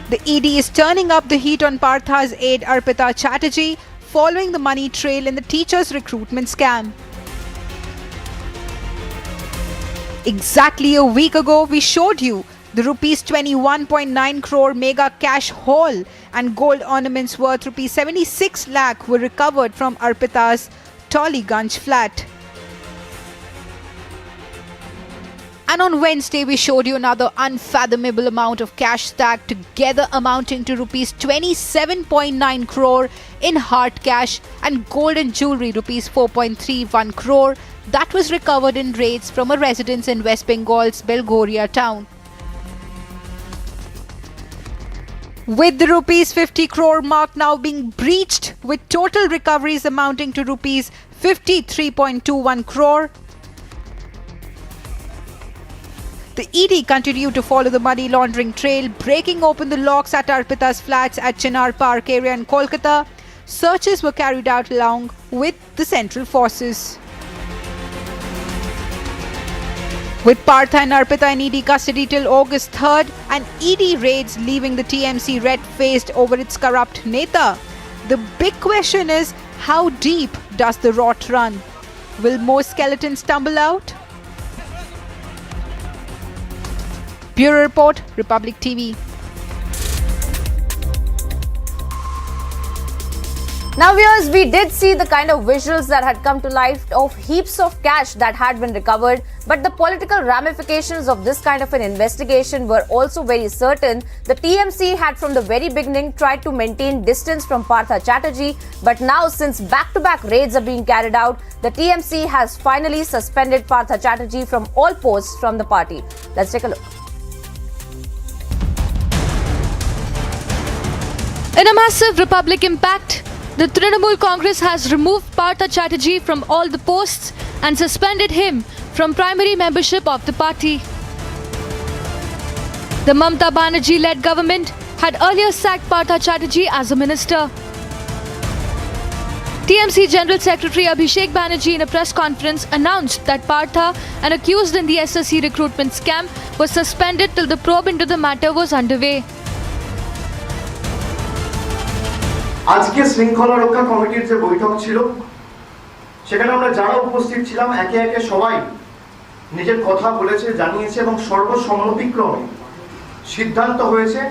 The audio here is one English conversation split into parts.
The ED is turning up the heat on Partha's aide Arpita Chatterjee following the money trail in the teachers' recruitment scam. Exactly a week ago, we showed you the rupees 21.9 crore mega cash haul and gold ornaments worth rupees 76 lakh were recovered from Arpita's Tollygunj flat. And on Wednesday, we showed you another unfathomable amount of cash stacked together amounting to rupees 27.9 crore in hard cash and gold and jewellery rupees 4.31 crore that was recovered in raids from a residence in West Bengal's Belghoria town. With the rupees 50 crore mark now being breached, with total recoveries amounting to rupees 53.21 crore, the ED continued to follow the money laundering trail, breaking open the locks at Arpita's flats at Chinar Park area in Kolkata. Searches were carried out along with the central forces. With Partha and Arpita in ED custody till August 3rd and ED raids leaving the TMC red-faced over its corrupt neta, the big question is, how deep does the rot run? Will more skeletons tumble out? Bureau Report, Republic TV. Now viewers, we did see the kind of visuals that had come to life of heaps of cash that had been recovered, but the political ramifications of this kind of an investigation were also very certain. The TMC had from the very beginning tried to maintain distance from Partha Chatterjee, but now since back-to-back raids are being carried out, the TMC has finally suspended Partha Chatterjee from all posts from the party. Let's take a look. In a massive Republic impact, the Trinamool Congress has removed Partha Chatterjee from all the posts and suspended him from primary membership of the party. The Mamata Banerjee-led government had earlier sacked Partha Chatterjee as a minister. TMC General Secretary Abhishek Banerjee in a press conference announced that Partha, an accused in the SSC recruitment scam, was suspended till the probe into the matter was underway. আজকে শৃঙ্খলা রক্ষা কমিটির যে বৈঠক ছিল সেখানে আমরা যারা উপস্থিত ছিলাম একে একে সবাই নিজের কথা বলেছে জানিয়েছে এবং সর্বসম্মতিক্রমে সিদ্ধান্ত হয়েছে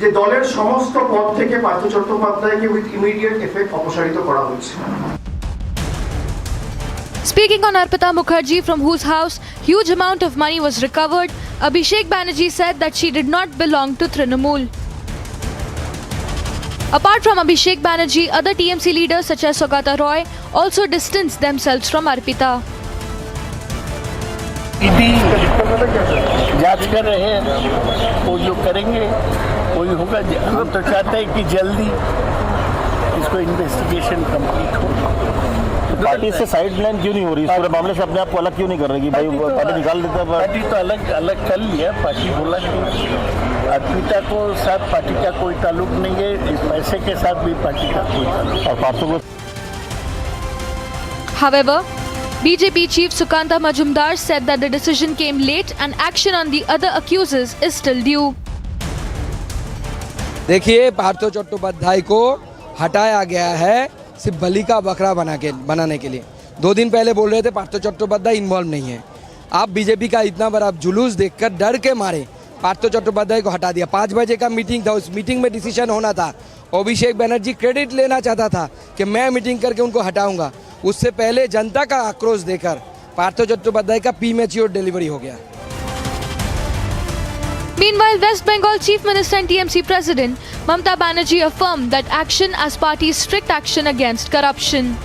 যে দলের সমস্ত পদ থেকে পার্থ চট্টোপাধ্যায়কে উইথ ইমিডিয়েট এফেক্ট অপসারিত করা হচ্ছে Speaking on Arpita Mukherjee, from whose house huge amount of money was recovered, Abhishek Banerjee said that she did not belong to Trinamool. Apart from Abhishek Banerjee, other TMC leaders such as Saugata Roy also distanced themselves from Arpita. ED जांच कर रहे हैं, वो जो करेंगे वही होगा। हम तो चाहते हैं कि जल्दी इसको इन्वेस्टिगेशन कंप्लीट हो। पार्टी से साइड लाइन क्यों नहीं हो रही? इस पूरे मामले से अपने आप को अलग क्यों नहीं कर रही कि भाई पार्टी निकाल देता है? पार्टी तो अलग कर लिया। पार्टी बोला कि अर्पिता को साथ पार्टी का कोई ताल्लुक नहीं है, इस पैसे के साथ भी पार्टी का कोई ताल्लुक। और पार्थो को However, BJP chief Sukanta Majumdar said that the decision came late and action on the other accusers is still due. देखिए, पार्थ चट्टोपाध्याय को हटाया गया है सिर्फ बलि का बकरा बनाने के लिए। 2 दिन पहले बोल रहे थे पार्थ चट्टोपाध्याय इन्वॉल्व नहीं है। आप बीजेपी का इतना बड़ा जुलूस देखकर डर के मारे पार्थ चट्टोपाध्याय को हटा दिया। 5 बजे का मीटिंग था, उस मीटिंग में डिसीजन होना था। अभिषेक बनर्जी क्रेडिट लेना चाहता था कि मैं मीटिंग करके उनको हटाऊंगा। उससे पहले जनता का आक्रोश देकर पार्थ चट्टोपाध्याय का प्रीमेच्योर डिलीवरी हो गया। Meanwhile, West Bengal Chief Minister and TMC President Mamata Banerjee affirmed that action as party's strict action against corruption.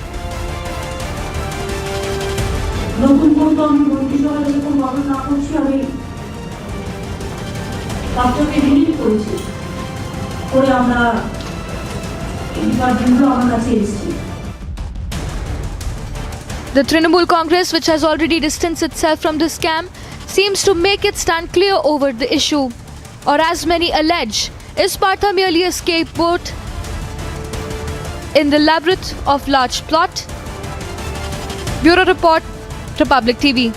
The Trinamool Congress, which has already distanced itself from the scam, seems to make its stand clear over the issue. Or as many allege, is Partha merely a scapegoat in the labyrinth of large plot? Bureau Report, Republic TV.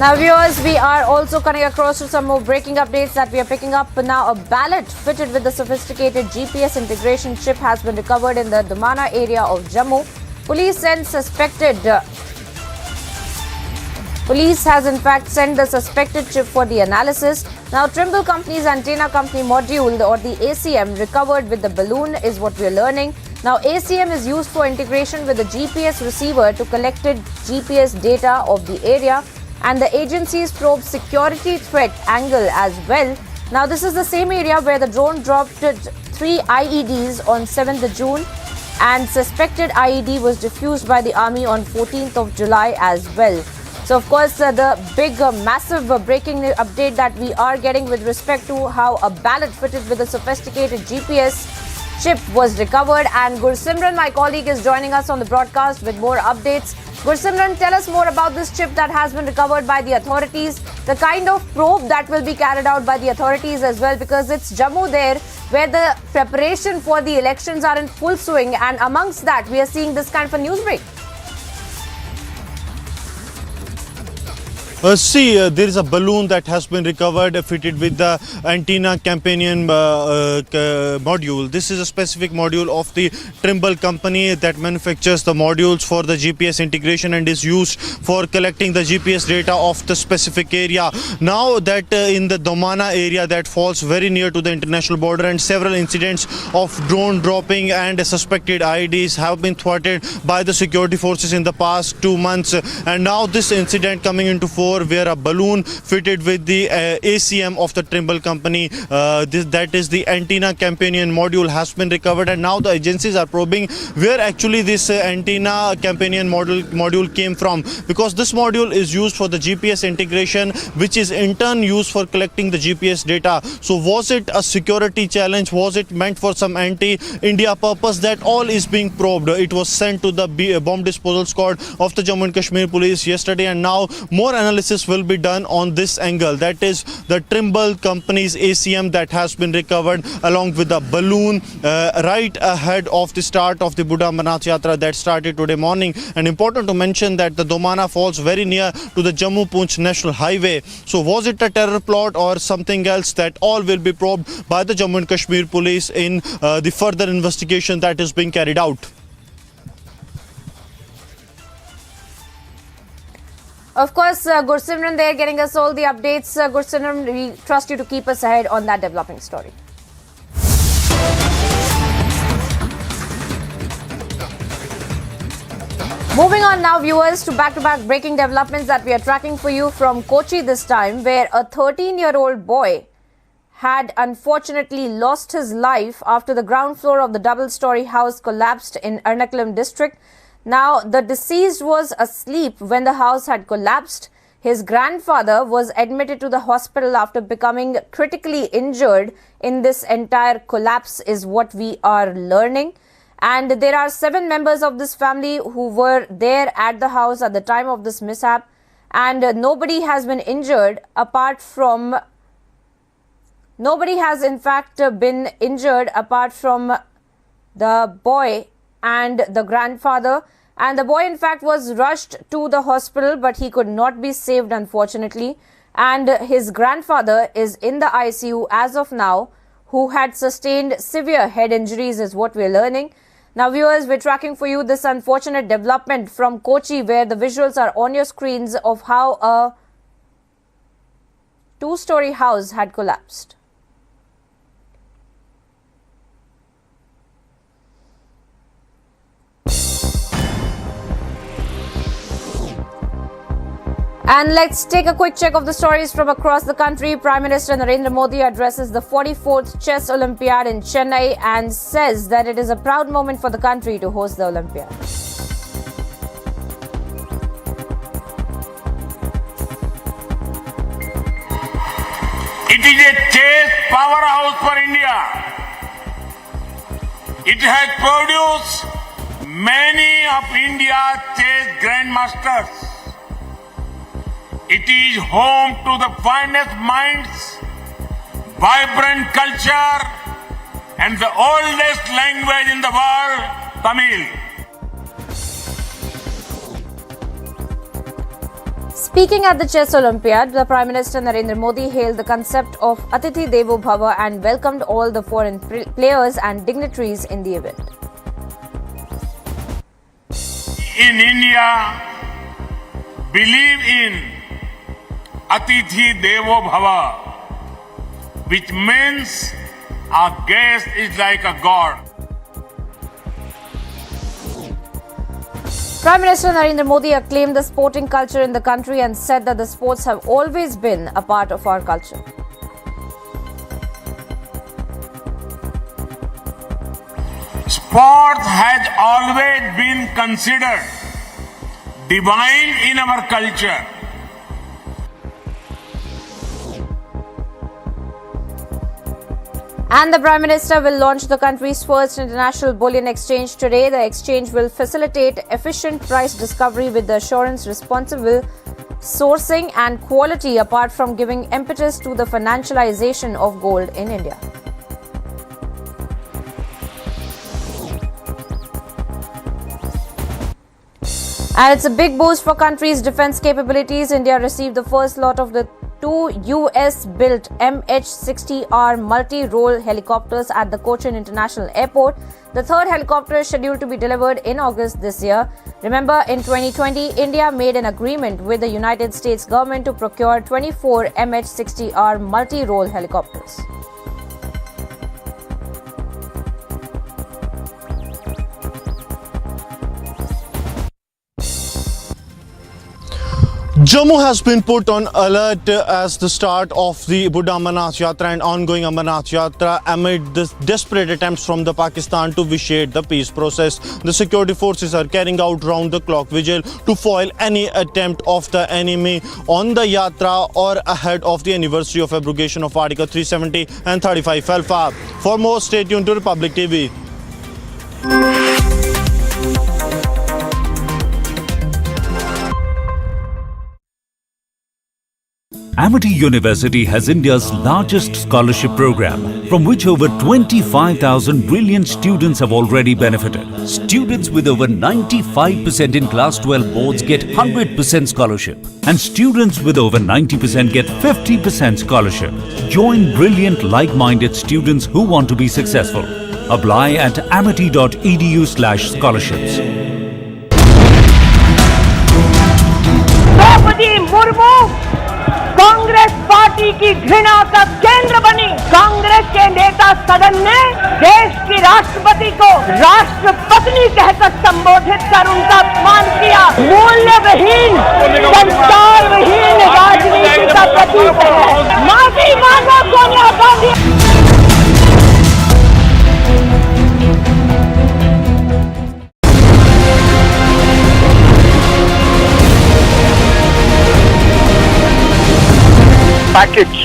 Now viewers, we are also coming across to some more breaking updates that we are picking up now. A ballot fitted with the sophisticated GPS integration chip has been recovered in the Damana area of Jammu. Police has in fact sent the suspected chip for the analysis. Now Trimble Company's antenna company module, or the ACM, recovered with the balloon is what we are learning. Now ACM is used for integration with the GPS receiver to collect GPS data of the area, and the agencies probe security threat angle as well. Now this is the same area where the drone dropped 3 IEDs on 7th of June, and suspected IED was defused by the army on 14th of July as well. So of course the big massive breaking update that we are getting with respect to how a ballot fitted with a sophisticated GPS chip was recovered, and Gursimran, my colleague, is joining us on the broadcast with more updates. Gursimran, tell us more about this chip that has been recovered by the authorities, the kind of probe that will be carried out by the authorities as well, because it's Jammu there where the preparation for the elections are in full swing, and amongst that we are seeing this kind of a news break. There is a balloon that has been recovered fitted with the antenna companion module. This is a specific module of the Trimble company that manufactures the modules for the GPS integration and is used for collecting the GPS data of the specific area. Now that in the Damana area that falls very near to the international border, and several incidents of drone dropping and suspected IEDs have been thwarted by the security forces in the past 2 months, and now this incident coming into force where a balloon fitted with the ACM of the Trimble company, that is the antenna companion module, has been recovered, and now the agencies are probing where actually this antenna companion module came from, because this module is used for the GPS integration, which is in turn used for collecting the GPS data. So was it a security challenge? Was it meant for some anti-India purpose? That all is being probed. It was sent to the bomb disposal squad of the Jammu and Kashmir police yesterday, and now more analysis will be done on this angle. That is the Trimble company's ACM that has been recovered along with the balloon right ahead of the start of the Buddha Amarnath Yatra that started today morning. And important to mention that the Damana falls very near to the Jammu-Poonch National Highway. So was it a terror plot or something else? That all will be probed by the Jammu and Kashmir police in the further investigation that is being carried out. Of course, Gursimran there getting us all the updates. Gursimran, we trust you to keep us ahead on that developing story. Moving on now, viewers, to back-to-back breaking developments that we are tracking for you from Kochi this time, where a 13-year-old boy had unfortunately lost his life after the ground floor of the double-story house collapsed in Ernakulam district. Now, the deceased was asleep when the house had collapsed. His grandfather was admitted to the hospital after becoming critically injured in this entire collapse, is what we are learning. And there are 7 members of this family who were there at the house at the time of this mishap. And nobody has been injured apart from... Nobody has in fact been injured apart from the boy and the grandfather, and the boy in fact was rushed to the hospital, but he could not be saved, unfortunately, and his grandfather is in the ICU as of now, who had sustained severe head injuries, is what we're learning. Now viewers, we're tracking for you this unfortunate development from Kochi, where the visuals are on your screens of how a 2-story house had collapsed. And let's take a quick check of the stories from across the country. Prime Minister Narendra Modi addresses the 44th Chess Olympiad in Chennai and says that it is a proud moment for the country to host the Olympiad. It is a chess powerhouse for India. It has produced many of India's chess grandmasters. It is home to the finest minds, vibrant culture, and the oldest language in the world, Tamil. Speaking at the Chess Olympiad, the Prime Minister Narendra Modi hailed the concept of Atithi Devo Bhava and welcomed all the foreign players and dignitaries in the event. In India, believe in Atithi Devo Bhava, which means our guest is like a god. Prime Minister Narendra Modi acclaimed the sporting culture in the country and said that the sports have always been a part of our culture. Sport has always been considered divine in our culture. And the Prime Minister will launch the country's first international bullion exchange today. The exchange will facilitate efficient price discovery with the assurance responsible sourcing and quality, apart from giving impetus to the financialization of gold in India. And it's a big boost for country's defense capabilities. India received the first lot of the 2 US-built MH-60R multi-role helicopters at the Kochi International Airport. The third helicopter is scheduled to be delivered in August this year. Remember, in 2020, India made an agreement with the United States government to procure 24 MH-60R multi-role helicopters. Jammu has been put on alert as the start of the Buddha Amarnath Yatra and ongoing Amarnath Yatra amid the desperate attempts from the Pakistan to vitiate the peace process. The security forces are carrying out round-the-clock vigil to foil any attempt of the enemy on the Yatra or ahead of the anniversary of abrogation of Article 370 and 35 Alpha. For more, stay tuned to Republic TV. Amity University has India's largest scholarship program, from which over 25,000 brilliant students have already benefited. Students with over 95% in Class 12 boards get 100% scholarship, and students with over 90% get 50% scholarship. Join brilliant, like-minded students who want to be successful. Apply at amity.edu/scholarships. Murmu Congress party की घृणा का केंद्र बनी। कांग्रेस के नेता सदन ने देश की राष्ट्रपति को राष्ट्रपत्नी कहकर संबोधित कर उनका अपमान किया। मूल्यविहीन, संस्कारविहीन राजनीति का प्रतीक है। माफी मांगो Sonia Gandhi. Package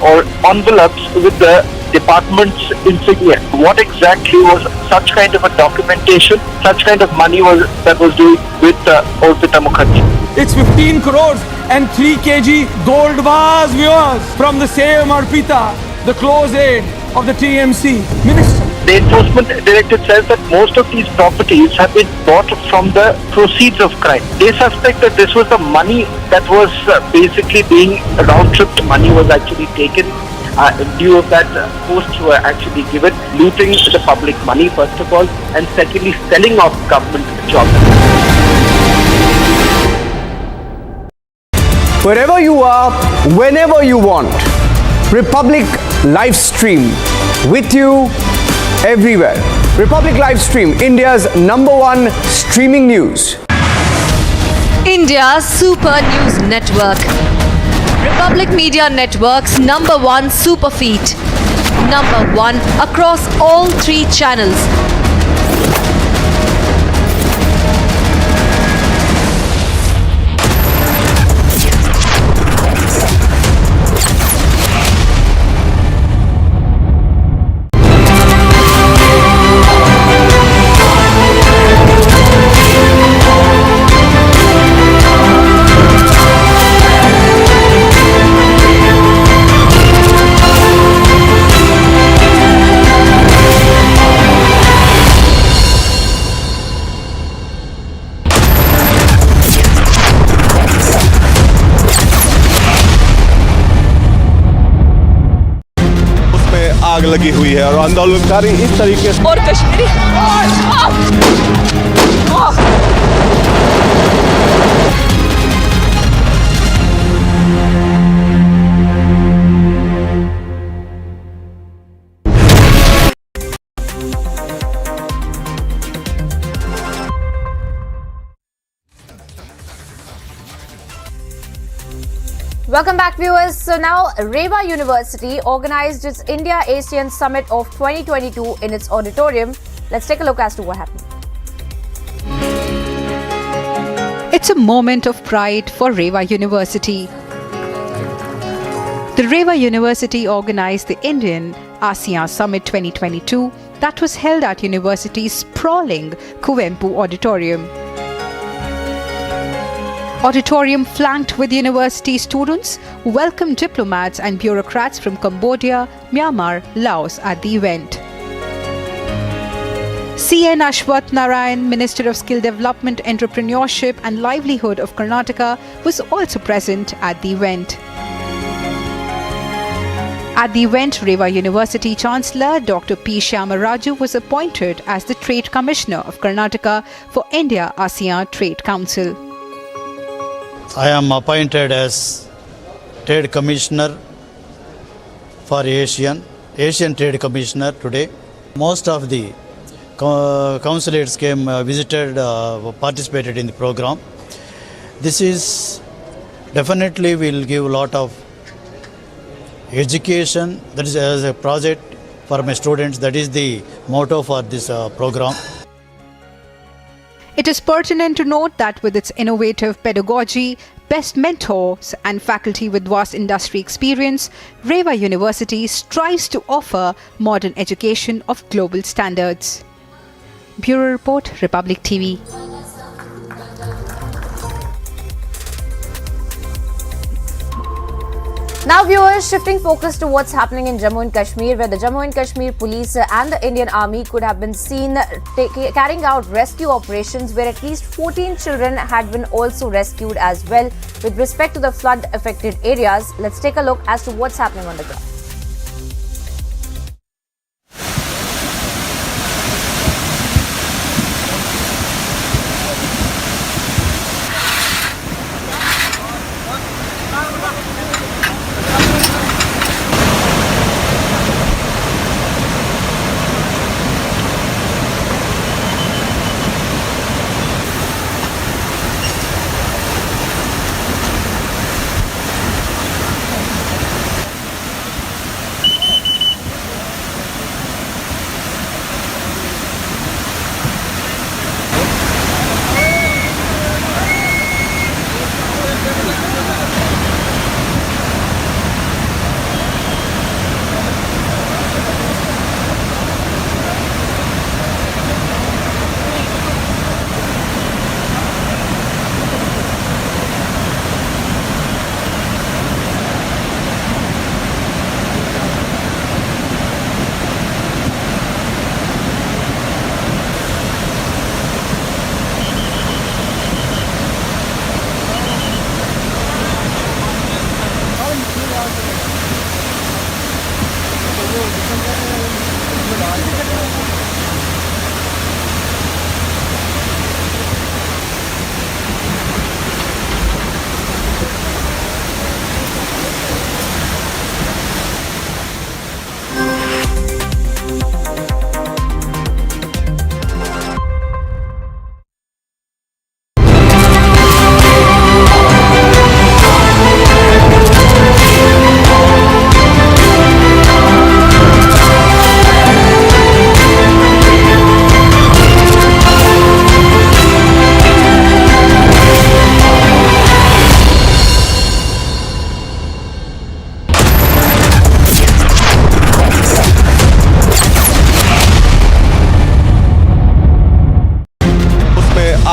or envelopes with the department's insignia. What exactly was such kind of a documentation, such kind of money that was doing with Orpita Mukherjee? It's 15 crores and 3 kg gold vase, viewers, from the same Orpita, the close aide of the TMC minister. The enforcement director says that most of these properties have been bought from the proceeds of crime. They suspect that this was the money that was basically being round-tripped money was actually taken in lieu of that posts were actually given, looting the public money first of all, and secondly selling off government jobs. Wherever you are, whenever you want, Republic live stream with you everywhere. Republic live stream, India's #1 streaming news. India's Super News Network. Republic Media Network's #1 super feed. #1 across all 3 channels. आग लगी हुई है और आंदोलनकारी इस तरीके से और Kashmiri Welcome back, viewers. So now, Reva University organized its India-ASEAN Summit of 2022 in its auditorium. Let's take a look as to what happened. It's a moment of pride for Reva University. The Reva University organized the Indian-ASEAN Summit 2022 that was held at university's sprawling Kuvempu Auditorium. Auditorium flanked with university students welcomed diplomats and bureaucrats from Cambodia, Myanmar, Laos at the event. C.N. Ashwath Narayan, Minister of Skill Development, Entrepreneurship and Livelihood of Karnataka, was also present at the event. At the event, Reva University Chancellor Dr. P. Shyama-Raju was appointed as the Trade Commissioner of Karnataka for India-ASEAN Trade Council. I am appointed as Trade Commissioner for Asian Trade Commissioner today. Most of the consulates came, visited, participated in the program. This is definitely will give a lot of education. That is as a project for my students. That is the motto for this program. It is pertinent to note that with its innovative pedagogy, best mentors and faculty with vast industry experience, Reva University strives to offer modern education of global standards. Bureau Report, Republic TV. Now, viewers, shifting focus to what's happening in Jammu and Kashmir, where the Jammu and Kashmir police and the Indian Army could have been seen carrying out rescue operations, where at least 14 children had been also rescued as well. With respect to the flood-affected areas, let's take a look as to what's happening on the ground.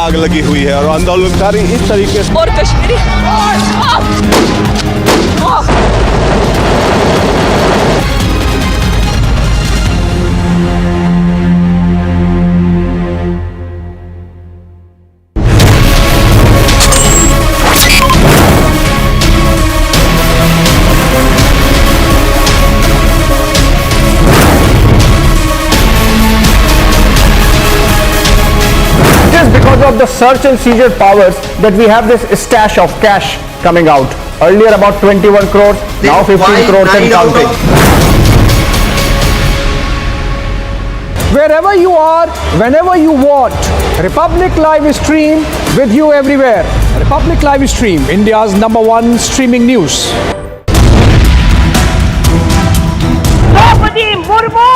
आग लगी हुई है और आंदोलनकारी इस तरीके से और Kashmiri of the search and seizure powers that we have this stash of cash coming out. Earlier about 21 crores, now 15 crores and counting. Wherever you are, whenever you want, Republic Live Stream with you everywhere. Republic Live Stream, India's #1 streaming news. Draupadi Murmu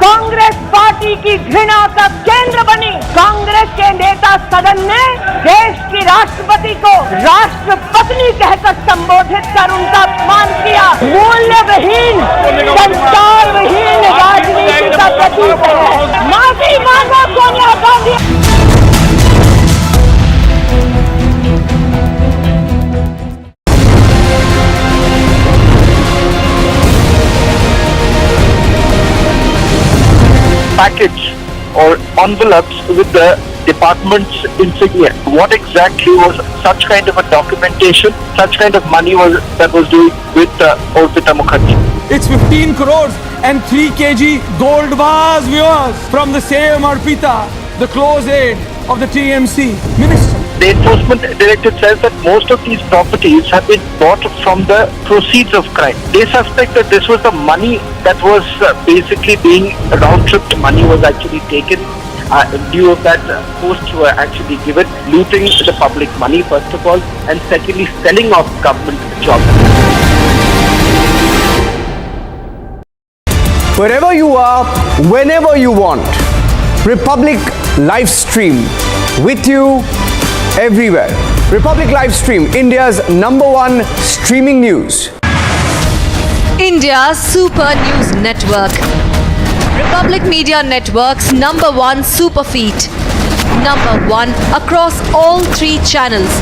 Congress party की घृणा का केंद्र बनी। कांग्रेस के नेता सदन ने देश की राष्ट्रपति को राष्ट्रपत्नी कहकर संबोधित कर उनका अपमान किया। मूल्यविहीन, संस्कारविहीन राजनीति का प्रतीक है। माफी मांगो Sonia Gandhi. package or envelopes with the department's insignia. What exactly was such kind of a documentation, such kind of money that was doing with Orpita Mukherjee? It's 15 crores and 3 kg gold bars, viewers, from the same Arpita, the close aide of the TMC minister. The enforcement directorate says that most of these properties have been bought from the proceeds of crime. They suspect that this was the money that was basically being round-tripped money was actually taken in lieu of that posts were actually given, looting the public money first of all, and secondly selling off government jobs. Wherever you are, whenever you want, Republic Live Stream with you everywhere. Republic Live Stream, India's #1 streaming news. India's Super News Network. Republic Media Network's #1 super feed. #1 across all 3 channels.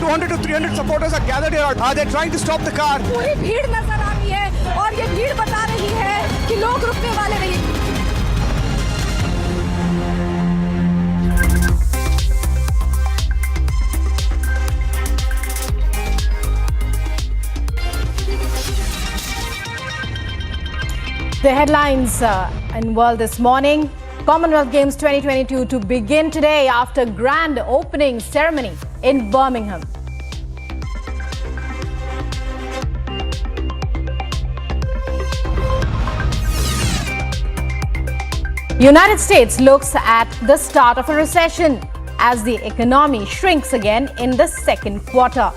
200 to 300 supporters are gathered here. They're trying to stop the car. पूरी भीड़ नजर आ रही है और ये भीड़ बता रही है कि लोग रुकने वाले नहीं। The headlines in world this morning. Commonwealth Games 2022 to begin today after grand opening ceremony in Birmingham. United States looks at the start of a recession as the economy shrinks again in the second quarter.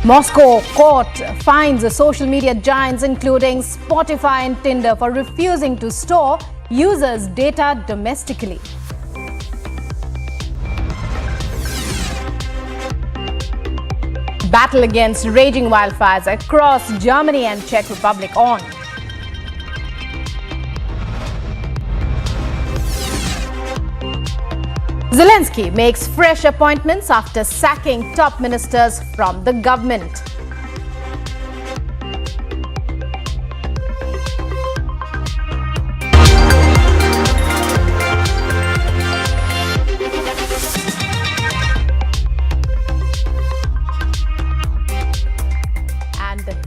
Moscow court fines social media giants including Spotify and Tinder for refusing to store users' data domestically. Battle against raging wildfires across Germany and Czech Republic on. Zelensky makes fresh appointments after sacking top ministers from the government.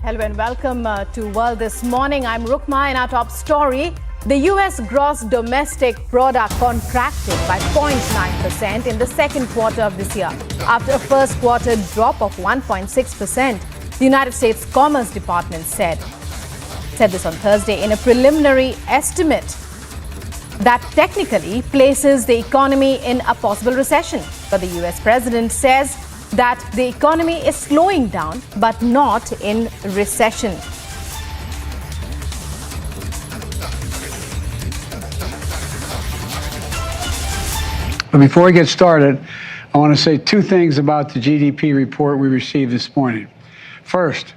Hello and welcome to World This Morning. I'm Rukma. In our top story, the US gross domestic product contracted by 0.9% in the second quarter of this year after a first quarter drop of 1.6%. The United States Commerce Department said this on Thursday in a preliminary estimate that technically places the economy in a possible recession. But the US president says that the economy is slowing down but not in recession. But before we get started, I want to say 2 things about the GDP report we received this morning. First,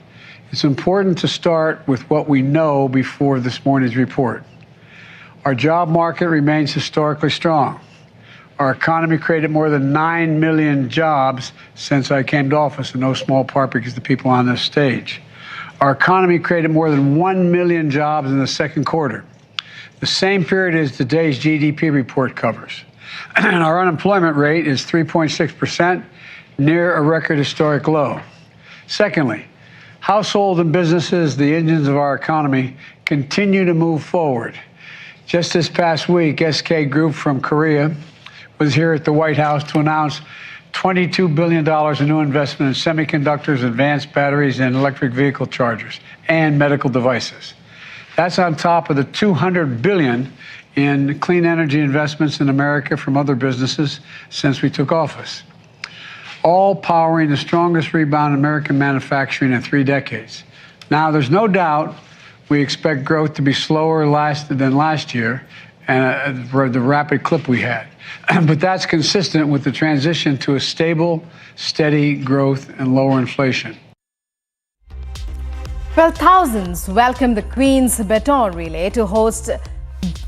it's important to start with what we know before this morning's report. Our job market remains historically strong. Our economy created more than 9 million jobs since I came to office, in no small part because the people on this stage. Our economy created more than 1 million jobs in the second quarter, the same period as today's GDP report covers. And our unemployment rate is 3.6%, near a record historic low. Secondly, household and businesses, the engines of our economy, continue to move forward. Just this past week, SK Group from Korea was here at the White House to announce $22 billion in new investment in semiconductors, advanced batteries, and electric vehicle chargers, and medical devices. That's on top of the $200 billion in clean energy investments in America from other businesses since we took office, all powering the strongest rebound in American manufacturing in 3 decades. Now, there's no doubt we expect growth to be slower than last year and the rapid clip we had. But that's consistent with the transition to a stable, steady growth and lower inflation. Well, thousands welcomed the Queen's baton relay to host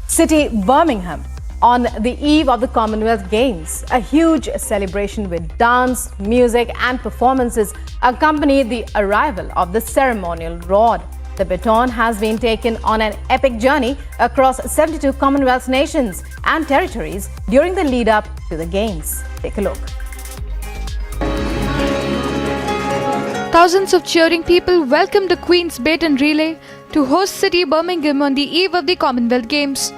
City Birmingham on the eve of the Commonwealth Games. A huge celebration with dance, music and performances accompanied the arrival of the ceremonial rod. The baton has been taken on an epic journey across 72 Commonwealth nations and territories during the lead up to the Games. Take a look. Thousands of cheering people welcomed the Queen's baton relay to host City Birmingham on the eve of the Commonwealth Games.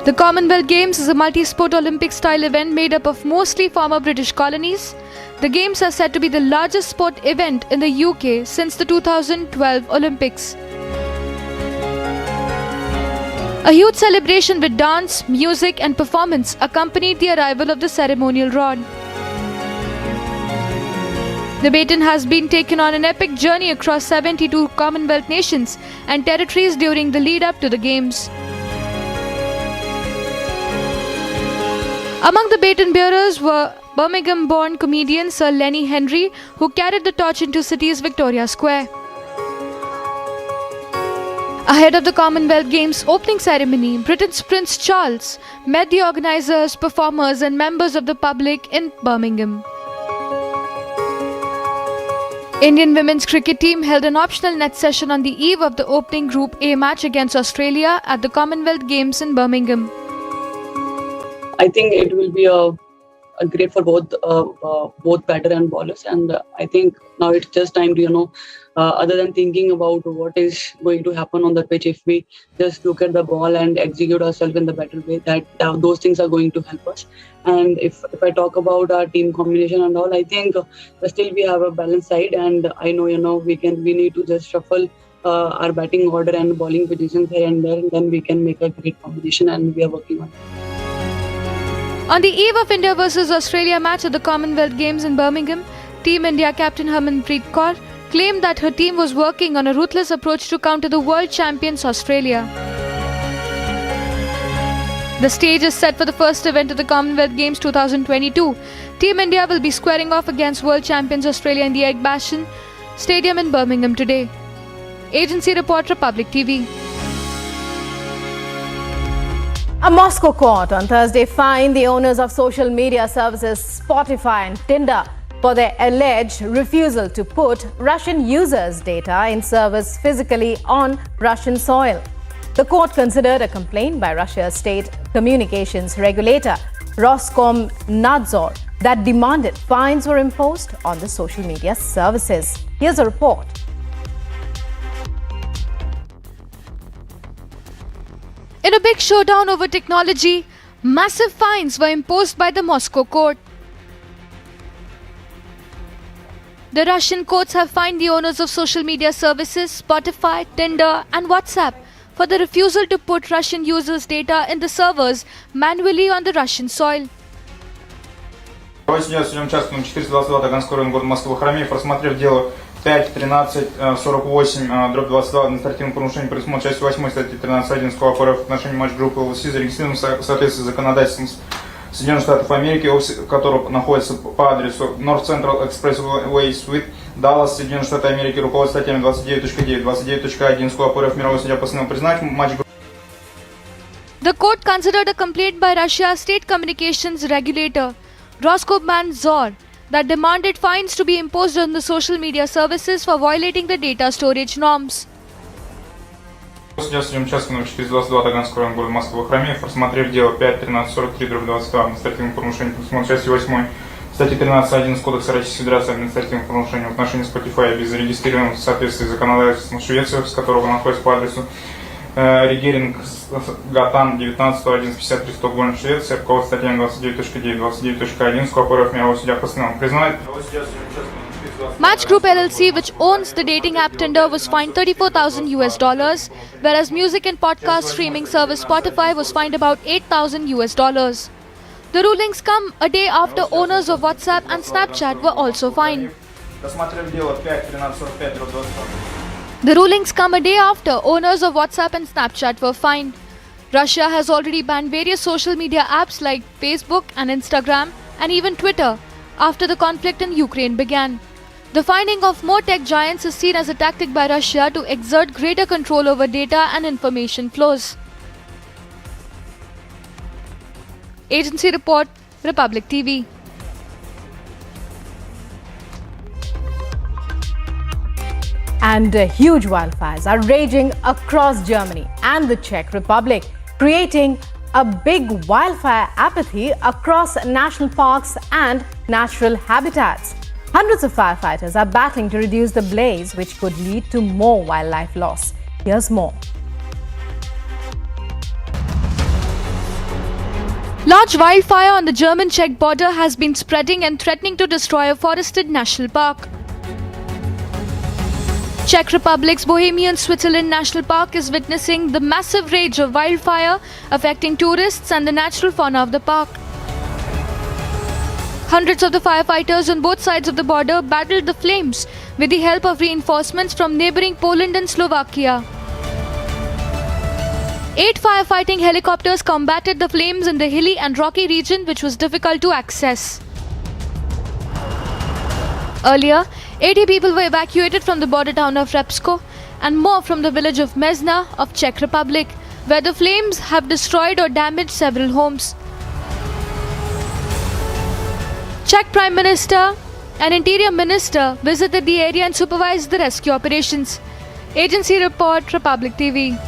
The Commonwealth Games is a multi-sport Olympic-style event made up of mostly former British colonies. The Games are said to be the largest sport event in the UK since the 2012 Olympics. A huge celebration with dance, music and performance accompanied the arrival of the ceremonial rod. The baton has been taken on an epic journey across 72 Commonwealth nations and territories during the lead up to the Games. Among the baton bearers were Birmingham-born comedian Sir Lenny Henry, who carried the torch into City's Victoria Square. Ahead of the Commonwealth Games opening ceremony, Britain's Prince Charles met the organisers, performers and members of the public in Birmingham. Indian women's cricket team held an optional net session on the eve of the opening Group A match against Australia at the Commonwealth Games in Birmingham. I think it will be a great for both batter and bowlers, and I think now it's just time to other than thinking about what is going to happen on the pitch, if we just look at the ball and execute ourselves in the better way, that those things are going to help us. And if I talk about our team combination and all, I think still we have a balanced side, and I know we need to just shuffle our batting order and bowling positions here and there, and then we can make a great combination, and we are working on it. On the eve of India vs Australia match at the Commonwealth Games in Birmingham, Team India captain Harmanpreet Kaur claimed that her team was working on a ruthless approach to counter the world champions Australia. The stage is set for the first event of the Commonwealth Games 2022. Team India will be squaring off against world champions Australia in the Aviation Stadium in Birmingham today. Agency report, Republic TV. A Moscow court on Thursday fined the owners of social media services Spotify and Tinder for their alleged refusal to put Russian users' data in servers physically on Russian soil. The court considered a complaint by Russia's state communications regulator, Roskomnadzor, that demanded fines were imposed on the social media services. Here's a report. In a big showdown over technology, massive fines were imposed by the Moscow court. The Russian courts have fined the owners of social media services, Spotify, Tinder and WhatsApp for the refusal to put Russian users' data in the servers manually on the Russian soil. Судебным участком 422 Таганского района города Москвы Хромеев, рассмотрев дело 5-13-48-22 административное порушение, предусмотрено частью 8 статьи 13.1 СКО АПРФ в отношении матч-группы ЛСИ, зарегистрирован в соответствии с законодательством Соединенных Штатов Америки, офис которого находится по адресу North Central Expressway Suite, Даллас, Соединенные Штаты Америки, руководство статьями 29.9, 29.1 СКО АПРФ, мировой судья постановил признать матч-группу. The court considered a complaint by Russia's state communications regulator, Roskomnadzor, that demanded fines to be imposed on the social media services for violating the data storage norms. Судья судебным участком номер 422 Таганского района города Москвы Хромеев, рассмотрев дело 5-13-43-22 административное порушение, предусмотрено частью 8 статьи 13.1 Кодекса Российской Федерации административных правонарушений в отношении Spotify без зарегистрированного в соответствии с законодательством Швеции, с которого находится по адресу Регеринг Гатан 19.11.53 Швеция, по статьям 29.9, 29.1 СКОП РФ мирового судья постановлен признать. Match Group LLC, which owns the dating app Tinder, was fined $34,000, whereas music and podcast streaming service Spotify was fined about $8,000. The rulings come a day after owners of WhatsApp and Snapchat were also fined. The rulings come a day after owners of WhatsApp and Snapchat were fined. Russia has already banned various social media apps like Facebook and Instagram and even Twitter after the conflict in Ukraine began. The finding of more tech giants is seen as a tactic by Russia to exert greater control over data and information flows. Agency report, Republic TV. And huge wildfires are raging across Germany and the Czech Republic, creating a big wildfire apathy across national parks and natural habitats. Hundreds of firefighters are battling to reduce the blaze, which could lead to more wildlife loss. Here's more. Large wildfire on the German-Czech border has been spreading and threatening to destroy a forested national park. Czech Republic's Bohemian Switzerland National Park is witnessing the massive rage of wildfire affecting tourists and the natural fauna of the park. Hundreds of the firefighters on both sides of the border battled the flames with the help of reinforcements from neighboring Poland and Slovakia. 8 firefighting helicopters combated the flames in the hilly and rocky region, which was difficult to access. Earlier, 80 people were evacuated from the border town of Repsko and more from the village of Mezna of Czech Republic, where the flames have destroyed or damaged several homes. Czech Prime Minister and Interior Minister visited the area and supervised the rescue operations. Agency report, Republic TV.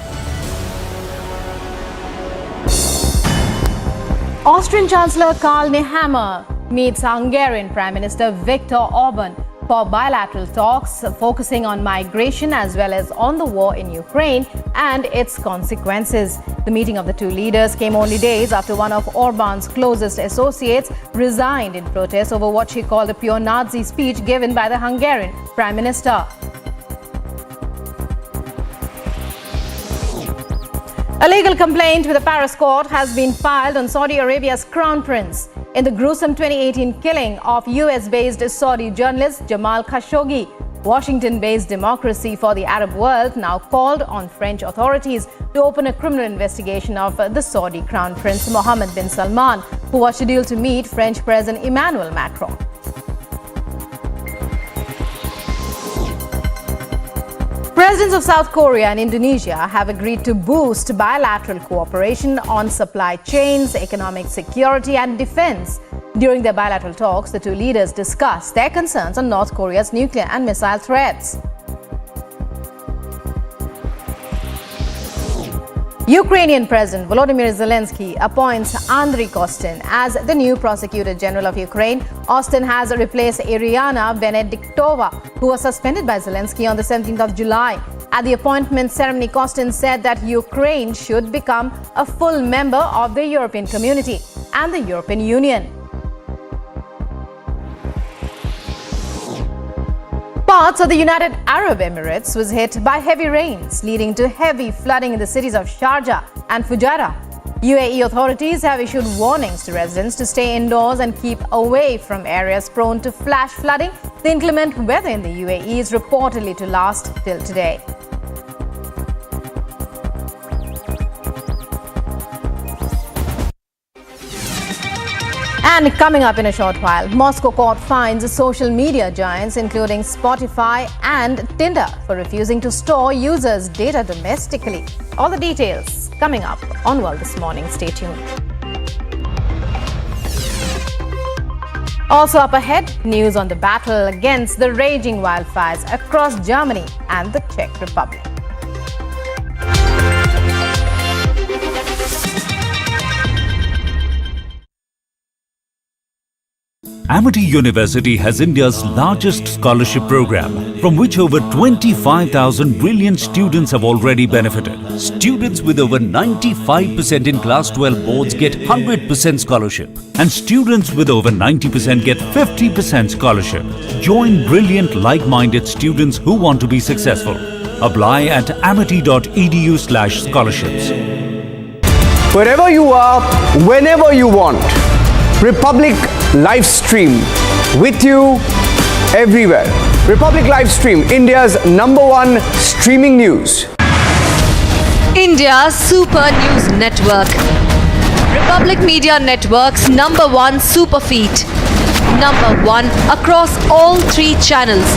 Austrian Chancellor Karl Nehammer meets Hungarian Prime Minister Viktor Orban for bilateral talks focusing on migration as well as on the war in Ukraine and its consequences. The meeting of the two leaders came only days after one of Orban's closest associates resigned in protest over what she called a pure Nazi speech given by the Hungarian Prime Minister. A legal complaint with a Paris court has been filed on Saudi Arabia's crown prince in the gruesome 2018 killing of US-based Saudi journalist Jamal Khashoggi. Washington-based Democracy for the Arab World now called on French authorities to open a criminal investigation of the Saudi crown prince Mohammed bin Salman, who was scheduled to meet French President Emmanuel Macron. Presidents of South Korea and Indonesia have agreed to boost bilateral cooperation on supply chains, economic security and defense. During their bilateral talks, the two leaders discussed their concerns on North Korea's nuclear and missile threats. Ukrainian President Volodymyr Zelensky appoints Andriy Kostin as the new Prosecutor General of Ukraine. Kostin has replaced Iriana Benediktova, who was suspended by Zelensky on the 17th of July. At the appointment ceremony, Kostin said that Ukraine should become a full member of the European Community and the European Union. Parts of the United Arab Emirates was hit by heavy rains, leading to heavy flooding in the cities of Sharjah and Fujairah. UAE authorities have issued warnings to residents to stay indoors and keep away from areas prone to flash flooding. The inclement weather in the UAE is reportedly to last till today. And coming up in a short while, Moscow court finds social media giants including Spotify and Tinder for refusing to store users' data domestically. All the details coming up on World This Morning. Stay tuned. Also up ahead, news on the battle against the raging wildfires across Germany and the Czech Republic. Amity University has India's largest scholarship program, from which over 25,000 brilliant students have already benefited. Students with over 95% in Class 12 boards get 100% scholarship, and students with over 90% get 50% scholarship. Join brilliant, like-minded students who want to be successful. Apply at amity.edu/scholarships. Wherever you are, whenever you want. Republic live stream with you everywhere. Republic live stream, India's #1 streaming news. India's Super News Network. Republic Media Network's #1 super feed. #1 across all 3 channels.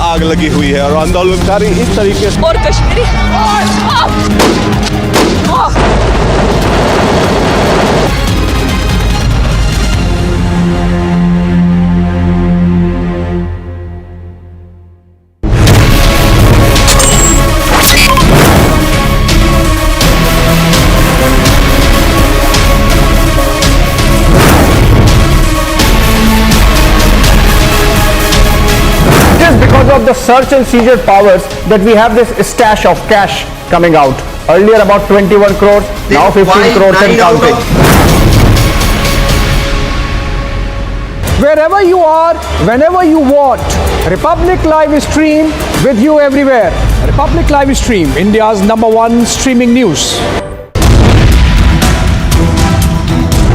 आग लगी हुई है और आंदोलनकारी इस तरीके से और Kashmiri Because of the search and seizure powers that we have this stash of cash coming out. Earlier about 21 crores, now 15 crores and counting. Wherever you are, whenever you want, Republic Live Stream with you everywhere. Republic Live Stream, India's #1 streaming news.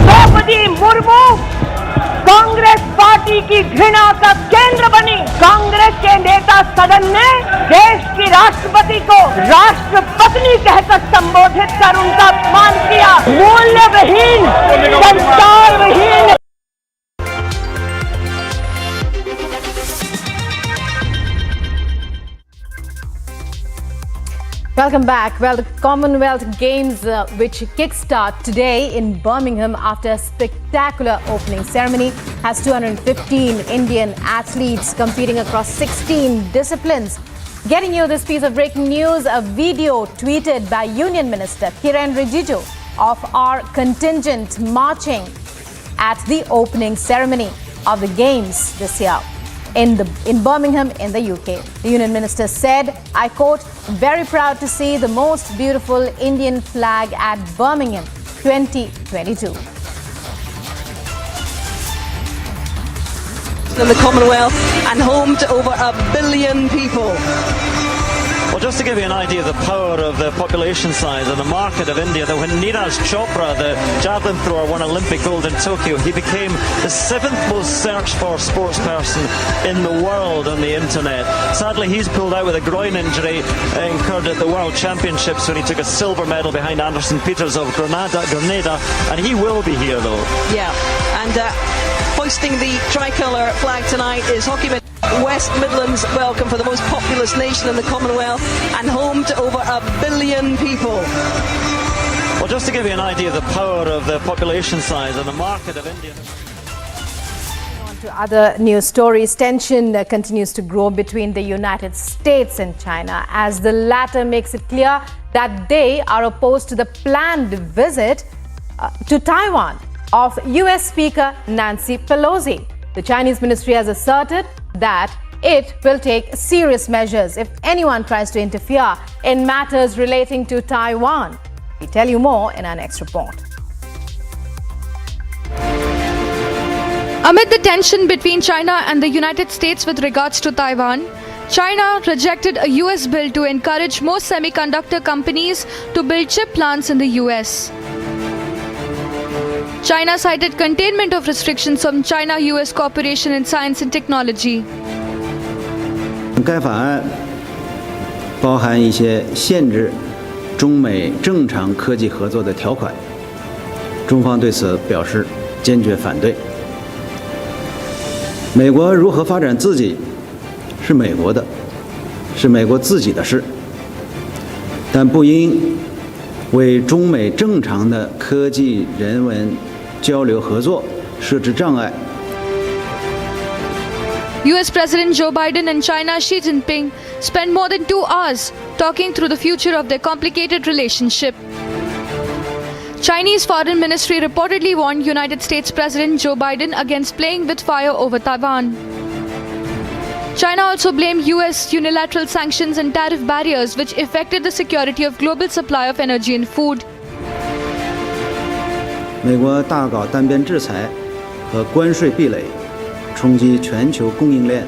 Draupadi Murmu Congress party की घृणा का केंद्र बनी। कांग्रेस के नेता सदन ने देश की राष्ट्रपति को राष्ट्रपत्नी कहकर संबोधित कर उनका अपमान किया। मूल्यविहीन, संस्कारविहीन। Welcome back. Well, the Commonwealth Games, which kickstart today in Birmingham after a spectacular opening ceremony, has 215 Indian athletes competing across 16 disciplines. Getting you this piece of breaking news, a video tweeted by Union Minister Kiren Rijiju of our contingent marching at the opening ceremony of the Games this year in Birmingham in the UK. The Union Minister said, I quote, "Very proud to see the most beautiful Indian flag at Birmingham 2022. In the Commonwealth and home to over 1 billion people. Well, just to give you an idea of the power of the population size and the market of India, that when Neeraj Chopra, the javelin thrower, won Olympic gold in Tokyo, he became the 7th most searched for sports person in the world on the internet. Sadly, he's pulled out with a groin injury incurred at the World Championships when he took a silver medal behind Anderson Peters of Grenada, and he will be here though. Yeah, and hoisting the tricolour flag tonight is hockey West Midlands welcome for the most populous nation in the Commonwealth and home to over 1 billion people. Well, just to give you an idea of the power of the population size and the market of India. On to other news stories. Tension continues to grow between the United States and China as the latter makes it clear that they are opposed to the planned visit to Taiwan of US Speaker Nancy Pelosi. The Chinese ministry has asserted that it will take serious measures if anyone tries to interfere in matters relating to Taiwan. We tell you more in our next report. Amid the tension between China and the United States with regards to Taiwan, China rejected a US bill to encourage more semiconductor companies to build chip plants in the US. China cited containment of restrictions from China-US cooperation in science and technology. 该法案包含一些限制中美正常科技合作的条款，中方对此表示坚决反对。美国如何发展自己是美国的，是美国自己的事，但不应为中美正常的科技人文交流合作设置障碍。 US President Joe Biden and China Xi Jinping spent more than 2 hours talking through the future of their complicated relationship. Chinese Foreign Ministry reportedly warned United States President Joe Biden against playing with fire over Taiwan. China also blamed US unilateral sanctions and tariff barriers which affected the security of global supply of energy and food. 美国大搞单边制裁和关税壁垒，冲击全球供应链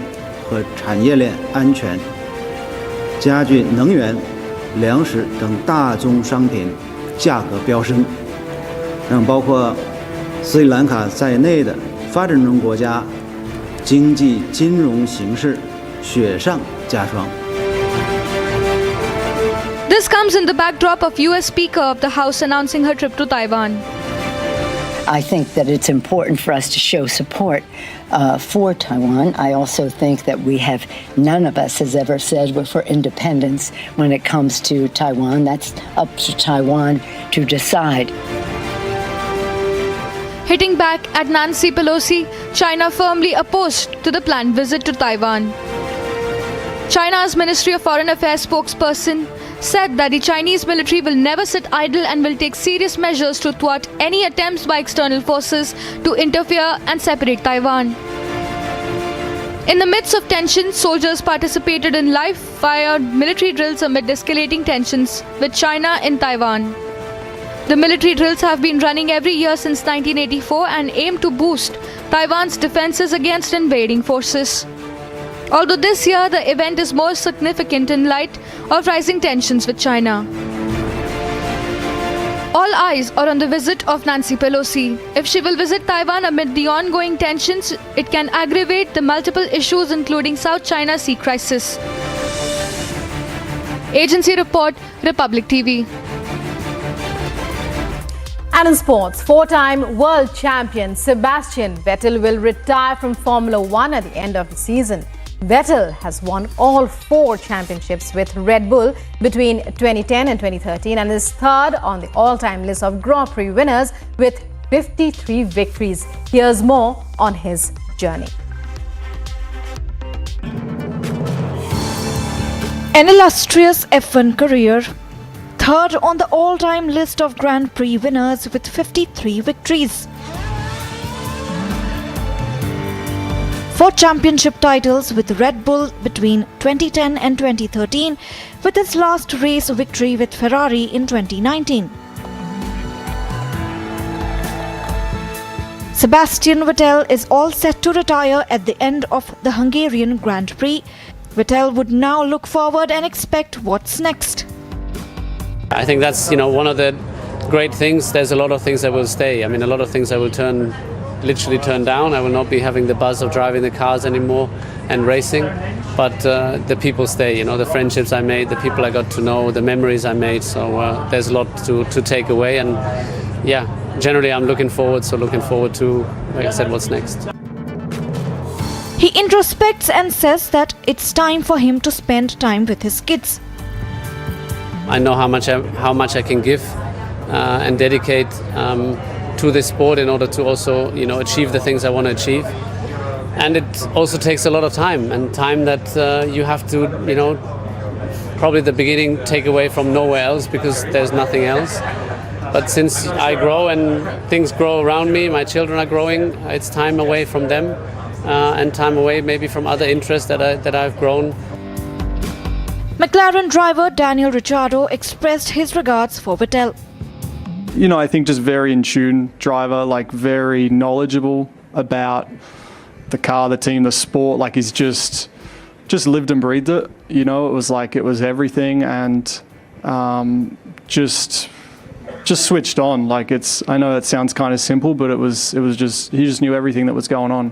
和产业链安全，加剧能源、粮食等大宗商品价格飙升，让包括斯里兰卡在内的发展中国家经济金融形势雪上加霜。 This comes in the backdrop of US Speaker of the House announcing her trip to Taiwan. I think that it's important for us to show support for Taiwan. I also think that none of us has ever said we're for independence when it comes to Taiwan. That's up to Taiwan to decide. Hitting back at Nancy Pelosi, China firmly opposed to the planned visit to Taiwan. China's Ministry of Foreign Affairs spokesperson said that the Chinese military will never sit idle and will take serious measures to thwart any attempts by external forces to interfere and separate Taiwan. In the midst of tensions, soldiers participated in live-fire military drills amid escalating tensions with China in Taiwan. The military drills have been running every year since 1984 and aim to boost Taiwan's defenses against invading forces. Although this year the event is more significant in light of rising tensions with China. All eyes are on the visit of Nancy Pelosi. If she will visit Taiwan amid the ongoing tensions, it can aggravate the multiple issues including South China Sea crisis. Agency report, Republic TV. And in sports, four-time world champion Sebastian Vettel will retire from Formula One at the end of the season. Vettel has won all 4 championships with Red Bull between 2010 and 2013 and is third on the all-time list of Grand Prix winners with 53 victories. Here's more on his journey. An illustrious F1 career, third on the all-time list of Grand Prix winners with 53 victories. 4 championship titles with Red Bull between 2010 and 2013, with his last race victory with Ferrari in 2019. Sebastian Vettel is all set to retire at the end of the Hungarian Grand Prix. Vettel would now look forward and expect what's next. I think that's, one of the great things. There's a lot of things that will stay. I mean, a lot of things I will literally turn down. I will not be having the buzz of driving the cars anymore and racing, but the people stay, the friendships I made, the people I got to know, the memories I made. So there's a lot to take away, and yeah, generally I'm looking forward to, like I said, what's next. He introspects and says that it's time for him to spend time with his kids. I know how much I can give and dedicate to this sport in order to also, achieve the things I want to achieve. And it also takes a lot of time, and time that you have to, probably at the beginning take away from nowhere else because there's nothing else. But since I grow and things grow around me, my children are growing, it's time away from them and time away maybe from other interests that I've grown. McLaren driver Daniel Ricciardo expressed his regards for Vettel. I think just very in tune driver, like very knowledgeable about the car, the team, the sport. Like he's just lived and breathed it. It was like it was everything, and just switched on. Like I know that sounds kind of simple, but it was just he just knew everything that was going on.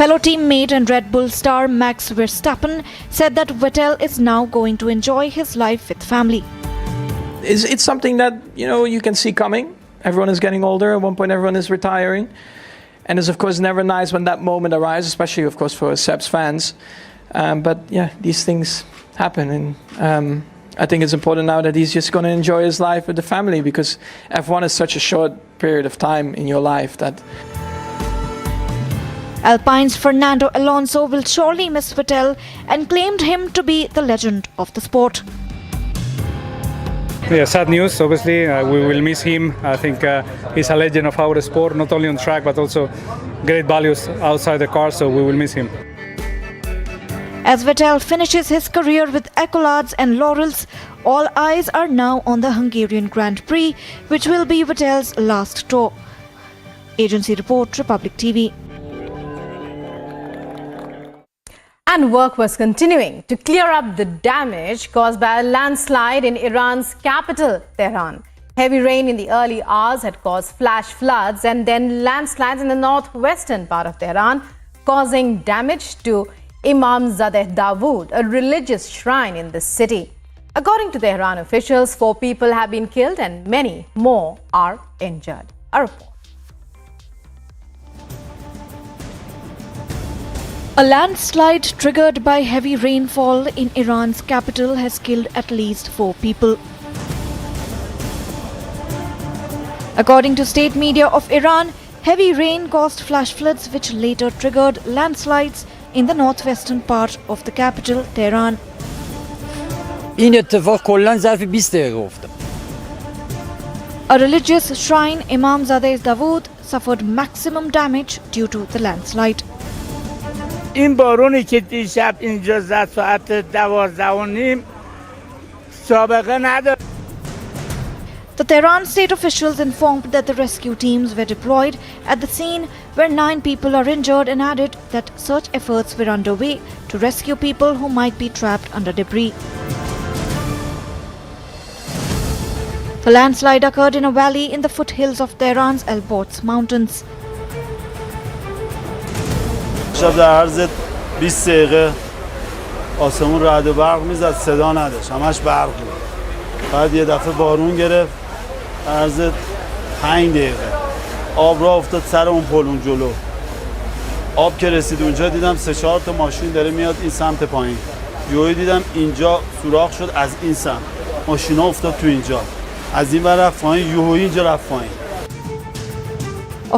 Fellow teammate and Red Bull star Max Verstappen said that Vettel is now going to enjoy his life with family. It's something that, you can see coming. Everyone is getting older. At one point, everyone is retiring. And it's, of course, never nice when that moment arrives, especially, of course, for Seb's fans. But, yeah, these things happen. And I think it's important now that he's just going to enjoy his life with the family, because F1 is such a short period of time in your life that... Alpine's Fernando Alonso will surely miss Vettel and claimed him to be the legend of the sport. Yeah, sad news, obviously. We will miss him. I think he's a legend of our sport, not only on track, but also great values outside the car, so we will miss him. As Vettel finishes his career with accolades and laurels, all eyes are now on the Hungarian Grand Prix, which will be Vettel's last tour. Agency report, Republic TV. And work was continuing to clear up the damage caused by a landslide in Iran's capital, Tehran. Heavy rain in the early hours had caused flash floods and then landslides in the northwestern part of Tehran, causing damage to Imamzadeh Dawood, a religious shrine in the city. According to Tehran officials, 4 people have been killed and many more are injured. A report. A landslide triggered by heavy rainfall in Iran's capital has killed at least 4 people. According to state media of Iran, heavy rain caused flash floods which later triggered landslides in the northwestern part of the capital, Tehran. این اتفاق کلاً ظرف 20 دقیقه افتاد. A religious shrine, Imamzadeh Dawood, suffered maximum damage due to the landslide. این بارونی که دیشب اینجا زد ساعت 12:30 سابقه نداره. The Tehran state officials informed that the rescue teams were deployed at the scene where 9 people are injured and added that search efforts were underway to rescue people who might be trapped under debris. The landslide occurred in a valley in the foothills of Tehran's Alborz mountains. شب در عرض 20 دقیقه آسمون رعد و برق میزد، صدا نداشت، همش برق بود. بعد یه دفعه بارون گرفت، در عرض 5 دقیقه آب راه افتاد سر اون پل اون جلو. آب که رسید اونجا دیدم 3-4 تا ماشین داره میاد این سمت پایین. یهو دیدم اینجا سوراخ شد از این سمت. ماشینا افتاد تو اینجا. از این ور رفت پایین، یهو اینجا رفت پایین.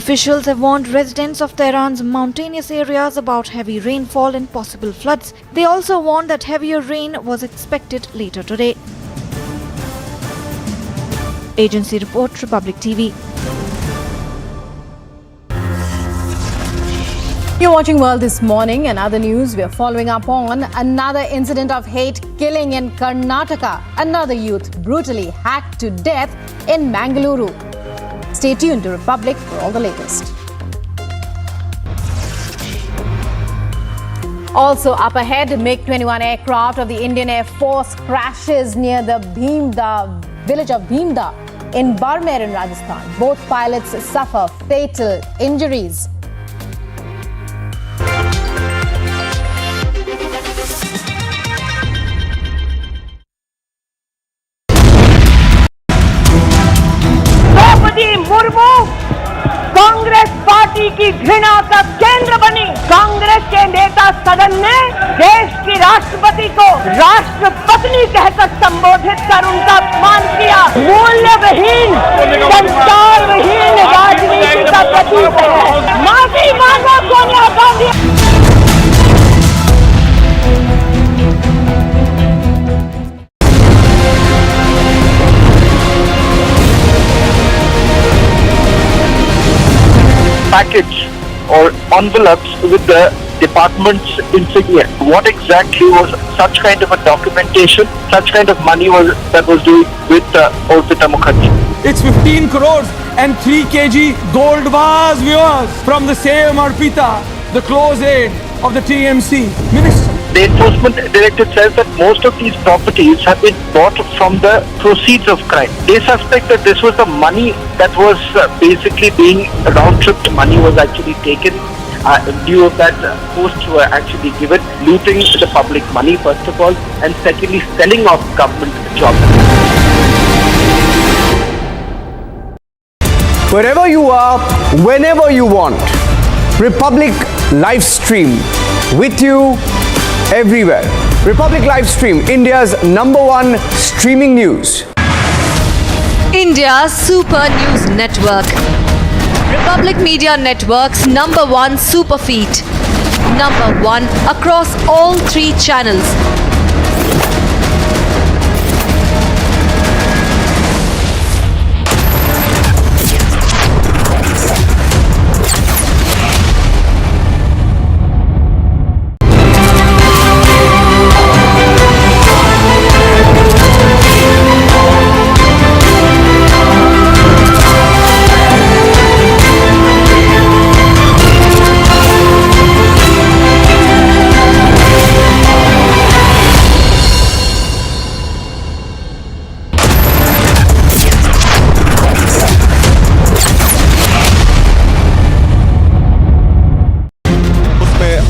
Officials have warned residents of Tehran's mountainous areas about heavy rainfall and possible floods. They also warned that heavier rain was expected later today. Agency report, Republic TV. You're watching World This Morning and other news. We're following up on another incident of hate killing in Karnataka. Another youth brutally hacked to death in Mangaluru. Stay tuned to Republic for all the latest. Also up ahead, MiG-21 aircraft of the Indian Air Force crashes near the village of Bhimda in Barmer in Rajasthan. Both pilots suffer fatal injuries. Murmu Congress party की घृणा का केंद्र बनी। कांग्रेस के नेता सदन ने देश की राष्ट्रपति को राष्ट्रपत्नी कहकर संबोधित कर उनका अपमान किया। मूल्यविहीन, संस्कारविहीन राजनीति का प्रतीक है। माफी मांगो Sonia Gandhi. Package or envelopes with the department's insignia. What exactly was such kind of a documentation, such kind of money was doing with Orpita Mukherjee? It's 15 crores and 3 kg gold vase, viewers, from the same Arpita, the close aide of the TMC minister. The enforcement directorate says that most of these properties have been bought from the proceeds of crime. They suspect that this was the money that was basically being round-tripped money was actually taken due of that posts were actually given, looting the public money first of all, and secondly selling off government jobs. Wherever you are, whenever you want, Republic live stream with you everywhere. Republic live stream, India's #1 streaming news. India's super news network. Republic Media Network's #1 super feed. #1 across all 3 channels.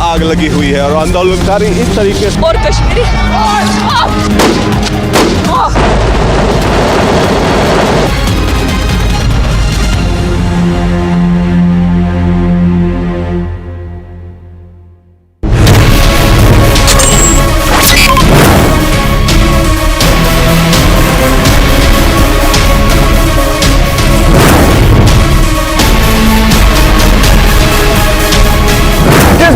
आग लगी हुई है और आंदोलनकारी इस तरीके से और Kashmiri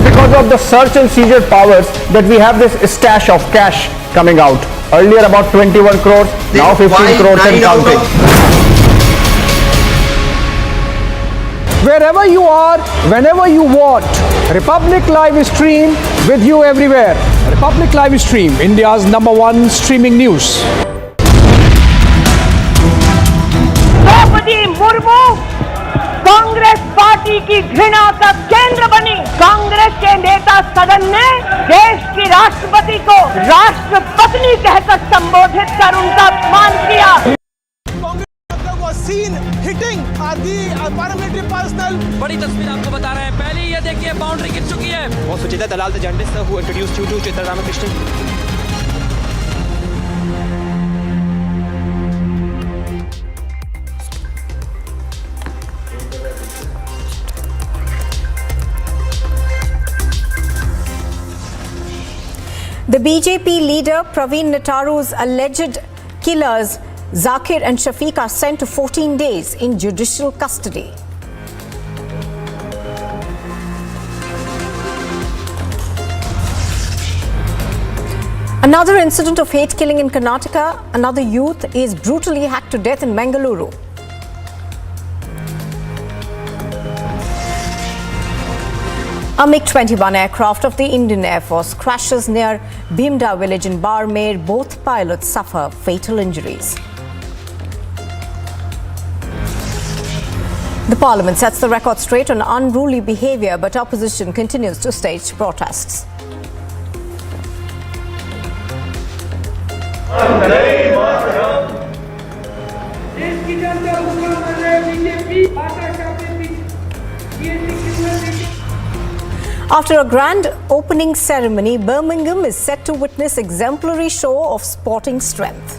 Because of the search and seizure powers that we have this stash of cash coming out. Earlier about 21 crores, now 15 crores and counting. Wherever you are, whenever you want, Republic Live Stream with you everywhere. Republic Live Stream, India's #1 streaming news. Draupadi Murmu Congress party की घृणा का केंद्र बनी। कांग्रेस के नेता सदन ने देश की राष्ट्रपति को राष्ट्रपत्नी कहकर संबोधित कर उनका अपमान किया। बड़ी तस्वीर आपको बता रहे हैं। पहले ये देखिए बाउंड्री गिर चुकी है। वो Suchita Dalal the journalist who introduced you to Chitra Ramkrishna. The BJP leader Praveen Netaru's alleged killers Zakir and Shafiq are sent to 14 days in judicial custody. Another incident of hate killing in Karnataka. Another youth is brutally hacked to death in Bengaluru. A MiG-21 aircraft of the Indian Air Force crashes near Bhimda village in Barmer. Both pilots suffer fatal injuries. The Parliament sets the record straight on unruly behaviour, but opposition continues to stage protests. After a grand opening ceremony, Birmingham is set to witness exemplary show of sporting strength.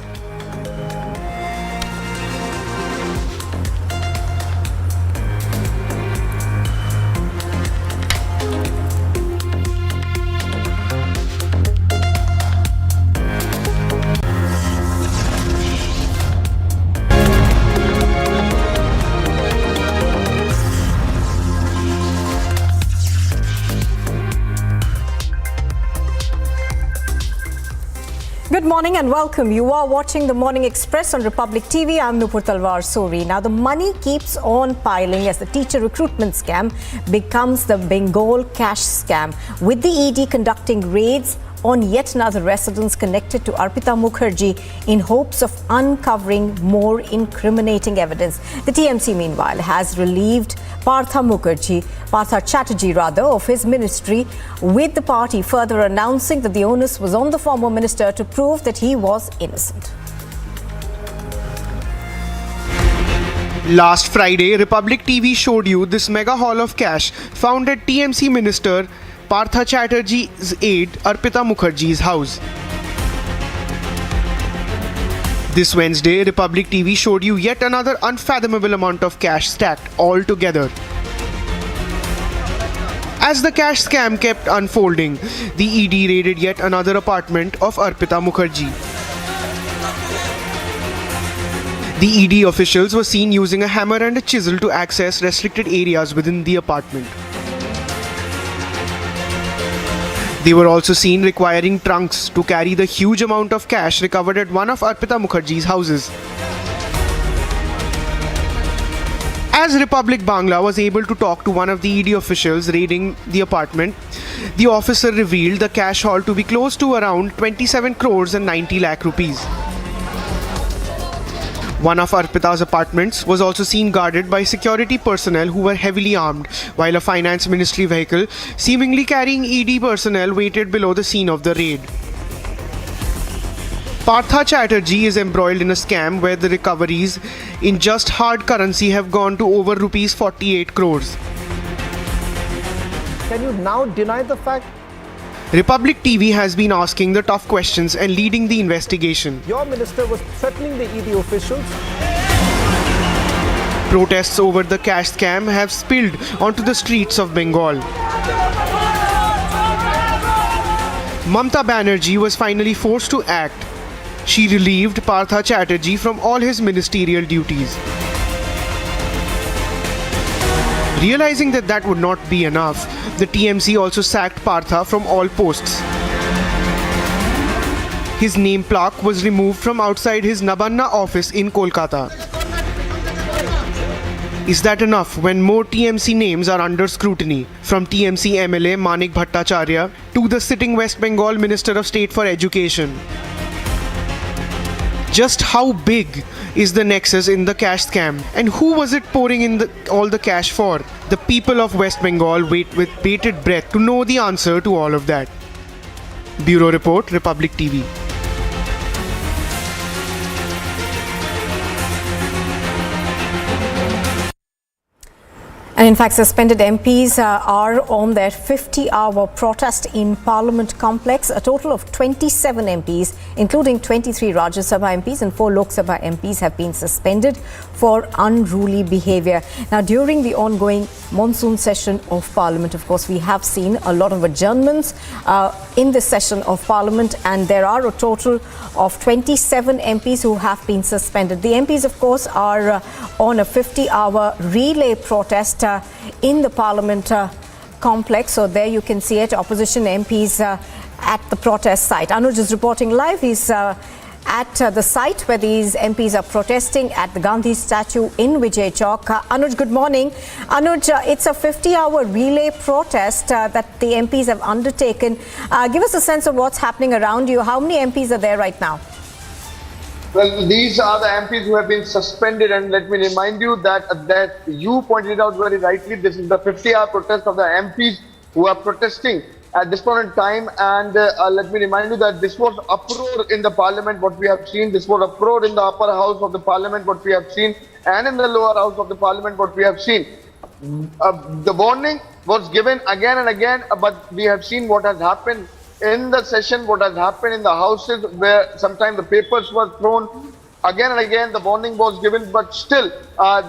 Good morning and welcome. You are watching the Morning Express on Republic TV. I'm Nupur Talwar Sori. Now the money keeps on piling as the teacher recruitment scam becomes the Bengal cash scam, with the ED conducting raids on yet another residence connected to Arpita Mukherjee in hopes of uncovering more incriminating evidence. The TMC meanwhile has relieved Partha Chatterjee of his ministry, with the party further announcing that the onus was on the former minister to prove that he was innocent. Last Friday, Republic TV showed you this mega haul of cash found at TMC Minister Partha Chatterjee's aide Arpita Mukherjee's house. This Wednesday, Republic TV showed you yet another unfathomable amount of cash stacked all together. As the cash scam kept unfolding, the ED raided yet another apartment of Arpita Mukherjee. The ED officials were seen using a hammer and a chisel to access restricted areas within the apartment. They were also seen requiring trunks to carry the huge amount of cash recovered at one of Arpita Mukherjee's houses. As Republic Bangla was able to talk to one of the ED officials raiding the apartment, the officer revealed the cash haul to be close to around 27 crores and 90 lakh rupees. One of Arpita's apartments was also seen guarded by security personnel who were heavily armed, while a finance ministry vehicle seemingly carrying ED personnel waited below the scene of the raid. Partha Chatterjee is embroiled in a scam where the recoveries in just hard currency have gone to over rupees 48 crores. Can you now deny the fact? Republic TV has been asking the tough questions and leading the investigation. Your minister was threatening the ED officials. Protests over the cash scam have spilled onto the streets of Bengal. Mamata Banerjee was finally forced to act. She relieved Partha Chatterjee from all his ministerial duties. Realizing that would not be enough, the TMC also sacked Partha from all posts. His name plaque was removed from outside his Nabanna office in Kolkata. Is that enough when more TMC names are under scrutiny? From TMC MLA Manik Bhattacharya to the sitting West Bengal Minister of State for Education. Just how big is the nexus in the cash scam, and who was it pouring in all the cash for? The people of West Bengal wait with bated breath to know the answer to all of that. Bureau Report, Republic TV. And in fact, suspended MPs are on their 50-hour protest in Parliament complex. A total of 27 MPs, including 23 Rajya Sabha MPs and 4 Lok Sabha MPs, have been suspended for unruly behaviour. Now, during the ongoing monsoon session of Parliament, of course, we have seen a lot of adjournments in this session of Parliament, and there are a total of 27 MPs who have been suspended. The MPs, of course, are on a 50-hour relay protest in the Parliament complex. So there you can see it, opposition MPs at the protest site. Anuj is reporting live. He's at the site where these MPs are protesting at the Gandhi statue in Vijay Chowk. Anuj, good morning. Anuj, it's a 50-hour relay protest that the MPs have undertaken. Give us a sense of what's happening around you. How many MPs are there right now? Well, these are the MPs who have been suspended, and let me remind you that you pointed out very rightly, this is the 50-hour protest of the MPs who are protesting at this point in time. And let me remind you that this was uproar in the Parliament, what we have seen. This was uproar in the upper house of the Parliament, what we have seen, and in the lower house of the Parliament, what we have seen. The warning was given again and again, but we have seen what has happened in the session, what has happened in the houses, where sometimes the papers were thrown. Again and again the warning was given, but still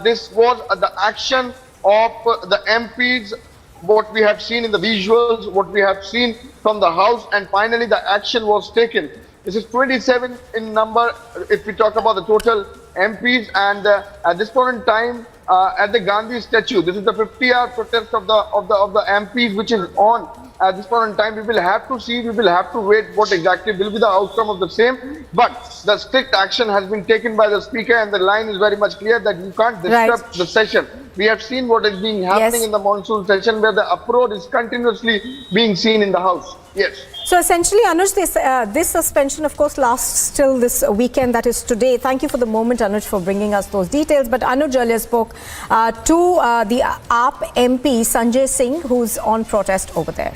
this was the action of the MPs, what we have seen in the visuals, what we have seen from the house, and finally the action was taken. This is 27 in number if we talk about the total MPs, and at this point in time at the Gandhi statue, this is the 50-hour protest of the MPs which is on. At this point in time, we will have to see, we will have to wait what exactly will be the outcome of the same. But the strict action has been taken by the Speaker, and the line is very much clear that you can't disrupt the session. We have seen what is being happening in the monsoon session, where the uproar is continuously being seen in the House. Yes. So essentially, Anuj, this suspension, of course, lasts till this weekend, that is today. Thank you for the moment, Anuj, for bringing us those details. But Anuj earlier spoke to the AAP MP, Sanjay Singh, who's on protest over there.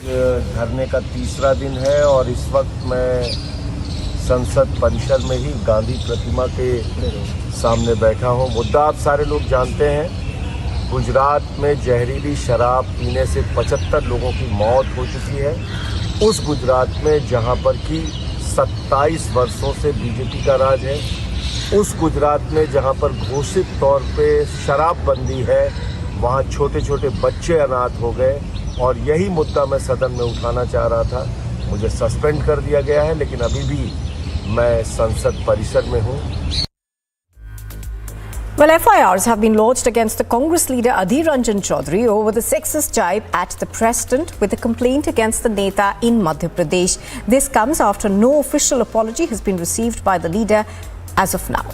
धरने का तीसरा दिन है और इस वक्त मैं संसद परिसर में ही गांधी प्रतिमा के सामने बैठा हूँ। मुद्दा आप सारे लोग जानते हैं, गुजरात में जहरीली शराब पीने से 75 लोगों की मौत हो चुकी है। उस गुजरात में जहाँ पर कि 27 वर्षों से बीजेपी का राज है, उस गुजरात में जहाँ पर घोषित तौर पे शराबबंदी है, वहाँ छोटे छोटे बच्चे अनाथ हो गए और यही मुद्दा मैं सदन में उठाना चाह रहा था। मुझे सस्पेंड कर दिया गया है, लेकिन अभी भी मैं संसद परिसर में हूँ। Well, FIRs have been lodged against the Congress leader Adhir Ranjan Chaudhary over the sexist jibe at the president, with a complaint against the Neta in Madhya Pradesh. This comes after no official apology has been received by the leader as of now.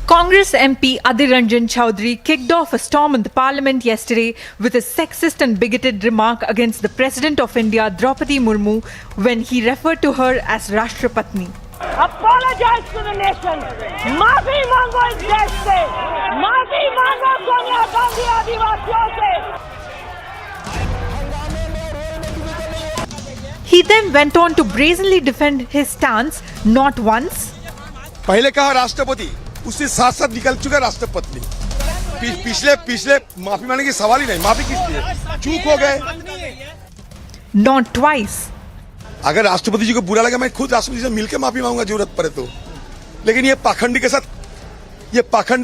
Congress MP Adhir Ranjan Chaudhary kicked off a storm in the parliament yesterday with a sexist and bigoted remark against the President of India, Draupadi Murmu, when he referred to her as Rashtrapatni. Apologize to the nation. Maafi mango is death se. Maafi mango Sonia Gandhi Adivasiyon se. He then went on to brazenly defend his stance not once, पहले कहा राष्ट्रपति, उससे साथ साथ निकल चुका राष्ट्रपति। पिछले माफी मांगने की सवाल ही नहीं। माफी किस लिए? चूक हो गए। not twice. अगर राष्ट्रपति जी को बुरा लगा, मैं खुद राष्ट्रपति से मिलकर माफी मांगूंगा जरूरत पड़े तो। लेकिन ये पाखंडी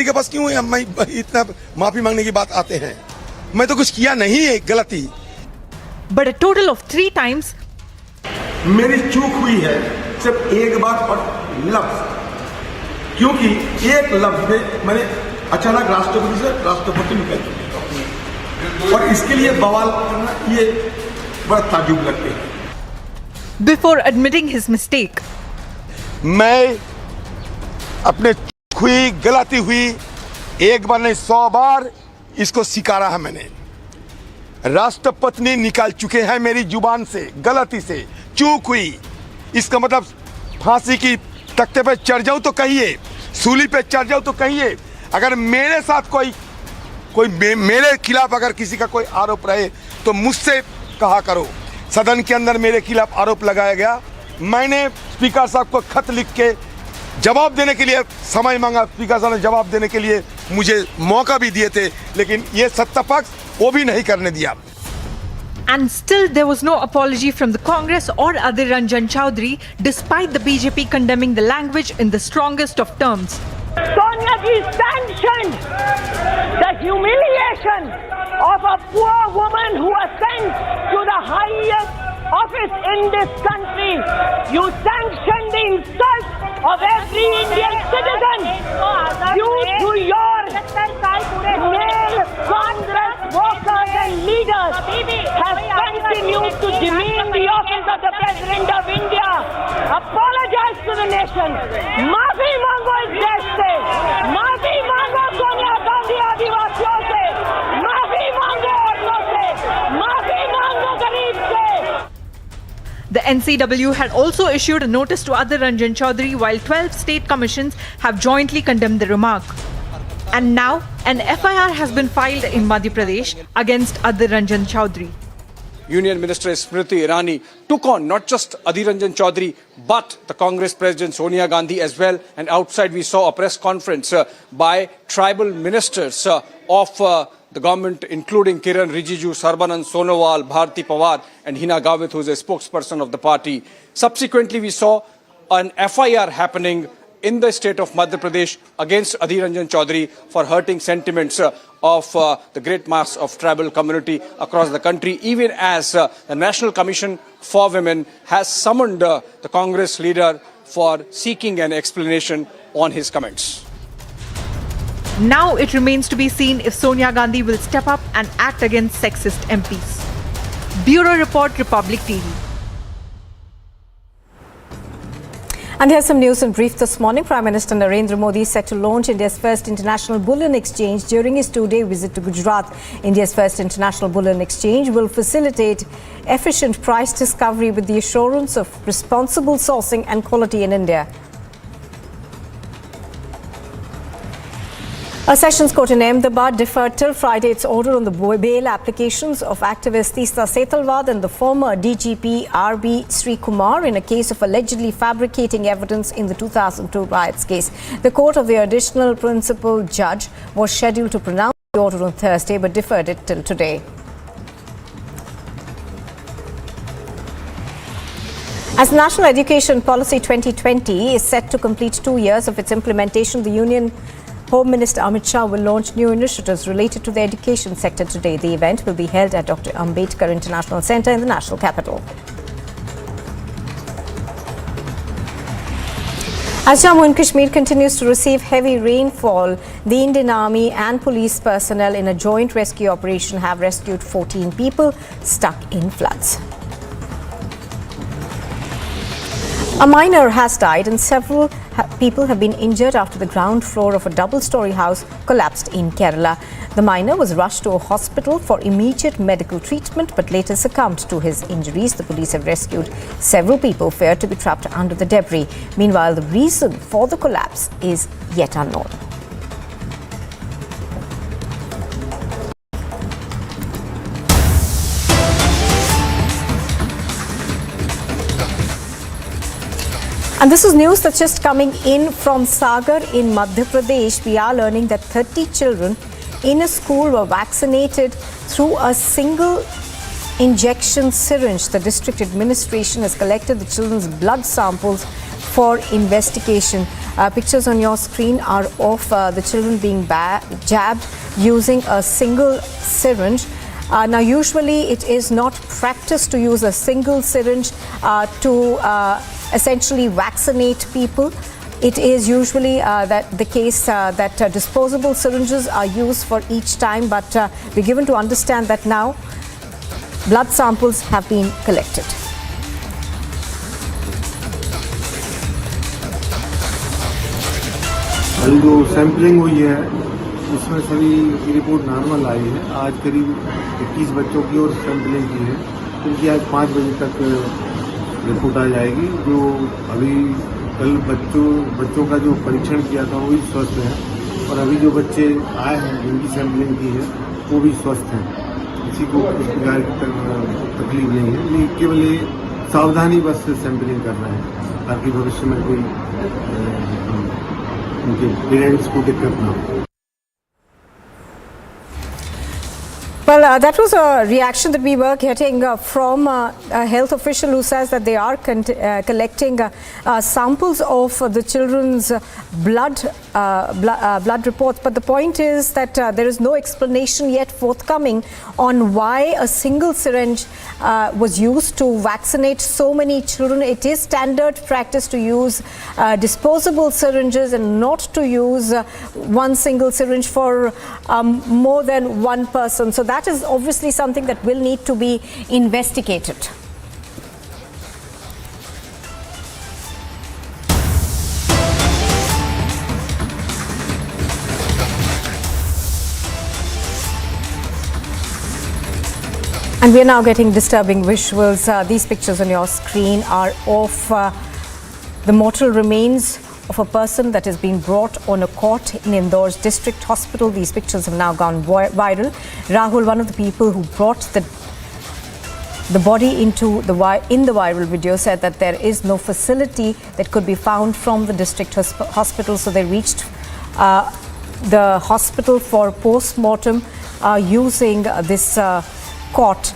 के पास क्यों है? मैं इतना माफी मांगने की बात आते हैं। मैं तो कुछ किया नहीं है गलती। But a total of 3 times. मेरी चूक हुई है सिर्फ एक बार और लफ्ज, क्योंकि एक लफ्ज में मैंने अचानक राष्ट्रपति से राष्ट्रपति निकल चुके और इसके लिए बवाल करना ये बड़ा ताजुब लगते हैं। Before admitting his mistake, मैं अपने चूक हुई, गलती हुई, एक बार नहीं 100 बार इसको स्वीकारा है मैंने। राष्ट्रपति निकाल चुके हैं मेरी जुबान से, गलती से चूक हुई। इसका मतलब फांसी की तख्ते पे चढ़ जाऊं तो कहिए, सूली पे चढ़ जाऊं तो कहिए। अगर मेरे साथ कोई मेरे खिलाफ अगर किसी का कोई आरोप रहे तो मुझसे कहा करो। सदन के अंदर मेरे खिलाफ आरोप लगाया गया, मैंने स्पीकर साहब को खत लिख के जवाब देने के लिए समय मांगा। स्पीकर साहब ने जवाब देने के लिए मुझे मौका भी दिए थे, लेकिन ये सत्ता पक्ष वो भी नहीं करने दिया। And still there was no apology from the Congress or Adhir Ranjan Chaudhary, despite the BJP condemning the language in the strongest of terms. Sonia ji sanctioned the humiliation of a poor woman who was sent to the highest office in this country. You sanctioned the insult of every Indian citizen. Due to your male Congress workers and leaders have continued to demean the office of the President of India. Apologize to the nation. Maafi mango is death se. Maafi mango Sonia Gandhi Adivasiyon se. Maafi mango aurton se. Maafi mango gareeb se. The NCW had also issued a notice to Adhir Ranjan Chaudhary, while 12 state commissions have jointly condemned the remark. And now, an FIR has been filed in Madhya Pradesh against Adhir Ranjan Chaudhary. Union Minister Smriti Irani took on not just Adhir Ranjan Chaudhary but the Congress President Sonia Gandhi as well. And outside we saw a press conference by tribal ministers of the government, including Kiran Rijiju, Sarbanand Sonowal, Bharti Pawar and Hina Gavit, who is a spokesperson of the party. Subsequently, we saw an FIR happening in the state of Madhya Pradesh against Adhir Ranjan Chaudhary for hurting sentiments of the great mass of tribal community across the country, even as the National Commission for Women has summoned the Congress leader for seeking an explanation on his comments. Now it remains to be seen if Sonia Gandhi will step up and act against sexist MPs. Bureau Report, Republic TV. And here's some news in brief this morning. Prime Minister Narendra Modi is set to launch India's first international bullion exchange during his 2-day visit to Gujarat. India's first international bullion exchange will facilitate efficient price discovery with the assurance of responsible sourcing and quality in India. A sessions court in Ahmedabad deferred till Friday its order on the bail applications of activist Teesta Setalvad and the former DGP R.B. Srikumar in a case of allegedly fabricating evidence in the 2002 riots case. The court of the additional principal judge was scheduled to pronounce the order on Thursday but deferred it till today. As National Education Policy 2020 is set to complete 2 years of its implementation, the Union Home Minister Amit Shah will launch new initiatives related to the education sector today. The event will be held at Dr. Ambedkar International Centre in the national capital. As Jammu and Kashmir continues to receive heavy rainfall, the Indian Army and police personnel in a joint rescue operation have rescued 14 people stuck in floods. A miner has died and several people have been injured after the ground floor of a double-storey house collapsed in Kerala. The miner was rushed to a hospital for immediate medical treatment but later succumbed to his injuries. The police have rescued several people feared to be trapped under the debris. Meanwhile, the reason for the collapse is yet unknown. And this is news that's just coming in from Sagar in Madhya Pradesh. We are learning that 30 children in a school were vaccinated through a single injection syringe. The district administration has collected the children's blood samples for investigation. Pictures on your screen are of the children being jabbed using a single syringe. Now, usually it is not practice to use a single syringe to essentially vaccinate people. It is usually the case that disposable syringes are used for each time, but we're given to understand that now blood samples have been collected. कल जो sampling हुई है उसमें सभी की report normal आई है। आज करीब 21 बच्चों की और सैंपलिंग की है, क्योंकि आज 5 बजे तक रिपोर्ट आ जाएगी। जो अभी कल बच्चों का जो परीक्षण किया था वो भी स्वस्थ है और अभी जो बच्चे आए हैं जिनकी सैंपलिंग की है वो भी स्वस्थ हैं। किसी को किस प्रकार की तकलीफ नहीं है, लेकिन केवल ये सावधानी बस सैंपलिंग कर रहे हैं ताकि भविष्य में कोई उनके पेरेंट्स को दिक्कत ना हो। Well, that was a reaction that we were getting from a health official who says that they are collecting samples of the children's blood reports. But the point is that there is no explanation yet forthcoming on why a single syringe was used to vaccinate so many children. It is standard practice to use disposable syringes and not to use one single syringe for more than one person. So that is obviously something that will need to be investigated. And we are now getting disturbing visuals. These pictures on your screen are of the mortal remains of a person that has been brought on a cot in Indore's district hospital. These pictures have now gone viral. Rahul, one of the people who brought the body in the viral video, said that there is no facility that could be found from the district hospital, so they reached the hospital for post-mortem using this cot.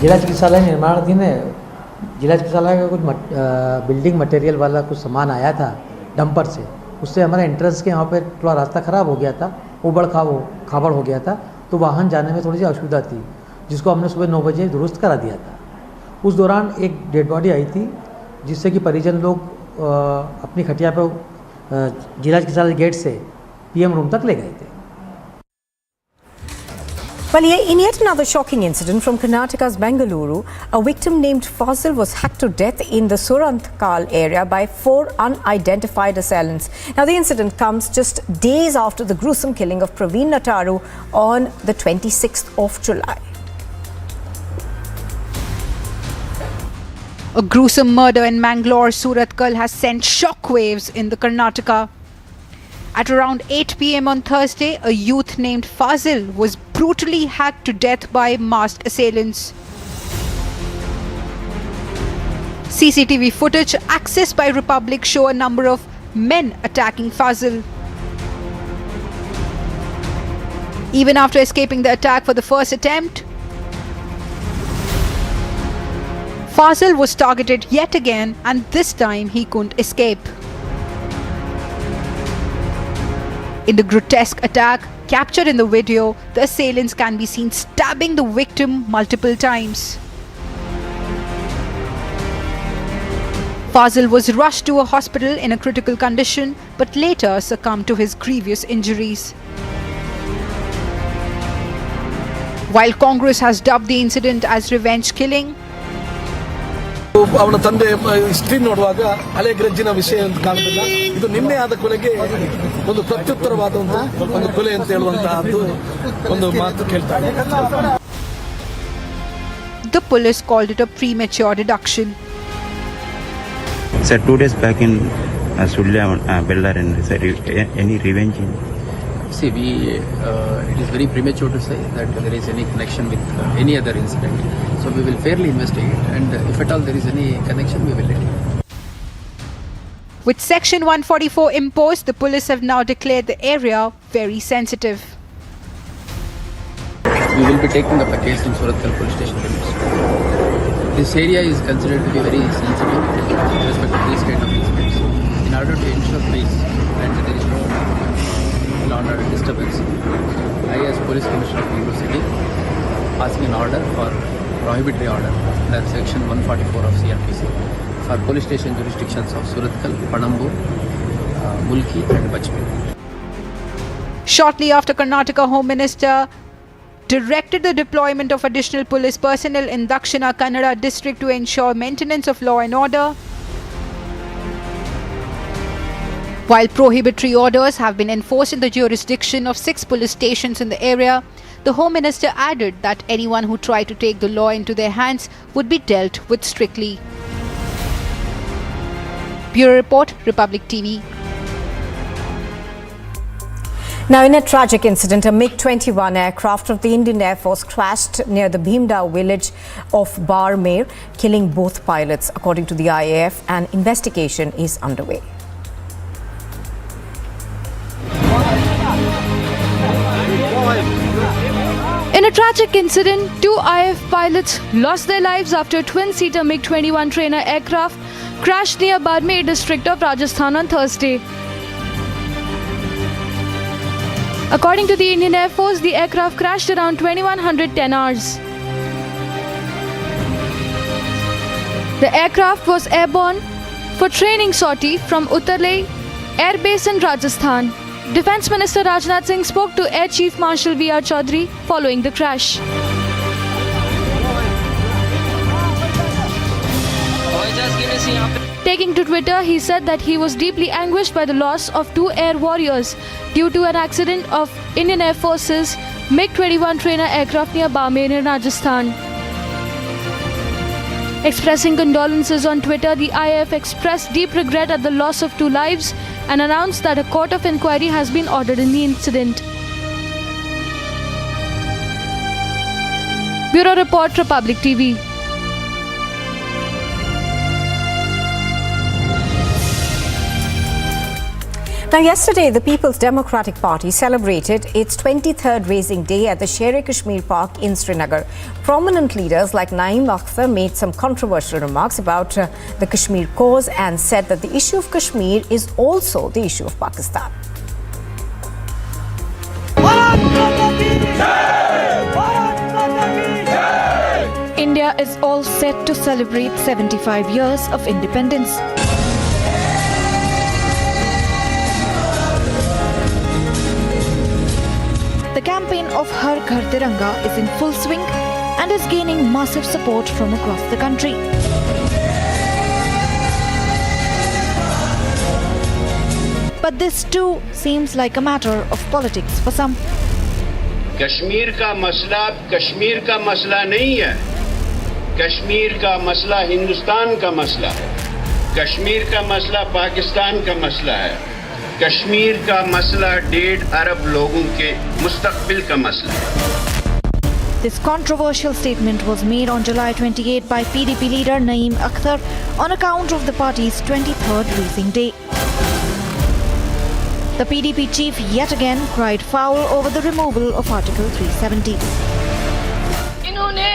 जिला चिकित्सालय निर्माणाधीन है। जिला चिकित्सालय का कुछ building material वाला कुछ सामान आया था डंपर से, उससे हमारा एंट्रेंस के यहाँ पे थोड़ा रास्ता ख़राब हो गया था, उबड़ खाबड़ हो गया था, तो वाहन जाने में थोड़ी सी असुविधा थी, जिसको हमने सुबह 9 बजे दुरुस्त करा दिया था। उस दौरान एक डेड बॉडी आई थी, जिससे कि परिजन लोग अपनी खटिया पर जिला चिकित्सालय गेट से पीएम रूम तक ले गए थे। Well, in yet another shocking incident from Karnataka's Bengaluru, a victim named Fazil was hacked to death in the Suranthkal area by 4 unidentified assailants. Now, the incident comes just days after the gruesome killing of Praveen Nataru on the 26th of July. A gruesome murder in Mangalore, Surathkal has sent shockwaves in the Karnataka. At around 8 p.m. on Thursday, a youth named Fazil was brutally hacked to death by masked assailants. CCTV footage accessed by Republic show a number of men attacking Fazil. Even after escaping the attack for the first attempt, Fazil was targeted yet again, and this time he couldn't escape. In the grotesque attack captured in the video, the assailants can be seen stabbing the victim multiple times. Fazil was rushed to a hospital in a critical condition, but later succumbed to his grievous injuries. While Congress has dubbed the incident as revenge killing, ಅವನ ತಂದೆ history ನೋಡುವಾಗ ಹಳೆ ಗ್ರಜ್ಜಿನ ವಿಷಯ ಅಂತ ಕಾಣ್ತಿಲ್ಲ. ಇದು ನಿನ್ನೆ ಆದ ಕೊಲೆಗೆ ಒಂದು ಪ್ರತ್ಯುತ್ತರವಾದಂತಹ ಒಂದು ಕೊಲೆ ಅಂತ ಹೇಳುವಂತಹದ್ದು ಒಂದು ಮಾತು ಕೇಳ್ತಾರೆ. The police called it a premature deduction. Sir, 2 days back in Sulla, Bellar, and any revenge? See, it is very premature to say that there is any connection with any other incident. So we will fairly investigate, and if at all there is any connection, we will let you know. With Section 144 imposed, the police have now declared the area very sensitive. We will be taking up a case in Surathkal police station limits. This area is considered to be very sensitive with respect to these kind of incidents. In order to ensure peace and there is no law and order disturbance, I, as Police Commissioner of Bangalore City, passing an order for prohibitory order under Section 144 of CRPC for police station jurisdictions of Surathkal, Panambur, Mulki and Bachpur. Shortly after, Karnataka Home Minister directed the deployment of additional police personnel in Dakshina Kannada district to ensure maintenance of law and order. While prohibitory orders have been enforced in the jurisdiction of 6 police stations in the area, the Home Minister added that anyone who tried to take the law into their hands would be dealt with strictly. Bureau Report, Republic TV. Now, in a tragic incident, a MiG-21 aircraft of the Indian Air Force crashed near the Bhimda village of Barmer, killing both pilots. According to the IAF, an investigation is underway. In a tragic incident, 2 IAF pilots lost their lives after a twin-seater MiG-21 trainer aircraft crashed near Barmer district of Rajasthan on Thursday. According to the Indian Air Force, the aircraft crashed around 2110 hours. The aircraft was airborne for training sortie from Uttarlai Air Base in Rajasthan. Defence Minister Rajnath Singh spoke to Air Chief Marshal V.R. Chaudhary following the crash. Taking to Twitter, he said that he was deeply anguished by the loss of 2 air warriors due to an accident of Indian Air Force's MiG-21 trainer aircraft near Barmer in Rajasthan. Expressing condolences on Twitter, the IAF expressed deep regret at the loss of 2 lives and announced that a court of inquiry has been ordered in the incident. Bureau Report, Republic TV. Now, yesterday, the People's Democratic Party celebrated its 23rd Raising Day at the Sher-e-Kashmir Park in Srinagar. Prominent leaders like Naeem Akhtar made some controversial remarks about the Kashmir cause and said that the issue of Kashmir is also the issue of Pakistan. India is all set to celebrate 75 years of independence. The campaign of Har Ghar Tiranga is in full swing and is gaining massive support from across the country. But this too seems like a matter of politics for some. Kashmir का मसला कश्मीर का मसला नहीं है, कश्मीर का मसला हिंदुस्तान का मसला है, कश्मीर का मसला पाकिस्तान का मसला है, कश्मीर का मसला 1.5 अरब लोगों के मुस्तकबिल का मसला है। This controversial statement was made on July 28 by PDP leader Naeem Akhtar on account of the party's 23rd racing day. The PDP chief yet again cried foul over the removal of Article 370. इन्होंने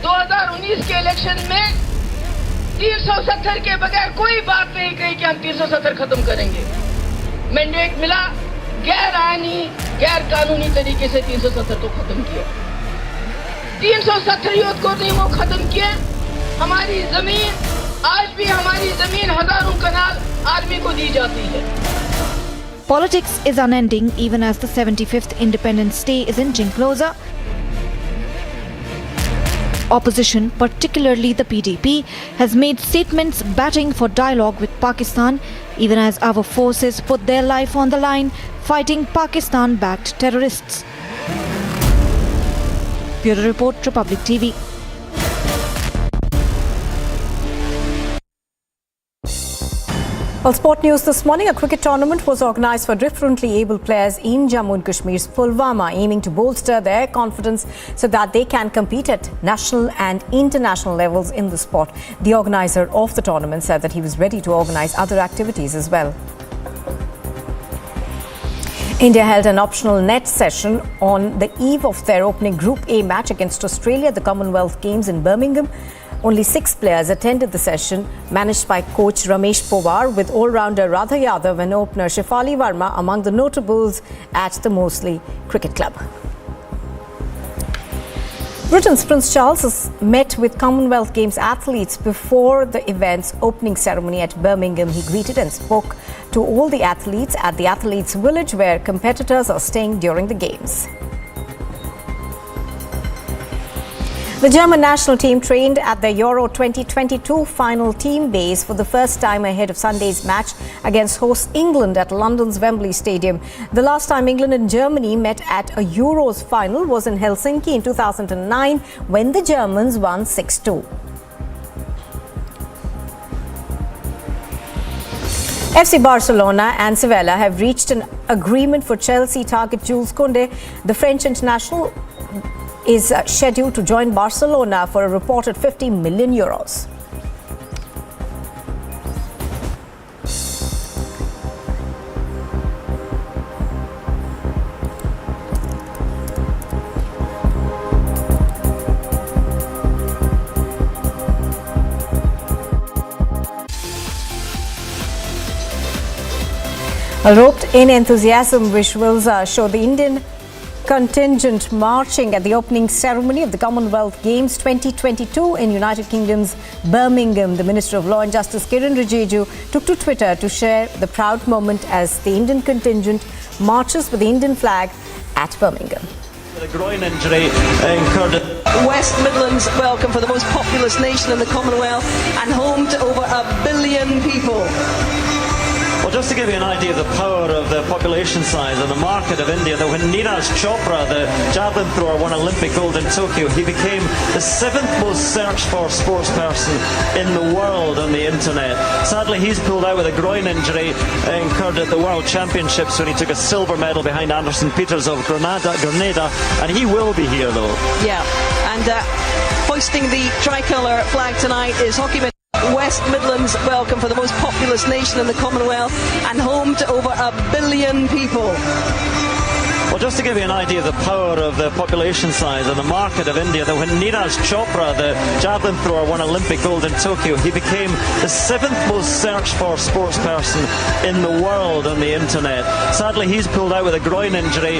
2019 के election में 370 के बगैर कोई बात नहीं कही कि हम 370 खत्म करेंगे। मैंडेट मिला, गैर आईनी, गैर कानूनी तरीके से 370 को खत्म किया। 370 को नहीं वो खत्म किए। हमारी जमीन, आज भी हमारी जमीन हजारों कनाल आर्मी को दी जाती है। Politics is unending even as the 75th Independence Day is inching closer. Opposition, particularly the PDP, has made statements batting for dialogue with Pakistan, even as our forces put their life on the line fighting Pakistan-backed terrorists. Bureau Report, Republic TV. Well, sport news this morning. A cricket tournament was organised for differently able players in Jammu and Kashmir's Pulwama, aiming to bolster their confidence so that they can compete at national and international levels in the sport. The organiser of the tournament said that he was ready to organise other activities as well. India held an optional net session on the eve of their opening Group A match against Australia at the Commonwealth Games in Birmingham. Only 6 players attended the session, managed by coach Ramesh Pawar, with all-rounder Radha Yadav and opener Shefali Verma among the notables at the Moseley Cricket Club. Britain's Prince Charles has met with Commonwealth Games athletes before the event's opening ceremony at Birmingham. He greeted and spoke to all the athletes at the Athletes' Village, where competitors are staying during the Games. The German national team trained at the Euro 2022 final team base for the first time ahead of Sunday's match against host England at London's Wembley Stadium. The last time England and Germany met at a Euros final was in Helsinki in 2009 when the Germans won 6-2. FC Barcelona and Sevilla have reached an agreement for Chelsea target Jules Koundé. The French international is scheduled to join Barcelona for a reported €50 million. Roped-in enthusiasm visuals show the Indian contingent marching at the opening ceremony of the Commonwealth Games 2022 in United Kingdom's Birmingham. The Minister of Law and Justice Kiran Rijiju took to Twitter to share the proud moment as the Indian contingent marches with the Indian flag at Birmingham. A groin injury incurred. West Midlands welcome for the most populous nation in the Commonwealth and home to over 1 billion people. Well, just to give you an idea of the power of the population size and the market of India, that when Neeraj Chopra, the javelin thrower, won Olympic gold in Tokyo, he became the 7th most searched for sports person in the world on the internet. Sadly, he's pulled out with a groin injury incurred at the World Championships when he took a silver medal behind Anderson Peters of Grenada, and he will be here though. Yeah, and hoisting the tricolour flag tonight is hockey. West Midlands welcome for the most populous nation in the Commonwealth and home to over 1 billion people. Well, just to give you an idea of the power of the population size and the market of India, that when Neeraj Chopra, the javelin thrower, won Olympic gold in Tokyo, he became the 7th most searched for sports person in the world on the internet. Sadly, he's pulled out with a groin injury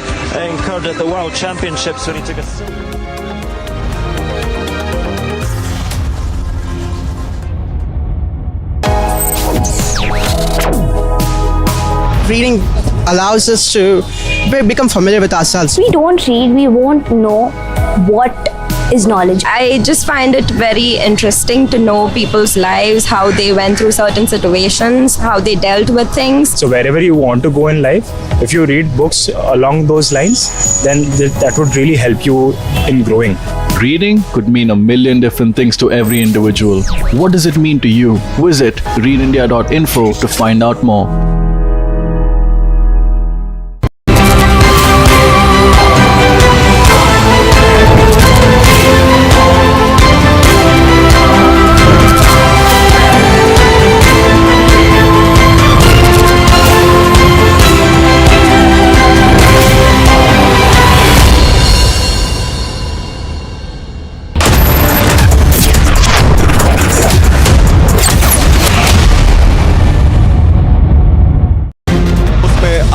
incurred at the World Championships when he took a silver. Reading allows us to become familiar with ourselves. We don't read, we won't know what is knowledge. I just find it very interesting to know people's lives, how they went through certain situations, how they dealt with things. So wherever you want to go in life, if you read books along those lines, then that would really help you in growing. Reading could mean a million different things to every individual. What does it mean to you? Visit readindia.info to find out more.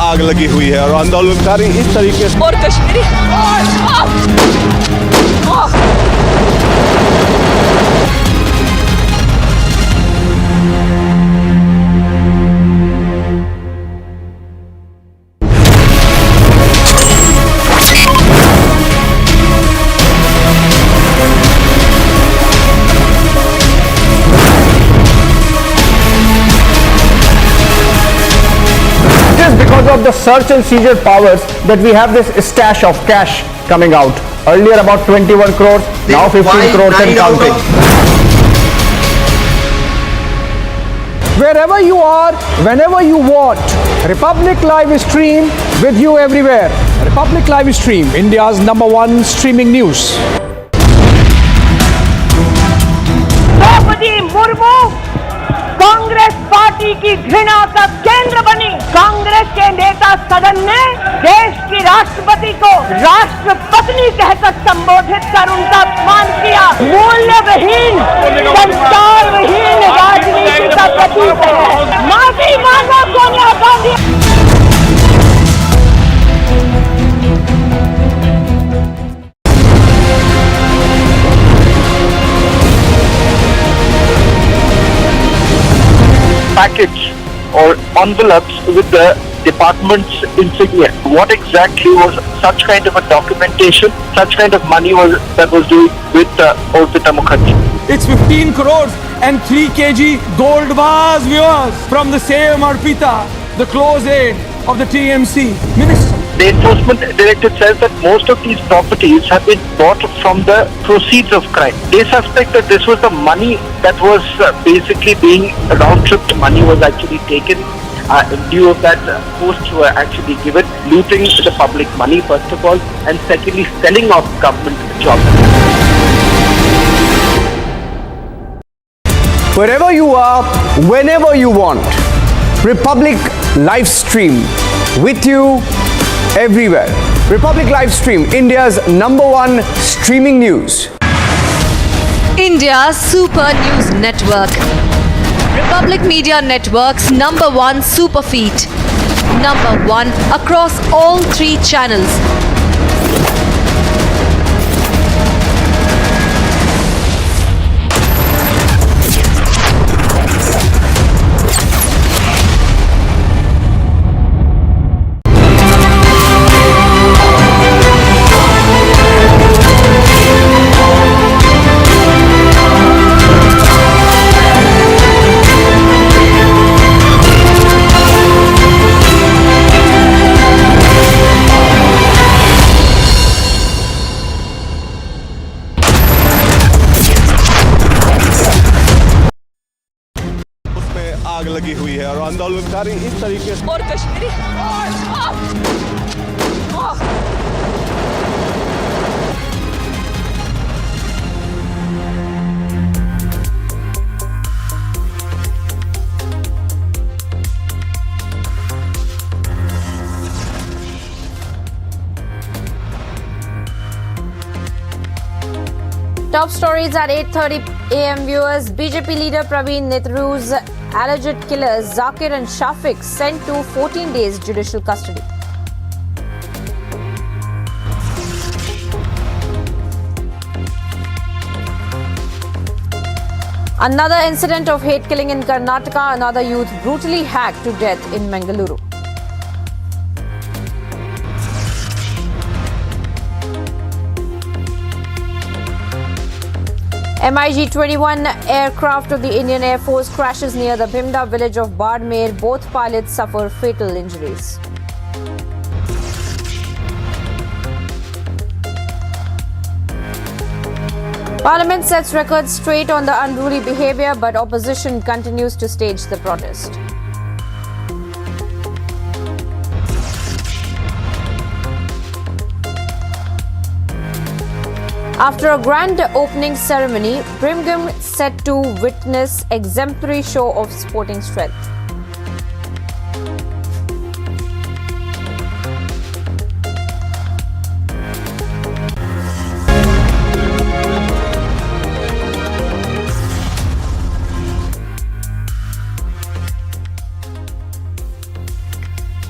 आग लगी हुई है और आंदोलनकारी इस तरीके से और Kashmiri because of the search and seizure powers that we have this stash of cash coming out. Earlier about 21 crores, now 15 crores and counting. Wherever you are, whenever you want, Republic Live Stream with you everywhere. Republic Live Stream, India's #1 streaming news. Draupadi Murmu Congress party की घृणा का केंद्र बनी। कांग्रेस के नेता सदन ने देश की राष्ट्रपति को राष्ट्रपत्नी कहकर संबोधित कर उनका अपमान किया। मूल्यविहीन, संस्कारविहीन राजनीति का प्रतीक है। माफी मांगो Sonia Gandhi. package or envelopes with the department's insignia. What exactly was such kind of a documentation, such kind of money that was doing with Orpita Mukherjee? It's 15 crores and 3 kg gold vase, viewers, from the same Arpita, the close aide of the TMC minister. The enforcement director says that most of these properties have been bought from the proceeds of crime. They suspect that this was the money that was basically being round-tripped money was actually taken in lieu of that posts were actually given, looting the public money first of all, and secondly selling off government jobs. Wherever you are, whenever you want, Republic Live Stream with you everywhere. Republic Live Stream, India's #1 streaming news. India's Super News Network. Republic Media Network's #1 super feed. #1 across all 3 channels. आग लगी हुई है और आंदोलनकारी इस तरीके से और Kashmiri Top stories at 8:30 a.m. viewers. BJP leader Praveen Nitru's alleged killers Zakir and Shafiq sent to 14 days judicial custody. Another incident of hate killing in Karnataka. Another youth brutally hacked to death in Mangaluru. MiG-21 aircraft of the Indian Air Force crashes near the Bhimda village of Bardmer. Both pilots suffer fatal injuries. Parliament sets records straight on the unruly behaviour, but opposition continues to stage the protest. After a grand opening ceremony, Birmingham set to witness exemplary show of sporting strength.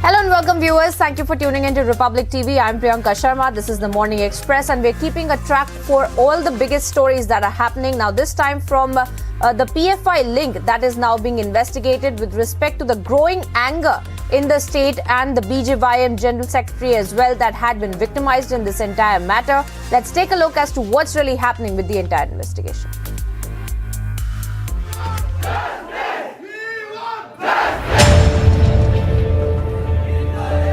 Hello and welcome viewers. Thank you for tuning into Republic TV. I'm Priyanka Sharma. This is the Morning Express and we're keeping a track for all the biggest stories that are happening. Now this time from the PFI link that is now being investigated with respect to the growing anger in the state and the BJYM General Secretary as well that had been victimized in this entire matter. Let's take a look as to what's really happening with the entire investigation.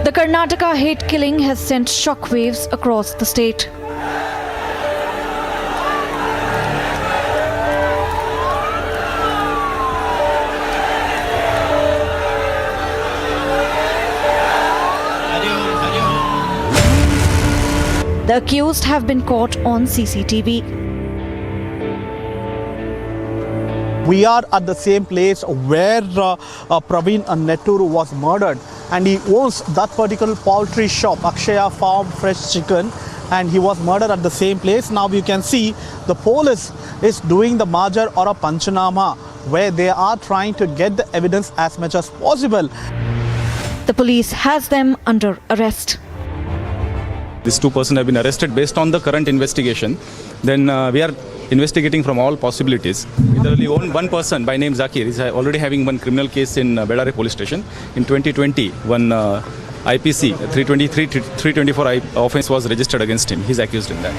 The Karnataka hate killing has sent shockwaves across the state. The accused have been caught on CCTV. We are at the same place where Praveen Netturu was murdered, and he owns that particular poultry shop, Akshaya Farm Fresh Chicken, and he was murdered at the same place. Now you can see the police is doing the merger or a panchanama where they are trying to get the evidence as much as possible. The police has them under arrest. These two persons have been arrested based on the current investigation. Then we are investigating from all possibilities. We only own one person by name Zakir. He's already having one criminal case in Bellary police station. In 2020, one IPC 324 offence was registered against him. He's accused in that.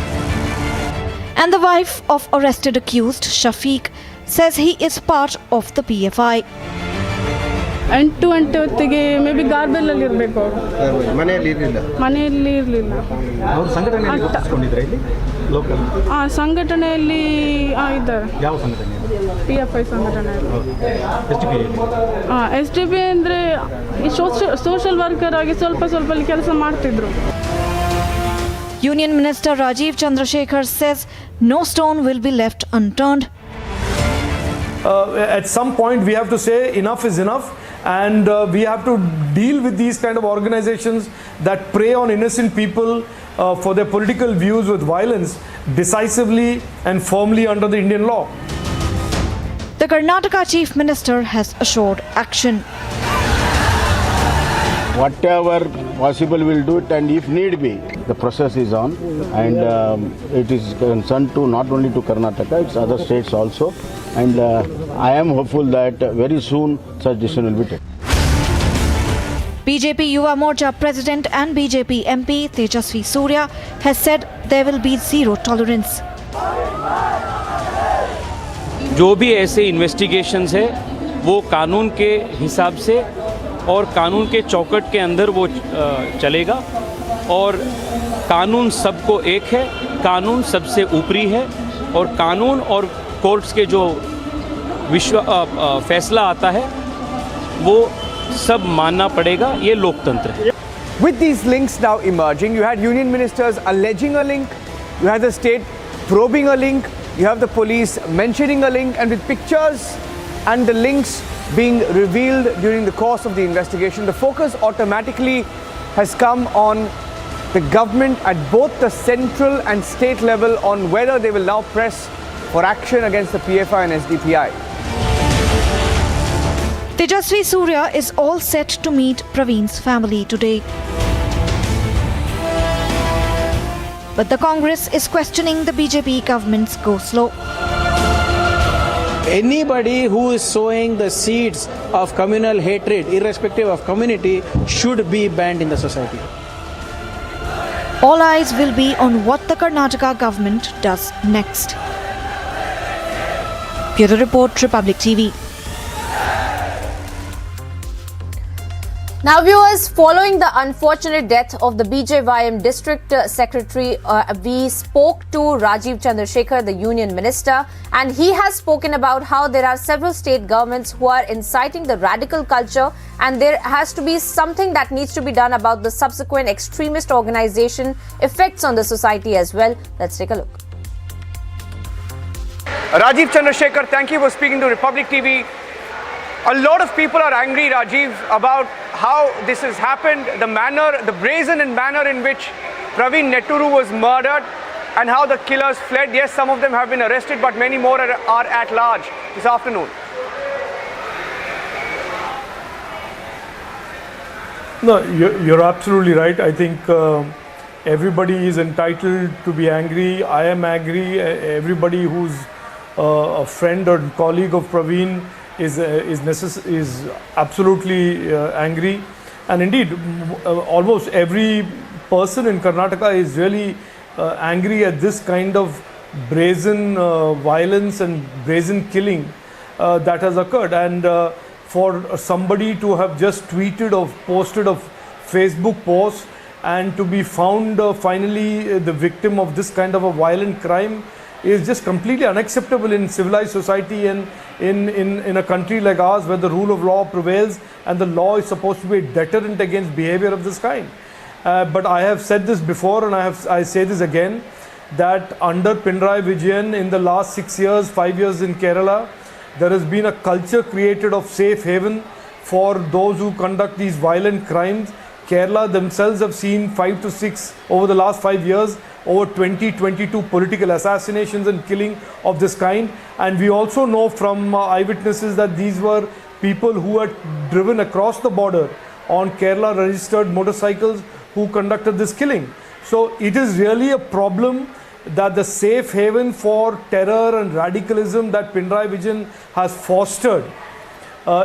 And the wife of arrested accused, Shafiq, says he is part of the PFI. ಎಂಟು ಗಂಟೆ ಹೊತ್ತಿಗೆ may be ಗಾರ್ಬೆಲ್ಲಲ್ಲಿ ಇರಬೇಕು ಅವರು ಮನೆಯಲ್ಲಿ ಇರಲಿಲ್ಲ ಸಂಘಟನೆಯಲ್ಲಿ ಇದ್ದಾರೆ PFI ಸಂಘಟನೆಯಲ್ಲಿ SDP ಅಂದರೆ ಸೋಷಿಯಲ್ ವರ್ಕರ್ ಆಗಿ ಸ್ವಲ್ಪ ಕೆಲಸ ಮಾಡ್ತಿದ್ರು. Union Minister Rajiv Chandrasekhar says no stone will be left unturned. At some point we have to say enough is enough, and we have to deal with these kind of organizations that prey on innocent people for their political views with violence decisively and firmly under the Indian law. The Karnataka Chief Minister has assured action. Whatever possible we'll do it, and if need be, the process is on, and it is concerned to not only to Karnataka, it's other states also, and I am hopeful that very soon such decision will be taken. BJP Yuva Morcha President and BJP MP Tejasvi Surya has said there will be zero tolerance. जो भी ऐसे investigations है वो कानून के हिसाब से और कानून के चौकट के अंदर वो चलेगा, और कानून सबको एक है, कानून सबसे ऊपरी है, और कानून और कोर्ट्स के जो फैसला आता है वो सब मानना पड़ेगा. ये लोकतंत्र है. With these links now emerging, you had union ministers alleging a link, you had the state probing a link, you have the police mentioning a link, and with pictures and the links being revealed during the course of the investigation, the focus automatically has come on the government at both the central and state level on whether they will now press for action against the PFI and SDPI. Tejasvi Surya is all set to meet Praveen's family today. But the Congress is questioning the BJP government's go slow. Anybody who is sowing the seeds of communal hatred, irrespective of community, should be banned in the society. All eyes will be on what the Karnataka government does next. Bureau Report, Republic TV. Now viewers, following the unfortunate death of the BJYM District Secretary, we spoke to Rajiv Chandrasekhar, the Union Minister, and he has spoken about how there are several state governments who are inciting the radical culture, and there has to be something that needs to be done about the subsequent extremist organization effects on the society as well. Let's take a look. Rajiv Chandrasekhar, thank you for speaking to Republic TV. A lot of people are angry, Rajiv, about how this has happened, the brazen manner in which Praveen Netturu was murdered and how the killers fled. Yes, some of them have been arrested, but many more are at large this afternoon. No, you're absolutely right. I think everybody is entitled to be angry. I am angry. Everybody who's a friend or colleague of Praveen is absolutely angry, and indeed almost every person in Karnataka is really angry at this kind of brazen violence and brazen killing that has occurred. And for somebody to have just tweeted or posted a Facebook post and to be found finally the victim of this kind of a violent crime is just completely unacceptable in civilized society and in a country like ours, where the rule of law prevails and the law is supposed to be a deterrent against behavior of this kind. But I have said this before, and I say this again, that under Pinarayi Vijayan in the last 6 years, 5 years in Kerala, there has been a culture created of safe haven for those who conduct these violent crimes. Kerala themselves have seen 5 to 6 over the last 5 years, over 22 political assassinations and killing of this kind. And we also know from eyewitnesses that these were people who had driven across the border on Kerala registered motorcycles who conducted this killing. So it is really a problem that the safe haven for terror and radicalism that Pinarayi Vijayan has fostered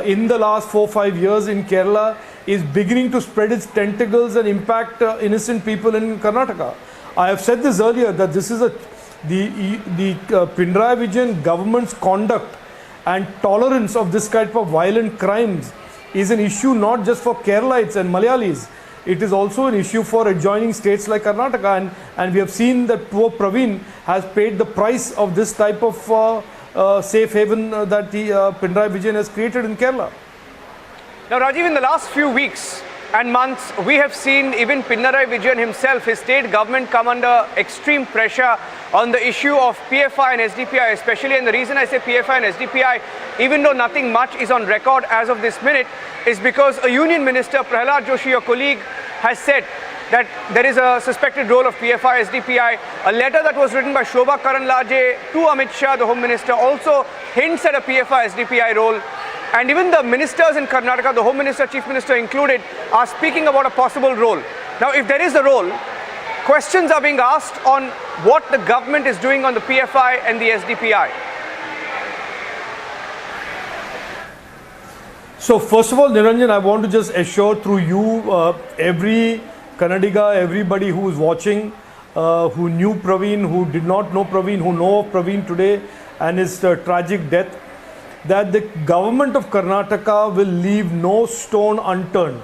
in the last 4-5 years in Kerala is beginning to spread its tentacles and impact innocent people in Karnataka. I have said this earlier, that this is the Pinarayi Vijayan government's conduct and tolerance of this type of violent crimes is an issue not just for Keralites and Malayalis. It is also an issue for adjoining states like Karnataka, and we have seen that poor Praveen has paid the price of this type of safe haven that the Pinarayi Vijayan has created in Kerala. Now, Rajiv, in the last few weeks and months, we have seen even Pinarayi Vijayan himself, his state government, come under extreme pressure on the issue of PFI and SDPI especially. And the reason I say PFI and SDPI, even though nothing much is on record as of this minute, is because a union minister, Prahlad Joshi, your colleague, has said that there is a suspected role of PFI, SDPI. A letter that was written by Shobha Karanlaje to Amit Shah, the Home Minister, also hints at a PFI, SDPI role. And even the ministers in Karnataka, the Home Minister, Chief Minister included, are speaking about a possible role. Now, if there is a role, questions are being asked on what the government is doing on the PFI and the SDPI. So first of all, Niranjan, I want to just assure through you, every Kannadiga, everybody who is watching, who knew Praveen, who did not know Praveen, who know of Praveen today and his tragic death, that the government of Karnataka will leave no stone unturned.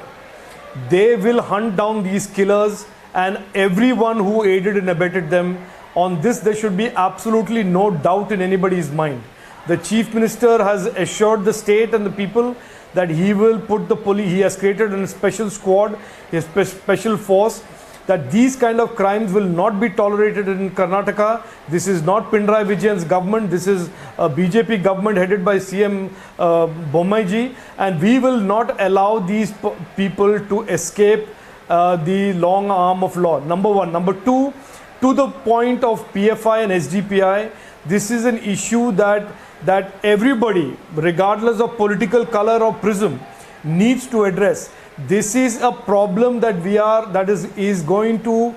They will hunt down these killers and everyone who aided and abetted them. On this, there should be absolutely no doubt in anybody's mind. The Chief Minister has assured the state and the people that he will put the police, he has created a special squad, a special force, that these kind of crimes will not be tolerated in Karnataka. This is not Pinarayi Vijayan's government. This is a BJP government headed by CM Bommaiji, and we will not allow these people to escape the long arm of law. Number one. Number two, to the point of PFI and SDPI, this is an issue that everybody, regardless of political color or prism, needs to address. This is a problem that is going to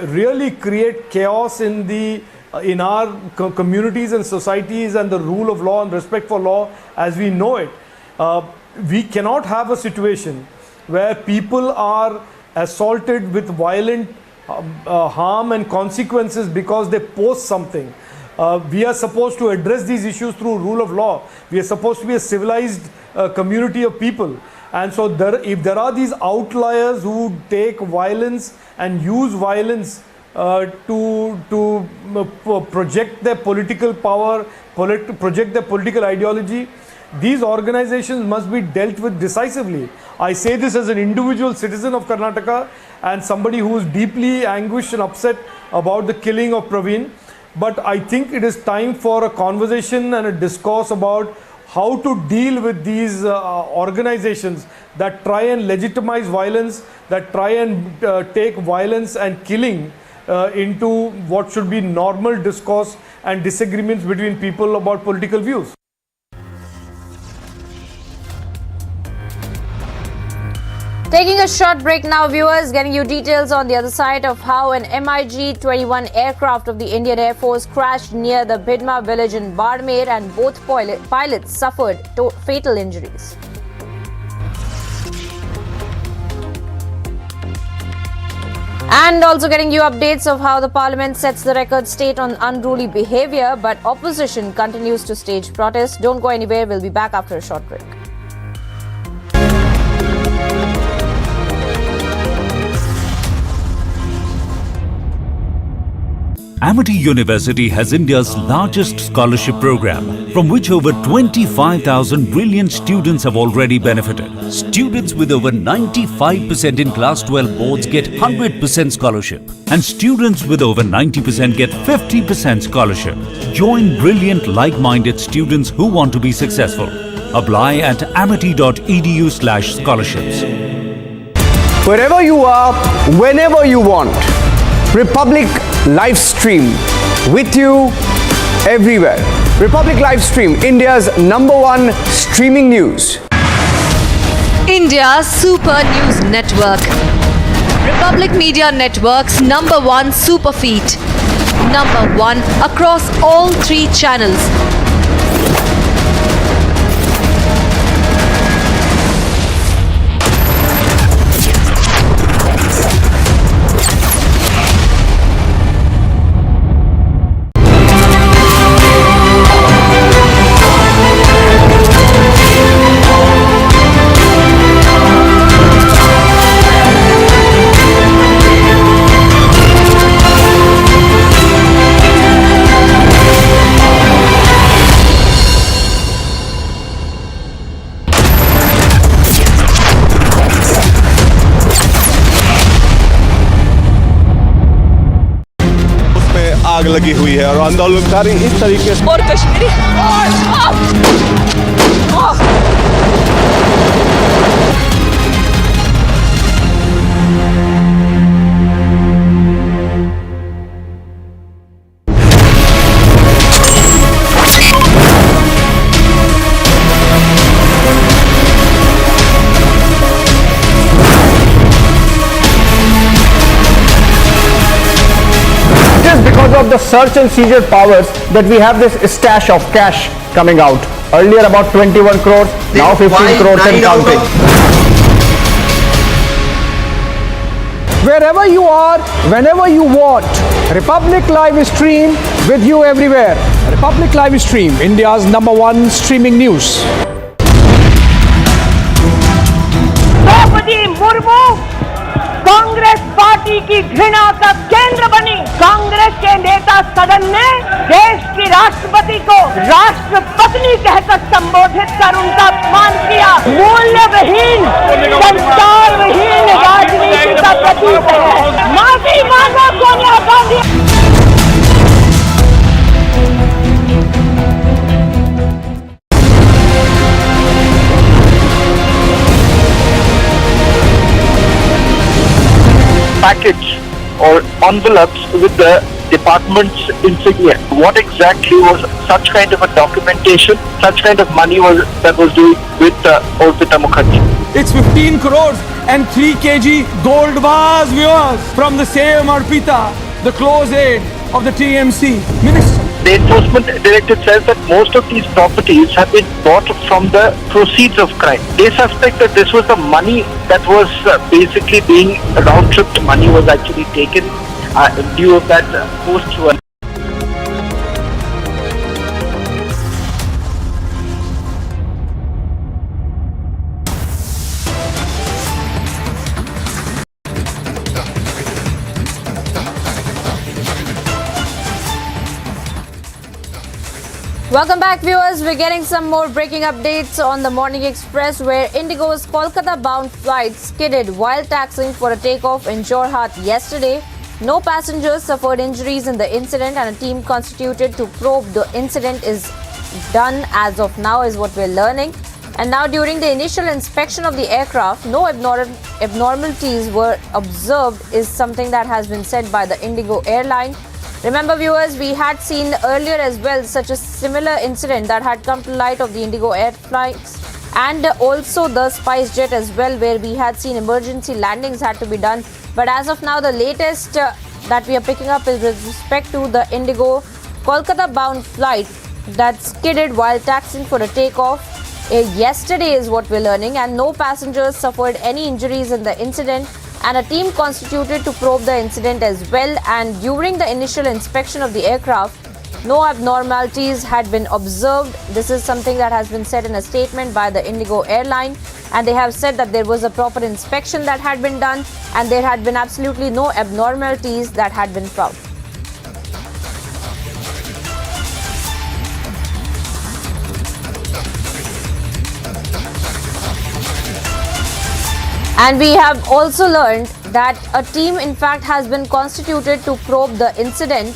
really create chaos in our communities and societies and the rule of law and respect for law as we know it. We cannot have a situation where people are assaulted with violent harm and consequences because they post something. We are supposed to address these issues through rule of law. We are supposed to be a civilized community of people. And so if there are these outliers who take violence and use violence to project their political power, project their political ideology, these organizations must be dealt with decisively. I say this as an individual citizen of Karnataka and somebody who is deeply anguished and upset about the killing of Praveen. But I think it is time for a conversation and a discourse about how to deal with these organizations that try and legitimize violence, that try and take violence and killing into what should be normal discourse and disagreements between people about political views. Taking a short break now, viewers, getting you details on the other side of how an MiG-21 aircraft of the Indian Air Force crashed near the Bidma village in Bardmer and both pilots suffered fatal injuries. And also getting you updates of how the Parliament sets the record state on unruly behaviour, but opposition continues to stage protests. Don't go anywhere, we'll be back after a short break. Amity University has India's largest scholarship program, from which over 25,000 brilliant students have already benefited. Students with over 95% in Class 12 boards get 100% scholarship, and students with over 90% get 50% scholarship. Join brilliant, like-minded students who want to be successful. Apply at amity.edu/scholarships. Wherever you are, whenever you want, Republic live stream with you everywhere. Republic live stream, India's #1 streaming news. India's Super News Network. Republic Media Network's #1 super feed. #1 across all 3 channels. आग लगी हुई है और आंदोलनकारी इस तरीके से और Kashmiri Because of the search and seizure powers that we have this stash of cash coming out. Earlier about 21 crores, now 15 crores and counting. Wherever you are, whenever you want, Republic Live Stream with you everywhere. Republic Live Stream, India's #1 streaming news. Draupadi Murmu Congress party की घृणा का केंद्र बनी। कांग्रेस के नेता सदन ने देश की राष्ट्रपति को राष्ट्रपत्नी कहकर संबोधित कर उनका अपमान किया। मूल्यविहीन, संस्कारविहीन राजनीति का प्रतीक है। माफी मांगो Sonia Gandhi. Packets or envelopes with the department's insignia. What exactly was such kind of a documentation, such kind of money that was doing with Orpita Mukherjee? It's 15 crores and 3 kg gold bars, viewers, from the same Orpita, the close aide of the TMC minister. The enforcement directorate says that most of these properties have been bought from the proceeds of crime. They suspect that this was the money that was basically being round-tripped. Money was actually taken in lieu of that post. Welcome back, viewers. We're getting some more breaking updates on the Morning Express, where Indigo's Kolkata-bound flight skidded while taxiing for a takeoff in Jorhat yesterday. No passengers suffered injuries in the incident, and a team constituted to probe the incident is done as of now, is what we're learning. And now, during the initial inspection of the aircraft, no abnormalities were observed, is something that has been said by the Indigo airline. Remember, viewers, we had seen earlier as well such a similar incident that had come to light of the Indigo air flights and also the SpiceJet as well, where we had seen emergency landings had to be done. But as of now, the latest that we are picking up is with respect to the Indigo Kolkata-bound flight that skidded while taxiing for a takeoff yesterday, is what we're learning, and no passengers suffered any injuries in the incident, and a team constituted to probe the incident as well. And during the initial inspection of the aircraft, no abnormalities had been observed. This is something that has been said in a statement by the Indigo airline, and they have said that there was a proper inspection that had been done and there had been absolutely no abnormalities that had been found. And we have also learned that a team in fact has been constituted to probe the incident,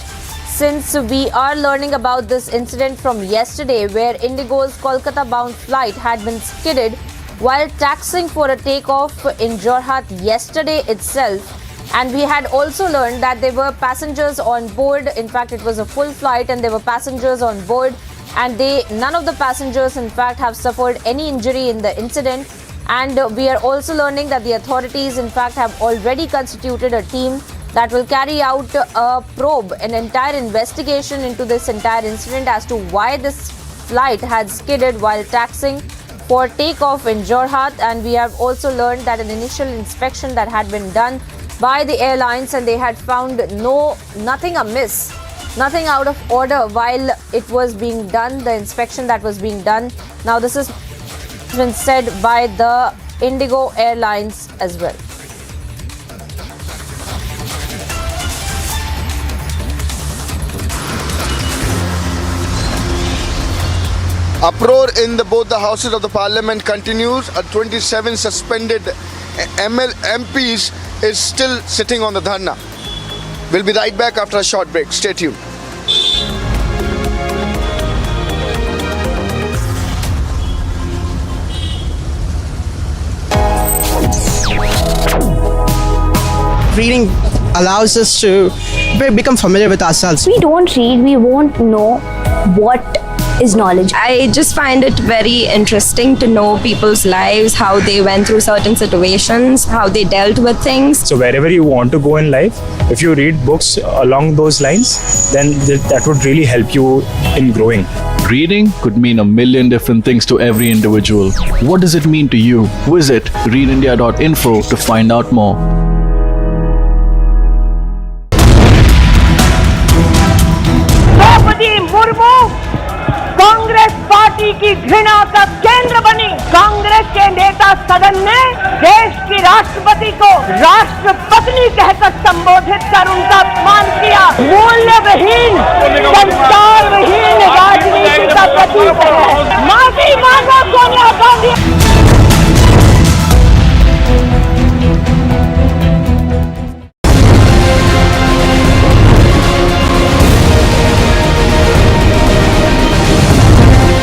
since we are learning about this incident from yesterday, where Indigo's Kolkata-bound flight had been skidded while taxiing for a takeoff in Jorhat yesterday itself. And we had also learned that there were passengers on board. In fact, it was a full flight and there were passengers on board, and none of the passengers in fact have suffered any injury in the incident. And we are also learning that the authorities in fact have already constituted a team that will carry out a probe, an entire investigation into this entire incident as to why this flight had skidded while taxiing for takeoff in Jorhat. And we have also learned that an initial inspection that had been done by the airlines, and they had found nothing amiss, nothing out of order while it was being done, the inspection that was being done. Now, this has been said by the Indigo Airlines as well. Uproar in both the houses of the parliament continues. 27 suspended MPs is still sitting on the dharna. We'll be right back after a short break. Stay tuned. Reading allows us to become familiar with ourselves. We don't read, we won't know what is knowledge. I just find it very interesting to know people's lives, how they went through certain situations, how they dealt with things. So wherever you want to go in life, if you read books along those lines, then that would really help you in growing. Reading could mean a million different things to every individual. What does it mean to you? Visit readindia.info to find out more. Murmu Congress party की घृणा का केंद्र बनी। कांग्रेस के नेता सदन ने देश की राष्ट्रपति को राष्ट्रपत्नी कहकर संबोधित कर उनका अपमान किया। मूल्यविहीन, संस्कारविहीन राजनीति का प्रतीक है। माफी मांगो Sonia Gandhi.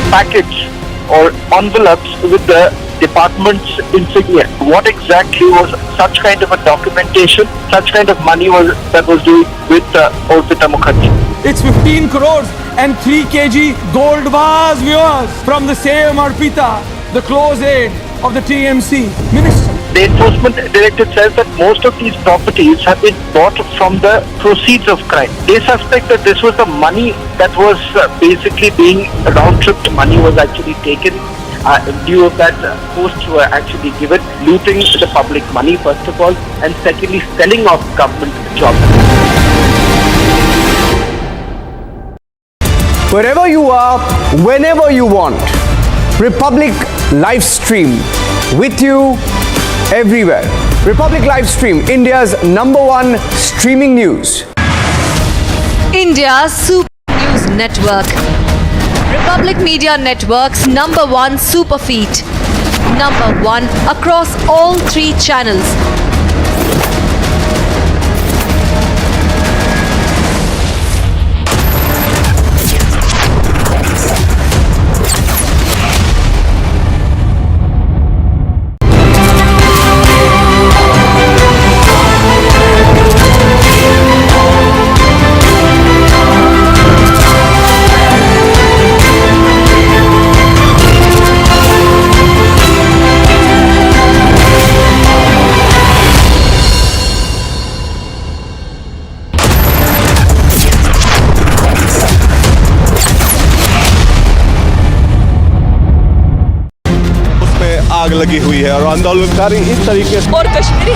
Package or envelopes with the department's insignia. What exactly was such kind of a documentation, such kind of money that was doing with Orpita Mukherjee? It's 15 crores and 3 kg gold vase, viewers, from the same Arpita, the close aide of the TMC minister. The enforcement directorate says that most of these properties have been bought from the proceeds of crime. They suspect that this was the money that was basically being round-tripped money was actually taken in lieu of that posts were actually given, looting the public money first of all, and secondly selling off government jobs. Wherever you are, whenever you want, Republic live stream with you everywhere. Republic live stream, India's #1 streaming news. India's Super News Network. Republic Media Network's #1 super feat. #1 across all 3 channels. आग लगी हुई है और आंदोलनकारी इस तरीके से और Kashmiri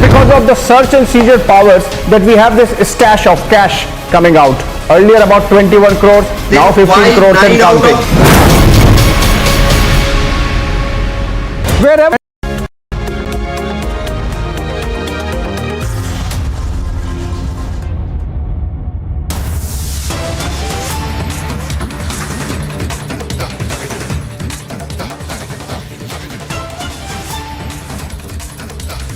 because of the search and seizure powers that we have this stash of cash coming out. Earlier about 21 crores, now 15 crores and counting. Wherever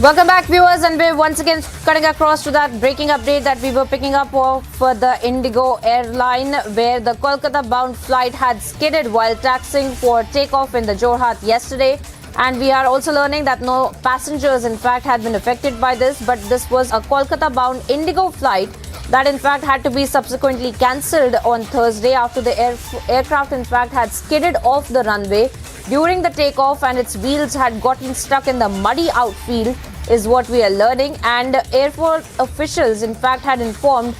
Welcome back, viewers, and we're once again cutting across to that breaking update that we were picking up for the Indigo airline, where the Kolkata-bound flight had skidded while taxiing for takeoff in the Jorhat yesterday. And we are also learning that no passengers, in fact, had been affected by this, but this was a Kolkata-bound Indigo flight that, in fact, had to be subsequently cancelled on Thursday after the aircraft, in fact, had skidded off the runway during the takeoff and its wheels had gotten stuck in the muddy outfield, is what we are learning. And airport officials, in fact, had informed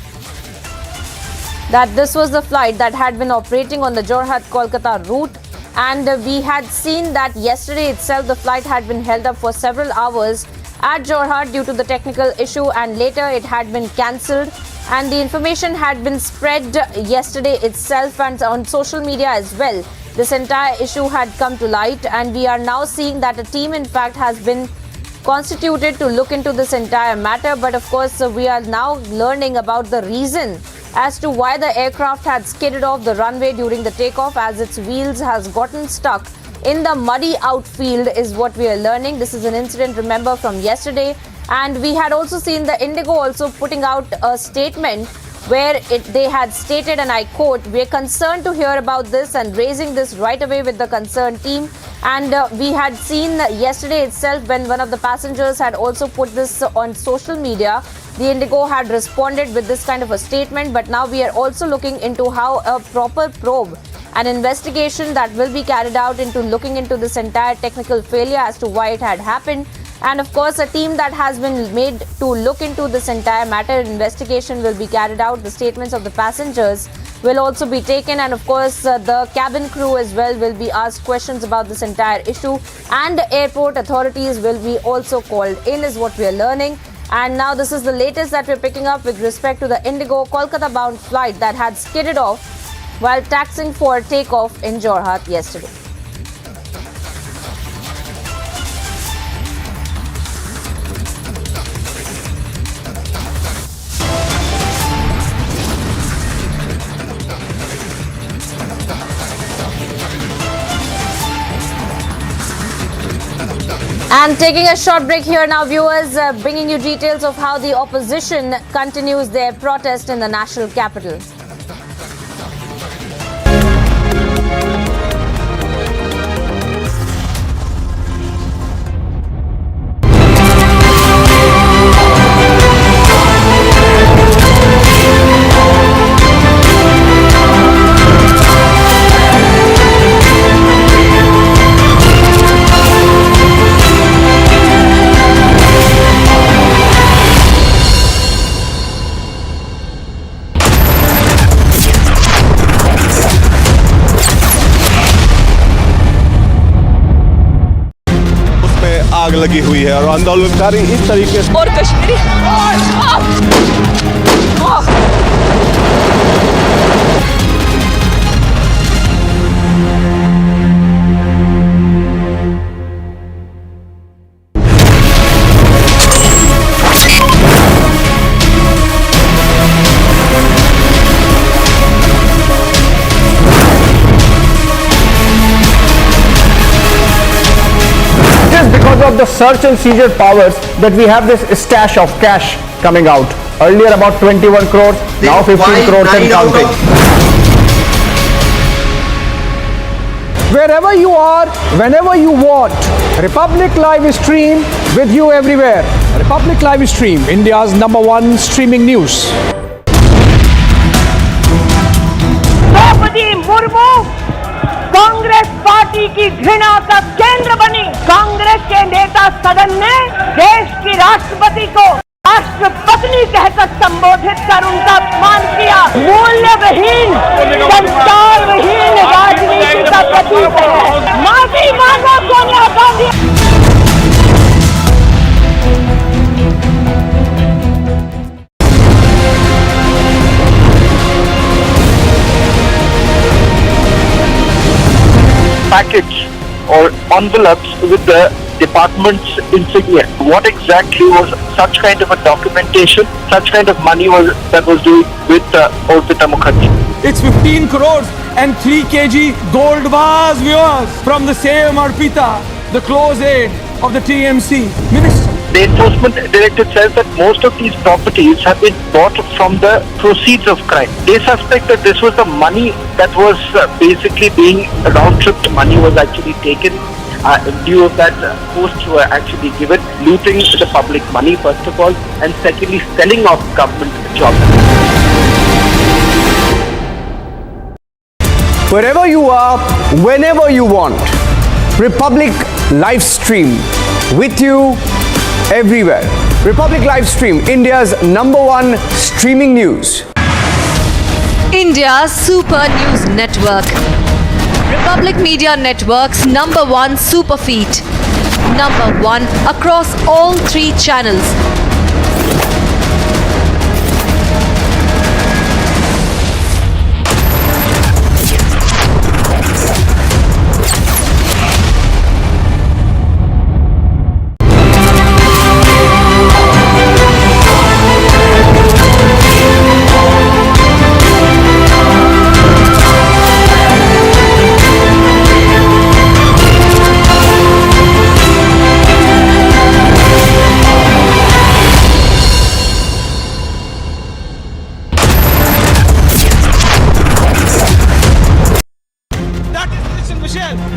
that this was the flight that had been operating on the Jorhat-Kolkata route. And we had seen that yesterday itself the flight had been held up for several hours at Jorhat due to the technical issue, and later it had been cancelled. And the information had been spread yesterday itself and on social media as well. This entire issue had come to light, and we are now seeing that a team, in fact, has been constituted to look into this entire matter. But of course, we are now learning about the reason as to why the aircraft had skidded off the runway during the takeoff, as its wheels has gotten stuck in the muddy outfield, is what we are learning. This is an incident, remember, from yesterday. And we had also seen the Indigo also putting out a statement where they had stated, and I quote, "We are concerned to hear about this and raising this right away with the concerned team." And we had seen yesterday itself when one of the passengers had also put this on social media. The Indigo had responded with this kind of a statement, but now we are also looking into how a proper probe, an investigation that will be carried out into looking into this entire technical failure as to why it had happened. And of course, a team that has been made to look into this entire matter. Investigation will be carried out. The statements of the passengers will also be taken, and of course the cabin crew as well will be asked questions about this entire issue, and airport authorities will be also called in, is what we are learning. And now this is the latest that we're picking up with respect to the Indigo Kolkata bound flight that had skidded off while taxiing for takeoff in Jorhat yesterday. And taking a short break here now, viewers, bringing you details of how the opposition continues their protest in the national capital. लगी हुई है और आंदोलनकारी इस तरीके से और Kashmiri Because of the search and seizure powers that we have this stash of cash coming out. Earlier about 21 crores, now 15 crores and counting. Wherever you are, whenever you want, Republic Live Stream with you everywhere. Republic Live Stream, India's #1 streaming news. Draupadi Murmu Congress party की घृणा का केंद्र बनी। कांग्रेस के नेता सदन ने देश की राष्ट्रपति को राष्ट्रपत्नी कहकर संबोधित कर उनका अपमान किया। मूल्यविहीन, संस्कारविहीन राजनीति का प्रतीक है। माफी मांगो Sonia Gandhi. package or envelopes with the department's insignia. What exactly was such kind of a documentation, such kind of money that was doing with Orpita Mukherjee? It's 15 crores and 3 kg gold bars, viewers, from the same Arpita, the close aide of the TMC minister. The enforcement directorate says that most of these properties have been bought from the proceeds of crime. They suspect that this was the money that was basically being round-tripped money was actually taken in view of that posts were actually given, looting the public money first of all, and secondly selling off government jobs. Wherever you are, whenever you want, Republic Live Stream with you everywhere. Republic Live Stream, India's #1 streaming news. India's Super News Network. Republic Media Network's #1 super feed. #1 across all 3 channels.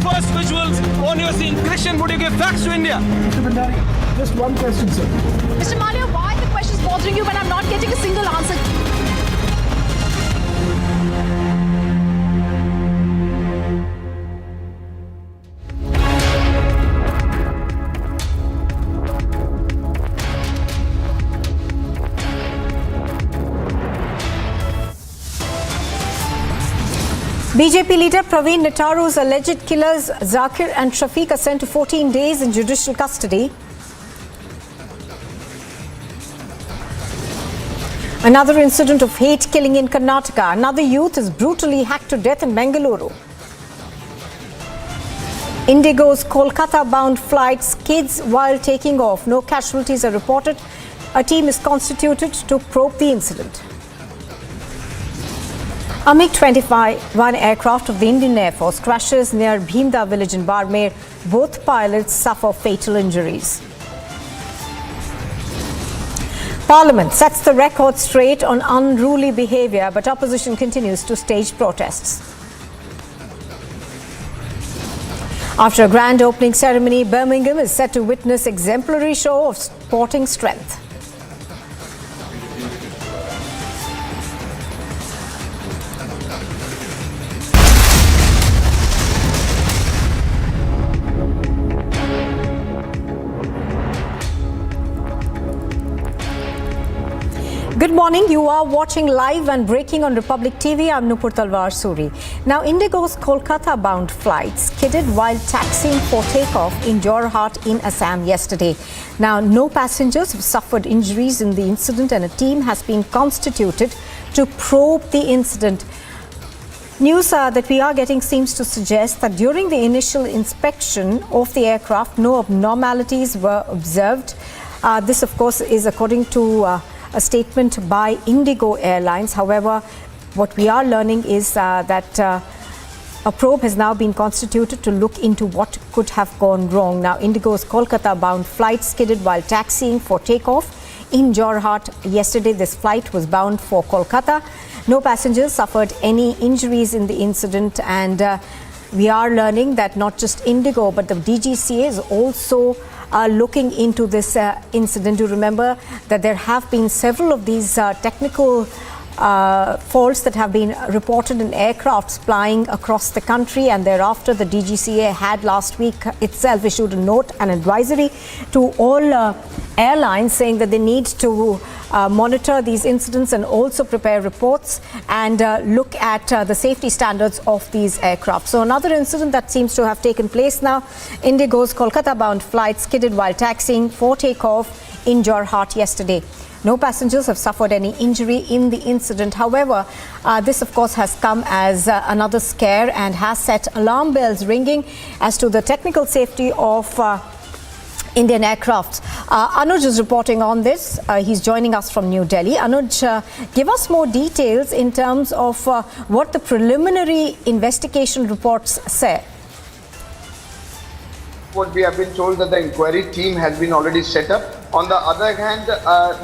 First visuals on your scene. Christian, would you give facts to India? Mr. Bhandari, just one question, sir. Mr. Malia, why are the questions bothering you when I'm not getting a single answer? BJP leader Praveen Netaru's alleged killers Zakir and Shafiq are sent to 14 days in judicial custody. Another incident of hate killing in Karnataka. Another youth is brutally hacked to death in Bengaluru. Indigo's Kolkata-bound flight skids while taking off. No casualties are reported. A team is constituted to probe the incident. A MiG-21 aircraft of the Indian Air Force crashes near Bhimda village in Barmer. Both pilots suffer fatal injuries. Parliament sets the record straight on unruly behaviour, but opposition continues to stage protests. After a grand opening ceremony, Birmingham is set to witness exemplary show of sporting strength. Good morning. You are watching live and breaking on Republic TV. I'm Nupur Talwar Suri. Now, Indigo's Kolkata-bound flight skidded while taxiing for takeoff in Jorhat in Assam yesterday. Now, no passengers have suffered injuries in the incident and a team has been constituted to probe the incident. News that we are getting seems to suggest that during the initial inspection of the aircraft, no abnormalities were observed. This, of course, is according to a statement by Indigo Airlines. However, what we are learning is that a probe has now been constituted to look into what could have gone wrong. Now, Indigo's Kolkata-bound flight skidded while taxiing for takeoff in Jorhat yesterday. This flight was bound for Kolkata. No passengers suffered any injuries in the incident, and we are learning that not just Indigo but the DGCA is also looking into this incident. You remember that there have been several of these technical faults that have been reported in aircrafts flying across the country, and thereafter the DGCA had last week itself issued a note, an advisory to all airlines saying that they need to monitor these incidents and also prepare reports and look at the safety standards of these aircraft. So another incident that seems to have taken place now, Indigo's Kolkata-bound flight skidded while taxiing for takeoff in Jorhat yesterday. No passengers have suffered any injury in the incident. However, this of course has come as another scare and has set alarm bells ringing as to the technical safety of Indian aircraft. Anuj is reporting on this. He's joining us from New Delhi. Anuj, give us more details in terms of what the preliminary investigation reports say. What we have been told that the inquiry team has been already set up. On the other hand,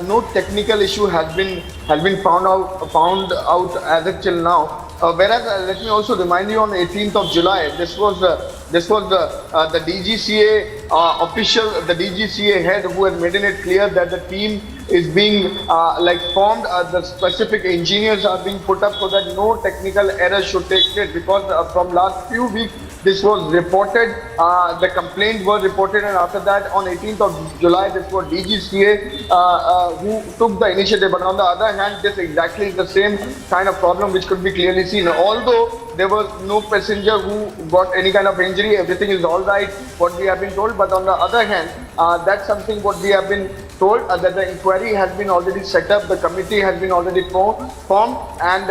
no technical issue has been found out as of till now. Whereas, let me also remind you, on 18th of July, this was the DGCA official, the DGCA head, who had made it clear that the team is being formed. The specific engineers are being put up so that no technical errors should take place, because from last few weeks this was reported, the complaint was reported, and after that on 18th of July this was DGCA who took the initiative. But on the other hand, this exactly is the same kind of problem which could be clearly seen. Although there was no passenger who got any kind of injury, everything is all right, what we have been told. But on the other hand, that's something what we have been told, that the inquiry has been already set up, the committee has been already formed, and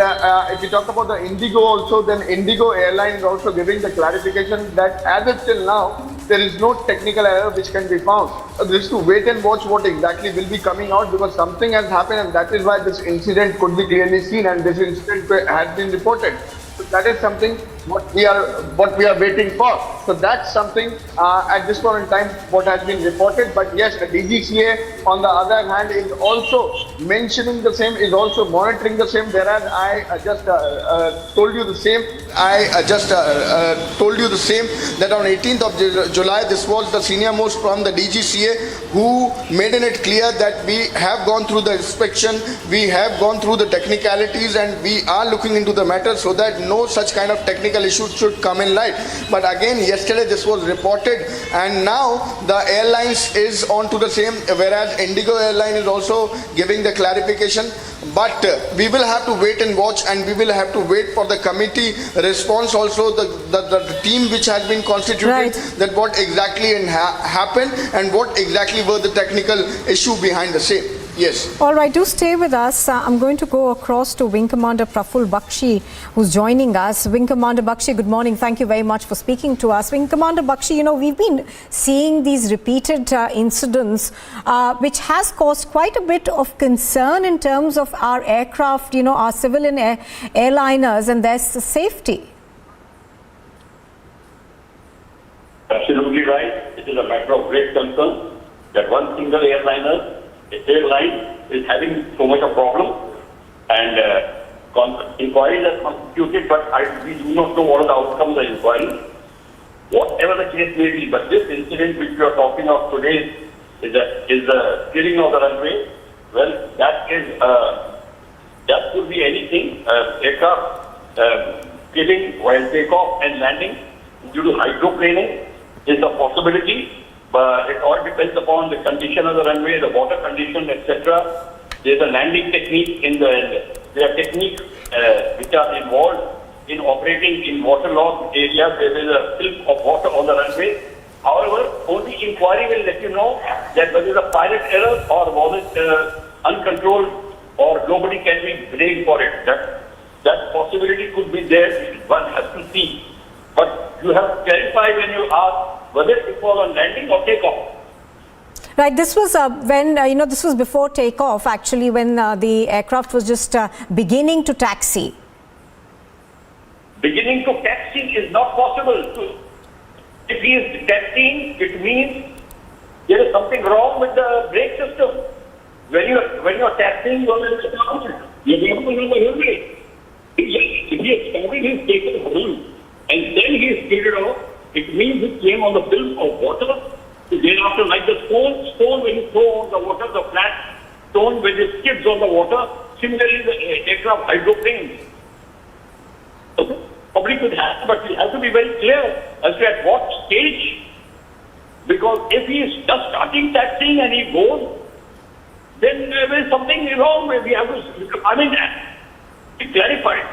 if you talk about the Indigo also, then Indigo Airlines is also giving the clarification that as of till now, there is no technical error which can be found. This is to wait and watch what exactly will be coming out, because something has happened, and that is why this incident could be clearly seen, and this incident has been reported. So that is something what we are waiting for. So that's something at this point in time what has been reported. But yes, the DGCA on the other hand is also mentioning the same, is also monitoring the same. Whereas I just told you the same. Told you the same, that on 18th of July, this was the senior most from the DGCA who made it clear that we have gone through the inspection, we have gone through the technicalities, and we are looking into the matter so that no such kind of technical issues should come in light. But again, yesterday this was reported, and now the airlines is on to the same, whereas Indigo Airline is also giving the clarification. But we will have to wait and watch, and we will have to wait for the committee response also, the team which has been constituted, right, that what exactly happened and what exactly were the technical issue behind the same. Yes. All right, do stay with us. I'm going to go across to Wing Commander Praful Bakshi, who's joining us. Wing Commander Bakshi, good morning. Thank you very much for speaking to us. Wing Commander Bakshi, you know, we've been seeing these repeated incidents, which has caused quite a bit of concern in terms of our aircraft, you know, our civilian airliners and their safety. Absolutely right. It is a matter of great concern that one single airline is having so much of problem, and inquiries are constituted, but we do not know what are the outcomes of the inquiry. Whatever the case may be, but this incident which we are talking of today is the killing of the runway. Well, that could be anything. Aircraft killing while takeoff and landing due to hydroplaning is a possibility. But it all depends upon the condition of the runway, the water condition, etc. There's a landing technique there are techniques which are involved in operating in waterlogged areas where there is a film of water on the runway. However, only inquiry will let you know that whether it's a pilot error or was it uncontrolled or nobody can be blamed for it. That possibility could be there. One has to see. But you have to clarify when you ask whether it was on landing or takeoff. Right, this was when, this was before takeoff, actually, when the aircraft was just beginning to taxi. Beginning to taxi is not possible. If he is taxiing, it means there is something wrong with the brake system. When you are taxiing, you are on the highway. If he is stopping, he is taken hold. And then he is speeded off. It means he came on the film of water. Thereafter, like the stone when you throw on the water, the flat stone when it skids on the water, similarly the aircraft hydroplanes. So, probably could happen, but we have to be very clear as to at what stage. Because if he is just starting taxiing and he goes, then there is something wrong. We have to, be clarified.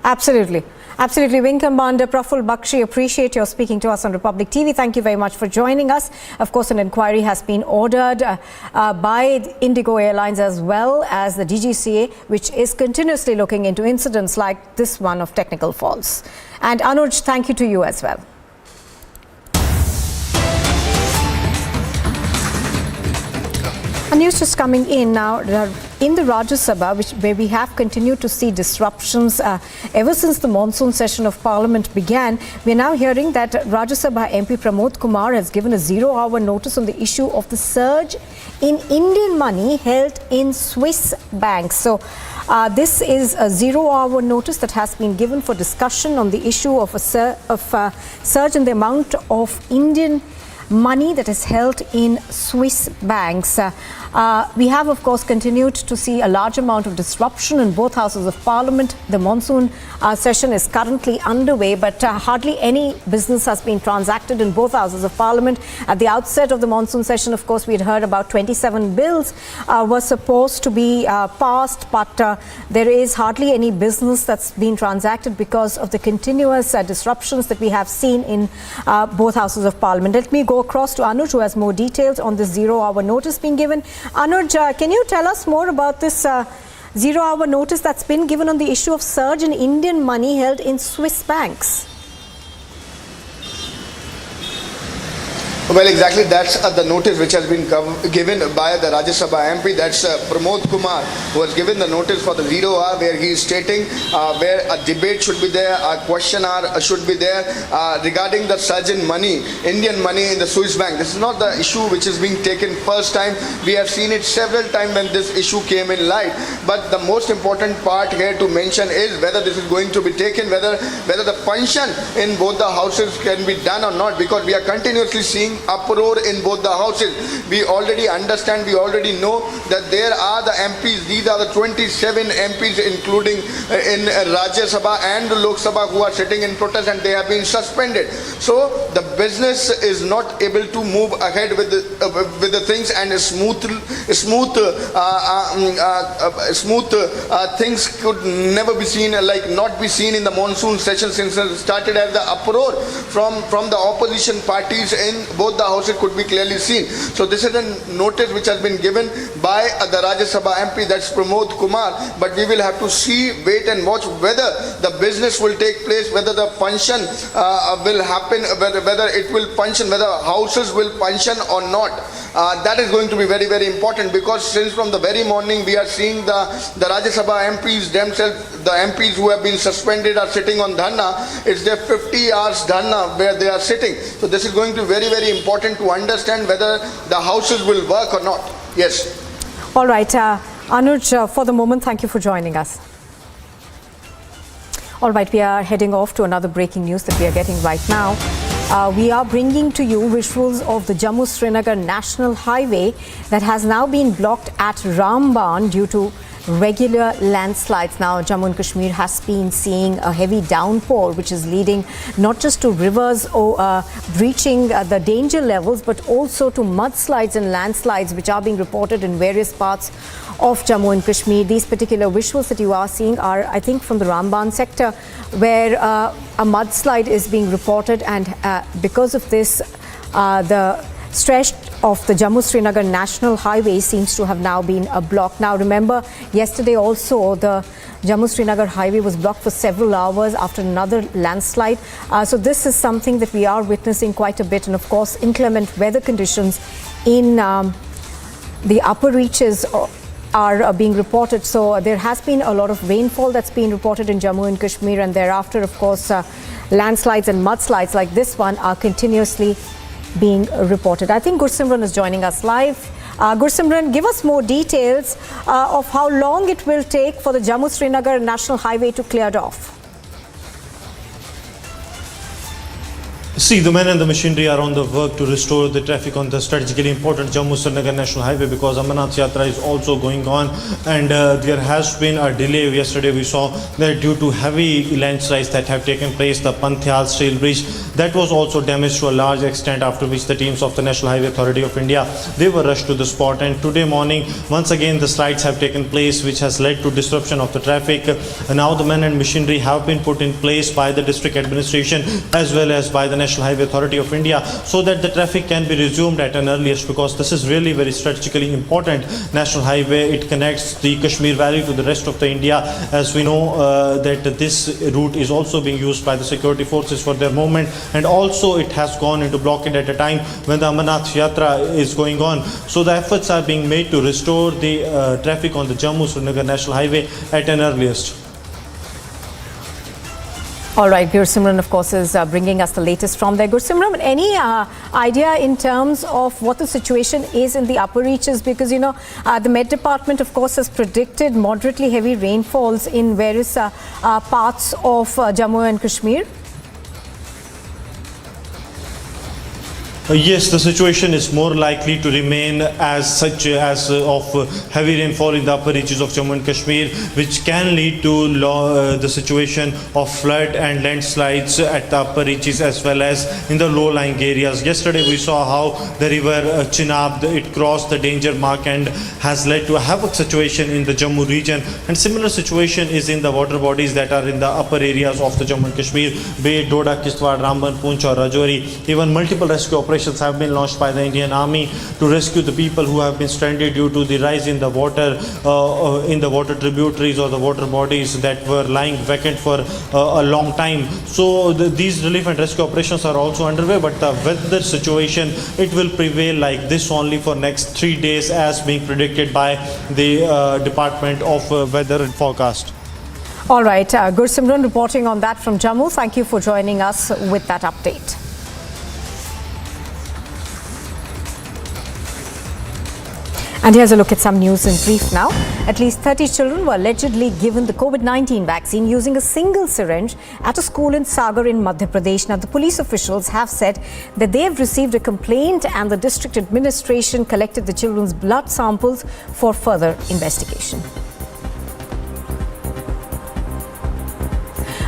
Absolutely. Absolutely. Wing Commander Praful Bakshi, appreciate your speaking to us on Republic TV. Thank you very much for joining us. Of course, an inquiry has been ordered by Indigo Airlines as well as the DGCA, which is continuously looking into incidents like this one of technical faults. And Anuj, thank you to you as well. A news just coming in now in the Rajya Sabha, where we have continued to see disruptions ever since the monsoon session of Parliament began. We are now hearing that Rajya Sabha MP Pramod Kumar has given a 0-hour notice on the issue of the surge in Indian money held in Swiss banks. So this is a 0-hour notice that has been given for discussion on the issue of a surge in the amount of Indian money that is held in Swiss banks. We have, of course, continued to see a large amount of disruption in both houses of Parliament. The monsoon session is currently underway, but hardly any business has been transacted in both houses of Parliament. At the outset of the monsoon session, of course, we had heard about 27 bills were supposed to be passed, but there is hardly any business that's been transacted because of the continuous disruptions that we have seen in both houses of Parliament. Let me go across to Anuj, who has more details on this 0-hour notice being given. Anuj, can you tell us more about this 0-hour notice that's been given on the issue of surge in Indian money held in Swiss banks? Well, exactly, that's the notice which has been given by the Rajya Sabha MP. That's Pramod Kumar, who has given the notice for the 0 hour, where he is stating where a debate should be there, a question hour should be there regarding the surge in money, Indian money in the Swiss bank. This is not the issue which is being taken first time. We have seen it several times when this issue came in light. But the most important part here to mention is whether this is going to be taken, whether the function in both the houses can be done or not, because we are continuously seeing uproar in both the houses. We already understand, we already know that there are the MPs, these are the 27 MPs including in Rajya Sabha and Lok Sabha, who are sitting in protest, and they have been suspended. So the business is not able to move ahead with the things, and smooth things could never be seen, like not be seen in the monsoon session since it started as the uproar from the opposition parties in both the houses could be clearly seen. So this is a notice which has been given by the Rajya Sabha MP, that's Pramod Kumar, but we will have to see, wait and watch whether the business will take place, whether the function will happen, whether it will function, whether houses will function or not. That is going to be very, very important, because since from the very morning we are seeing the Rajya Sabha MPs themselves, the MPs who have been suspended are sitting on dharna. It's their 50 hours dharna where they are sitting. So this is going to be very, very important to understand whether the houses will work or not. Yes. All right. Anuj, for the moment, thank you for joining us. All right, we are heading off to another breaking news that we are getting right now. We are bringing to you visuals of the Jammu-Srinagar National Highway that has now been blocked at Ramban due to regular landslides. Now, Jammu and Kashmir has been seeing a heavy downpour, which is leading not just to rivers breaching the danger levels, but also to mudslides and landslides, which are being reported in various parts of Jammu and Kashmir. These particular visuals that you are seeing are, I think, from the Ramban sector, where a mudslide is being reported, and because of this, the stretch of the Jammu-Srinagar National Highway seems to have now been blocked. Now, remember, yesterday also the Jammu-Srinagar Highway was blocked for several hours after another landslide. So this is something that we are witnessing quite a bit, and of course, inclement weather conditions in the upper reaches are being reported. So there has been a lot of rainfall that's been reported in Jammu and Kashmir, and thereafter, of course, landslides and mudslides like this one are continuously being reported. I think Gursimran is joining us live. Gursimran, give us more details of how long it will take for the Jammu-Srinagar National Highway to clear off. See, the men and the machinery are on the work to restore the traffic on the strategically important Jammu-Srinagar National Highway, because Amarnath Yatra is also going on, and there has been a delay. Yesterday we saw that due to heavy landslides that have taken place, the Panthyal Steel Bridge, that was also damaged to a large extent, after which the teams of the National Highway Authority of India, they were rushed to the spot. And today morning, once again, the slides have taken place, which has led to disruption of the traffic. And now the men and machinery have been put in place by the district administration as well as by the National Highway Authority of India, so that the traffic can be resumed at an earliest, because this is really very strategically important national highway. It connects the Kashmir Valley to the rest of the India, as we know that this route is also being used by the security forces for their movement, and also it has gone into blockade at a time when the Amarnath Yatra is going on. So the efforts are being made to restore the traffic on the Jammu-Srinagar National Highway at an earliest. All right, Gursimran, of course, is bringing us the latest from there. Gursimran, any idea in terms of what the situation is in the upper reaches? Because, you know, the Met Department, of course, has predicted moderately heavy rainfalls in various parts of Jammu and Kashmir. Yes, the situation is more likely to remain as such as of heavy rainfall in the upper reaches of Jammu and Kashmir, which can lead to the situation of flood and landslides at the upper reaches as well as in the low-lying areas. Yesterday we saw how the river Chenab, it crossed the danger mark and has led to a havoc situation in the Jammu region, and similar situation is in the water bodies that are in the upper areas of the Jammu and Kashmir, be it Doda, Kishtwar, Ramban, Poonch or Rajouri. Even multiple rescue operations have been launched by the Indian Army to rescue the people who have been stranded due to the rise in the water tributaries or the water bodies that were lying vacant for a long time. So these relief and rescue operations are also underway, but the weather situation, it will prevail like this only for next 3 days, as being predicted by the Department of Weather and Forecast. All right, Gursimran reporting on that from Jammu. Thank you for joining us with that update. And here's a look at some news in brief now. At least 30 children were allegedly given the COVID-19 vaccine using a single syringe at a school in Sagar in Madhya Pradesh. Now, the police officials have said that they have received a complaint, and the district administration collected the children's blood samples for further investigation.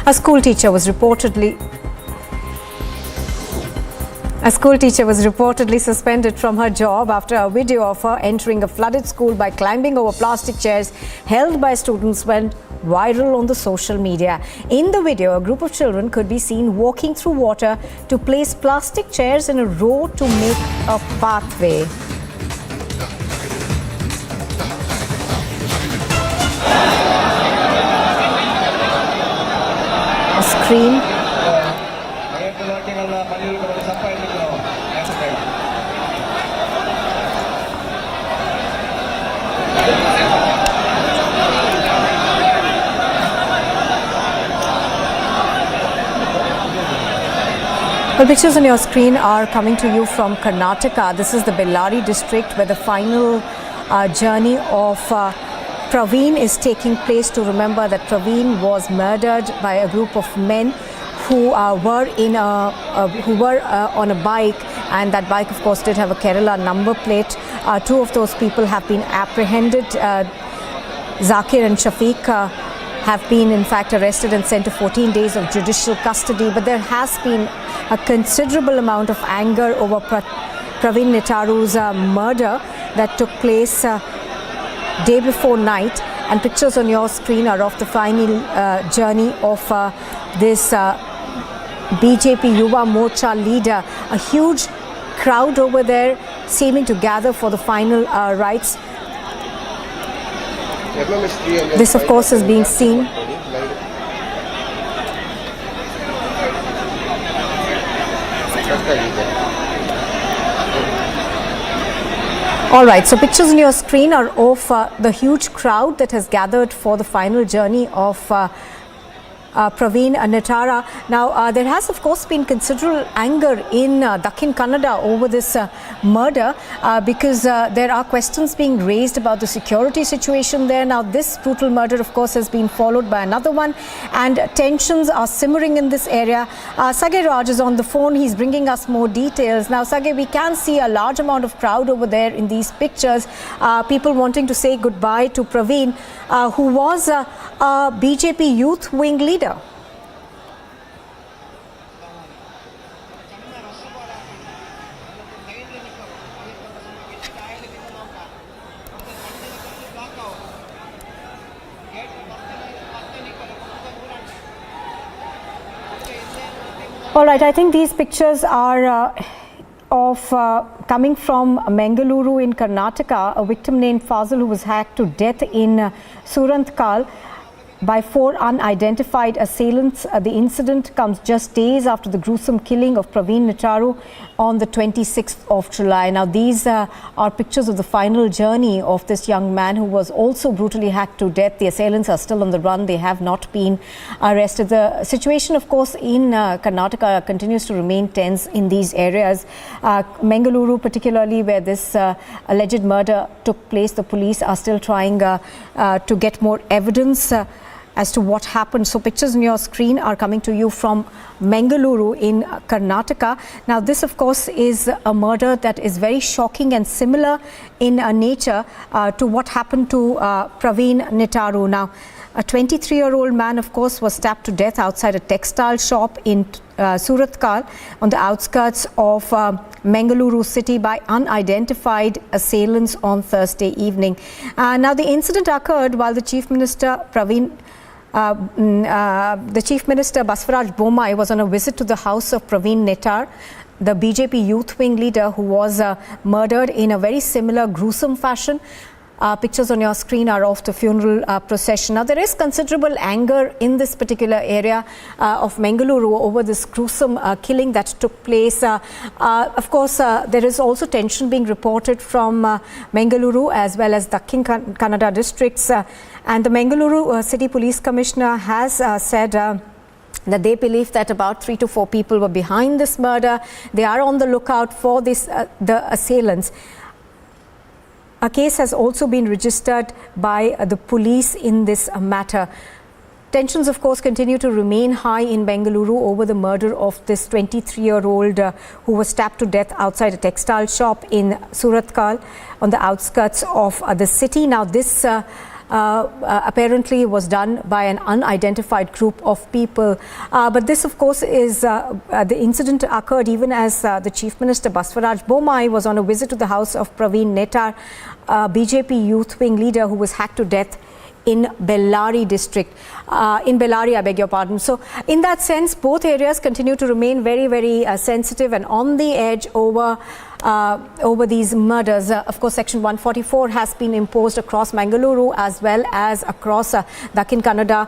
A school teacher was reportedly suspended from her job after a video of her entering a flooded school by climbing over plastic chairs held by students went viral on the social media. In the video, a group of children could be seen walking through water to place plastic chairs in a row to make a pathway. A scream. Well, pictures on your screen are coming to you from Karnataka. This is the Bellary district, where the final journey of Praveen is taking place, to remember that Praveen was murdered by a group of men who were on a bike, and that bike, of course, did have a Kerala number plate. Two of those people have been apprehended. Zakir and Shafiq have been in fact arrested and sent to 14 days of judicial custody. But there has been a considerable amount of anger over Praveen Netaru's murder that took place day before night. And pictures on your screen are of the final journey of this BJP Yuva Morcha leader. A huge crowd over there seeming to gather for the final rites. This of course is being seen. All right, so pictures on your screen are of the huge crowd that has gathered for the final journey of Praveen Netara. Now, there has of course been considerable anger in Dakhin Kannada over this murder because there are questions being raised about the security situation there. Now, this brutal murder of course has been followed by another one, and tensions are simmering in this area. Sage Raj is on the phone. He's bringing us more details. Now, Sage, we can see a large amount of crowd over there in these pictures. People wanting to say goodbye to Praveen, who was a BJP youth wing leader. All right, I think these pictures are of coming from Mangaluru in Karnataka. A victim named Fazil who was hacked to death in Surantkal by 4 unidentified assailants. The incident comes just days after the gruesome killing of Praveen Netaru on the 26th of July. Now, these are pictures of the final journey of this young man who was also brutally hacked to death. The assailants are still on the run. They have not been arrested. The situation, of course, in Karnataka continues to remain tense in these areas. Mangaluru, particularly where this alleged murder took place, the police are still trying to get more evidence as to what happened. So pictures on your screen are coming to you from Mangaluru in Karnataka. Now, this of course is a murder that is very shocking and similar in nature to what happened to Praveen Netaru. Now, a 23-year-old man of course was stabbed to death outside a textile shop in Suratkal on the outskirts of Mangaluru city by unidentified assailants on Thursday evening. Now, the incident occurred while the Chief Minister Basvaraj Bommai was on a visit to the house of Praveen Netar, the BJP youth wing leader who was murdered in a very similar gruesome fashion. Pictures on your screen are of the funeral procession. Now, there is considerable anger in this particular area of Mangaluru over this gruesome killing that took place. Of course, there is also tension being reported from Mangaluru as well as Dakhin Kannada districts. And the Mangaluru City Police Commissioner has said that they believe that about 3 to 4 people were behind this murder. They are on the lookout for the assailants. A case has also been registered by the police in this matter. Tensions, of course, continue to remain high in Bengaluru over the murder of this 23-year-old who was stabbed to death outside a textile shop in Suratkal on the outskirts of the city. Now, this apparently was done by an unidentified group of people. But this, of course, is the incident occurred even as the Chief Minister Basvaraj Bommai was on a visit to the house of Praveen Netar, BJP youth wing leader who was hacked to death in Bellary district, in Bellary, I beg your pardon. So in that sense, both areas continue to remain very, very sensitive and on the edge over these murders. Of course, Section 144 has been imposed across Mangaluru as well as across Dakhin Kannada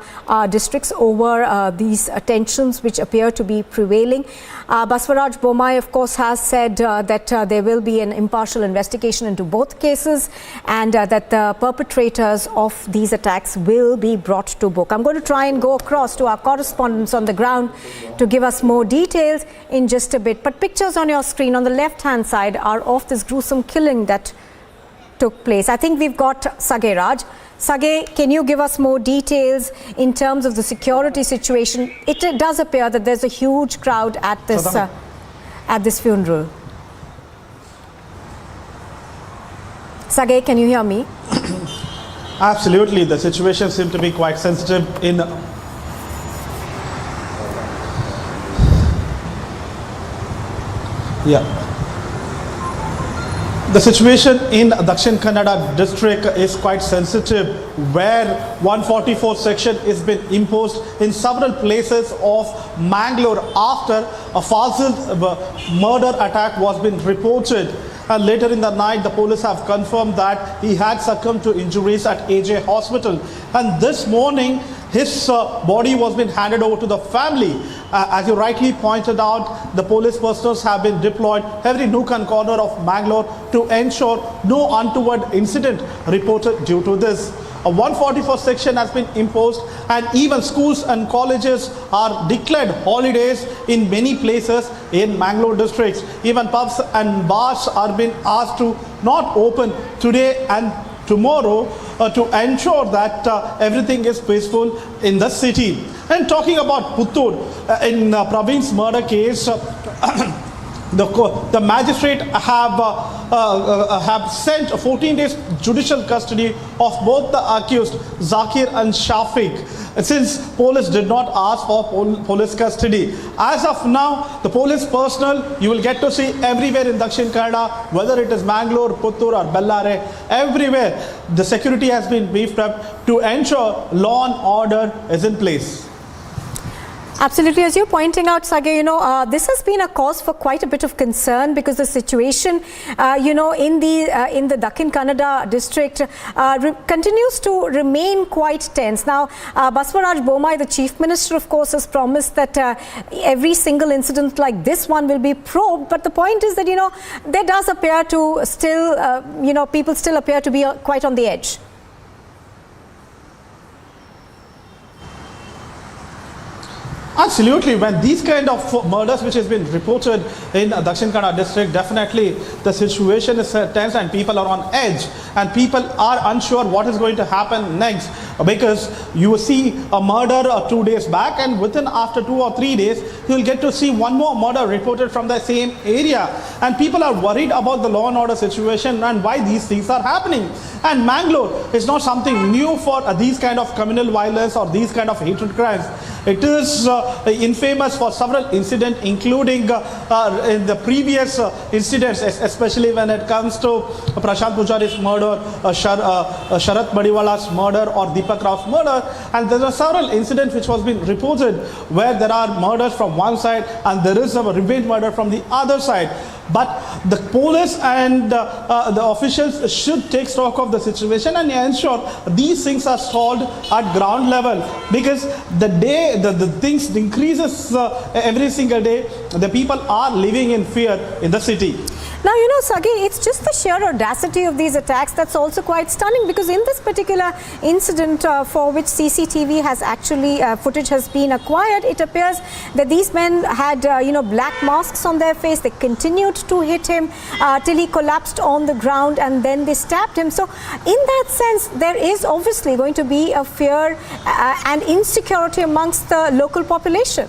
districts over these tensions which appear to be prevailing. Basvaraj Bommai, of course, has said that there will be an impartial investigation into both cases and that the perpetrators of these attacks will be brought to book. I'm going to try and go across to our correspondents on the ground to give us more details in just a bit. But pictures on your screen on the left-hand side are of this gruesome killing that took place. I think we've got Sage Raj. Sage, can you give us more details in terms of the security situation? It does appear that there's a huge crowd at this funeral. Sage, can you hear me? Absolutely, the situation seems to be quite sensitive in The situation in Dakshin Kannada district is quite sensitive, where 144 section has been imposed in several places of Mangalore after a false murder attack was been reported. And later in the night, the police have confirmed that he had succumbed to injuries at AJ Hospital. And this morning, his body was being handed over to the family. As you rightly pointed out, the police personnel have been deployed every nook and corner of Mangalore to ensure no untoward incident reported due to this. A 144 section has been imposed, and even schools and colleges are declared holidays in many places in Mangalore districts. Even pubs and bars are being asked to not open today and tomorrow to ensure that everything is peaceful in the city. And talking about Puttur, in Praveen's murder case, the magistrate have sent 14 days judicial custody of both the accused Zakir and Shafiq, since police did not ask for police custody. As of now, the police personnel you will get to see everywhere in Dakshin Kannada, whether it is Mangalore, Puttur or Bellare, everywhere the security has been beefed up to ensure law and order is in place. Absolutely, as you're pointing out, Sage, this has been a cause for quite a bit of concern, because the situation, in the Dakshin Kannada district continues to remain quite tense. Now, Basavaraj Bommai, the Chief Minister, of course, has promised that every single incident like this one will be probed. But the point is that, there does appear to still, people still appear to be quite on the edge. Absolutely, when these kind of murders which has been reported in Dakshin Kannada district, definitely the situation is tense and people are on edge, and people are unsure what is going to happen next, because you will see a murder 2 days back, and within after 2 or 3 days you will get to see one more murder reported from the same area, and people are worried about the law and order situation and why these things are happening. And Mangalore is not something new for these kind of communal violence or these kind of hatred crimes. It is infamous for several incidents, including in the previous incidents, especially when it comes to Prashant Pujari's murder, Sharat Badiwala's murder, or Deepak Rao's murder. And there are several incidents which was being reported where there are murders from one side and there is a revenge murder from the other side. But the police and the officials should take stock of the situation and ensure these things are solved at ground level, because the day the things increases every single day, the people are living in fear in the city. Now, Sage, it's just the sheer audacity of these attacks that's also quite stunning, because in this particular incident for which CCTV has actually, footage has been acquired, it appears that these men had, black masks on their face. They continued to hit him till he collapsed on the ground, and then they stabbed him. So, in that sense, there is obviously going to be a fear and insecurity amongst the local population.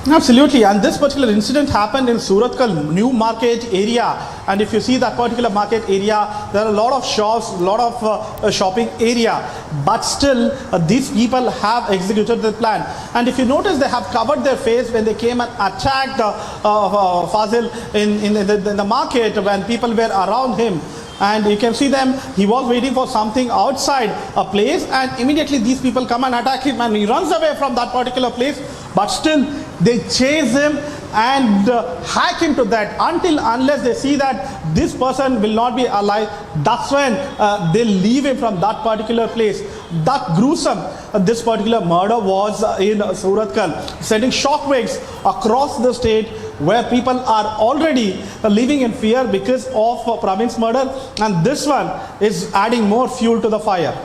Absolutely, and this particular incident happened in Suratkal New Market area, and if you see that particular market area, there are a lot of shops, a lot of shopping area, but still these people have executed the plan. And if you notice, they have covered their face when they came and attacked Fazil in the market when people were around him. And you can see them, he was waiting for something outside a place, and immediately these people come and attack him, and he runs away from that particular place, but still they chase him and hack him to that unless they see that this person will not be alive. That's when they leave him from that particular place. That gruesome, this particular murder was in Suratkal, sending shockwaves across the state, where people are already living in fear because of Praveen's murder, and this one is adding more fuel to the fire.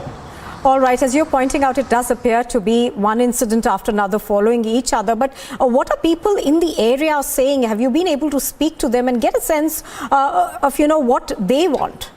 All right, as you're pointing out, it does appear to be one incident after another following each other. But what are people in the area saying? Have you been able to speak to them and get a sense of, what they want?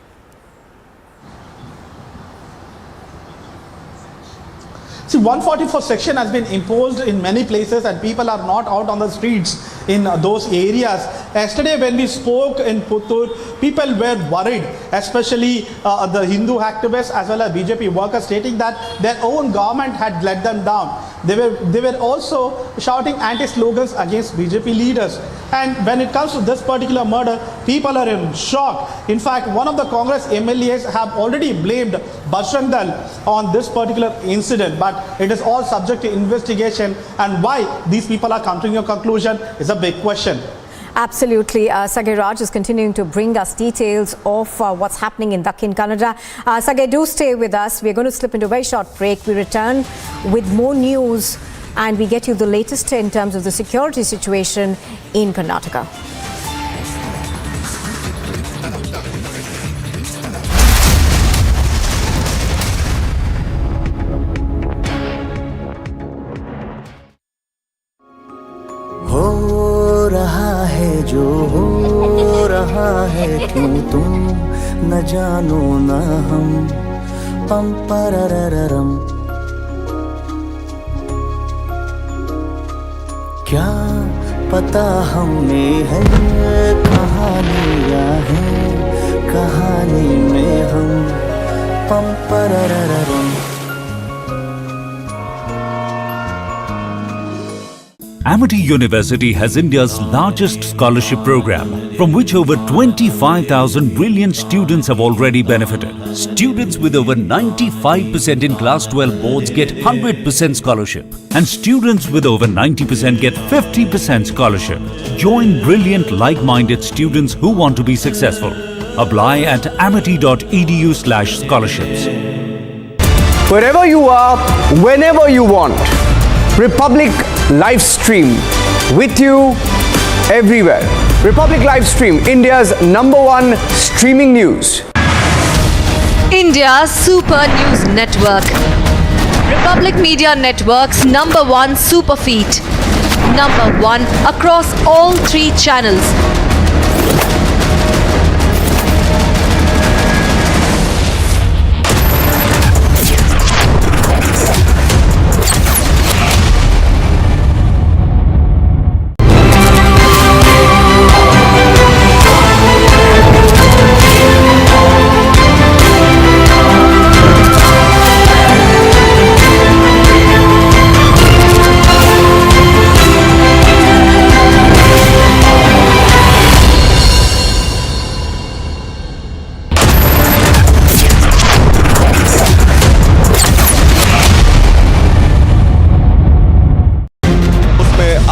See, 144 section has been imposed in many places and people are not out on the streets in those areas. Yesterday when we spoke in Puttur, people were worried, especially the Hindu activists as well as BJP workers, stating that their own government had let them down. They were also shouting anti-slogans against BJP leaders. And when it comes to this particular murder, people are in shock. In fact, one of the Congress MLAs have already blamed Bajrang Dal on this particular incident, but it is all subject to investigation, and why these people are coming to a conclusion is a big question. Absolutely. Sagay Raj is continuing to bring us details of what's happening in Dakhin Kannada. Sagay, do stay with us. We're going to slip into a very short break. We return with more news and we get you the latest in terms of the security situation in Karnataka. हो रहा है जो हो रहा है क्यों तुम न जानो न हम पम पररररम क्या पता हमें है कहानियाँ हैं कहानी में हम पम पररररम Amity University has India's largest scholarship program, from which over 25,000 brilliant students have already benefited. Students with over 95% in Class 12 boards get 100% scholarship, and students with over 90% get 50% scholarship. Join brilliant, like-minded students who want to be successful. Apply at amity.edu/scholarships. Wherever you are, whenever you want, Republic live stream with you everywhere. Republic live stream, India's #1 streaming news. India's Super News Network. Republic Media Network's #1 super feed. #1 across all 3 channels.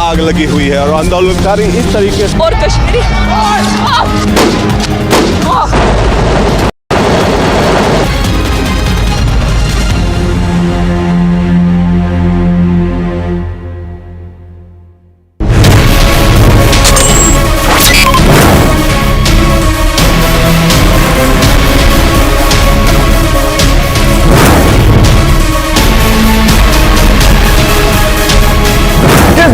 आग लगी हुई है और आंदोलनकारी इस तरीके से और Kashmiri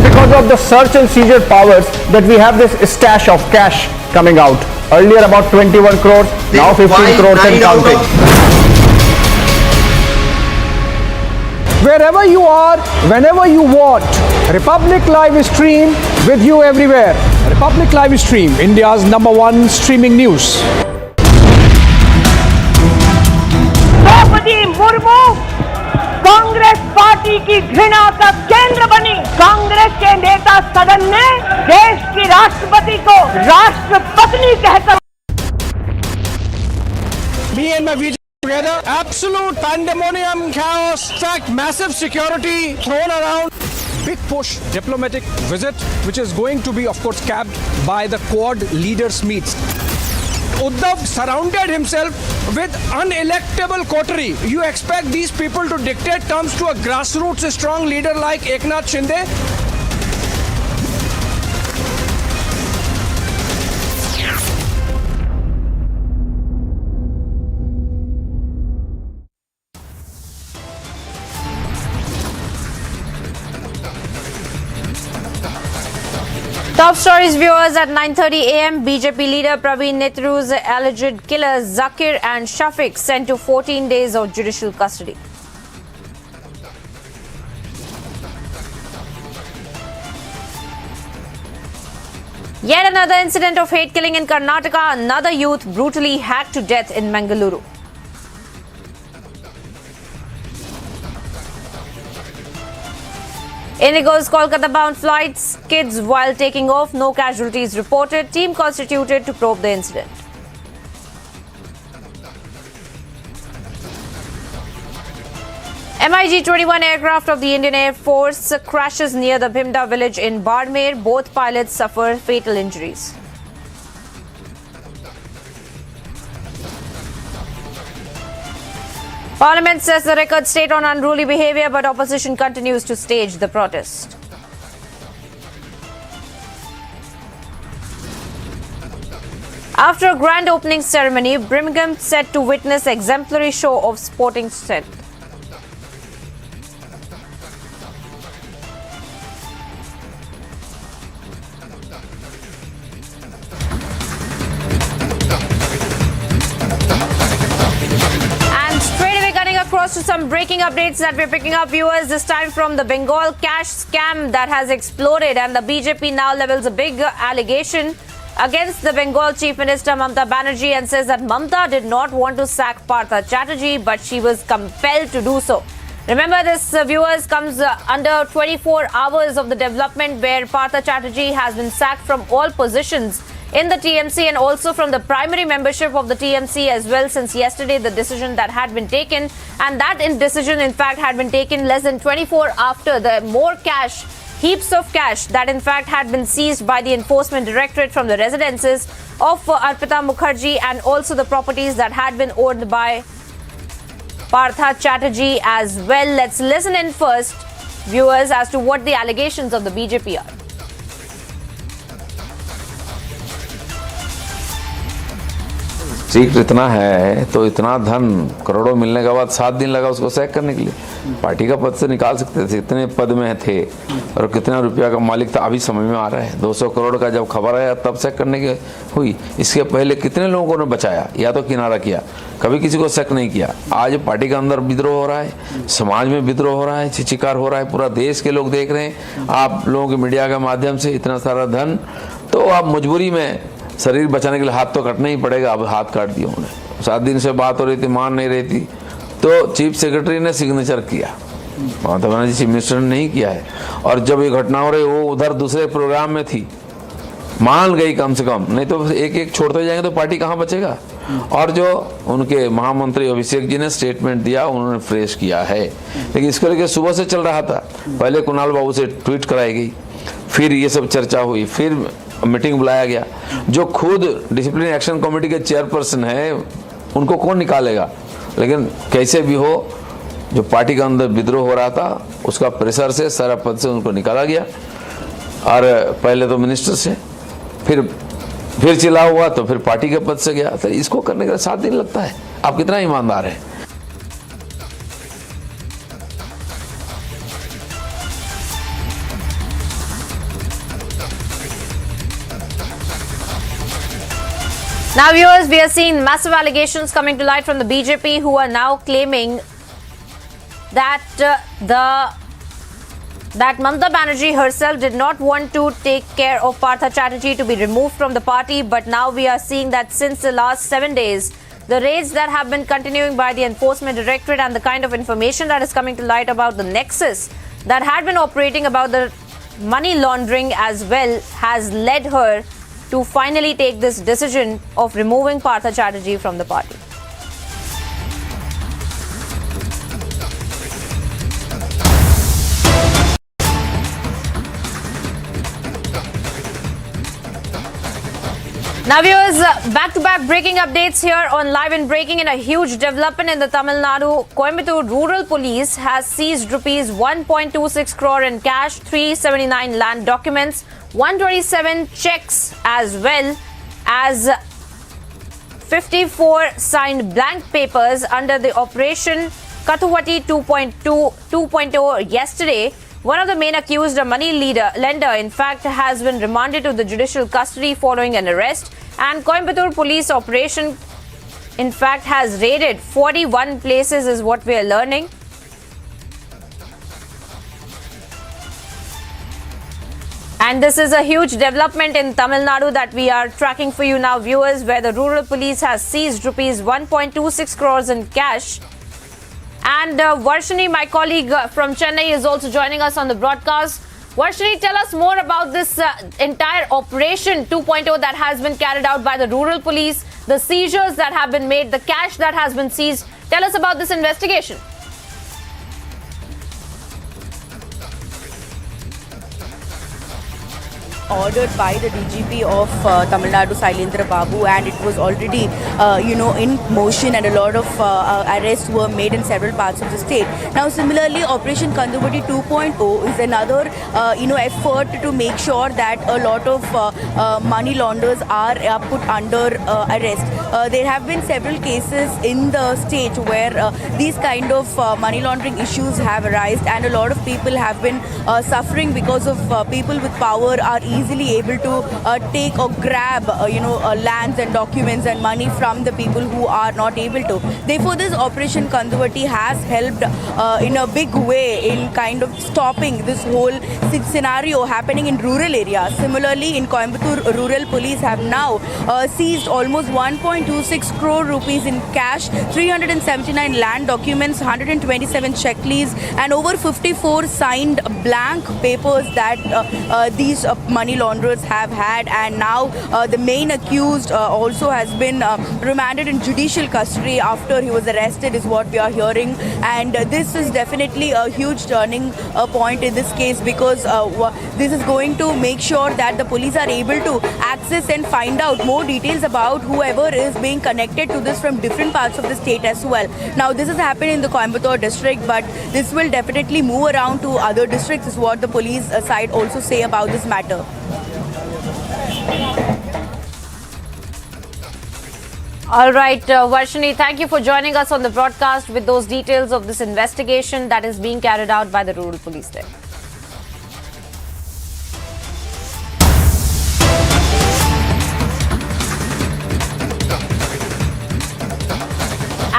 Because of the search and seizure powers that we have this stash of cash coming out. Earlier about 21 crores, now 15 crores and counting. Wherever you are, whenever you want, Republic Live Stream with you everywhere. Republic Live Stream, India's #1 streaming news. Draupadi Murmu Congress party की घृणा का केंद्र बनी। कांग्रेस के नेता सदन ने देश की राष्ट्रपति को राष्ट्रपत्नी कहकर Me and my VJ together, absolute pandemonium, chaos, in fact, massive security thrown around. Big push diplomatic visit, which is going to be, of course, capped by the Quad leaders meets. Uddhav surrounded himself with unelectable coterie. You expect these people to dictate terms to a grassroots strong leader like Eknath Shinde? Top stories, viewers. At 9:30 a.m., BJP leader Praveen Netru's alleged killers Zakir and Shafiq sent to 14 days of judicial custody. Yet another incident of hate killing in Karnataka, another youth brutally hacked to death in Mangaluru. Indigo's Kolkata-bound flights kids while taking off, no casualties reported. Team constituted to probe the incident. MiG-21 aircraft of the Indian Air Force crashes near the Bhimda village in Bardmer. Both pilots suffer fatal injuries. Parliament says the record state on unruly behaviour, but opposition continues to stage the protest. After a grand opening ceremony, Birmingham set to witness exemplary show of sporting strength. Across to some breaking updates that we're picking up, viewers, this time from the Bengal cash scam that has exploded, and the BJP now levels a big allegation against the Bengal Chief Minister Mamata Banerjee and says that Mamata did not want to sack Partha Chatterjee, but she was compelled to do so. Remember, this, viewers, comes under 24 hours of the development where Partha Chatterjee has been sacked from all positions in the TMC and also from the primary membership of the TMC as well since yesterday, the decision that had been taken. And that decision, in fact, had been taken less than 24 after the more cash, heaps of cash that, in fact, had been seized by the Enforcement Directorate from the residences of Arpita Mukherjee and also the properties that had been owned by Partha Chatterjee as well. Let's listen in first, viewers, as to what the allegations of the BJP are. Seat इतना है तो इतना धन करोड़ों मिलने के बाद 7 दिन लगा उसको सैक करने के लिए। पार्टी का पद से निकाल सकते थे, इतने पद में थे और कितना रुपया का मालिक था अभी समझ में आ रहा है। 200 करोड़ का जब खबर आया तब सैक करने की हुई। इसके पहले कितने लोगों ने बचाया या तो किनारा किया, कभी किसी को सैक नहीं किया। आज पार्टी के अंदर विद्रोह हो रहा है, समाज में विद्रोह हो रहा है, छिछिकार हो रहा है, पूरा देश के लोग देख रहे हैं। आप लोगों के मीडिया के माध्यम से इतना सारा धन, तो आप मजबूरी में शरीर बचाने के लिए हाथ तो कटना ही पड़ेगा। अब हाथ काट दिया उन्होंने। 7 दिन से बात हो रही थी, मान नहीं रही थी, तो चीफ सेक्रेटरी ने सिग्नेचर किया, ममता बनर्जी चीफ मिनिस्टर ने नहीं किया है। और जब ये घटना हो रही वो उधर दूसरे प्रोग्राम में थी, मान गई कम से कम, नहीं तो एक एक छोड़ते जाएंगे तो पार्टी कहाँ बचेगा। और जो उनके महामंत्री अभिषेक जी ने स्टेटमेंट दिया उन्होंने फ्रेश किया है, लेकिन इसको लेकर सुबह से चल रहा था। पहले कुणाल बाबू से ट्वीट कराई गई, फिर ये सब चर्चा हुई, फिर मीटिंग बुलाया गया। जो खुद डिसिप्लिन एक्शन कमेटी के चेयरपर्सन है उनको कौन निकालेगा। लेकिन कैसे भी हो, जो पार्टी के अंदर विद्रोह हो रहा था उसका प्रेशर से सारा पद से उनको निकाला गया। और पहले तो मिनिस्टर से, फिर चिल्ला हुआ तो फिर पार्टी के पद से गया। तो इसको करने के लिए 7 दिन लगता है। आप कितना ईमानदार हैं। Now, viewers, we are seeing massive allegations coming to light from the BJP, who are now claiming that that Mamata Banerjee herself did not want to take care of Partha Chatterjee to be removed from the party. But now we are seeing that since the last 7 days, the raids that have been continuing by the Enforcement Directorate and the kind of information that is coming to light about the nexus that had been operating about the money laundering as well has led her to finally take this decision of removing Partha Chatterjee from the party. Now, viewers, back-to-back breaking updates here on Live and Breaking. In a huge development in the Tamil Nadu, Coimbatore Rural Police has seized rupees 1.26 crore in cash, 379 land documents, 127 checks as well as 54 signed blank papers under the Operation Kathuwati 2.0 yesterday. One of the main accused, a money lender, in fact, has been remanded to the judicial custody following an arrest. And Coimbatore police operation, in fact, has raided 41 places is what we are learning. And this is a huge development in Tamil Nadu that we are tracking for you now, viewers, where the rural police has seized rupees 1.26 crores in cash. And Varshini, my colleague from Chennai, is also joining us on the broadcast. Varshini, tell us more about this entire operation 2.0 that has been carried out by the rural police, the seizures that have been made, the cash that has been seized. Tell us about this investigation. Ordered by the DGP of Tamil Nadu, Sailendra Babu, and it was already, in motion, and a lot of arrests were made in several parts of the state. Now, similarly, Operation Kanduvati 2.0 is another, effort to make sure that a lot of money launderers are put under arrest. There have been several cases in the state where these kind of money laundering issues have arisen, and a lot of people have been suffering because of people with power are easily able to take or grab lands and documents and money from the people who are not able to. Therefore, this Operation Kanduvati has helped in a big way in kind of stopping this whole scenario happening in rural areas. Similarly, in Coimbatore, rural police have now seized almost 1.26 crore rupees in cash, 379 land documents, 127 checklists, and over 54 signed blank papers that these money launderers have had. And now the main accused also has been remanded in judicial custody after he was arrested, is what we are hearing. And this is definitely a huge turning point in this case, because this is going to make sure that the police are able to access and find out more details about whoever is being connected to this from different parts of the state as well. Now, this has happened in the Coimbatore district, but this will definitely move around to other districts, is what the police side also say about this matter. All right, Varshini, thank you for joining us on the broadcast with those details of this investigation that is being carried out by the rural police there.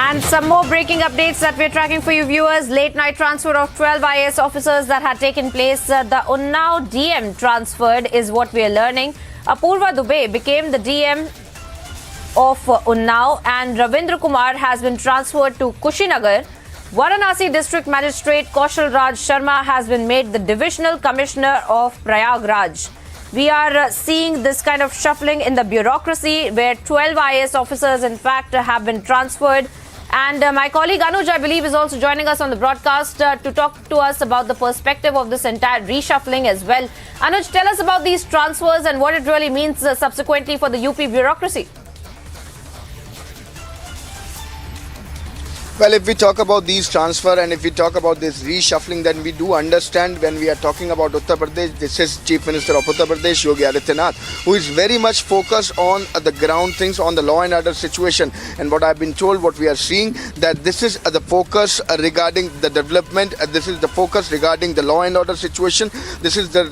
And some more breaking updates that we're tracking for you, viewers. Late night transfer of 12 IAS officers that had taken place. The Unnao DM transferred is what we are learning. Apurva Dubey became the DM of Unnao, and Ravindra Kumar has been transferred to Kushinagar. Varanasi District Magistrate Kaushal Raj Sharma has been made the Divisional Commissioner of Prayagraj. We are seeing this kind of shuffling in the bureaucracy where 12 IAS officers, in fact, have been transferred. And my colleague Anuj, I believe, is also joining us on the broadcast to talk to us about the perspective of this entire reshuffling as well. Anuj, tell us about these transfers and what it really means subsequently for the UP bureaucracy. Well, if we talk about these transfer and if we talk about this reshuffling, then we do understand when we are talking about Uttar Pradesh, this is Chief Minister of Uttar Pradesh, Yogi Adityanath, who is very much focused on the ground things, on the law and order situation. And what I've been told, what we are seeing, that this is the focus regarding the development, this is the focus regarding the law and order situation, this is the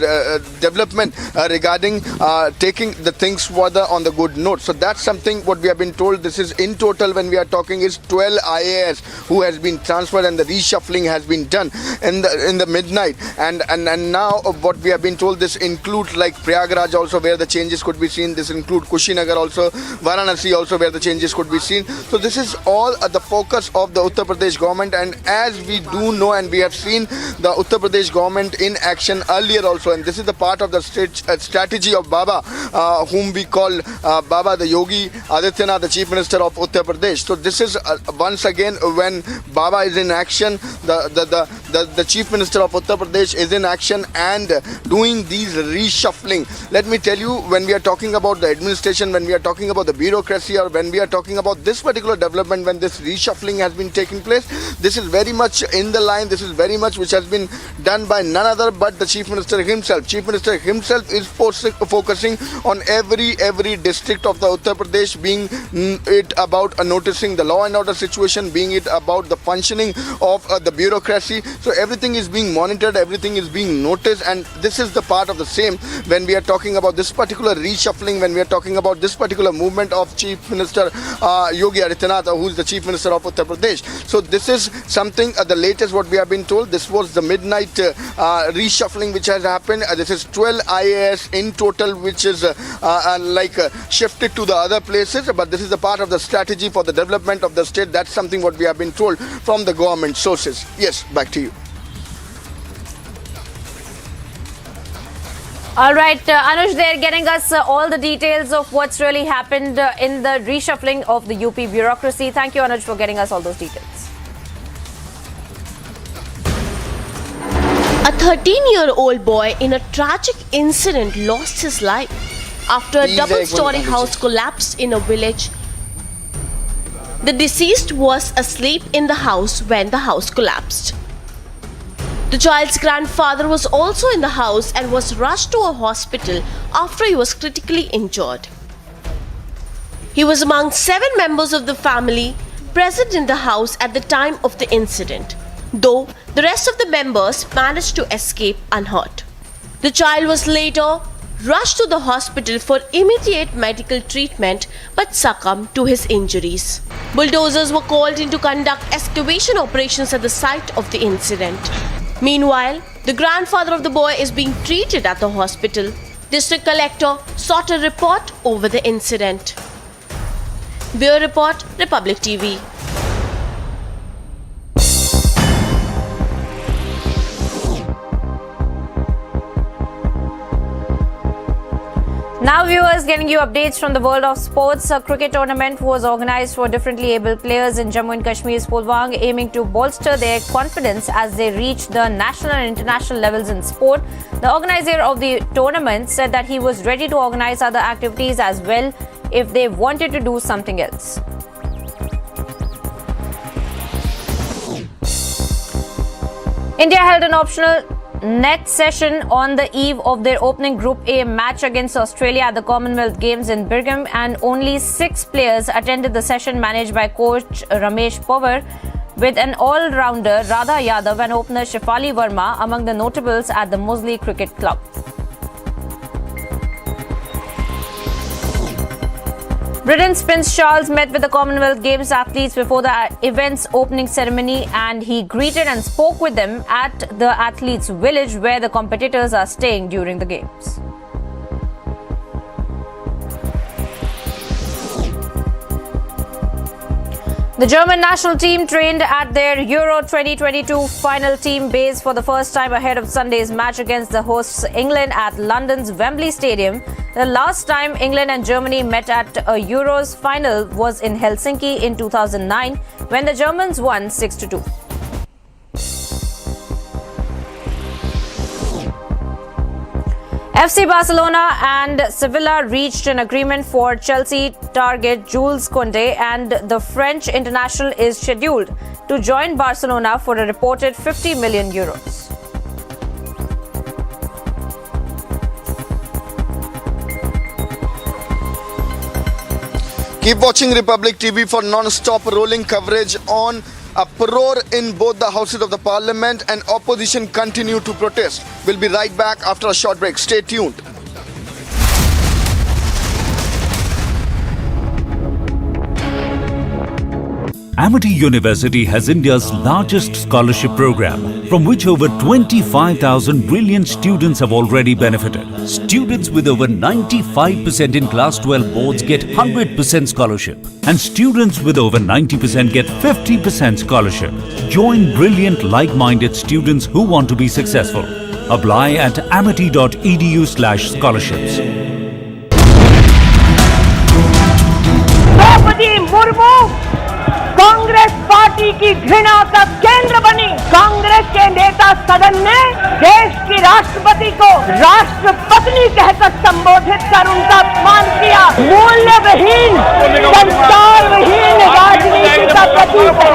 development regarding taking the things further on the good note. So that's something what we have been told. This is in total, when we are talking, is 12 IAS who has been transferred, and the reshuffling has been done in the midnight. And now what we have been told, this includes like Prayagraj also, where the changes could be seen. This includes Kushinagar also, Varanasi also, where the changes could be seen. So this is all the focus of the Uttar Pradesh government. And as we do know, and we have seen the Uttar Pradesh government in action earlier also, and this is the part of the strategy of Baba, whom we call Baba the Yogi Adityanath, the Chief Minister of Uttar Pradesh. So this is once again when Baba is in action, the Chief Minister of Uttar Pradesh is in action and doing these reshuffling. Let me tell you, when we are talking about the administration, when we are talking about the bureaucracy, or when we are talking about this particular development, when this reshuffling has been taking place, this is very much in the line, this is very much which has been done by none other but the Chief Minister himself. Chief Minister himself is focusing on every district of the Uttar Pradesh, being it about noticing the law and order situation, being it about the functioning of the bureaucracy. So everything is being monitored, everything is being noticed, and this is the part of the same when we are talking about this particular reshuffling, when we are talking about this particular movement of Chief Minister Yogi Adityanath, who is the Chief Minister of Uttar Pradesh. So this is something, the latest what we have been told, this was the midnight reshuffling which has happened. This is 12 IAS in total, which is shifted to the other places, but this is a part of the strategy for the development of the state. That's something what we have been told from the government sources. Yes, back to you. All right, Anush, they're getting us all the details of what's really happened in the reshuffling of the UP bureaucracy. Thank you, Anuj, for getting us all those details. A 13-year-old boy in a tragic incident lost his life after a double-story house collapsed in a village. The deceased was asleep in the house when the house collapsed. The child's grandfather was also in the house and was rushed to a hospital after he was critically injured. He was among 7 members of the family present in the house at the time of the incident, though the rest of the members managed to escape unhurt. The child was later rushed to the hospital for immediate medical treatment but succumbed to his injuries. Bulldozers were called in to conduct excavation operations at the site of the incident. Meanwhile, the grandfather of the boy is being treated at the hospital. District Collector sought a report over the incident. Bureau Report, Republic TV. Now viewers, getting you updates from the world of sports. A cricket tournament was organized for differently able players in Jammu and Kashmir's Pulwang, aiming to bolster their confidence as they reach the national and international levels in sport. The organizer of the tournament said that he was ready to organize other activities as well if they wanted to do something else. India held an optional net session on the eve of their opening Group A match against Australia at the Commonwealth Games in Birmingham, and only 6 players attended the session managed by coach Ramesh Pawar, with an all-rounder Radha Yadav and opener Shefali Verma among the notables at the Moseley Cricket Club. Britain's Prince Charles met with the Commonwealth Games athletes before the event's opening ceremony, and he greeted and spoke with them at the athletes' village where the competitors are staying during the Games. The German national team trained at their Euro 2022 final team base for the first time ahead of Sunday's match against the hosts England at London's Wembley Stadium. The last time England and Germany met at a Euros final was in Helsinki in 2009 when the Germans won 6-2. FC Barcelona and Sevilla reached an agreement for Chelsea target Jules Koundé, and the French international is scheduled to join Barcelona for a reported 50 million euros. Keep watching Republic TV for non-stop rolling coverage on uproar in both the houses of the parliament, and opposition continue to protest. We'll be right back after a short break. Stay tuned. Amity University has India's largest scholarship program, from which over 25,000 brilliant students have already benefited. Students with over 95% in Class 12 boards get 100% scholarship, and students with over 90% get 50% scholarship. Join brilliant, like-minded students who want to be successful. Apply at amity.edu/scholarships. Murmu Congress party की घृणा का केंद्र बनी। कांग्रेस के नेता सदन ने देश की राष्ट्रपति को राष्ट्रपत्नी कहकर संबोधित कर उनका अपमान किया। मूल्यविहीन, संस्कारविहीन राजनीति का प्रतीक है।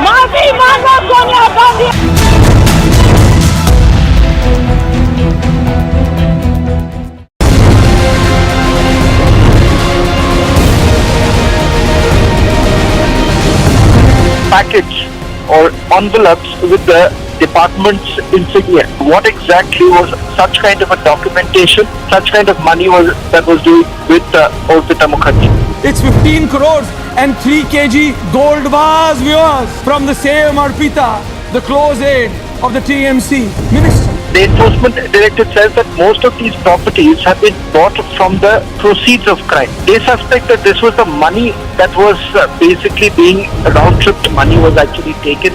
माफी मांगो Sonia Gandhi. Packets or envelopes with the department's insignia. What exactly was such kind of a documentation, such kind of money that was doing with Orpita Mukherjee? It's 15 crores and 3 kg gold bars, viewers, from the same Arpita, the close aide of the TMC minister. The enforcement directorate says that most of these properties have been bought from the proceeds of crime. They suspect that this was the money that was basically being round-tripped money was actually taken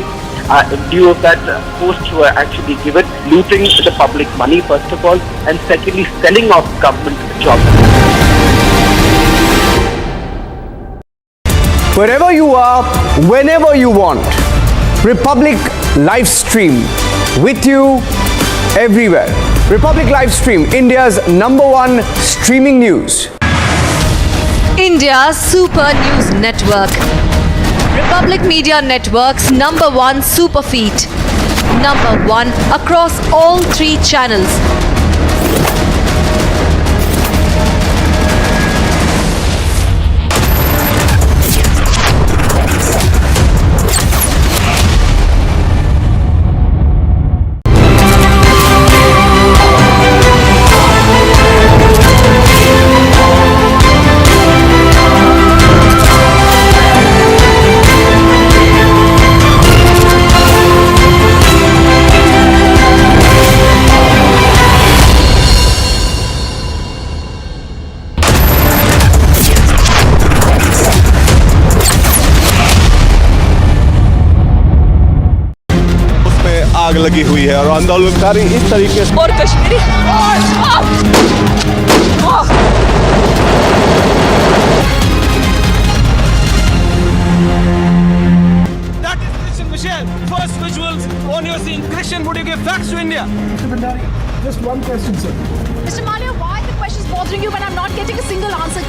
in lieu of that posts were actually given, looting the public money first of all, and secondly selling off government jobs. Wherever you are, whenever you want, Republic live stream with you everywhere. Republic live stream, India's #1 streaming news. India's Super News Network. Republic Media Network's #1 super feed. #1 across all 3 channels. आग लगी हुई है और आंदोलनकारी इस तरीके से और Kashmiri That is Christian Michel. First visuals on your scene. Christian, would you give facts to India? Mr. Bhandari, just one question, sir. Mr. Malia, why are the questions bothering you when I'm not getting a single answer?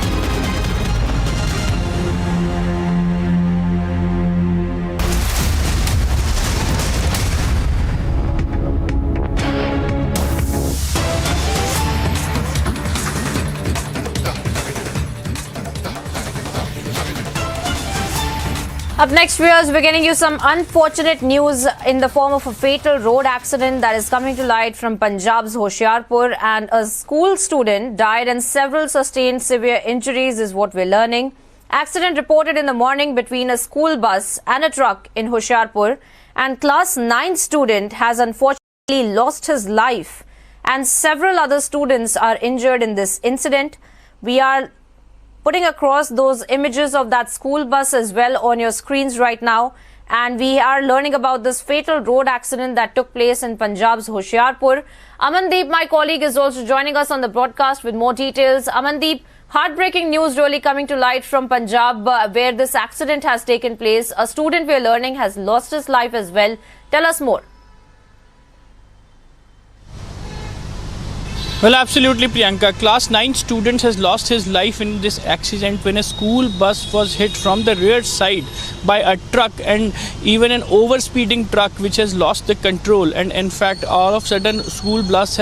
Up next, viewers, we're getting you some unfortunate news in the form of a fatal road accident that is coming to light from Punjab's Hoshiarpur, and a school student died and several sustained severe injuries is what we're learning. Accident reported in the morning between a school bus and a truck in Hoshiarpur, and class 9 student has unfortunately lost his life and several other students are injured in this incident. We are putting across those images of that school bus as well on your screens right now, and we are learning about this fatal road accident that took place in Punjab's Hoshiarpur. Amandeep, my colleague, is also joining us on the broadcast with more details. Amandeep, heartbreaking news really coming to light from Punjab where this accident has taken place. A student, we are learning, has lost his life as well. Tell us more. Well, absolutely, Priyanka. Class 9 student has lost his life in this accident when a school bus was hit from the rear side by a truck, and even an overspeeding truck which has lost the control. And in fact, all of a sudden, school bus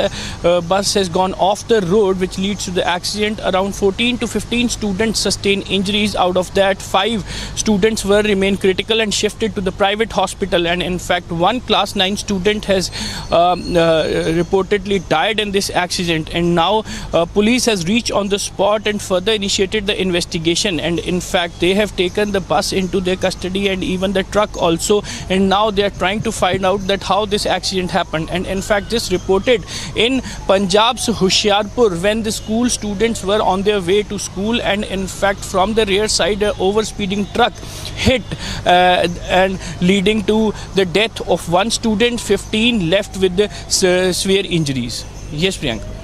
has gone off the road, which leads to the accident. Around 14 to 15 students sustained injuries. Out of that, 5 students were remain critical and shifted to the private hospital. And in fact, one class 9 student has reportedly died in this accident. And now police has reached on the spot and further initiated the investigation. And in fact, they have taken the bus into their custody and even the truck also. And now they are trying to find out that how this accident happened. And in fact, this reported in Punjab's Hoshiarpur when the school students were on their way to school. And in fact, from the rear side, an overspeeding truck hit and leading to the death of one student, 15 left with the severe injuries. Yes, Priyanka.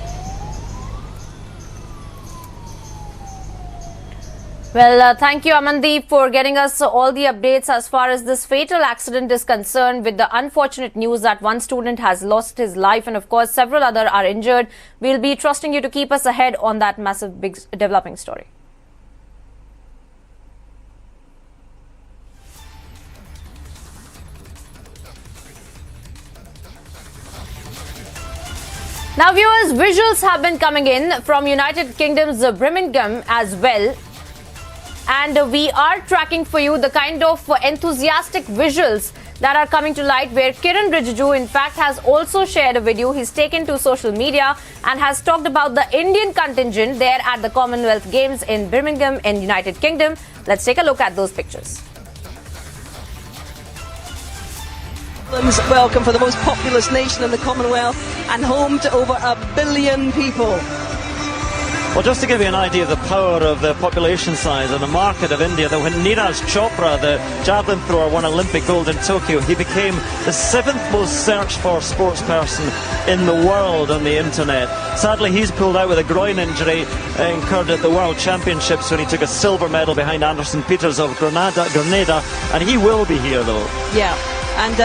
Well, thank you, Amandeep, for getting us all the updates as far as this fatal accident is concerned, with the unfortunate news that one student has lost his life and, of course, several other are injured. We'll be trusting you to keep us ahead on that massive, big developing story. Now, viewers, visuals have been coming in from United Kingdom's Birmingham as well. And we are tracking for you the kind of enthusiastic visuals that are coming to light, where Kiran Rijiju, in fact, has also shared a video he's taken to social media and has talked about the Indian contingent there at the Commonwealth Games in Birmingham in United Kingdom. Let's take a look at those pictures. Welcome for the most populous nation in the Commonwealth and home to over 1 billion people. Well, just to give you an idea of the power of the population size and the market of India, that when Neeraj Chopra, the javelin thrower, won Olympic gold in Tokyo, he became the 7th most searched for sports person in the world on the internet. Sadly, he's pulled out with a groin injury incurred at the World Championships when he took a silver medal behind Anderson Peters of Grenada, and he will be here though. Yeah, and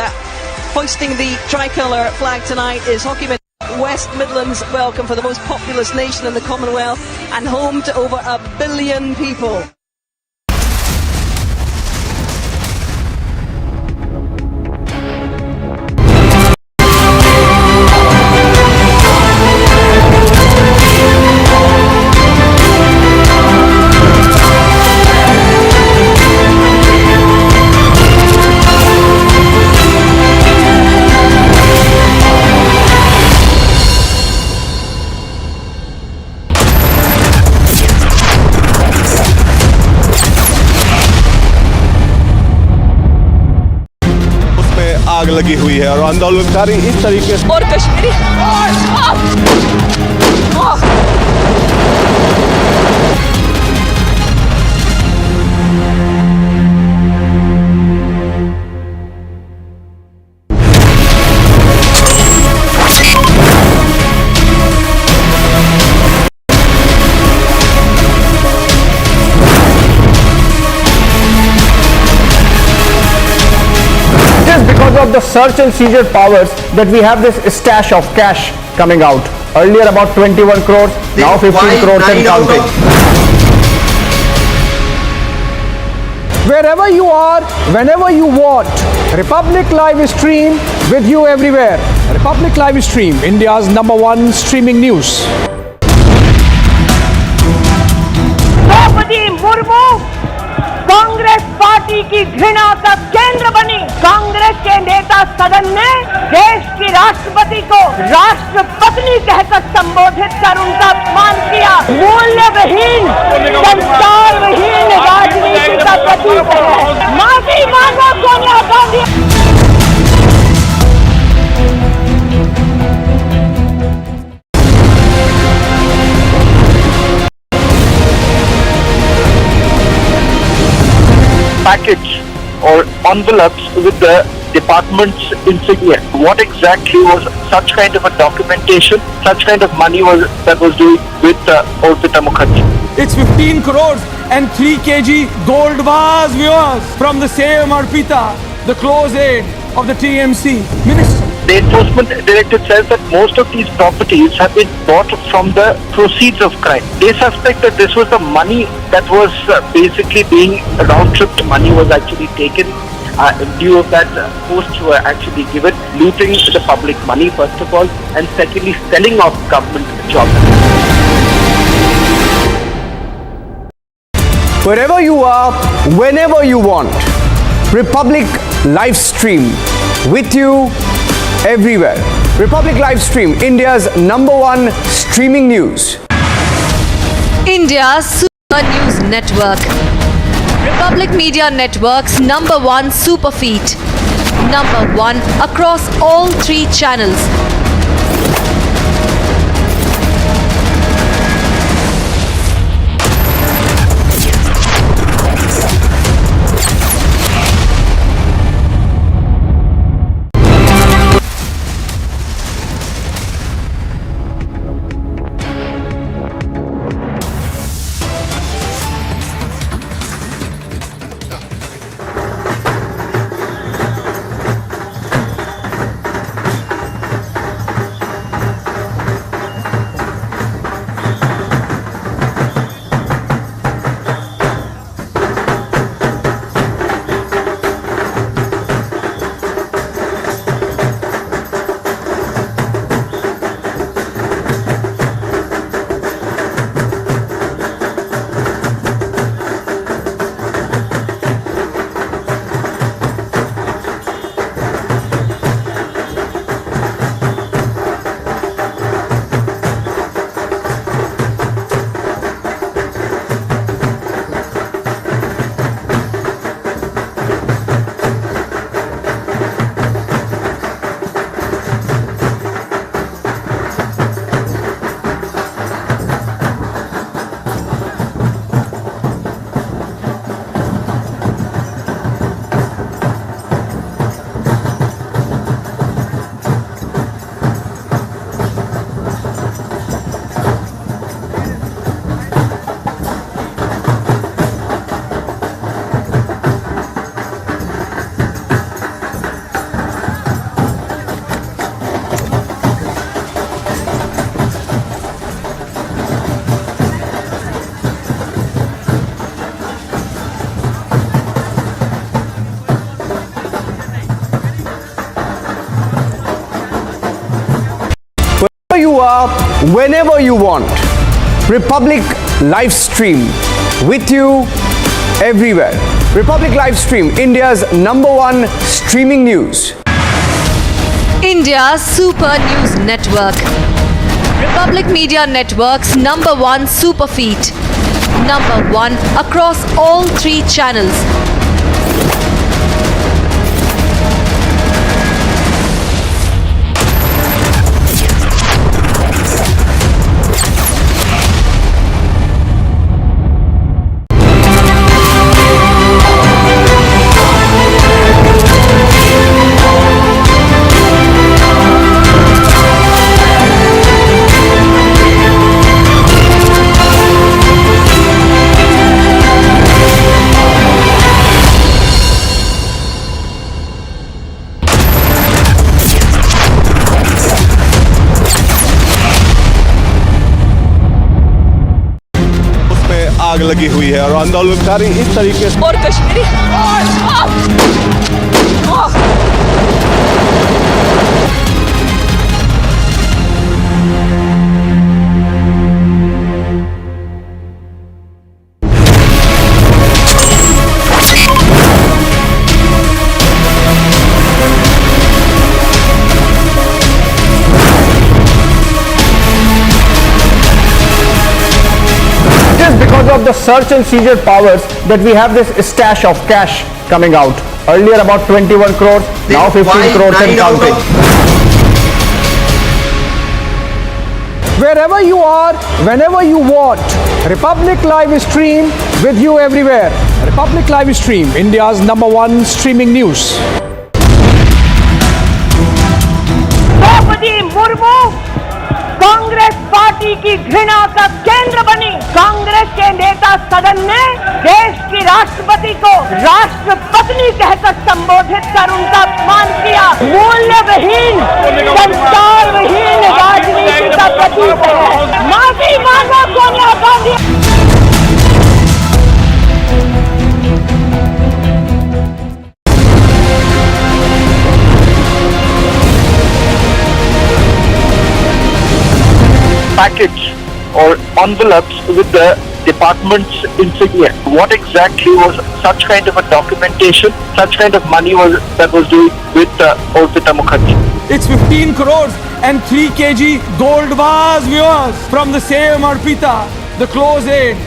hoisting the tricolour flag tonight is hockeyman West Midlands. Welcome for the most populous nation in the Commonwealth and home to over 1 billion people. आग लगी हुई है और आंदोलनकारी इस तरीके से और Kashmiri because of the search and seizure powers that we have this stash of cash coming out. Earlier about 21 crores, now 15 crores and counting. Wherever you are, whenever you want, Republic Live Stream with you everywhere. Republic Live Stream, India's #1 streaming news. Murmu Congress party की घृणा का केंद्र बनी। कांग्रेस के नेता सदन ने देश की राष्ट्रपति को राष्ट्रपत्नी कहकर संबोधित कर उनका अपमान किया। मूल्यविहीन, संस्कारविहीन राजनीति का प्रतीक है। माफी मांगो Sonia Gandhi. package or envelopes with the department's insignia. What exactly was such kind of a documentation, such kind of money that was doing with Orpita Mukherjee? It's 15 crores and 3 kg gold vase, viewers, from the same Arpita, the close aide of the TMC minister. The enforcement directorate says that most of these properties have been bought from the proceeds of crime. They suspect that this was the money that was basically being round-tripped money was actually taken in lieu of that posts were actually given, looting the public money first of all, and secondly selling off government jobs. Wherever you are, whenever you want, Republic Live Stream with you everywhere. Republic Live Stream, India's #1 streaming news. India's Super News Network. Republic Media Network's #1 super feed. #1 across all 3 channels. whenever you want. Republic live stream with you everywhere. Republic live stream, India's #1 streaming news. India's Super News Network. Republic Media Network's #1 super feed. #1 across all 3 channels. आग लगी हुई है और आंदोलनकारी इस तरीके से और Kashmiri Because of the search and seizure powers that we have this stash of cash coming out. Earlier about 21 crores, now 15 crores and counting. Wherever you are, whenever you want, Republic Live Stream with you everywhere. Republic Live Stream, India's #1 streaming news. Draupadi Murmu Congress party की घृणा का केंद्र बनी। कांग्रेस के नेता सदन ने देश की राष्ट्रपति को राष्ट्रपत्नी कहकर संबोधित कर उनका अपमान किया। मूल्यविहीन, संस्कारविहीन राजनीति का प्रतीक है। माफी मांगो Sonia Gandhi. Packets or envelopes with the department's insignia. What exactly was such kind of a documentation, such kind of money that was doing with Orpita Mukherjee? It's 15 crores and 3 kg gold bars, viewers, from the same Arpita, the close aid.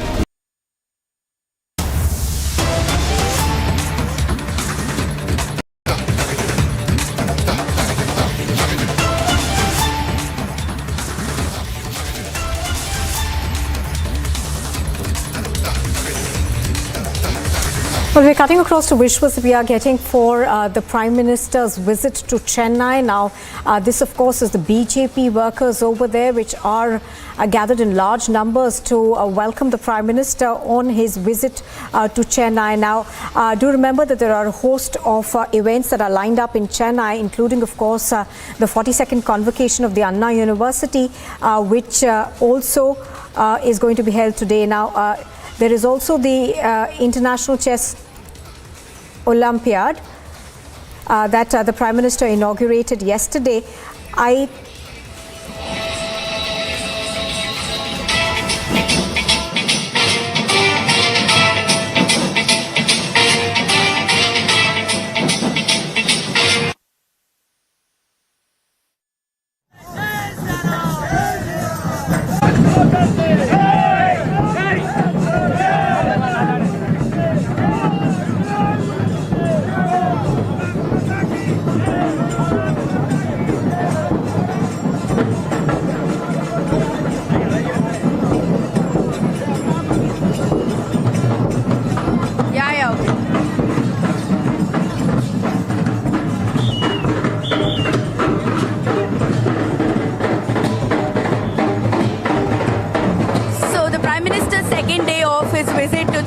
Well, we're cutting across to visuals we are getting for the Prime Minister's visit to Chennai. Now, this, of course, is the BJP workers over there, which are gathered in large numbers to welcome the Prime Minister on his visit to Chennai. Now, do remember that there are a host of events that are lined up in Chennai, including, of course, the 42nd convocation of the Anna University, which also is going to be held today. Now, there is also the International Chess Olympiad that the Prime Minister inaugurated yesterday.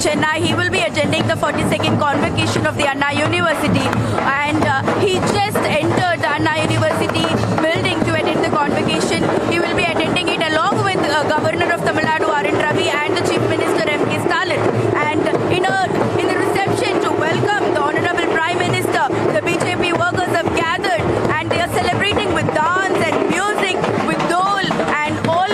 Chennai, he will be attending the 42nd convocation of the Anna University, and he just entered the Anna University building to attend the convocation. He will be attending it along with Governor of Tamil Nadu Arun Ravi and the Chief Minister M.K. Stalin. And in the reception to welcome the Honorable Prime Minister, the BJP workers have gathered and they are celebrating with dance and music, with dole and all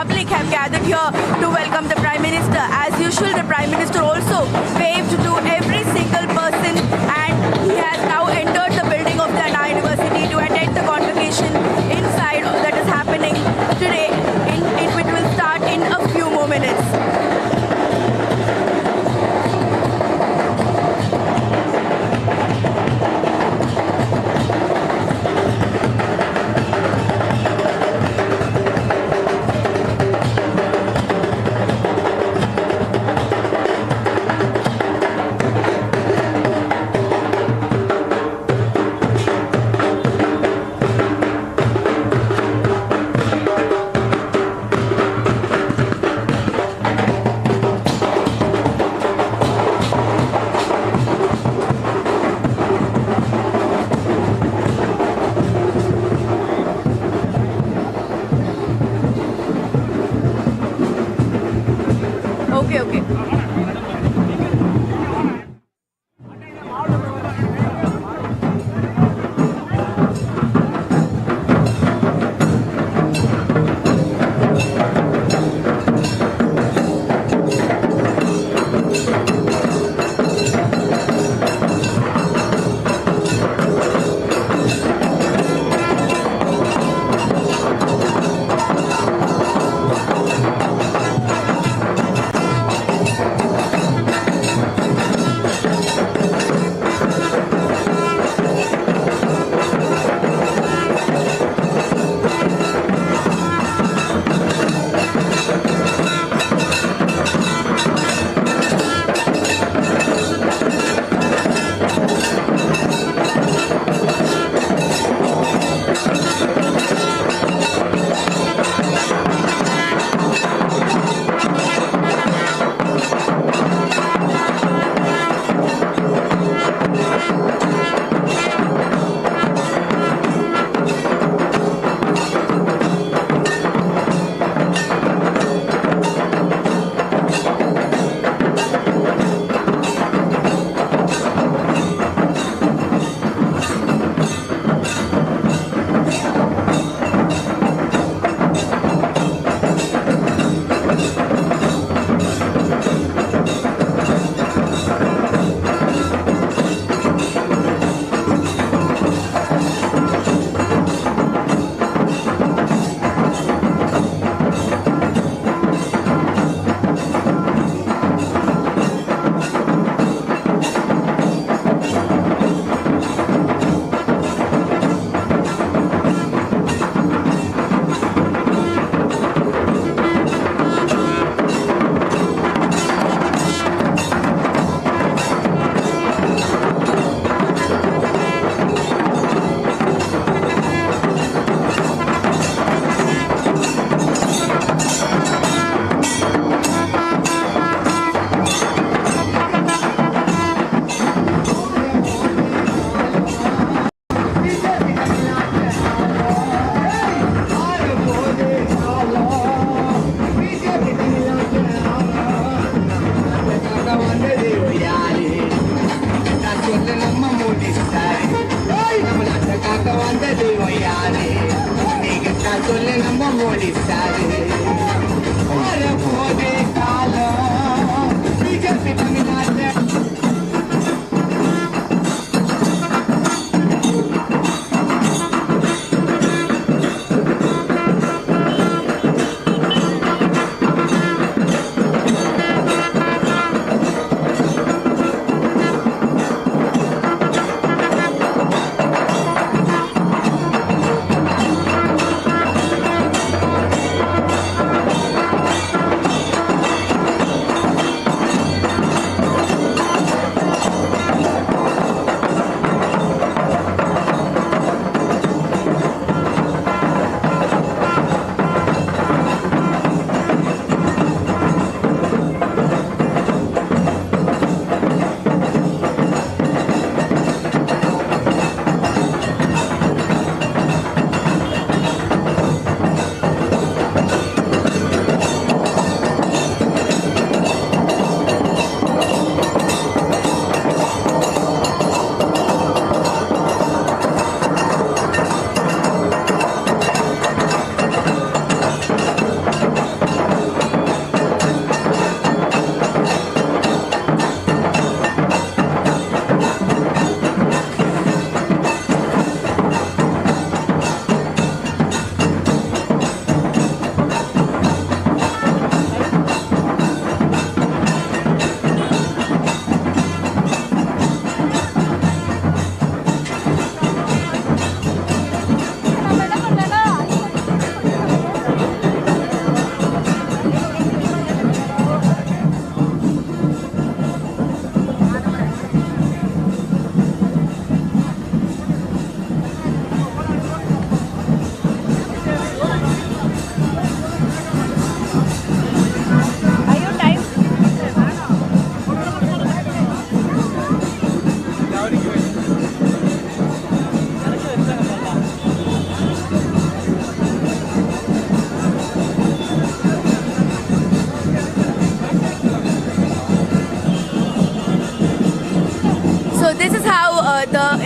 public have gathered here to welcome the Prime Minister. As usual, the Prime Minister also waved to every single person, and he has now entered the building of the Anna University to attend the convocation inside that is happening today. It will start in a few more minutes.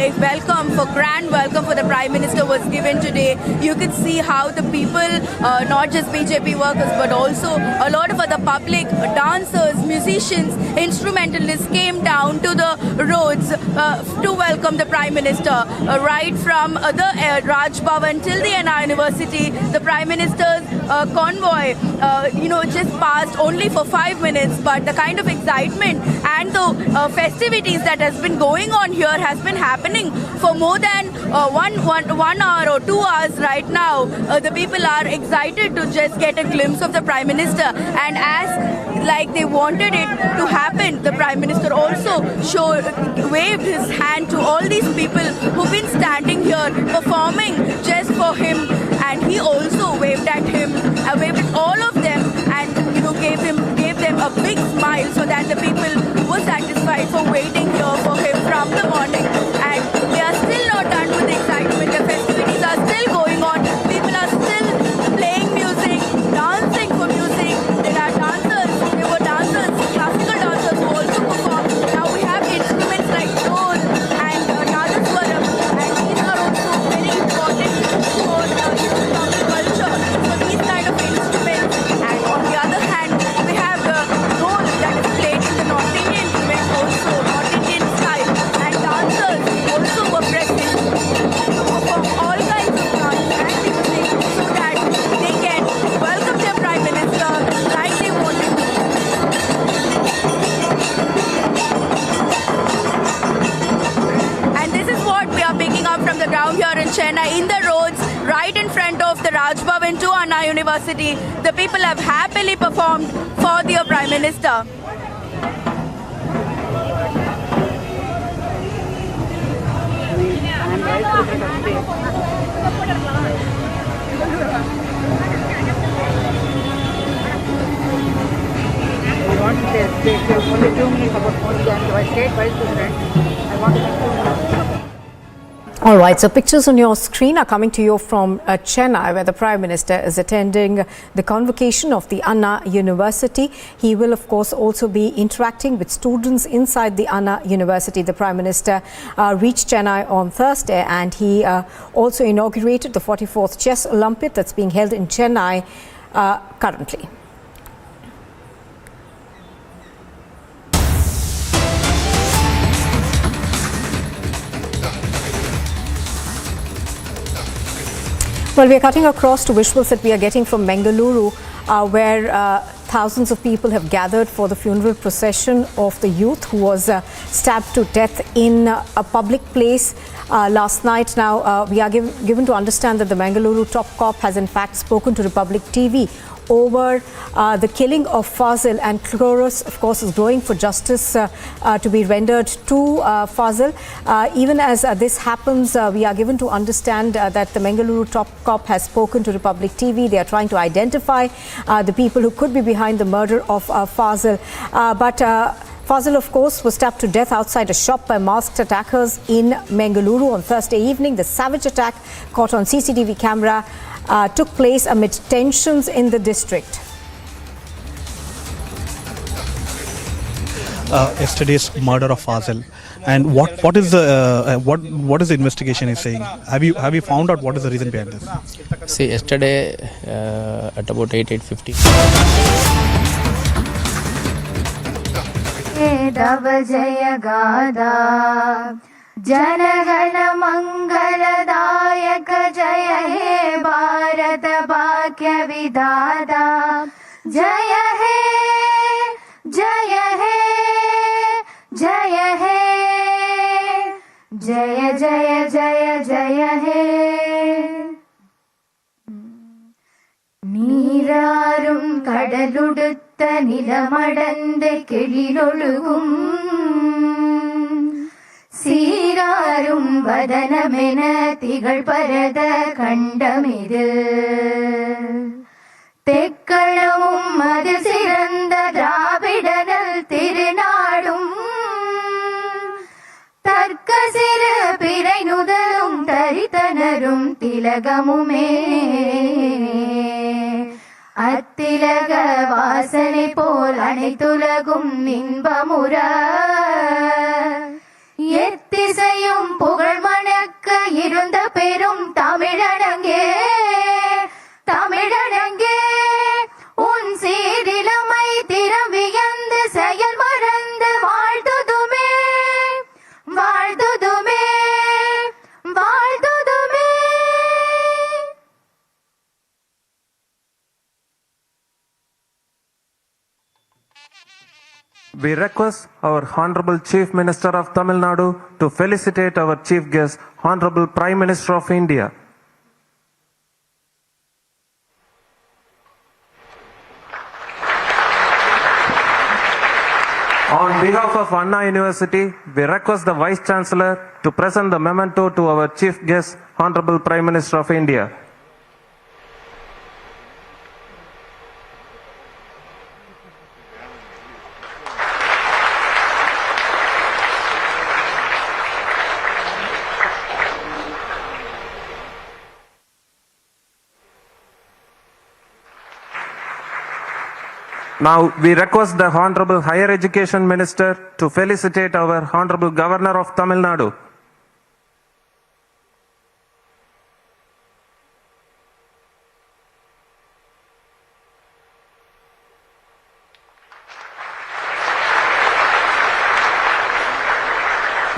a welcome, for grand welcome for the Prime Minister was given today. You could see how the people, not just BJP workers, but also a lot of other public, dancers, musicians, instrumentalists came down to the roads to welcome the Prime Minister. Right from the Raj Bhavan till the Anna University, the Prime Minister's convoy, just passed only for 5 minutes, but the kind of excitement and the festivities that has been going on here has been happening for more than 1 hour or 2 hours right now. The people are excited to just get a glimpse of the Prime Minister, and as like they wanted it to happen, the Prime Minister also waved his hand to all these people who've been standing here performing just for him, and he also waved at all of them, and gave them a big smile, so that the people were satisfied for waiting here for him from the morning. And they are still not done with the excitement. The festivities are still going on. People are still playing music, dancing for music. There were dancers, classical dancers who also performed. Now we have instruments like dhol and nadaswaram, and these are also very important for culture. So these kind of instruments. And on the other hand, we have the dhol that is played in the North Indian event also, North Indian style, and dancers also were present to perform all kinds of dance and music, so that they can welcome their Prime Minister like they wanted to. And this is what we are picking up from the ground here in Chennai, in the roads, right in front of the Raj Bhavan to Anna University. The people have happily performed for their Prime Minister. I want to say only 2 minutes about Modi and the state vice president. I want to make 2 minutes. All right, so pictures on your screen are coming to you from Chennai, where the Prime Minister is attending the convocation of the Anna University. He will, of course, also be interacting with students inside the Anna University. The Prime Minister reached Chennai on Thursday, and he also inaugurated the 44th Chess Olympiad that's being held in Chennai currently. Well, we are cutting across to visuals that we are getting from Bengaluru, where thousands of people have gathered for the funeral procession of the youth who was stabbed to death in a public place last night. Now, we are given to understand that the Bengaluru top cop has in fact spoken to Republic TV over the killing of Fazil, and chorus, of course, is growing for justice to be rendered to Fazil. Even as this happens, we are given to understand that the Bengaluru top cop has spoken to Republic TV. They are trying to identify the people who could be behind the murder of Fazil. But Fazil, of course, was stabbed to death outside a shop by masked attackers in Bengaluru on Thursday evening. The savage attack, caught on CCTV camera, took place amid tensions in the district. Yesterday's murder of Fazil, and what is the investigation is saying? Have you found out what is the reason behind this? See, yesterday at about 8:50. दव जय गादा जनगण मंगलदायक जय हे भारत भाग्य विधाता जय हे जय हे जय हे जय जय जय जय हे நீராரும் கடலுடுத்த நிலமடந்த கெழிலொழுகும் சீராரும் வதனமென திகழ் பரத கண்டமிது தெக்களமும் அது சிறந்த திராவிடனல் திருநாடும் தர்க்க சிறு பிறை நுதலும் தரித்தனரும் திலகமுமே அத்திலக வாசனை போல் அனைத்துலகும் இன்பமுற எத்திசையும் புகழ் மணக்க இருந்த பெரும் தமிழனங்கே தமிழனங்கே உன் சீரிலமை திறம் வியந்து செயல் மறந்து வாழ்த்துதுமே வாழ்த்துதுமே வாழ்த்துதுமே. We request our Honorable Chief Minister of Tamil Nadu to felicitate our Chief Guest, Honorable Prime Minister of India. On behalf of Anna University, we request the Vice Chancellor to present the memento to our Chief Guest, Honorable Prime Minister of India. Now we request the Honorable Higher Education Minister to felicitate our Honorable Governor of Tamil Nadu.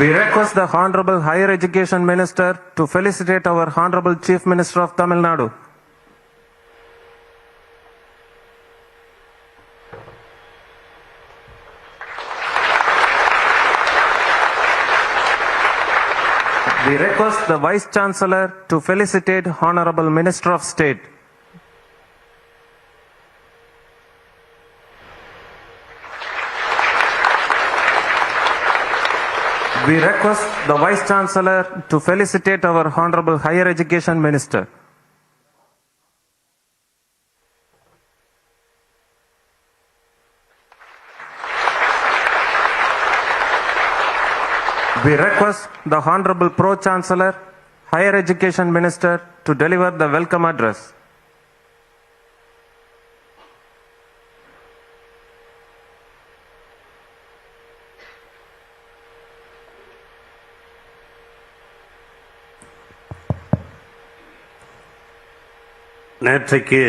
We request the Honorable Higher Education Minister to felicitate our Honorable Chief Minister of Tamil Nadu. We request the Vice Chancellor to felicitate Honorable Minister of State. We request the Vice Chancellor to felicitate our Honorable Higher Education Minister. We request the Honorable Pro-Chancellor, Higher Education Minister to deliver the welcome address. நேற்றைக்கு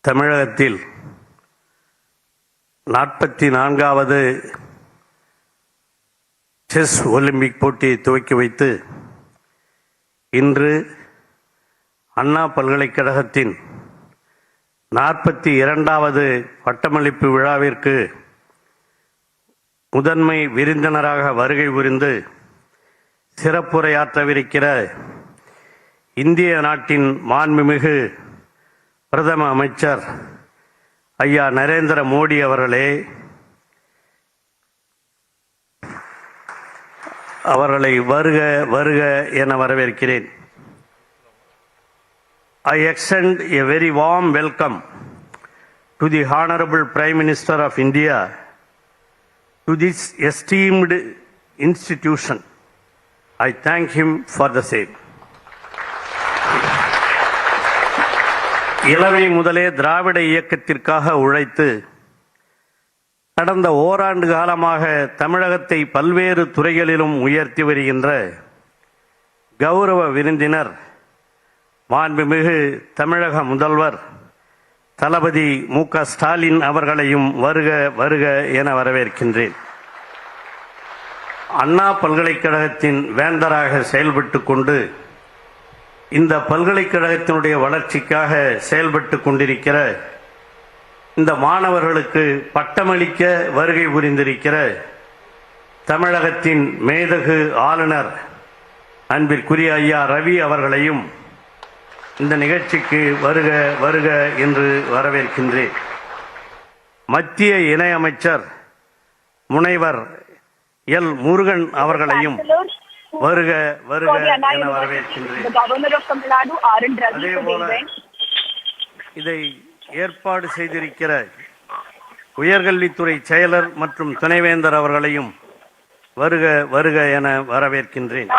தமிழகத்தில் 44வது chess Olympic போட்டியை துவக்கி வைத்து இன்று அண்ணா பல்கலைக்கழகத்தின் 42வது பட்டமளிப்பு விழாவிற்கு முதன்மை விருந்தினராக வருகை புரிந்து சிறப்புரையாற்றவிருக்கிற இந்திய நாட்டின் மாண்புமிகு பிரதம அமைச்சர் ஐயா நரேந்திர மோடி அவர்களே, அவர்களை வருக வருக என வரவேற்கிறேன். I extend a very warm welcome to the Honorable Prime Minister of India to this esteemed institution. I thank him for the same. இளமை முதலே திராவிட இயக்கத்திற்காக உழைத்து கடந்த ஓராண்டு காலமாக தமிழகத்தை பல்வேறு துறைகளிலும் உயர்த்தி வருகின்ற கௌரவ விருந்தினர் மாண்புமிகு தமிழக முதல்வர் தளபதி மு.க. ஸ்டாலின் அவர்களையும் வருக வருக என வரவேற்கின்றேன். அண்ணா பல்கலைக்கழகத்தின் வேந்தராக செயல்பட்டு கொண்டு இந்த பல்கலைக்கழகத்தினுடைய வளர்ச்சிக்காக செயல்பட்டு கொண்டிருக்கிற இந்த மாணவர்களுக்கு பட்டமளிக்க வருகை புரிந்திருக்கிற தமிழகத்தின் மேதகு ஆளுநர் அன்பிற்குரிய ஐயா ரவி அவர்களையும் இந்த நிகழ்ச்சிக்கு வருக வருக என்று வரவேற்கின்றேன். மத்திய இணையமைச்சர் முனைவர் எல் முருகன் அவர்களையும் வருக வருக என வரவேற்கின்றேன். அதேபோல இதை ஏற்பாடு செய்திருக்கிற உயர்கல்வித்துறை செயலர் மற்றும் துணைவேந்தர் அவர்களையும் வருக வருக என வரவேற்கின்றேன்.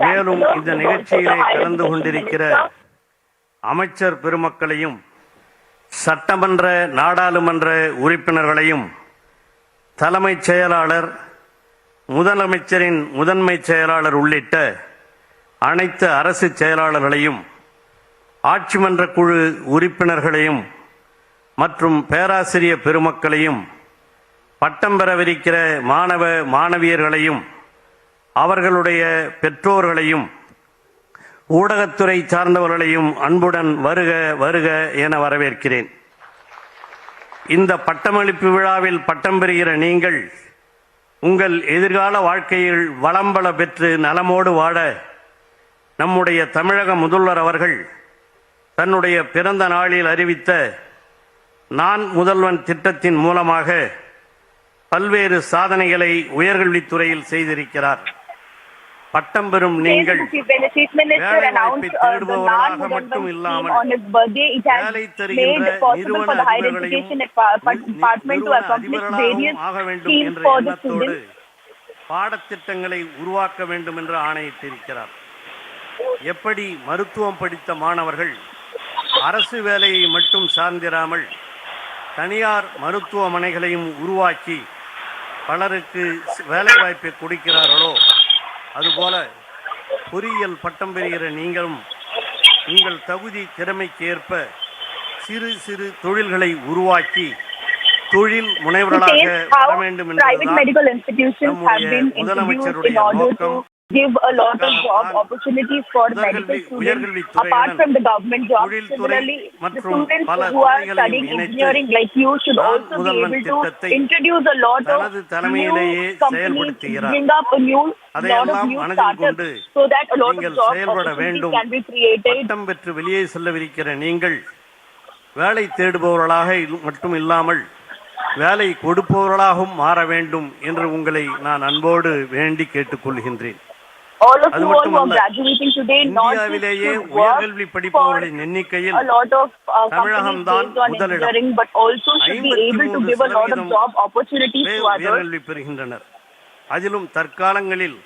மேலும் இந்த நிகழ்ச்சியிலே கலந்து கொண்டிருக்கிற அமைச்சர் பெருமக்களையும் சட்டமன்ற நாடாளுமன்ற உறுப்பினர்களையும் தலைமைச் செயலாளர் முதலமைச்சரின் முதன்மை செயலாளர் உள்ளிட்ட அனைத்து அரசு செயலாளர்களையும், ஆட்சி மன்ற குழு உறுப்பினர்களையும் மற்றும் பேராசிரியர் பெருமக்களையும், பட்டம் பெறவிருக்கிற மாணவ மாணவியர்களையும், அவர்களுடைய பெற்றோர்களையும், ஊடகத்துறை சார்ந்தவர்களையும் அன்புடன் வருக வருக என வரவேற்கிறேன். இந்த பட்டமளிப்பு விழாவில் பட்டம் பெறுகிற நீங்கள் உங்கள் எதிர்கால வாழ்க்கையில் வளம்பல பெற்று நலமோடு வாழ நம்முடைய தமிழக முதல்வர் அவர்கள் தன்னுடைய பிறந்த நாளில் அறிவித்த நான் முதல்வன் திட்டத்தின் மூலமாக பல்வேறு சாதனைகளை உயர்கல்வித்துறையில் செய்திருக்கிறார். பட்டம் பெறும் நீங்கள் வேலைவாய்ப்பை தேடுபவர்களாக மட்டும் இல்லாமல் வேலை தருகின்ற நிறுவன அதிபர்களாகவும் ஆக வேண்டும் என்ற எண்ணத்தோடு பாடத்திட்டங்களை உருவாக்க வேண்டும் என்று ஆணையிட்டிருக்கிறார். எப்படி மருத்துவம் படித்த மாணவர்கள் அரசு வேலையை மட்டும் சார்ந்திராமல் தனியார் மருத்துவமனைகளையும் உருவாக்கி பலருக்கு வேலைவாய்ப்பை கொடுக்கிறார்களோ, அதுபோல பொறியியல் பட்டம் பெறுகிற நீங்களும் உங்கள் தகுதி திறமைக்கு ஏற்ப சிறு சிறு தொழில்களை உருவாக்கி தொழில் முனைவர்களாக வர வேண்டும் என்பதுதான் நம்முடைய முதலமைச்சருடைய நோக்கம். Give a lot of job opportunities for medical students apart from the government jobs. Similarly, the students who are studying engineering like you should also be able to introduce a lot of new companies, bring up a lot of new startups so that a lot of job opportunities can be created. பட்டம் பெற்று வெளியே செல்லவிருக்கிற நீங்கள் வேலை தேடுபவர்களாக மட்டும் இல்லாமல் வேலை கொடுப்பவர்களாகவும் மாற வேண்டும் என்று உங்களை நான் அன்போடு வேண்டி கேட்டுக்கொள்கின்றேன். அது மட்டுமல்ல, இந்தியாவிலேயே உயர்கல்வி படிப்பவர்களின் எண்ணிக்கையில் தமிழகம்தான் முதலிடம். 53% உயர்கல்வி பெறுகின்றனர். அதிலும் தற்காலங்களில்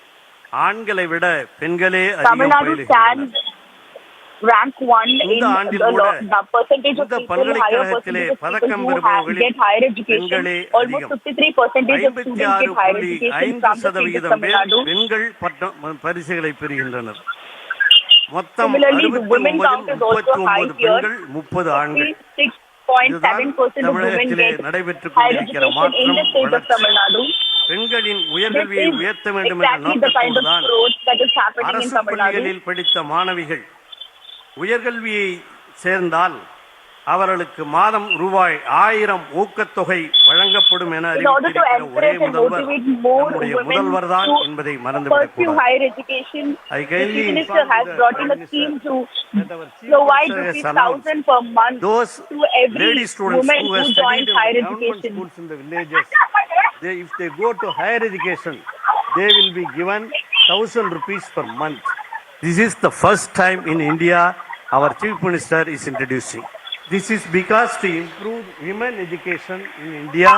ஆண்களை விட பெண்களே அதிகம் பயிலுகின்றனர். Rank 1 in the percentage of people, higher percentage of people who get higher education. Almost 53% of students get higher education from the state of Tamil Nadu. பெண்கள் பரிசுகளை பெறுகின்றனர். மொத்தம் Similarly, the women count is also high here. 30 ஆண்கள். 6.7% of women get higher education in the state of Tamil Nadu. பெண்களின் உயர்கல்வியை உயர்த்த வேண்டும் என்ற நோக்கத்தோடுதான் அரசு பள்ளிகளில் படித்த மாணவிகள் உயர்கல்வியை சேர்ந்தால் அவர்களுக்கு மாதம் ரூபாய் 1000 ஊக்கத்தொகை வழங்கப்படும் என அறிவித்திருக்கிற ஒரே முதல்வர் நம்முடைய முதல்வர் தான் என்பதை மறந்துவிடக்கூடாது. Those lady students who have studied in government schools in the villages, if they go to higher education, they will be given 1000 rupees per month. This is the first time in India our Chief Minister is introducing. This is because to improve women education in India,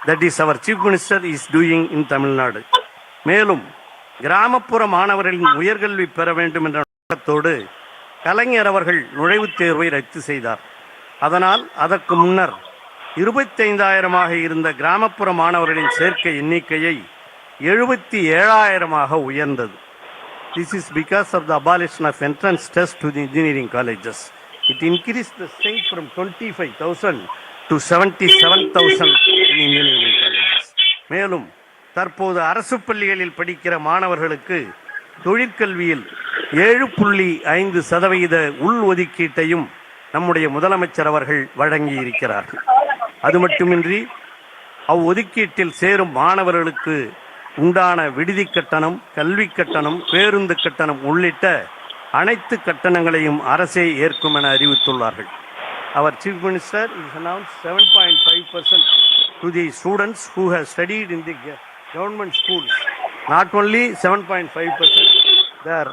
that is our Chief Minister is doing in Tamil Nadu. மேலும் கிராமப்புற மாணவர்களின் உயர்கல்வி பெற வேண்டும் என்ற நோக்கத்தோடு கலைஞர் அவர்கள் நுழைவுத் தேர்வை ரத்து செய்தார். அதனால் அதற்கு முன்னர் 25,000 இருந்த கிராமப்புற மாணவர்களின் சேர்க்கை எண்ணிக்கையை 77,000 உயர்ந்தது. This is because of the abolition of entrance test to the engineering colleges. It increased the strength from 25,000 to 77,000 in engineering colleges. மேலும் தற்போது அரசு பள்ளிகளில் படிக்கிற மாணவர்களுக்கு தொழிற்கல்வியில் 7.5% உள் ஒதுக்கீட்டையும் நம்முடைய முதலமைச்சர் அவர்கள் வழங்கி இருக்கிறார்கள். அது மட்டுமின்றி அவ்வொதுக்கீட்டில் சேரும் மாணவர்களுக்கு உண்டான விடுதி கட்டணம், கல்வி கட்டணம், பேருந்து கட்டணம் உள்ளிட்ட அனைத்து கட்டணங்களையும் அரசே ஏற்கும் என அறிவித்துள்ளார்கள். Our Chief Minister has announced 7.5% to the students who have studied in the government schools. Not only 7.5%, their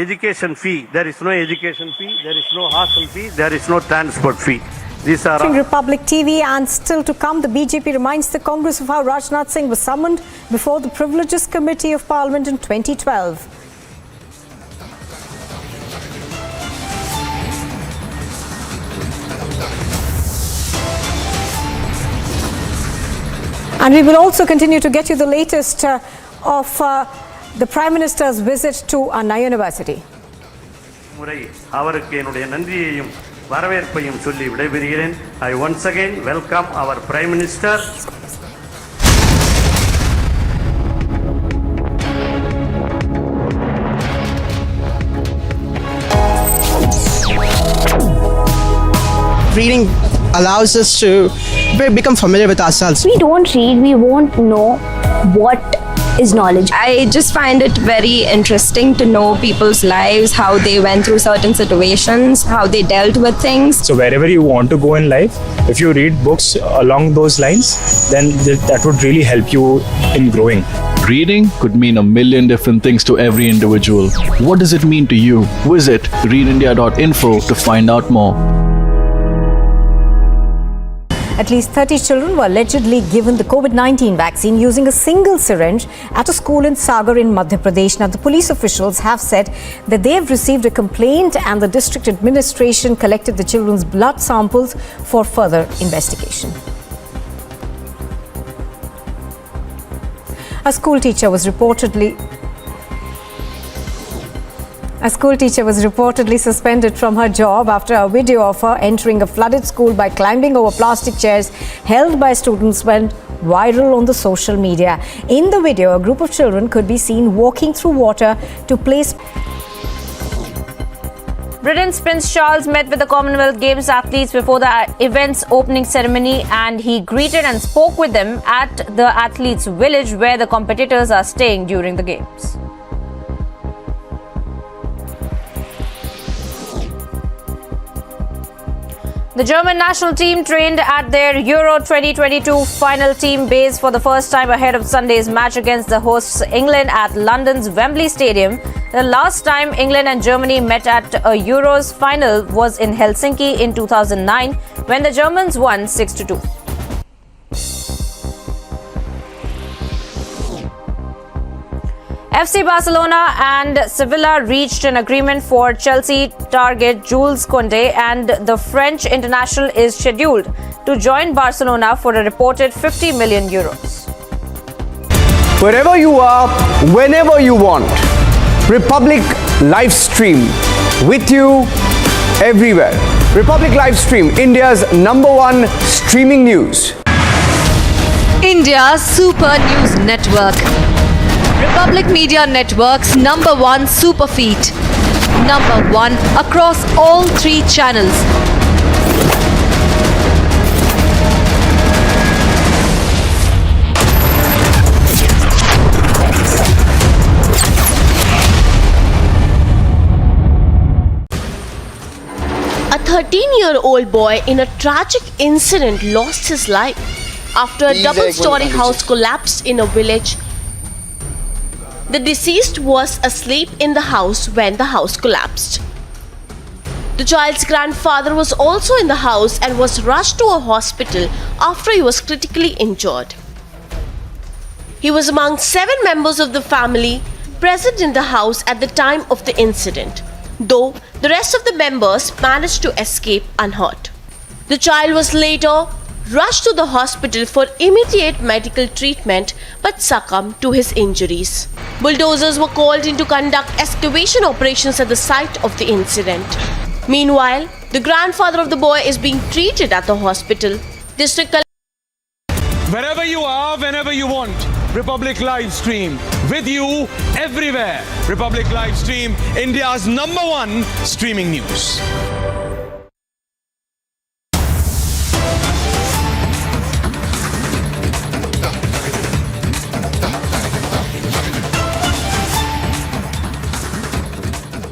education fee, there is no education fee, there is no hostel fee, there is no transport fee. These are Republic TV, and still to come, the BJP reminds the Congress of how Rajnath Singh was summoned before the Privileges Committee of Parliament in 2012. And we will also continue to get you the latest of the Prime Minister's visit to Anna University. I once again welcome our Prime Minister. Reading allows us to become familiar with ourselves. We don't read, we won't know what is knowledge. I just find it very interesting to know people's lives, how they went through certain situations, how they dealt with things. So wherever you want to go in life, if you read books along those lines, then that would really help you in growing. Reading could mean a million different things to every individual. What does it mean to you? Visit readindia.info to find out more. At least 30 children were allegedly given the COVID-19 vaccine using a single syringe at a school in Sagar in Madhya Pradesh. Now, the police officials have said that they have received a complaint and the district administration collected the children's blood samples for further investigation. A school teacher was reportedly suspended from her job after a video of her entering a flooded school by climbing over plastic chairs held by students went viral on the social media. In the video, a group of children could be seen walking through water to place. Britain's Prince Charles met with the Commonwealth Games athletes before the event's opening ceremony, and he greeted and spoke with them at the athletes' village where the competitors are staying during the Games. The German national team trained at their Euro 2022 final team base for the first time ahead of Sunday's match against the hosts England at London's Wembley Stadium. The last time England and Germany met at a Euros final was in Helsinki in 2009 when the Germans won 6-2. FC Barcelona and Sevilla reached an agreement for Chelsea target Jules Koundé, and the French international is scheduled to join Barcelona for a reported €50 million. Wherever you are, whenever you want, Republic live stream with you everywhere. Republic live stream, India's #1 streaming news. India's Super News Network. Republic Media Network's #1 super feed. #1 across all 3 channels. A 13-year-old boy in a tragic incident lost his life after a double-story house collapsed in a village. The deceased was asleep in the house when the house collapsed. The child's grandfather was also in the house and was rushed to a hospital after he was critically injured. He was among 7 members of the family present in the house at the time of the incident, though the rest of the members managed to escape unhurt. The child was later rushed to the hospital for immediate medical treatment but succumbed to his injuries. Bulldozers were called in to conduct excavation operations at the site of the incident. Meanwhile, the grandfather of the boy is being treated at the hospital. Wherever you are, whenever you want, Republic live stream with you everywhere. Republic live stream, India's #1 streaming news.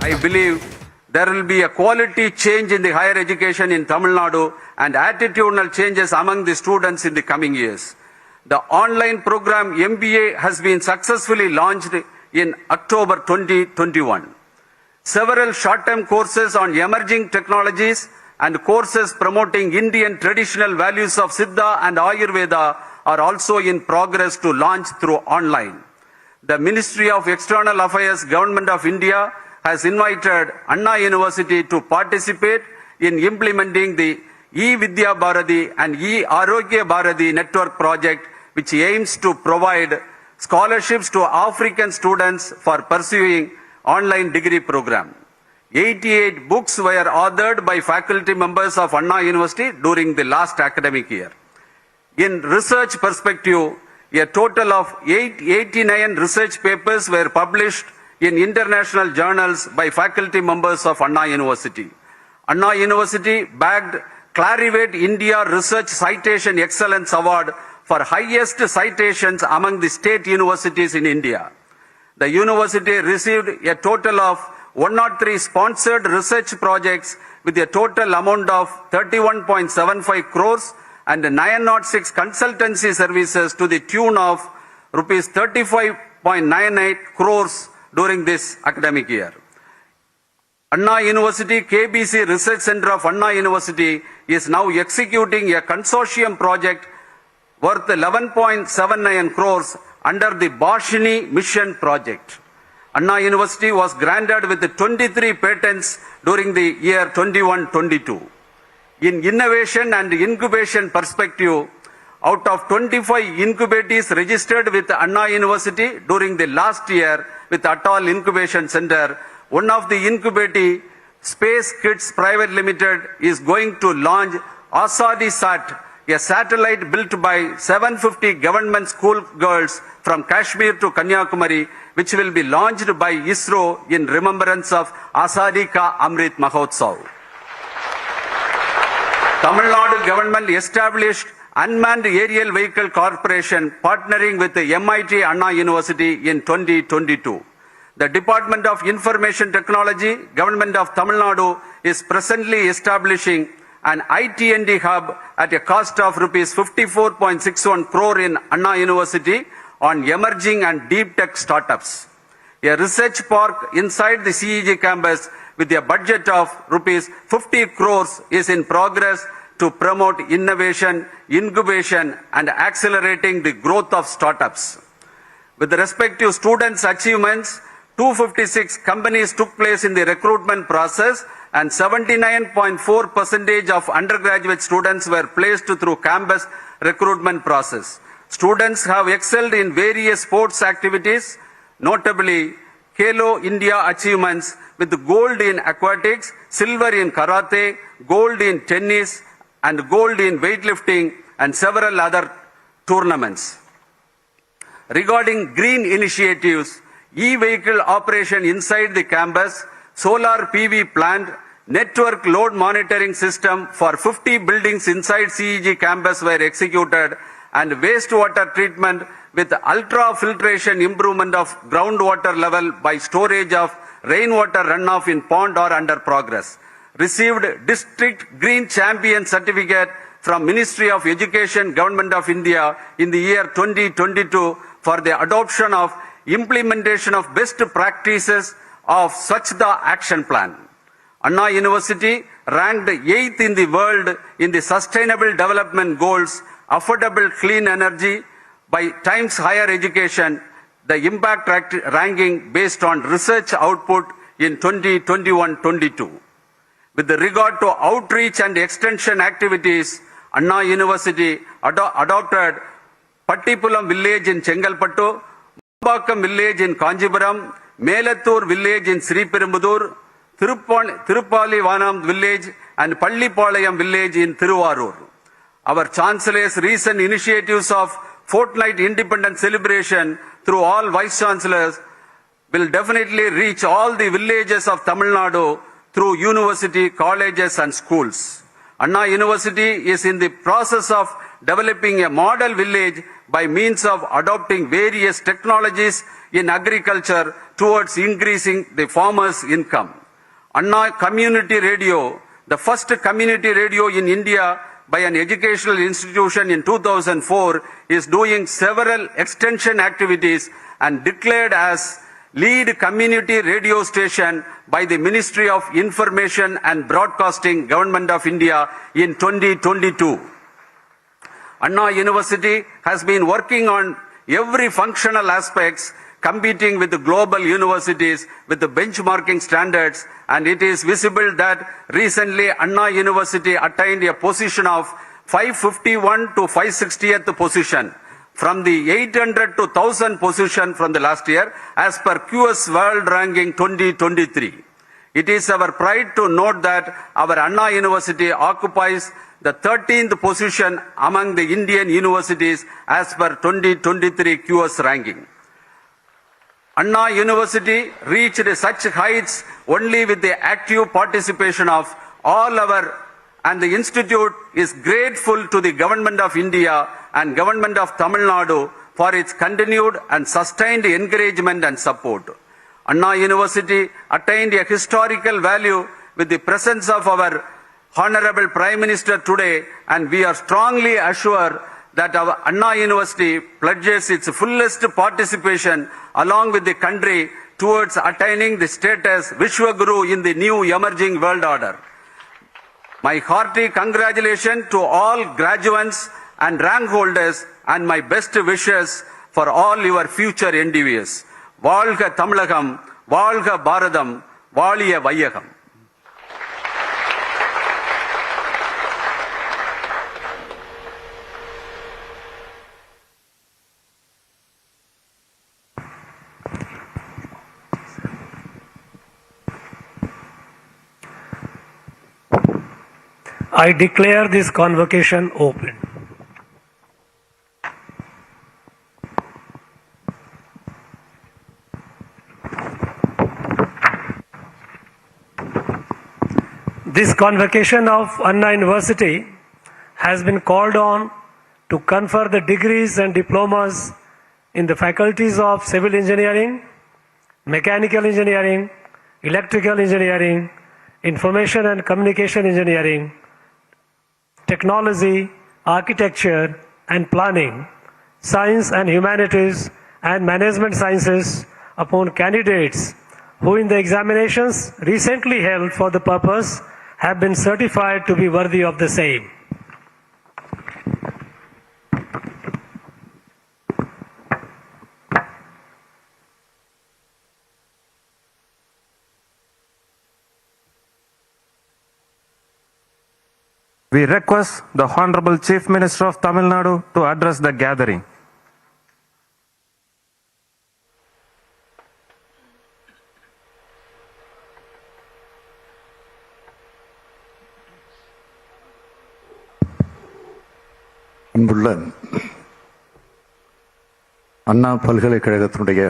I believe there will be a quality change in the higher education in Tamil Nadu and attitudinal changes among the students in the coming years. The online program MBA has been successfully launched in October 2021. Several short-term courses on emerging technologies and courses promoting Indian traditional values of Siddha and Ayurveda are also in progress to launch through online. The Ministry of External Affairs, Government of India has invited Anna University to participate in implementing the E-Vidya Bharati and E-Arogya Bharati network project, which aims to provide scholarships to African students for pursuing online degree program. 88 books were authored by faculty members of Anna University during the last academic year. In research perspective, a total of 89 research papers were published in international journals by faculty members of Anna University. Anna University bagged Clarivate India Research Citation Excellence Award for highest citations among the state universities in India. The university received a total of 103 sponsored research projects with a total amount of 31.75 crores and 906 consultancy services to the tune of rupees 35.98 crores during this academic year. Anna University KBC Research Center of Anna University is now executing a consortium project worth 11.79 crores under the Bashini Mission project. Anna University was granted with 23 patents during the year 21-22. In innovation and incubation perspective, out of 25 incubatees registered with Anna University during the last year with Atal Incubation Center, one of the incubatee, Space Kids Private Limited, is going to launch Asadi Sat, a satellite built by 750 government school girls from Kashmir to Kanyakumari, which will be launched by ISRO in remembrance of Asadi Ka Amrit Mahotsav. Tamil Nadu government established Unmanned Aerial Vehicle Corporation partnering with the MIT Anna University in 2022. The Department of Information Technology, Government of Tamil Nadu, is presently establishing an IT&D hub at a cost of rupees 54.61 crore in Anna University on emerging and deep tech startups. A research park inside the CEG campus with a budget of rupees 50 crores is in progress to promote innovation, incubation, and accelerating the growth of startups. With respect to students' achievements, 256 companies took place in the recruitment process and 79.4% of undergraduate students were placed through campus recruitment process. Students have excelled in various sports activities, notably Khelo India achievements with gold in aquatics, silver in karate, gold in tennis, and gold in weightlifting and several other tournaments. Regarding green initiatives, e-vehicle operation inside the campus, solar PV plant, network load monitoring system for 50 buildings inside CEG campus were executed, and wastewater treatment with ultra filtration improvement of groundwater level by storage of rainwater runoff in pond are under progress. Received District Green Champion certificate from Ministry of Education, Government of India in the year 2022 for the adoption of implementation of best practices of Swachhta Action Plan. Anna University ranked 8th in the world in the Sustainable Development Goals, Affordable Clean Energy by Times Higher Education, the impact ranking based on research output in 2021-22. With regard to outreach and extension activities, Anna University adopted Pattipulam village in Chengalpattu, Mambakam village in Kanjipuram, Melathur village in Sriperumbudur, Tirupalivanam village and Pallipalayam village in Thiruvarur. Our Chancellor's recent initiatives of fortnight independence celebration through all Vice Chancellors will definitely reach all the villages of Tamil Nadu through university, colleges and schools. Anna University is in the process of developing a model village by means of adopting various technologies in agriculture towards increasing the farmers' income. Anna Community Radio, the first community radio in India by an educational institution in 2004, is doing several extension activities and declared as lead community radio station by the Ministry of Information and Broadcasting, Government of India in 2022. Anna University has been working on every functional aspects, competing with the global universities with the benchmarking standards, and it is visible that recently Anna University attained a position of 551 to 560th position. from the 800 to 1000 position from the last year as per QS World Ranking 2023. It is our pride to note that our Anna University occupies the 13th position among the Indian universities as per 2023 QS ranking. Anna University reached such heights only with the active participation of all our, and the institute is grateful to the Government of India and Government of Tamil Nadu for its continued and sustained encouragement and support. Anna University attained a historical value with the presence of our Honorable Prime Minister today, and we are strongly assured that our Anna University pledges its fullest participation along with the country towards attaining the status Vishwaguru in the new emerging world order. My hearty congratulations to all graduates and rank holders and my best wishes for all your future endeavors. Valga Tamilagam, Valga Bharadam, Valiya Vaiyagam. I declare this convocation open. This convocation of Anna University has been called on to confer the degrees and diplomas in the faculties of civil engineering, mechanical engineering, electrical engineering, information and communication engineering, technology, architecture and planning, science and humanities and management sciences upon candidates who in the examinations recently held for the purpose have been certified to be worthy of the same. We request the Honorable Chief Minister of Tamil Nadu to address the gathering. அன்புள்ள அண்ணா பல்கலைக்கழகத்தினுடைய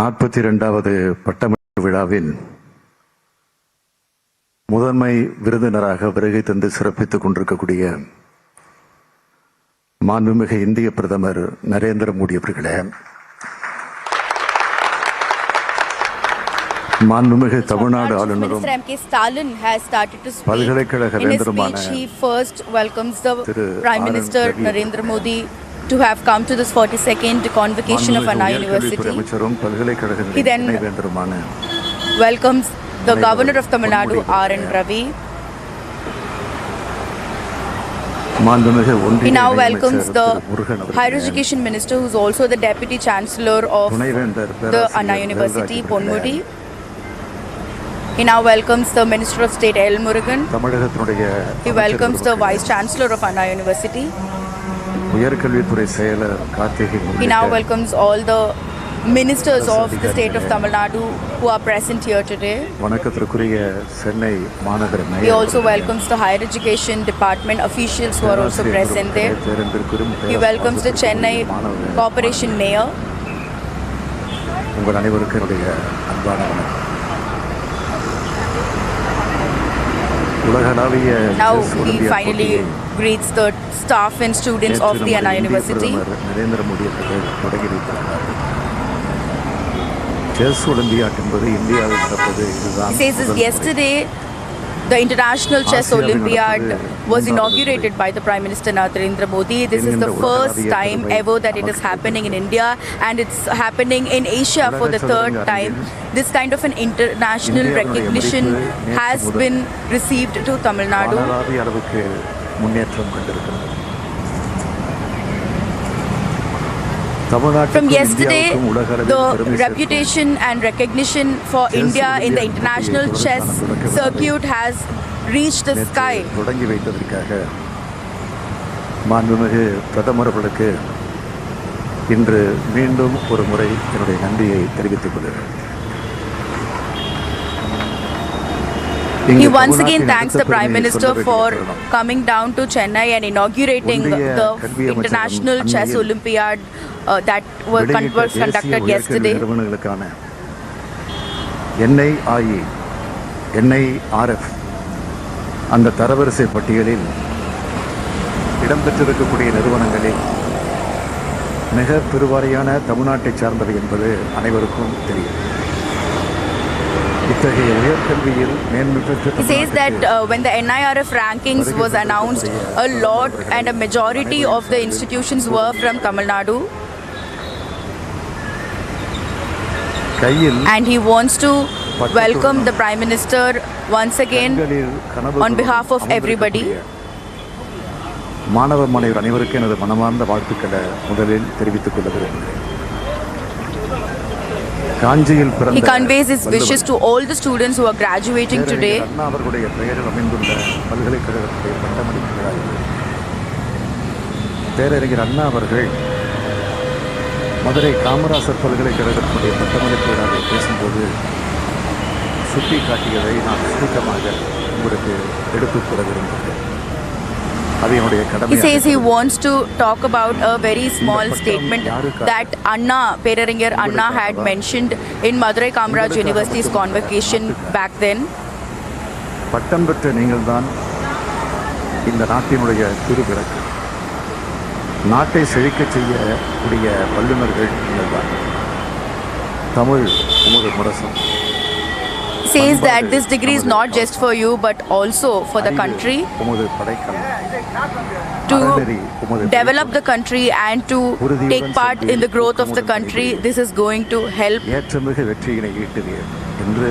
42வது பட்டமளிப்பு விழாவில் முதன்மை விருந்தினராக வருகை தந்து சிறப்பித்துக் கொண்டிருக்கக்கூடிய மாண்புமிகு இந்திய பிரதமர் நரேந்திர மோடி அவர்களே, மாண்புமிகு தமிழ்நாடு ஆளுநரும் Stalin has started to speak. பல்கலைக்கழக In his வேந்தருமான speech, he first welcomes the Prime Minister Narendra Modi to have come to this 42nd convocation of Anna University. He then welcomes the Governor of Tamil Nadu, R.N. Ravi. He now welcomes the Higher Education Minister, who is also the Deputy Chancellor of the Anna University, Ponmudi. He now welcomes the Minister of State, L. Murugan. He welcomes the Vice Chancellor of Anna University. He now welcomes all the ministers of the state of Tamil Nadu who are present here today. He also welcomes the Higher Education Department officials who are also present there. He welcomes the Chennai Corporation Mayor. Now he finally greets the staff and students of the Anna University. He says that yesterday the International Chess Olympiad was inaugurated by the Prime Minister Narendra Modi. This is the first time ever that it is happening in India, and it's happening in Asia for the third time. This kind of an international recognition has been received to Tamil Nadu. From yesterday, the reputation and recognition for India in the international chess circuit has reached the sky. மாண்புமிகு பிரதமர் அவர்களுக்கு இன்று மீண்டும் ஒரு முறை என்னுடைய நன்றியை தெரிவித்துக் கொள்கிறேன். He once again thanks the Prime Minister for coming down to Chennai and inaugurating the International Chess Olympiad that was conducted yesterday. NIIE, NIRF அந்த தரவரிசை பட்டியலில் இடம்பெற்றிருக்கக்கூடிய நிறுவனங்களில் மிக பெருவாரியான தமிழ்நாட்டை சார்ந்தவை என்பது அனைவருக்கும் தெரியும். இத்தகைய உயர்கல்வியில் மேன்மை பெற்ற He says that when the NIRF rankings was announced, a lot and a majority of the institutions were from Tamil Nadu. And he wants to welcome the Prime Minister once again on behalf of everybody. மாணவ மாணவியர் அனைவருக்கும் எனது மனமார்ந்த வாழ்த்துக்களை முதலில் தெரிவித்துக் கொள்ள விரும்புகிறேன். காஞ்சியில் He conveys his wishes to all the students who are graduating today. அண்ணா அவர்களுடைய பெயரில் அமைந்துள்ள பல்கலைக்கழகத்துடைய பட்டமளிப்பு விழாவில் பேரறிஞர் அண்ணா அவர்கள் மதுரை காமராசர் பல்கலைக்கழகத்துடைய பட்டமளிப்பு விழாவில் பேசும்போது சுட்டி காட்டியதை நான் சுருக்கமாக உங்களுக்கு எடுத்துக் கூற விரும்புகிறேன். He says he wants to talk about a very small statement that Anna, Peraringer Anna had mentioned in Madurai Kamaraj University's convocation back then. பட்டம் பெற்ற நீங்கள் தான் இந்த நாட்டினுடைய திருவிளக்கு. நாட்டை செழிக்க செய்யக்கூடிய வல்லுநர்கள் நீங்கள் தான். தமிழ் உமது முரசம். Says that this degree is not just for you but also for the country, to develop the country and to take part in the growth of the country. This is going to help. ஏற்றமிகு வெற்றியினை ஈட்டுவீர் என்று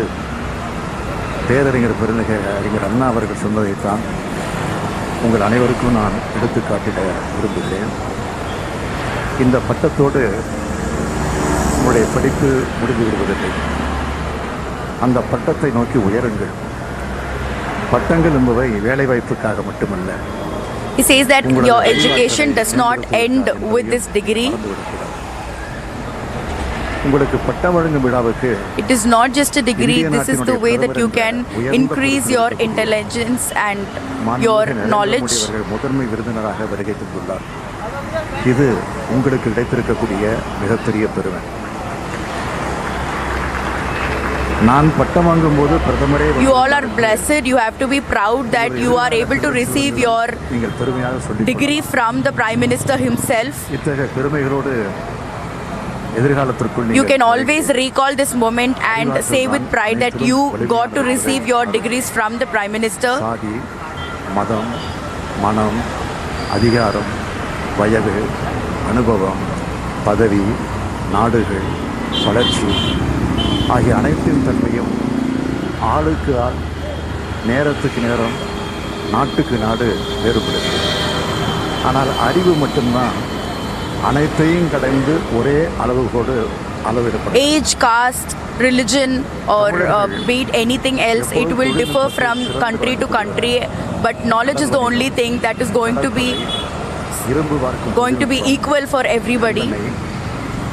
பேரறிஞர் அறிஞர் அண்ணா அவர்கள் சொன்னதைத்தான் உங்கள் அனைவருக்கும் நான் எடுத்துக்காட்டிட விரும்புகிறேன். இந்த பட்டத்தோடு உங்களுடைய படிப்பு முடிந்து விடுவதில்லை. அந்த பட்டத்தை நோக்கி உயருங்கள். பட்டங்கள் என்பவை வேலைவாய்ப்புக்காக மட்டுமல்ல. He says that your education does not end with this degree. உங்களுக்கு பட்டம் வழங்கும் விழாவுக்கு It is not just a degree. This is the way that you can increase your intelligence and your knowledge. முதன்மை விருந்தினராக வருகை தந்துள்ளார். இது உங்களுக்கு கிடைத்திருக்கக்கூடிய மிகப்பெரிய பெருமை. நான் பட்டம் வாங்கும்போது பிரதமரே You all are blessed. You have to be proud that you are able to receive your degree from the Prime Minister himself. இத்தகைய பெருமைகளோடு எதிர்காலத்திற்குள் You can always recall this moment and say with pride that you got to receive your degrees from the Prime Minister. சாதி, மதம், மனம், அதிகாரம், வயது, அனுபவம், பதவி, நாடுகள், வளர்ச்சி ஆகிய அனைத்தின் தன்மையும் ஆளுக்கு ஆள், நேரத்துக்கு நேரம், நாட்டுக்கு நாடு வேறுபடுது. ஆனால் அறிவு மட்டும்தான் அனைத்தையும் கடந்து ஒரே அளவுகோடு அளவிடப்படும். Age, caste, religion or be it anything else, it will differ from country to country, but knowledge is the only thing that is going to be equal for everybody.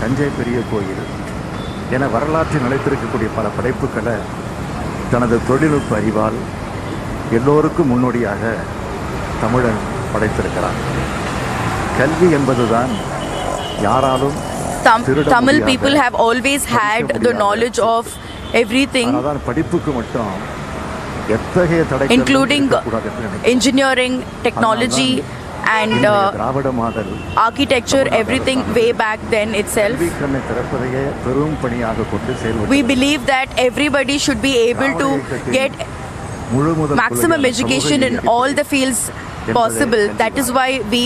Thanjai பெரிய கோயில் என வரலாற்றில் நிலைத்திருக்கக்கூடிய பல படைப்புகளை தனது தொழில்நுட்ப அறிவால் எல்லோருக்கும் முன்னோடியாக தமிழன் படைத்திருக்கிறார். கல்வி என்பதுதான் யாராலும் Tamil people have always had the knowledge of everything, படிப்புக்கு மட்டும் எத்தகைய தடை including engineering, technology and architecture, everything way back then itself. We believe that everybody should be able to get maximum education in all the fields possible. That is why we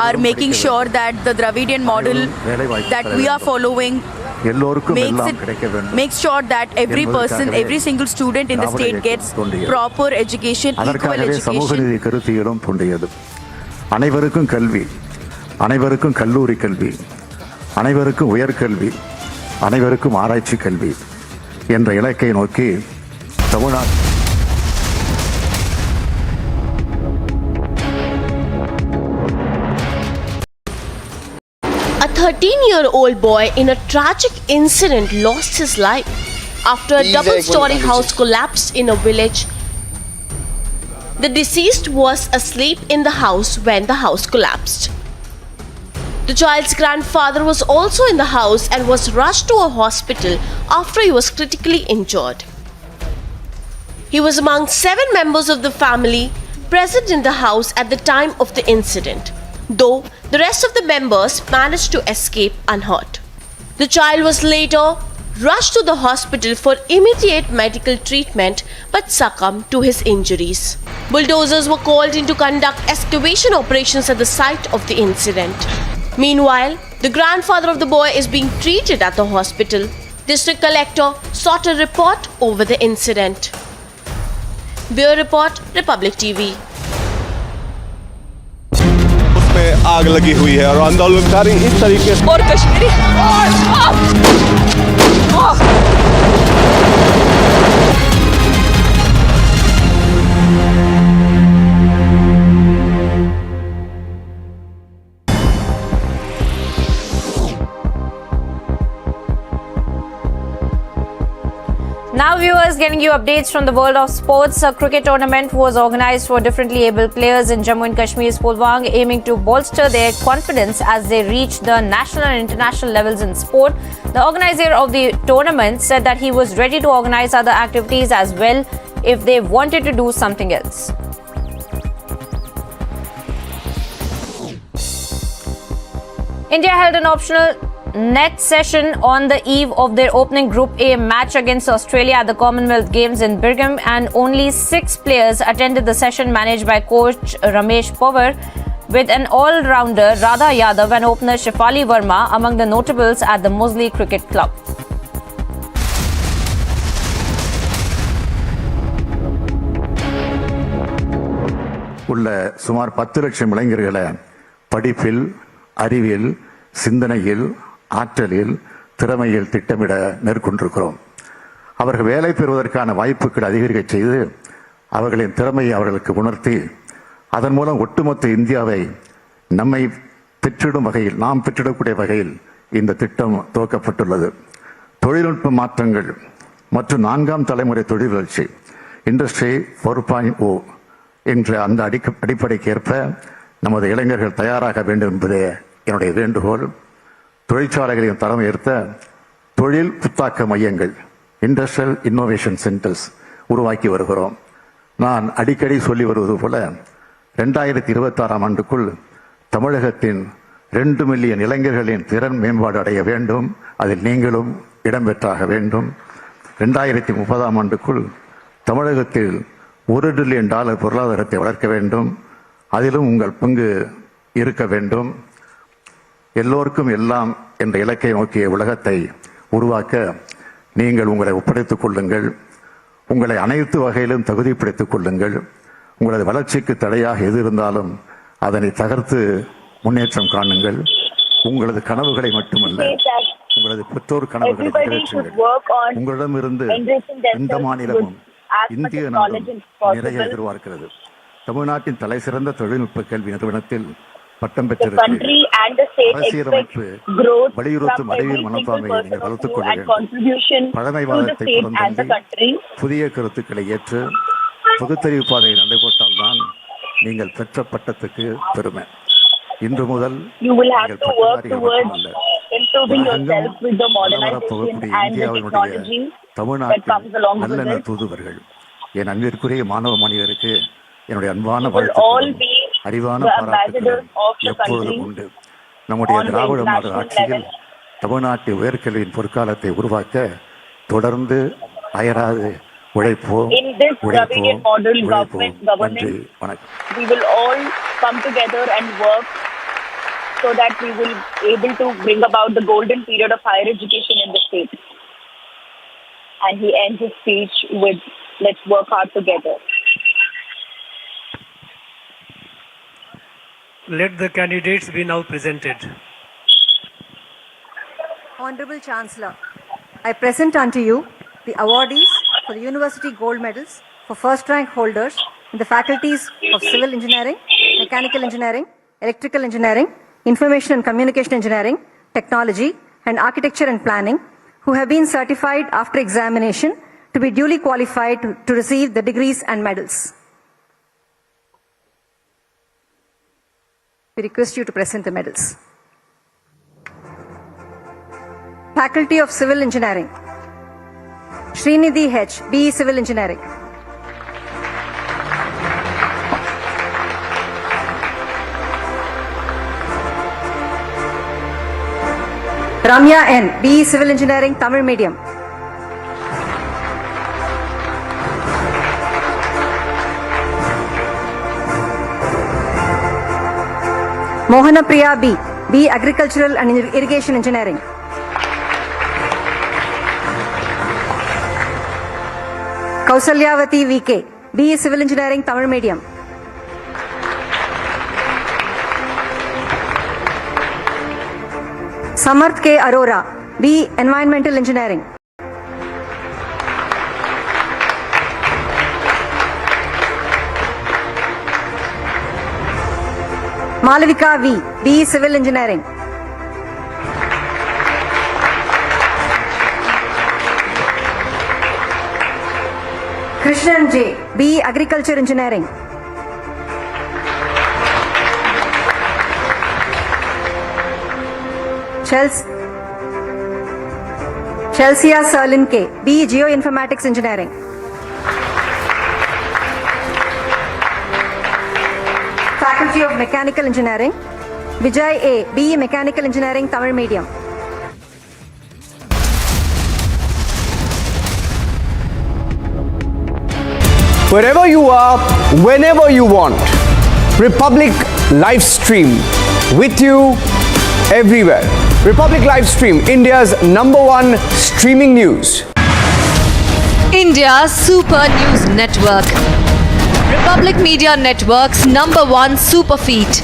are making sure that the Dravidian model that we are following makes sure that every person, every single student in the state gets proper education, equal education. அனைவருக்கும் கல்வி, அனைவருக்கும் கல்லூரி கல்வி, அனைவருக்கும் உயர்கல்வி, அனைவருக்கும் ஆராய்ச்சி கல்வி என்ற இலக்கை நோக்கி Tamil Nadu 13-year-old boy in a tragic incident lost his life after a double-story house collapsed in a village. The deceased was asleep in the house when the house collapsed. The child's grandfather was also in the house and was rushed to a hospital after he was critically injured. He was among 7 members of the family present in the house at the time of the incident, though the rest of the members managed to escape unhurt. The child was later rushed to the hospital for immediate medical treatment but succumbed to his injuries. Bulldozers were called in to conduct excavation operations at the site of the incident. Meanwhile, the grandfather of the boy is being treated at the hospital. District Collector sought a report over the incident. Bureau Report, Republic TV. उसमें आग लगी हुई है और आंदोलनकारी इस तरीके से और Kashmiri Now viewers, getting you updates from the world of sports. A cricket tournament was organized for differently able players in Jammu and Kashmir's Pulwang, aiming to bolster their confidence as they reach the national and international levels in sport. The organizer of the tournament said that he was ready to organize other activities as well if they wanted to do something else. India held an optional net session on the eve of their opening Group A match against Australia at the Commonwealth Games in Birmingham, and only 6 players attended the session managed by coach Ramesh Pawar, with an all-rounder Radha Yadav and opener Shefali Verma among the notables at the Moseley Cricket Club. உள்ள சுமார் 10 லட்சம் இளைஞர்களை படிப்பில், அறிவியல், சிந்தனையில், ஆற்றலில், திறமையில் திட்டமிட மேற்கொண்டிருக்கிறோம். அவர்கள் வேலை பெறுவதற்கான வாய்ப்புகள் அதிகரிக்க செய்து அவர்களின் திறமையை அவர்களுக்கு உணர்த்தி அதன் மூலம் ஒட்டுமொத்த இந்தியாவை நம்மை பெற்றிடும் வகையில், நாம் பெற்றிடக்கூடிய வகையில் இந்த திட்டம் துவக்கப்பட்டுள்ளது. தொழில்நுட்ப மாற்றங்கள் மற்றும் 4ஆம் தலைமுறை தொழில் வளர்ச்சி இண்டஸ்ட்ரி 4.0 என்ற அந்த அடிப்படைக்கு ஏற்ப நமது இளைஞர்கள் தயாராக வேண்டும் என்பதே என்னுடைய வேண்டுகோள். தொழிற்சாலைகளின் தரம் உயர்த்த தொழில் புத்தாக்க மையங்கள், இண்டஸ்ட்ரியல் இன்னோவேஷன் சென்டர்ஸ் உருவாக்கி வருகிறோம். நான் அடிக்கடி சொல்லி வருவது போல 2026ஆம் ஆண்டுக்குள் தமிழகத்தின் 2 மில்லியன் இளைஞர்களின் திறன் மேம்பாடு அடைய வேண்டும். அதில் நீங்களும் இடம்பெற்றாக வேண்டும். 2030ஆம் ஆண்டுக்குள் தமிழகத்தில் $1 டிரில்லியன் பொருளாதாரத்தை வளர்க்க வேண்டும். அதிலும் உங்கள் பங்கு இருக்க வேண்டும். எல்லோருக்கும் எல்லாம் என்ற இலக்கை நோக்கிய உலகத்தை உருவாக்க நீங்கள் உங்களை ஒப்படைத்துக் கொள்ளுங்கள். உங்களை அனைத்து வகையிலும் தகுதிப்படுத்திக் கொள்ளுங்கள். உங்களது வளர்ச்சிக்கு தடையாக எது இருந்தாலும் அதனை தகர்த்து முன்னேற்றம் காணுங்கள். உங்களது கனவுகளை மட்டுமல்ல, உங்களது பெற்றோர் கனவுகளை நிறைவேற்றுங்கள். உங்களிடமிருந்து எந்த மாநிலமும் இந்திய நாடும் நிறைய எதிர்பார்க்கிறது. தமிழ்நாட்டின் தலை சிறந்த தொழில்நுட்ப கல்வி நிறுவனத்தில் பட்டம் பெற்றிருக்கிறீர்கள். அரசியலமைப்பு வலியுறுத்தும் அறிவியல் மனப்பான்மையை நீங்கள் வளர்த்துக் கொள்ள வேண்டும். பழமைவாதத்தை புறந்தள்ளி புதிய கருத்துக்களை ஏற்று பகுத்தறிவு பாதையை நடைபோட்டால்தான் நீங்கள் பெற்ற பட்டத்துக்கு பெருமை. இன்று முதல் நீங்கள் பட்டதாரிகள் மட்டுமல்ல, வளரப்போகக்கூடிய இந்தியாவினுடைய தமிழ்நாட்டில் நல்லெண்ண தூதுவர்கள். என் அன்பிற்குரிய மாணவ மனிதருக்கு என்னுடைய அன்பான வாழ்த்துக்கள், அறிவான பாராட்டுகள் எப்பொழுதும் உண்டு. நம்முடைய திராவிட மாடல் ஆட்சியில் தமிழ்நாட்டு உயர்கல்வியின் பொற்காலத்தை உருவாக்க தொடர்ந்து அயராது உழைப்போம். நன்றி, வணக்கம். We will all come together and work so that we will able to bring about the golden period of higher education in the state. And he ends his speech with, "Let's work hard together." Let the candidates be now presented. Honorable Chancellor, I present unto you the awardees for the University Gold Medals for first rank holders in the faculties of Civil Engineering, Mechanical Engineering, Electrical Engineering, Information and Communication Engineering, Technology, and Architecture and Planning, who have been certified after examination to be duly qualified to receive the degrees and medals. We request you to present the medals. Faculty of Civil Engineering. Srinidhi H, BE Civil Engineering. Ramya N, BE Civil Engineering, Tamil Medium. Mohana Priya B, BE Agricultural and Irrigation Engineering. Kausalyavati VK, BE Civil Engineering, Tamil Medium. Samarth K. Arora, BE Environmental Engineering. Malavika V, BE Civil Engineering. Krishnan J, BE Agriculture Engineering. Chelsea Serlin K, BE Geoinformatics Engineering. Faculty of Mechanical Engineering. Vijay A, BE Mechanical Engineering, Tamil Medium. Wherever you are, whenever you want, Republic live stream with you everywhere. Republic live stream, India's #1 streaming news. India's Super News Network. Republic Media Network's #1 super feed.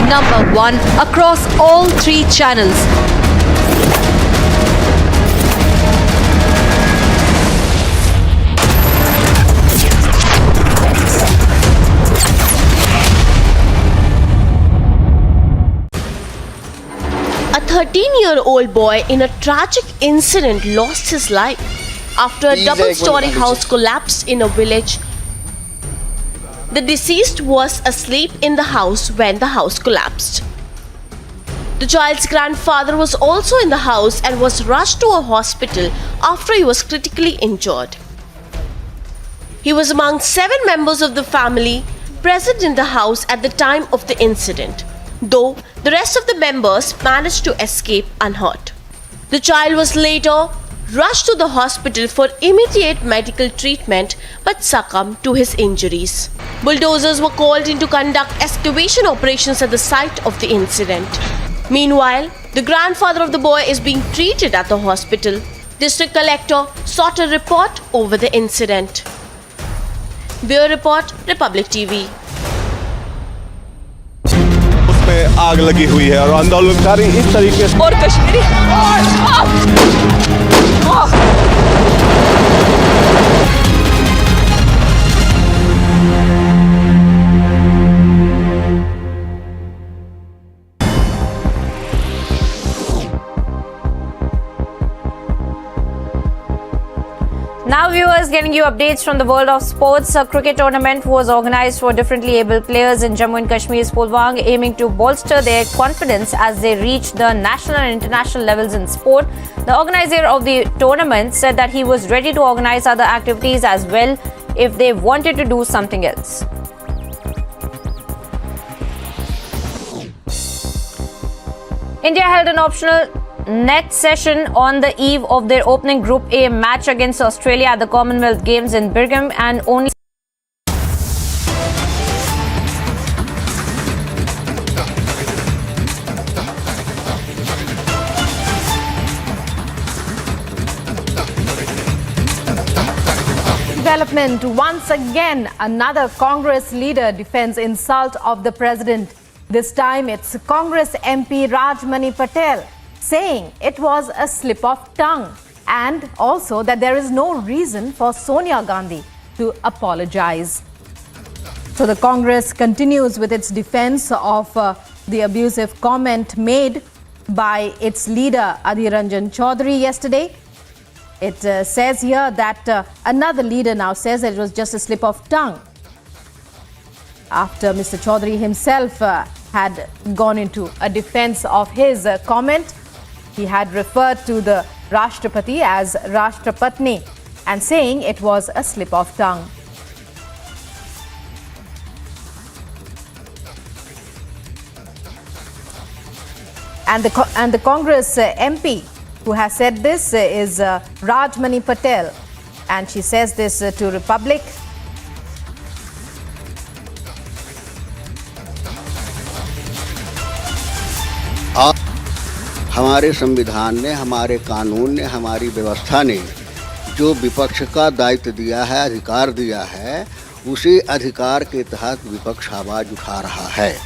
#1 across all 3 channels. A 13-year-old boy in a tragic incident lost his life after a double-story house collapsed in a village. The deceased was asleep in the house when the house collapsed. The child's grandfather was also in the house and was rushed to a hospital after he was critically injured. He was among 7 members of the family present in the house at the time of the incident, though the rest of the members managed to escape unhurt. The child was later rushed to the hospital for immediate medical treatment but succumbed to his injuries. Bulldozers were called in to conduct excavation operations at the site of the incident. Meanwhile, the grandfather of the boy is being treated at the hospital. District Collector sought a report over the incident. Bureau Report, Republic TV. उसमें आग लगी हुई है और आंदोलनकारी इस तरीके से और Kashmiri Now viewers, getting you updates from the world of sports. A cricket tournament was organized for differently able players in Jammu and Kashmir's Pulwang, aiming to bolster their confidence as they reach the national and international levels in sport. The organizer of the tournament said that he was ready to organize other activities as well if they wanted to do something else. India held an optional net session on the eve of their opening Group A match against Australia at the Commonwealth Games in Birmingham, and only Development. Once again, another Congress leader defends insult of the president. This time it's Congress MP Rajmani Patel, saying it was a slip of tongue, and also that there is no reason for Sonia Gandhi to apologize. So the Congress continues with its defense of the abusive comment made by its leader Adhir Ranjan Chaudhary yesterday. It says here that another leader now says that it was just a slip of tongue after Mr. Chaudhary himself had gone into a defense of his comment. He had referred to the Rashtrapati as Rashtrapatni and saying it was a slip of tongue. And the Congress MP who has said this is Rajmani Patel, and she says this to Republic. हमारे संविधान ने, हमारे कानून ने, हमारी व्यवस्था ने जो विपक्ष का दायित्व दिया है, अधिकार दिया है, उसी अधिकार के तहत विपक्ष आवाज उठा रहा है।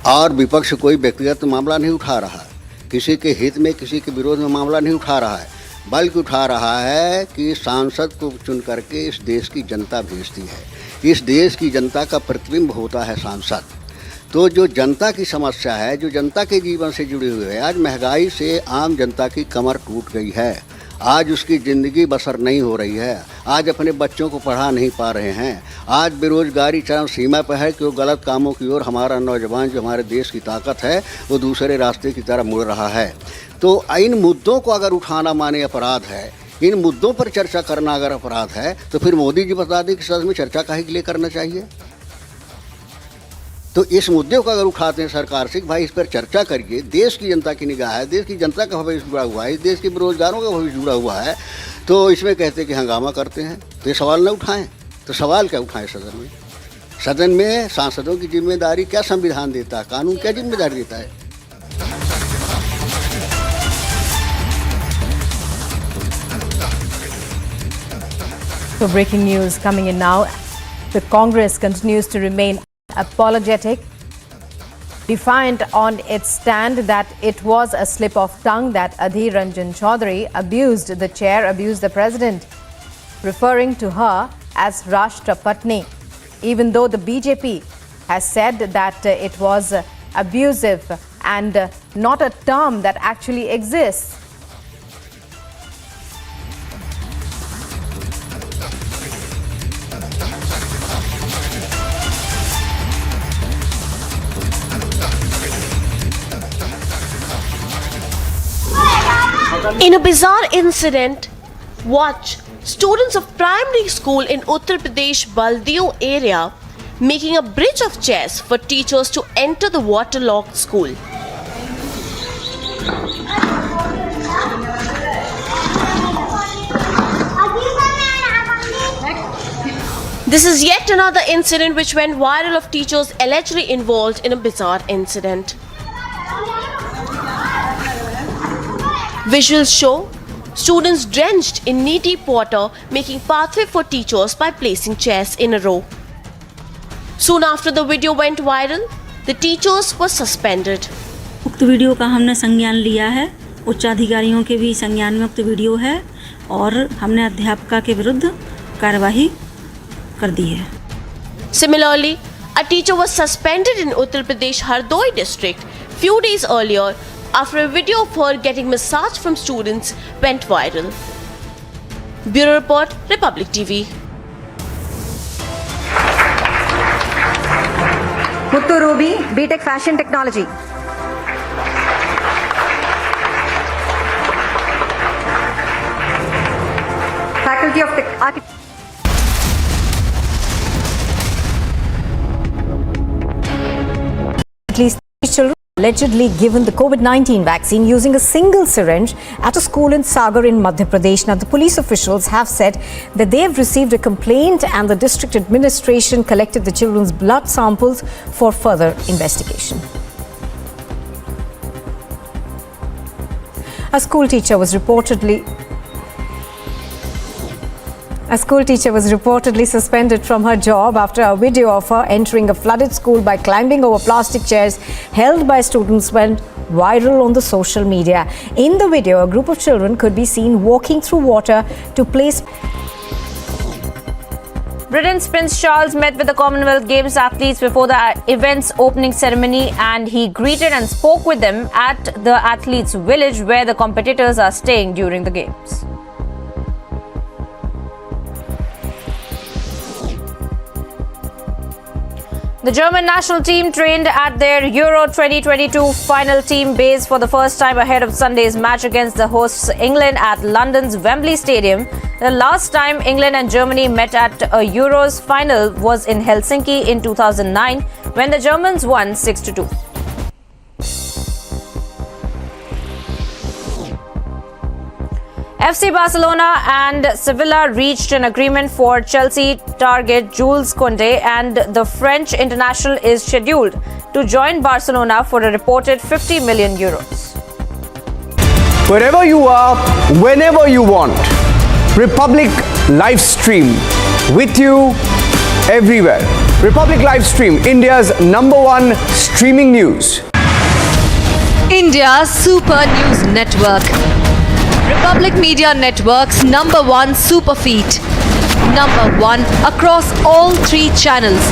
और विपक्ष कोई व्यक्तिगत मामला नहीं उठा रहा, किसी के हित में, किसी के विरोध में मामला नहीं उठा रहा है, बल्कि उठा रहा है कि सांसद को चुन करके इस देश की जनता भेजती है। इस देश की जनता का प्रतिबिंब होता है सांसद। तो जो जनता की समस्या है, जो जनता के जीवन से जुड़ी हुई है, आज महंगाई से आम जनता की कमर टूट गई है, आज उसकी ज़िंदगी बसर नहीं हो रही है, आज अपने बच्चों को पढ़ा नहीं पा रहे हैं, आज बेरोजगारी चरम सीमा पर है कि वो गलत कामों की ओर हमारा नौजवान जो हमारे देश की ताकत है वो दूसरे रास्ते की तरफ मुड़ रहा है। तो इन मुद्दों को अगर उठाना माने अपराध है, इन मुद्दों पर चर्चा करना अगर अपराध है, तो फिर मोदी जी बता दें कि सदन में चर्चा काहे के लिए करना चाहिए। तो इस मुद्दे को अगर उठाते हैं सरकार से कि भाई इस पर चर्चा करिए, देश की जनता की निगाह है, देश की जनता का भविष्य जुड़ा हुआ है, देश के बेरोजगारों का भविष्य जुड़ा हुआ है, तो इसमें कहते हैं कि हंगामा करते हैं, तो ये सवाल न उठाएं। तो सवाल क्या उठाएं सदन में? सदन में सांसदों की जिम्मेदारी क्या संविधान देता है, कानून क्या जिम्मेदारी देता है? So breaking news coming in now. The Congress continues to remain apologetic, defiant on its stand that it was a slip of tongue that Adhir Ranjan Chaudhary abused the chair, abused the president, referring to her as Rashtrapatni, even though the BJP has said that it was abusive and not a term that actually exists. In a bizarre incident, watch students of primary school in Uttar Pradesh Baldio area making a bridge of chairs for teachers to enter the waterlogged school. This is yet another incident which went viral of teachers allegedly involved in a bizarre incident. Visuals show students drenched in knee-deep water making pathway for teachers by placing chairs in a row. Soon after the video went viral, the teachers were suspended. उक्त video का हमने संज्ञान लिया है, उच्च अधिकारियों के भी संज्ञान में उक्त वीडियो है और हमने अध्यापका के विरुद्ध कार्यवाही कर दी है. Similarly, a teacher was suspended in Uttar Pradesh Hardoi district few days earlier after a video of her getting massage from students went viral. Bureau Report, Republic TV. Muthu Ruby, BTech Fashion Technology. Faculty of Architecture. At least 3 children allegedly given the COVID-19 vaccine using a single syringe at a school in Sagar in Madhya Pradesh. Now, the police officials have said that they have received a complaint and the district administration collected the children's blood samples for further investigation. A school teacher was reportedly suspended from her job after a video of her entering a flooded school by climbing over plastic chairs held by students went viral on the social media. In the video, a group of children could be seen walking through water to place. Britain's Prince Charles met with the Commonwealth Games athletes before the event's opening ceremony, and he greeted and spoke with them at the athletes' village where the competitors are staying during the Games. The German national team trained at their Euro 2022 final team base for the first time ahead of Sunday's match against the hosts England at London's Wembley Stadium. The last time England and Germany met at a Euros final was in Helsinki in 2009 when the Germans won 6-2. FC Barcelona and Sevilla reached an agreement for Chelsea target Jules Koundé, and the French international is scheduled to join Barcelona for a reported €50 million. Wherever you are, whenever you want, Republic live stream with you everywhere. Republic live stream, India's #1 streaming news. India's Super News Network. Republic Media Network's #1 super feed. #1 across all 3 channels.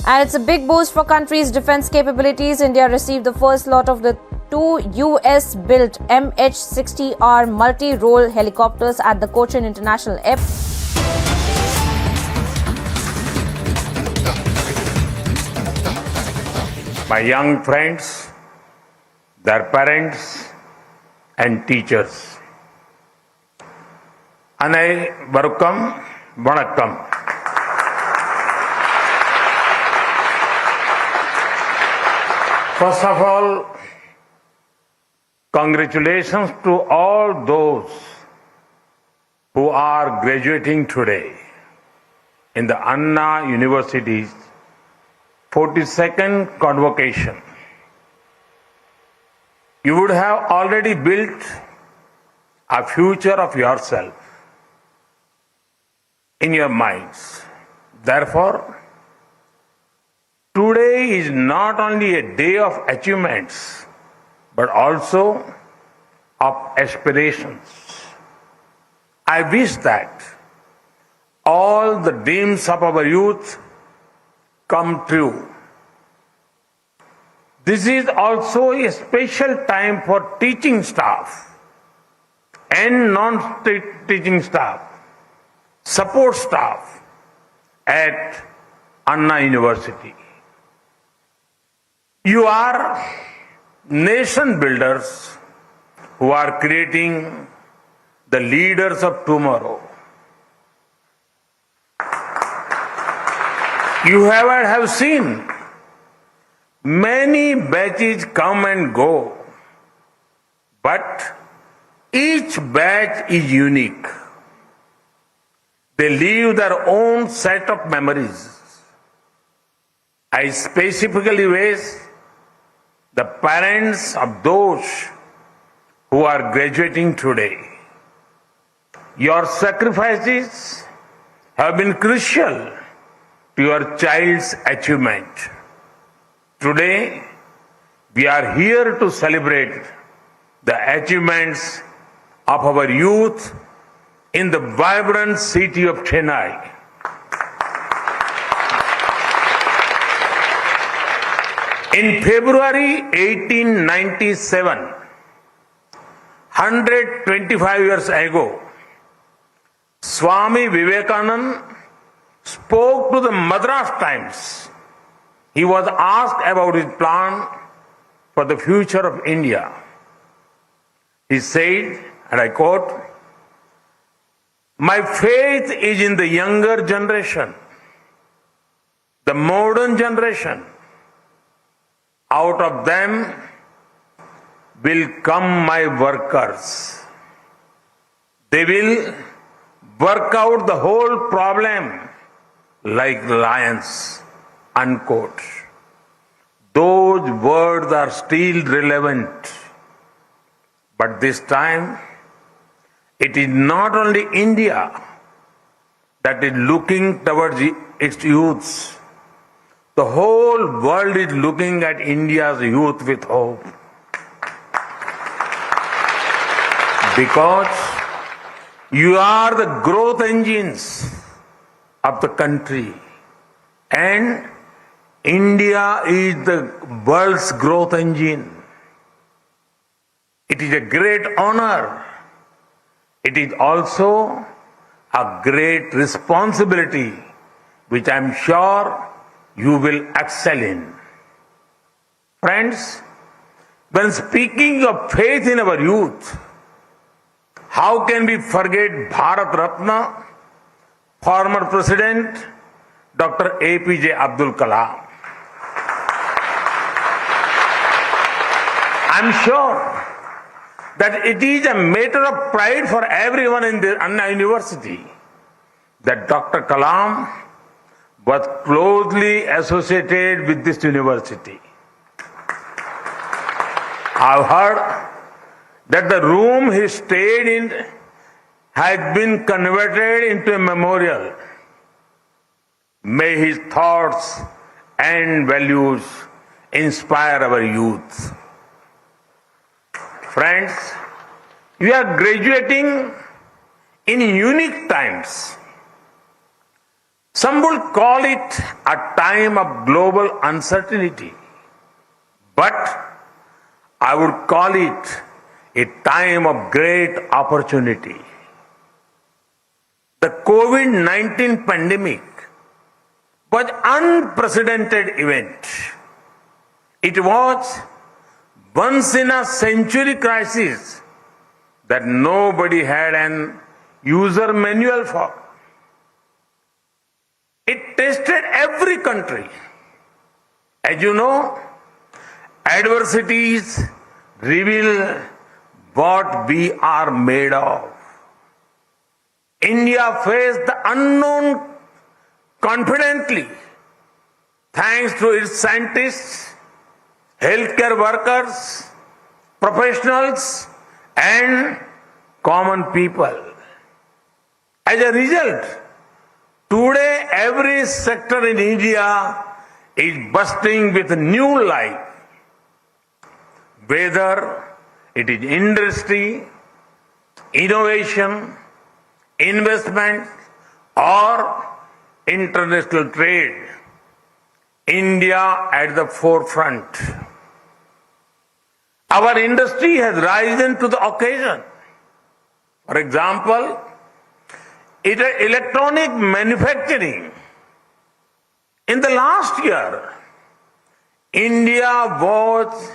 And it's a big boost for country's defense capabilities. India received the first lot of the 2 US-built MH-60R multi-role helicopters at the Kochi International Airport. My young friends, their parents and teachers, Anaivarukam Vanakkam. First of all, congratulations to all those who are graduating today in the Anna University's 42nd Convocation. You would have already built a future of yourself in your minds. Therefore, today is not only a day of achievements, but also of aspirations. I wish that all the dreams of our youth come true. This is also a special time for teaching staff and non-teaching staff, support staff at Anna University. You are nation builders who are creating the leaders of tomorrow. You have seen many batches come and go, but each batch is unique. They leave their own set of memories. I specifically wish the parents of those who are graduating today. Your sacrifices have been crucial to your child's achievement. Today, we are here to celebrate the achievements of our youth in the vibrant city of Chennai. In February 1897, 125 years ago, Swami Vivekananda spoke to the Madras Times. He was asked about his plan for the future of India. He said, and I quote, "My faith is in the younger generation, the modern generation. Out of them will come my workers. They will work out the whole problem like lions," unquote. Those words are still relevant. But this time, it is not only India that is looking towards its youths. The whole world is looking at India's youth with hope. Because you are the growth engines of the country. And India is the world's growth engine. It is a great honor. It is also a great responsibility, which I am sure you will excel in. Friends, when speaking of faith in our youth, how can we forget Bharat Ratna, former President Dr. APJ Abdul Kalam? I'm sure that it is a matter of pride for everyone in the Anna University that Dr. Kalam was closely associated with this university. I've heard that the room he stayed in has been converted into a memorial. May his thoughts and values inspire our youth. Friends, we are graduating in unique times. Some would call it a time of global uncertainty, but I would call it a time of great opportunity. The COVID-19 pandemic was an unprecedented event. It was once in a century crisis that nobody had an user manual for. It tested every country. As you know, adversities reveal what we are made of. India faced the unknown confidently, thanks to its scientists, healthcare workers, professionals, and common people. As a result, today every sector in India is bursting with new life. Whether it is industry, innovation, investment, or international trade, India at the forefront. Our industry has risen to the occasion. For example, electronic manufacturing. In the last year, India was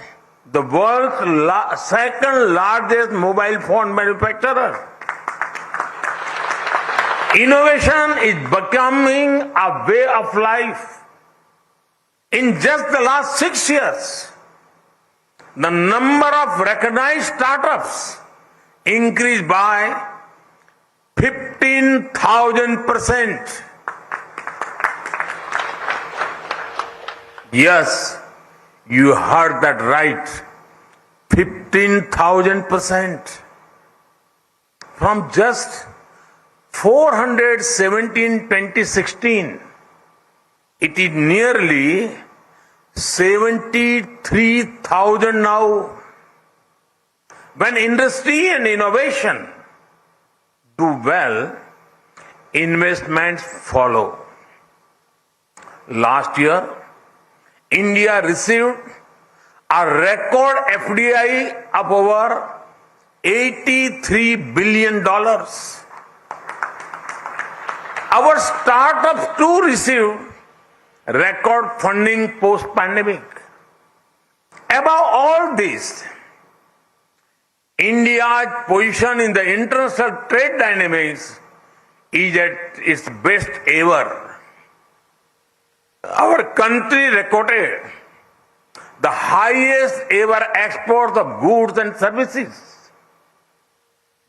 the world's second largest mobile phone manufacturer. Innovation is becoming a way of life. In just the last 6 years, the number of recognized startups increased by 15,000%. Yes, you heard that right. 15,000%. From just 417 2016, it is nearly 73,000 now. When industry and innovation do well, investments follow. Last year, India received a record FDI of over $83 billion. Our startups too received record funding post-pandemic. Above all this, India's position in the international trade dynamics is at its best ever. Our country recorded the highest ever exports of goods and services.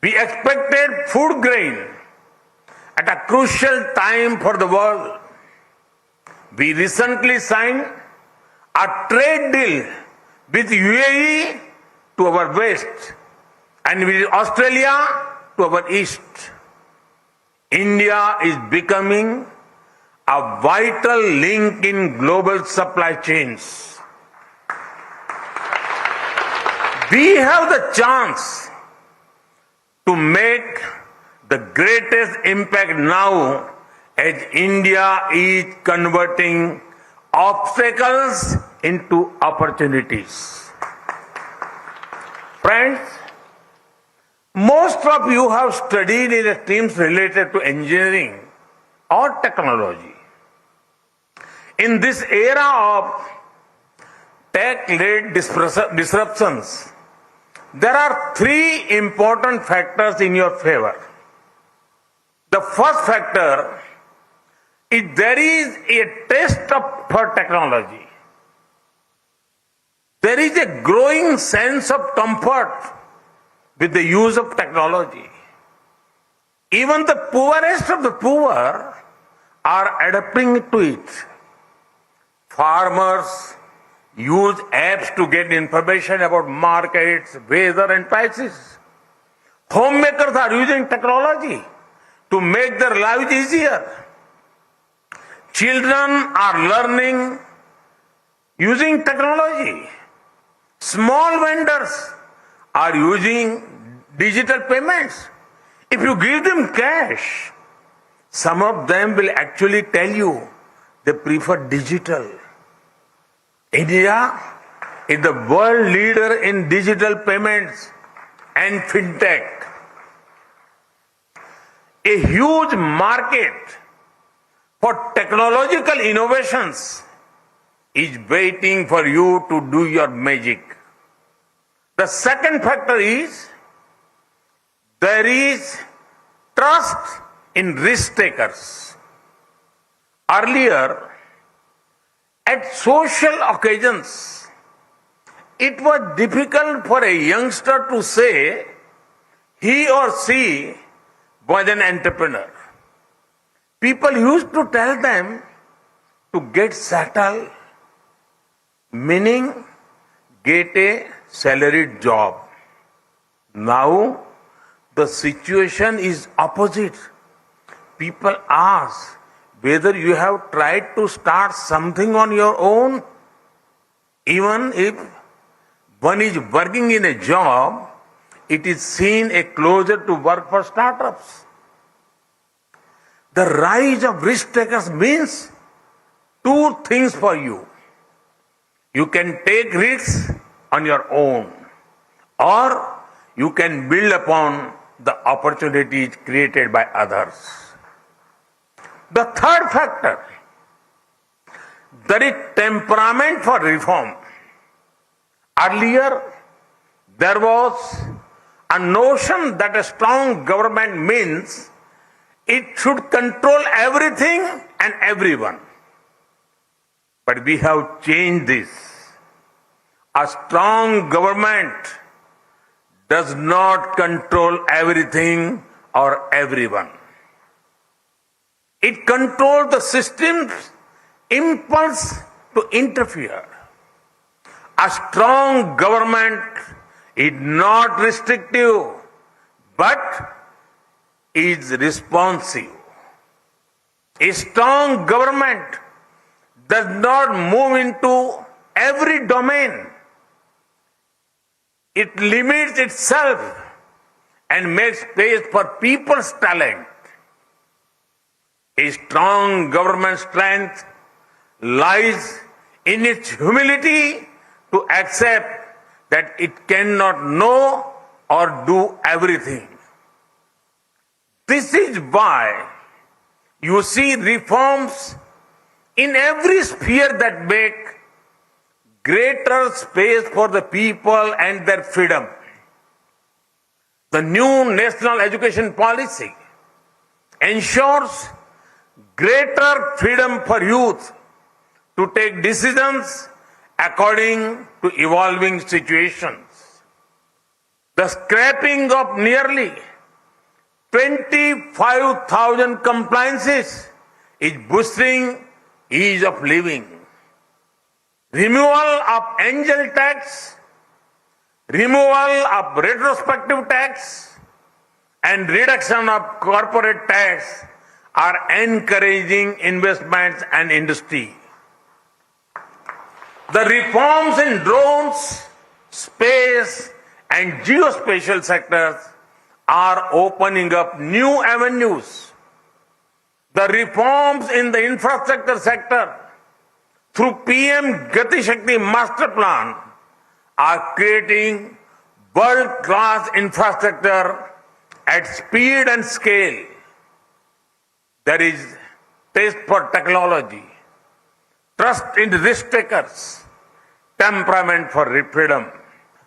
We expected food grain at a crucial time for the world. We recently signed a trade deal with UAE to our west and with Australia to our east. India is becoming a vital link in global supply chains. We have the chance to make the greatest impact now as India is converting obstacles into opportunities. Friends, most of you have studied in streams related to engineering or technology. In this era of tech-led disruptions, there are three important factors in your favor. The first factor is there is a taste for technology. There is a growing sense of comfort with the use of technology. Even the poorest of the poor are adapting to it. Farmers use apps to get information about markets, weather and prices. Homemakers are using technology to make their lives easier. Children are learning using technology. Small vendors are using digital payments. If you give them cash, some of them will actually tell you they prefer digital. India is the world leader in digital payments and fintech. A huge market for technological innovations is waiting for you to do your magic. The second factor is there is trust in risk takers. Earlier, at social occasions, it was difficult for a youngster to say he or she was an entrepreneur. People used to tell them to get settled, meaning get a salaried job. Now, the situation is opposite. People ask whether you have tried to start something on your own. Even if one is working in a job, it is seen a closer to work for startups. The rise of risk takers means two things for you. You can take risks on your own, or you can build upon the opportunities created by others. The third factor, there is temperament for reform. Earlier, there was a notion that a strong government means it should control everything and everyone. But we have changed this. A strong government does not control everything or everyone. It controls the system's impulse to interfere. A strong government is not restrictive, but is responsive. A strong government does not move into every domain. It limits itself and makes space for people's talent. A strong government strength lies in its humility to accept that it cannot know or do everything. This is why you see reforms in every sphere that make greater space for the people and their freedom. The new national education policy ensures greater freedom for youth to take decisions according to evolving situations. The scrapping of nearly 25,000 compliances is boosting ease of living. Removal of angel tax, removal of retrospective tax, and reduction of corporate tax are encouraging investments and industry. The reforms in drones, space, and geospatial sectors are opening up new avenues. The reforms in the infrastructure sector through PM Gati Shakti Master Plan are creating world-class infrastructure at speed and scale. There is taste for technology, trust in risk takers, temperament for freedom,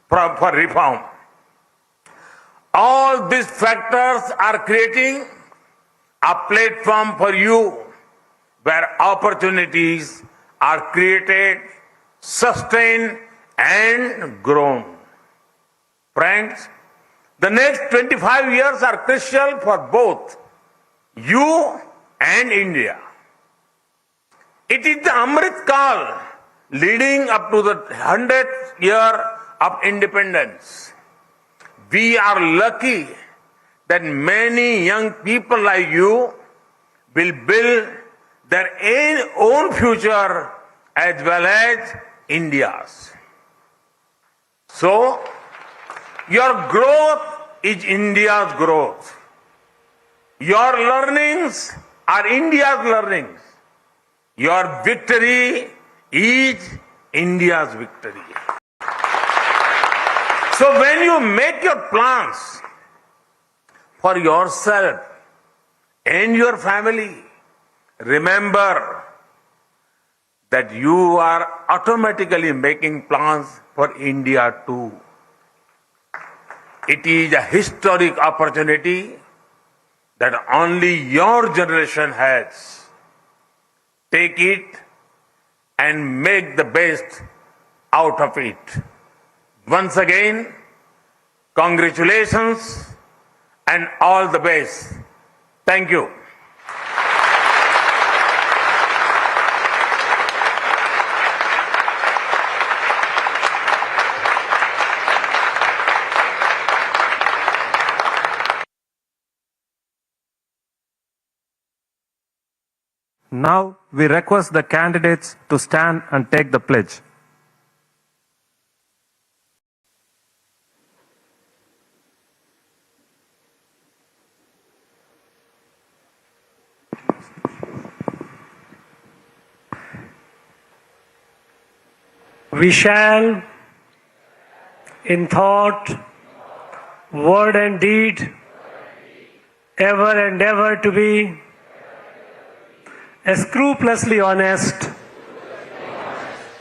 for reform. All these factors are creating a platform for you where opportunities are created, sustained, and grown. Friends, the next 25 years are crucial for both you and India. It is the Amrit Kal leading up to the 100th year of independence. We are lucky that many young people like you will build their own future as well as India's. So, your growth is India's growth. Your learnings are India's learnings. Your victory is India's victory. So when you make your plans for yourself and your family, remember that you are automatically making plans for India too. It is a historic opportunity that only your generation has. Take it and make the best out of it. Once again, congratulations and all the best. Thank you. Now we request the candidates to stand and take the pledge. We shall, in thought, word and deed, ever endeavor to be scrupulously honest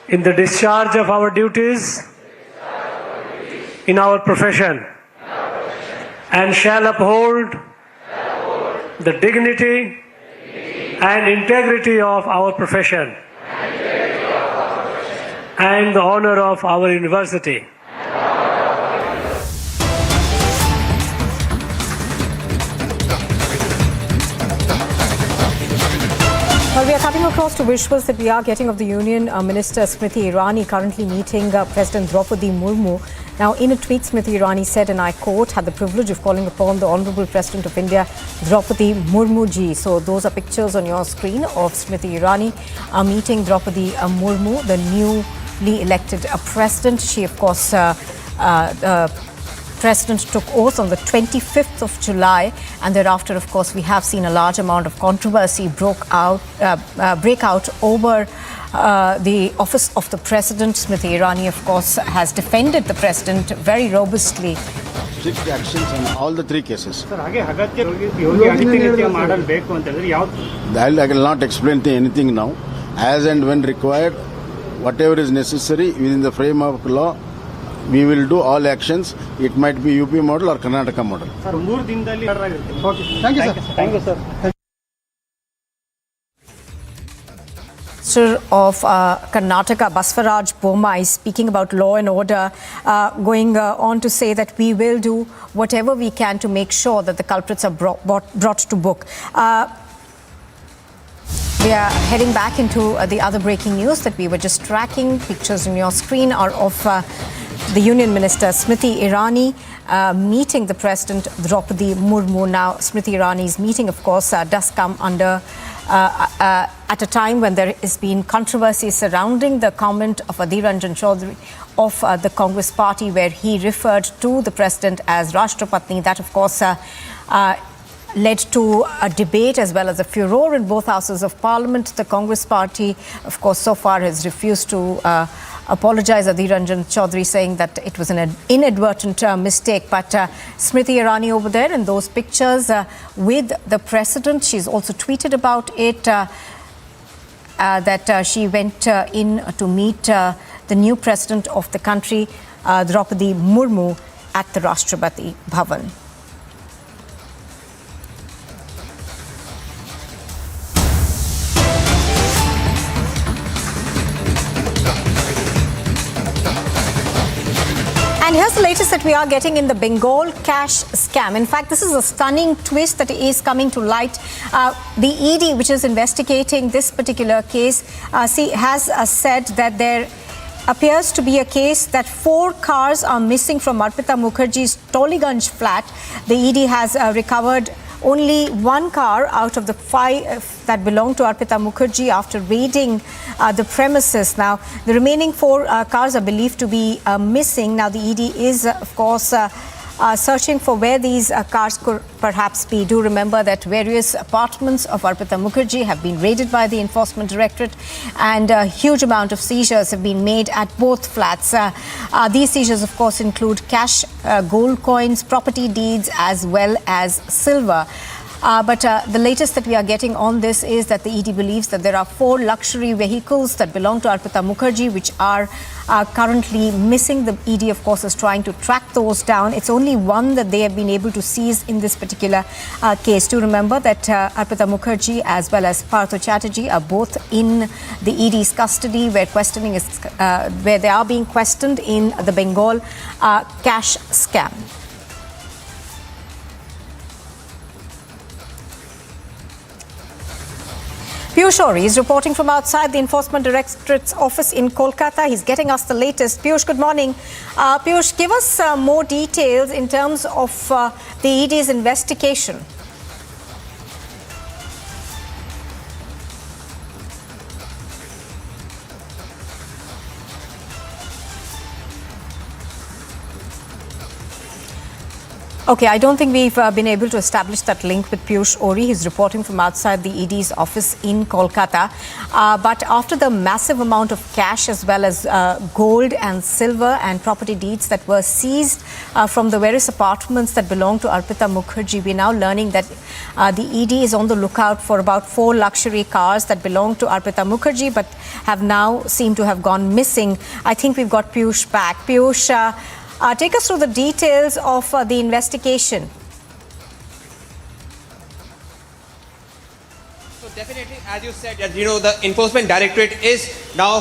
in the discharge of our duties in our profession, and shall uphold the dignity and integrity of our profession and the honor of our university. Well, we are cutting across to visuals that we are getting of the Union Minister Smriti Irani currently meeting President Draupadi Murmu. Now, in a tweet, Smriti Irani said, and I quote, "Had the privilege of calling upon the Honourable President of India, Draupadi Murmu ji." So those are pictures on your screen of Smriti Irani meeting Draupadi Murmu, the newly elected president. She, of course, President took oath on the 25th of July, and thereafter, of course, we have seen a large amount of controversy break out over the office of the President. Smriti Irani, of course, has defended the President very robustly. Strict actions on all the three cases. I will not explain anything now. As and when required, whatever is necessary within the frame of law, we will do all actions. It might be UP model or Karnataka model. Thank you, sir. Thank you, sir. Minister of Karnataka, Basvaraj Bommai, is speaking about law and order, going on to say that we will do whatever we can to make sure that the culprits are brought to book. We are heading back into the other breaking news that we were just tracking. Pictures on your screen are of the Union Minister Smriti Irani meeting the President Draupadi Murmu. Now, Smriti Irani's meeting, of course, does come under at a time when there has been controversy surrounding the comment of Adhir Ranjan Chaudhary of the Congress party, where he referred to the President as Rashtrapatni. That, of course, led to a debate as well as a furor in both houses of Parliament. The Congress party, of course, so far has refused to apologize. Adhir Ranjan Chaudhary saying that it was an inadvertent mistake. But Smriti Irani over there in those pictures with the President, she's also tweeted about it, that she went in to meet the new President of the country, Draupadi Murmu, at the Rashtrapati Bhavan. And here's the latest that we are getting in the Bengal cash scam. In fact, this is a stunning twist that is coming to light. The ED, which is investigating this particular case, has said that there appears to be a case that 4 cars are missing from Arpita Mukherjee's Toliganj flat. The ED has recovered only 1 car out of the 5 that belong to Arpita Mukherjee after raiding the premises. Now, the remaining 4 cars are believed to be missing. Now, the ED is, of course, searching for where these cars could perhaps be. Do remember that various apartments of Arpita Mukherjee have been raided by the Enforcement Directorate, and a huge amount of seizures have been made at both flats. These seizures, of course, include cash, gold coins, property deeds, as well as silver. But the latest that we are getting on this is that the ED believes that there are 4 luxury vehicles that belong to Arpita Mukherjee which are currently missing. The ED, of course, is trying to track those down. It's only one that they have been able to seize in this particular case. Do remember that Arpita Mukherjee as well as Partha Chatterjee are both in the ED's custody, where questioning is where they are being questioned in the Bengal cash scam. Piyush Ori is reporting from outside the Enforcement Directorate's office in Kolkata. He's getting us the latest. Piyush, good morning. Piyush, give us more details in terms of the ED's investigation. Okay, I don't think we've been able to establish that link with Piyush Ori. He's reporting from outside the ED's office in Kolkata. But after the massive amount of cash as well as gold and silver and property deeds that were seized from the various apartments that belong to Arpita Mukherjee, we're now learning that the ED is on the lookout for about 4 luxury cars that belong to Arpita Mukherjee but have now seemed to have gone missing. I think we've got Piyush back. Piyush, take us through the details of the investigation. So definitely, as you said, the Enforcement Directorate is now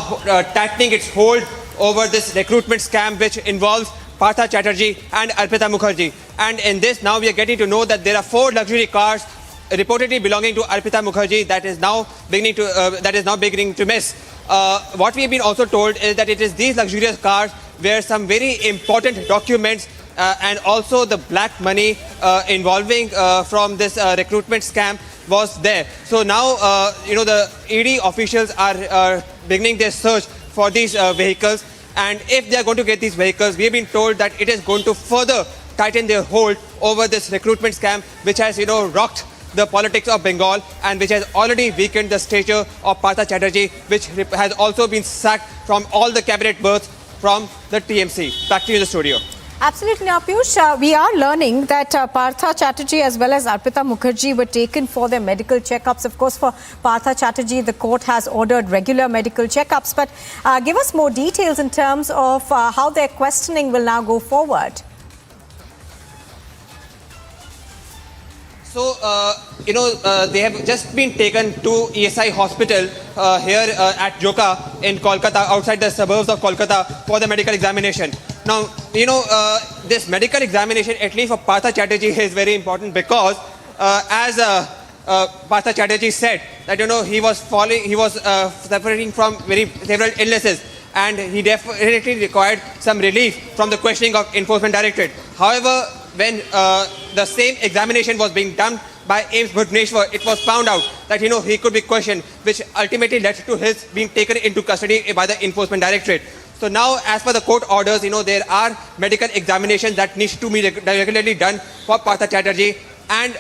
tightening its hold over this recruitment scam which involves Partha Chatterjee and Arpita Mukherjee. And in this, now we are getting to know that there are 4 luxury cars reportedly belonging to Arpita Mukherjee that is now beginning to miss. What we have been also told is that it is these luxurious cars where some very important documents and also the black money involving from this recruitment scam was there. So now, the ED officials are beginning their search for these vehicles. And if they are going to get these vehicles, we have been told that it is going to further tighten their hold over this recruitment scam, which has, rocked the politics of Bengal and which has already weakened the stature of Partha Chatterjee, which has also been sacked from all the cabinet berths from the TMC. Back to you in the studio. Absolutely. Now, Piyush, we are learning that Partha Chatterjee as well as Arpita Mukherjee were taken for their medical checkups. Of course, for Partha Chatterjee, the court has ordered regular medical checkups. But give us more details in terms of how their questioning will now go forward. So, they have just been taken to ESI hospital here at Joka in Kolkata, outside the suburbs of Kolkata, for the medical examination. Now, this medical examination, at least for Partha Chatterjee, is very important because as Partha Chatterjee said, that, he was suffering from several illnesses. and he definitely required some relief from the questioning of Enforcement Directorate. However, when the same examination was being done by Ames Bhubaneswar, it was found out that he could be questioned, which ultimately led to his being taken into custody by the Enforcement Directorate. So now, as per the court orders, there are medical examinations that needs to be regularly done for Partha Chatterjee, and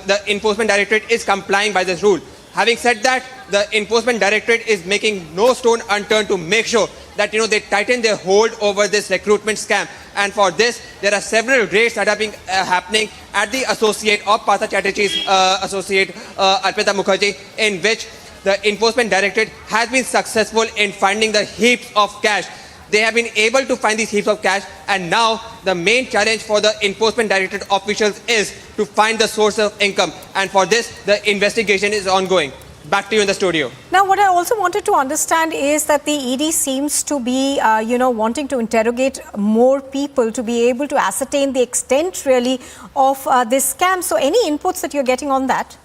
the Enforcement Directorate is complying by this rule. Having said that, the Enforcement Directorate is making no stone unturned to make sure that they tighten their hold over this recruitment scam. And for this, there are several raids that have been happening at the associate of Partha Chatterjee's associate Arpita Mukherjee, in which the Enforcement Directorate has been successful in finding the heaps of cash. They have been able to find these heaps of cash, and now the main challenge for the Enforcement Directorate officials is to find the source of income. And for this, the investigation is ongoing. Back to you in the studio. Now, what I also wanted to understand is that the ED seems to be, wanting to interrogate more people to be able to ascertain the extent really of this scam. So any inputs that you're getting on that?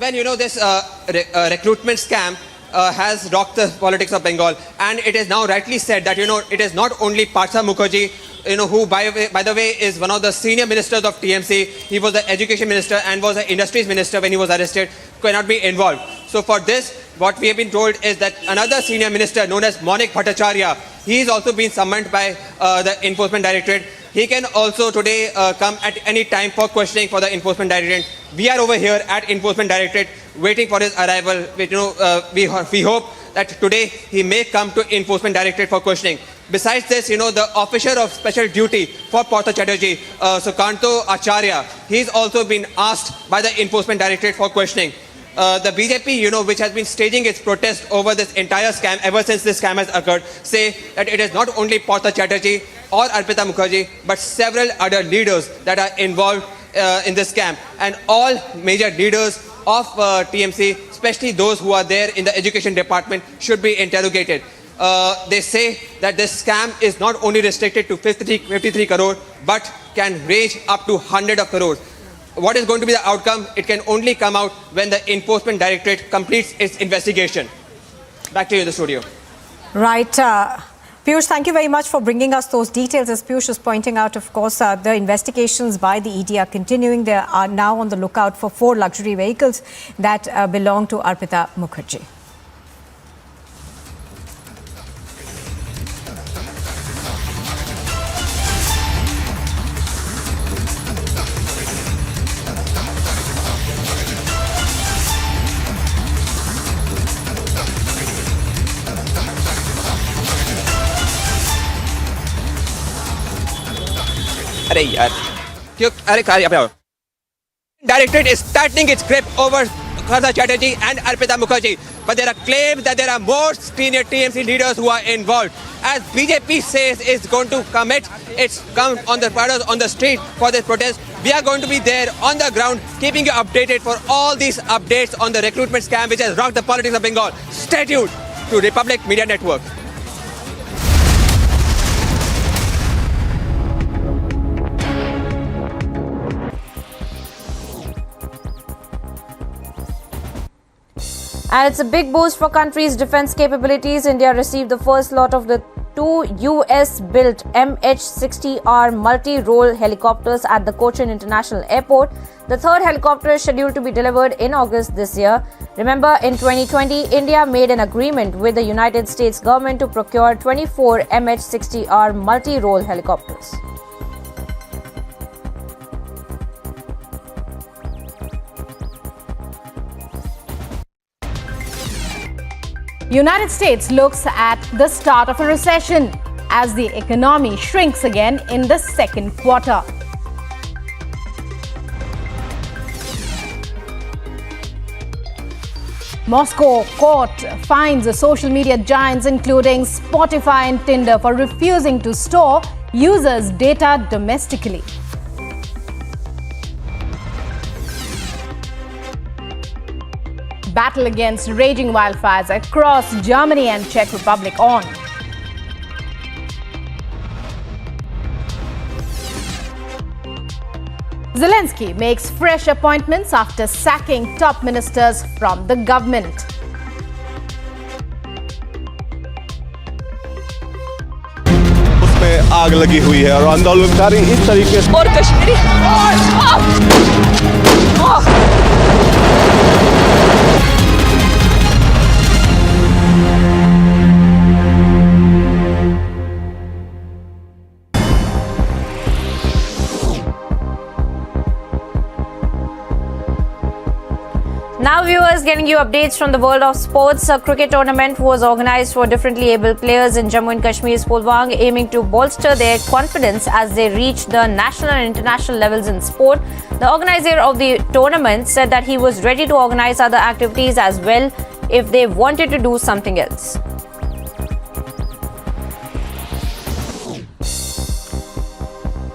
Well, this recruitment scam has rocked the politics of Bengal, and it is now rightly said that it is not only Partha Mukherjee, who by the way is one of the senior ministers of TMC. He was the education minister and was the industries minister when he was arrested, cannot be involved. So for this, what we have been told is that another senior minister known as Maulik Bhattacharya, he is also been summoned by the Enforcement Directorate. He can also today come at any time for questioning for the Enforcement Directorate. We are over here at Enforcement Directorate waiting for his arrival. We hope that today he may come to Enforcement Directorate for questioning. Besides this, the officer of special duty for Partha Chatterjee, Sukanto Acharya, he's also been asked by the Enforcement Directorate for questioning. The BJP, which has been staging its protest over this entire scam ever since this scam has occurred, say that it is not only Partha Chatterjee or Arpita Mukherjee, but several other leaders that are involved in this scam. And all major leaders of TMC, especially those who are there in the education department, should be interrogated. They say that this scam is not only restricted to 53 crore, but can range up to 100 of crores. What is going to be the outcome? It can only come out when the Enforcement Directorate completes its investigation. Back to you in the studio. Right. Piyush, thank you very much for bringing us those details. As Piyush is pointing out, of course, the investigations by the ED are continuing. They are now on the lookout for 4 luxury vehicles that belong to Arpita Mukherjee. Directorate is tightening its grip over Partha Chatterjee and Arpita Mukherjee, but there are claims that there are more senior TMC leaders who are involved. As BJP says is going to commit its count on the street for this protest, we are going to be there on the ground, keeping you updated for all these updates on the recruitment scam which has rocked the politics of Bengal. Stay tuned to Republic Media Network. And it's a big boost for country's defense capabilities. India received the first lot of the 2 US-built MH-60R multi-role helicopters at the Cochin International Airport. The third helicopter is scheduled to be delivered in August this year. Remember, in 2020, India made an agreement with the United States government to procure 24 MH-60R multi-role helicopters. United States looks at the start of a recession as the economy shrinks again in the second quarter. Moscow court fines the social media giants including Spotify and Tinder for refusing to store users' data domestically. Battle against raging wildfires across Germany and Czech Republic on. Zelensky makes fresh appointments after sacking top ministers from the government. आग लगी हुई है और आंदोलनकारी इस तरीके से और Kashmiri Now viewers, getting you updates from the world of sports. A cricket tournament was organized for differently able players in Jammu and Kashmir's Pulwang, aiming to bolster their confidence as they reach the national and international levels in sport. The organizer of the tournament said that he was ready to organize other activities as well if they wanted to do something else.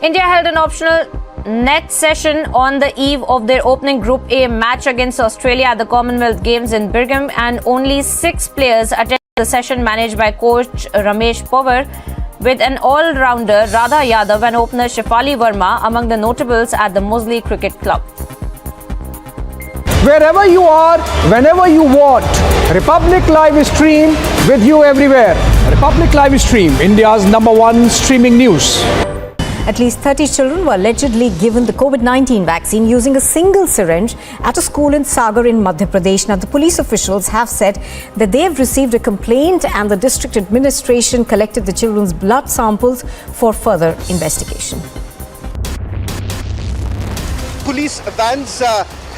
India held an optional net session on the eve of their opening Group A match against Australia at the Commonwealth Games in Birmingham, and only 6 players attended the session managed by coach Ramesh Pawar, with an all-rounder Radha Yadav and opener Shefali Verma among the notables at the Moseley Cricket Club. Wherever you are, whenever you want, Republic Live Stream with you everywhere. Republic Live Stream, India's #1 streaming news. At least 30 children were allegedly given the COVID-19 vaccine using a single syringe at a school in Sagar in Madhya Pradesh. Now, the police officials have said that they have received a complaint and the district administration collected the children's blood samples for further investigation. Police vans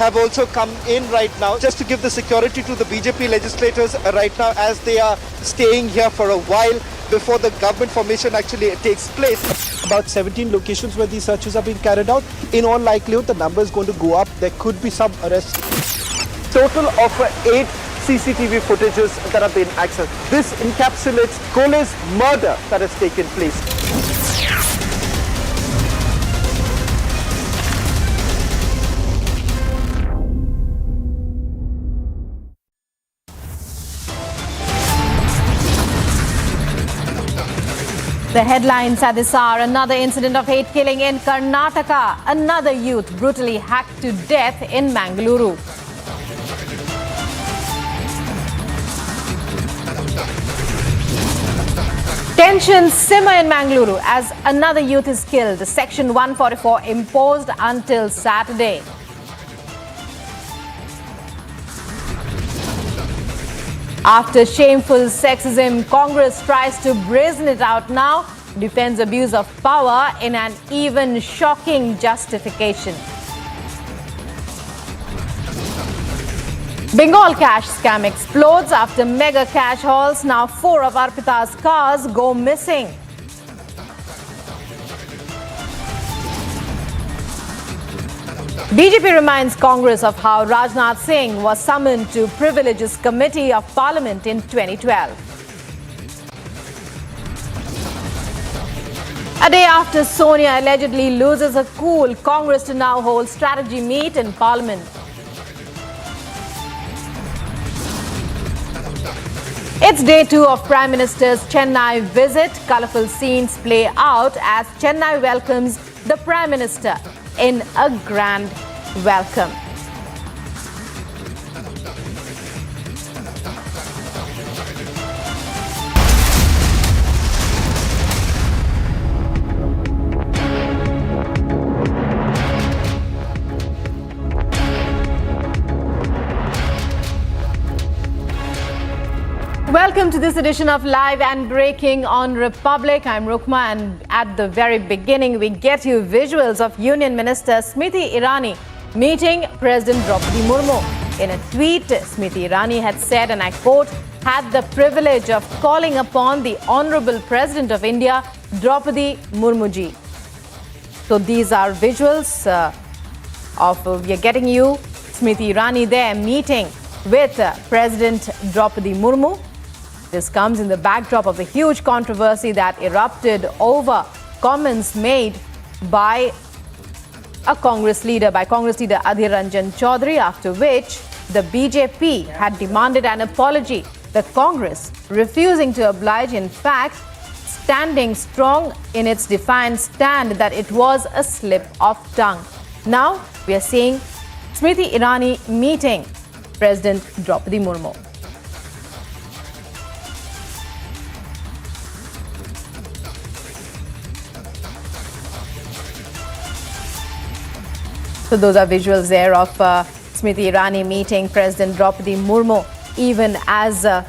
have also come in right now just to give the security to the BJP legislators right now as they are staying here for a while before the government formation actually takes place. About 17 locations where these searches are being carried out. In all likelihood, the number is going to go up. There could be some arrests. Total of 8 CCTV footages that have been accessed. This encapsulates Kole's murder that has taken place. The headlines at this hour: another incident of hate killing in Karnataka. Another youth brutally hacked to death in Mangaluru. Tensions simmer in Mangaluru as another youth is killed. Section 144 imposed until Saturday. After shameful sexism, Congress tries to brazen it out now, defends abuse of power in an even shocking justification. Bengal cash scam explodes after mega cash hauls. Now 4 of Arpita's cars go missing. BJP reminds Congress of how Rajnath Singh was summoned to Privileges Committee of Parliament in 2012. A day after Sonia allegedly loses her cool, Congress to now hold strategy meet in Parliament. It's day 2 of Prime Minister's Chennai visit. Colourful scenes play out as Chennai welcomes the Prime Minister in a grand welcome. Welcome to this edition of Live and Breaking on Republic. I'm Rukma, and at the very beginning we get you visuals of Union Minister Smriti Irani meeting President Draupadi Murmu. In a tweet, Smriti Irani had said, and I quote, "Had the privilege of calling upon the Honourable President of India, Draupadi Murmu ji." So these are visuals we are getting you Smriti Irani there meeting with President Draupadi Murmu. This comes in the backdrop of a huge controversy that erupted over comments made by Congress leader Adhir Ranjan Chaudhary, after which the BJP had demanded an apology. The Congress refusing to oblige, in fact, standing strong in its defiant stand that it was a slip of tongue. Now we are seeing Smriti Irani meeting President Draupadi Murmu. So those are visuals there of Smriti Irani meeting President Draupadi Murmu, even as the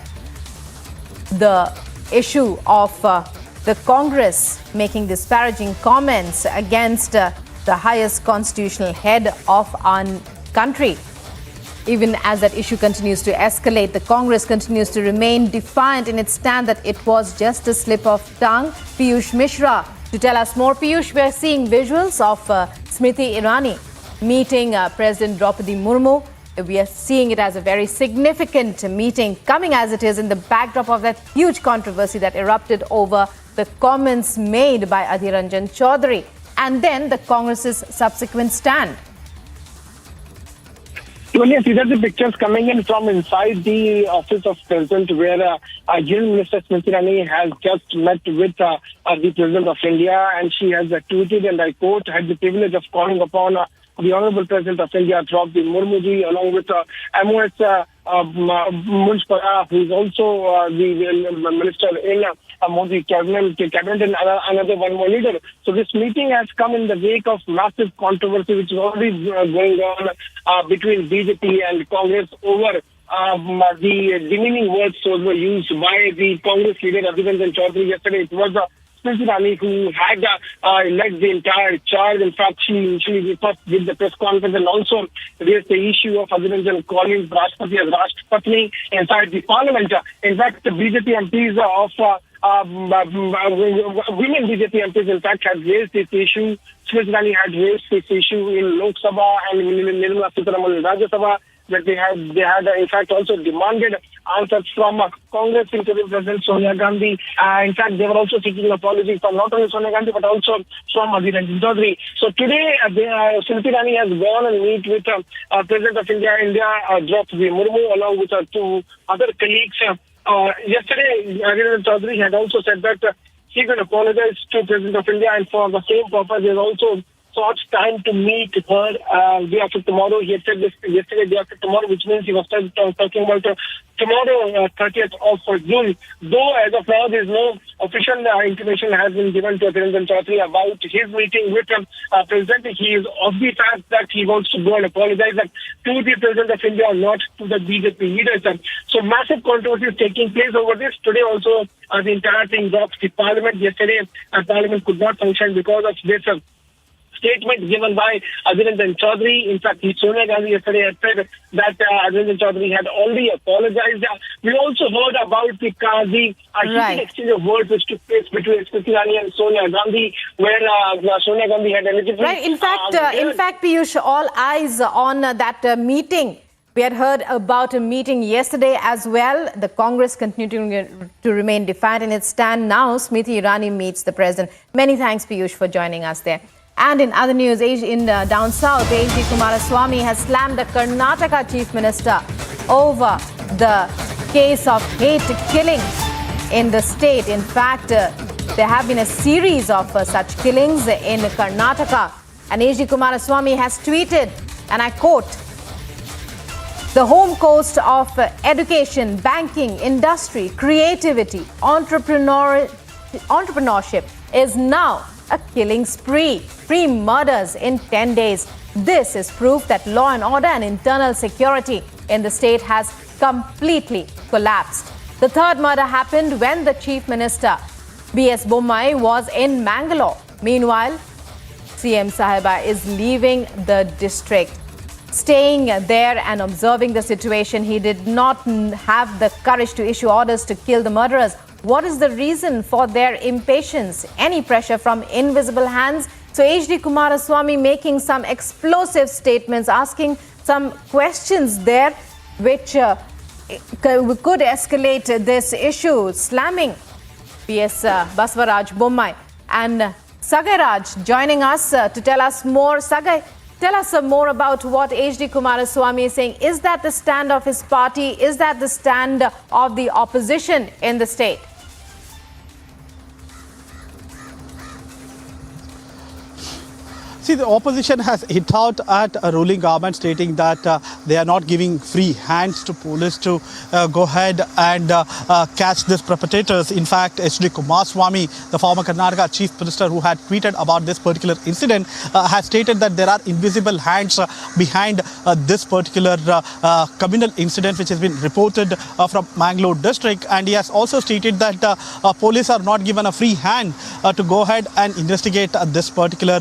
issue of the Congress making disparaging comments against the highest constitutional head of our country. Even as that issue continues to escalate, the Congress continues to remain defiant in its stand that it was just a slip of tongue. Piyush Mishra, to tell us more. Piyush, we are seeing visuals of Smriti Irani meeting President Draupadi Murmu. We are seeing it as a very significant meeting, coming as it is in the backdrop of that huge controversy that erupted over the comments made by Adhir Ranjan Chaudhary and then the Congress's subsequent stand. Yes, these are the pictures coming in from inside the office of President, where Union Minister Smriti Irani has just met with the President of India, and she has tweeted, and I quote, "Had the privilege of calling upon the Honorable President of India, Draupadi Murmu ji, along with MOS Munshpara, who is also the minister in Modi cabinet and another one more leader." So this meeting has come in the wake of massive controversy which is already going on between BJP and Congress over the demeaning words those were used by the Congress leader Adhir Ranjan Chaudhary yesterday. It was Smriti Irani who had led the entire charge. In fact, she first did the press conference and also raised the issue of Adhir Ranjan calling Rashtrapati as Rashtrapatni inside the parliament. In fact, the BJP MPs women BJP MPs, in fact, had raised this issue. Smriti Irani had raised this issue in Lok Sabha and Nirmala Sitharaman in Rajya Sabha, that they had in fact also demanded answers from Congress including President Sonia Gandhi. In fact, they were also seeking an apology from not only Sonia Gandhi but also from Adhir Ranjan Chaudhary. So today, Smriti Irani has gone and meet with President of India, Draupadi Murmu, along with two other colleagues. Yesterday, Adhir Ranjan Chaudhary had also said that he could apologize to President of India, and for the same purpose, he has also sought time to meet her day after tomorrow. He had said this yesterday, day after tomorrow, which means he was talking about tomorrow, 30th of June. Though as of now, there is no official information has been given to Adhir Ranjan Chaudhary about his meeting with President. He is of the fact that he wants to go and apologize to the President of India, not to the BJP leaders. So massive controversy is taking place over this. Today also, the entire thing dropped the Parliament. Yesterday, Parliament could not function because of this statement given by Adhir Ranjan Chaudhary. In fact, Sonia Gandhi yesterday had said that Adhir Ranjan Chaudhary had already apologized. We also heard about the heated exchange of words which took place between Smriti Irani and Sonia Gandhi, where Sonia Gandhi had allegedly... Right. In fact, Piyush, all eyes on that meeting. We had heard about a meeting yesterday as well. The Congress continuing to remain defiant in its stand. Now, Smriti Irani meets the President. Many thanks, Piyush, for joining us there. And in other news, down south, H.D. Kumaraswamy has slammed the Karnataka Chief Minister over the case of hate killing in the state. In fact, there have been a series of such killings in Karnataka. And H.D. Kumaraswamy has tweeted, and I quote, "The home coast of education, banking, industry, creativity, entrepreneurship is now a killing spree. 3 murders in 10 days. This is proof that law and order and internal security in the state has completely collapsed." The third murder happened when the Chief Minister, B.S. Bommai, was in Mangalore. Meanwhile, CM Sahiba is leaving the district. Staying there and observing the situation, he did not have the courage to issue orders to kill the murderers. What is the reason for their impatience? Any pressure from invisible hands? So H.D. Kumaraswamy making some explosive statements, asking some questions there, which could escalate this issue, slamming P.S. Baswaraj Bommai. And Sagai Raj joining us to tell us more. Sagai, tell us more about what H.D. Kumaraswamy is saying. Is that the stand of his party? Is that the stand of the opposition in the state? See, the opposition has hit out at a ruling government stating that they are not giving free hands to police to go ahead and catch these perpetrators. In fact, H.D. Kumaraswamy, the former Karnataka chief minister who had tweeted about this particular incident, has stated that there are invisible hands behind this particular communal incident which has been reported from Mangalore district. And he has also stated that police are not given a free hand to go ahead and investigate this particular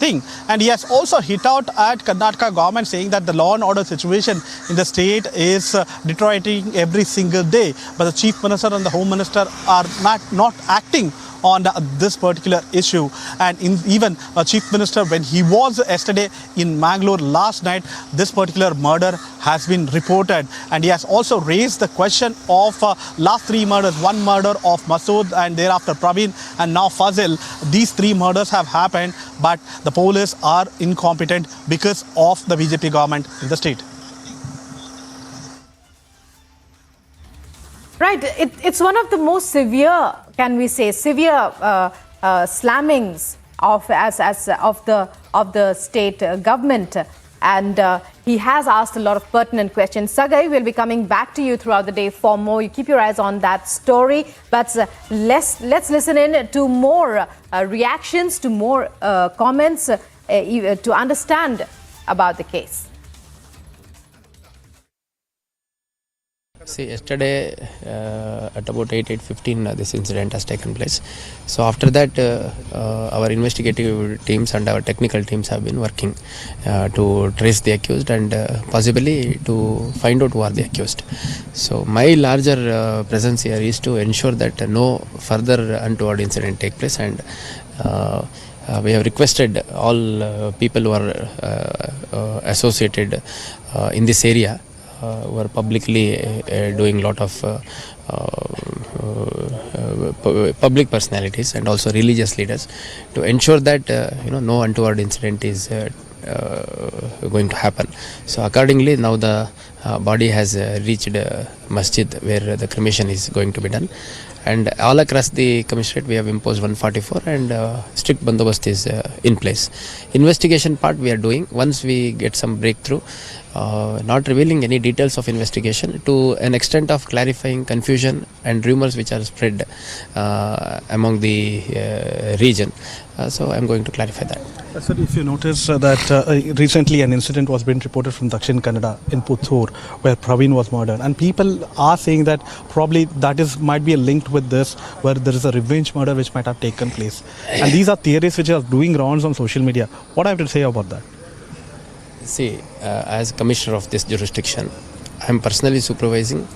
thing. And he has also hit out at Karnataka government saying that the law and order situation in the state is deteriorating every single day. But the chief minister and the home minister are not acting on this particular issue. And even chief minister, when he was yesterday in Mangalore last night, this particular murder has been reported. And he has also raised the question of last three murders, one murder of Masood and thereafter Praveen and now Fazil. These three murders have happened, but the police are incompetent because of the BJP government in the state. Right, it's one of the most severe, can we say, severe slammings of the state government, and he has asked a lot of pertinent questions. Sagai, will be coming back to you throughout the day for more. You keep your eyes on that story, but let's listen in to more reactions, to more comments, to understand about the case. See, yesterday at about 8:15 this incident has taken place. So after that our investigative teams and our technical teams have been working to trace the accused and possibly to find out who are the accused. So my larger presence here is to ensure that no further untoward incident take place, and we have requested all people who are associated in this area who are publicly doing a lot of public personalities and also religious leaders to ensure that no untoward incident is going to happen. So accordingly, now the body has reached masjid where the cremation is going to be done, and all across the commissionerate we have imposed 144 and strict bandobast is in place. Investigation part we are doing. Once we get some breakthrough, not revealing any details of investigation to an extent of clarifying confusion and rumors which are spread among the region. So I am going to clarify that. Sir, if you notice that recently an incident was being reported from Dakshin Kannada in Puttur where Praveen was murdered, and people are saying that probably that might be linked with this, where there is a revenge murder which might have taken place. And these are theories which are doing rounds on social media. What I have to say about that? See, as commissioner of this jurisdiction, I am personally supervising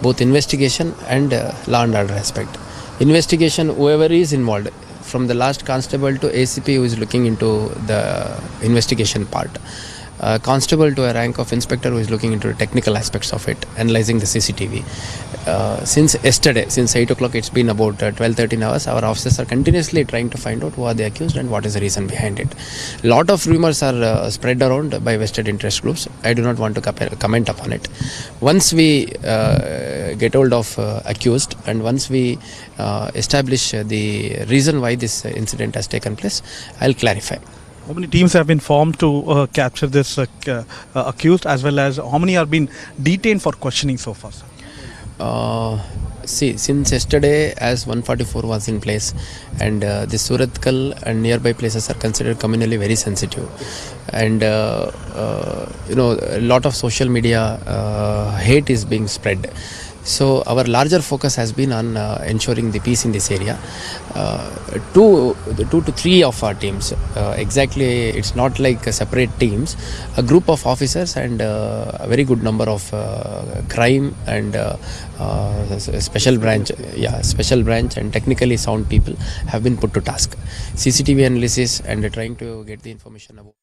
both investigation and law and order aspect. Investigation, whoever is involved, from the last constable to ACP who is looking into the investigation part, constable to a rank of inspector who is looking into the technical aspects of it, analyzing the CCTV. Since yesterday, since 8 o'clock, it's been about 12-13 hours, our officers are continuously trying to find out who are the accused and what is the reason behind it. Lot of rumors are spread around by vested interest groups. I do not want to comment upon it. Once we get hold of accused and once we establish the reason why this incident has taken place, I'll clarify. How many teams have been formed to capture this accused, as well as how many have been detained for questioning so far? See, since yesterday, as 144 was in place, and the Suratkal and nearby places are considered communally very sensitive, and a lot of social media hate is being spread. So our larger focus has been on ensuring the peace in this area. 2 to 3 of our teams, exactly, it's not like separate teams, a group of officers and a very good number of crime and special branch and technically sound people have been put to task. CCTV analysis and trying to get the information about.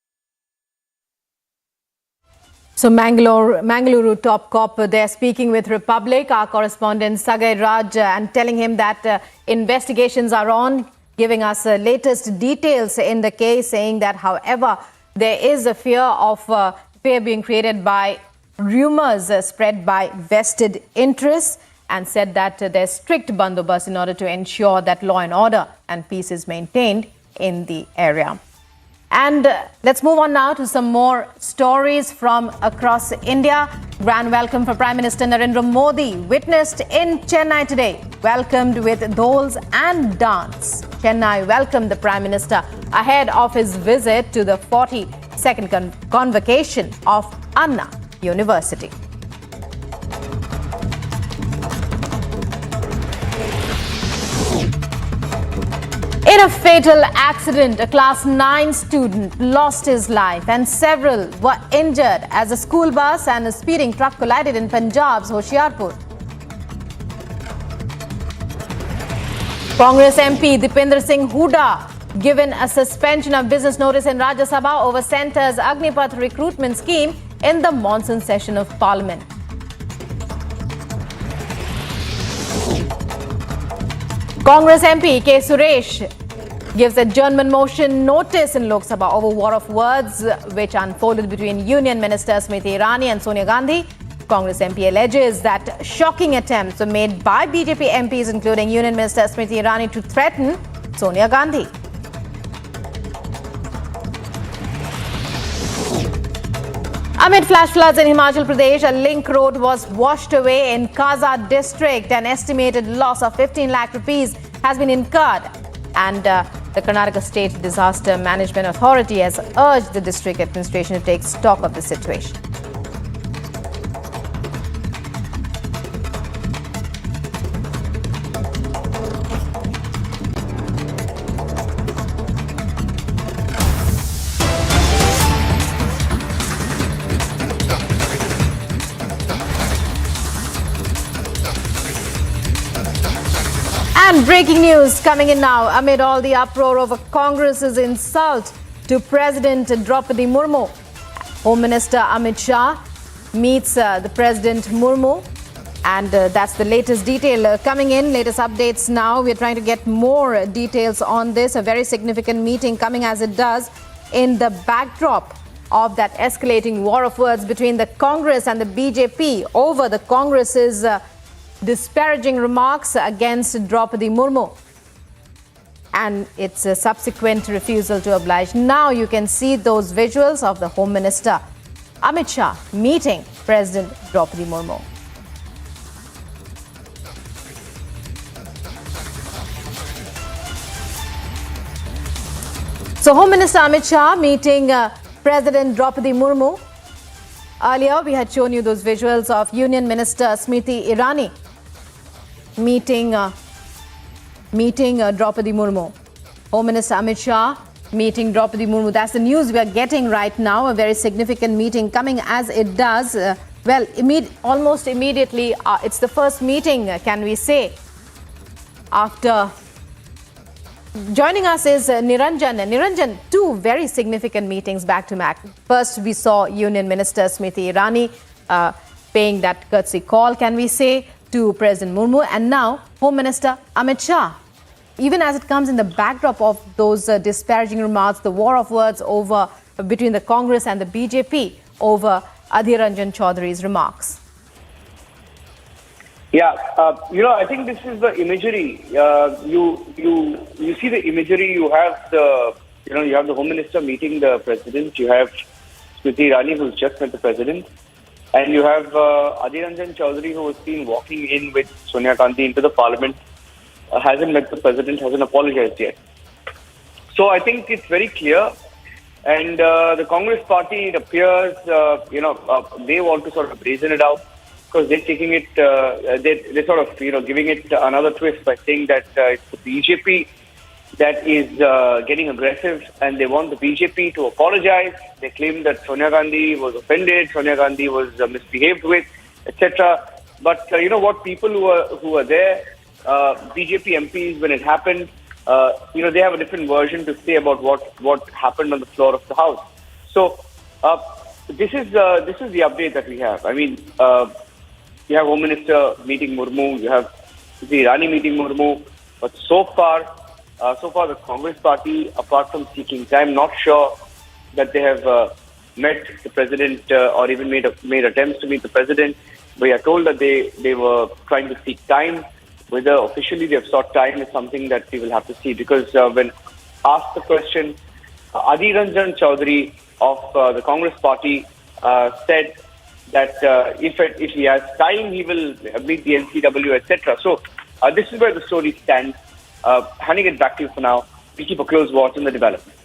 So Mangaluru top cop there speaking with Republic, our correspondent Sagai Raj, and telling him that investigations are on, giving us latest details in the case, saying that however there is a fear being created by rumors spread by vested interests, and said that there's strict bandobast in order to ensure that law and order and peace is maintained in the area. And let's move on now to some more stories from across India. Grand welcome for Prime Minister Narendra Modi witnessed in Chennai today. Welcomed with dhols and dance. Chennai welcomed the Prime Minister ahead of his visit to the 42nd Convocation of Anna University. In a fatal accident, a class 9 student lost his life and several were injured as a school bus and a speeding truck collided in Punjab's Hoshiarpur. Congress MP Deepening Singh Hooda given a suspension of business notice in Rajya Sabha over Centre's Agnipath recruitment scheme in the Monsoon session of Parliament. Congress MP K. Suresh gives adjournment motion notice in Lok Sabha over war of words which unfolded between Union Minister Smriti Irani and Sonia Gandhi. Congress MP alleges that shocking attempts were made by BJP MPs, including Union Minister Smriti Irani, to threaten Sonia Gandhi. Amid flash floods in Himachal Pradesh, a link road was washed away in Kaza district. An estimated loss of 15 lakh rupees has been incurred. And the Karnataka State Disaster Management Authority has urged the district administration to take stock of the situation. And breaking news coming in now amid all the uproar over Congress's insult to President Draupadi Murmu. Home Minister Amit Shah meets the President Murmu, and that's the latest detail coming in. Latest updates now. We're trying to get more details on this. A very significant meeting coming as it does in the backdrop of that escalating war of words between the Congress and the BJP over the Congress's disparaging remarks against Draupadi Murmu and its subsequent refusal to oblige. Now you can see those visuals of the Home Minister Amit Shah meeting President Draupadi Murmu. So Home Minister Amit Shah meeting President Draupadi Murmu. Earlier we had shown you those visuals of Union Minister Smriti Irani meeting Draupadi Murmu. Home Minister Amit Shah meeting Draupadi Murmu. That's the news we are getting right now. A very significant meeting coming as it does. Almost immediately. It's the first meeting, can we say, after. Joining us is Niranjan. Niranjan, two very significant meetings back to back. First, we saw Union Minister Smriti Irani paying that courtesy call, can we say, to President Murmu, and now Home Minister Amit Shah. Even as it comes in the backdrop of those disparaging remarks, the war of words between the Congress and the BJP over Adhir Ranjan Chaudhary's remarks. Yeah, I think this is the imagery. You see the imagery. You have the Home Minister meeting the President. You have Smriti Irani, who's just met the President. And you have Adhir Ranjan Chaudhary, who was seen walking in with Sonia Gandhi into the Parliament, hasn't met the President, hasn't apologized yet. So I think it's very clear. And the Congress party, it appears, they want to sort of brazen it out because they're taking it, they're sort of, giving it another twist by saying that it's the BJP that is getting aggressive and they want the BJP to apologize. They claim that Sonia Gandhi was offended, Sonia Gandhi was misbehaved with, etc. But what, people who are there, BJP MPs, when it happened, they have a different version to say about what happened on the floor of the House. So this is the update that we have. I mean, you have Home Minister meeting Murmu, you have the Irani meeting Murmu, but so far the Congress party, apart from seeking time, not sure that they have met the President or even made attempts to meet the President. We are told that they were trying to seek time. Whether officially they have sought time is something that we will have to see, because when asked the question, Adhir Ranjan Chaudhary of the Congress party said that if he has time, he will meet the NCW, etc. So this is where the story stands. Handing it back to you for now. We keep a close watch on the development.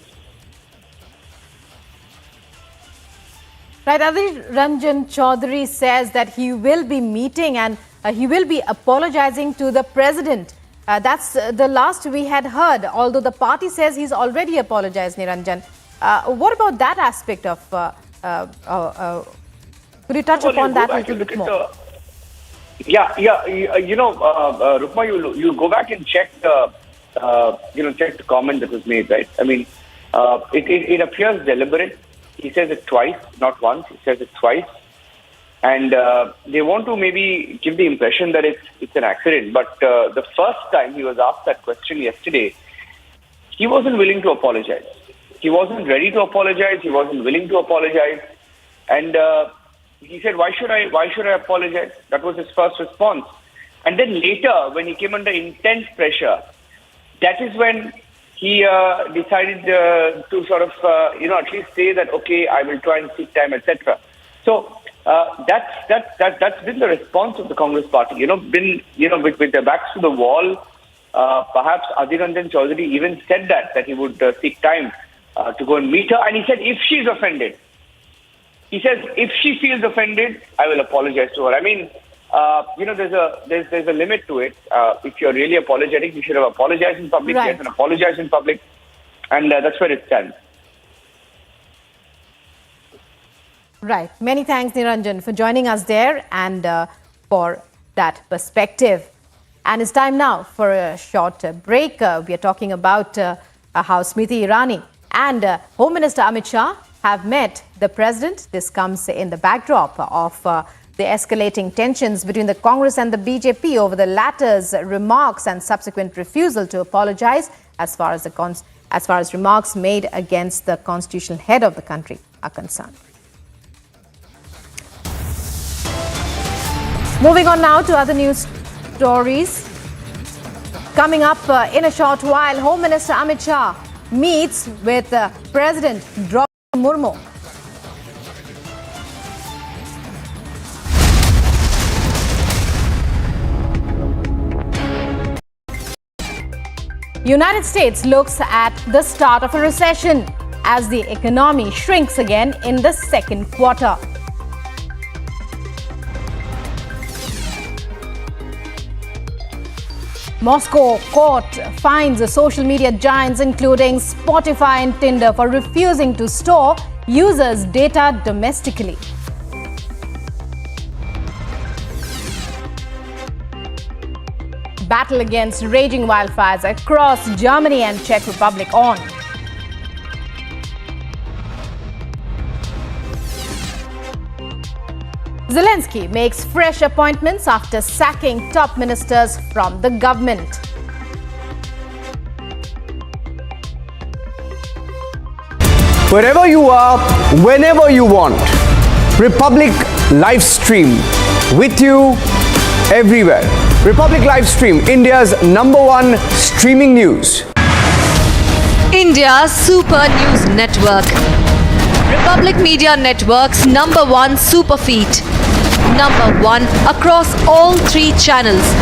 Right, Adhir Ranjan Chaudhary says that he will be meeting and he will be apologizing to the president. That's the last we had heard, although the party says he's already apologized, Niranjan. What about that aspect of, could you touch upon that a little bit more? Rukma, you go back and check the, check the comment that was made, right? I mean, it appears deliberate. He says it twice, not once. He says it twice. And they want to maybe give the impression that it's an accident. But the first time he was asked that question yesterday, he wasn't willing to apologize. He wasn't ready to apologize. He wasn't willing to apologize. And he said, why should I apologize? That was his first response. And then later, when he came under intense pressure, that is when he decided to sort of, at least say that, okay, I will try and seek time, etc. So that's been the response of the Congress party. With their backs to the wall. Perhaps Adhir Ranjan Chaudhary even said that he would seek time to go and meet her. And he said, if she's offended, he says, if she feels offended, I will apologize to her. I mean, there's a limit to it. If you're really apologetic, you should have apologized in public. Right. Yes, and apologize in public. And that's where it stands. Right. Many thanks, Niranjan, for joining us there and for that perspective. And it's time now for a short break. We are talking about how Smriti Irani and Home Minister Amit Shah have met the president. This comes in the backdrop of the escalating tensions between the Congress and the BJP over the latter's remarks and subsequent refusal to apologize as far as remarks made against the constitutional head of the country are concerned. Moving on now to other news stories. Coming up in a short while, Home Minister Amit Shah meets with President Murmu. United States looks at the start of a recession as the economy shrinks again in the second quarter. Moscow court fines the social media giants including Spotify and Tinder for refusing to store users' data domestically. Battle against raging wildfires across Germany and Czech Republic on. Zelensky makes fresh appointments after sacking top ministers from the government. Wherever you are, whenever you want, Republic live stream with you everywhere. Republic live stream, India's #1 streaming news. India's Super News Network. Republic Media Network's #1 super feed. #1 across all 3 channels.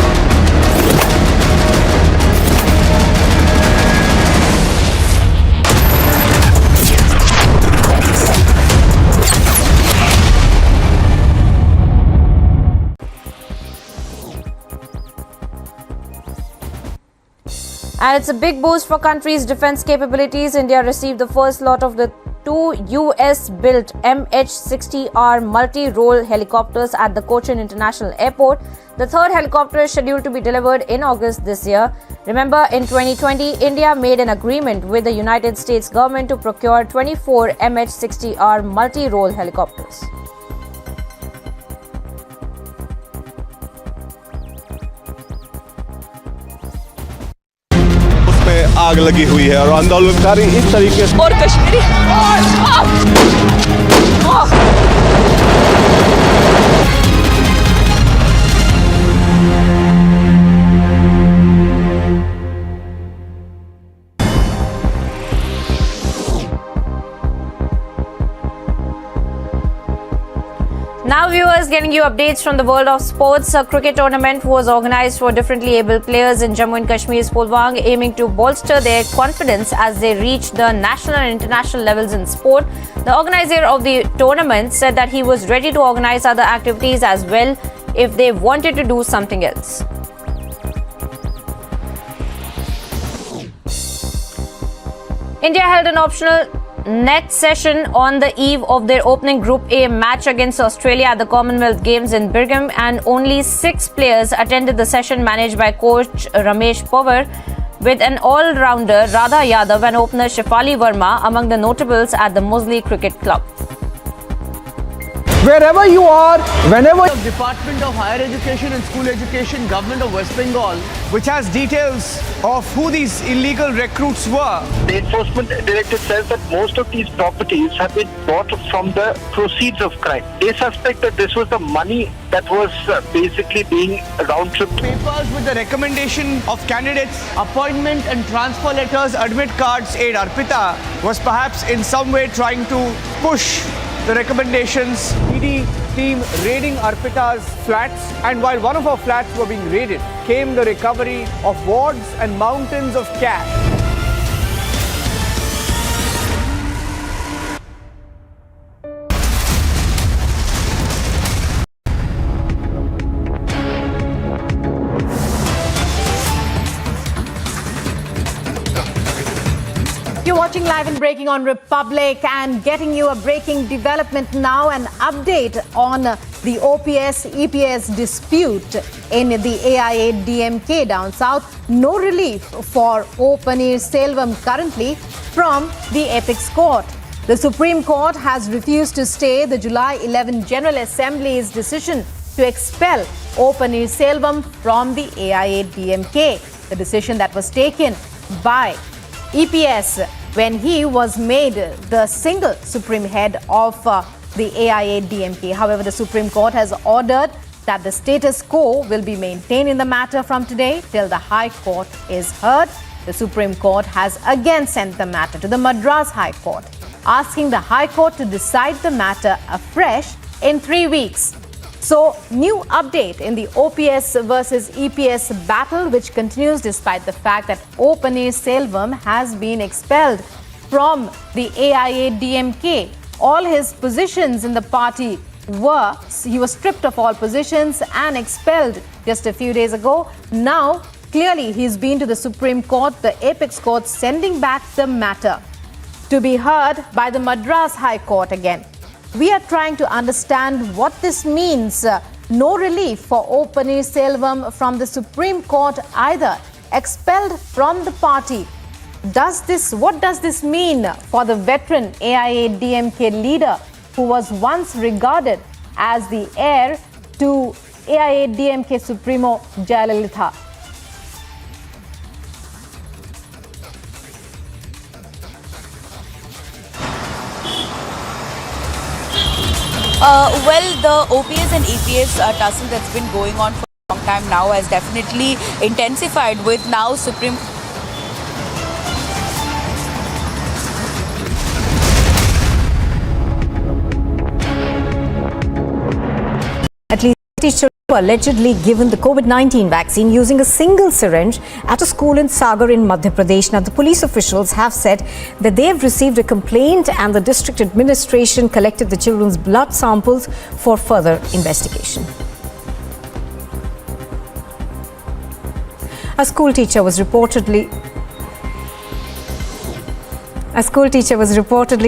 And it's a big boost for country's defense capabilities. India received the first lot of the 2 US-built MH-60R multi-role helicopters at the Kochi International Airport. The third helicopter is scheduled to be delivered in August this year. Remember, in 2020, India made an agreement with the United States government to procure 24 MH-60R multi-role helicopters. आग लगी हुई है और आंदोलनकारी इस तरीके से और Kashmiri Now viewers, getting you updates from the world of sports. A cricket tournament was organized for differently able players in Jammu and Kashmir's Pulwang, aiming to bolster their confidence as they reach the national and international levels in sport. The organizer of the tournament said that he was ready to organize other activities as well if they wanted to do something else. India held an optional net session on the eve of their opening Group A match against Australia at the Commonwealth Games in Birmingham, and only 6 players attended the session managed by coach Ramesh Pawar, with an all-rounder Radha Yadav and opener Shefali Verma among the notables at the Moseley Cricket Club. Wherever you are, whenever the Department of Higher Education and School Education, Government of West Bengal, which has details of who these illegal recruits were. The enforcement director says that most of these properties have been bought from the proceeds of crime. They suspect that this was the money that was basically being round-tripped. Papers with the recommendation of candidates, appointment and transfer letters, admit cards aid Arpita was perhaps in some way trying to push the recommendations. ED team raiding Arpita's flats, and while one of her flats were being raided, came the recovery of wards and mountains of cash. You're watching Live and Breaking on Republic, and getting you a breaking development now, an update on the OPS-EPS dispute in the AIA-DMK down south. No relief for O. Paneerselvam currently from the Apex Court. The Supreme Court has refused to stay the July 11 General Assembly's decision to expel O. Paneerselvam from the AIA-DMK, the decision that was taken by EPS when he was made the single supreme head of the AIA-DMK. However, the Supreme Court has ordered that the status quo will be maintained in the matter from today till the High Court is heard. The Supreme Court has again sent the matter to the Madras High Court, asking the High Court to decide the matter afresh in 3 weeks. So, new update in the OPS versus EPS battle, which continues despite the fact that O. Paneerselvam has been expelled from the AIA-DMK. All his positions in the party he was stripped of all positions and expelled just a few days ago. Now, clearly, he's been to the Supreme Court, the Apex Court, sending back the matter to be heard by the Madras High Court again. We are trying to understand what this means. No relief for O. Paneerselvam from the Supreme Court either. Expelled from the party. What does this mean for the veteran AIA-DMK leader who was once regarded as the heir to AIA-DMK Supremo Jayalalitha? Well, the OPS and EPS tussle that's been going on for a long time now has definitely intensified with now Supreme. At least 80 children were allegedly given the COVID-19 vaccine using a single syringe at a school in Sagar in Madhya Pradesh. Now, the police officials have said that they have received a complaint and the district administration collected the children's blood samples for further investigation. A school teacher was reportedly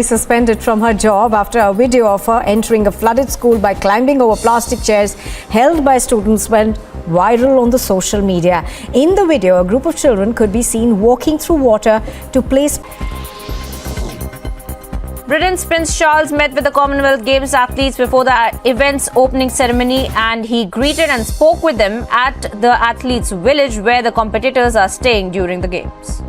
suspended from her job after a video of her entering a flooded school by climbing over plastic chairs held by students went viral on the social media. In the video, a group of children could be seen walking through water to place. Britain's Prince Charles met with the Commonwealth Games athletes before the event's opening ceremony, and he greeted and spoke with them at the athletes' village where the competitors are staying during the Games.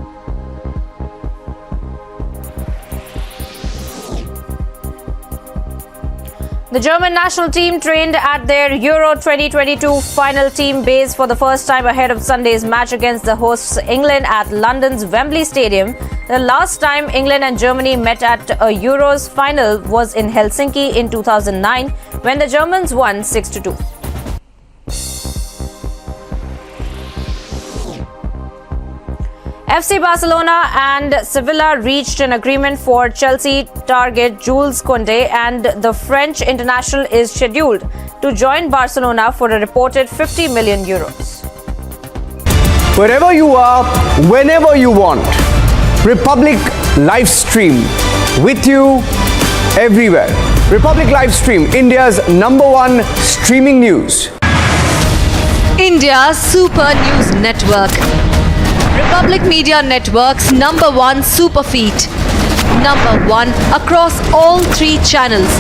The German national team trained at their Euro 2022 final team base for the first time ahead of Sunday's match against the hosts England at London's Wembley Stadium. The last time England and Germany met at a Euros final was in Helsinki in 2009 when the Germans won 6-2. FC Barcelona and Sevilla reached an agreement for Chelsea target Jules Koundé, and the French international is scheduled to join Barcelona for a reported 50 million euros. Wherever you are, whenever you want, Republic live stream with you everywhere. Republic live stream, India's #1 streaming news. India's Super News Network. Republic Media Network's #1 super feed. #1 across all 3 channels.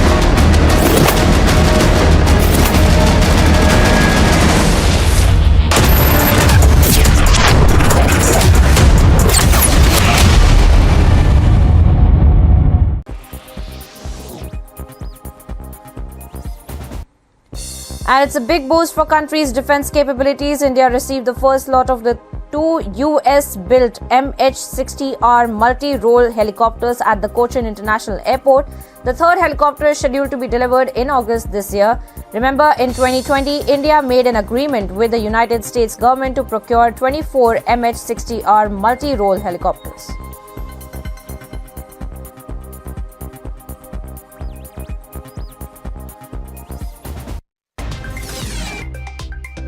And it's a big boost for country's defense capabilities. India received the first lot of the 2 US-built MH-60R multi-role helicopters at the Kochi International Airport. The third helicopter is scheduled to be delivered in August this year. Remember, in 2020, India made an agreement with the United States government to procure 24 MH-60R multi-role helicopters.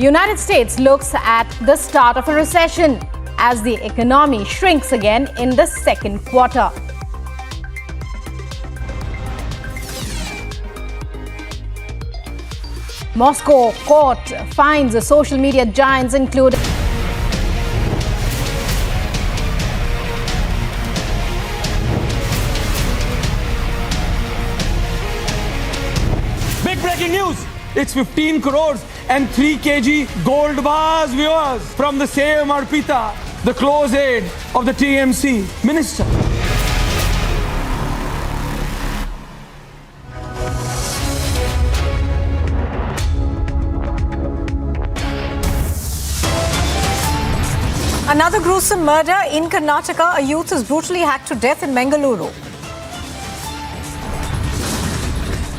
United States looks at the start of a recession as the economy shrinks again in the second quarter. Moscow court finds the social media giants include Big breaking news! It's 15 crores and 3 kg gold bars, viewers, from the same Arpita, the close aide of the TMC minister. Another gruesome murder in Karnataka. A youth is brutally hacked to death in Bengaluru.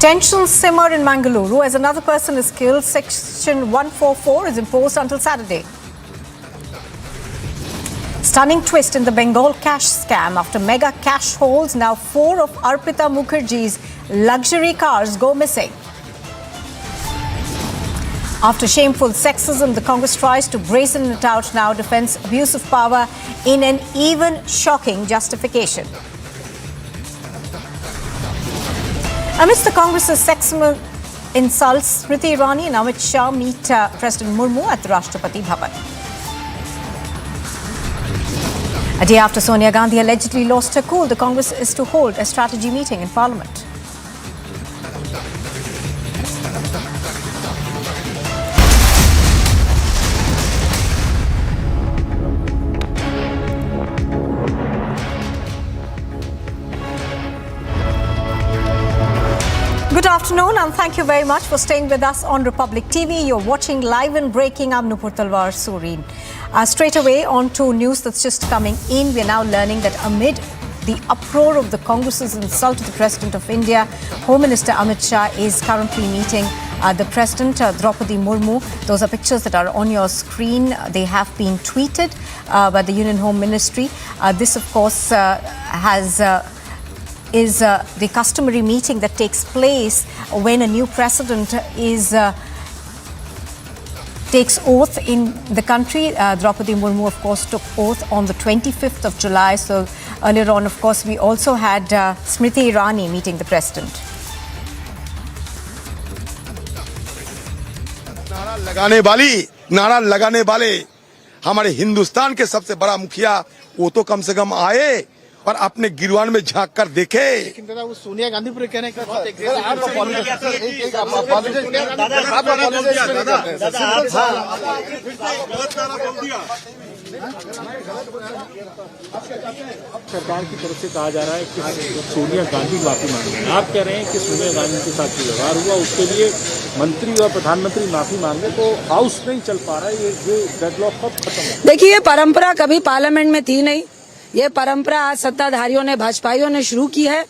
Tensions simmer in Mangaluru as another person is killed. Section 144 is imposed until Saturday. Stunning twist in the Bengal cash scam. After mega cash holds, now 4 of Arpita Mukherjee's luxury cars go missing. After shameful sexism, the Congress tries to brazen it out now, defends abuse of power in an even shocking justification. Amidst the Congress's sexism insults, Smriti Irani and Amit Shah meet President Murmu at the Rashtrapati Bhavan. A day after Sonia Gandhi allegedly lost her cool, the Congress is to hold a strategy meeting in Parliament. Good afternoon and thank you very much for staying with us on Republic TV. You're watching Live and Breaking. I'm Nupur Talwar Sureen. Straight away on to news that's just coming in. We're now learning that amid the uproar of the Congress's insult to the President of India, Home Minister Amit Shah is currently meeting the President, Draupadi Murmu. Those are pictures that are on your screen. They have been tweeted by the Union Home Ministry. This, of course, is the customary meeting that takes place when a new president takes oath in the country. Draupadi Murmu, of course, took oath on the 25th of July. So earlier on, of course, we also had Smriti Irani meeting the president. नारा लगाने वाले हमारे हिंदुस्तान के सबसे बड़ा मुखिया वो तो कम से कम आए और अपने गिरवान में झांक कर देखे। लेकिन दादा वो सोनिया गांधी पर कहने का बहुत सरकार की तरफ से कहा जा रहा है कि सोनिया गांधी माफी मांग रहे हैं। आप कह रहे हैं कि सोनिया गांधी के साथ जो व्यवहार हुआ उसके लिए मंत्री और प्रधानमंत्री माफी मांगे, तो हाउस नहीं चल पा रहा है। ये डेडलॉक कब खत्म हो? देखिए, ये परंपरा कभी पार्लियामेंट में थी नहीं। ये परंपरा आज सत्ताधारियों ने, भाजपाइयों ने शुरू की है।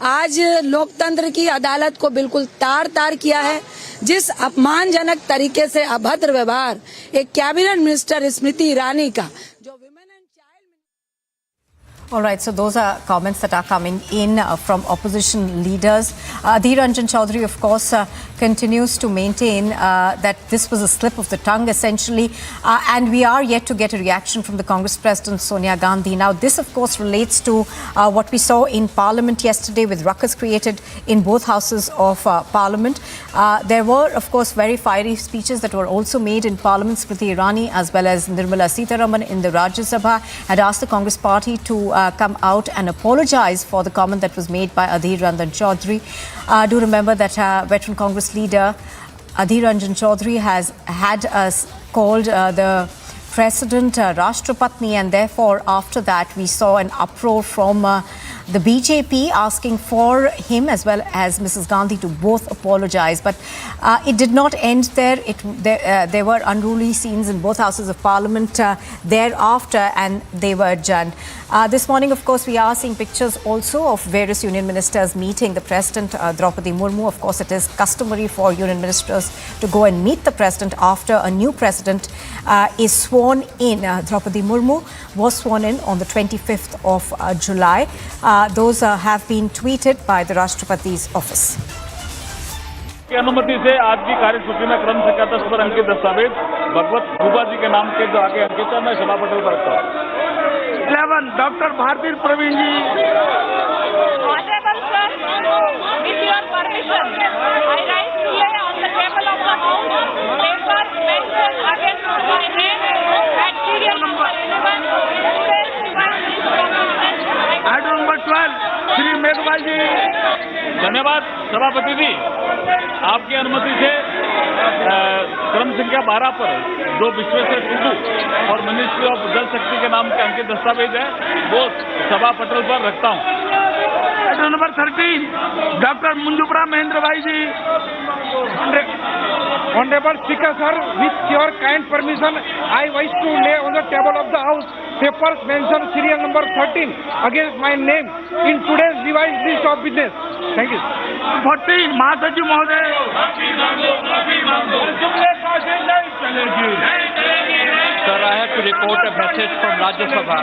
आज लोकतंत्र की अदालत को बिल्कुल तार तार किया है। जिस अपमानजनक तरीके से अभद्र व्यवहार एक कैबिनेट मिनिस्टर स्मृति ईरानी का, All right, so those are comments that are coming in from opposition leaders. Adhir Ranjan Chaudhary, of course, continues to maintain that this was a slip of the tongue, essentially, and we are yet to get a reaction from the Congress President Sonia Gandhi. Now, this, of course, relates to what we saw in Parliament yesterday with ruckus created in both houses of Parliament. There were, of course, very fiery speeches that were also made in Parliament. Smriti Irani as well as Nirmala Sitharaman in the Rajya Sabha had asked the Congress party to come out and apologize for the comment that was made by Adhir Ranjan Chaudhary. Do remember that veteran Congress leader Adhir Ranjan Chaudhary has had called the President Rashtrapatni, and therefore after that we saw an uproar from the BJP asking for him as well as Mrs. Gandhi to both apologize. But it did not end there. There were unruly scenes in both houses of Parliament thereafter, and they were adjourned. This morning, of course, we are seeing pictures also of various union ministers meeting the President, Draupadi Murmu. Of course, it is customary for union ministers to go and meet the President after a new President is sworn in. Draupadi Murmu was sworn in on the 25th of July. Those have been tweeted by the Rashtrapati's office. की अनुमति से आज की कार्यसूची में क्रम संख्या 10 पर अंकित दस्तावेज भगवत गुबा जी के नाम के जो आगे अंकित है, मैं सभा पटल पर रखता हूँ। 11 doctor Bharati Pravin ji. With your permission, I write here on the table of the House paper mentioned against my name at serial number 11. Item number 12 Shri Meghwal ji. धन्यवाद सभापति जी, आपकी अनुमति से क्रम संख्या 12 पर जो विश्वेश्वर टुडू और मिनिस्ट्री ऑफ जल शक्ति के नाम के अंकित दस्तावेज है वो सभा पटल पर रखता हूँ। आइटम नंबर 13 डॉक्टर मुंजुपरा महेंद्र भाई जी। Honorable Speaker sir, with your kind permission, I wish to lay on the table of the House papers mentioned serial number 13 against my name in today's revised list of business. Thank you. 14 महासचिव महोदय। Sir, I have to report a message from Rajya Sabha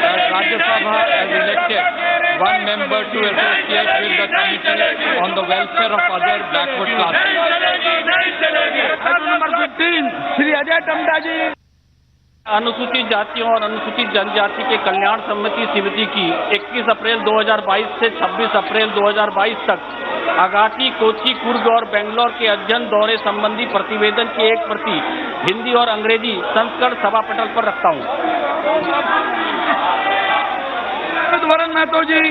that Rajya Sabha has elected one member to associate with the Committee on the Welfare of Other Backward Classes. Number 15 Shri Ajay Tamta ji. अनुसूचित जातियों और अनुसूचित जनजाति के कल्याण समिति की 21 अप्रैल 2022 से 26 अप्रैल 2022 तक अगाटी, कोची, कुर्ग और बेंगलोर के अध्ययन दौरे संबंधी प्रतिवेदन की एक प्रति हिंदी और अंग्रेजी संस्करण सभा पटल पर रखता हूं। वरण महतो जी।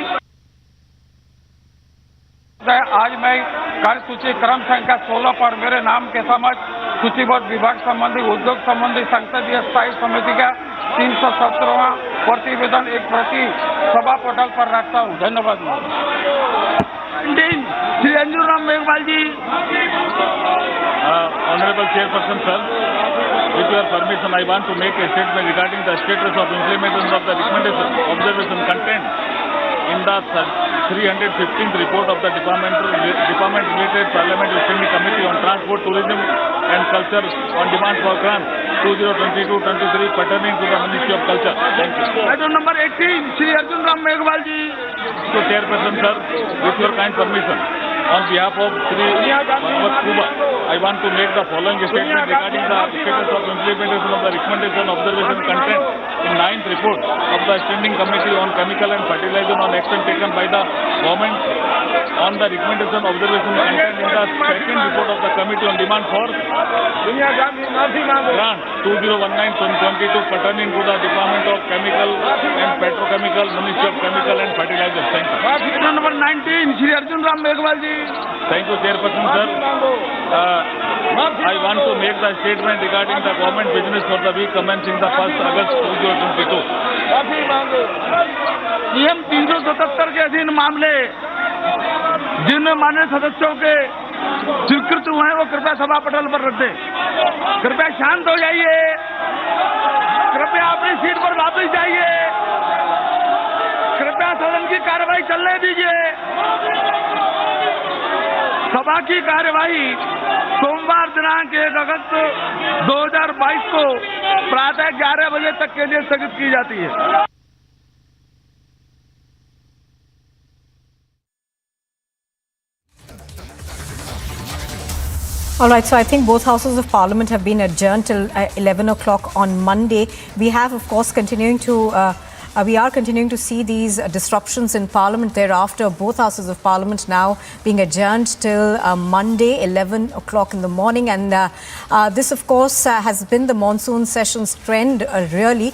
आज मैं कार्यसूची क्रम संख्या 16 पर मेरे नाम के समक्ष सूचीबद्ध विभाग संबंधी उद्योग संबंधी संसदीय स्थायी समिति का 317वां प्रतिवेदन एक प्रति सभा पटल पर रखता हूं। धन्यवाद। Shri Anjum Ram Meghwal ji. Honourable chairperson sir, with your permission, I want to make a statement regarding the status of implementation of the recommendation observation content in the 315th report of the Department-related Parliamentary Standing Committee on Transport, Tourism and Culture on demand for grant 2022-23 pertaining to the Ministry of Culture. Thank you. Item number 18, Shri Arjun Ram Meghwal ji. So, Chairperson sir, with your kind permission, on behalf of Shri Bhagwat Kuba I want to make the following statement regarding the status of implementation of the recommendation observation content in 9th report of the Standing Committee on Chemical and Fertilizer on action taken by the government on the recommendation observation content in the 2nd report of the Committee on Demand for Grant 2019-2022 pertaining to the Department of Chemical and Petrochemical, Ministry of Chemical and Fertilizer. Thank you. Number 19, Shri Arjun Ram Meghwal ji. Thank you, Chairperson, sir. I want to make the statement regarding the government business for the week commencing the 1st August 2022. CM 377 के अधीन मामले जिनमें माननीय सदस्यों के स्वीकृत हुए हैं वो कृपया सभा पटल पर रख दें। कृपया शांत हो जाइए, कृपया अपनी सीट पर वापस जाइए, कृपया सदन की कार्यवाही चलने दीजिए। सभा की कार्यवाही सोमवार दिनांक 1 अगस्त 2022 को प्रातः 11 बजे तक के लिए स्थगित की जाती है। All right, so I think both houses of parliament have been adjourned till 11 o'clock on Monday. We have, of course, we are continuing to see these disruptions in parliament thereafter. Both houses of parliament now being adjourned till Monday, 11 o'clock in the morning. And this, of course, has been the monsoon session's trend, really.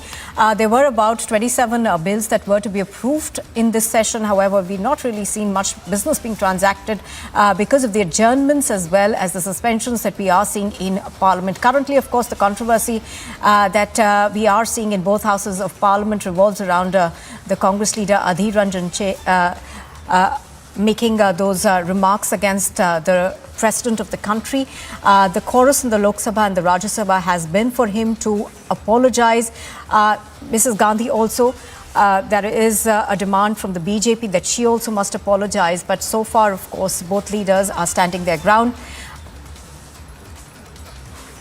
There were about 27 bills that were to be approved in this session. However, we've not really seen much business being transacted because of the adjournments as well as the suspensions that we are seeing in parliament. Currently, of course, the controversy that we are seeing in both houses of parliament revolves around the Congress leader Adhir Ranjan making those remarks against the president of the country. The chorus in the Lok Sabha and the Rajya Sabha has been for him to apologize. Mrs. Gandhi also, there is a demand from the BJP that she also must apologize. But so far, of course, both leaders are standing their ground.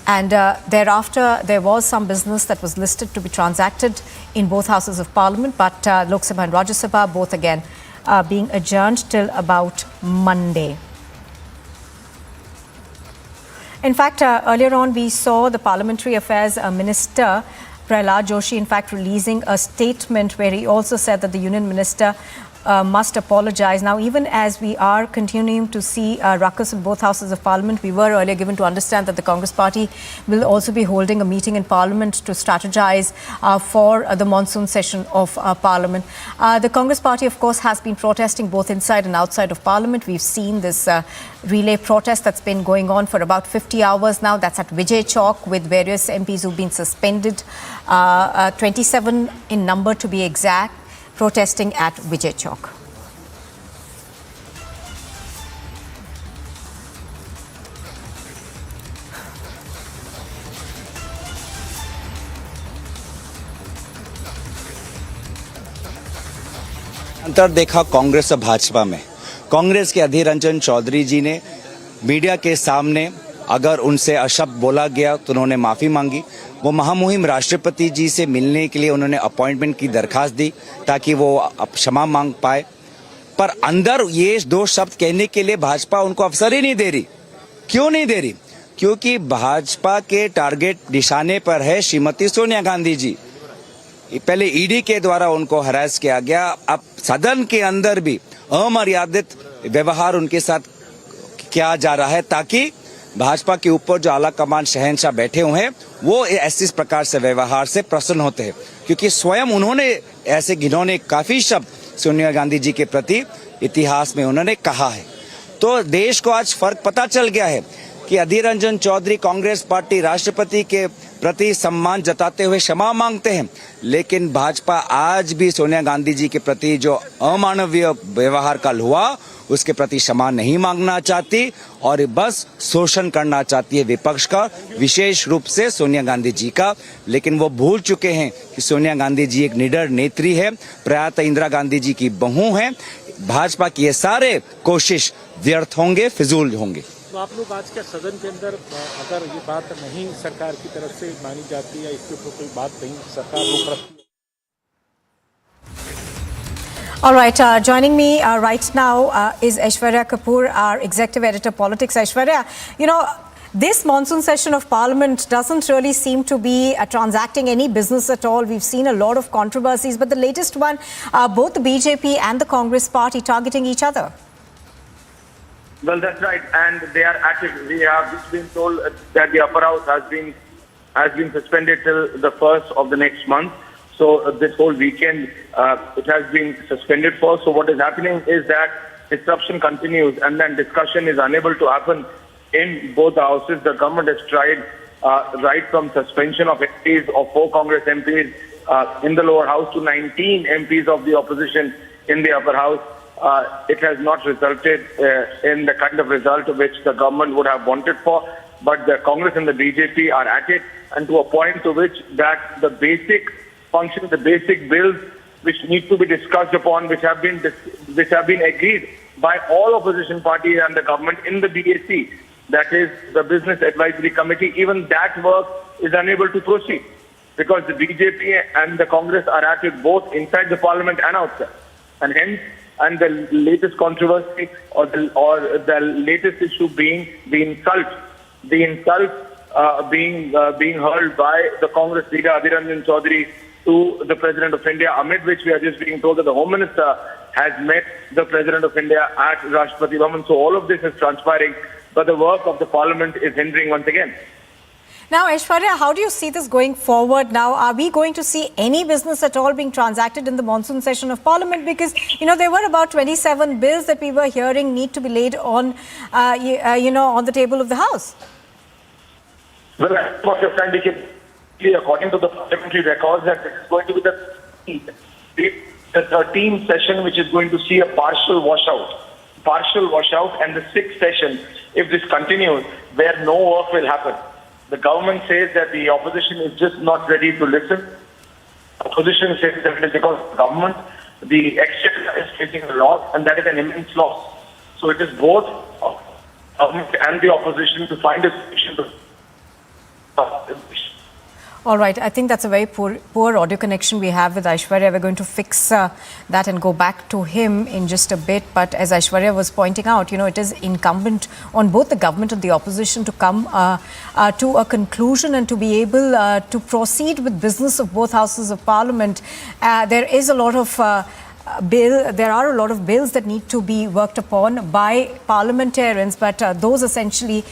And thereafter, there was some business that was listed to be transacted in both houses of parliament. But Lok Sabha and Rajya Sabha both again being adjourned till about Monday. In fact, earlier on, we saw the Parliamentary Affairs Minister Prahlad Joshi, in fact, releasing a statement where he also said that the Union Minister must apologize. Now, even as we are continuing to see ruckus in both houses of parliament, we were earlier given to understand that the Congress party will also be holding a meeting in parliament to strategize for the monsoon session of parliament. The Congress party, of course, has been protesting both inside and outside of parliament. We've seen this relay protest that's been going on for about 50 hours now. That's at Vijay Chowk with various MPs who've been suspended, 27 in number to be exact, protesting at Vijay Chowk. अंतर देखा कांग्रेस और भाजपा में। कांग्रेस के अधीर रंजन चौधरी जी ने media के सामने अगर उनसे अशब्द बोला गया तो उन्होंने माफ़ी मांगी। वो महामुहिम राष्ट्रपति जी से मिलने के लिए उन्होंने अपॉइंटमेंट की दरखास्त दी ताकि वो क्षमा मांग पाए। पर अंदर ये दो शब्द कहने के लिए भाजपा उनको अवसर ही नहीं दे रही। क्यों नहीं दे रही? क्योंकि भाजपा के टारगेट निशाने पर है श्रीमती सोनिया गांधी जी। पहले ईडी के द्वारा उनको हरास किया गया, अब सदन के अंदर भी अमर्यादित व्यवहार उनके साथ किया जा रहा है ताकि भाजपा के ऊपर जो आला कमान शहंशाह बैठे हुए हैं वो ऐसे प्रकार से व्यवहार से प्रसन्न होते हैं, क्योंकि स्वयं उन्होंने ऐसे घिनौने काफी शब्द सोनिया गांधी जी के प्रति इतिहास में उन्होंने कहा है। तो देश को आज फर्क पता चल गया है कि अधीर रंजन चौधरी कांग्रेस पार्टी राष्ट्रपति के प्रति सम्मान जताते हुए क्षमा मांगते हैं, लेकिन भाजपा आज भी सोनिया गांधी जी के प्रति जो अमानवीय व्यवहार कल हुआ उसके प्रति क्षमा नहीं मांगना चाहती और बस शोषण करना चाहती है विपक्ष का, विशेष रूप से सोनिया गांधी जी का। लेकिन वो भूल चुके हैं कि सोनिया गांधी जी एक निडर नेत्री है, प्रयात इंदिरा गांधी जी की बहू है। भाजपा की ये सारे कोशिश व्यर्थ होंगे, फिजूल होंगे। तो आप लोग आज क्या सदन के अंदर अगर ये बात नहीं सरकार की तरफ से मानी जाती है, इसके ऊपर कोई बात नहीं सरकार रोक रखती है? All right, joining me right now is Aishwarya Kapoor, our executive editor politics. Aishwarya, you know, this monsoon session of Parliament doesn't really seem to be transacting any business at all. We've seen a lot of controversies, but the latest one, both the BJP and the Congress party targeting each other. Well, that's right, and they are active. We have just been told that the upper house has been suspended till the 1st of the next month. So this whole weekend, it has been suspended for. So what is happening is that disruption continues, and then discussion is unable to happen in both the houses. The government has tried right from suspension of MPs of 4 Congress MPs in the lower house to 19 MPs of the opposition in the upper house. It has not resulted in the kind of result which the government would have wanted for, but the Congress and the BJP are at it, and to a point to which that the basic functions, the basic bills which need to be discussed upon, which have been agreed by all opposition parties and the government in the BAC, that is the Business Advisory Committee, even that work is unable to proceed because the BJP and the Congress are at it both inside the Parliament and outside, and hence. And the latest controversy or the latest issue being the insult being hurled by the Congress leader Adhiranjan Chaudhary to the President of India, amid which we are just being told that the Home Minister has met the President of India at Rashtrapati Bhavan. So all of this is transpiring, but the work of the Parliament is hindering once again. Now, Aishwarya, how do you see this going forward now? Are we going to see any business at all being transacted in the monsoon session of Parliament? Because, there were about 27 bills that we were hearing need to be laid on, on the table of the House. Well, according to the parliamentary records, that this is going to be the 13th session which is going to see a partial washout, and the 6th session, if this continues, where no work will happen. The government says that the opposition is just not ready to listen. Opposition says that it is because of the government, the exchequer is facing a loss, and that is an immense loss. So it is both government and the opposition to find a solution to. All right. I think that's a very poor audio connection we have with Aishwarya. We're going to fix that and go back to him in just a bit. But as Aishwarya was pointing out, it is incumbent on both the government and the opposition to come to a conclusion and to be able to proceed with business of both houses of Parliament. There is a lot of there are a lot of bills that need to be worked upon by parliamentarians, but those essentially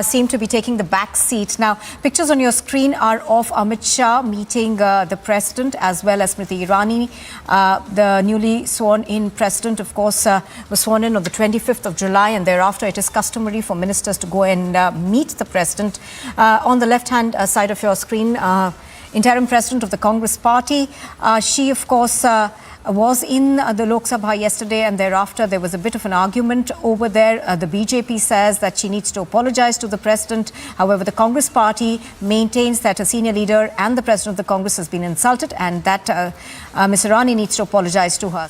seem to be taking the back seat. Now, pictures on your screen are of Amit Shah meeting the President as well as Smriti Irani. The newly sworn-in President, of course, was sworn in on the 25th of July, and thereafter it is customary for ministers to go and meet the President. On the left-hand side of your screen, Interim President of the Congress Party. She, of course, was in the Lok Sabha yesterday, and thereafter there was a bit of an argument over there. The BJP says that she needs to apologize to the President. However, the Congress Party maintains that a senior leader and the President of the Congress has been insulted, and that Ms. Irani needs to apologize to her.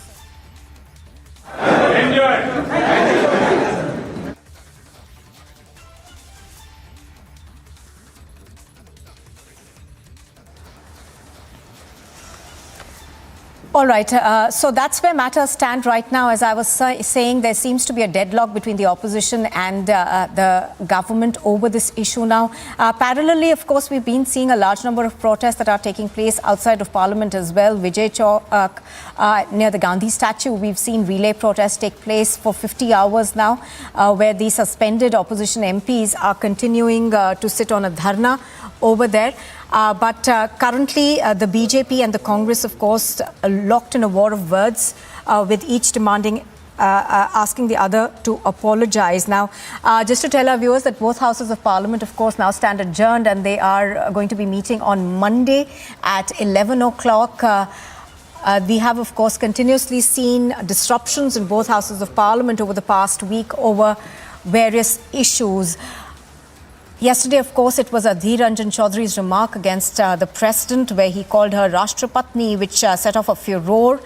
All right, so that's where matters stand right now. As I was saying, there seems to be a deadlock between the opposition and the government over this issue now. Parallelly, of course, we've been seeing a large number of protests that are taking place outside of Parliament as well. Vijay Chowk, near the Gandhi statue, we've seen relay protests take place for 50 hours now, where the suspended opposition MPs are continuing to sit on a dharna over there. But currently, the BJP and the Congress, of course, locked in a war of words, with each demanding, asking the other to apologize. Now, just to tell our viewers that both houses of Parliament, of course, now stand adjourned, and they are going to be meeting on Monday at 11 o'clock. We have, of course, continuously seen disruptions in both houses of Parliament over the past week over various issues. Yesterday, of course, it was Adhiranjan Chaudhary's remark against the President, where he called her Rashtrapatni, which set off a furore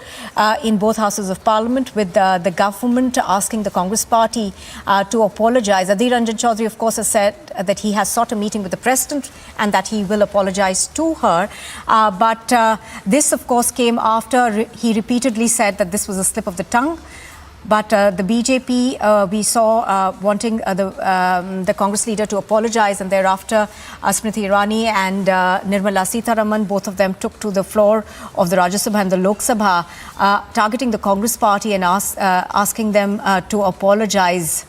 in both houses of Parliament, with the government asking the Congress Party to apologize. Adhiranjan Chaudhary, of course, has said that he has sought a meeting with the President and that he will apologize to her. But this, of course, came after he repeatedly said that this was a slip of the tongue. But the BJP, we saw wanting the Congress leader to apologize, and thereafter Smriti Irani and Nirmala Sitharaman, both of them took to the floor of the Rajya Sabha and the Lok Sabha, targeting the Congress party and asking them to apologize.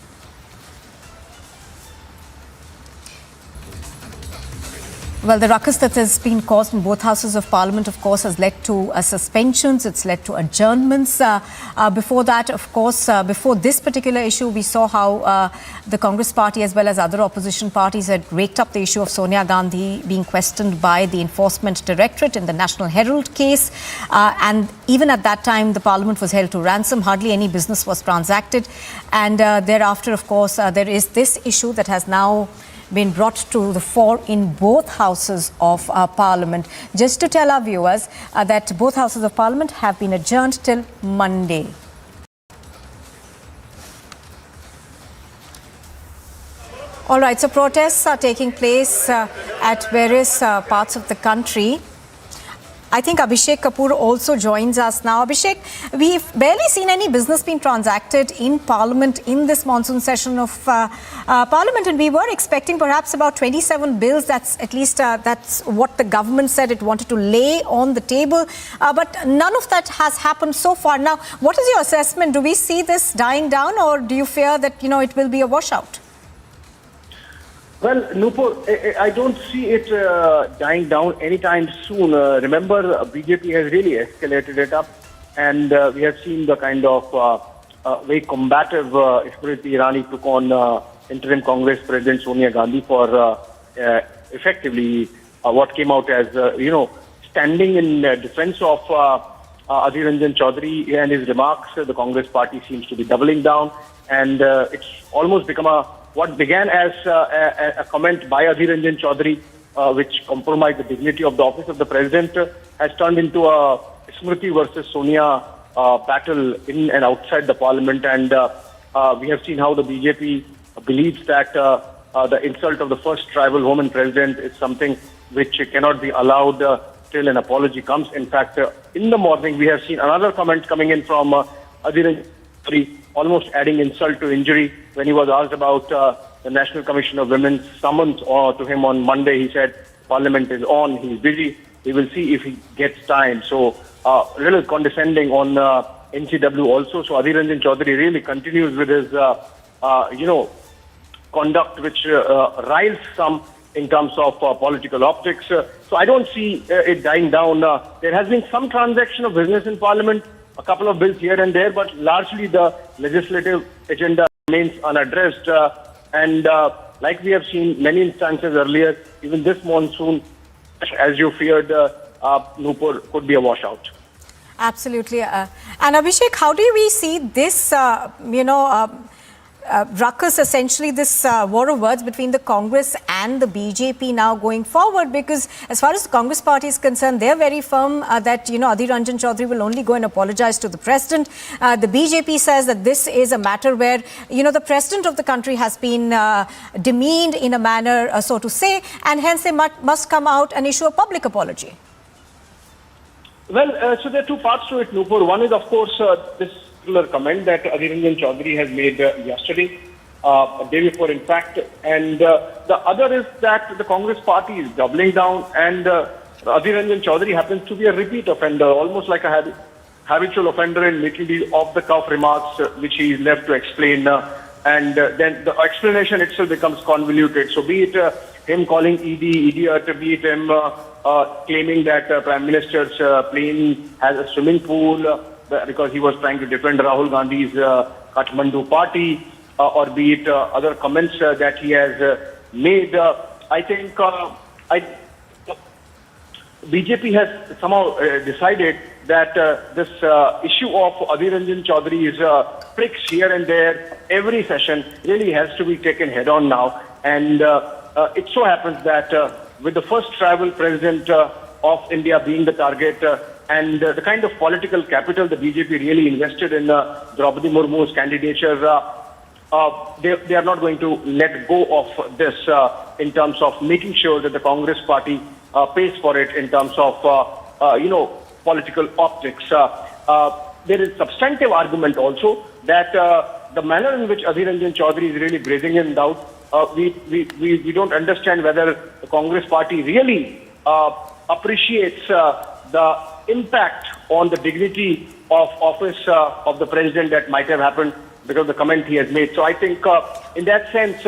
Well, the ruckus that has been caused in both houses of parliament, of course, has led to suspensions. It's led to adjournments. Before that, of course, before this particular issue, we saw how the Congress party as well as other opposition parties had raked up the issue of Sonia Gandhi being questioned by the Enforcement Directorate in the National Herald case. And even at that time, the parliament was held to ransom. Hardly any business was transacted. And thereafter, of course, there is this issue that has now been brought to the fore in both houses of parliament. Just to tell our viewers that both houses of parliament have been adjourned till Monday. All right, so protests are taking place at various parts of the country. I think Abhishek Kapoor also joins us now. Abhishek, we've barely seen any business being transacted in Parliament in this monsoon session of Parliament, and we were expecting perhaps about 27 bills. That's at least that's what the government said it wanted to lay on the table. But none of that has happened so far. Now, what is your assessment? Do we see this dying down, or do you fear that, it will be a washout? Well, Nupur, I don't see it dying down anytime soon. Remember, BJP has really escalated it up, and we have seen the kind of very combative Smriti Irani took on interim Congress President Sonia Gandhi for effectively what came out as, standing in defense of Adhir Ranjan Chaudhary and his remarks. The Congress party seems to be doubling down, and it's almost become what began as a comment by Adhir Ranjan Chaudhary, which compromised the dignity of the office of the president, has turned into a Smriti versus Sonia battle in and outside the parliament. And we have seen how the BJP believes that the insult of the first tribal woman president is something which cannot be allowed till an apology comes. In fact, in the morning, we have seen another comment coming in from Adhir Ranjan Chaudhary, almost adding insult to injury. When he was asked about the National Commission of Women's summons to him on Monday, he said, Parliament is on, he's busy, he will see if he gets time. So, a little condescending on NCW also. So, Adhir Ranjan Chaudhary really continues with his, conduct which riles some in terms of political optics. So, I don't see it dying down. There has been some transaction of business in Parliament, a couple of bills here and there, but largely the legislative agenda remains unaddressed. And like we have seen many instances earlier, even this monsoon, as you feared, Nupur, could be a washout. Absolutely. And Abhishek, how do we see this, ruckus, essentially this war of words between the Congress and the BJP now going forward? Because as far as the Congress party is concerned, they're very firm that, Adhir Ranjan Chaudhary will only go and apologize to the president. The BJP says that this is a matter where, the president of the country has been demeaned in a manner, so to say, and hence they must come out and issue a public apology. Well, so there are two parts to it, Nupur. One is, of course, this comment that Adhir Ranjan Chaudhary has made yesterday, a day before, in fact. And the other is that the Congress party is doubling down, and Adhir Ranjan Chaudhary happens to be a repeat offender, almost like a habitual offender in making these off-the-cuff remarks, which he is left to explain. And then the explanation itself becomes convoluted. So be it him calling ED idiot, be it him claiming that Prime Minister's plane has a swimming pool, because he was trying to defend Rahul Gandhi's Kathmandu party, or be it other comments that he has made. I think BJP has somehow decided that this issue of Adhir Ranjan Chaudhary's pricks here and there, every session, really has to be taken head on now. And it so happens that with the first tribal president of India being the target, and the kind of political capital the BJP really invested in Draupadi Murmu's candidature, they are not going to let go of this in terms of making sure that the Congress party pays for it in terms of, political optics. there is substantive argument also that the manner in which Adhir Ranjan Chaudhary is really brazing in doubt, we don't understand whether the Congress party really appreciates the impact on the dignity of office of the president that might have happened because of the comment he has made. So I think in that sense,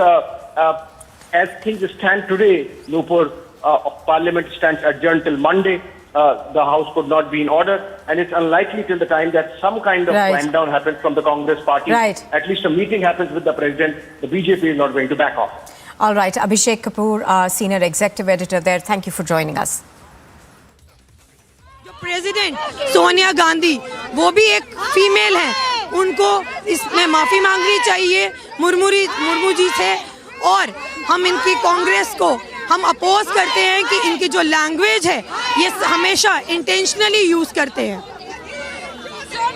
as things stand today, Nupur, Parliament stands adjourned till Monday. The House could not be in order, and it's unlikely till the time that some kind of clamp down happens from the Congress party. At least a meeting happens with the president. The BJP is not going to back off. All right, Abhishek Kapoor, our senior executive editor there. Thank you for joining us. President Sonia Gandhi वो भी एक female है, उनको इसमें माफी मांगनी चाहिए मुर्मू जी से। और हम इनकी कांग्रेस को हम अपोज करते हैं कि इनकी जो लैंग्वेज है ये हमेशा इंटेंशनली यूज करते हैं।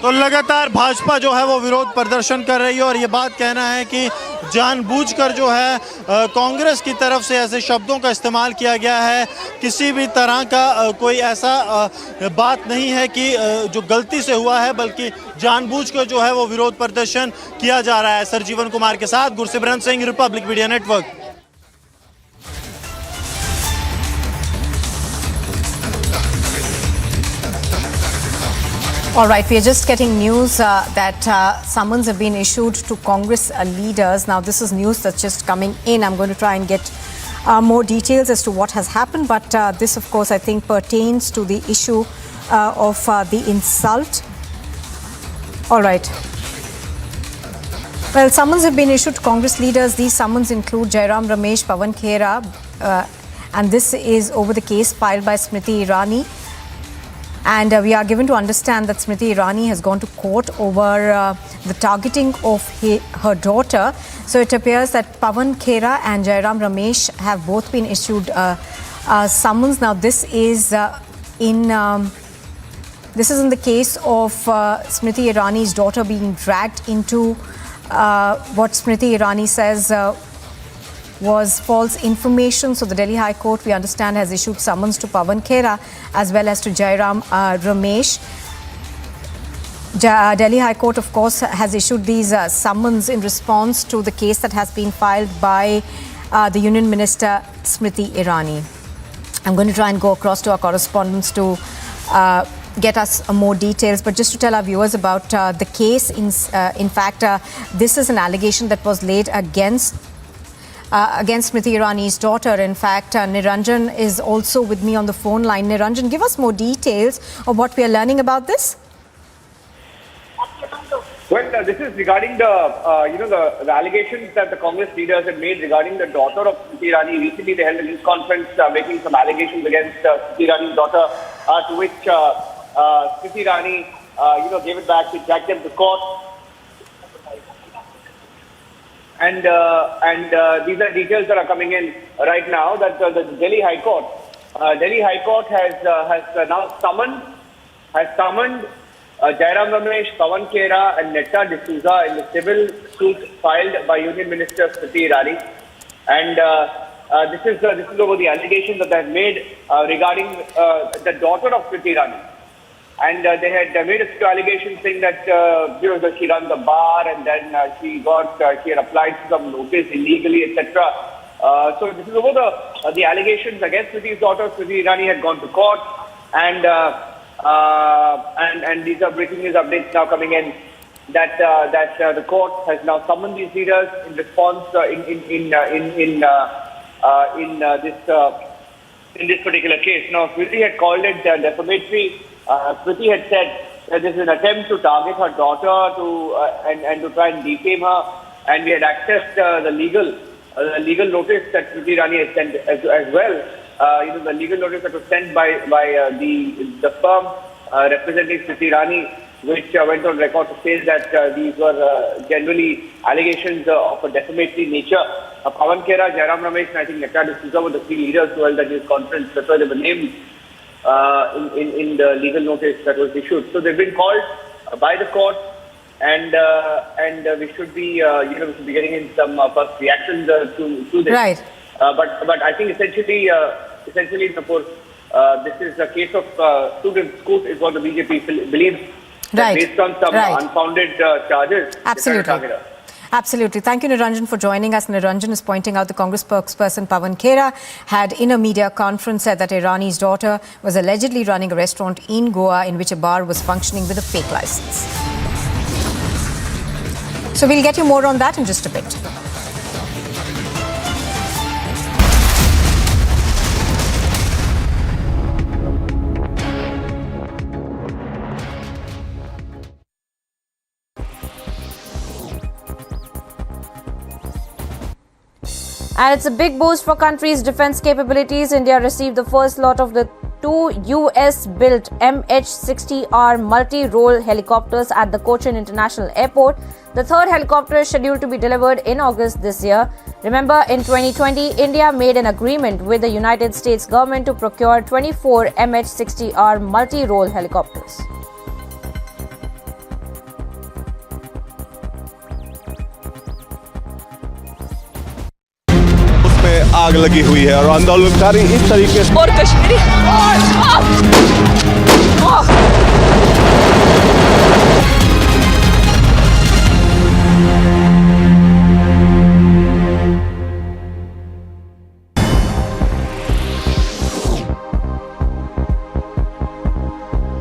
तो लगातार भाजपा जो है वो विरोध प्रदर्शन कर रही है और ये बात कहना है कि जानबूझकर जो है कांग्रेस की तरफ से ऐसे शब्दों का इस्तेमाल किया गया है। किसी भी तरह का कोई ऐसा बात नहीं है कि जो गलती से हुआ है, बल्कि जानबूझकर जो है वो विरोध प्रदर्शन किया जा रहा है। सरजीवन कुमार के साथ Gursimran Singh, Republic media network. All right, we are just getting news that summons have been issued to Congress leaders. Now, this is news that's just coming in. I'm going to try and get more details as to what has happened. But this, of course, I think pertains to the issue of the insult. All right. Well, summons have been issued to Congress leaders. These summons include Jairam Ramesh, Pawan Khera, and this is over the case filed by Smriti Irani. And we are given to understand that Smriti Irani has gone to court over the targeting of her daughter. So it appears that Pawan Khera and Jairam Ramesh have both been issued summons. Now this is in the case of Smriti Irani's daughter being dragged into what Smriti Irani says was false information. So the Delhi High Court, we understand, has issued summons to Pawan Khera as well as to Jairam Ramesh. Delhi High Court, of course, has issued these summons in response to the case that has been filed by the Union Minister Smriti Irani. I'm going to try and go across to our correspondents to get us more details, but just to tell our viewers about the case. In fact, this is an allegation that was laid against Smriti Irani's daughter. In fact, Niranjan is also with me on the phone line. Niranjan, give us more details of what we are learning about this. Well, this is regarding the allegations that the Congress leaders had made regarding the daughter of Smriti Irani. Recently, they held a news conference making some allegations against Smriti Irani's daughter, to which Smriti Irani, gave it back, she dragged them to court. And these are details that are coming in right now, that the Delhi High Court has now summoned Jairam Ramesh, Pawan Khera and Netta D'Souza in the civil suit filed by Union Minister Smriti Irani. And this is over the allegations that they have made regarding the daughter of Smriti Irani. And they had made a few allegations saying that she runs a bar, and then she had applied for some notice illegally, etc. So this is over the allegations against Smriti's daughter. Smriti Irani had gone to court, and these are breaking news updates now coming in that the court has now summoned these leaders in response in this particular case. Now, Smriti had called it defamatory. Smriti had said that this is an attempt to target her daughter and to try and defame her, and we had accessed the legal notice that Smriti Irani has sent as well. The legal notice that was sent by the firm representing Smriti Irani, which went on record to say that these were generally allegations of a defamatory nature. Pawan Khera, Jairam Ramesh, and I think Netta D'Souza were the three leaders who held that news conference. That's why they were named in the legal notice that was issued. So they've been called by the court, and we should be getting in some first reactions to this. Right. But I think essentially, of course, this is a case of student scoot is what the BJP believes. Right. based on some unfounded charges. Absolutely. Absolutely. Thank you, Niranjan, for joining us. Niranjan is pointing out the Congress spokesperson Pawan Khera had in a media conference said that Irani's daughter was allegedly running a restaurant in Goa in which a bar was functioning with a fake license. So we'll get you more on that in just a bit. And it's a big boost for country's defense capabilities. India received the first lot of the 2 US-built MH-60R multi-role helicopters at the Kochi International Airport. The third helicopter is scheduled to be delivered in August this year. Remember, in 2020, India made an agreement with the United States government to procure 24 MH-60R multi-role helicopters. आग लगी हुई है और आंदोलनकारी इस तरीके से और Kashmiri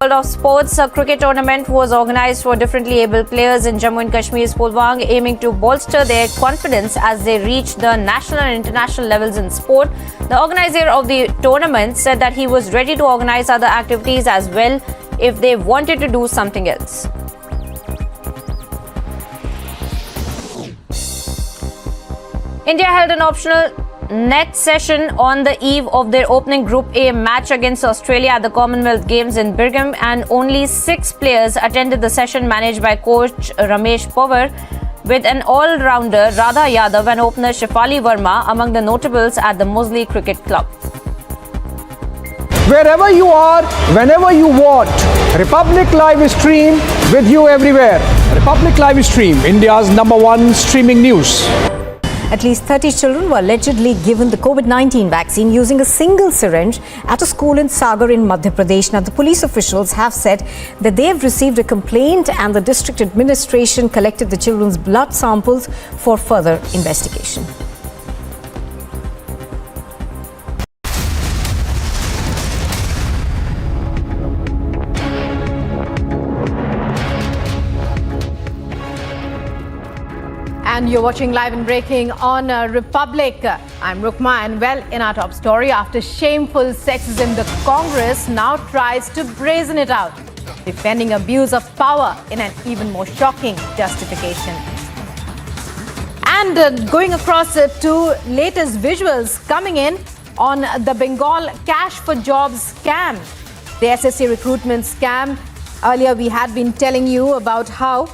World of Sports, a cricket tournament was organized for differently abled players in Jammu and Kashmir's Pulwang, aiming to bolster their confidence as they reach the national and international levels in sport. The organizer of the tournament said that he was ready to organize other activities as well if they wanted to do something else. India held an optional net session on the eve of their opening Group A match against Australia at the Commonwealth Games in Birmingham, and only 6 players attended the session managed by coach Ramesh Pawar, with an all-rounder Radha Yadav and opener Shefali Verma among the notables at the Moseley Cricket Club. Wherever you are, whenever you want, Republic Live Stream with you everywhere. Republic Live Stream, India's #1 streaming news. At least 30 children were allegedly given the COVID-19 vaccine using a single syringe at a school in Sagar in Madhya Pradesh. Now, the police officials have said that they have received a complaint and the district administration collected the children's blood samples for further investigation. And you're watching Live and Breaking on Republic. I'm Rukma, and well, in our top story, after shameful sexism, the Congress now tries to brazen it out, defending abuse of power in an even more shocking justification. And going across to latest visuals coming in on the Bengal cash for jobs scam, the SSC recruitment scam. Earlier we had been telling you about how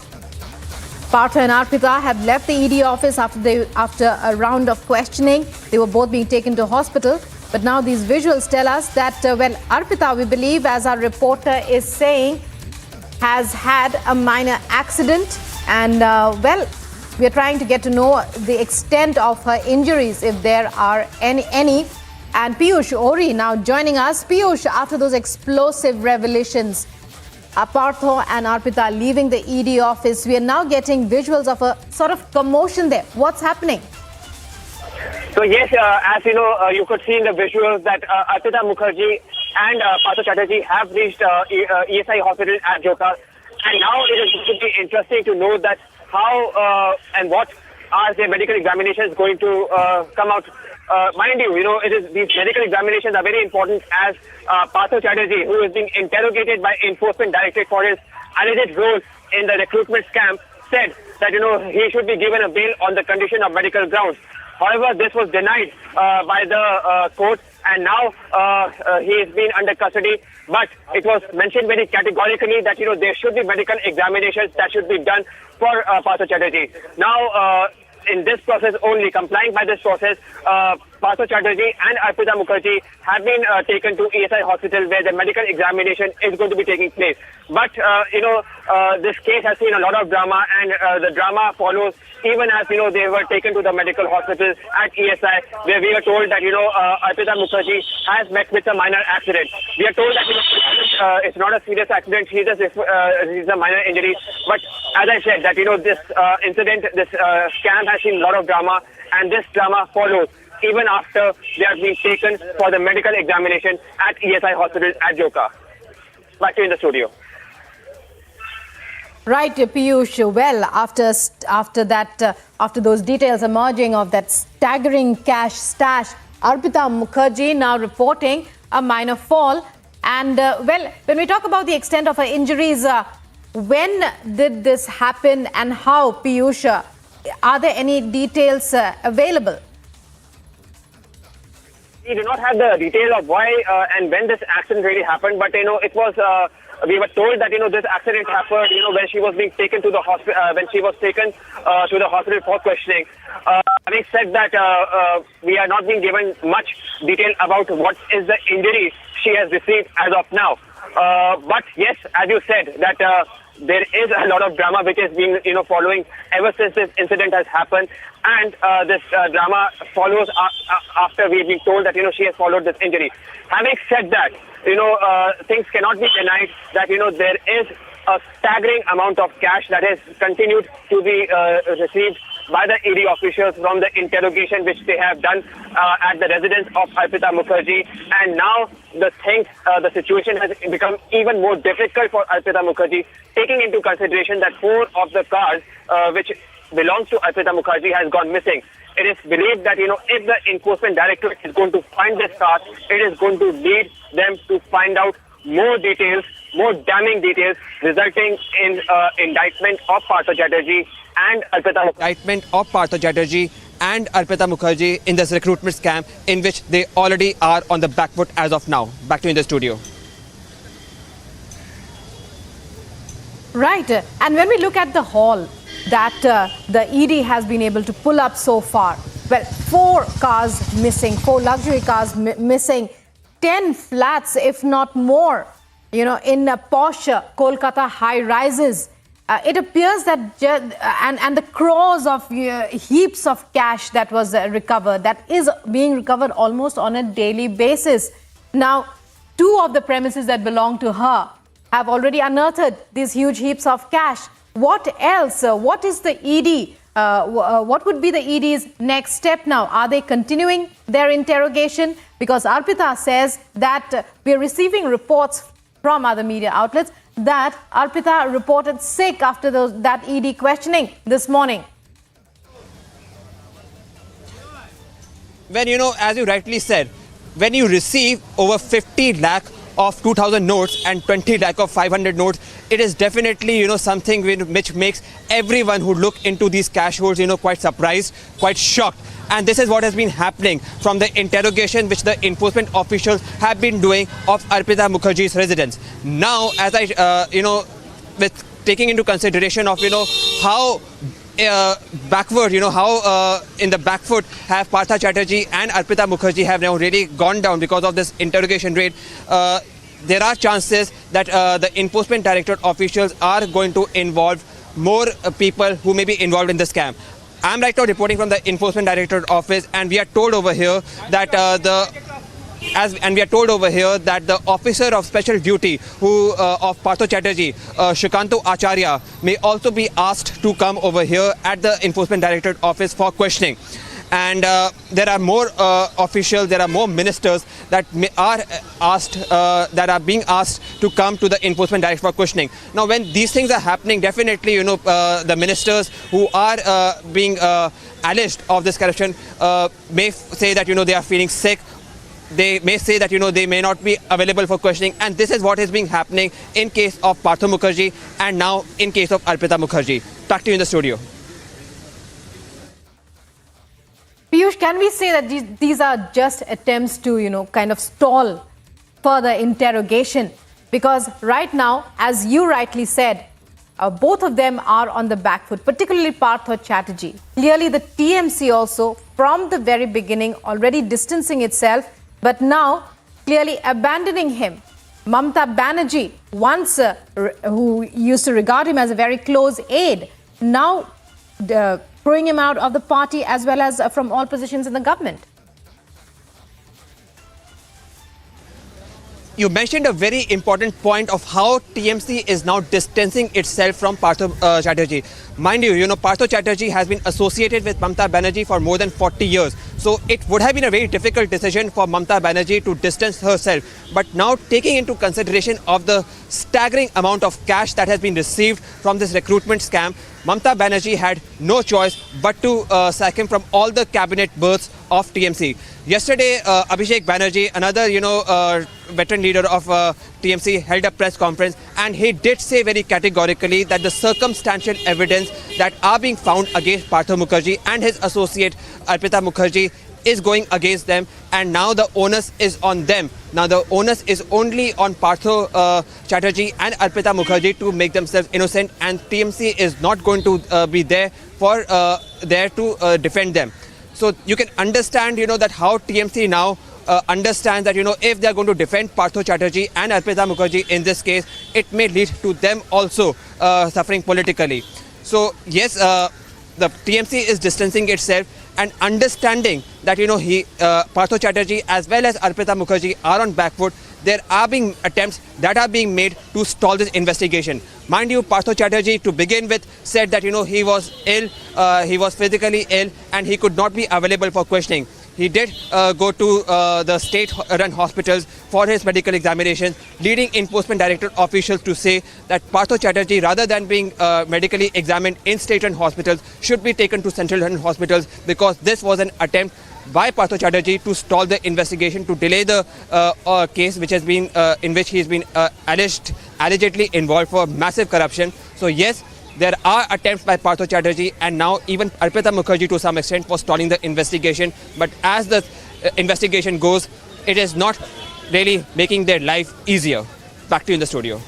Partha and Arpita had left the ED office after a round of questioning. They were both being taken to hospital. But now these visuals tell us that, Arpita, we believe, as our reporter is saying, has had a minor accident. And, we are trying to get to know the extent of her injuries, if there are any. And Piyush Ori now joining us. Piyush, after those explosive revelations, Partha and Arpita leaving the ED office, we are now getting visuals of a sort of commotion there. What's happening? So yes, as you know, you could see in the visuals that Arpita Mukherjee and Partha Chatterjee have reached ESI hospital at Jorhat. And now it is going to be interesting to know that how and what are their medical examinations going to come out. Mind you, these medical examinations are very important, as Partha Chatterjee, who is being interrogated by Enforcement Directorate for his alleged role in the recruitment scam, said that, he should be given a bail on the condition of medical grounds. However, this was denied by the court, and now he is being under custody. But it was mentioned very categorically that, there should be medical examinations that should be done for Partha Chatterjee. Now, in this process only, complying by this process, Partha Chatterjee and Arpita Mukherjee have been taken to ESI hospital where the medical examination is going to be taking place. But, this case has seen a lot of drama, and the drama follows even as, they were taken to the medical hospital at ESI, where we are told that, Arpita Mukherjee has met with a minor accident. We are told that, it's not a serious accident, she's a minor injury. But as I said, that, this incident, this scam has seen a lot of drama, and this drama follows even after they have been taken for the medical examination at ESI hospital at Joka. Back to you in the studio. Right, Piyush. Well, after those details emerging of that staggering cash stash, Arpita Mukherjee now reporting a minor fall. And when we talk about the extent of her injuries, when did this happen and how, Piyush? Are there any details available? We do not have the detail of why and when this accident really happened, but it was. We were told that this accident happened when she was being taken to the hospital. When she was taken to the hospital for questioning. Having said that, we are not being given much detail about what is the injury she has received as of now. But yes, as you said, that there is a lot of drama which has been following ever since this incident has happened, and this drama follows after we've been told that she has followed this injury. Having said that, things cannot be denied that there is a staggering amount of cash that has continued to be received by the ED officials from the interrogation which they have done at the residence of Arpita Mukherjee. And now the situation has become even more difficult for Arpita Mukherjee, taking into consideration that 4 of the cars which belongs to Arpita Mukherjee has gone missing. It is believed that, if the Enforcement Directorate is going to find this car, it is going to lead them to find out more details, more damning details, resulting in indictment of Partha Chatterjee and Arpita Mukherjee. Indictment of Partha Chatterjee and Arpita Mukherjee in this recruitment scam in which they already are on the back foot as of now. Back to you in the studio. Right. And when we look at the haul that the ED has been able to pull up so far, well, 4 cars missing, 4 luxury cars missing, 10 flats, if not more, in posh Kolkata high-rises. It appears that, and the crores of heaps of cash that was recovered, that is being recovered almost on a daily basis. Now, 2 of the premises that belong to her have already unearthed these huge heaps of cash. What else? What is the ED? What would be the ED's next step now? Are they continuing their interrogation? Because Arpita says that we're receiving reports from other media outlets that Arpita reported sick after that ED questioning this morning. When, as you rightly said, when you receive over 50 lakh of 2,000 notes and 20 lakh of 500 notes, it is definitely, something which makes everyone who look into these cash hoards, quite surprised, quite shocked. And this is what has been happening from the interrogation which the enforcement officials have been doing of Arpita Mukherjee's residence. Now, as I, with taking into consideration of, how backward, how in the back foot have Partha Chatterjee and Arpita Mukherjee have now really gone down because of this interrogation raid. There are chances that the Enforcement Directorate officials are going to involve more people who may be involved in the scam. I'm right now reporting from the Enforcement Directorate office, and we are told over here that the officer of special duty of Partha Chatterjee, Shukanto Acharya, may also be asked to come over here at the Enforcement Directorate office for questioning. And there are more officials, there are more ministers that are being asked to come to the Enforcement Directorate for questioning. Now, when these things are happening, definitely, the ministers who are being alleged of this corruption may say that, they are feeling sick. They may say that, they may not be available for questioning. And this is what is being happening in case of Partha Mukherjee and now in case of Arpita Mukherjee. Back to you in the studio. Piyush, can we say that these are just attempts to, kind of stall further interrogation? Because right now, as you rightly said, both of them are on the back foot, particularly Partho Chatterjee. Clearly, the TMC also, from the very beginning, already distancing itself, but now clearly abandoning him. Mamata Banerjee, once who used to regard him as a very close aide, now throwing him out of the party as well as from all positions in the government. You mentioned a very important point of how TMC is now distancing itself from Partho Chatterjee. Mind you, Partho Chatterjee has been associated with Mamata Banerjee for more than 40 years. So it would have been a very difficult decision for Mamata Banerjee to distance herself. But now taking into consideration of the staggering amount of cash that has been received from this recruitment scam, Mamata Banerjee had no choice but to sack him from all the cabinet berths of TMC. Yesterday, Abhishek Banerjee, another, veteran leader of TMC, held a press conference, and he did say very categorically that the circumstantial evidence that are being found against Partho Mukherjee and his associate Arpita Mukherjee is going against them, and now the onus is on them. Now the onus is only on Partho Chatterjee and Arpita Mukherjee to make themselves innocent, and TMC is not going to be there for to defend them. So you can understand, that how TMC now understands that, if they are going to defend Partho Chatterjee and Arpita Mukherjee in this case, it may lead to them also suffering politically. So yes, the TMC is distancing itself and understanding that, Partho Chatterjee as well as Arpita Mukherjee are on back foot. There are being attempts that are being made to stall this investigation. Mind you, Partho Chatterjee, to begin with, said that, he was ill, he was physically ill, and he could not be available for questioning. He did go to the state-run hospitals for his medical examination, leading enforcement directorate officials to say that Partho Chatterjee, rather than being medically examined in state-run hospitals, should be taken to central-run hospitals, because this was an attempt by Partho Chatterjee to stall the investigation, to delay the case which has been in which he has been allegedly involved for massive corruption. So yes, there are attempts by Partho Chatterjee and now even Arpita Mukherjee to some extent for stalling the investigation. But as the investigation goes, it is not really making their life easier. Back to you in the studio.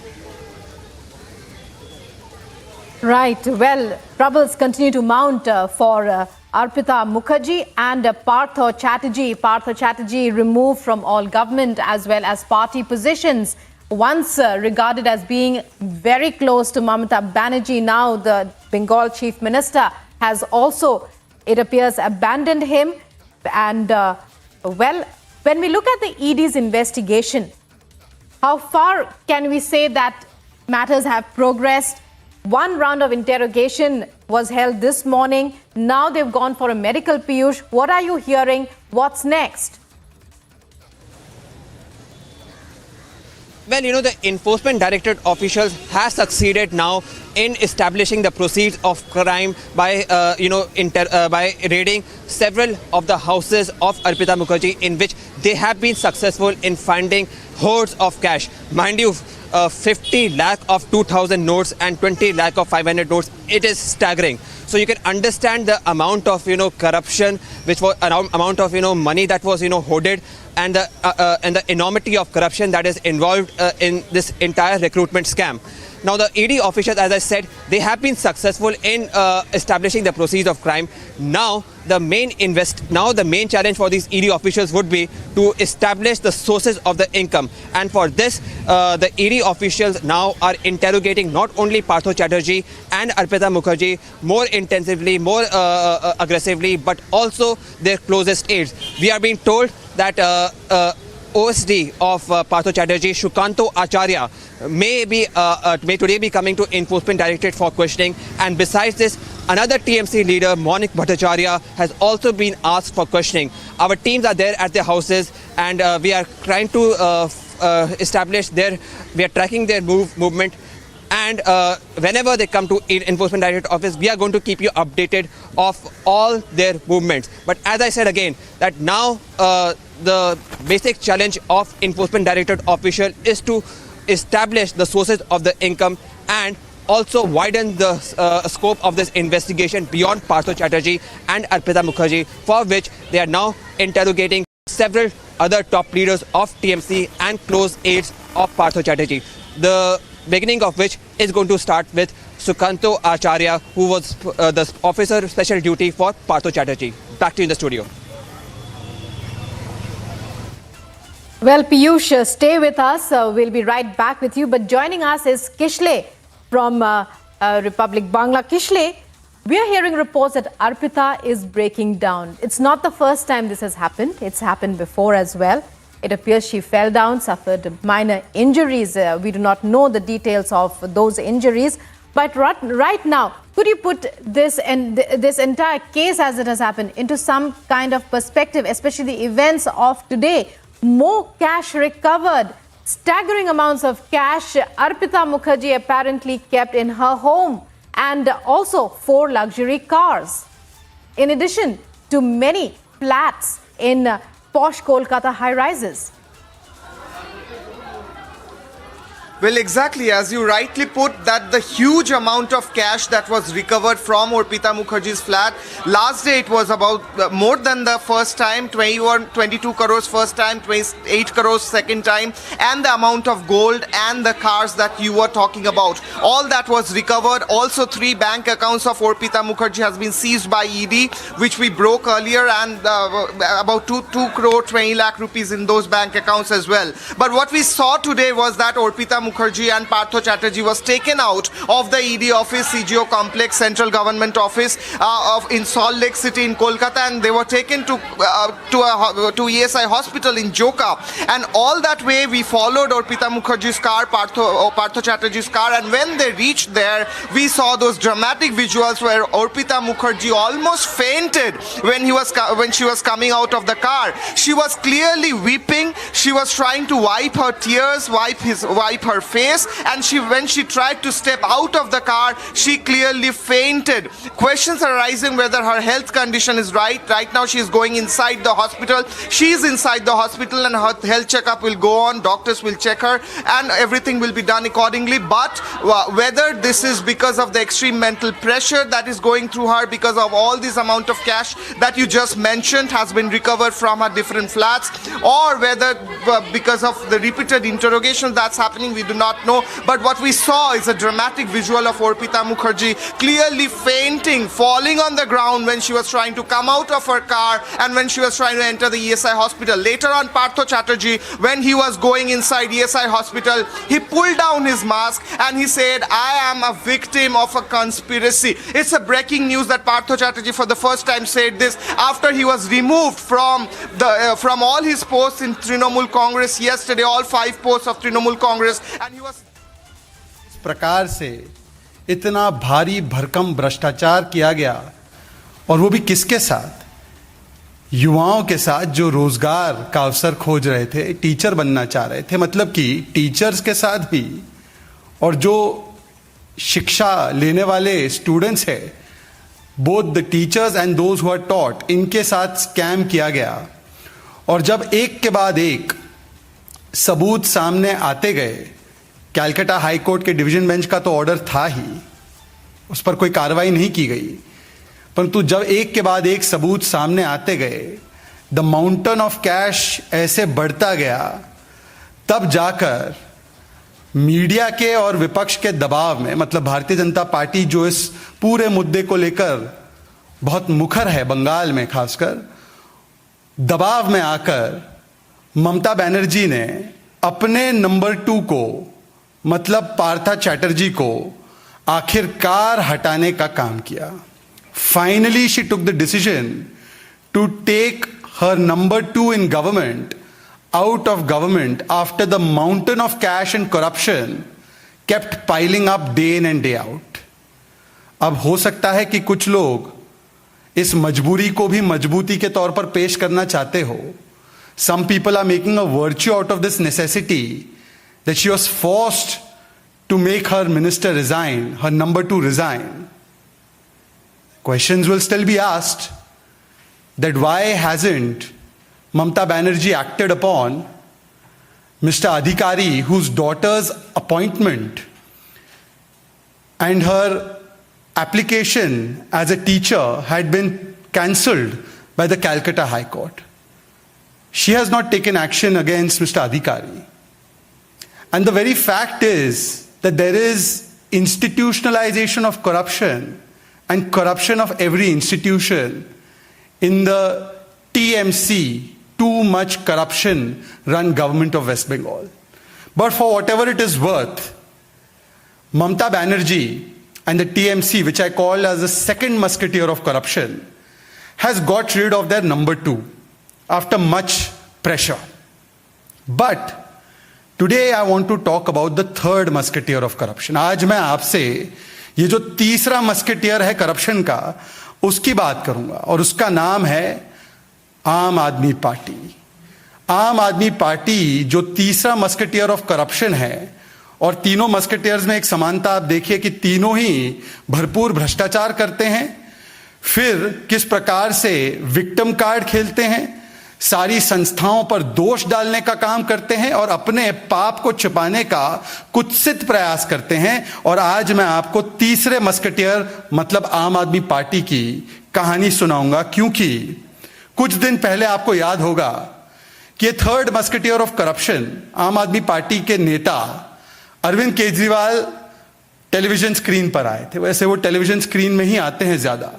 Right. Well, troubles continue to mount for Arpita Mukherjee and Partho Chatterjee. Partho Chatterjee removed from all government as well as party positions. Once regarded as being very close to Mamata Banerjee, now the Bengal Chief Minister has also, it appears, abandoned him. And well, when we look at the ED's investigation, how far can we say that matters have progressed? One round of interrogation was held this morning. Now they've gone for a medical Piyush. What are you hearing? What's next? Well, the enforcement directorate officials have succeeded now in establishing the proceeds of crime by, by raiding several of the houses of Arpita Mukherjee, in which they have been successful in finding hoards of cash. Mind you, 50 lakh of 2,000 notes and 20 lakh of 500 notes. It is staggering. So you can understand the amount of, corruption, which was amount of, money that was, hoarded, and the enormity of corruption that is involved in this entire recruitment scam. Now, the ED officials, as I said, they have been successful in establishing the proceeds of crime. Now, the main challenge for these ED officials would be to establish the sources of the income. And for this, the ED officials now are interrogating not only Partho Chatterjee and Arpita Mukherjee more intensively, more aggressively, but also their closest aides. We are being told that OSD of Partho Chatterjee, Shukanto Acharya, may today be coming to Enforcement Directorate for questioning. And besides this, another TMC leader, Maunik Bhattacharya, has also been asked for questioning. Our teams are there at their houses, and we are trying to establish we are tracking their movement. And whenever they come to Enforcement Directorate office, we are going to keep you updated of all their movements. But as I said again, that now the basic challenge of Enforcement Directorate official is to establish the sources of the income and also widen the scope of this investigation beyond Partho Chatterjee and Arpita Mukherjee, for which they are now interrogating several other top leaders of TMC and close aides of Partho Chatterjee. The beginning of which is going to start with Sukanto Acharya, who was the officer special duty for Partho Chatterjee. Back to you in the studio. Well, Piyush, stay with us. We'll be right back with you. But joining us is Kishle from Republic Bangla. Kishle, we are hearing reports that Arpita is breaking down. It's not the first time this has happened. It's happened before as well. It appears she fell down, suffered minor injuries. We do not know the details of those injuries. But right now, could you put this and this entire case as it has happened into some kind of perspective, especially the events of today? More cash recovered, staggering amounts of cash Arpita Mukherjee apparently kept in her home, and also 4 luxury cars. In addition to many flats in posh Kolkata high-rises. Well, exactly, as you rightly put, that the huge amount of cash that was recovered from Arpita Mukherjee's flat. Last day it was about more than the first time, 22 crores first time, 28 crores second time, and the amount of gold and the cars that you were talking about. All that was recovered. Also 3 bank accounts of Arpita Mukherjee has been seized by ED, which we broke earlier, and about 2 crore 20 lakh rupees in those bank accounts as well. But what we saw today was that Arpita Mukherjee and Partho Chatterjee was taken out of the ED office, CGO complex, central government office in Salt Lake City in Kolkata, and they were taken to ESI hospital in Joka. And all that way we followed Arpita Mukherjee's car, Partho Chatterjee's car, and when they reached there, we saw those dramatic visuals where Arpita Mukherjee almost fainted when she was coming out of the car. She was clearly weeping. She was trying to wipe her tears, wipe her face, and when she tried to step out of the car, she clearly fainted. Questions are arising whether her health condition is right. Right now she is going inside the hospital. She is inside the hospital and her health checkup will go on. Doctors will check her and everything will be done accordingly. But whether this is because of the extreme mental pressure that is going through her because of all this amount of cash that you just mentioned has been recovered from her different flats, or whether because of the repeated interrogations that's happening, we do not know. But what we saw is a dramatic visual of Arpita Mukherjee clearly fainting, falling on the ground when she was trying to come out of her car and when she was trying to enter the ESI hospital. Later on, Partho Chatterjee, when he was going inside ESI hospital, he pulled down his mask and he said, "I am a victim of a conspiracy." It's a breaking news that Partho Chatterjee for the first time said this after he was removed from all his posts in Trinamool Congress yesterday, all 5 posts of Trinamool Congress. इस प्रकार से इतना भारी भरकम भ्रष्टाचार किया गया, और वो भी किसके साथ? युवाओं के साथ जो रोजगार का अवसर खोज रहे थे, टीचर बनना चाह रहे थे, मतलब कि टीचर्स के साथ भी, और जो शिक्षा लेने वाले स्टूडेंट्स है, both the teachers and those who are taught, इनके साथ स्कैम किया गया. और जब एक के बाद एक सबूत सामने आते गए, कैलकाटा हाई कोर्ट के डिवीजन बेंच का तो ऑर्डर था ही, उस पर कोई कार्रवाई नहीं की गई, परंतु जब एक के बाद एक सबूत सामने आते गए, द माउंटेन ऑफ कैश ऐसे बढ़ता गया, तब जाकर मीडिया के और विपक्ष के दबाव में, मतलब भारतीय जनता पार्टी जो इस पूरे मुद्दे को लेकर बहुत मुखर है बंगाल में खासकर, दबाव में आकर ममता बनर्जी ने अपने नंबर 2 को, मतलब पार्था चैटर्जी को आखिरकार हटाने का काम किया. Finally she took the decision to take her number 2 in government out of government after the mountain of cash and corruption kept piling up day in and day out. अब हो सकता है कि कुछ लोग इस मजबूरी को भी मजबूती के तौर पर पेश करना चाहते हो. Some people are making a virtue out of this necessity that she was forced to make her minister resign, her number 2 resign. Questions will still be asked that why hasn't Mamata Banerjee acted upon Mr. Adhikari, whose daughter's appointment and her application as a teacher had been cancelled by the Calcutta High Court. She has not taken action against Mr. Adhikari. And the very fact is that there is institutionalization of corruption and corruption of every institution in the TMC, too much corruption run government of West Bengal. But for whatever it is worth, Mamata Banerjee and the TMC, which I call as the second musketeer of corruption, has got rid of their number two after much pressure. But today I want to talk about the third musketeer of corruption. आज मैं आपसे ये जो तीसरा musketeer है corruption का उसकी बात करूंगा और उसका नाम है आम आदमी पार्टी। आम आदमी पार्टी जो तीसरा मस्केटियर ऑफ करप्शन है, और तीनों मस्केटियर्स में एक समानता आप देखिए कि तीनों ही भरपूर भ्रष्टाचार करते हैं, फिर किस प्रकार से विक्टिम कार्ड खेलते हैं, सारी संस्थाओं पर दोष डालने का काम करते हैं और अपने पाप को छिपाने का कुत्सित प्रयास करते हैं। और आज मैं आपको तीसरे मस्केटियर मतलब आम आदमी पार्टी की कहानी सुनाऊंगा, क्योंकि कुछ दिन पहले आपको याद होगा कि ये थर्ड मस्केटियर ऑफ करप्शन आम आदमी पार्टी के नेता अरविंद केजरीवाल टेलीविजन स्क्रीन पर आए थे। वैसे वो टेलीविजन स्क्रीन में ही आते हैं ज्यादा,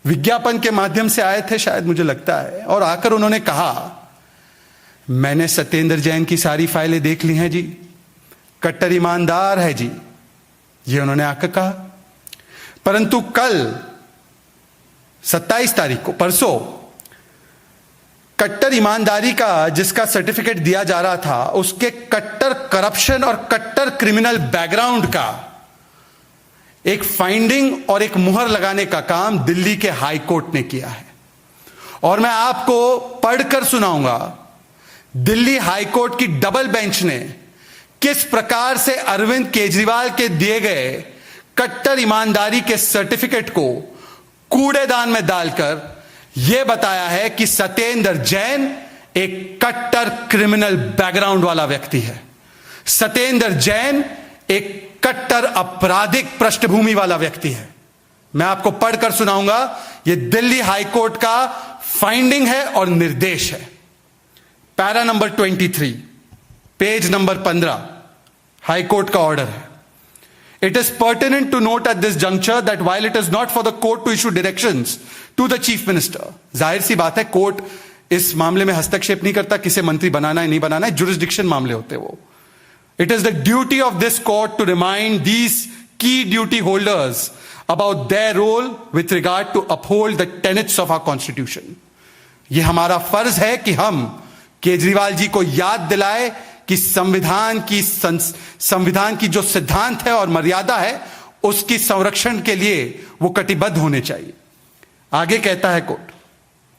विज्ञापन के माध्यम से आए थे शायद, मुझे लगता है। और आकर उन्होंने कहा, मैंने सत्येंद्र जैन की सारी फाइलें देख ली हैं जी, कट्टर ईमानदार है जी, ये उन्होंने आकर कहा। परंतु कल 27 तारीख को, परसों, कट्टर ईमानदारी का जिसका सर्टिफिकेट दिया जा रहा था, उसके कट्टर करप्शन और कट्टर क्रिमिनल बैकग्राउंड का एक फाइंडिंग और एक मुहर लगाने का काम दिल्ली के हाई कोर्ट ने किया है। और मैं आपको पढ़कर सुनाऊंगा दिल्ली हाई कोर्ट की डबल बेंच ने किस प्रकार से अरविंद केजरीवाल के दिए गए कट्टर ईमानदारी के सर्टिफिकेट को कूड़ेदान में डालकर यह बताया है कि सत्येंद्र जैन एक कट्टर क्रिमिनल बैकग्राउंड वाला व्यक्ति है। सत्येंद्र जैन एक कट्टर आपराधिक पृष्ठभूमि वाला व्यक्ति है। मैं आपको पढ़कर सुनाऊंगा, यह दिल्ली हाई कोर्ट का फाइंडिंग है और निर्देश है। Para number 23, page number 15, high court का ऑर्डर है। It is pertinent to note at this juncture that while it is not for the court to issue directions to the chief minister, जाहिर सी बात है court इस मामले में हस्तक्षेप नहीं करता, किसे मंत्री बनाना है नहीं बनाना है, जुरिस्डिक्शन मामले होते हैं वो। It is the duty of this court to remind these key duty holders about their role with regard to uphold the tenets of our constitution. ये हमारा फर्ज है कि हम केजरीवाल जी को याद दिलाए कि संविधान की जो सिद्धांत है और मर्यादा है उसकी संरक्षण के लिए वो कटिबद्ध होने चाहिए। आगे कहता है court,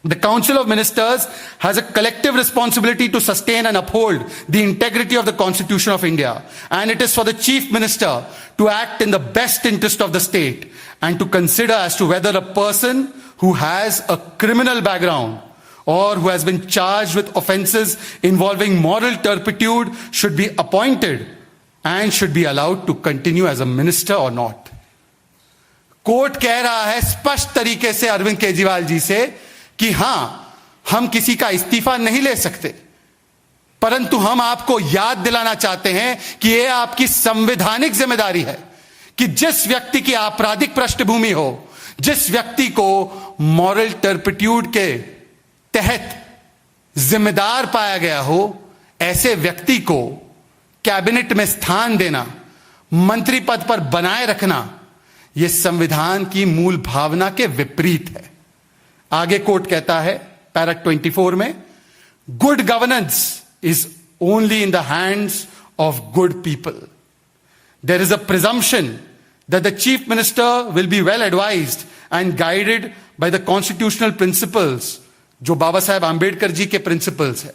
The Council of Ministers has a collective responsibility to sustain and uphold the integrity of the Constitution of India, and it is for the Chief Minister to act in the best interest of the state and to consider as to whether a person who has a criminal background or who has been charged with offences involving moral turpitude should be appointed and should be allowed to continue as a minister or not. Court कह रहा है स्पष्ट तरीके से अरविंद केजरीवाल जी से कि हां, हम किसी का इस्तीफा नहीं ले सकते, परंतु हम आपको याद दिलाना चाहते हैं कि यह आपकी संवैधानिक जिम्मेदारी है कि जिस व्यक्ति की आपराधिक पृष्ठभूमि हो, जिस व्यक्ति को मॉरल टर्पिट्यूड के तहत जिम्मेदार पाया गया हो, ऐसे व्यक्ति को कैबिनेट में स्थान देना, मंत्री पद पर बनाए रखना, यह संविधान की मूल भावना के विपरीत है। आगे कोर्ट कहता है पैरा 24 में, good governance is only in the hands of good people. There is a presumption that the chief minister will be well advised and guided by the constitutional principles, जो बाबा साहेब आंबेडकर जी के प्रिंसिपल्स है।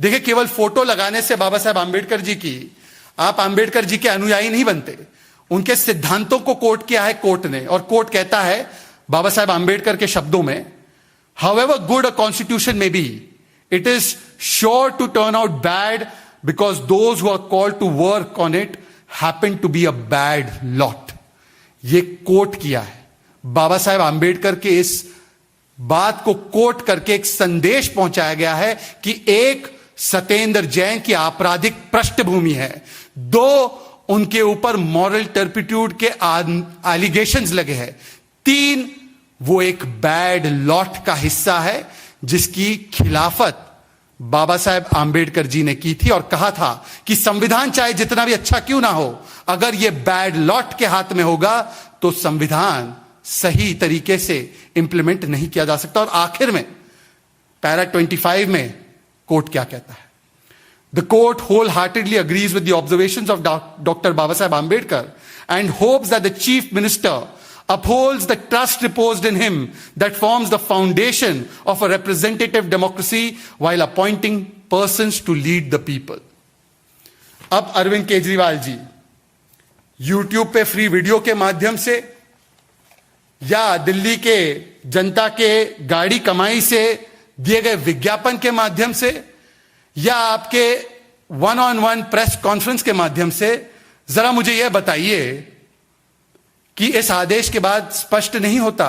देखिए, केवल फोटो लगाने से बाबा साहेब आंबेडकर जी की आप आंबेडकर जी के अनुयायी नहीं बनते, उनके सिद्धांतों को कोट किया है कोर्ट ने। और कोर्ट कहता है बाबा साहेब आंबेडकर के शब्दों में, however good a constitution may be, it is sure to turn out bad because those who are called to work on it happen to be a bad lot. ये कोट किया है। बाबा साहेब आंबेडकर के इस बात को कोट करके एक संदेश पहुंचाया गया है कि एक सत्येंद्र जैन की आपराधिक पृष्ठभूमि है, दो उनके ऊपर मॉरल टर्पिट्यूड के एलिगेशंस लगे हैं। 3, वो एक बैड लॉट का हिस्सा है जिसकी खिलाफत बाबा साहेब आंबेडकर जी ने की थी और कहा था कि संविधान चाहे जितना भी अच्छा क्यों ना हो, अगर यह बैड लॉट के हाथ में होगा तो संविधान सही तरीके से इंप्लीमेंट नहीं किया जा सकता। और आखिर में पैरा 25 में कोर्ट क्या कहता है? The court wholeheartedly agrees with the observations of Dr. Babasaheb Ambedkar and hopes that the Chief Minister upholds the trust reposed in him that forms the foundation of a representative democracy while appointing persons to lead the people. अब Arvind Kejriwal ji YouTube पे free video के माध्यम से या दिल्ली के जनता के गाड़ी कमाई से दिए गए विज्ञापन के माध्यम से या आपके 1-on-1 प्रेस कॉन्फ्रेंस के माध्यम से जरा मुझे यह बताइए कि इस आदेश के बाद स्पष्ट नहीं होता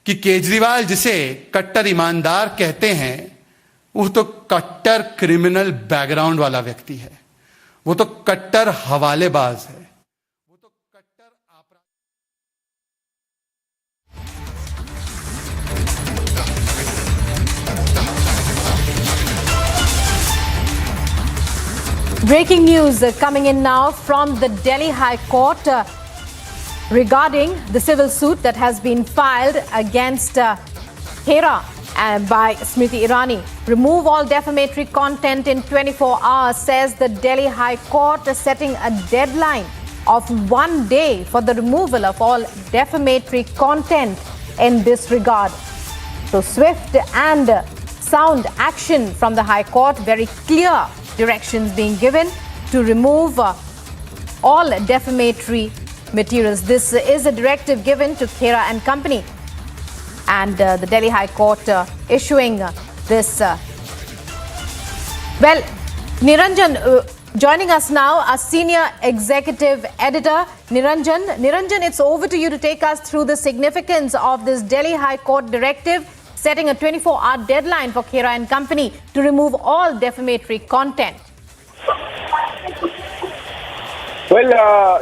कि केजरीवाल जिसे कट्टर ईमानदार कहते हैं वो तो कट्टर क्रिमिनल बैकग्राउंड वाला व्यक्ति है, वो तो कट्टर हवालेबाज है। Breaking news coming in now from the Delhi High Court regarding the civil suit that has been filed against Khera by Smriti Irani. Remove all defamatory content in 24 hours, says the Delhi High Court, setting a deadline of 1 day for the removal of all defamatory content in this regard. So swift and sound action from the High Court, very clear directions being given to remove all defamatory materials. This is a directive given to Khera and Company, and the Delhi High Court issuing this. Well, Niranjan joining us now, a senior executive editor. Niranjan, it's over to you to take us through the significance of this Delhi High Court directive setting a 24-hour deadline for Khera and Company to remove all defamatory content. Well,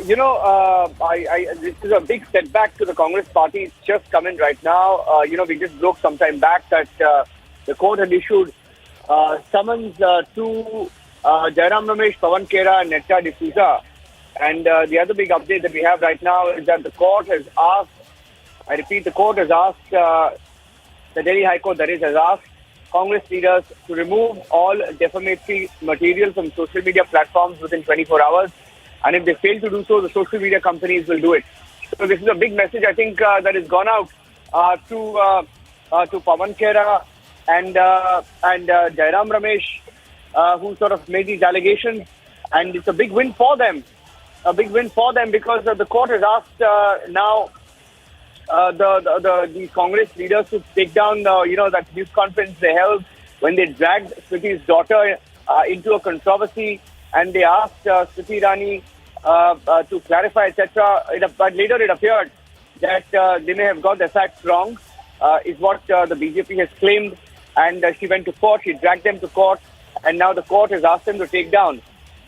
this is a big setback to the Congress party. It's just come in right now. We just broke some time back that the court had issued summons to Jairam Ramesh, Pawan Khera and Netta D'Souza. And the other big update that we have right now is that the court has asked, I repeat, the court has asked, the Delhi High Court, that is, has asked Congress leaders to remove all defamatory material from social media platforms within 24 hours. And if they fail to do so, the social media companies will do it. So this is a big message, I think, that has gone out to Pawan Khera and Jairam Ramesh, who sort of made these allegations. And it's a big win for them. A big win for them because the court has asked now the Congress leaders to take down that news conference they held when they dragged Smriti's daughter into a controversy, and they asked Smriti Irani to clarify, etc. But later it appeared that they may have got the facts wrong, is what the BJP has claimed, and she went to court, she dragged them to court, and now the court has asked them to take down.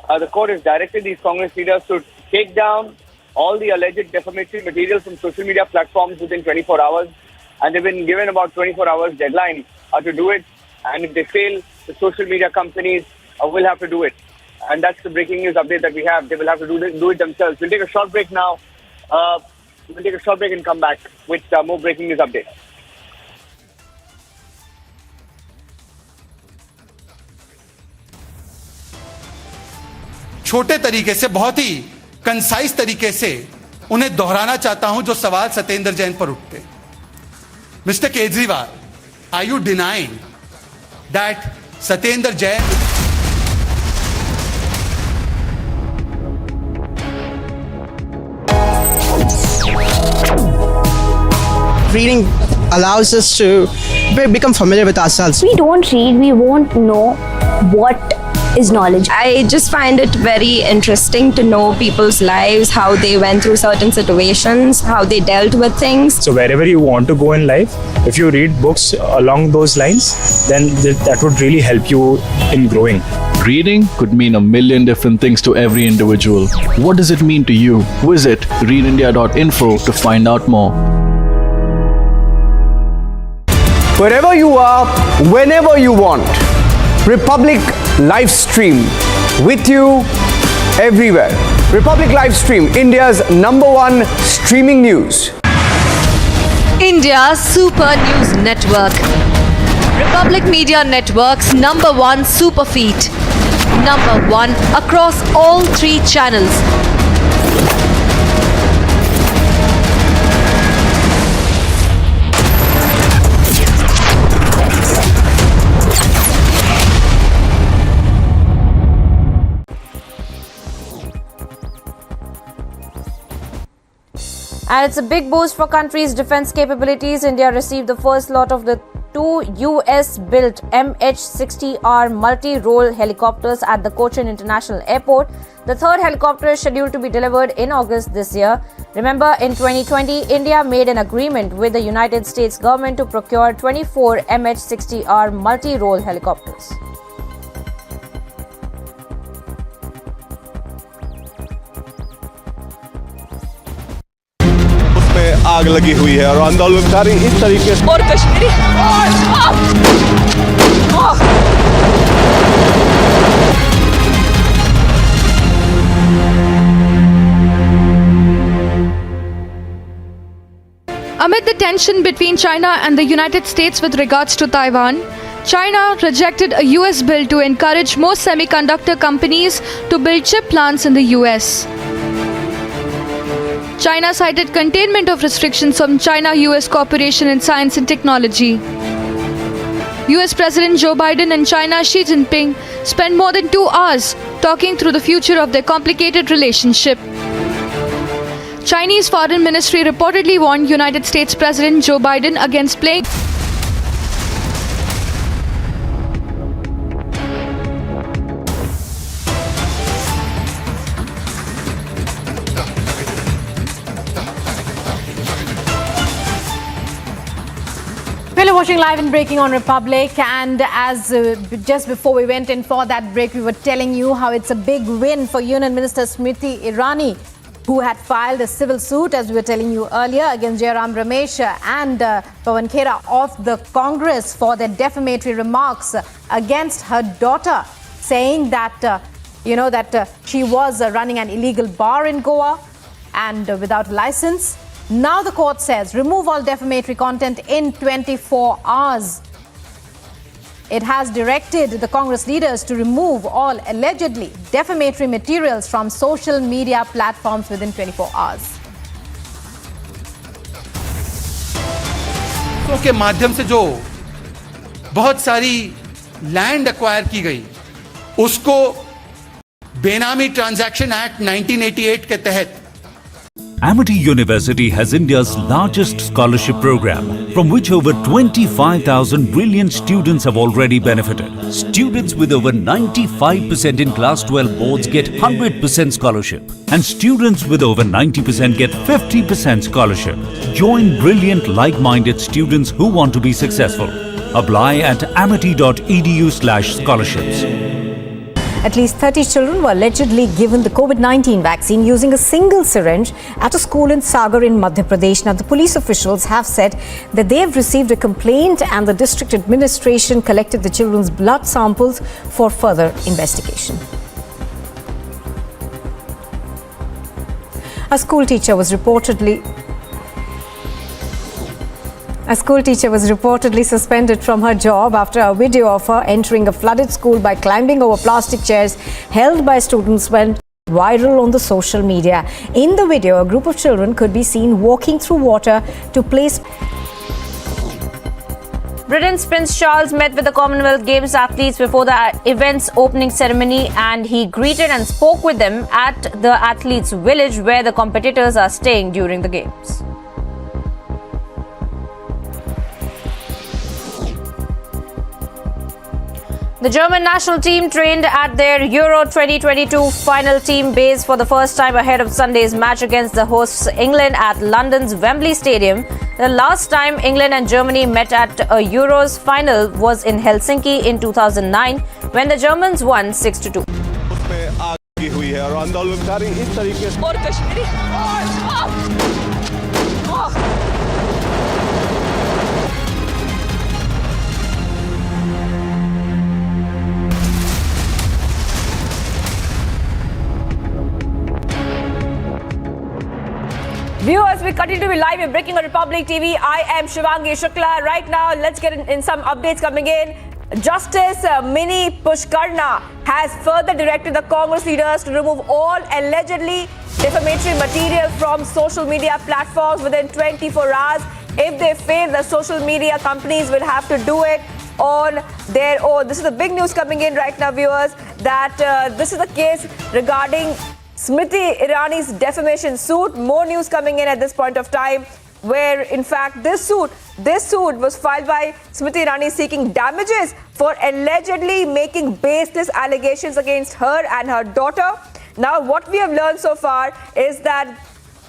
The court has directed these Congress leaders to take down all the alleged defamatory material from social media platforms within 24 hours. And they've been given about 24 hours deadline to do it. And if they fail, the social media companies will have to do it. And that's the breaking news update that we have. They will have to do it themselves. We'll take a short break now. We'll take a short break and come back with more breaking news updates. छोटे तरीके से, बहुत ही concise तरीके से उन्हें दोहराना चाहता हूं जो सवाल सत्येंद्र जैन पर उठते। Mister Kejriwal, are you denying that Satyendra Jain Reading allows us to become familiar with ourselves. We don't read, we won't know what is knowledge. I just find it very interesting to know people's lives, how they went through certain situations, how they dealt with things. So wherever you want to go in life, if you read books along those lines, then that would really help you in growing. Reading could mean a million different things to every individual. What does it mean to you? Visit readindia.info to find out more. Wherever you are, whenever you want. Republic live stream with you everywhere. Republic live stream, India's #1 streaming news. India's Super News Network. Republic Media Network's #1 super feed. #1 across all 3 channels. And it's a big boost for country's defense capabilities. India received the first lot of the 2 US-built MH-60R multi-role helicopters at the Kochi International Airport. The third helicopter is scheduled to be delivered in August this year. Remember, in 2020, India made an agreement with the United States government to procure 24 MH-60R multi-role helicopters. आग लगी हुई है और आंदोलनकारी इस तरीके से और Kashmiri Amid the tension between China and the United States with regards to Taiwan, China rejected a US bill to encourage more semiconductor companies to build chip plants in the US. China cited containment of restrictions on China-US cooperation in science and technology. US President Joe Biden and China Xi Jinping spent more than 2 hours talking through the future of their complicated relationship. Chinese Foreign Ministry reportedly warned United States President Joe Biden against playing You're watching live and breaking on Republic, and as just before we went in for that break, we were telling you how it's a big win for Union Minister Smriti Irani, who had filed a civil suit, as we were telling you earlier, against Jairam Ramesh and Pawan Khera of the Congress for their defamatory remarks against her daughter, saying that she was running an illegal bar in Goa and without license. Now the court says remove all defamatory content in 24 hours. It has directed the Congress leaders to remove all allegedly defamatory materials from social media platforms within 24 hours. के माध्यम से जो बहुत सारी land acquire की गई, उसको बेनामी ट्रांजैक्शन एक्ट 1988 के तहत Amity University has India's largest scholarship program, from which over 25,000 brilliant students have already benefited. Students with over 95% in Class 12 boards get 100% scholarship, and students with over 90% get 50% scholarship. Join brilliant, like-minded students who want to be successful. Apply at amity.edu/scholarships. At least 30 children were allegedly given the COVID-19 vaccine using a single syringe at a school in Sagar in Madhya Pradesh. Now, the police officials have said that they have received a complaint and the district administration collected the children's blood samples for further investigation. A school teacher was reportedly suspended from her job after a video of her entering a flooded school by climbing over plastic chairs held by students went viral on the social media. In the video, a group of children could be seen walking through water to place. Britain's Prince Charles met with the Commonwealth Games athletes before the event's opening ceremony, and he greeted and spoke with them at the athletes' village where the competitors are staying during the Games. The German national team trained at their Euro 2022 final team base for the first time ahead of Sunday's match against the hosts England at London's Wembley Stadium. The last time England and Germany met at a Euros final was in Helsinki in 2009. when the Germans won 6-2. उसमें आगे हुई है और आंदोलनकारी इस तरीके से और Kashmiri Viewers, we continue to be live and breaking on Republic TV. I am Shivangi Shukla. Right now, let's get in some updates coming in. Justice Mini Pushkarna has further directed the Congress leaders to remove all allegedly defamatory material from social media platforms within 24 hours. If they fail, the social media companies will have to do it on their own. This is the big news coming in right now, viewers, that this is the case regarding Smriti Irani's defamation suit. More news coming in at this point of time, where in fact this suit was filed by Smriti Irani seeking damages for allegedly making baseless allegations against her and her daughter. Now what we have learned so far is that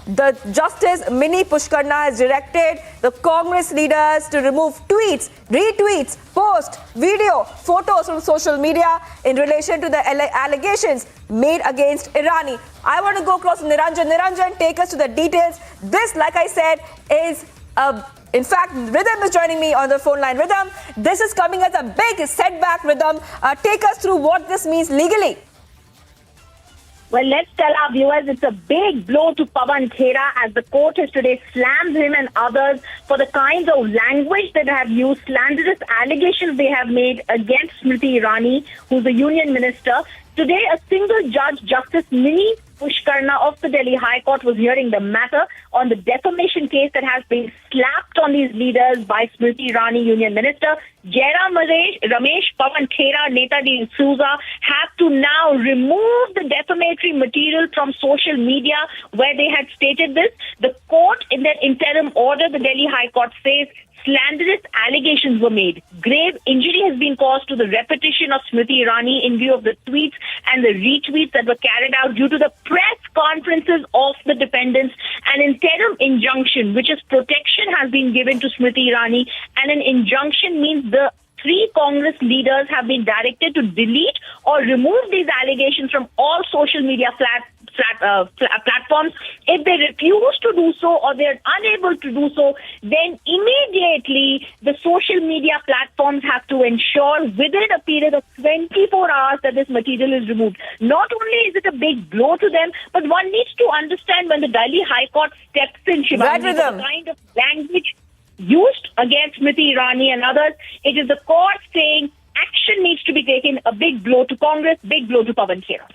the Justice Mini Pushkarna has directed the Congress leaders to remove tweets, retweets, posts, video, photos from social media in relation to the allegations made against Irani. I want to go across to Niranjan. Niranjan, take us to the details. This, like I said, is in fact, Rhythm is joining me on the phone line. Rhythm, this is coming as a big setback, Rhythm. Take us through what this means legally. Well, let's tell our viewers it's a big blow to Pawan Khera as the court has today slammed him and others for the kinds of language that have used, slanderous allegations they have made against Smriti Irani, who's the union minister. Today, a single judge, Justice Mini Pushkarna of the Delhi High Court, was hearing the matter on the defamation case that has been slapped on these leaders by Smriti Irani, Union Minister. Jairam Ramesh, Pawan Khera, Netaji D'Souza have to now remove the defamatory material from social media where they had stated this. The court, in their interim order, the Delhi High Court says, slanderous allegations were made. Grave injury has been caused to the repetition of Smriti Irani in view of the tweets and the retweets that were carried out due to the press conferences of the defendants. An interim injunction, which is protection, has been given to Smriti Irani, and an injunction means the three Congress leaders have been directed to delete or remove these allegations from all social media platforms. If they refuse to do so or they're unable to do so, then immediately the social media platforms have to ensure within a period of 24 hours that this material is removed. Not only is it a big blow to them, but one needs to understand when the Delhi High Court steps in, Shivangi, the kind of language used against Smriti Irani and others, it is the court saying action needs to be taken. A big blow to Congress, big blow to Pawan Khera.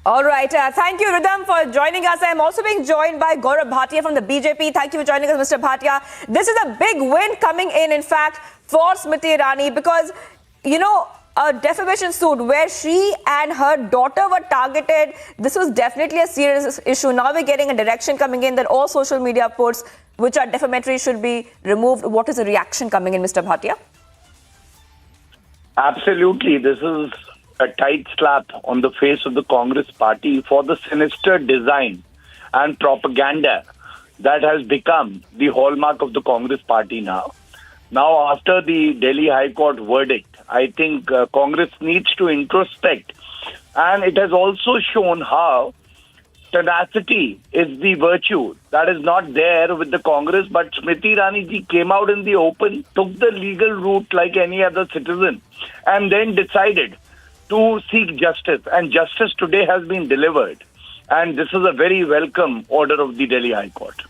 All right. Thank you, Rhythm, for joining us. I'm also being joined by Gaurav Bhatia from the BJP. Thank you for joining us, Mr. Bhatia. This is a big win coming in fact, for Smriti Irani because, you know, a defamation suit where she and her daughter were targeted. This was definitely a serious issue. Now we're getting a direction coming in that all social media posts which are defamatory should be removed. What is the reaction coming in, Mr. Bhatia? Absolutely. This is a tight slap on the face of the Congress party for the sinister design and propaganda that has become the hallmark of the Congress party now. Now, after the Delhi High Court verdict, I think Congress needs to introspect. And it has also shown how tenacity is the virtue that is not there with the Congress. But Smriti Irani ji came out in the open, took the legal route like any other citizen, and then decided to seek justice. And justice today has been delivered. And this is a very welcome order of the Delhi High Court.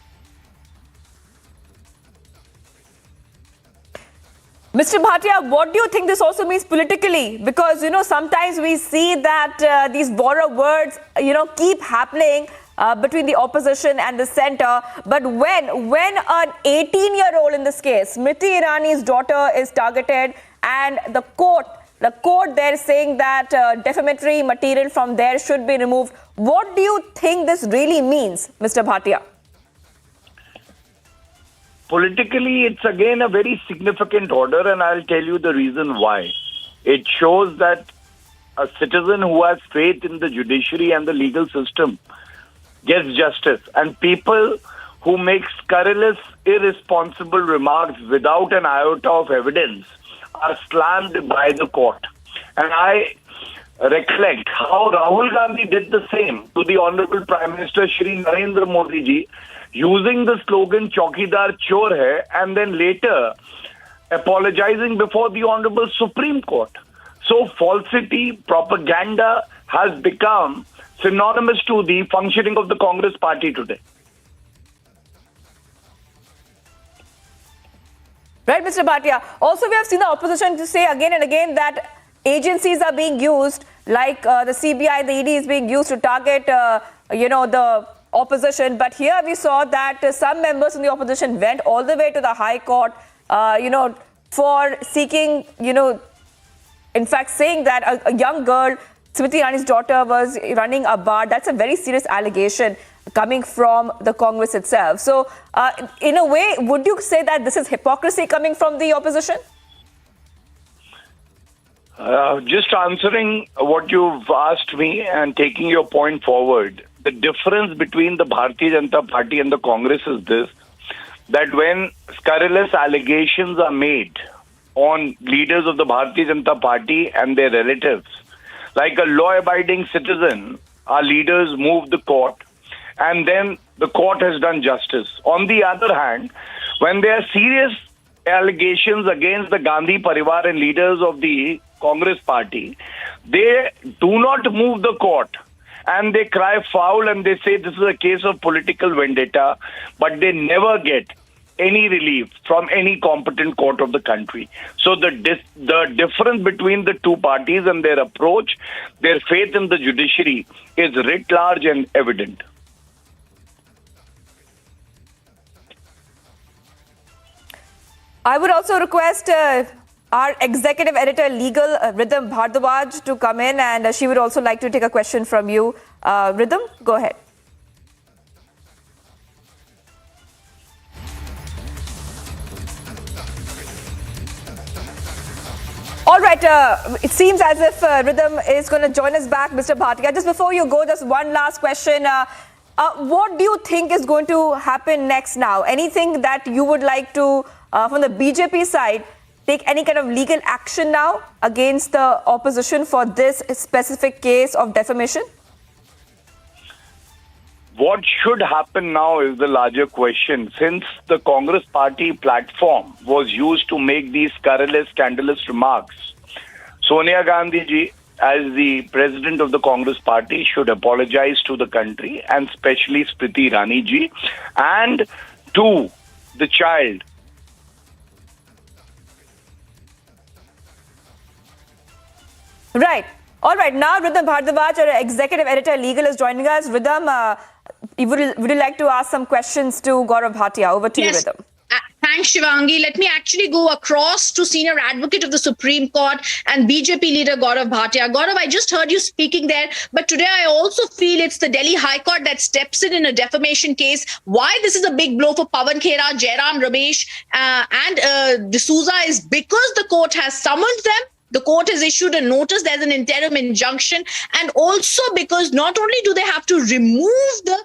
Mr. Bhatia, what do you think this also means politically? Because, you know, sometimes we see that these borrow words, you know, keep happening between the opposition and the centre. But when an 18-year-old in this case, Smriti Irani's daughter, is targeted and the court there is saying that defamatory material from there should be removed, what do you think this really means, Mr. Bhatia? Politically, it's again a very significant order, and I'll tell you the reason why. It shows that a citizen who has faith in the judiciary and the legal system gets justice, and people who make scurrilous, irresponsible remarks without an iota of evidence are slammed by the court. And I recollect how Rahul Gandhi did the same to the Honorable Prime Minister Shri Narendra Modi ji, using the slogan Chaukidar Chor Hai, and then later apologizing before the Honorable Supreme Court. So falsity, propaganda has become synonymous to the functioning of the Congress party today. Right, Mr. Bhatia. Also, we have seen the opposition to say again and again that agencies are being used, like the CBI, the ED is being used to target, the opposition. But here we saw that some members in the opposition went all the way to the High Court, for seeking, in fact, saying that a young girl, Smriti Irani's daughter, was running a bar. That's a very serious allegation coming from the Congress itself. So, in a way, would you say that this is hypocrisy coming from the opposition? Just answering what you've asked me and taking your point forward, the difference between the Bharatiya Janata Party and the Congress is this, that when scurrilous allegations are made on leaders of the Bharatiya Janata Party and their relatives, like a law-abiding citizen, our leaders move the court, and then the court has done justice. On the other hand, when there are serious allegations against the Gandhi Parivar and leaders of the Congress party, they do not move the court, and they cry foul and they say this is a case of political vendetta, but they never get any relief from any competent court of the country. So the difference between the two parties and their approach, their faith in the judiciary is writ large and evident. I would also request our executive editor, legal, Rhythm Bhardwaj, to come in, and she would also like to take a question from you. Rhythm, go ahead. All right, it seems as if Rhythm is going to join us back, Mr. Bhatia. Just before you go, just one last question. What do you think is going to happen next now? Anything that you would like to, from the BJP side, take any kind of legal action now against the opposition for this specific case of defamation? What should happen now is the larger question. Since the Congress party platform was used to make these scurrilous, scandalous remarks, Sonia Gandhi ji, as the president of the Congress party, should apologize to the country, and especially Smriti Irani ji, and to the child. Right. All right. Now, Rhythm Bhardwaj, our executive editor, legal, is joining us. Rhythm, would you like to ask some questions to Gaurav Bhatia? Over to you, Rhythm. Thanks, Shivangi. Let me actually go across to Senior Advocate of the Supreme Court and BJP leader Gaurav Bhatia. Gaurav, I just heard you speaking there, but today I also feel it's the Delhi High Court that steps in a defamation case. Why this is a big blow for Pawan Khera, Jairam Ramesh and D'Souza is because the court has summoned them. The court has issued a notice, there's an interim injunction, and also because not only do they have to remove the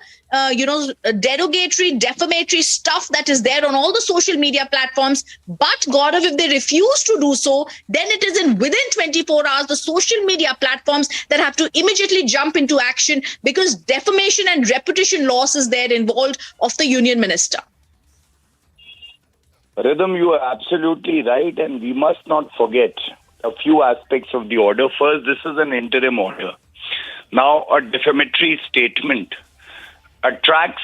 derogatory, defamatory stuff that is there on all the social media platforms, but Gaurav, if they refuse to do so, then it is within 24 hours, the social media platforms that have to immediately jump into action because defamation and reputation loss is there involved of the union minister. Rhythm, you are absolutely right, and we must not forget a few aspects of the order. First, this is an interim order. Now, a defamatory statement attracts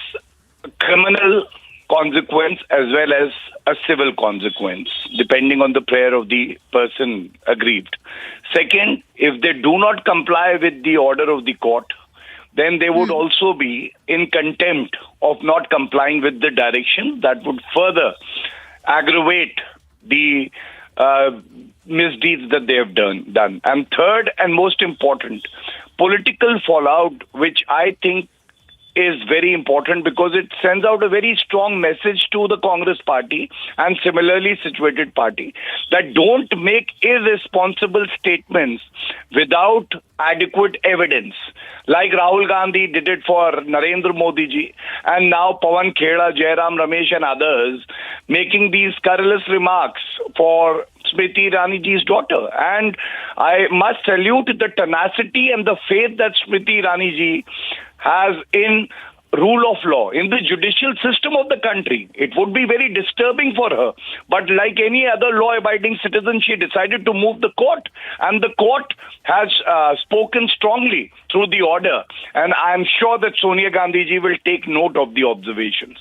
a criminal consequence as well as a civil consequence, depending on the prayer of the person aggrieved. Second, if they do not comply with the order of the court, then they would also be in contempt of not complying with the direction. That would further aggravate the misdeeds that they have done. And third and most important, political fallout, which I think is very important because it sends out a very strong message to the Congress party and similarly situated party that don't make irresponsible statements without adequate evidence. Like Rahul Gandhi did it for Narendra Modi ji, and now Pawan Khera, Jairam Ramesh and others making these scurrilous remarks for Smriti Iraniji's daughter. And I must salute the tenacity and the faith that Smriti Iraniji has in rule of law, in the judicial system of the country. It would be very disturbing for her. But like any other law-abiding citizen, she decided to move the court. And the court has spoken strongly through the order. And I'm sure that Sonia Gandhi ji will take note of the observations.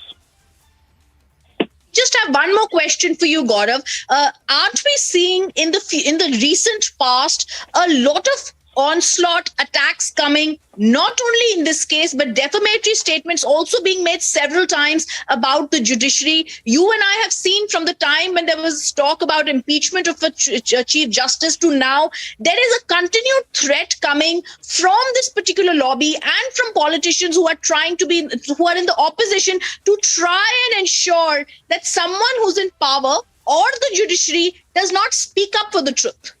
Just have one more question for you, Gaurav. Aren't we seeing in the recent past a lot of onslaught attacks coming, not only in this case, but defamatory statements also being made several times about the judiciary? You and I have seen from the time when there was talk about impeachment of a Chief Justice to now, there is a continued threat coming from this particular lobby and from politicians who are who are in the opposition to try and ensure that someone who's in power or the judiciary does not speak up for the truth.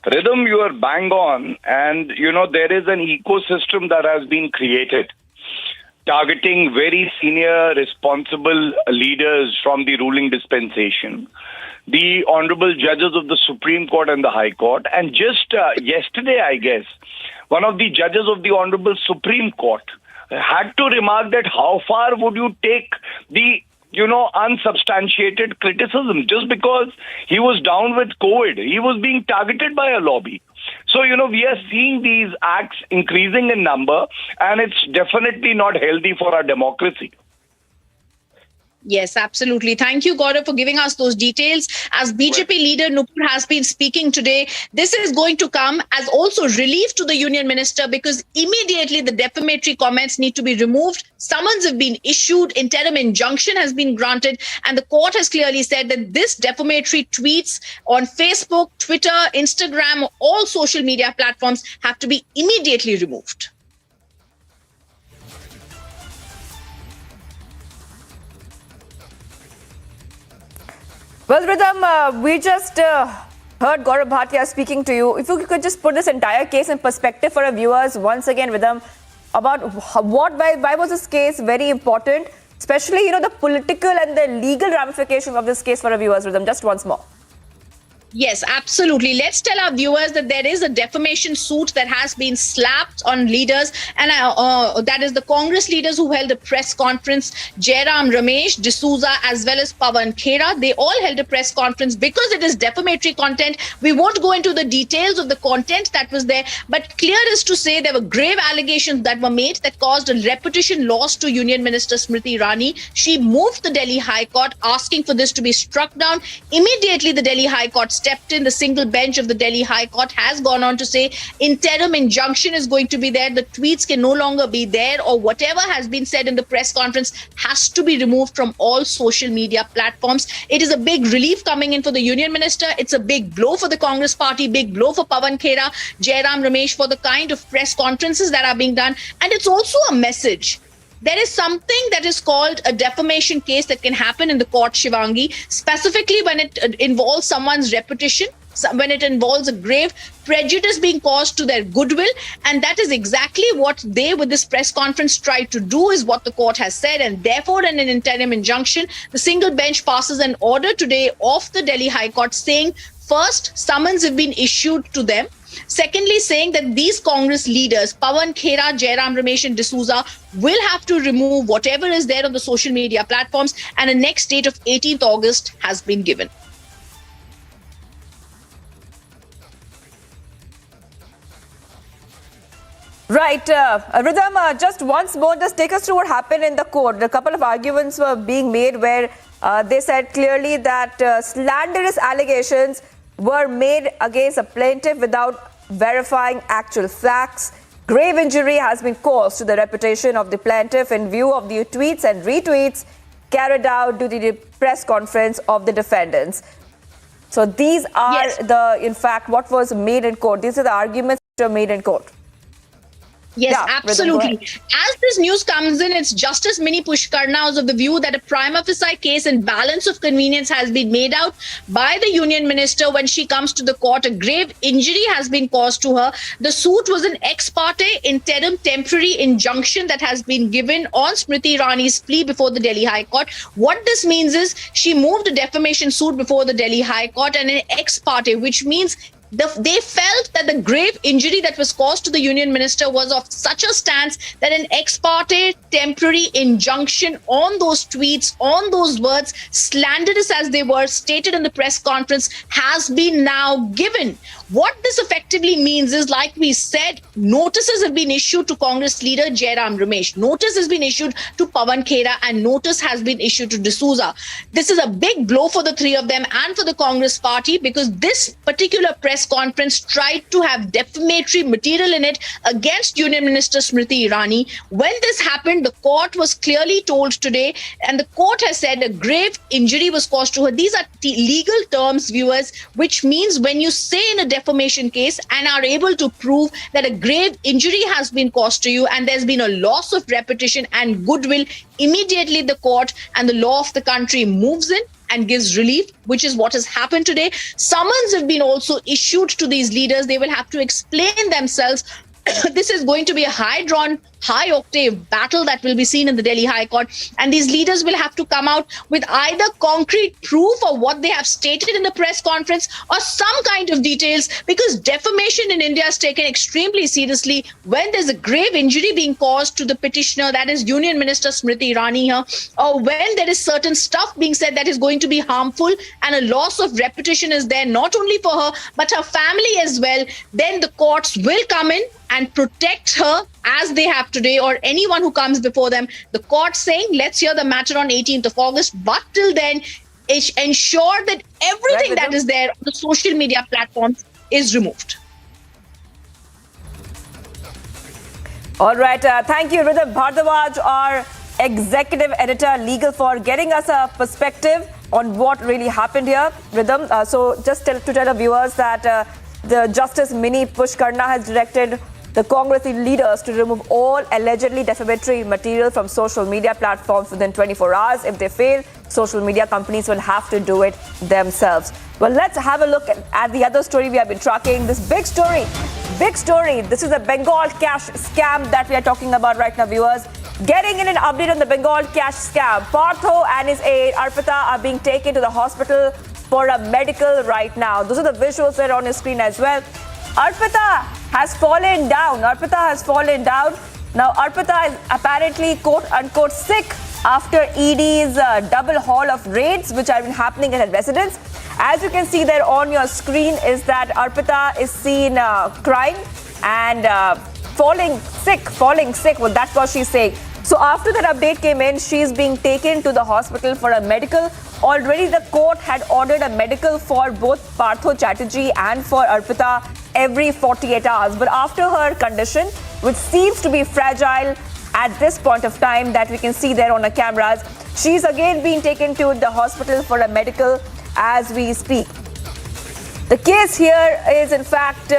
Rhythm, you are bang on, and there is an ecosystem that has been created targeting very senior responsible leaders from the ruling dispensation, the honorable judges of the Supreme Court and the High Court, and just yesterday, I guess, one of the judges of the honorable Supreme Court had to remark that how far would you take the unsubstantiated criticism just because he was down with COVID. He was being targeted by a lobby. So, we are seeing these acts increasing in number, and it's definitely not healthy for our democracy. Yes, absolutely. Thank you, Gaurav, for giving us those details. As BJP leader Nupur has been speaking today, this is going to come as also relief to the union minister because immediately the defamatory comments need to be removed. Summons have been issued, interim injunction has been granted, and the court has clearly said that this defamatory tweets on Facebook, Twitter, Instagram, all social media platforms have to be immediately removed. Well, Rhythm, we just heard Gaurav Bhatia speaking to you. If you could just put this entire case in perspective for our viewers, once again, Rhythm, about why was this case very important, especially, the political and the legal ramifications of this case for our viewers, Rhythm, just once more. Yes, absolutely. Let's tell our viewers that there is a defamation suit that has been slapped on leaders, and that is the Congress leaders who held a press conference. Jairam Ramesh D'Souza as well as Pawan Khera, they all held a press conference because it is defamatory content. We won't go into the details of the content that was there, but clear is to say there were grave allegations that were made that caused a reputation loss to Union Minister Smriti Irani. She moved the Delhi High Court asking for this to be struck down. Immediately, the Delhi High Court stepped in. The single bench of the Delhi High Court has gone on to say interim injunction is going to be there. The tweets can no longer be there, or whatever has been said in the press conference has to be removed from all social media platforms. It is a big relief coming in for the union minister. It's a big blow for the Congress party, big blow for Pawan Khera, Jairam Ramesh for the kind of press conferences that are being done. And it's also a message. There is something that is called a defamation case that can happen in the court, Shivangi, specifically when it involves someone's reputation, when it involves a grave prejudice being caused to their goodwill. And that is exactly what they, with this press conference, tried to do, is what the court has said. And therefore, in an interim injunction, the single bench passes an order today of the Delhi High Court saying, first, summons have been issued to them. Secondly, saying that these Congress leaders, Pawan Khera, Jairam Ramesh and D'Souza, will have to remove whatever is there on the social media platforms, and a next date of 18th August has been given. Right. Rhythm, just once more, just take us through what happened in the court. A couple of arguments were being made where they said clearly that slanderous allegations were made against a plaintiff without verifying actual facts. Grave injury has been caused to the reputation of the plaintiff in view of the tweets and retweets carried out during the press conference of the defendants. So these are in fact, what was made in court. These are the arguments that were made in court. Yes, Yeah, absolutely. As this news comes in, it's Justice Mini Pushkarna is of the view that a prima facie case and balance of convenience has been made out by the union minister when she comes to the court. A grave injury has been caused to her. The suit was an ex parte interim temporary injunction that has been given on Smriti Irani's plea before the Delhi High Court. What this means is she moved a defamation suit before the Delhi High Court and an ex parte, which means they felt that the grave injury that was caused to the union minister was of such a stance that an ex parte temporary injunction on those tweets, on those words, slanderous as they were, stated in the press conference, has been now given. What this effectively means is, like we said, notices have been issued to Congress leader Jairam Ramesh. Notice has been issued to Pawan Khera and notice has been issued to D'Souza. This is a big blow for the three of them and for the Congress party because this particular press conference tried to have defamatory material in it against Union Minister Smriti Irani. When this happened, the court was clearly told today, and the court has said a grave injury was caused to her. These are legal terms, viewers, which means when you say in a defamation case and are able to prove that a grave injury has been caused to you and there's been a loss of reputation and goodwill, immediately the court and the law of the country moves in and gives relief, which is what has happened today. Summons have been also issued to these leaders. They will have to explain themselves. This is going to be a high-drawn, high-octave battle that will be seen in the Delhi High Court. And these leaders will have to come out with either concrete proof of what they have stated in the press conference or some kind of details, because defamation in India is taken extremely seriously when there's a grave injury being caused to the petitioner, that is Union Minister Smriti Irani here, or when there is certain stuff being said that is going to be harmful and a loss of reputation is there, not only for her, but her family as well, then the courts will come in and protect her as they have today, or anyone who comes before them. The court saying, let's hear the matter on 18th of August, but till then, ensure that everything that is there on the social media platforms is removed. All right. Thank you, Rhythm Bhardwaj, our executive editor, legal, for getting us a perspective on what really happened here. Rhythm, so just to tell the viewers that the Justice Mini Pushkarna has directed the Congress leaders to remove all allegedly defamatory material from social media platforms within 24 hours. If they fail, social media companies will have to do it themselves. Well, let's have a look at the other story we have been tracking. This big story. This is a Bengal cash scam that we are talking about right now, viewers. Getting in an update on the Bengal cash scam. Partho and his aide, Arpita, are being taken to the hospital for a medical right now. Those are the visuals that are on your screen as well. Arpita has fallen down. Now, Arpita is apparently, quote-unquote, sick after ED's double haul of raids, which have been happening at her residence. As you can see there on your screen is that Arpita is seen crying and falling sick. Well, that's what she's saying. So after that update came in, she's being taken to the hospital for a medical. Already the court had ordered a medical for both Partho Chatterjee and for Arpita every 48 hours. But after her condition, which seems to be fragile at this point of time that we can see there on the cameras, she's again being taken to the hospital for a medical as we speak. The case here is in fact,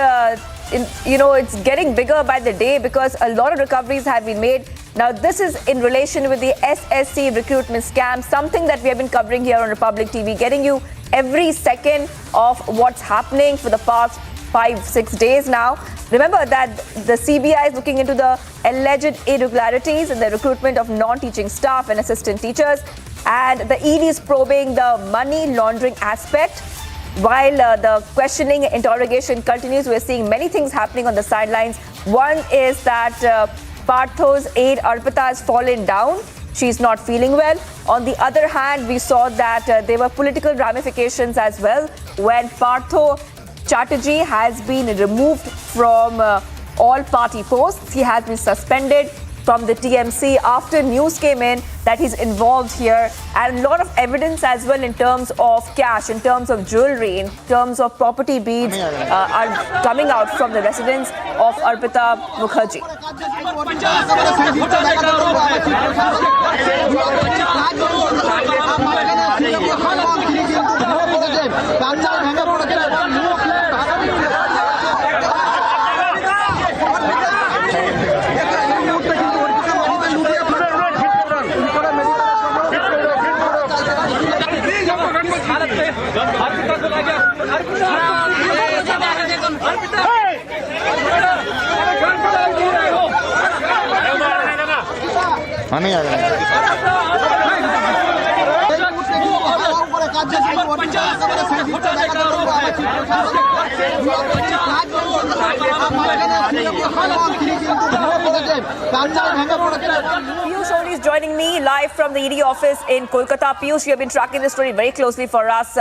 it's getting bigger by the day because a lot of recoveries have been made. Now, this is in relation with the SSC recruitment scam, something that we have been covering here on Republic TV, getting you every second of what's happening for the past 5-6 days now. Remember that the CBI is looking into the alleged irregularities in the recruitment of non-teaching staff and assistant teachers, and the ED is probing the money laundering aspect. While the questioning interrogation continues, we're seeing many things happening on the sidelines. One is that Partho's aide Arpita has fallen down. She's not feeling well. On the other hand, we saw that there were political ramifications as well when Partho Chatterjee has been removed from all party posts. He has been suspended from the TMC after news came in that he's involved here, and a lot of evidence as well in terms of cash, in terms of jewelry, in terms of property beads are coming out from the residence of Arpita Mukherjee. Piyush Soni is joining me live from the ED office in Kolkata. Piyush, you have been tracking this story very closely for us.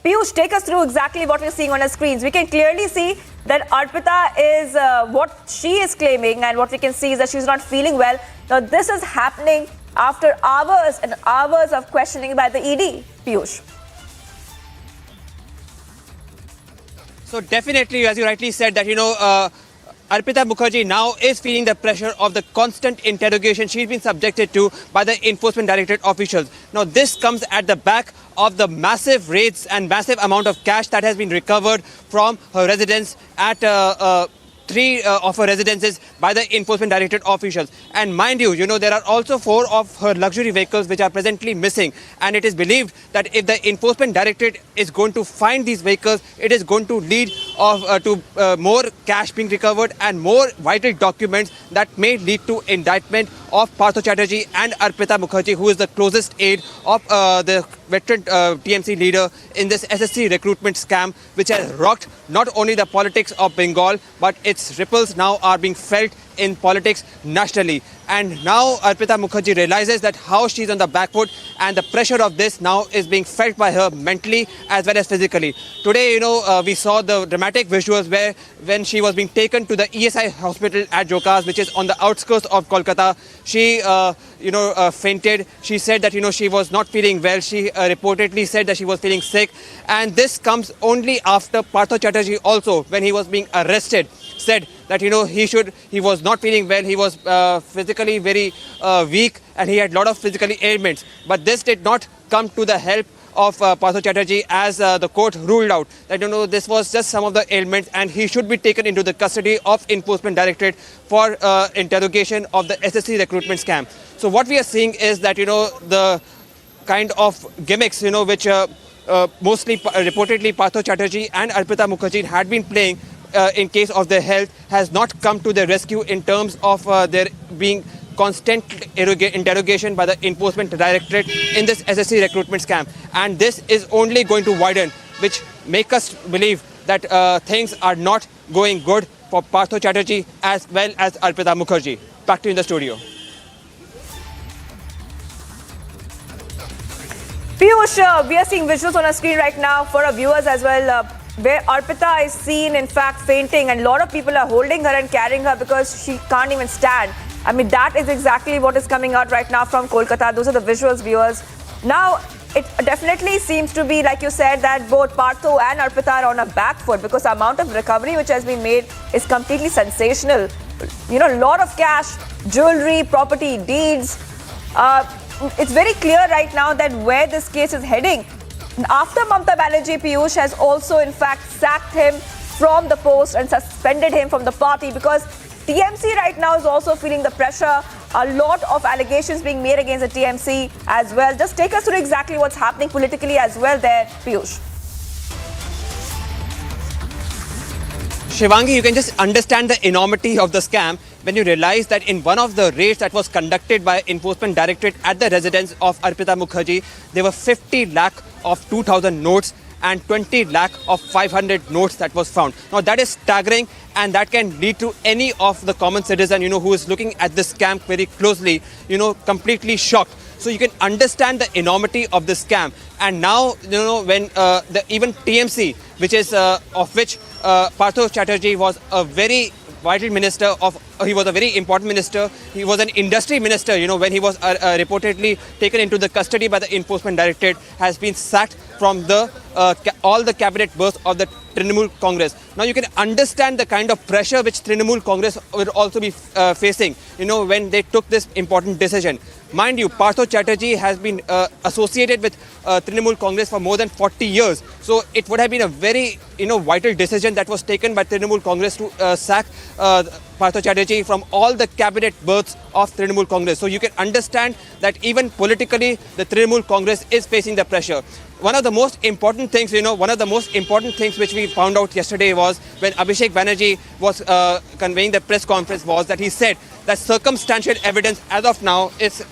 Piyush, take us through exactly what we're seeing on our screens. We can clearly see that Arpita is what she is claiming, and what we can see is that she's not feeling well. Now, this is happening after hours and hours of questioning by the ED. Piyush. So definitely, as you rightly said, that, Arpita Mukherjee now is feeling the pressure of the constant interrogation she's been subjected to by the Enforcement Directorate officials. Now, this comes at the back of the massive raids and massive amount of cash that has been recovered from her residence at three of her residences by the Enforcement Directorate officials. And mind you, there are also 4 of her luxury vehicles which are presently missing. And it is believed that if the Enforcement Directorate is going to find these vehicles, it is going to lead to more cash being recovered and more vital documents that may lead to indictment of Partho Chatterjee and Arpita Mukherjee, who is the closest aide of the veteran TMC leader in this SSC recruitment scam, which has rocked not only the politics of Bengal, but its ripples now are being felt in politics nationally. And now Arpita Mukherjee realizes that how she's on the back foot, and the pressure of this now is being felt by her mentally as well as physically. Today, we saw the dramatic visuals where when she was being taken to the ESI hospital at Jorhat, which is on the outskirts of Kolkata, she, fainted. She said that, she was not feeling well. She reportedly said that she was feeling sick. And this comes only after Partho Chatterjee also, when he was being arrested, said that, he was not feeling well. He was physically very weak, and he had a lot of physical ailments. But this did not come to the help of Partho Chatterjee, as the court ruled out that, this was just some of the ailments, and he should be taken into the custody of Enforcement Directorate for interrogation of the SSC recruitment scam. So what we are seeing is that, the kind of gimmicks, which mostly reportedly Partho Chatterjee and Arpita Mukherjee had been playing in case of their health, has not come to their rescue in terms of there being constant interrogation by the Enforcement Directorate in this SSC recruitment scam. And this is only going to widen, which make us believe that things are not going good for Partho Chatterjee as well as Arpita Mukherjee. Back to you in the studio. Piyush, we are seeing visuals on our screen right now for our viewers as well, where Arpita is seen, in fact, fainting, and a lot of people are holding her and carrying her because she can't even stand. I mean, that is exactly what is coming out right now from Kolkata. Those are the visuals, viewers. Now, it definitely seems to be, like you said, that both Partho and Arpita are on a back foot, because the amount of recovery which has been made is completely sensational. A lot of cash, jewelry, property, deeds. It's very clear right now that where this case is heading. After Mamata Banerjee, Piyush has also, in fact, sacked him from the post and suspended him from the party, because TMC right now is also feeling the pressure. A lot of allegations being made against the TMC as well. Just take us through exactly what's happening politically as well there, Piyush. Shivangi, you can just understand the enormity of the scam when you realize that in one of the raids that was conducted by Enforcement Directorate at the residence of Arpita Mukherjee, there were 50 lakh of 2,000 notes and 20 lakh of 500 notes that was found. Now that is staggering, and that can lead to any of the common citizen, who is looking at this scam very closely, completely shocked. So you can understand the enormity of the scam. And now, when even TMC, which is of which Partho Chatterjee was a very vital minister he was a very important minister. He was an industry minister, when he was reportedly taken into the custody by the Enforcement Directorate, has been sacked from the all the cabinet berths of the Trinamool Congress. Now you can understand the kind of pressure which Trinamool Congress will also be facing, when they took this important decision. Mind you, Partho Chatterjee has been associated with Trinamool Congress for more than 40 years. So it would have been a very, vital decision that was taken by Trinamool Congress to sack Partho Chatterjee from all the cabinet berths of Trinamool Congress. So you can understand that even politically, the Trinamool Congress is facing the pressure. One of the most important things, which we found out yesterday was when Abhishek Banerjee was conveying the press conference was that he said that circumstantial evidence as of now is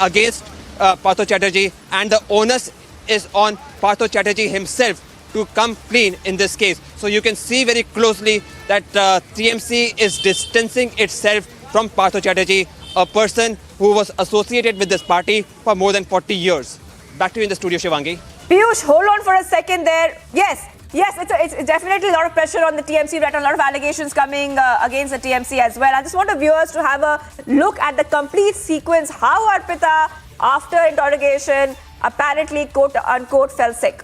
against Partho Chatterjee, and the onus is on Partho Chatterjee himself to come clean in this case. So you can see very closely that TMC is distancing itself from Partho Chatterjee, a person who was associated with this party for more than 40 years. Back to you in the studio, Shivangi. Piyush, hold on for a second there. Yes, it's definitely a lot of pressure on the TMC, right? A lot of allegations coming against the TMC as well. I just want the viewers to have a look at the complete sequence, how Arpita, after interrogation, apparently, quote unquote, fell sick.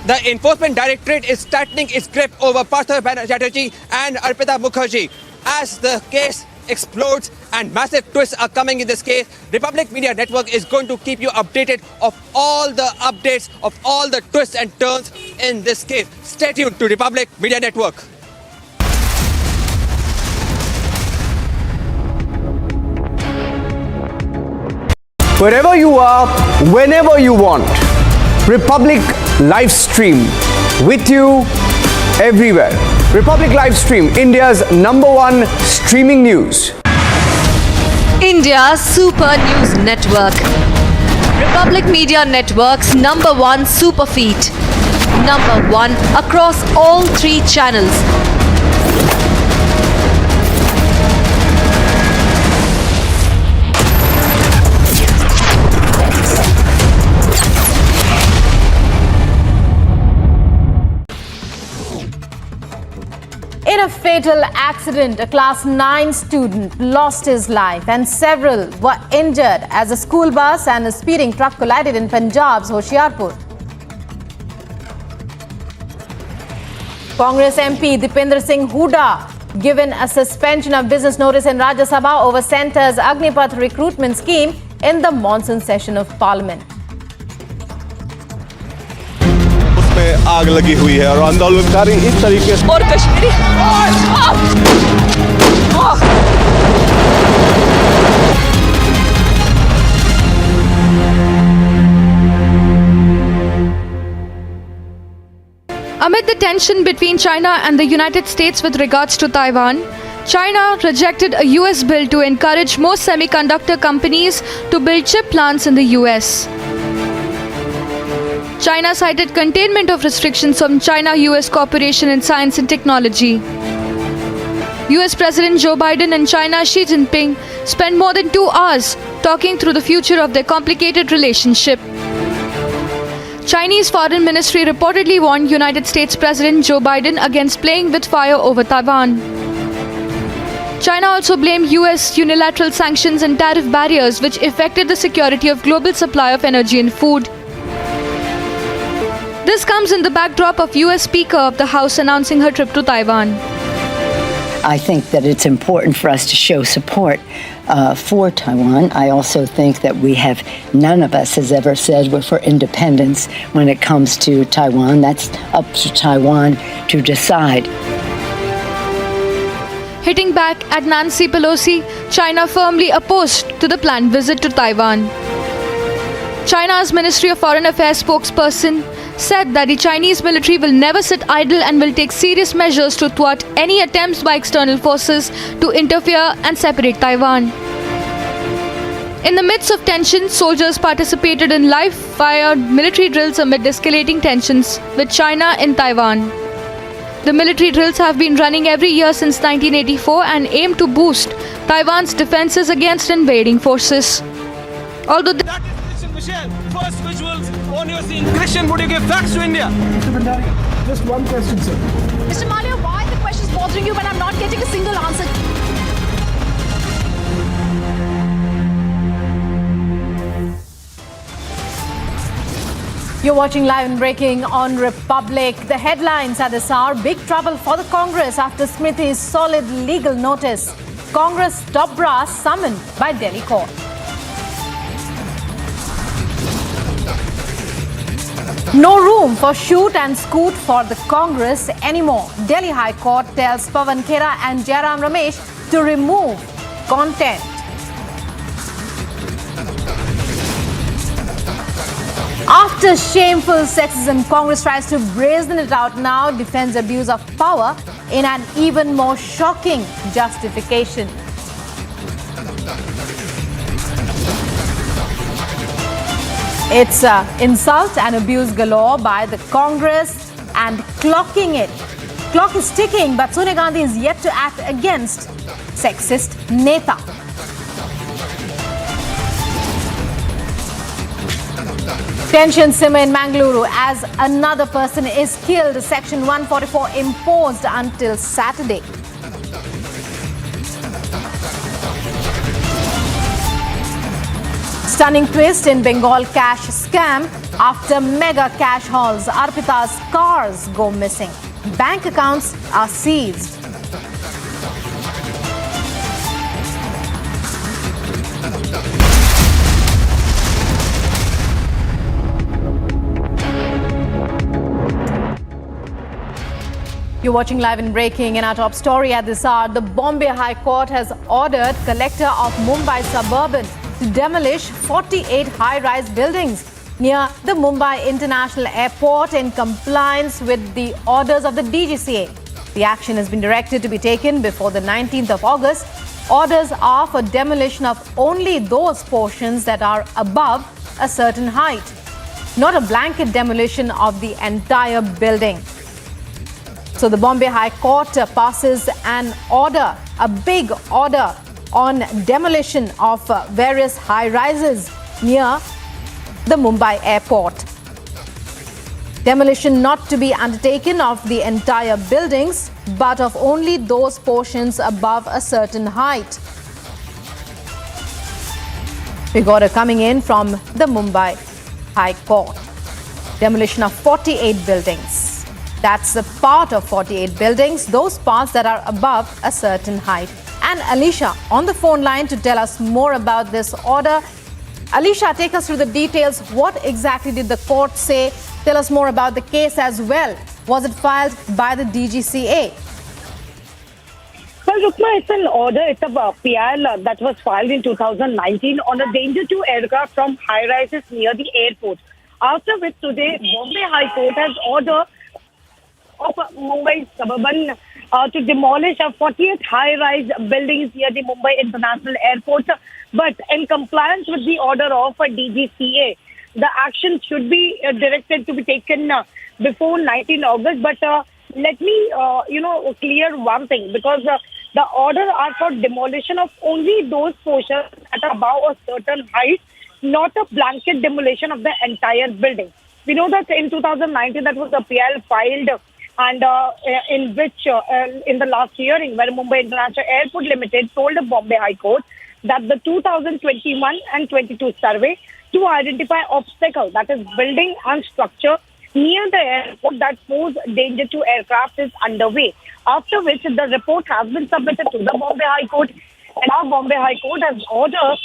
The Enforcement Directorate is tightening its grip over Partho Chatterjee and Arpita Mukherjee as the case explodes and massive twists are coming in this case. Republic Media Network is going to keep you updated of all the updates, of all the twists and turns in this case. Stay tuned to Republic Media Network. Wherever you are, whenever you want, Republic live stream with you everywhere. Republic live stream, India's #1 streaming news. India's Super News Network. Republic Media Network's #1 super feed. #1 across all 3 channels. In a fatal accident, a class 9 student lost his life and several were injured as a school bus and a speeding truck collided in Punjab's Hoshiarpur. Congress MP Deepening Singh Hooda given a suspension of business notice in Rajya Sabha over Centre's Agnipath recruitment scheme in the monsoon session of Parliament. उसमें आग लगी हुई है और आंदोलनकारी इस तरीके से और Kashmiri Amid the tension between China and the United States with regards to Taiwan, China rejected a US bill to encourage more semiconductor companies to build chip plants in the US. China cited containment of restrictions from China-US cooperation in science and technology. US President Joe Biden and China Xi Jinping spent more than 2 hours talking through the future of their complicated relationship. Chinese Foreign Ministry reportedly warned United States President Joe Biden against playing with fire over Taiwan. China also blamed US unilateral sanctions and tariff barriers which affected the security of global supply of energy and food. This comes in the backdrop of US Speaker of the House announcing her trip to Taiwan. I think that it's important for us to show support for Taiwan. I also think that none of us has ever said we're for independence when it comes to Taiwan. That's up to Taiwan to decide. Hitting back at Nancy Pelosi, China firmly opposed to the planned visit to Taiwan. China's Ministry of Foreign Affairs spokesperson said that the Chinese military will never sit idle and will take serious measures to thwart any attempts by external forces to interfere and separate Taiwan. In the midst of tension, soldiers participated in live-fire military drills amid escalating tensions with China in Taiwan. The military drills have been running every year since 1984 and aim to boost Taiwan's defenses against invading forces. Although first visuals on your scene. Christian, would you give facts to India? Mr. Bhandari, just one question, sir. Mr. Malia, why the question is bothering you when I'm not getting a single answer? You're watching Live and Breaking on Republic. The headlines at this hour: big trouble for the Congress after Smriti's solid legal notice. Congress top brass summoned by Delhi court. No room for shoot and scoot for the Congress anymore. Delhi High Court tells Pawan Khera and Jairam Ramesh to remove content. After shameful sexism, Congress tries to brazen it out now, defends abuse of power in an even more shocking justification. It's insult and abuse galore by the Congress and clocking it. Clock is ticking, but Sonia Gandhi is yet to act against sexist Neta. Tension simmer in Mangaluru as another person is killed. Section 144 imposed until Saturday. Stunning twist in Bengal cash scam after mega cash hauls. Arpita's cars go missing. Bank accounts are seized. You're watching Live and Breaking. In our top story at this hour, the Bombay High Court has ordered collector of Mumbai Suburban to demolish 48 high-rise buildings near the Mumbai International Airport in compliance with the orders of the DGCA. The action has been directed to be taken before the 19th of August. Orders are for demolition of only those portions that are above a certain height, not a blanket demolition of the entire building. So the Bombay High Court passes an order, a big order on demolition of various high-rises near the Mumbai airport. Demolition not to be undertaken of the entire buildings, but of only those portions above a certain height. We got it coming in from the Mumbai High Court. Demolition of 48 buildings. That's the part of 48 buildings, those parts that are above a certain height. And Alicia on the phone line to tell us more about this order. Alicia, take us through the details. What exactly did the court say? Tell us more about the case as well. Was it filed by the DGCA? Well, Rukma, it's an order. It's a PIL that was filed in 2019 on a danger to aircraft from high-rises near the airport. After which today, Bombay High Court has ordered of Mumbai Suburban to demolish 48 high-rise buildings near the Mumbai International Airport. But in compliance with the order of DGCA, the action should be directed to be taken before 19 August. But let me, clear one thing, because the order are for demolition of only those portions that are above a certain height, not a blanket demolition of the entire building. We know that in 2019, that was a PIL filed, and in which, in the last hearing, where Mumbai International Airport Limited told the Bombay High Court that the 2021 and 22 survey to identify obstacles, that is building and structure near the airport that pose danger to aircraft is underway. After which the report has been submitted to the Bombay High Court, and now Bombay High Court has ordered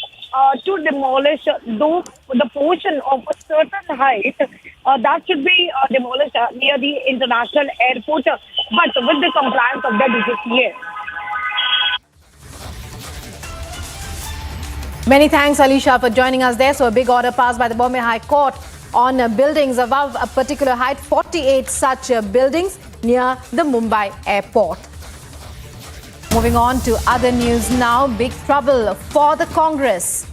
to demolish the portion of a certain height that should be demolished near the international airport, but with the compliance of the DGCA. Many thanks, Alicia, for joining us there. So a big order passed by the Bombay High Court on buildings above a particular height, 48 such buildings near the Mumbai airport. Moving on to other news now, big trouble for the Congress.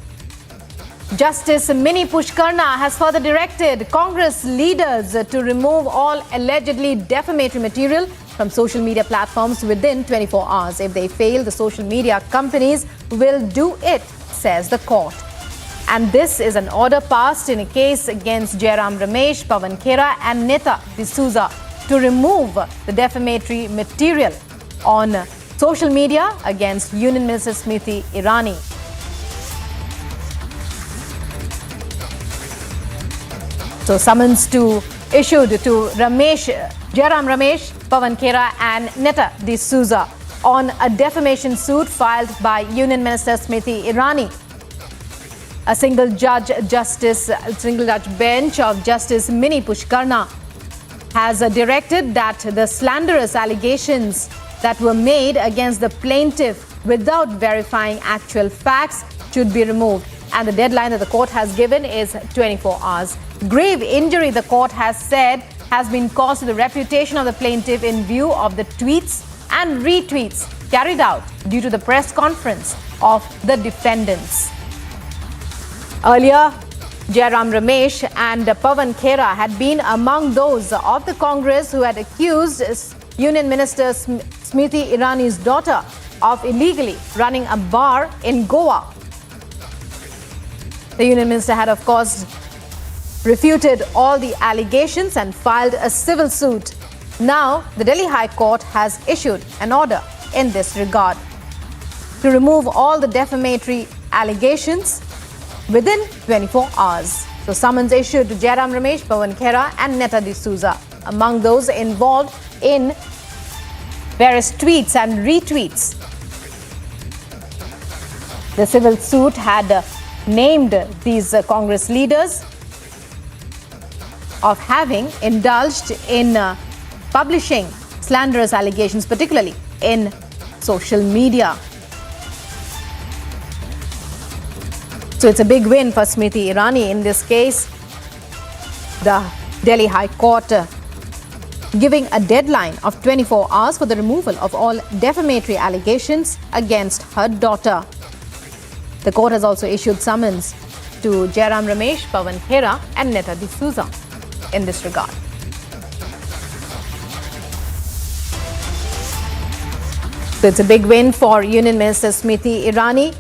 Justice Mini Pushkarna has further directed Congress leaders to remove all allegedly defamatory material from social media platforms within 24 hours. If they fail, the social media companies will do it, says the court. And this is an order passed in a case against Jairam Ramesh, Pawan Khera and Neta D'Souza to remove the defamatory material on social media against Union Minister Smriti Irani. So summons issued to Jairam Ramesh, Pawan Khera and Netta D'Souza on a defamation suit filed by Union Minister Smriti Irani. A single judge bench of Justice Mini Pushkarna has directed that the slanderous allegations that were made against the plaintiff without verifying actual facts should be removed. And the deadline that the court has given is 24 hours. Grave injury, the court has said, has been caused to the reputation of the plaintiff in view of the tweets and retweets carried out due to the press conference of the defendants. Earlier, Jairam Ramesh and Pawan Khera had been among those of the Congress who had accused Union Minister Smriti Irani's daughter of illegally running a bar in Goa. The Union Minister had, of course, refuted all the allegations and filed a civil suit. Now, the Delhi High Court has issued an order in this regard to remove all the defamatory allegations within 24 hours. So, summons issued to Jairam Ramesh, Pawan Khera and Netta D'Souza, among those involved in various tweets and retweets. The civil suit had named these Congress leaders of having indulged in publishing slanderous allegations, particularly in social media. So it's a big win for Smriti Irani in this case. The Delhi High Court giving a deadline of 24 hours for the removal of all defamatory allegations against her daughter. The court has also issued summons to Jairam Ramesh, Pawan Khera and Netta D'Souza in this regard. So it's a big win for Union Minister Smriti Irani,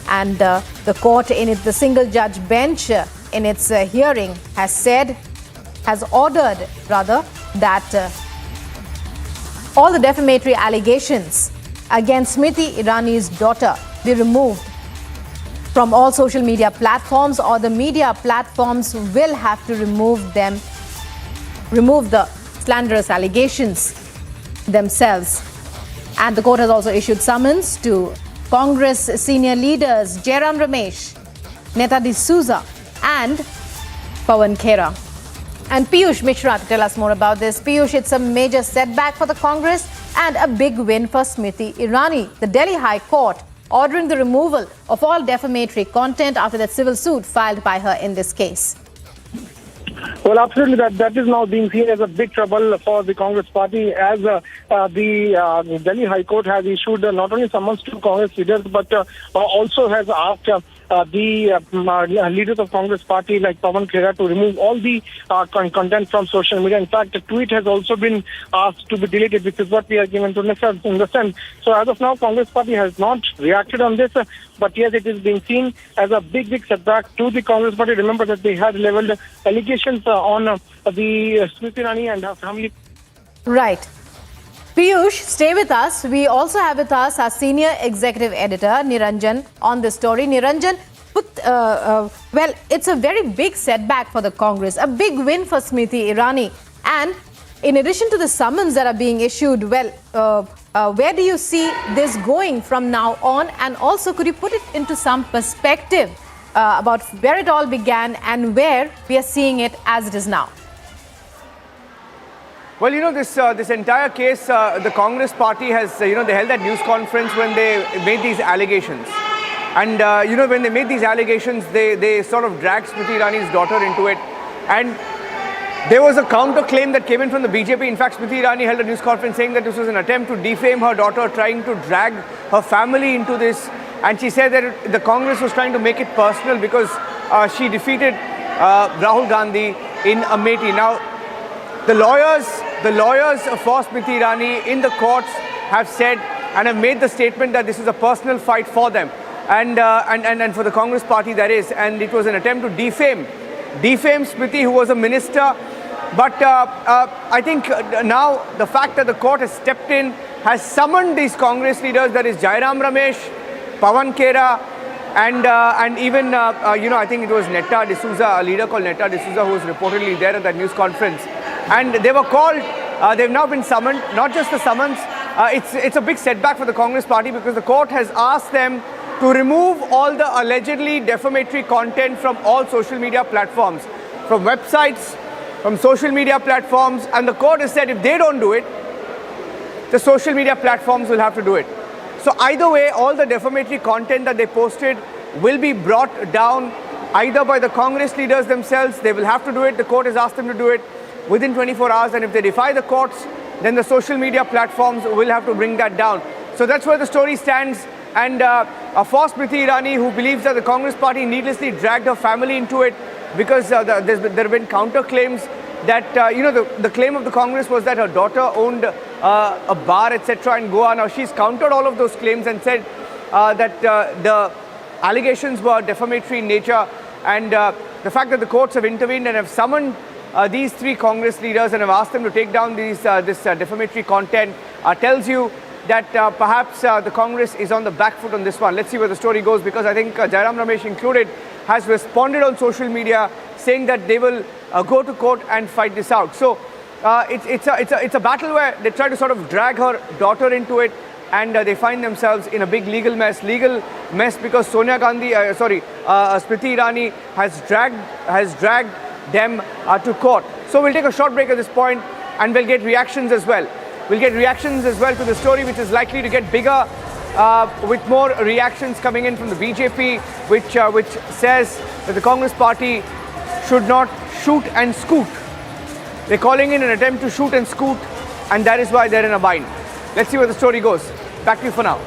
and the court in the single judge bench in its hearing has ordered that all the defamatory allegations against Smriti Irani's daughter be removed from all social media platforms, or the media platforms will have to remove the slanderous allegations themselves. And the court has also issued summons to Congress senior leaders Jairam Ramesh, Netta D'Souza and Pawan Khera. And Piyush Mishra to tell us more about this. Piyush, it's a major setback for the Congress and a big win for Smriti Irani. The Delhi High Court ordering the removal of all defamatory content after that civil suit filed by her in this case. Well, absolutely. That is now being seen as a big trouble for the Congress party, as the Delhi High Court has issued not only summons to Congress leaders, but also has asked the leaders of Congress party like Pawan Khera to remove all the content from social media. In fact, a tweet has also been asked to be deleted, which is what we are given to understand. So as of now, Congress party has not reacted on this, but yes, it is being seen as a big setback to the Congress party. Remember that they had leveled allegations on the Smriti Irani and her family. Right. Piyush, stay with us. We also have with us our senior executive editor, Niranjan, on this story. Niranjan, well, it's a very big setback for the Congress, a big win for Smriti Irani. And in addition to the summons that are being issued, well, where do you see this going from now on? And also, could you put it into some perspective about where it all began and where we are seeing it as it is now? Well, this entire case, the Congress party has, they held that news conference when they made these allegations. And, when they made these allegations, they sort of dragged Smriti Irani's daughter into it. And there was a counter-claim that came in from the BJP. In fact, Smriti Irani held a news conference saying that this was an attempt to defame her daughter, trying to drag her family into this. And she said that the Congress was trying to make it personal because she defeated Rahul Gandhi in Amethi. Now, the lawyers for Smriti Irani in the courts have said and have made the statement that this is a personal fight for them and for the Congress party, that is, and it was an attempt to defame Smriti, who was a minister. But I think now the fact that the court has stepped in, has summoned these Congress leaders, that is Jairam Ramesh, Pawan Khera And even, I think it was Netta D'Souza, a leader called Netta D'Souza, who was reportedly there at that news conference. And they were called, they've now been summoned, not just the summons. It's a big setback for the Congress party because the court has asked them to remove all the allegedly defamatory content from all social media platforms, from websites, from social media platforms. And the court has said if they don't do it, the social media platforms will have to do it. So either way, all the defamatory content that they posted will be brought down either by the Congress leaders themselves. They will have to do it. The court has asked them to do it within 24 hours. And if they defy the courts, then the social media platforms will have to bring that down. So that's where the story stands. And for Smriti Irani, who believes that the Congress party needlessly dragged her family into it because there have been counter claims that, the claim of the Congress was that her daughter owned a bar, etc. in Goa. Now, she's countered all of those claims and said that the allegations were defamatory in nature. And the fact that the courts have intervened and have summoned these three Congress leaders and have asked them to take down this defamatory content tells you that perhaps the Congress is on the back foot on this one. Let's see where the story goes, because I think Jairam Ramesh included has responded on social media saying that they will go to court and fight this out. So it's a battle where they try to sort of drag her daughter into it, and they find themselves in a big legal mess because Smriti Irani has dragged them to court. So we'll take a short break at this point and we'll get reactions as well. We'll get reactions as well to the story, which is likely to get bigger with more reactions coming in from the BJP, which says that the Congress party should not shoot and scoot. They're calling in an attempt to shoot and scoot, and that is why they're in a bind. Let's see where the story goes. Back to you for now.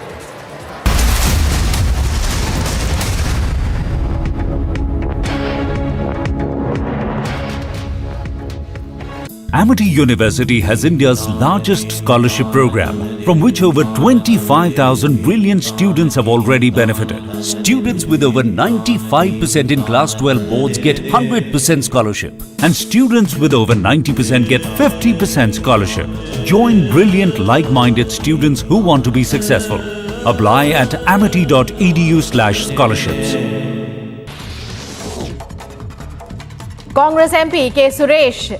Amity University has India's largest scholarship program, from which over 25,000 brilliant students have already benefited. Students with over 95% in Class 12 boards get 100% scholarship, and students with over 90% get 50% scholarship. Join brilliant, like-minded students who want to be successful. Apply at amity.edu/scholarships. Congress MP K. Suresh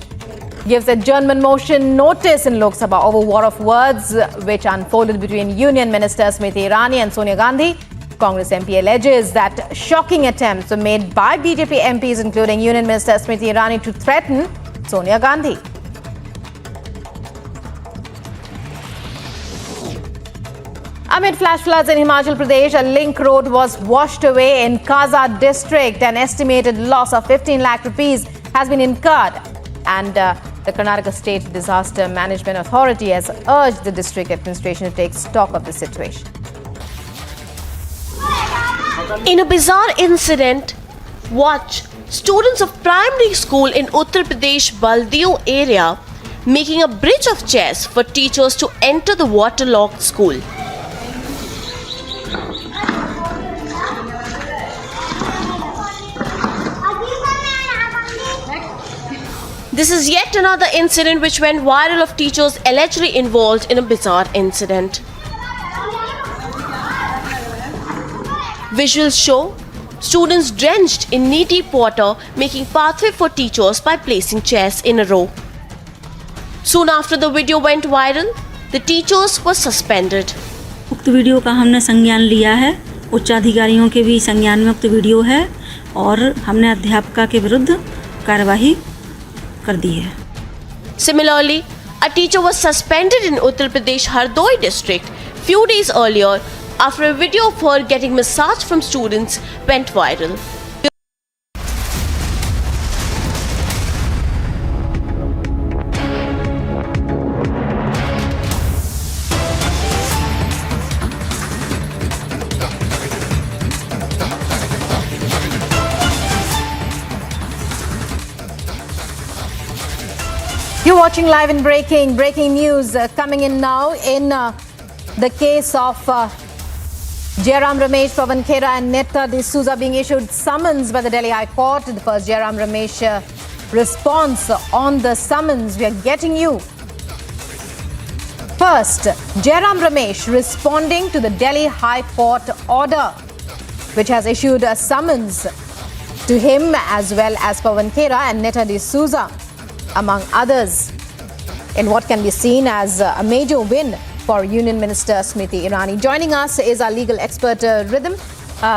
gives adjournment motion notice in Lok Sabha over war of words which unfolded between Union Ministers Smriti Irani and Sonia Gandhi. Congress MP alleges that shocking attempts were made by BJP MPs, including Union Minister Smriti Irani, to threaten Sonia Gandhi. Amid flash floods in Himachal Pradesh, a link road was washed away in Kaza district. An estimated loss of 15 lakh rupees has been incurred, and the Karnataka State Disaster Management Authority has urged the district administration to take stock of the situation. In a bizarre incident, watch students of primary school in Uttar Pradesh Baldio area making a bridge of chairs for teachers to enter the waterlogged school. This is yet another incident which went viral of teachers allegedly involved in a bizarre incident. Visuals show students drenched in knee-deep water making pathway for teachers by placing chairs in a row. Soon after the video went viral, the teachers were suspended. उक्त video का हमने संज्ञान लिया है, उच्च अधिकारियों के भी संज्ञान में उक्त वीडियो है और हमने अध्यापका के विरुद्ध कार्यवाही कर दी है. Similarly, a teacher was suspended in Uttar Pradesh Hardoi district few days earlier after a video of her getting massage from students went viral. You're watching live and breaking news coming in now in the case of Jairam Ramesh, Pawan Khera and Netta D'Souza being issued summons by the Delhi High Court. The first Jairam Ramesh response on the summons we are getting you. First, Jairam Ramesh responding to the Delhi High Court order. which has issued a summons to him as well as Pawan Khera and Netta D'Souza, among others, in what can be seen as a major win for Union Minister Smriti Irani. Joining us is our legal expert, Rhythm.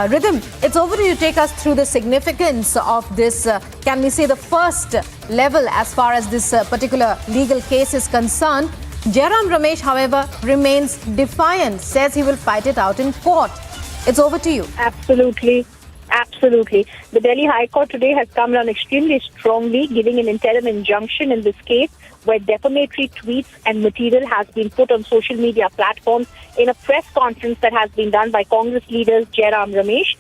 Rhythm, it's over to you to take us through the significance of this, can we say the first level as far as this particular legal case is concerned. Jairam Ramesh, however, remains defiant, says he will fight it out in court. It's over to you. Absolutely. Absolutely. The Delhi High Court today has come down extremely strongly, giving an interim injunction in this case where defamatory tweets and material has been put on social media platforms in a press conference that has been done by Congress leaders Jairam Ramesh,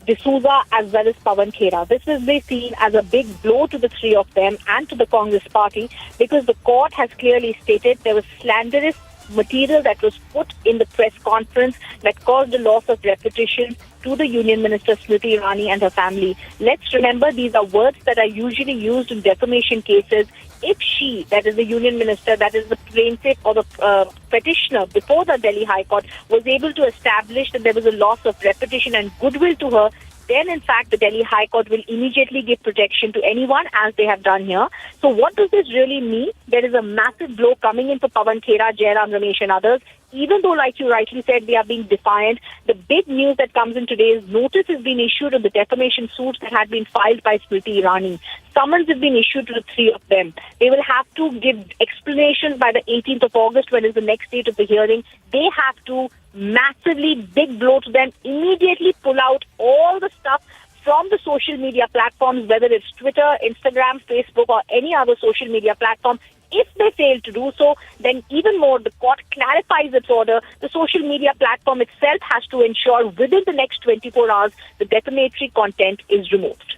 D'Souza as well as Pawan Khera. This is being seen as a big blow to the three of them and to the Congress party because the court has clearly stated there was slanderous material that was put in the press conference that caused a loss of reputation to the Union Minister Smriti Irani and her family. Let's remember these are words that are usually used in defamation cases. If she, that is the Union Minister, that is the plaintiff or the petitioner before the Delhi High Court, was able to establish that there was a loss of reputation and goodwill to her, then in fact the Delhi High Court will immediately give protection to anyone as they have done here. So what does this really mean? There is a massive blow coming in for Pawan Khera, Jairam Ramesh and others. Even though, like you rightly said, they are being defiant, the big news that comes in today is notice has been issued on the defamation suits that had been filed by Smriti Irani. Summons have been issued to the three of them. They will have to give explanations by the 18th of August, when is the next date of the hearing. They have to massively big blow to them, immediately pull out all the stuff from the social media platforms, whether it's Twitter, Instagram, Facebook, or any other social media platform. If they fail to do so, then even more, the court clarifies its order. The social media platform itself has to ensure within the next 24 hours the defamatory content is removed.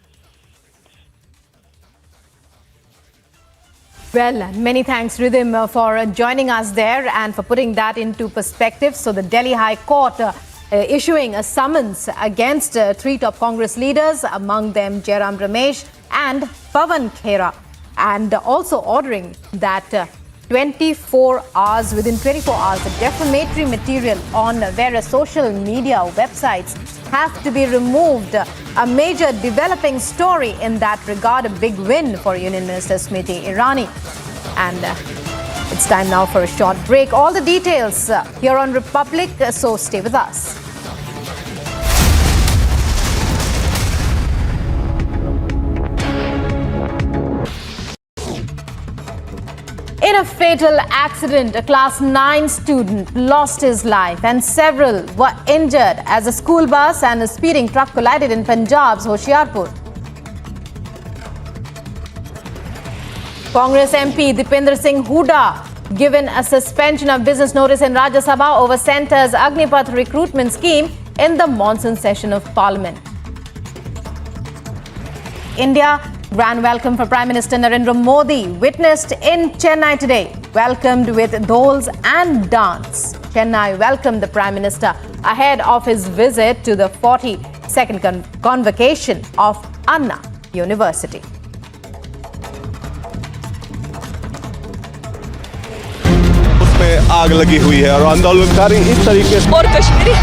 Well, many thanks, Rhythm, for joining us there and for putting that into perspective. So the Delhi High Court issuing a summons against three top Congress leaders, among them Jairam Ramesh and Pawan Khera, and also ordering that 24 hours, within 24 hours, the defamatory material on various social media websites have to be removed. A major developing story in that regard, a big win for Union Minister Smriti Irani. And it's time now for a short break. All the details here on Republic, so stay with us. In a fatal accident, a class 9 student lost his life and several were injured as a school bus and a speeding truck collided in Punjab's Hoshiarpur. Congress MP Deepening Singh Hooda given a suspension of business notice in Rajya Sabha over Centre's Agnipath recruitment scheme in the monsoon session of Parliament. India, grand welcome for Prime Minister Narendra Modi witnessed in Chennai today, welcomed with dhols and dance. Chennai welcomed the Prime Minister ahead of his visit to the 42nd Convocation of Anna University. उसमें आग लगी हुई है और आंदोलनकारी इस तरीके से और Kashmiri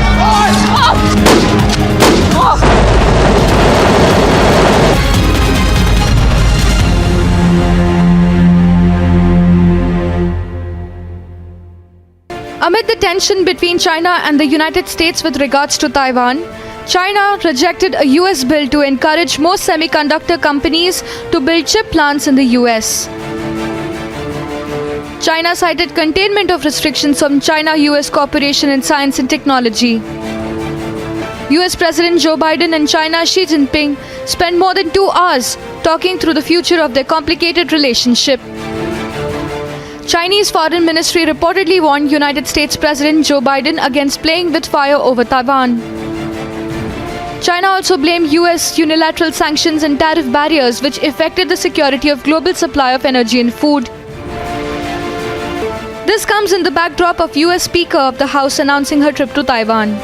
Amid the tension between China and the United States with regards to Taiwan, China rejected a US bill to encourage more semiconductor companies to build chip plants in the US. China cited containment of restrictions on China-US cooperation in science and technology. US President Joe Biden and China Xi Jinping spent more than 2 hours talking through the future of their complicated relationship. Chinese Foreign Ministry reportedly warned United States President Joe Biden against playing with fire over Taiwan. China also blamed US unilateral sanctions and tariff barriers which affected the security of global supply of energy and food. This comes in the backdrop of US Speaker of the House announcing her trip to Taiwan.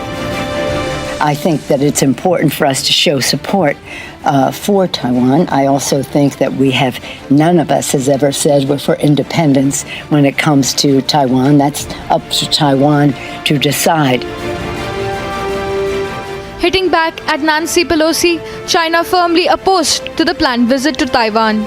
I think that it's important for us to show support for Taiwan. I also think that none of us has ever said we're for independence when it comes to Taiwan. That's up to Taiwan to decide. hitting back at Nancy Pelosi, China firmly opposed to the planned visit to Taiwan.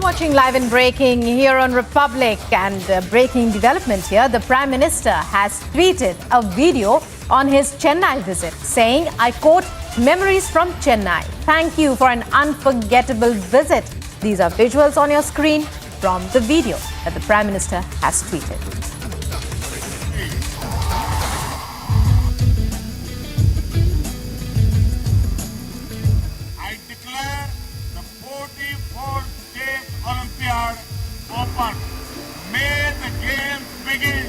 Watching live and breaking here on Republic, and breaking development here. The Prime Minister has tweeted a video on his Chennai visit saying, I quote, "Memories from Chennai. Thank you for an unforgettable visit." These are visuals on your screen from the video that the Prime Minister has tweeted. I declare the 44th State Olympiad open. May the games begin.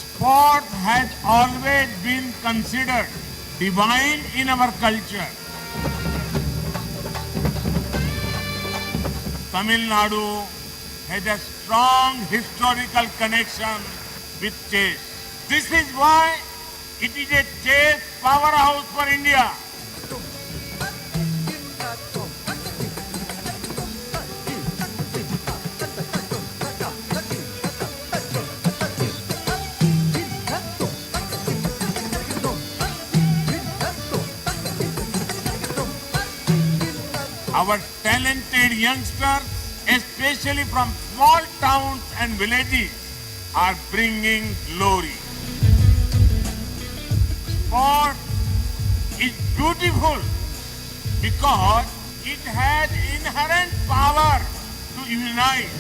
Sport has always been considered divine in our culture. Tamil Nadu has a strong historical connection with chess. This is why it is a chess powerhouse for India. Our talented youngsters, especially from small towns and villages, are bringing glory. Sport is beautiful because it has inherent power to unite.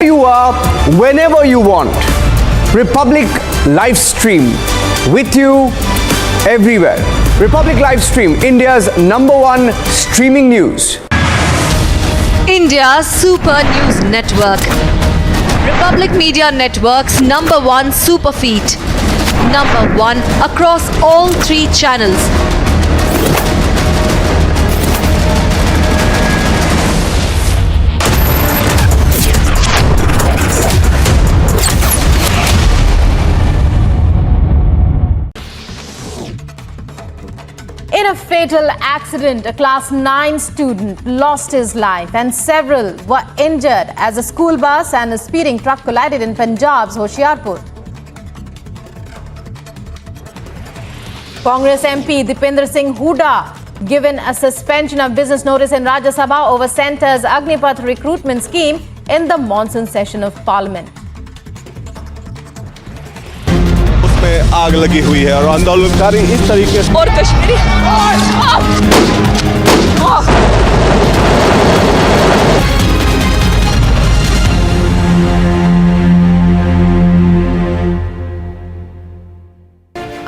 You are whenever you want. Republic live stream with you everywhere. Republic live stream, India's #1 streaming news. India's Super News Network. Republic Media Network's #1 super feed. #1 across all 3 channels. In a fatal accident, a class 9 student lost his life and several were injured as a school bus and a speeding truck collided in Punjab's Hoshiarpur. Congress MP Deepening Singh Hooda given a suspension of business notice in Rajya Sabha over Centre's Agnipath recruitment scheme in the monsoon session of Parliament. उसमें आग लगी हुई है और आंदोलनकारी इस तरीके से और Kashmiri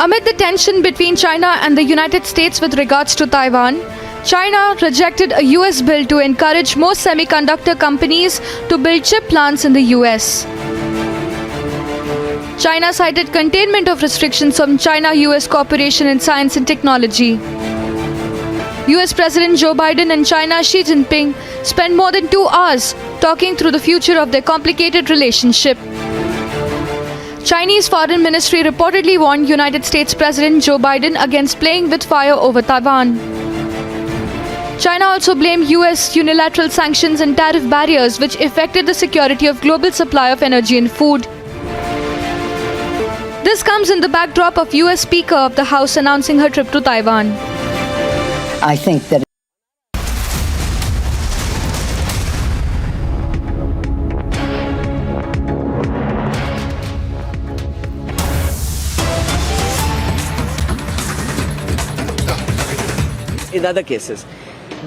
Amid the tension between China and the United States with regards to Taiwan, China rejected a US bill to encourage more semiconductor companies to build chip plants in the US. China cited containment of restrictions on China-US cooperation in science and technology. US President Joe Biden and China Xi Jinping spent more than 2 hours talking through the future of their complicated relationship. Chinese Foreign Ministry reportedly warned United States President Joe Biden against playing with fire over Taiwan. China also blamed US unilateral sanctions and tariff barriers which affected the security of global supply of energy and food. This comes in the backdrop of US Speaker of the House announcing her trip to Taiwan. I think that in other cases.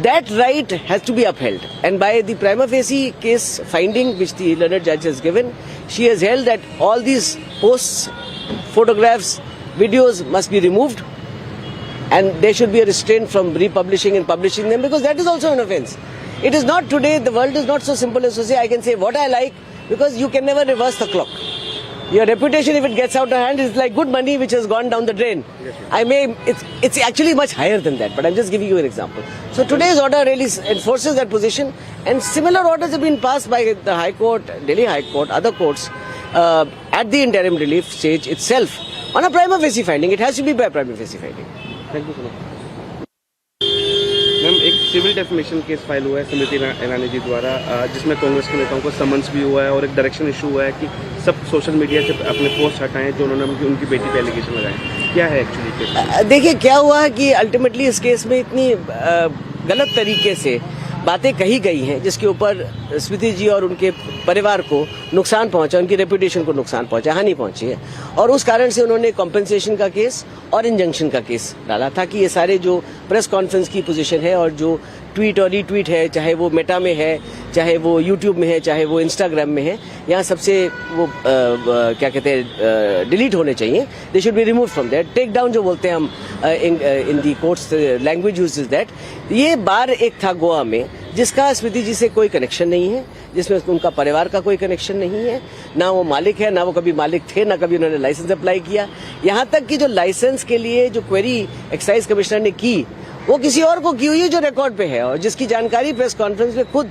That right has to be upheld, and by the prima facie case finding which the learned judge has given, she has held that all these posts, photographs, videos must be removed and there should be a restraint from republishing and publishing them, because that is also an offense. It is not today, the world is not so simple as to say I can say what I like, because you can never reverse the clock. Your reputation, if it gets out of hand, is like good money which has gone down the drain. It's actually much higher than that, but I'm just giving you an example. So today's order really enforces that position, and similar orders have been passed by the High Court, Delhi High Court, other courts at the interim relief stage itself on a prima facie finding. It has to be by prima facie finding. Thank you so much. Ma'am, एक civil defamation case file हुआ है स्मृति ईरानी जी द्वारा, जिसमें कांग्रेस के नेताओं को summons भी हुआ है और एक डायरेक्शन इशू हुआ है कि सब सोशल मीडिया से अपने पोस्ट हटाएं जो उन्होंने उनकी बेटी पे एलिगेशन लगाए। क्या है एक्चुअली केस? देखिए क्या हुआ है कि अल्टीमेटली इस केस में इतनी गलत तरीके से बातें कही गई हैं जिसके ऊपर स्मृति जी और उनके परिवार को नुकसान पहुंचा, उनकी रेपुटेशन को नुकसान पहुंचा, हानि पहुंची है, और उस कारण से उन्होंने कॉम्पेंसेशन का केस और इंजंक्शन का केस डाला था कि ये सारे जो प्रेस कॉन्फ्रेंस की पोजीशन है और जो ट्वीट और रीट्वीट है, चाहे वो मेटा में है, चाहे वो यूट्यूब में है, चाहे वो इंस्टाग्राम में है, यहाँ सबसे वो क्या कहते हैं डिलीट होने चाहिए. They should be remove from that. Take down जो बोलते हैं हम in the courts language use is that. ये बार एक था गोवा में जिसका स्मृति जी से कोई कनेक्शन नहीं है, जिसमें उनका परिवार का कोई कनेक्शन नहीं है, ना वो मालिक है, ना वो कभी मालिक थे, ना कभी उन्होंने लाइसेंस अप्लाई किया. यहाँ तक कि जो लाइसेंस के लिए जो क्वेरी एक्साइज कमिश्नर ने की वो किसी और को की हुई है जो रिकॉर्ड पे है, और जिसकी जानकारी प्रेस कॉन्फ्रेंस में खुद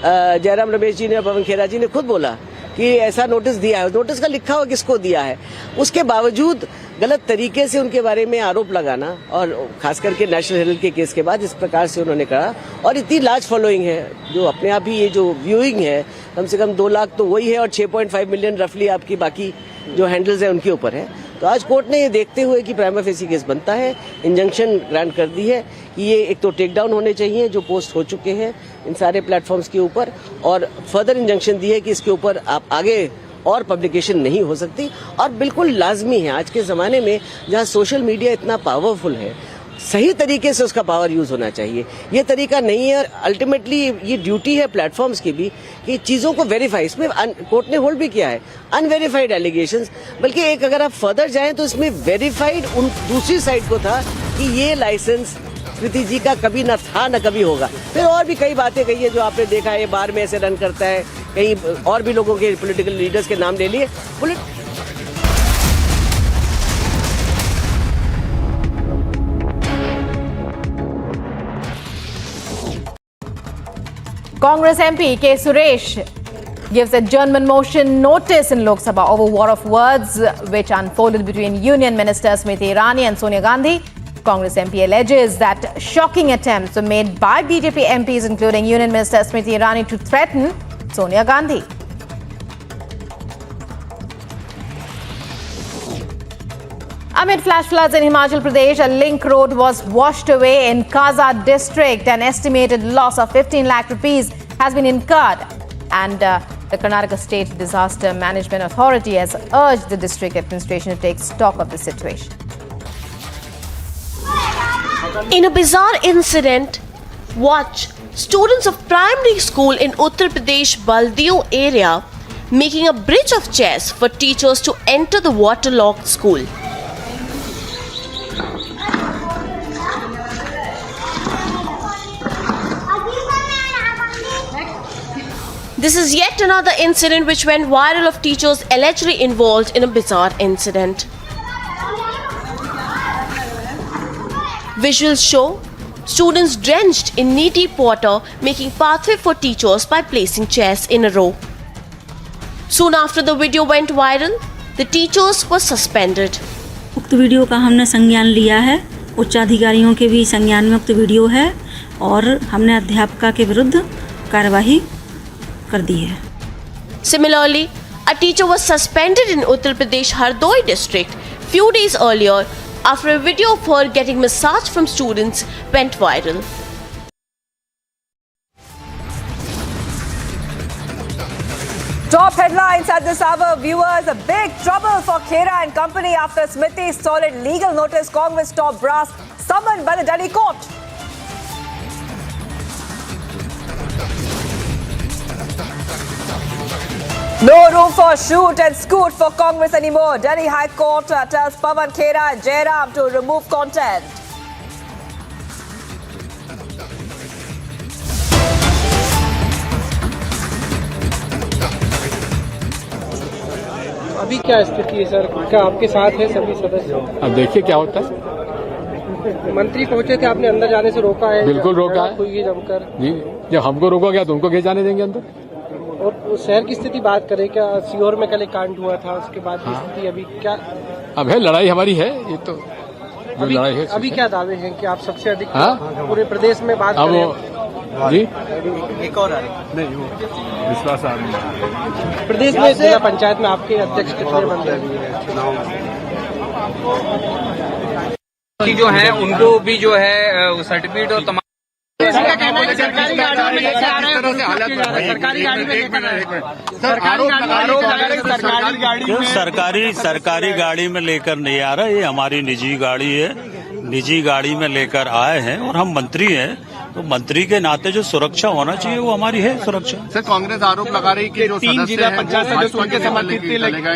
जयराम रमेश जी ने, पवन खेरा जी ने खुद बोला कि ऐसा नोटिस दिया है. नोटिस का लिखा हुआ किसको दिया है. उसके बावजूद गलत तरीके से उनके बारे में आरोप लगाना, और खास करके नेशनल हेराल्ड के केस के बाद इस प्रकार से उन्होंने कहा. और इतनी लार्ज फॉलोइंग है जो अपने आप ही, ये जो व्यूइंग है कम से कम 2 लाख तो वही है, और 6.5 मिलियन रफली आपकी बाकी जो हैंडल्स हैं उनके ऊपर है. तो आज कोर्ट ने ये देखते हुए कि प्राइमा फेसी केस बनता है, इंजंक्शन ग्रांट कर दी है कि ये एक तो टेक डाउन होने चाहिए जो पोस्ट हो चुके हैं इन सारे प्लेटफॉर्म्स के ऊपर, और फर्दर इंजंक्शन दी है कि इसके ऊपर आप आगे और पब्लिकेशन नहीं हो सकती. और बिल्कुल लाजमी है आज के ज़माने में जहाँ सोशल मीडिया इतना पावरफुल है, सही तरीके से उसका पावर यूज होना चाहिए. ये तरीका नहीं है. अल्टीमेटली ये ड्यूटी है प्लेटफॉर्म्स की भी कि चीज़ों को वेरीफाई. इसमें कोर्ट ने होल्ड भी किया है अनवेरीफाइड एलिगेशंस, बल्कि एक अगर आप फर्दर जाएं तो इसमें वेरीफाइड उन दूसरी साइड को था कि ये लाइसेंस स्मृति जी का कभी न था न कभी होगा. फिर और भी कई बातें कही है जो आपने देखा है, बार में ऐसे रन करता है, कहीं और भी लोगों के पॉलिटिकल लीडर्स के नाम ले लिए. Congress MP K. Suresh gives adjournment motion notice in Lok Sabha over war of words which unfolded between Union Ministers Smriti Irani and Sonia Gandhi. Congress MP alleges that shocking attempts were made by BJP MPs, including Union Minister Smriti Irani, to threaten Sonia Gandhi. Amid flash floods in Himachal Pradesh, a link road was washed away in Kaza district. An estimated loss of 15 lakh rupees has been incurred, and the Karnataka State Disaster Management Authority has urged the district administration to take stock of the situation. In a bizarre incident, watch students of primary school in Uttar Pradesh Baldio area making a bridge of chairs for teachers to enter the waterlogged school. This is yet another incident which went viral of teachers allegedly involved in a bizarre incident. Visuals show students drenched in knee-deep water making pathway for teachers by placing chairs in a row. Soon after the video went viral, the teachers were suspended. उक्त video का हमने संज्ञान लिया है. उच्च अधिकारियों के भी संज्ञान में उक्त वीडियो है और हमने अध्यापका के विरुद्ध कार्यवाही कर दी है. Similarly, a teacher was suspended in Uttar Pradesh Hardoi district few days earlier after a video of her getting massage from students went viral. Top headlines at this hour, viewers. A big trouble for Khera and company after Smriti's solid legal notice. Congress top brass summoned by the Delhi court. No room for shoot and scoot for Congress anymore. Delhi High Court tells Pawan Khera and Jairam to remove content. अभी क्या स्थिति है sir? क्या आपके साथ है सभी सदस्य? अब देखिए क्या होता है। मंत्री पहुंचे थे, आपने अंदर जाने से रोका है? बिल्कुल रोका है। हुई जमकर जी, जब हमको रोका गया तो उनको कैसे जाने देंगे अंदर? और शहर की स्थिति बात करें, क्या सीहोर में कल एक कांड हुआ था, उसके बाद की स्थिति अभी क्या? अब है लड़ाई हमारी है, ये तो जो लड़ाई है। अभी क्या दावे हैं कि आप सबसे अधिक पूरे प्रदेश में बात अब करें? जी एक और नहीं विश्वास आ रहा प्रदेश में जिला पंचायत में आपके अध्यक्ष कितने बन रहे कि जो है उनको भी जो है सर्टिफिकेट और तमाम सरकारी गाड़ी में लेकर आ रहे हैं। सरकारी गाड़ी में लेकर सरकारी गाड़ी में लेकर नहीं आ रहा, ये हमारी निजी गाड़ी है। निजी गाड़ी में लेकर आए हैं और हम मंत्री हैं, तो मंत्री के नाते जो सुरक्षा होना चाहिए वो हमारी है सुरक्षा। सर, कांग्रेस आरोप लगा रही कि जो तीन जिला पंचायत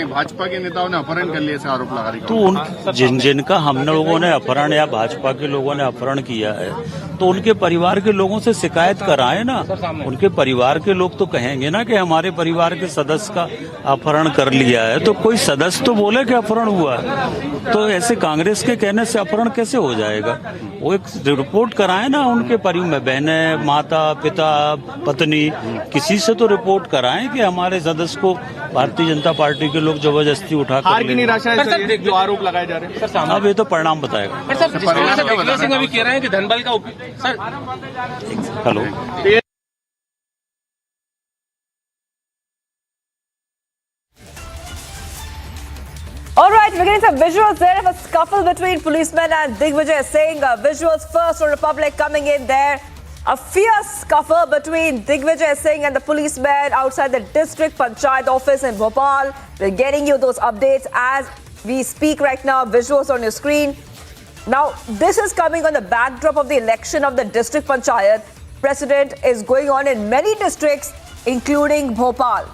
भाजपा के नेताओं ने अपहरण कर लिया, ऐसे आरोप लगा रही। तो जिनका हम लोगों ने अपहरण या भाजपा के लोगों ने अपहरण किया है तो उनके परिवार के लोगों से शिकायत कराएं ना। उनके परिवार के लोग तो कहेंगे ना कि हमारे परिवार के सदस्य का अपहरण कर लिया है, तो कोई सदस्य तो बोले कि अपहरण हुआ है। तो ऐसे कांग्रेस के कहने से अपहरण कैसे हो जाएगा? वो एक रिपोर्ट कराएं ना, उनके परिवार में बहनें, माता, पिता, पत्नी, किसी से तो रिपोर्ट कराएं कि हमारे सदस्य को भारतीय जनता पार्टी के लोग जबरदस्ती उठा कर ले। निराशा है जो आरोप लगाए जा रहे हैं। अब ये तो परिणाम बताएगा। दिग्विजय सिंह अभी कह रहे हैं कि धनबल का sir hello All right, we're getting some visuals there of a scuffle between policemen and Digvijay Singh. Visuals first on Republic coming in there. A fierce scuffle between Digvijay Singh and the policemen outside the district panchayat office in Bhopal. We're getting you those updates as we speak right now. Visuals on your screen. Now, this is coming on the backdrop of the election of the district panchayat. Precedent is going on in many districts, including Bhopal.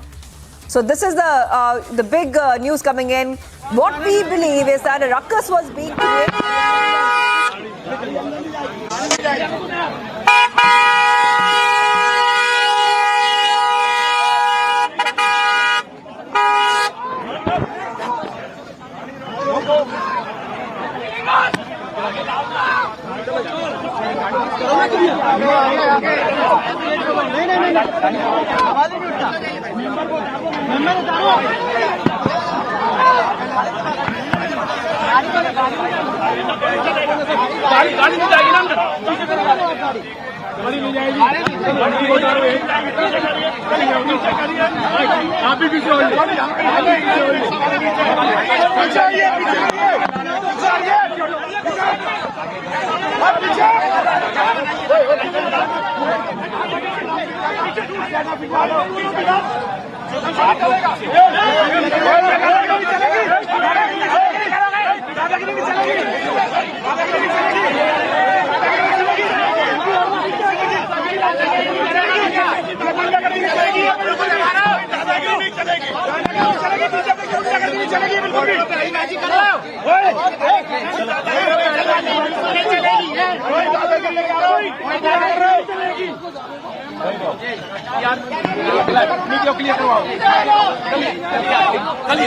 So this is the big news coming in. What we believe is that a ruckus was being created. गाड़ी में जाएगी ना, गाड़ी में जाएगी। आप भी पीछे होइए।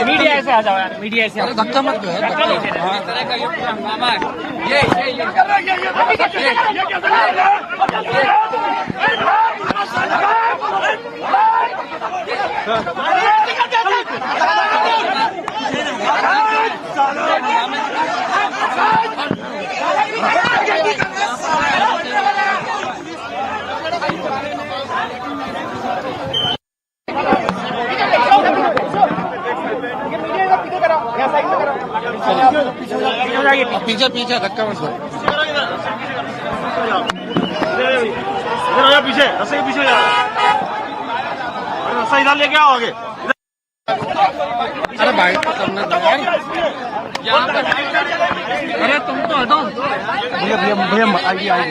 मीडिया ऐसे आ जाओ यार, मीडिया ऐसे धक्का मत दो। पीछे पीछे धक्का मत दो। पीछे रस्से के पीछे जाओ, रस्सा इधर लेके आओ आगे। अरे भाई तो करना था यार। अरे तुम तो हटो भैया आइए आइए।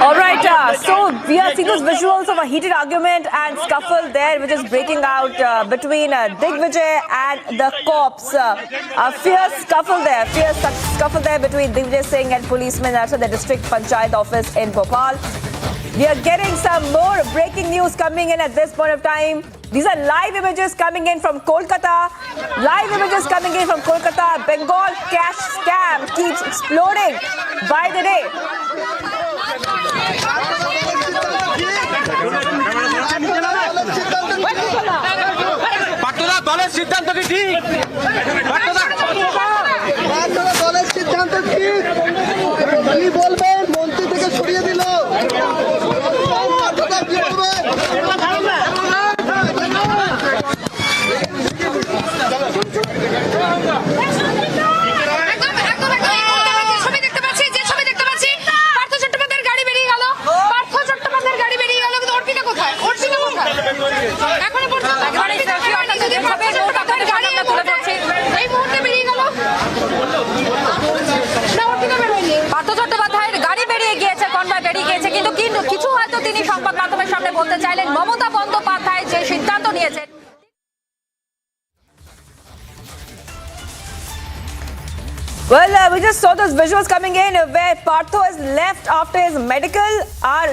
All right, so we are seeing those visuals of a heated argument and scuffle there, which is breaking out between Digvijay and the cops. A fierce scuffle there between Digvijay Singh and policemen outside the district panchayat office in Bhopal. We are getting some more breaking news coming in at this point of time. These are live images coming in from Kolkata. Live images coming in from Kolkata. Bengal cash scam keeps exploding by the day. দলের সিদ্ধান্ত কি ঠিক? দলের সিদ্ধান্ত ঠিক কি বলবেন? মন্ত্রী থেকে সরিয়ে দিল। কি বলবেন? পার্থ চট্টোপাধ্যায়ের গাড়ি বেরিয়ে গিয়েছে, কনভয় বেরিয়ে গিয়েছে, কিন্তু কিছু হয়তো তিনি সংবাদ মাধ্যমের সামনে বলতে চাইলেন। মমতা বন্দ্যোপাধ্যায় যে সিদ্ধান্ত নিয়েছেন। Well, we just saw those visuals coming in where Partho is left after his medical. Our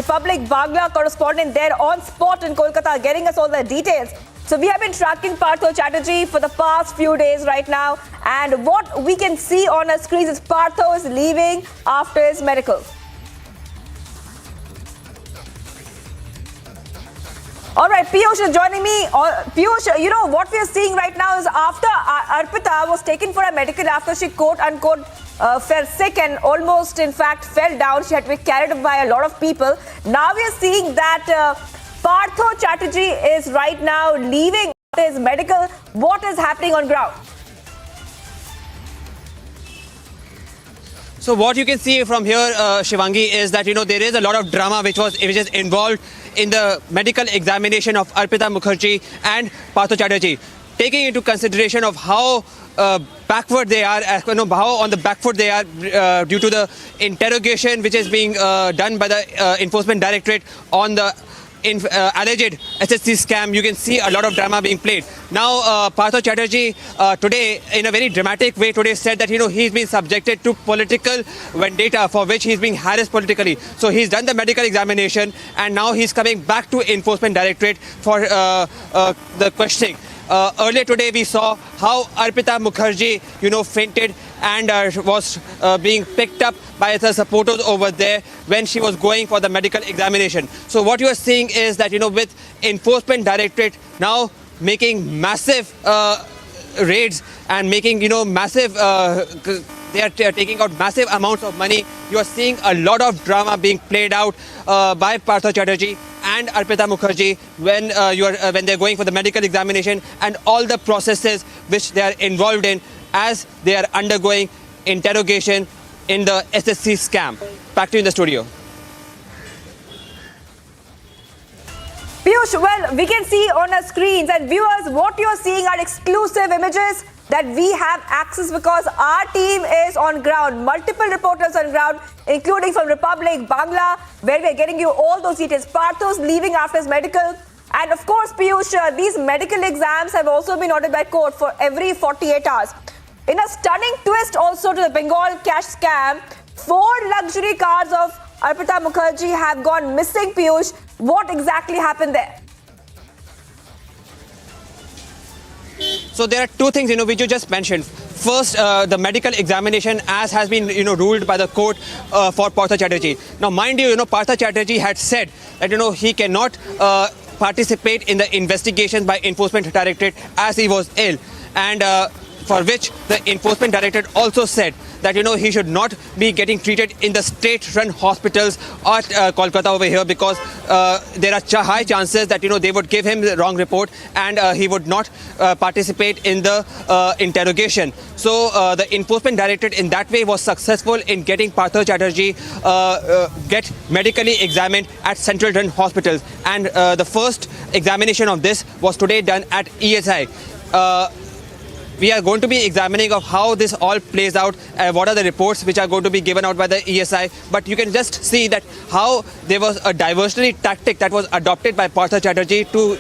Republic Bangla correspondent there on spot in Kolkata getting us all the details. So we have been tracking Partho Chatterjee for the past few days right now, and what we can see on our screens is Partho is leaving after his medical. All right, Piyush is joining me. Piyush, you know what we are seeing right now is after Arpita was taken for a medical after she quote-unquote fell sick and almost in fact fell down. She had to be carried by a lot of people. Now we are seeing that Partho Chatterjee is right now leaving his medical. What is happening on ground? So what you can see from here, Shivangi, is that, there is a lot of drama which is involved in the medical examination of Arpita Mukherjee and Partho Chatterjee, taking into consideration of how backward they are, how on the back foot they are due to the interrogation which is being done by the Enforcement Directorate on the alleged SSC scam. You can see a lot of drama being played. Now, Partho Chatterjee today, in a very dramatic way today, said that, he's been subjected to political vendetta for which he's being harassed politically. So he's done the medical examination and now he's coming back to Enforcement Directorate for the questioning. Earlier today we saw how Arpita Mukherjee, fainted and was being picked up by the supporters over there when she was going for the medical examination. So what you are seeing is that, with Enforcement Directorate now making massive raids and making, massive, they are taking out massive amounts of money. You are seeing a lot of drama being played out by Partho Chatterjee and Arpita Mukherjee when they're going for the medical examination and all the processes which they are involved in as they are undergoing interrogation in the SSC scam. Back to you in the studio. Piyush, well, we can see on our screens, and viewers, what you're seeing are exclusive images that we have access because our team is on ground. Multiple reporters on ground, including from Republic Bangla, where we are getting you all those details. Partho's leaving after his medical. And of course, Piyush, these medical exams have also been ordered by court for every 48 hours. In a stunning twist also to the Bengal cash scam, 4 luxury cars of Arpita Mukherjee have gone missing, Piyush. What exactly happened there? So there are two things, which you just mentioned. First, the medical examination as has been, ruled by the court for Partho Chatterjee. Now, mind you, Partho Chatterjee had said that, he cannot participate in the investigation by Enforcement Directorate as he was ill. And for which the Enforcement Directorate also said that, he should not be getting treated in the state-run hospitals at Kolkata over here because there are high chances that, they would give him the wrong report and he would not participate in the interrogation. So the Enforcement Directorate in that way was successful in getting Partho Chatterjee get medically examined at central-run hospitals. And the first examination of this was today done at ESI. We are going to be examining of how this all plays out, what are the reports which are going to be given out by the ESI. But you can just see that how there was a diversionary tactic that was adopted by Partho Chatterjee to,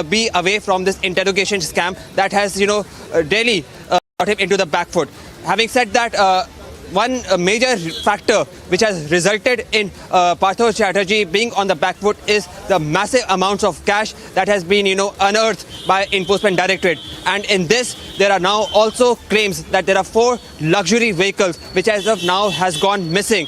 be away from this interrogation scam that has, really got him into the back foot. Having said that, one major factor which has resulted in Partho Chatterjee being on the back foot is the massive amounts of cash that has been, unearthed by Enforcement Directorate. And in this, there are now also claims that there are 4 luxury vehicles which as of now has gone missing.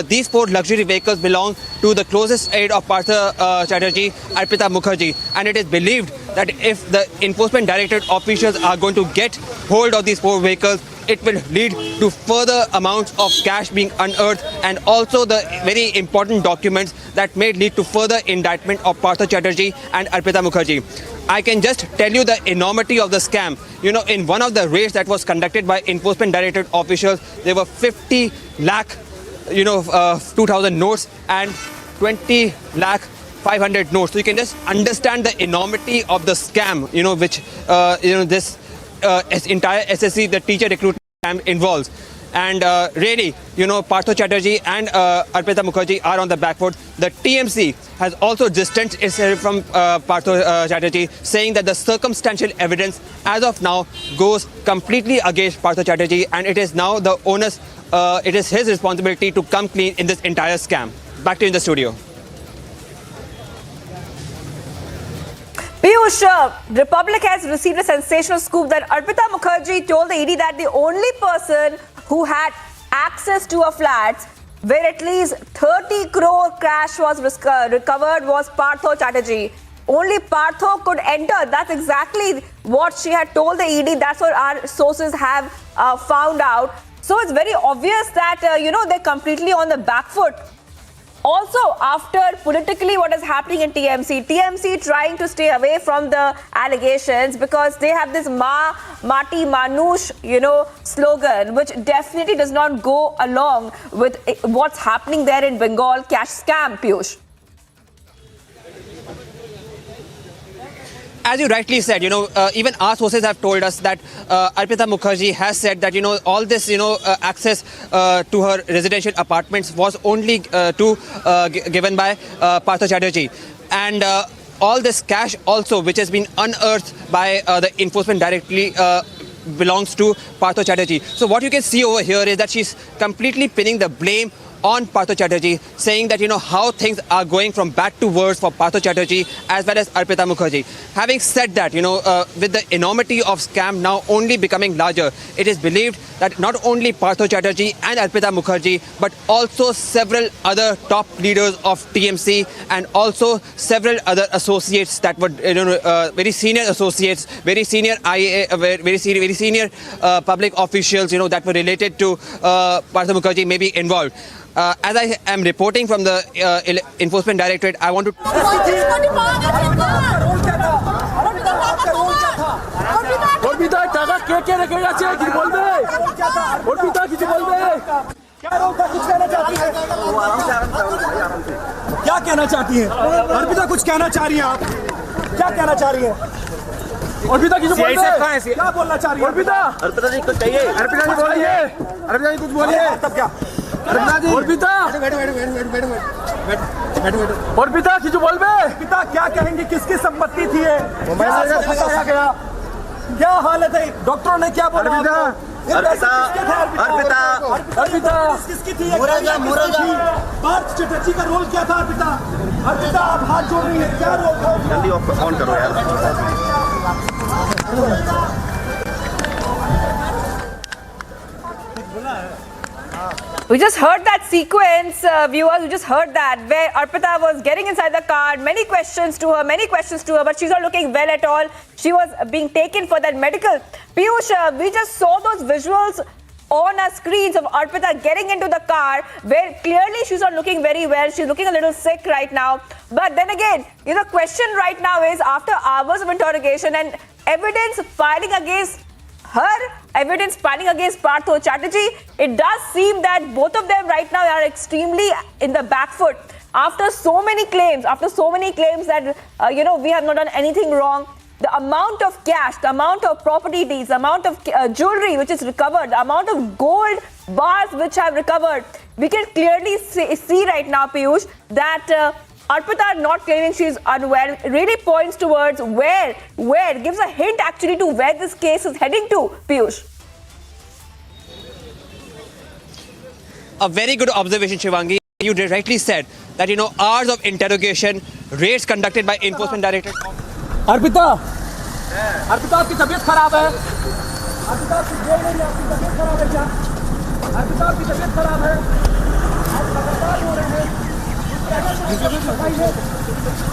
These 4 luxury vehicles belong to the closest aide of Partho Chatterjee, Arpita Mukherjee. And it is believed that if the Enforcement Directorate officials are going to get hold of these 4 vehicles, it will lead to further amounts of cash being unearthed and also the very important documents that may lead to further indictment of Partho Chatterjee and Arpita Mukherjee. I can just tell you the enormity of the scam. In one of the raids that was conducted by Enforcement Directorate officials, there were 50 lakh, 2,000 notes and 20 lakh 500 notes. So you can just understand the enormity of the scam, which, this entire SSC, the teacher recruitment scam involves. And really, Partho Chatterjee and Arpita Mukherjee are on the back foot. The TMC has also distanced itself from Partho Chatterjee, saying that the circumstantial evidence as of now goes completely against Partho Chatterjee, and it is now the onus, it is his responsibility to come clean in this entire scam. Back to you in the studio. Piyush, Republic has received a sensational scoop that Arpita Mukherjee told the ED that the only person who had access to a flat where at least 30 crore cash was recovered was Partho Chatterjee. Only Partho could enter. That's exactly what she had told the ED. That's what our sources have found out. So it's very obvious that, they're completely on the back foot. Also, after politically what is happening in TMC trying to stay away from the allegations because they have this Mati Manush, slogan, which definitely does not go along with what's happening there in Bengal cash scam, Piyush. As you rightly said, even our sources have told us that Arpita Mukherjee has said that, all this, access to her residential apartments was only given by Partho Chatterjee. And all this cash also, which has been unearthed by the Enforcement Directorate, belongs to Partho Chatterjee. So what you can see over here is that she's completely pinning the blame on Partho Chatterjee, saying that, how things are going from bad to worse for Partho Chatterjee as well as Arpita Mukherjee. Having said that, with the enormity of scam now only becoming larger, it is believed that not only Partho Chatterjee and Arpita Mukherjee, but also several other top leaders of TMC and also several other associates that were, very senior associates, very senior IA, very senior public officials, that were related to Partho Mukherjee may be involved. As I am reporting from the Enforcement Directorate, I want to... क्या कहना चाहती हैं? अर्पिता कुछ कहना चाह रही हैं आप? क्या कहना चाह रही हैं? अर्पिता की जो बोल रहे हैं, क्या बोलना चाह रही हैं? अर्पिता जी कुछ चाहिए? अर्पिता जी बोलिए, अर्पिता जी कुछ बोलिए, तब क्या? अर्पिता जी, अर्पिता की जो बोल रहे हैं, अर्पिता क्या कहेंगी? किसकी संपत्ति थी ये? फंसाया गया, क्या हालत है? डॉक्टरों ने क्या बोला? अर्पिता किसकी थी? पार्थ चटर्जी का रोल क्या था? अर्पिता आप हाथ जोड़ रही है, क्या रोल था? जल्दी ऑन करो यार। We just heard that sequence, viewers. We just heard that where Arpita was getting inside the car. Many questions to her, but she's not looking well at all. She was being taken for that medical. Piyush, we just saw those visuals on our screens of Arpita getting into the car where clearly she's not looking very well. She's looking a little sick right now. But then again, the question right now is after hours of interrogation and evidence piling against Partho Chatterjee, it does seem that both of them right now are extremely in the back foot. After so many claims that, we have not done anything wrong, the amount of cash, the amount of property deeds, the amount of jewelry which is recovered, the amount of gold bars which have recovered, we can clearly see right now, Piyush, that Arpita not claiming she's unwell really points towards where gives a hint actually to where this case is heading to, Piyush. a very good observation, Shivangi. You rightly said that, hours of interrogation, raids conducted by Enforcement Directorate. Arpita Arpita आपकी तबीयत खराब है अर्पिता आपकी तबीयत खराब है क्या अर्पिता आपकी तबीयत खराब है आप लगातार हो रहे हैं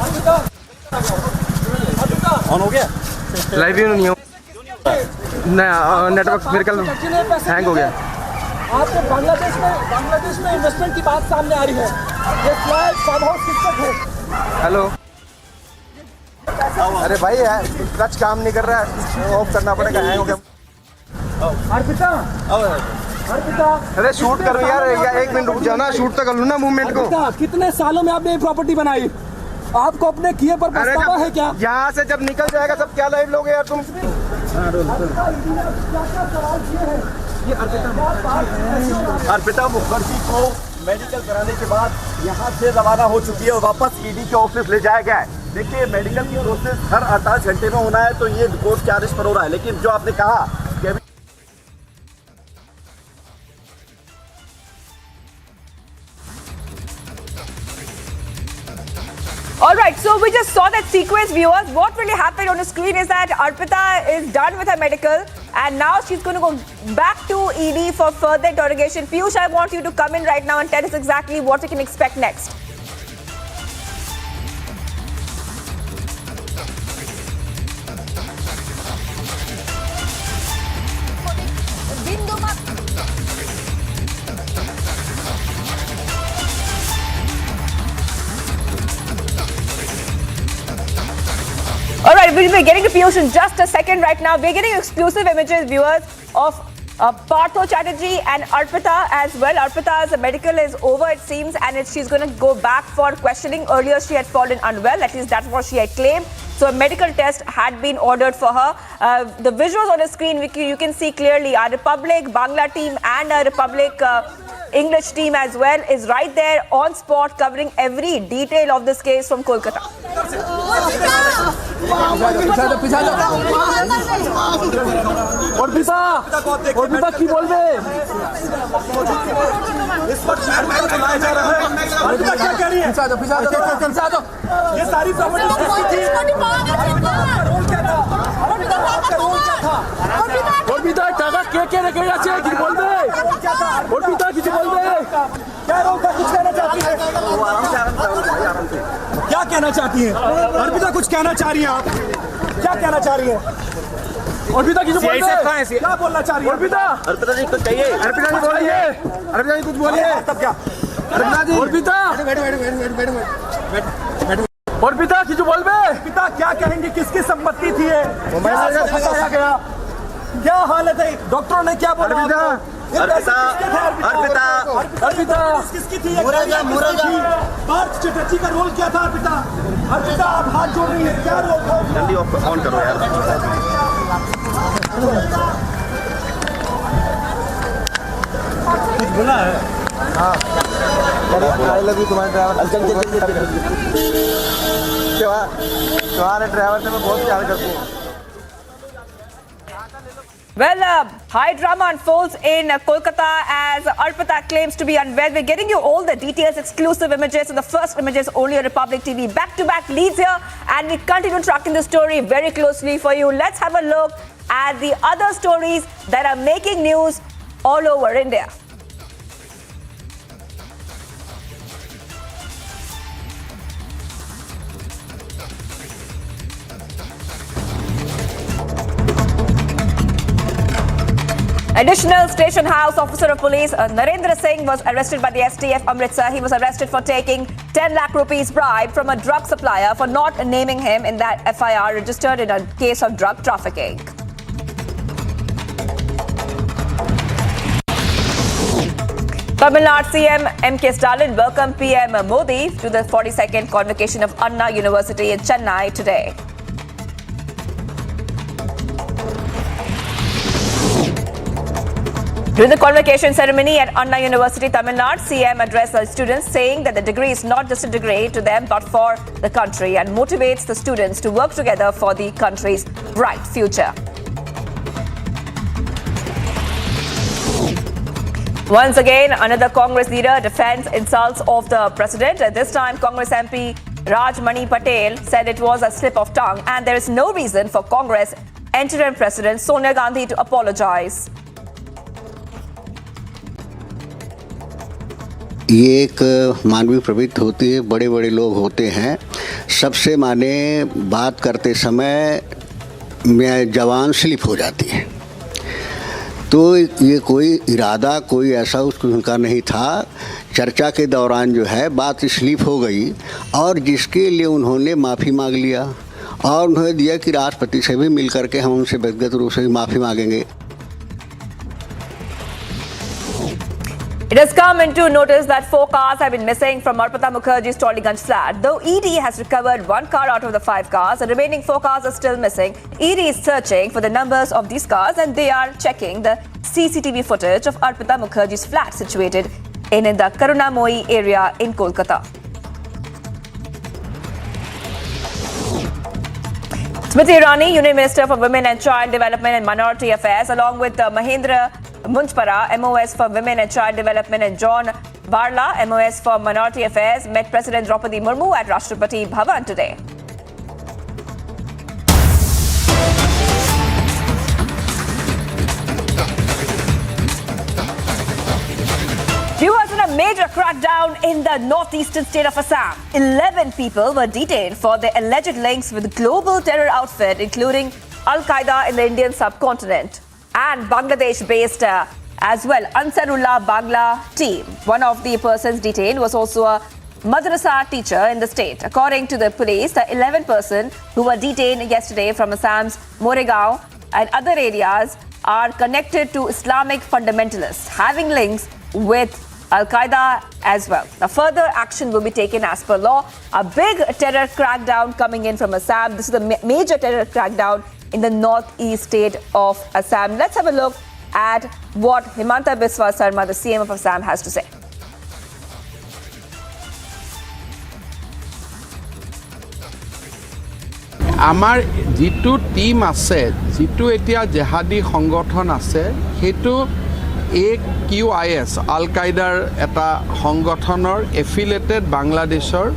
अर्पिता अर्पिता ऑन हो गया लाइव ही नहीं हो नेटवर्क मेरे कल हैंग हो गया आपको बांग्लादेश में इन्वेस्टमेंट की बात सामने आ रही है ये फ्लैग फार्म हाउस शिक्षक है हेलो अरे भाई टच काम नहीं कर रहा है ऑफ करना पड़ेगा हैंग हो गया अर्पिता अर्पिता अरे शूट करो यार 1 मिनट रुक जाओ ना शूट तो कर लो ना मूवमेंट को कितने सालों में आपने ये प्रॉपर्टी बनाई आपको अपने किए पर पछतावा है क्या यहाँ से जब निकल जाएगा सब क्या लाइव लोगे यार तुम अर्पिता मुखर्जी को मेडिकल कराने के बाद यहाँ से रवाना हो चुकी है और वापस ईडी के ऑफिस ले जाया गया है। देखिए मेडिकल की प्रोसेस हर 48 घंटे में होना है तो ये कोर्ट के आदेश पर हो रहा है लेकिन जो आपने कहा कि अभी All right, so we just saw that sequence, viewers. What really happened on the screen is that Arpita is done with her medical and now she's going to go back to ED for further interrogation. Piyush, I want you to come in right now and tell us exactly what we can expect next. All right, we'll be getting to Piyush in just a second. Right now, we're getting exclusive images, viewers, of Partho Chatterjee and Arpita as well. Arpita's medical is over, it seems, and she's going to go back for questioning. Earlier, she had fallen unwell. At least that's what she had claimed. So a medical test had been ordered for her. The visuals on the screen, you can see clearly our Republic Bangla team and our Republic English team as well is right there on spot covering every detail of this case from Kolkata. Arpita की बोल दे इस वक्त शहर में बुलाया जा रहा है अर्पिता क्या कह रही है ये सारी प्रॉपर्टी किसकी थी अर्पिता टाका क्या रखेगा चाहिए कि बोल दे अर्पिता किसी बोल दे क्या रोका कुछ कहना चाहती है क्या कहना चाहती है अर्पिता कुछ कहना चाह रही है आप क्या कहना चाह रही है अर्पिता की जो बोल रहे हैं क्या बोलना चाह रही है अर्पिता जी कुछ चाहिए अर्पिता जी बोलिए अर्पिता जी कुछ बोलिए तब क्या अर्पिता जी अर्पिता की जो बोल रहे अर्पिता क्या कहेंगे किसकी संपत्ति थी ये फंसाया गया क्या हालत है डॉक्टरों ने क्या बोला अर्पिता किसकी थी पार्थ चटर्जी का रोल क्या था अर्पिता आप हाथ जोड़ रही है क्या रोल था जल्दी ऑन करो यार कुछ बोला है हाँ आई लव यू तुम्हारे ड्राइवर तुम्हारे ड्राइवर से मैं बहुत प्यार करती हूँ Well, high drama unfolds in Kolkata as Arpita claims to be unwell. We're getting you all the details, exclusive images, and the first images only on Republic TV. Back-to-back leads here, and we continue tracking the story very closely for you. Let's have a look at the other stories that are making news all over India. Additional station house officer of police Narendra Singh was arrested by the STF Amritsar. He was arrested for taking 10 lakh rupees bribe from a drug supplier for not naming him in that FIR registered in a case of drug trafficking. Tamil Nadu CM M.K. Stalin welcomed PM Modi to the 42nd Convocation of Anna University in Chennai today. During the convocation ceremony at Anna University, Tamil Nadu, CM addressed the students saying that the degree is not just a degree to them but for the country and motivates the students to work together for the country's bright future. Once again, another Congress leader defends insults of the president. This time, Congress MP Rajmani Patel said it was a slip of tongue and there is no reason for Congress interim President Sonia Gandhi to apologize. ये एक मानवीय प्रवृत्ति होती है, बड़े बड़े लोग होते हैं, सबसे माने बात करते समय में जबान स्लिप हो जाती है, तो ये कोई इरादा कोई ऐसा उनका नहीं था। चर्चा के दौरान जो है बात स्लिप हो गई और जिसके लिए उन्होंने माफ़ी मांग लिया और उन्होंने दिया कि राष्ट्रपति से भी मिल करके हम उनसे व्यक्तिगत रूप से भी माफ़ी मांगेंगे। It has come into notice that 4 cars have been missing from Arpita Mukherjee's Tollygunge flat. Though ED has recovered 1 car out of the 5 cars, the remaining 4 cars are still missing. ED is searching for the numbers of these cars and they are checking the CCTV footage of Arpita Mukherjee's flat situated in the Karunamoi area in Kolkata. Smriti Irani, Union Minister for Women and Child Development and Minority Affairs, along with Mahendra Munchpara, MOS for Women and Child Development, and John Barla, MOS for Minority Affairs, met President Draupadi Murmu at Rashtrapati Bhavan today. Viewers, in a major crackdown in the northeastern state of Assam, 11 people were detained for their alleged links with global terror outfit, including Al-Qaeda in the Indian subcontinent and Bangladesh-based as well Ansarullah Bangla team. One of the persons detained was also a madrasa teacher in the state. According to the police, the 11 persons who were detained yesterday from Assam's Moregaon and other areas are connected to Islamic fundamentalists, having links with Al-Qaeda as well. Now, further action will be taken as per law. A big terror crackdown coming in from Assam. This is a major terror crackdown in the northeast state of Assam. Let's have a look at what Himanta Biswa Sarma, the CM of Assam, has to say. আমাৰ যিটো team আছে, যিটো এতিয়া জেহাদী সংগঠন আছে, সেইটো AQIS আল-কায়দাৰ এটা সংগঠনৰ এফিলেটেড বাংলাদেশৰ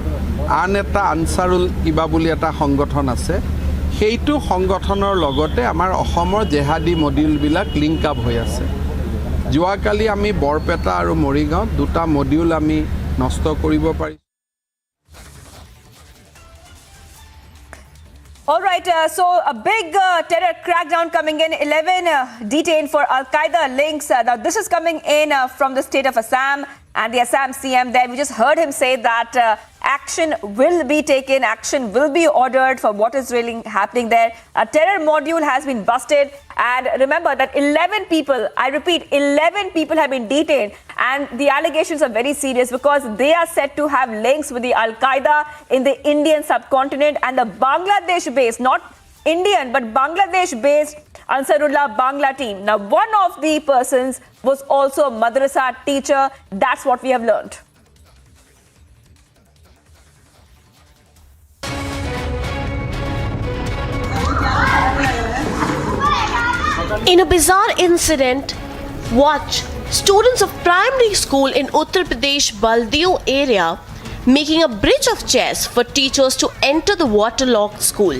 আন এটা আনসাৰুল কিবা বুলি এটা সংগঠন আছে। সেইটো সংগঠনৰ লগতে আমাৰ অসমৰ জেহাদী মডিউলবিলাক লিংক আপ হৈ আছে। যোৱাকালি আমি বৰপেটা আৰু মৰিগাঁও দুটা মডিউল আমি নষ্ট কৰিব পাৰিছোঁ। All right, so a big terror crackdown coming in, 11 detained for Al-Qaeda links. Now, this is coming in from the state of Assam and the Assam CM there. We just heard him say that action will be taken, action will be ordered for what is really happening there. A terror module has been busted. And remember that 11 people, I repeat, 11 people have been detained. And the allegations are very serious because they are said to have links with the Al-Qaeda in the Indian subcontinent and the Bangladesh-based, not Indian, but Bangladesh-based Ansarullah Bangla team. Now, one of the persons was also a madrasa teacher. That's what we have learned. In a bizarre incident, watch students of primary school in Uttar Pradesh Baldio area making a bridge of chairs for teachers to enter the waterlogged school.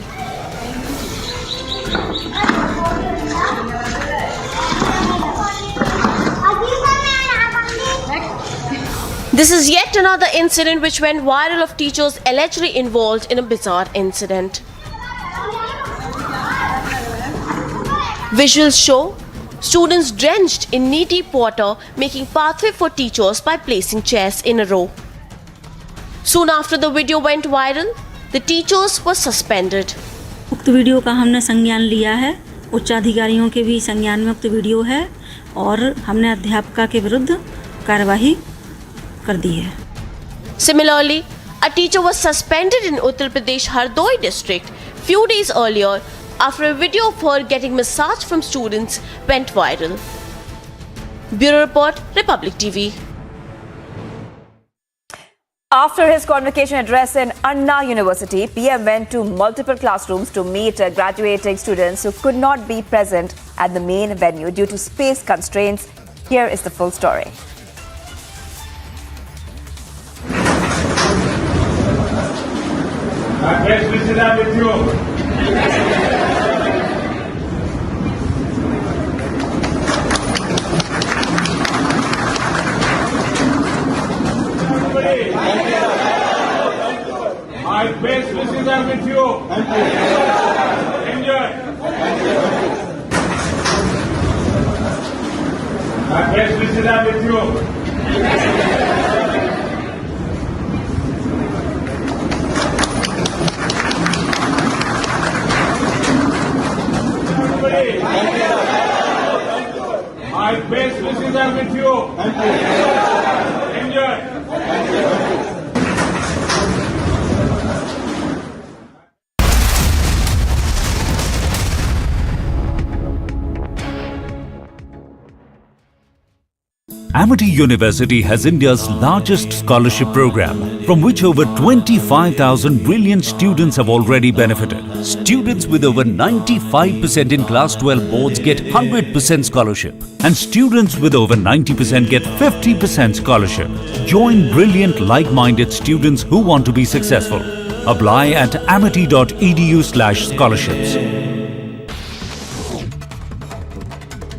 This is yet another incident which went viral of teachers allegedly involved in a bizarre incident. Visuals show students drenched in knee-deep water making pathway for teachers by placing chairs in a row. Soon after the video went viral, the teachers were suspended. उक्त video का हमने संज्ञान लिया है, उच्च अधिकारियों के भी संज्ञान में उक्त वीडियो है और हमने अध्यापका के विरुद्ध कार्यवाही कर दी है. Similarly, a teacher was suspended in Uttar Pradesh Hardoi district few days earlier after a video of her getting massage from students went viral. Bureau Report, Republic TV. After his convocation address in Anna University, PM went to multiple classrooms to meet graduating students who could not be present at the main venue due to space constraints Here is the full story. My best wishes are with you. My best wishes are with you. Enjoy. My best wishes are with you. My best wishes are with you. Enjoy. Amity University has India's largest scholarship program, from which over 25,000 brilliant students have already benefited. Students with over 95% in Class 12 boards get 100% scholarship, and students with over 90% get 50% scholarship. Join brilliant, like-minded students who want to be successful. Apply at amity.edu/scholarships.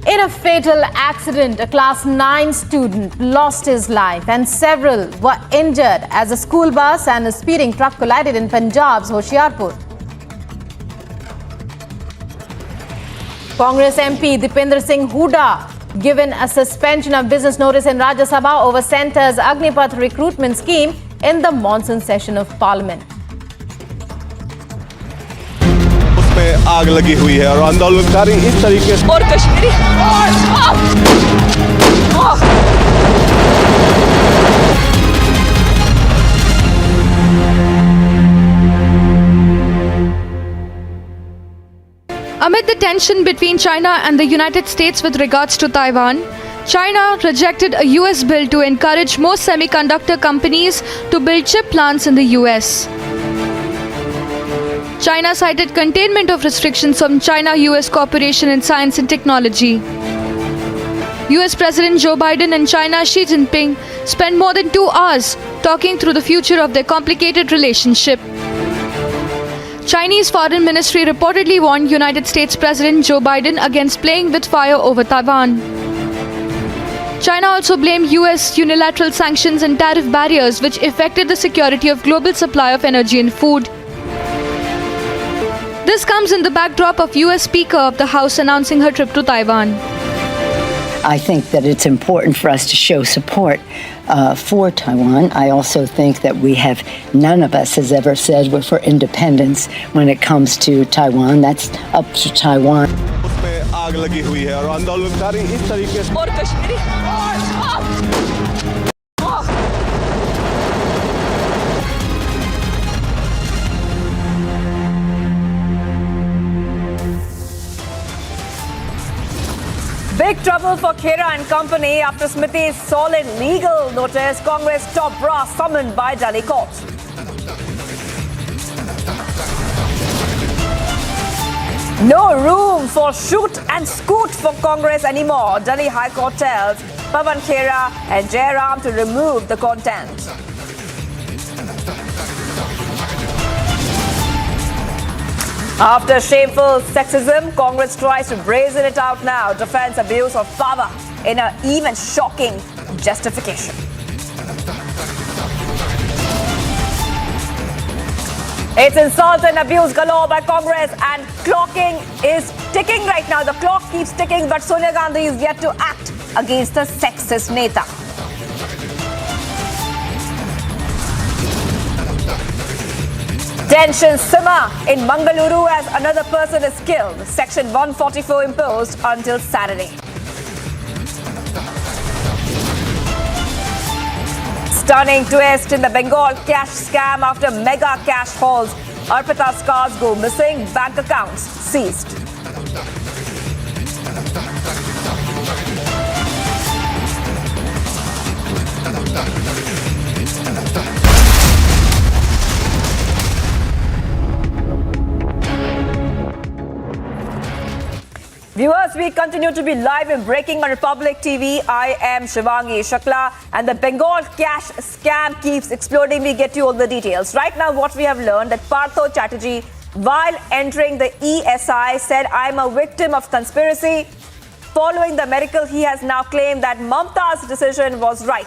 In a fatal accident, a class 9 student lost his life and several were injured as a school bus and a speeding truck collided in Punjab's Hoshiarpur. Congress MP Deepening Singh Hooda given a suspension of business notice in Rajya Sabha over Centre's Agnipath recruitment scheme in the Monsoon session of Parliament. में आग लगी हुई है और आंदोलनकारी इस तरीके से और Kashmiri Amid the tension between China and the United States with regards to Taiwan, China rejected a US bill to encourage more semiconductor companies to build chip plants in the US. China cited containment of restrictions from China-US cooperation in science and technology. US President Joe Biden and China Xi Jinping spent more than 2 hours talking through the future of their complicated relationship. Chinese Foreign Ministry reportedly warned United States President Joe Biden against playing with fire over Taiwan. China also blamed US unilateral sanctions and tariff barriers which affected the security of global supply of energy and food. This comes in the backdrop of US Speaker of the House announcing her trip to Taiwan. I think that it's important for us to show support for Taiwan. I also think that none of us has ever said we're for independence when it comes to Taiwan. That's up to Taiwan. उसमें आग लगी हुई है और आंदोलनकारी इस तरीके से और Kashmiri Big trouble for Khera and company after Smriti's solid legal notice. Congress top brass summoned by Delhi court. No room for shoot and scoot for Congress anymore. Delhi High Court tells Pawan Khera and Jairam to remove the content. After shameful sexism, Congress tries to brazen it out now. Defends abuse of power in an even shocking justification. It's insult and abuse galore by Congress, and clocking is ticking right now. The clock keeps ticking, but Sonia Gandhi is yet to act against the sexist neta. Tensions simmer in Mangaluru as another person is killed. Section 144 imposed until Saturday. Stunning twist in the Bengal cash scam after mega cash hauls. Arpita's cars go missing, bank accounts seized. Viewers, we continue to be live and breaking on Republic TV. I am Shivangi Shakla, and the Bengal cash scam keeps exploding. We get you all the details. Right now, what we have learned that Partho Chatterjee, while entering the ESI, said, "I'm a victim of conspiracy." Following the medical, he has now claimed that Mamta's decision was right.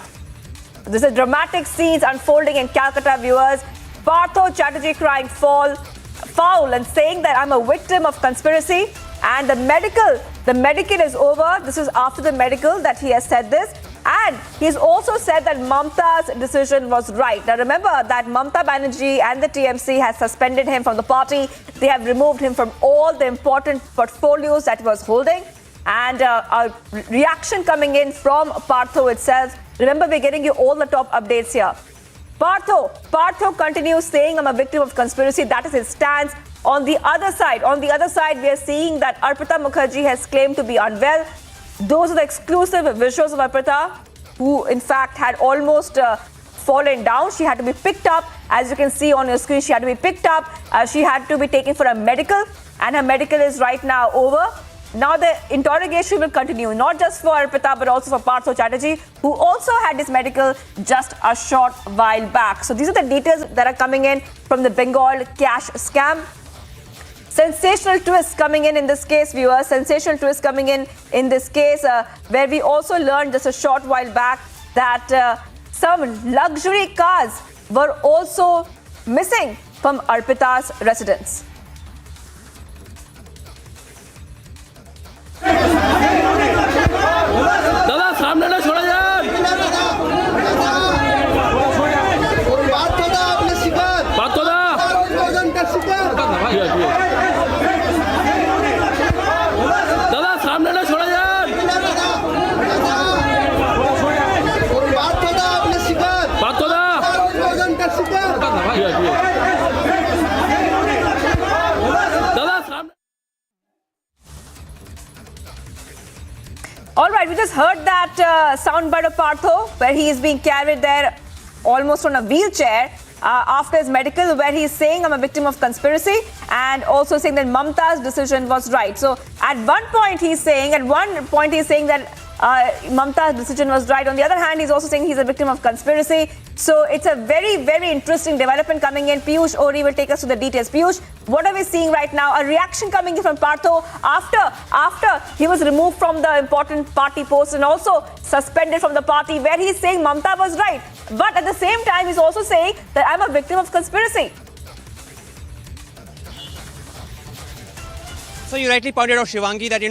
This is dramatic scenes unfolding in Calcutta, viewers. Partho Chatterjee crying foul and saying that I'm a victim of conspiracy. And the medical is over. This is after the medical that he has said this. And he's also said that Mamta's decision was right. Now remember that Mamta Banerjee and the TMC has suspended him from the party. They have removed him from all the important portfolios that he was holding. And a reaction coming in from Partho itself. Remember, we're getting you all the top updates here. Partho continues saying, I'm a victim of conspiracy. That is his stance. On the other side, we are seeing that Arpita Mukherjee has claimed to be unwell. Those are the exclusive visuals of Arpita, who in fact had almost fallen down. She had to be picked up. As you can see on your screen, she had to be picked up. She had to be taken for a medical, and her medical is right now over. Now the interrogation will continue, not just for Arpita, but also for Partho Chatterjee, who also had his medical just a short while back. So these are the details that are coming in from the Bengal cash scam. Sensational twist coming in this case, viewers. Sensational twist coming in this case, where we also learned just a short while back that some luxury cars were also missing from Arpita's residence. दादा सामने ना छोड़ा यार बात तो दा दादा सामने ना छोड़ा यार बात तो दा All right, we just heard that soundbite of Partho, where he is being carried there almost on a wheelchair after his medical, where he is saying, I'm a victim of conspiracy, and also saying that Mamta's decision was right. So at one point he's saying that Mamta's decision was right. On the other hand, he's also saying he's a victim of conspiracy. So it's a very, very interesting development coming in. Piyush Ori will take us to the details. Piyush, what are we seeing right now? A reaction coming in from Partho after he was removed from the important party post and also suspended from the party, where he's saying Mamta was right. But at the same time, he's also saying that I'm a victim of conspiracy. So you rightly pointed out, Shivangi, that,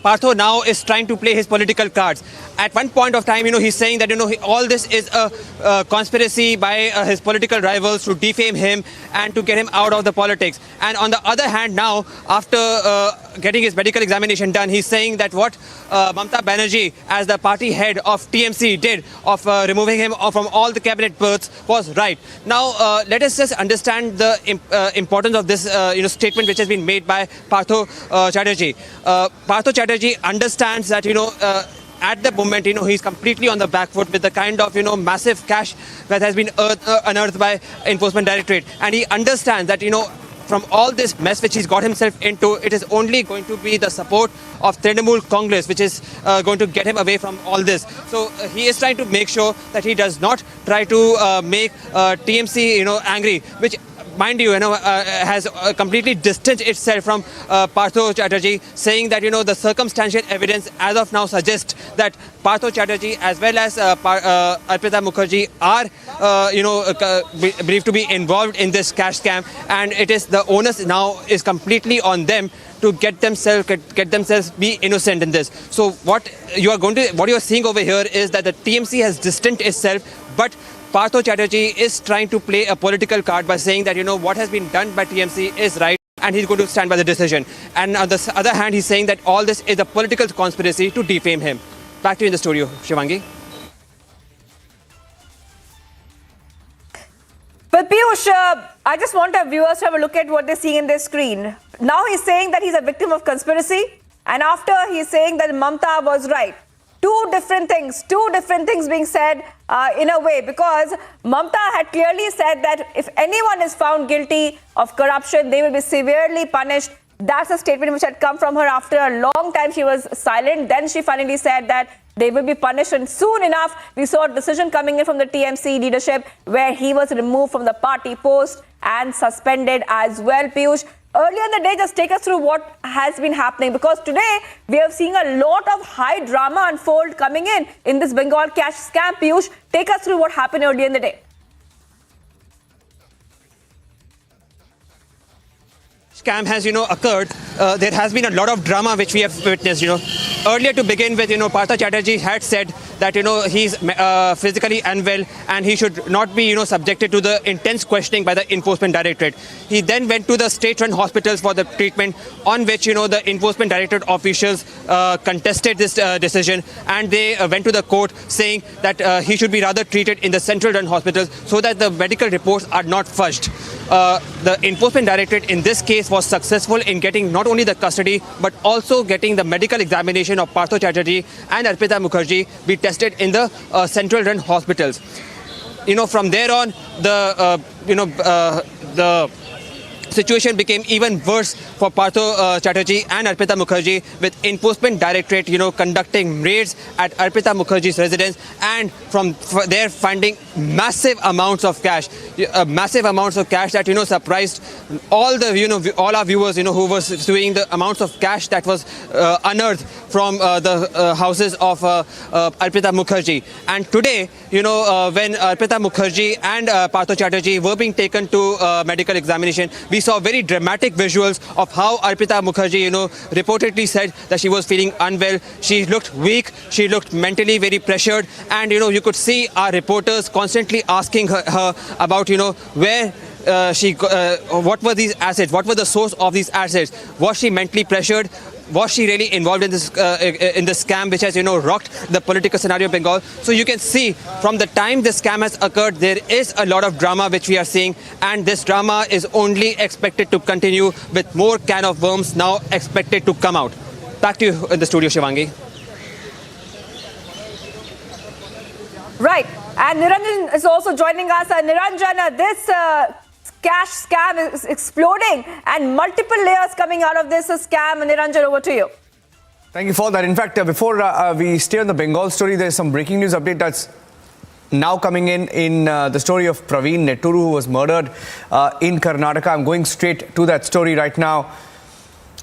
Partho now is trying to play his political cards. At one point of time, he's saying that, all this is a conspiracy by his political rivals to defame him and to get him out of the politics. And on the other hand, now, after getting his medical examination done, he's saying that what Mamta Banerjee, as the party head of TMC, did of removing him from all the cabinet berths was right. Now, let us just understand the importance of this statement which has been made by Partho Chatterjee. Partho Chatterjee understands that, at the moment, he's completely on the back foot with the kind of, massive cash that has been unearthed by Enforcement Directorate. And he understands that, from all this mess which he's got himself into, it is only going to be the support of Trinamool Congress which is going to get him away from all this. So he is trying to make sure that he does not try to make TMC, angry, which, mind you, has completely distanced itself from Partho Chatterjee, saying that, the circumstantial evidence as of now suggests that Partho Chatterjee as well as Arpita Mukherjee are, believed to be involved in this cash scam, and it is the onus now is completely on them to get themselves be innocent in this. So what you are seeing over here is that the TMC has distanced itself, but Partho Chatterjee is trying to play a political card by saying that, what has been done by TMC is right and he's going to stand by the decision. And on the other hand, he's saying that all this is a political conspiracy to defame him. Back to you in the studio, Shivangi. But Piyush, I just want our viewers to have a look at what they're seeing in their screen. Now he's saying that he's a victim of conspiracy, and after he's saying that Mamta was right. Two different things being said in a way, because Mamta had clearly said that if anyone is found guilty of corruption, they will be severely punished. That's a statement which had come from her after a long time. She was silent. Then she finally said that they will be punished. And soon enough, we saw a decision coming in from the TMC leadership where he was removed from the party post and suspended as well. Piyush, earlier in the day, just take us through what has been happening, because today we are seeing a lot of high drama unfold coming in this Bengal cash scam. Piyush, take us through what happened earlier in the day. Scam has, occurred. There has been a lot of drama which we have witnessed, Earlier, to begin with, Partha Chatterjee had said that, he's physically unwell and he should not be, subjected to the intense questioning by the Enforcement Directorate. He then went to the state-run hospitals for the treatment, on which, the Enforcement Directorate officials contested this decision, and they went to the court saying that he should be rather treated in the central-run hospitals so that the medical reports are not fudged. The Enforcement Directorate in this case was successful in getting not only the custody but also getting the medical examination of Partha Chatterjee and Arpita Mukherjee be tested in the central run hospitals. From there on, the situation became even worse for Partha Chatterjee and Arpita Mukherjee, with Enforcement Directorate, conducting raids at Arpita Mukherjee's residence, and from there finding massive amounts of cash that, surprised all the, all our viewers, who were seeing the amounts of cash that was unearthed from the houses of Arpita Mukherjee. And today, when Arpita Mukherjee and Partha Chatterjee were being taken to medical examination, we saw very dramatic visuals of how Arpita Mukherjee, reportedly said that she was feeling unwell. She looked weak. She looked mentally very pressured. And, you could see our reporters constantly asking her about, where what were these assets? What were the source of these assets? Was she mentally pressured? Was she really involved in this scam which has, rocked the political scenario of Bengal? So you can see from the time this scam has occurred, there is a lot of drama which we are seeing, and this drama is only expected to continue, with more can of worms now expected to come out. Back to you in the studio, Shivangi. Right. And Niranjan is also joining us. Niranjan, this cash scam is exploding and multiple layers coming out of this scam. Niranjan, over to you. Thank you for that. In fact, before we stay on the Bengal story, there's some breaking news update that's now coming in the story of Praveen Netturu, who was murdered in Karnataka. I'm going straight to that story right now.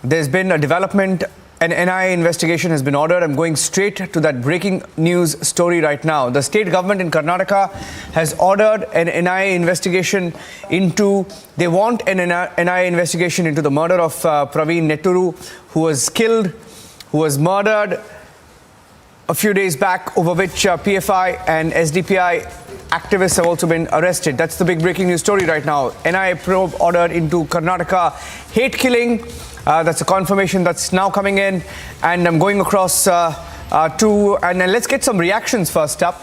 There's been a development. An NIA investigation has been ordered. I'm going straight to that breaking news story right now. The state government in Karnataka has ordered an NIA investigation into, they want an NIA investigation into the murder of Praveen Netturu, who was killed, who was murdered a few days back, over which PFI and SDPI activists have also been arrested. That's the big breaking news story right now. NIA probe ordered into Karnataka hate killing. That's a confirmation that's now coming in, and I'm going across and let's get some reactions first up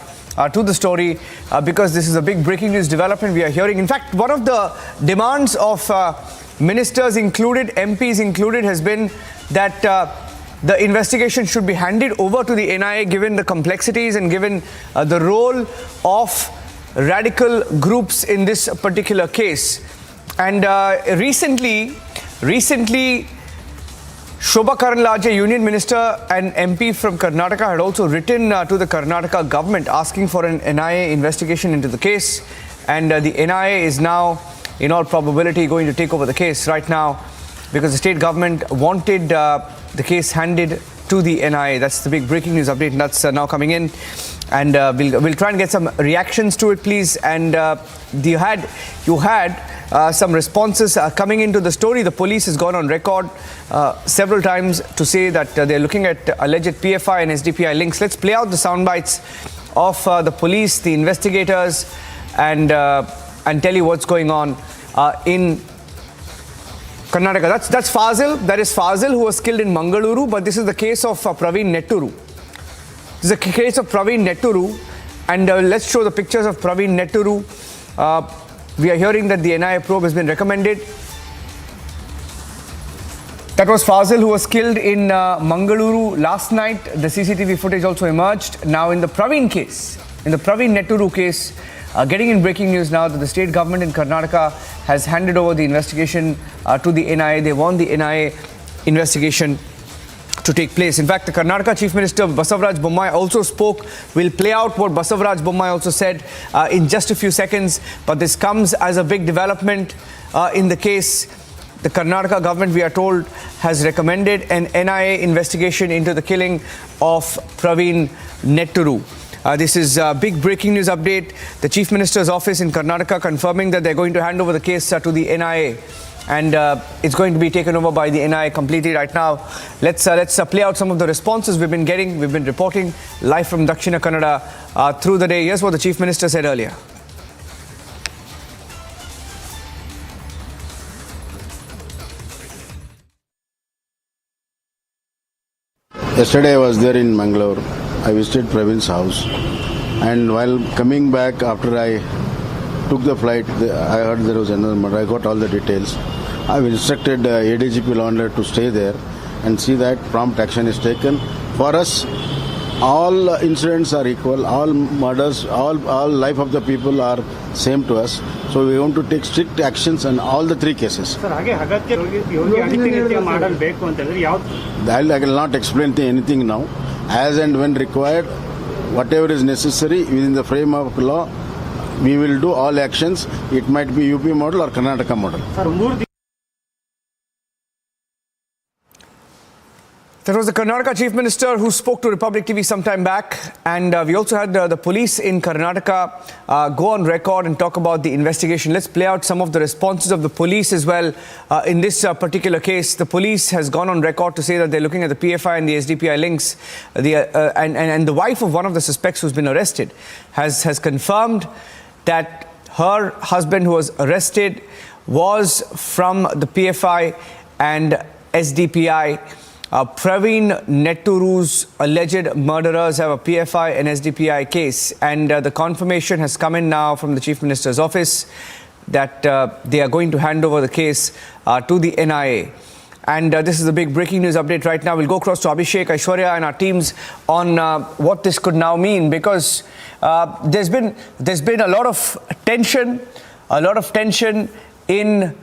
to the story, because this is a big breaking news development we are hearing. In fact, one of the demands of ministers included, MPs included, has been that the investigation should be handed over to the NIA, given the complexities and given the role of radical groups in this particular case. And recently, Shobha Karandlaje, Union Minister and MP from Karnataka, had also written to the Karnataka government asking for an NIA investigation into the case. And the NIA is now, in all probability, going to take over the case right now, because the state government wanted the case handed to the NIA. That's the big breaking news update, and that's now coming in. And we'll try and get some reactions to it, please. And you had some responses coming into the story. The police has gone on record several times to say that they're looking at alleged PFI and SDPI links. Let's play out the sound bites of the police, the investigators, and tell you what's going on in Karnataka. That's Fazil. That is Fazil, who was killed in Mangaluru. But this is the case of Praveen Netturu. This is a case of Praveen Netturu, and let's show the pictures of Praveen Netturu. We are hearing that the NIA probe has been recommended. That was Fazil, who was killed in Mangaluru last night. The CCTV footage also emerged. Now in the Praveen case, in the Praveen Netturu case, getting in breaking news now that the state government in Karnataka has handed over the investigation to the NIA. They want the NIA investigation to take place. In fact, the Karnataka Chief Minister Basavaraj Bommai also spoke. We'll play out what Basavaraj Bommai also said in just a few seconds. But this comes as a big development in the case. The Karnataka government, we are told, has recommended an NIA investigation into the killing of Praveen Netturu. This is a big breaking news update. The Chief Minister's office in Karnataka confirming that they're going to hand over the case to the NIA. And it's going to be taken over by the NIA completely right now. Let's play out some of the responses we've been getting. We've been reporting live from Dakshina Kannada through the day. Here's what the Chief Minister said earlier. Yesterday I was there in Mangalore. I visited Praveen's house, and while coming back after I took the flight, I heard there was another murder. I got all the details. I've instructed ADGP Law and Order to stay there and see that prompt action is taken. For us, all incidents are equal. All murders, all life of the people are same to us. So we want to take strict actions on all the three cases. I will not explain anything now. As and when required, whatever is necessary within the frame of law, we will do all actions. It might be UP model or Karnataka model. That was the Karnataka Chief Minister who spoke to Republic TV some time back. And we also had the police in Karnataka go on record and talk about the investigation. Let's play out some of the responses of the police as well. In this particular case, the police has gone on record to say that they're looking at the PFI and the SDPI links. And the wife of one of the suspects who's been arrested has confirmed that her husband who was arrested was from the PFI and SDPI. Praveen Netturu's alleged murderers have a PFI and SDPI case, and the confirmation has come in now from the Chief Minister's office that they are going to hand over the case to the NIA. And this is a big breaking news update right now. We'll go across to Abhishek, Aishwarya and our teams on what this could now mean, because there's been a lot of tension in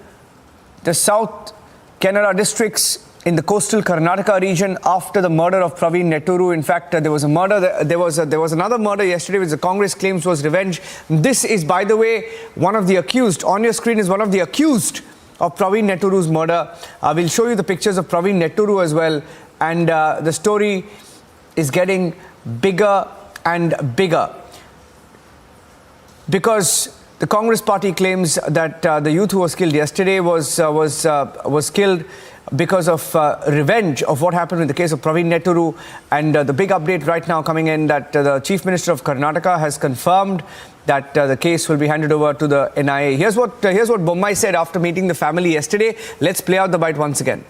the South Kannada districts in the coastal Karnataka region after the murder of Praveen Netturu. In fact, there was a murder. There was another murder yesterday which the Congress claims was revenge. This is, by the way, one of the accused. On your screen is one of the accused of Praveen Netturu's murder. We'll show you the pictures of Praveen Netturu as well. And the story is getting bigger and bigger, because the Congress party claims that the youth who was killed yesterday was killed because of revenge of what happened in the case of Praveen Netturu. And the big update right now coming in that the Chief Minister of Karnataka has confirmed that the case will be handed over to the NIA. Here's what Bommai said after meeting the family yesterday. Let's play out the bite once again.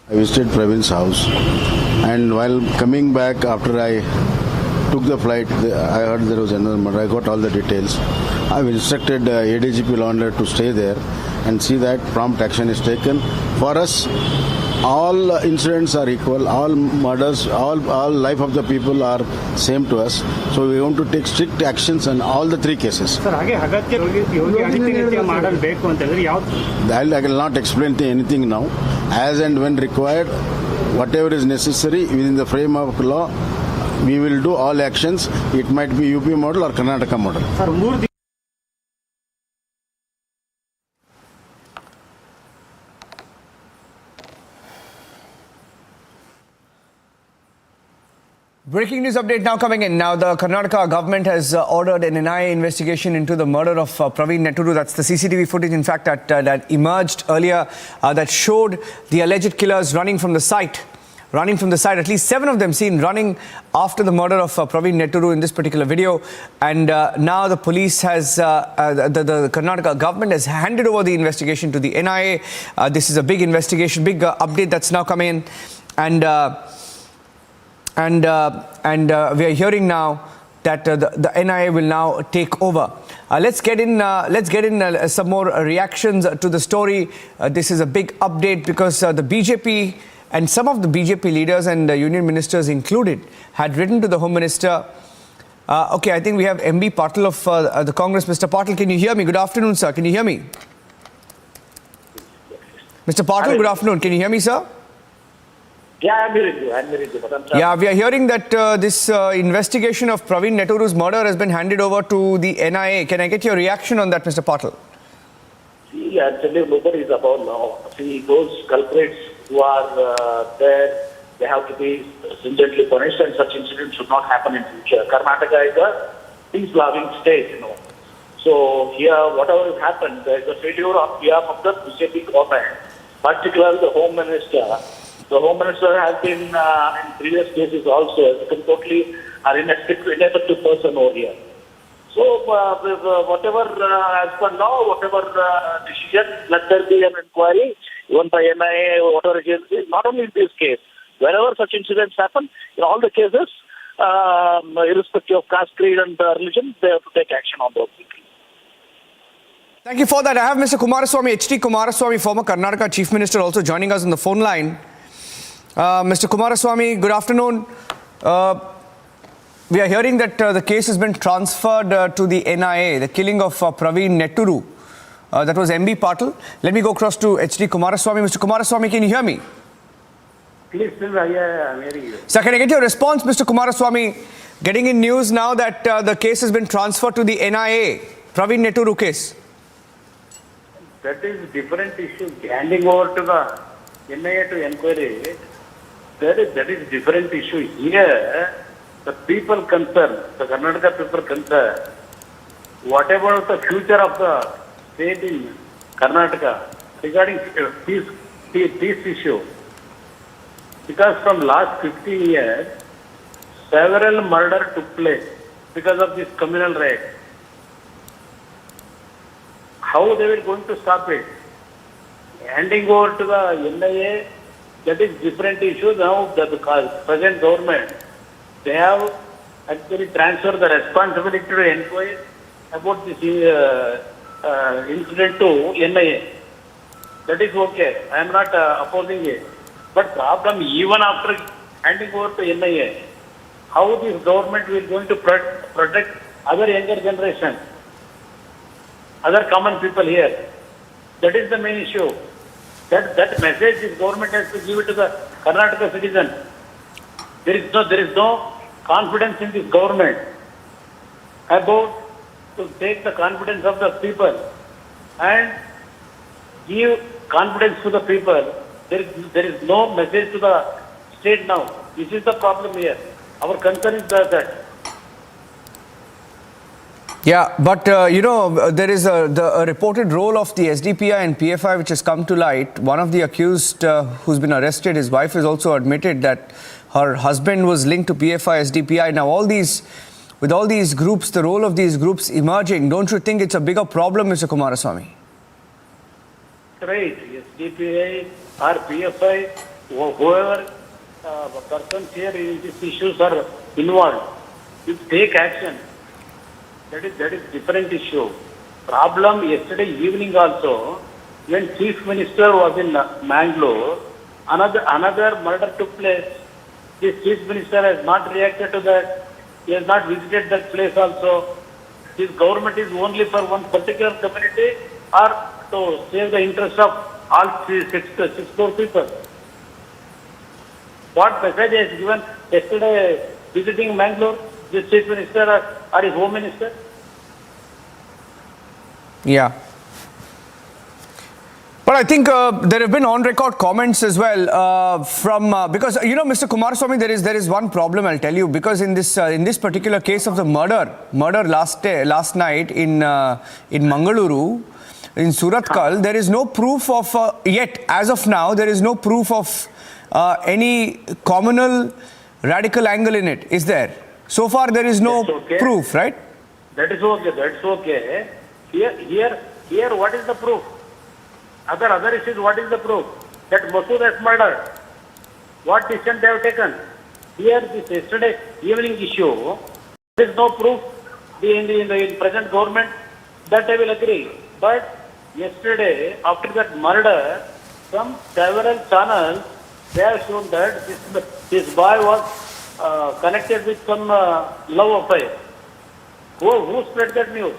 I visited Praveen's house, and while coming back after I took the flight, I heard there was another murder. I got all the details. I've instructed ADGP Law and Order to stay there and see that prompt action is taken. For us, all incidents are equal. All murders, all life of the people are same to us. So we want to take strict actions on all the three cases. I will not explain anything now. As and when required, whatever is necessary within the frame of law, we will do all actions. It might be UP model or Karnataka model. Breaking news update now coming in. Now, the Karnataka government has ordered an NIA investigation into the murder of Praveen Netturu. That's the CCTV footage, in fact, that emerged earlier that showed the alleged killers running from the site. At least 7 of them seen running after the murder of Praveen Netturu in this particular video. And now the police has, the Karnataka government has handed over the investigation to the NIA. This is a big investigation, big update that's now coming in. And we are hearing now that the NIA will now take over. Let's get in some more reactions to the story. This is a big update because the BJP and some of the BJP leaders and union ministers included had written to the Home Minister. Okay, I think we have MB Patil of the Congress. Mr. Patil, can you hear me? Good afternoon, sir. Can you hear me? Mr. Patil, good afternoon. Can you hear me, sir? Yeah, I'm hearing you. Yeah, we are hearing that this investigation of Praveen Netturu's murder has been handed over to the NIA. Can I get your reaction on that, Mr. Patil? See, actually, nobody is above law. See, those culprits who are there, they have to be stringently punished, and such incidents should not happen in future. Karnataka is a peace-loving state, you know. So here, whatever has happened, there is a failure on behalf of the BJP government, particularly the Home Minister. The Home Minister has been in previous cases also totally an ineffective person over here. So whatever as per law, whatever decision, let there be an inquiry, even by NIA or whatever agency, not only in this case. Wherever such incidents happen, in all the cases, irrespective of caste, creed and religion, they have to take action on those people. Thank you for that. I have Mr. Kumaraswamy, H.D. Kumaraswamy, former Karnataka Chief Minister, also joining us on the phone line. Mr. Kumaraswamy, good afternoon. We are hearing that the case has been transferred to the NIA, the killing of Praveen Netturu. That was MB Patil. Let me go across to H.D. Kumaraswamy. Mr. Kumaraswamy, can you hear me? Please, I'm hearing you. Sir, can I get your response, Mr. Kumaraswamy? Getting in news now that the case has been transferred to the NIA, Praveen Netturu case. That is different issue. Handing over to the NIA to inquiry, that is different issue. Here, the people concerned, the Karnataka people concerned, whatever the future of the state in Karnataka regarding peace issue, because from last 15 years, several murders took place because of this communal riot. How they were going to stop it? Handing over to the NIA, that is different issue. Now the present government, they have actually transferred the responsibility to inquire about this incident to NIA. That is okay. I am not opposing it. But problem, even after handing over to NIA, how this government will going to protect other younger generation, other common people here? That is the main issue. That message this government has to give it to the Karnataka citizen. There is no confidence in this government about to take the confidence of the people and give confidence to the people. There is no message to the state now. This is the problem here. Our concern is that. Yeah, but there is a reported role of the SDPI and PFI which has come to light. One of the accused who's been arrested, his wife has also admitted that her husband was linked to PFI, SDPI. Now with all these groups, the role of these groups emerging, don't you think it's a bigger problem, Mr. Kumaraswamy? Right. SDPI or PFI, whoever persons here in these issues are involved, you take action. That is different issue. Problem yesterday evening also, when Chief Minister was in Mangalore, another murder took place. This Chief Minister has not reacted to that. He has not visited that place also. His government is only for one particular community or to save the interest of all 64 people. What message has given yesterday visiting Mangalore, this Chief Minister or his Home Minister? Yeah. But I think there have been on-record comments as well from because Mr. Kumaraswamy, there is one problem, I'll tell you, because in this particular case of the murder last night in Mangaluru, in Surathkal, there is no proof of yet as of now there is no proof of any communal radical angle in it. Is there? So far there is no proof, right? That is okay. That's okay. Here, what is the proof? Other issues, what is the proof? That Monsoon has murdered. What decision they have taken? Here, this yesterday evening issue, there is no proof in the present government. That I will agree. But yesterday, after that murder, several channels they have shown that this boy was connected with some love affair. Who spread that news?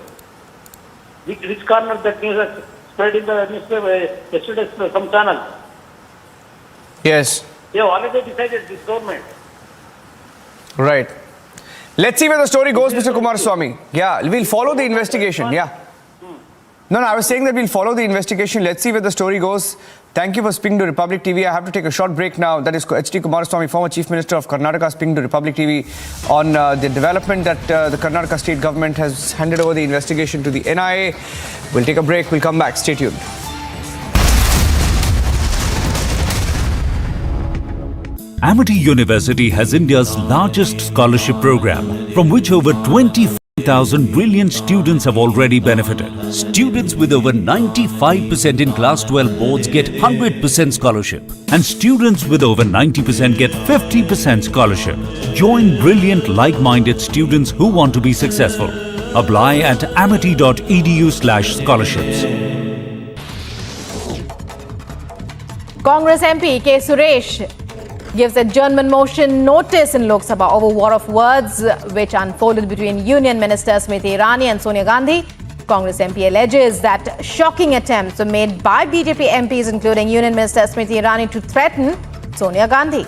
Which corner that news has spread in the newspaper yesterday, some channel? Yes. They have already decided, this government. Right. Let's see where the story goes, Mr. Kumaraswamy. Yeah, we'll follow the investigation. Yeah. No, I was saying that we'll follow the investigation. Let's see where the story goes. Thank you for speaking to Republic TV. I have to take a short break now. That is H.D. Kumaraswamy, former Chief Minister of Karnataka, speaking to Republic TV on the development that the Karnataka state government has handed over the investigation to the NIA. We'll take a break. We'll come back. Stay tuned. Amity University has India's largest scholarship program, from which over 25,000 brilliant students have already benefited. Students with over 95% in Class 12 boards get 100% scholarship, and students with over 90% get 50% scholarship. Join brilliant, like-minded students who want to be successful. Apply at amity.edu/scholarships. Congress MP K. Suresh gives adjournment motion notice in Lok Sabha over war of words which unfolded between Union Minister Smriti Irani and Sonia Gandhi. Congress MP alleges that shocking attempts were made by BJP MPs, including Union Minister Smriti Irani, to threaten Sonia Gandhi.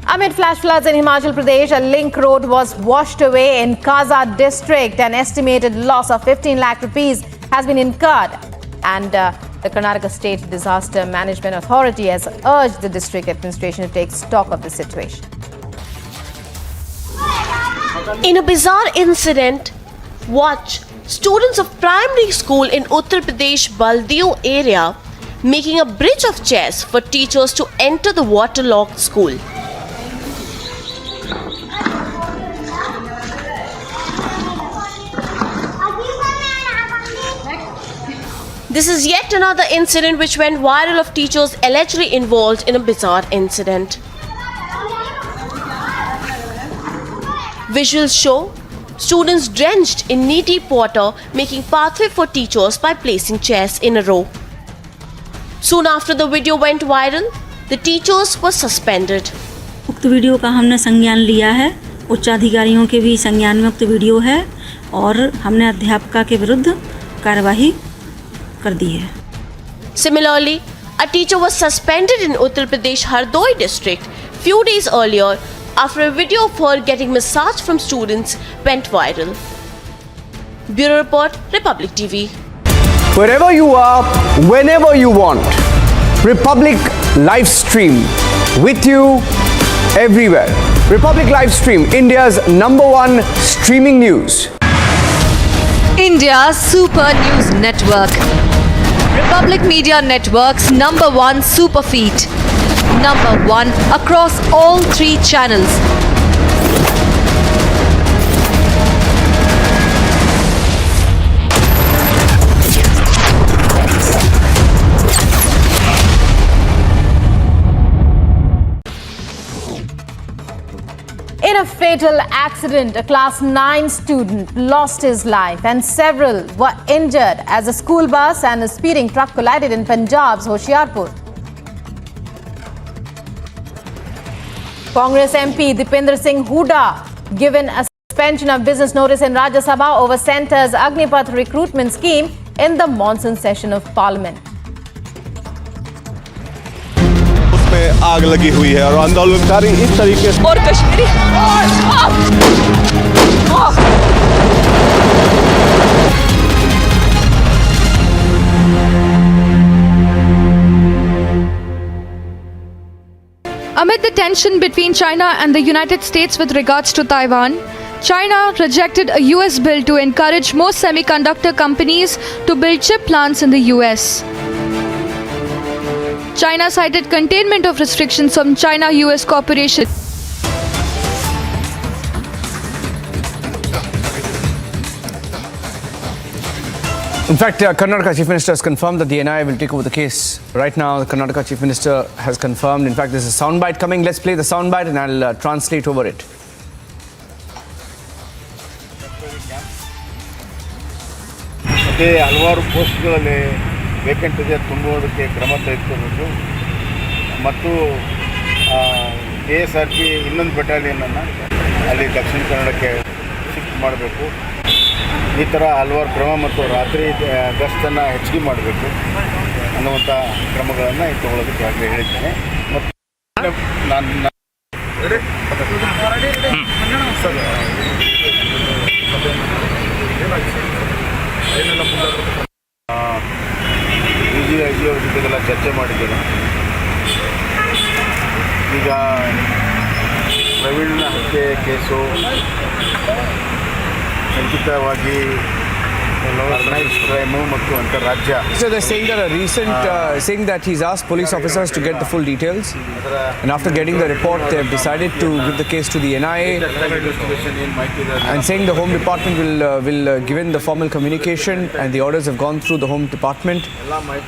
Amid flash floods in Himachal Pradesh, a link road was washed away in Kaza district. An estimated loss of 15 lakh rupees has been incurred, and the Karnataka State Disaster Management Authority has urged the district administration to take stock of the situation. In a bizarre incident, watch students of primary school in Uttar Pradesh Baldio area making a bridge of chairs for teachers to enter the waterlogged school. This is yet another incident which went viral of teachers allegedly involved in a bizarre incident. Visuals show students drenched in knee-deep water making pathway for teachers by placing chairs in a row. Soon after the video went viral, the teachers were suspended. उक्त video का हमने संज्ञान लिया है, उच्च अधिकारियों के भी संज्ञान में उक्त वीडियो है और हमने अध्यापका के विरुद्ध कार्यवाही कर दी है. Similarly, a teacher was suspended in Uttar Pradesh Hardoi district few days earlier after a video of her getting massage from students went viral. Bureau Report, Republic TV. Wherever you are, whenever you want, Republic live stream with you everywhere. Republic live stream, India's #1 streaming news. India's Super News Network. Republic Media Network's #1 super feed. #1 across all 3 channels. In a fatal accident, a class 9 student lost his life and several were injured as a school bus and a speeding truck collided in Punjab's Hoshiarpur. Congress MP Deepening Bengal given a suspension of business notice in Rajya Sabha over Centre's Agnipath recruitment scheme in the Monsoon session of Parliament. उसमें आग लगी हुई है और आंदोलनकारी इस तरीके से और Kashmiri Amid the tension between China and the United States with regards to Taiwan, China rejected a US bill to encourage more semiconductor companies to build chip plants in the US. China cited containment of restrictions from China-US cooperation. In fact, Karnataka Chief Minister has confirmed that the NIA will take over the case. Right now, the Karnataka Chief Minister has confirmed. In fact, there's a soundbite coming. Let's play the soundbite and I'll translate over it. ಹಲವಾರು ಪೋಸ್ಟ್ಗಳಲ್ಲಿ vacant ಇದೆ ತುಂಬುವುದಕ್ಕೆ ಕ್ರಮ ತೆಗೆದುಕೋಬೇಕು ಮತ್ತು KSRP ಇನ್ನೊಂದು ಬೆಟಾಲಿಯನನ್ನು ಅಲ್ಲಿ ದಕ್ಷಿಣ ಕನ್ನಡಕ್ಕೆ shift ಮಾಡಬೇಕು. ಈ ಥರ ಹಲವಾರು ಕ್ರಮ ಮತ್ತು ರಾತ್ರಿ ಗಸ್ತನ್ನು ಹೆಚ್ಚಿಗೆ ಮಾಡಬೇಕು ಅನ್ನುವಂಥ ಕ್ರಮಗಳನ್ನು ತಗೊಳ್ಳೋದಕ್ಕೆ ಆಗಲೇ ಹೇಳಿದ್ದೇನೆ. ಮತ್ತು ನಾನು DGIG ಅವ್ರ ಜೊತೆಗೆಲ್ಲ ಚರ್ಚೆ ಮಾಡಿದ್ದೇನೆ. ಈಗ ಪ್ರವೀಣ್ ಹತ್ಯೆ ಕೇಸು ಖಂಡಿತವಾಗಿ ಆರ್ಗನೈಸ್ಡ್ ಕ್ರೈಮು ಮತ್ತು ಅಂತಾರಾಜ್ಯ. So they're saying that saying that he's asked police officers to get the full details, and after getting the report, they have decided to give the case to the NIA, and saying the Home Department will given the formal communication, and the orders have gone through the Home Department.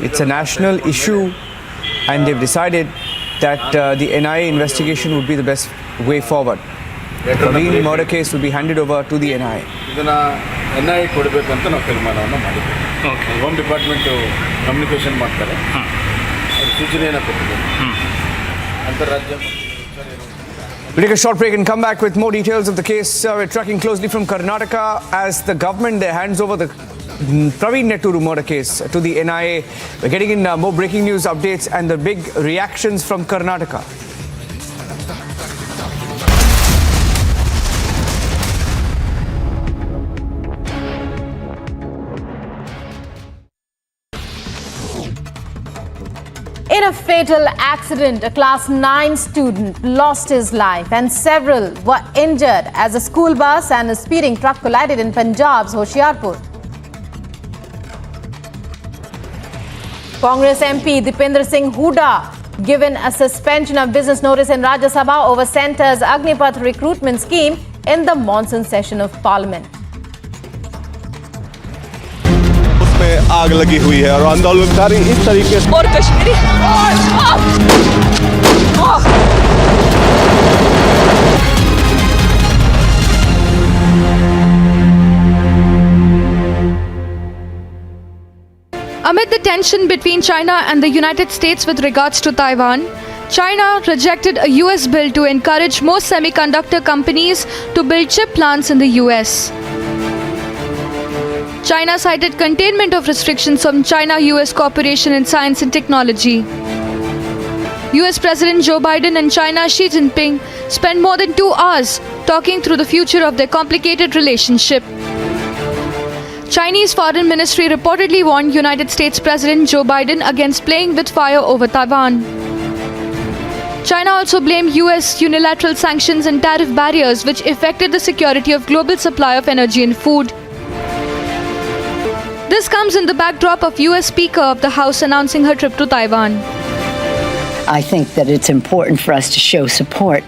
It's a national issue, and they've decided that the NIA investigation would be the best way forward. The murder case will be handed over to the NIA. ಇದನ್ನು NIA ಕೊಡಬೇಕಂತ ನಾವು ತೀರ್ಮಾನವನ್ನು ಮಾಡಿದ್ದೇವೆ. Home department communication ಮಾಡ್ತಾರೆ, ಅವ್ರು ಸೂಚನೆಯನ್ನು ಕೊಟ್ಟಿದ್ದಾರೆ. ಅಂತಾರಾಜ್ಯ. We'll take a short break and come back with more details of the case. We're tracking closely from Karnataka as the government there hands over the Praveen Netturu murder case to the NIA. We're getting in more breaking news updates and the big reactions from Karnataka. In a fatal accident, a class 9 student lost his life and several were injured as a school bus and a speeding truck collided in Punjab's Hoshiarpur. Congress MP Deepening Bengal given a suspension of business notice in Rajya Sabha over Centre's Agnipath recruitment scheme in the Monsoon session of Parliament. आग लगी हुई है और आंदोलनकारी इस तरीके से और Kashmiri Amid the tension between China and the United States with regards to Taiwan, China rejected a US bill to encourage more semiconductor companies to build chip plants in the US. China cited containment of restrictions from China-US cooperation in science and technology. US President Joe Biden and China Xi Jinping spent more than 2 hours talking through the future of their complicated relationship. Chinese Foreign Ministry reportedly warned United States President Joe Biden against playing with fire over Taiwan. China also blamed US unilateral sanctions and tariff barriers which affected the security of global supply of energy and food. This comes in the backdrop of US Speaker of the House announcing her trip to Taiwan. I think that it's important for us to show support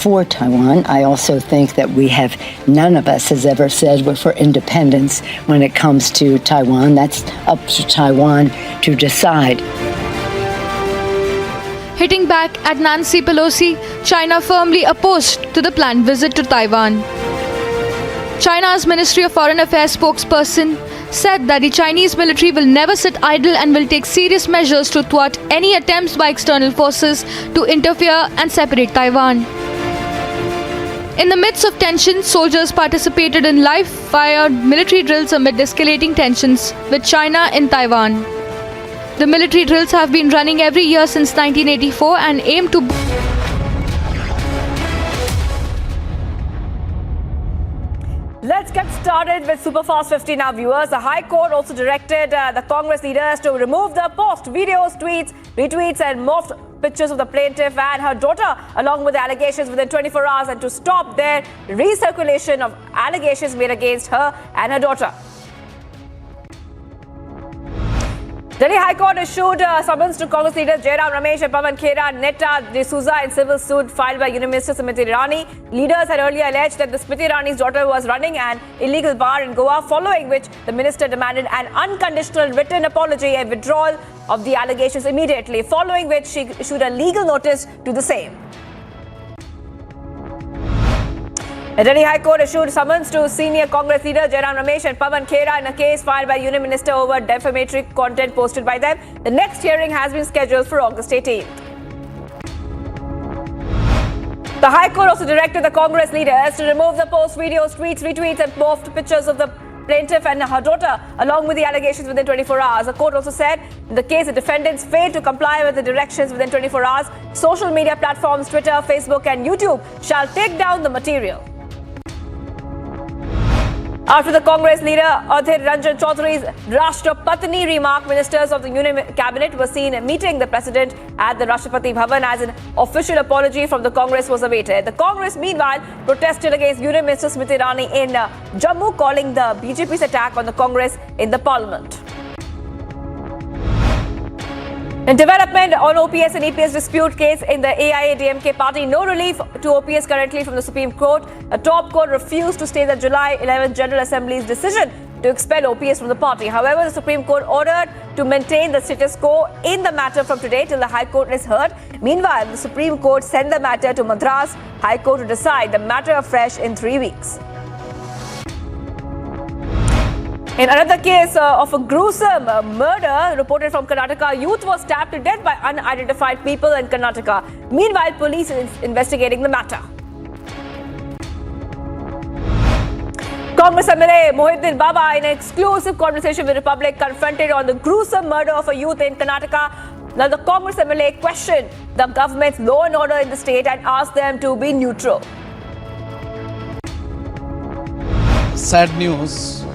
for Taiwan. I also think that none of us has ever said we're for independence when it comes to Taiwan. That's up to Taiwan to decide. Hitting back at Nancy Pelosi, China firmly opposed to the planned visit to Taiwan. China's Ministry of Foreign Affairs spokesperson said that the Chinese military will never sit idle and will take serious measures to thwart any attempts by external forces to interfere and separate Taiwan. In the midst of tension, soldiers participated in live-fire military drills amid escalating tensions with China in Taiwan. The military drills have been running every year since 1984 and aim to Let's get started with Superfast 50 now, viewers. The High Court also directed the Congress leaders to remove the post, videos, tweets, retweets and morphed pictures of the plaintiff and her daughter along with the allegations within 24 hours and to stop their recirculation of allegations made against her and her daughter. Delhi High Court issued a summons to Congress leaders Jairam Ramesh and Pawan Khera, Netta D'Souza in civil suit filed by Union Minister Smriti Irani. Leaders had earlier alleged that the Smriti Irani's daughter was running an illegal bar in Goa, following which the minister demanded an unconditional written apology and withdrawal of the allegations immediately, following which she issued a legal notice to the same. The Delhi High Court issued summons to senior Congress leader Jairam Ramesh and Pawan Khera in a case filed by Union Minister over defamatory content posted by them. The next hearing has been scheduled for August 18th. The High Court also directed the Congress leaders to remove the post videos, tweets, retweets and morphed pictures of the plaintiff and her daughter, along with the allegations within 24 hours. The court also said in the case the defendants failed to comply with the directions within 24 hours, social media platforms, Twitter, Facebook and YouTube shall take down the material. After the Congress leader Adhir Ranjan Chaudhary's Rashtrapati remark, ministers of the Union Cabinet were seen meeting the President at the Rashtrapati Bhavan as an official apology from the Congress was awaited. The Congress, meanwhile, protested against Union Minister Smriti Irani in Jammu, calling the BJP's attack on the Congress in the Parliament. In development on OPS and EPS dispute case in the AIADMK party, no relief to OPS currently from the Supreme Court. A top court refused to stay the July 11th General Assembly's decision to expel OPS from the party. However, the Supreme Court ordered to maintain the status quo in the matter from today till the High Court is heard. Meanwhile, the Supreme Court sent the matter to Madras High Court to decide the matter afresh in 3 weeks. In another case of a gruesome murder reported from Karnataka, youth was stabbed to death by unidentified people in Karnataka. Meanwhile, police is investigating the matter. Congress MLA Mohiddin Baba, in an exclusive conversation with Republic, confronted on the gruesome murder of a youth in Karnataka. Now, the Congress MLA questioned the government's law and order in the state and asked them to be neutral. Sad news.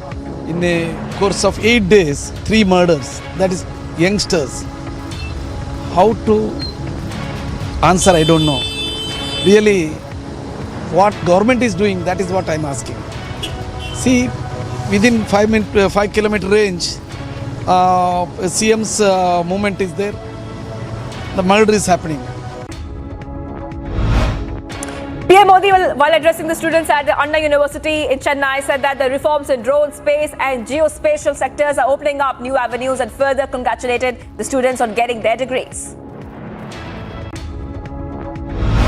In the course of 8 days, 3 murders, that is youngsters. How to answer, I don't know. Really, what government is doing, that is what I am asking. See, within 5 kilometer range, CM's movement is there. The murder is happening. PM Modi, while addressing the students at the Anna University in Chennai, said that the reforms in drone, space and geospatial sectors are opening up new avenues and further congratulated the students on getting their degrees.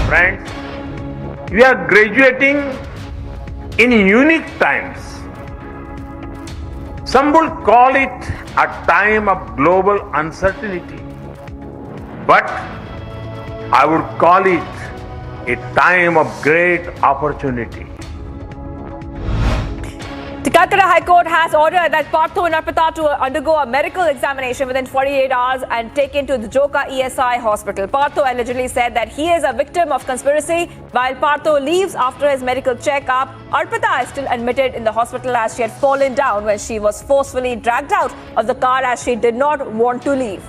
Friends, we are graduating in unique times. Some will call it a time of global uncertainty, but I would call it a time of great opportunity. The Calcutta High Court has ordered that Partho and Arpita to undergo a medical examination within 48 hours and taken to the Joka ESI hospital. Partho allegedly said that he is a victim of conspiracy. While Partho leaves after his medical checkup, Arpita is still admitted in the hospital as she had fallen down when she was forcefully dragged out of the car as she did not want to leave.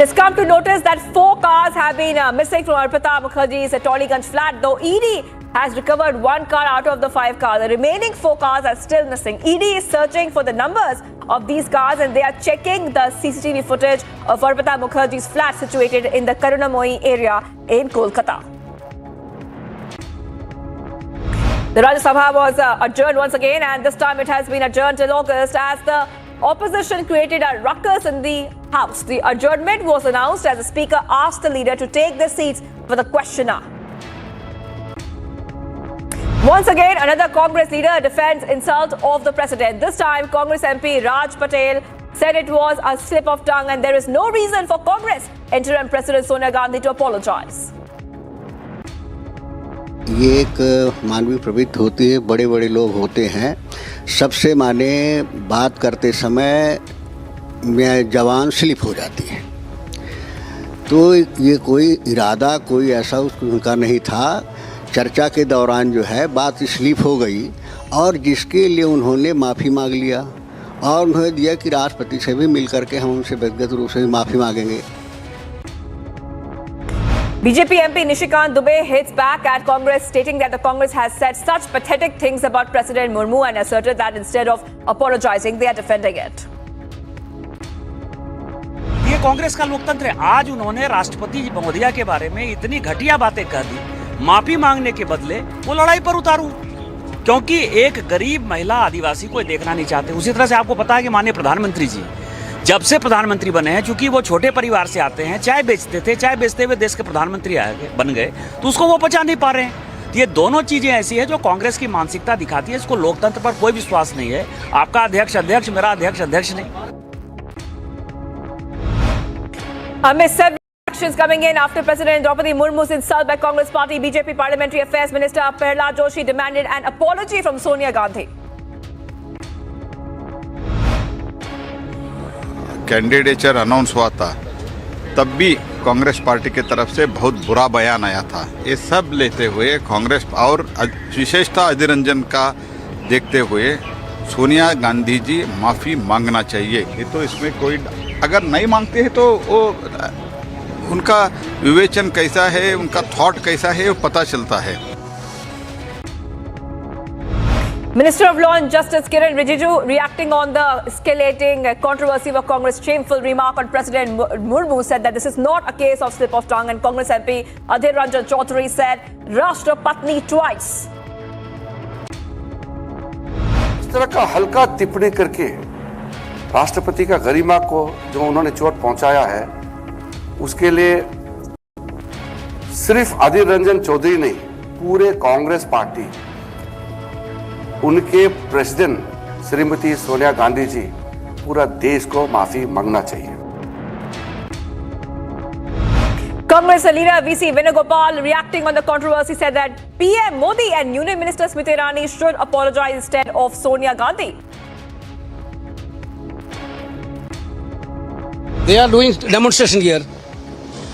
It's come to notice that 4 cars have been missing from Arpita Mukherjee's Tollygunge flat, though ED has recovered 1 car out of the 5 cars. The remaining 4 cars are still missing. ED is searching for the numbers of these cars and they are checking the CCTV footage of Arpita Mukherjee's flat situated in the Karunamoi area in Kolkata. The Rajya Sabha was adjourned once again, and this time it has been adjourned till August as the opposition created a ruckus in the House. The adjournment was announced as the Speaker asked the leader to take their seats for the question hour. Once again, another Congress leader defends insult of the President. This time, Congress MP Raj Patel said it was a slip of tongue and there is no reason for Congress interim President Sonia Gandhi to apologize. ये एक मानवीय प्रवृत्ति होती है, बड़े बड़े लोग होते हैं, सबसे माने बात करते समय में जबान स्लिप हो जाती है, तो ये कोई इरादा कोई ऐसा उनका नहीं था। चर्चा के दौरान जो है बात स्लिप हो गई और जिसके लिए उन्होंने माफ़ी मांग लिया और उन्होंने दिया कि राष्ट्रपति से भी मिल करके हम उनसे व्यक्तिगत रूप से भी माफ़ी मांगेंगे। BJP MP Nishikant Dubey hits back at Congress, stating that the Congress has said such pathetic things about President Murmu and asserted that instead of apologizing, they are defending it. ये कांग्रेस का लोकतंत्र है। आज उन्होंने राष्ट्रपति महोदया के बारे में इतनी घटिया बातें कह दी, माफी मांगने के बदले वो लड़ाई पर उतारू, क्योंकि एक गरीब महिला आदिवासी को देखना नहीं चाहते। उसी तरह से आपको पता है कि माननीय प्रधानमंत्री जी जब से प्रधानमंत्री बने हैं, चूंकि वो छोटे परिवार से आते हैं, चाय बेचते थे, चाय बेचते हुए देश के प्रधानमंत्री बन गए, तो उसको वो पचा नहीं पा रहे हैं। तो ये दोनों चीजें ऐसी है जो कांग्रेस की मानसिकता दिखाती है। इसको लोकतंत्र पर कोई विश्वास नहीं है। आपका अध्यक्ष अध्यक्ष, मेरा अध्यक्ष अध्यक्ष नहीं। Actions coming in after President Draupadi Murmu's insult by Congress Party, BJP Parliamentary Affairs Minister Prahlad Joshi demanded an apology from Sonia Gandhi. Candidature announce हुआ था, तब भी कांग्रेस पार्टी की तरफ से बहुत बुरा बयान आया था। ये सब लेते हुए कांग्रेस और विशेषतः अधीर रंजन का देखते हुए सोनिया गांधी जी माफ़ी मांगना चाहिए। ये तो इसमें कोई अगर नहीं मांगते हैं तो वो उनका विवेचन कैसा है, उनका थॉट कैसा है, वो पता चलता है। Minister of Law and Justice Kiran Rijiju reacting on the escalating controversy of Congress' shameful remark on President Murmu said that this is not a case of slip of tongue, and Congress MP Adhir Ranjan Chaudhary said Rashtrapatni twice. इस तरह का हल्का टिप्पणी करके राष्ट्रपति का गरिमा को जो उन्होंने चोट पहुंचाया है, उसके लिए सिर्फ अधीर रंजन चौधरी नहीं, पूरे कांग्रेस पार्टी, उनके प्रेसिडेंट श्रीमती सोनिया गांधी जी, पूरा देश को माफी मांगना चाहिए। Congress leader VC Venugopal reacting on the controversy said that PM Modi and Union Minister Smriti Irani should apologize instead of Sonia Gandhi. They are doing demonstration here.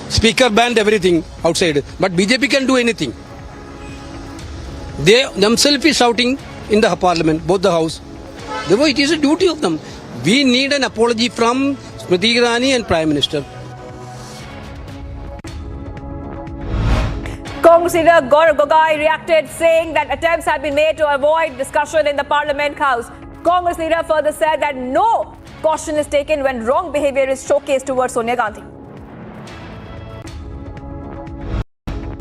Speaker banned everything outside, but BJP can do anything. They themselves is shouting in the parliament, both the house. Therefore, it is a duty of them. We need an apology from Smriti Irani and Prime Minister. Congress leader Gaurav Gogai reacted, saying that attempts have been made to avoid discussion in the Parliament House. Congress leader further said that no caution is taken when wrong behavior is showcased towards Sonia Gandhi.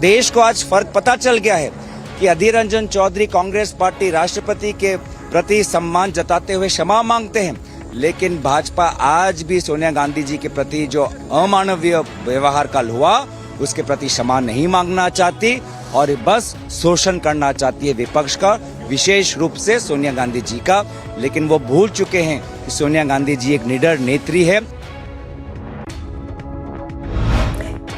देश को आज फर्क पता चल गया है कि Adhir Ranjan Chaudhary Congress party राष्ट्रपति के प्रति सम्मान जताते हुए क्षमा मांगते हैं, लेकिन भाजपा आज भी सोनिया गांधी जी के प्रति जो अमानवीय व्यवहार कल हुआ उसके प्रति क्षमा नहीं मांगना चाहती और बस शोषण करना चाहती है विपक्ष का, विशेष रूप से सोनिया गांधी जी का। लेकिन वो भूल चुके हैं कि सोनिया गांधी जी एक निडर नेत्री है।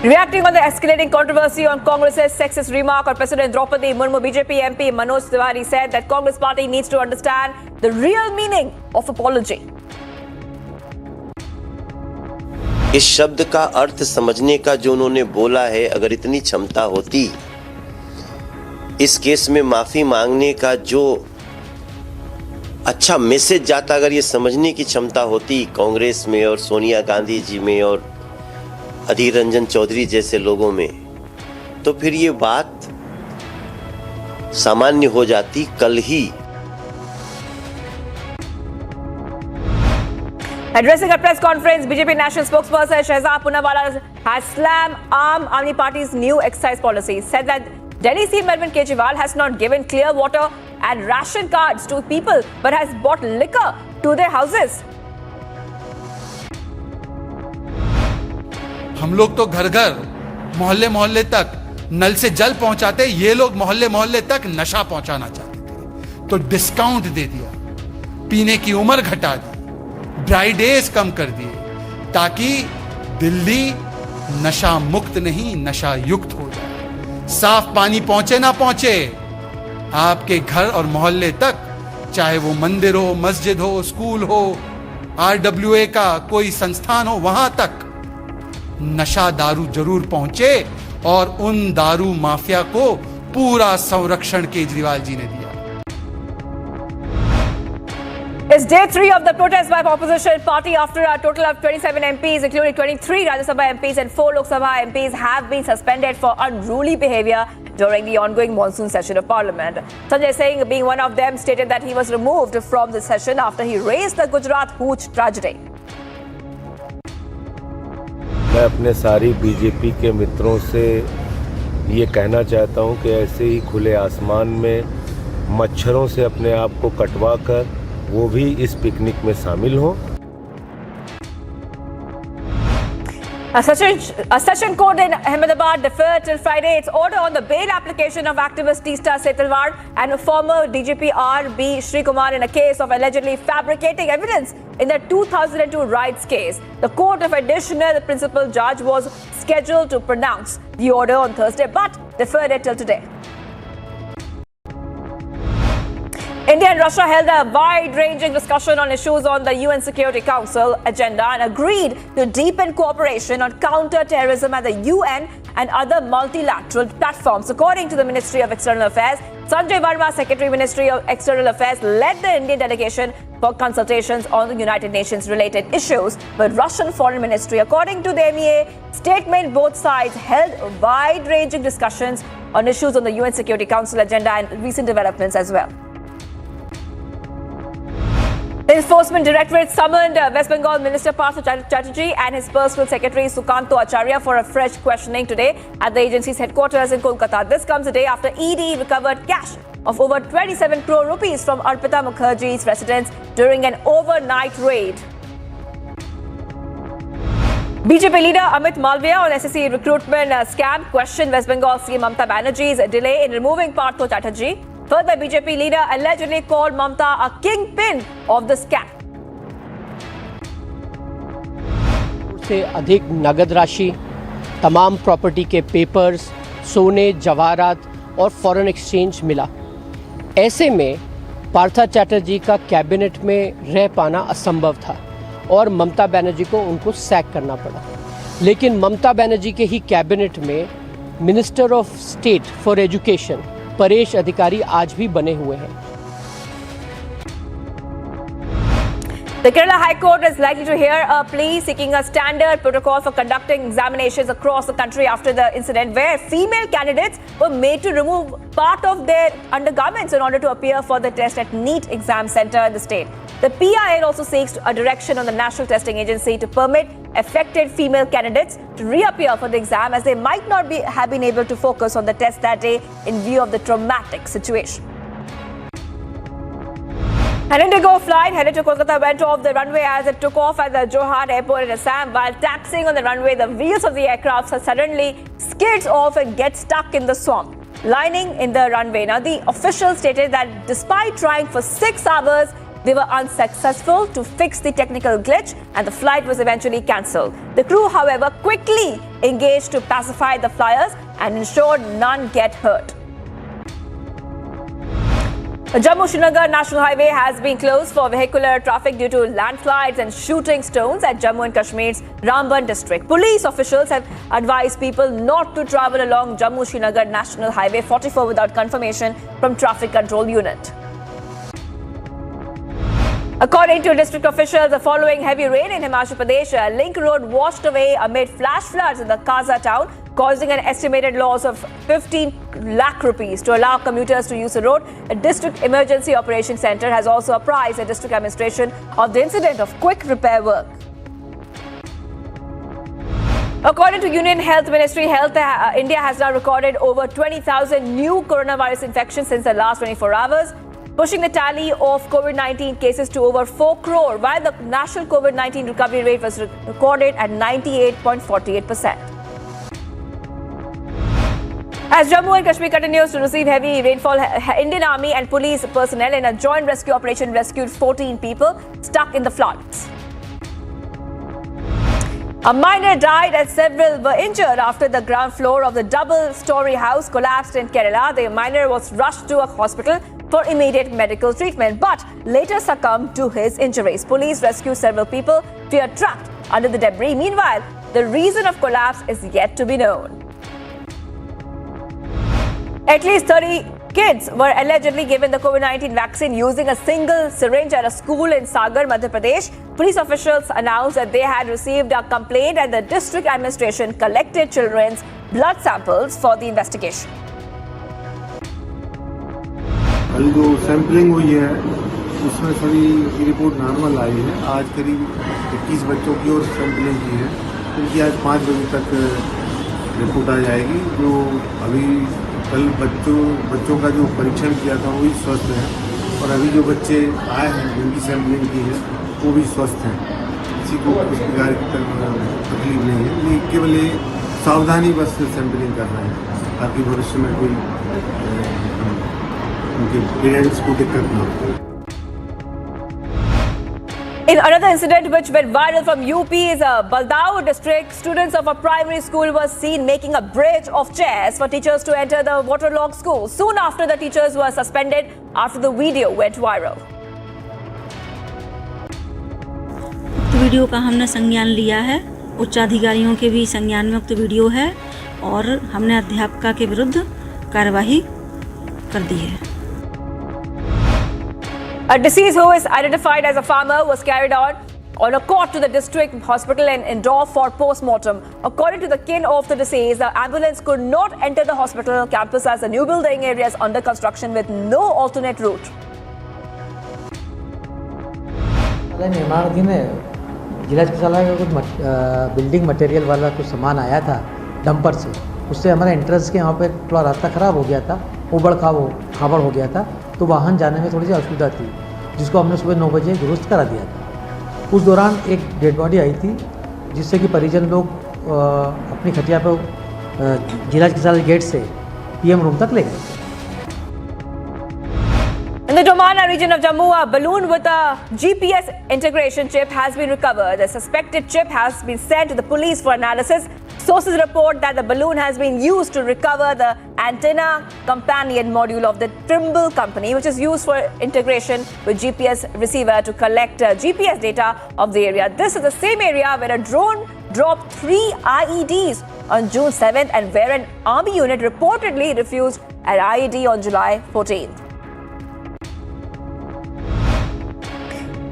Reacting on the escalating controversy on Congress's sexist remark on President Draupadi Murmu, BJP MP Manoj Tiwari said that Congress party needs to understand the real meaning of apology. इस शब्द का अर्थ समझने का जो उन्होंने बोला है, अगर इतनी क्षमता होती, इस केस में माफी मांगने का जो अच्छा मैसेज जाता, अगर ये समझने की क्षमता होती कांग्रेस में और सोनिया गांधी जी में और अधीर रंजन चौधरी जैसे लोगों में, तो फिर ये बात सामान्य हो जाती कल ही। Addressing a press conference, BJP national spokesperson Shehzad Poonawala has slammed Aam Aadmi Party's new excise policy, said that Delhi CM Arvind Kejriwal has not given clear water and ration cards to people but has bought liquor to their houses. हम लोग तो घर घर मोहल्ले मोहल्ले तक नल से जल पहुंचाते, ये लोग मोहल्ले मोहल्ले तक नशा पहुंचाना चाहते थे, तो डिस्काउंट दे दिया, पीने की उम्र घटा दी, ड्राई डेज कम कर दिए, ताकि दिल्ली नशा मुक्त नहीं नशा युक्त हो जाए। साफ पानी पहुंचे ना पहुंचे, आपके घर और मोहल्ले तक, चाहे वो मंदिर हो, मस्जिद हो, स्कूल हो, RWA का कोई संस्थान हो, वहां तक नशा दारू जरूर पहुंचे और उन दारू माफिया को पूरा संरक्षण केजरीवाल जी ने दिया। It's day 3 of the protest by opposition party after a total of 27 MPs, including 23 Rajya Sabha MPs and 4 Lok Sabha MPs, have been suspended for unruly behavior during the ongoing monsoon session of Parliament. Sanjay Singh, being one of them, stated that he was removed from the session after he raised the Gujarat hooch tragedy. मैं अपने सारी BJP के मित्रों से ये कहना चाहता हूं कि ऐसे ही खुले आसमान में मच्छरों से अपने आप को कटवा कर वो भी इस पिकनिक में शामिल हों। A session court in Ahmedabad deferred till Friday its order on the bail application of activist Teesta Setalwar and former DGP R.B. Srikumar in a case of allegedly fabricating evidence in the 2002 riots case. The Court of Additional Principal Judge was scheduled to pronounce the order on Thursday but deferred it till today. India and Russia held a wide-ranging discussion on issues on the UN Security Council agenda and agreed to deepen cooperation on counter-terrorism at the UN and other multilateral platforms. According to the Ministry of External Affairs, Sanjay Verma, Secretary Ministry of External Affairs, led the Indian delegation for consultations on the United Nations-related issues with Russian Foreign Ministry. According to the MEA statement, both sides held wide-ranging discussions on issues on the UN Security Council agenda and recent developments as well. The Enforcement Directorate summoned West Bengal Minister Partha Chatterjee and his personal secretary Sukanto Acharya for a fresh questioning today at the agency's headquarters in Kolkata. This comes a day after ED recovered cash of over 27 crore rupees from Arpita Mukherjee's residence during an overnight raid. BJP leader Amit Malviya on SSC recruitment scam questioned West Bengal CM Mamata Banerjee's delay in removing Partha Chatterjee. Further, BJP leader allegedly called Mamata a kingpin of the scam. से अधिक नगद राशि, तमाम property के papers, सोने, जवाहरात और foreign exchange मिला। ऐसे में पार्था चैटर्जी का कैबिनेट में रह पाना असंभव था और ममता बनर्जी को उनको सैक करना पड़ा। लेकिन ममता बनर्जी के ही कैबिनेट में minister of state for education Paresh अधिकारी आज भी बने हुए हैं। The Kerala High Court is likely to hear a plea seeking a standard protocol for conducting examinations across the country after the incident where female candidates were made to remove part of their undergarments in order to appear for the test at NEET exam center in the state. The PIL also seeks a direction on the National Testing Agency to permit affected female candidates to reappear for the exam as they might not have been able to focus on the test that day in view of the traumatic situation. An Indigo flight headed to Kolkata went off the runway as it took off at the Jorhat airport in Assam. While taxiing on the runway, the wheels of the aircraft suddenly skids off and get stuck in the swamp lining in the runway. Now, the officials stated that despite trying for 6 hours, they were unsuccessful to fix the technical glitch and the flight was eventually cancelled. The crew, however, quickly engaged to pacify the flyers and ensured none get hurt. The Jammu-Srinagar National Highway has been closed for vehicular traffic due to landslides and shooting stones at Jammu and Kashmir's Ramban district. Police officials have advised people not to travel along Jammu-Srinagar National Highway 44 without confirmation from Traffic Control Unit. According to district officials, the following heavy rain in Himachal Pradesh, a link road washed away amid flash floods in the Kaza town, causing an estimated loss of 15 lakh rupees. To allow commuters to use the road, a district emergency operations center has also apprised the district administration of the incident of quick repair work. According to Union Health Ministry, India has now recorded over 20,000 new coronavirus infections since the last 24 hours. Pushing the tally of COVID-19 cases to over 4 crore, while the national COVID-19 recovery rate was recorded at 98.48%. As Jammu and Kashmir continues to receive heavy rainfall, Indian Army and police personnel in a joint rescue operation rescued 14 people stuck in the floods. A minor died and several were injured after the ground floor of the double-story house collapsed in Kerala. The minor was rushed to a hospital for immediate medical treatment, but later succumbed to his injuries. Police rescued several people feared trapped under the debris. Meanwhile, the reason of collapse is yet to be known. At least 30 kids were allegedly given the COVID-19 vaccine using a single syringe at a school in Sagar, Madhya Pradesh. Police officials announced that they had received a complaint and the district administration collected children's blood samples for the investigation. कल जो sampling हुई है उसमें सभी की report normal आई है। आज करीब 21 बच्चों की और सैंपलिंग की है, उनकी आज 5 बजे तक रिपोर्ट आ जाएगी। जो अभी कल बच्चों का जो परीक्षण किया था वो भी स्वस्थ है और अभी जो बच्चे आए हैं जिनकी सैंपलिंग की है वो भी स्वस्थ हैं। किसी को कुछ प्रकार की तकलीफ नहीं है, लेकिन केवल ये सावधानी बस सैंपलिंग कर रहे हैं ताकि भविष्य में कोई उनके पेरेंट्स को दिक्कत ना हो। In another incident which went viral from UP is a Baldao district. Students of a primary school were seen making a bridge of chairs for teachers to enter the waterlogged school. Soon after, the teachers were suspended after the video went viral. उक्त video का हमने संज्ञान लिया है, उच्चाधिकारियों के भी संज्ञान में उक्त वीडियो है और हमने अध्यापिका के विरुद्ध कार्यवाही कर दी है। A deceased who is identified as a farmer was carried on a cot to the district hospital in Indore for post-mortem. According to the kin of the deceased, the ambulance could not enter the hospital campus as the new building area is under construction with no alternate route. निर्माणाधीन है, जिला चिकित्सालय का कुछ building material वाला कुछ सामान आया था डंपर से, उससे हमारा एंट्रेंस के यहाँ पे थोड़ा रास्ता ख़राब हो गया था, उबड़ खाबड़ हो गया था, तो वाहन जाने में थोड़ी सी असुविधा थी, जिसको हमने सुबह 9 बजे दुरुस्त करा दिया था। उस दौरान एक डेड बॉडी आई थी, जिससे कि परिजन लोग अपनी खटिया पर जिला चिकित्सालय गेट से पीएम रूम तक ले गए। In the Domana region of Jammu, a balloon with a GPS integration chip has been recovered. The suspected chip has been sent to the police for analysis. Sources report that the balloon has been used to recover the antenna companion module of the Trimble company, which is used for integration with GPS receiver to collect GPS data of the area. This is the same area where a drone dropped 3 IEDs on June 7th and where an army unit reportedly refused an IED on July 14th.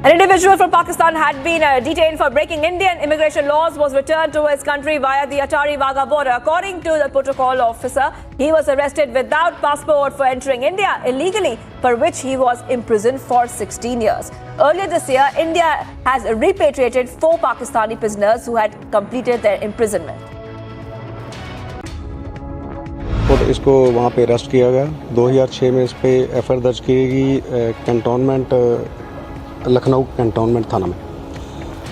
An individual from Pakistan had been detained for breaking Indian immigration laws, was returned to his country via the Atari Wagah border. According to the protocol officer, he was arrested without passport for entering India illegally, for which he was imprisoned for 16 years. Earlier this year, India has repatriated 4 Pakistani prisoners who had completed their imprisonment. और इसको वहाँ पे arrest किया गया। 2006 में इस पे FIR दर्ज की गई कैंटोनमेंट लखनऊ कैंटोनमेंट थाना में,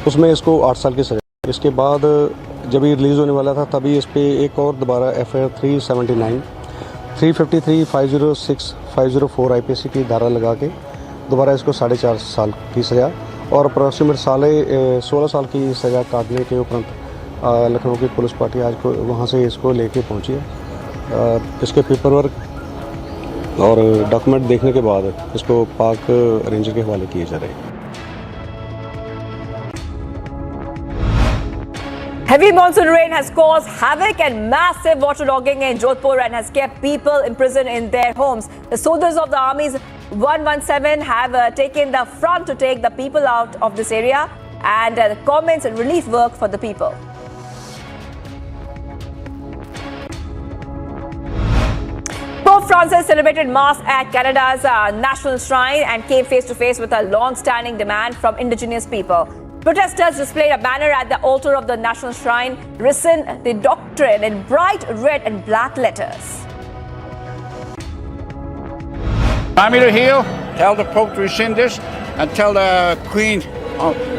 उसमें इसको 8 साल की सजा। इसके बाद जब ये रिलीज़ होने वाला था तभी इस पे एक और दोबारा एफआईआर 379, 353, 506, 504 आईपीसी की धारा लगा के दोबारा इसको 4.5 साल की सज़ा और अप्रॉक्सीमेट 16 साल की सज़ा काटने के उपरांत लखनऊ की पुलिस पार्टी आज को वहाँ से इसको लेके पहुँची है। इसके पेपर वर्क और डॉक्यूमेंट देखने के बाद इसको पाक रेंजर के हवाले किए जा रहे हैं। Heavy monsoon rain has caused havoc and massive waterlogging in Jodhpur and has kept people imprisoned in their homes. The soldiers of the Army's 117 have taken the front to take the people out of this area and commence relief work for the people. Pope Francis celebrated Mass at Canada's National Shrine and came face to face with a long-standing demand from indigenous people. Protesters displayed a banner at the altar of the National Shrine, rescind the doctrine in bright red and black letters. I'm here, tell the Pope to rescind this and tell the Queen,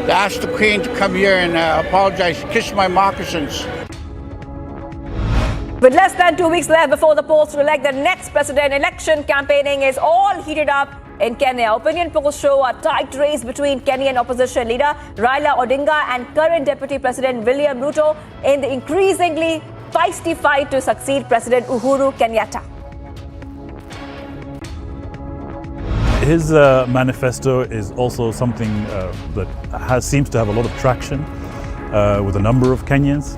ask the Queen to come here and apologize, kiss my moccasins. With less than 2 weeks left before the polls to elect the next president, election campaigning is all heated up in Kenya. Opinion polls show a tight race between Kenyan opposition leader Raila Odinga and current Deputy President William Ruto in the increasingly feisty fight to succeed President Uhuru Kenyatta. His manifesto is also something that seems to have a lot of traction with a number of Kenyans.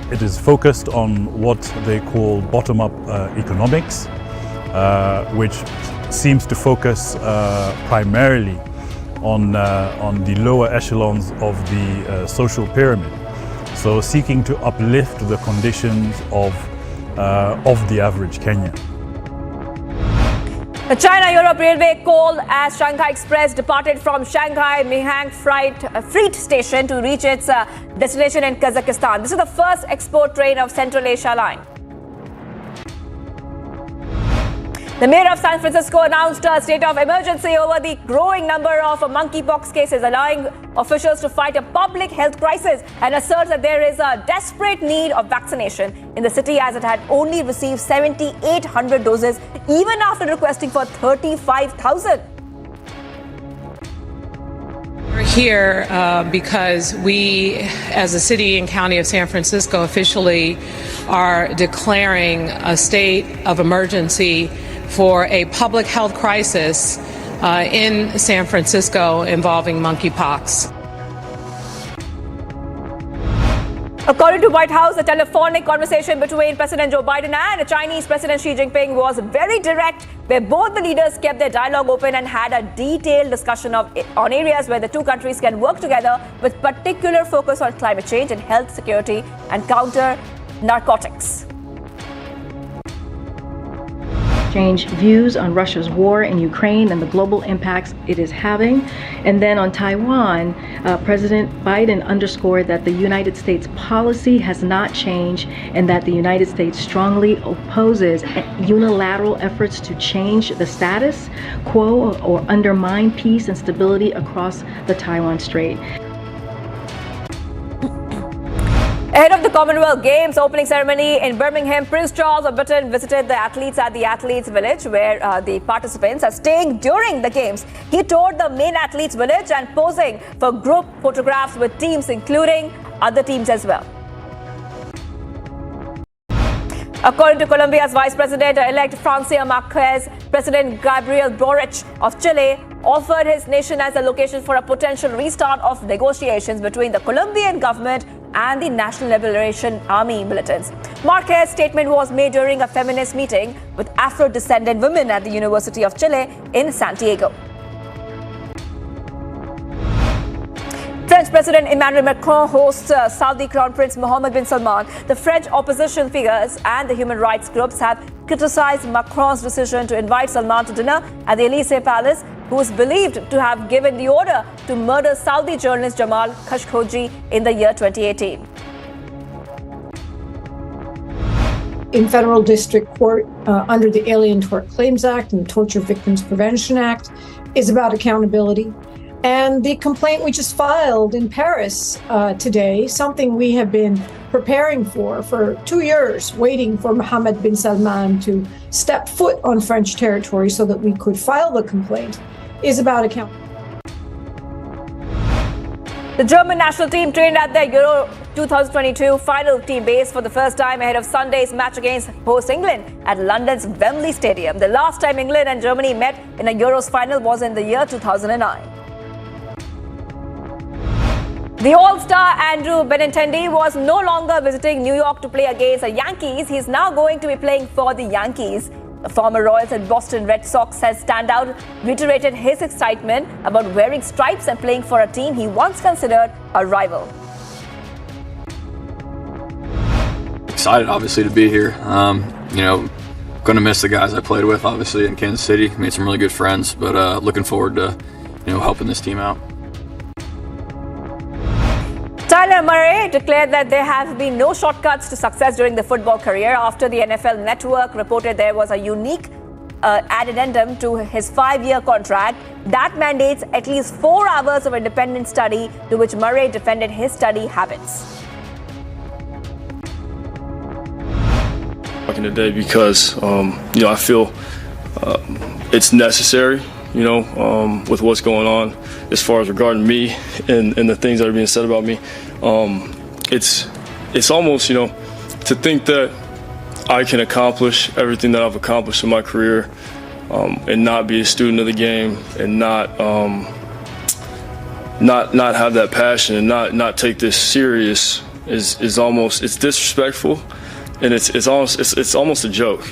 It is focused on what they call bottom-up economics, which seems to focus primarily on the lower echelons of the social pyramid. So seeking to uplift the conditions of the average Kenyan. The China-Europe Railway coal as Shanghai Express departed from Shanghai Minhang Freight Station to reach its destination in Kazakhstan. This is the first export train of Central Asia line. The mayor of San Francisco announced a state of emergency over the growing number of monkeypox cases, allowing officials to fight a public health crisis, and asserts that there is a desperate need of vaccination in the city, as it had only received 7,800 doses, even after requesting for 35,000. We're here because we, as the city and county of San Francisco, officially are declaring a state of emergency for a public health crisis in San Francisco involving monkeypox. According to White House, the telephonic conversation between President Joe Biden and Chinese President Xi Jinping was very direct, where both the leaders kept their dialogue open and had a detailed discussion on areas where the two countries can work together, with particular focus on climate change and health security and counter narcotics. Exchange views on Russia's war in Ukraine and the global impacts it is having. And then on Taiwan, President Biden underscored that the United States policy has not changed and that the United States strongly opposes unilateral efforts to change the status quo or undermine peace and stability across the Taiwan Strait. Ahead of the Commonwealth Games opening ceremony in Birmingham, Prince Charles of Britain visited the athletes at the Athletes Village, where the participants are staying during the Games. He toured the main Athletes Village and posing for group photographs with teams, including other teams as well. According to Colombia's Vice President-elect Francia Marquez, President Gabriel Boric of Chile offered his nation as a location for a potential restart of negotiations between the Colombian government and the National Liberation Army militants. Marquez's statement was made during a feminist meeting with Afro-descendant women at the University of Chile in Santiago. French President Emmanuel Macron hosts Saudi Crown Prince Mohammed bin Salman. The French opposition figures and the human rights groups have criticized Macron's decision to invite Salman to dinner at the Elysee Palace, who is believed to have given the order to murder Saudi journalist Jamal Khashoggi in the year 2018. In federal district court under the Alien Tort Claims Act and the Torture Victims Prevention Act is about accountability. And the complaint we just filed in Paris today, something we have been preparing for 2 years, waiting for Mohammed bin Salman to step foot on French territory so that we could file the complaint, is about accountability. The German national team trained at their Euro 2022 final team base for the first time ahead of Sunday's match against host England at London's Wembley Stadium. The last time England and Germany met in a Euros final was in the year 2009. The All-Star Andrew Benintendi was no longer visiting New York to play against the Yankees. He's now going to be playing for the Yankees. The former Royals and Boston Red Sox said standout reiterated his excitement about wearing stripes and playing for a team he once considered a rival. Excited, obviously, to be here. Going to miss the guys I played with, obviously, in Kansas City. Made some really good friends, but looking forward to, helping this team out. Tyler Murray declared that there have been no shortcuts to success during the football career after the NFL Network reported there was a unique addendum to his 5-year contract that mandates at least 4 hours of independent study, to which Murray defended his study habits. Talking today because I feel it's necessary. With what's going on as far as regarding me and the things that are being said about me. It's almost, to think that I can accomplish everything that I've accomplished in my career and not be a student of the game and not have that passion and not take this serious is almost, it's disrespectful, and it's almost a joke,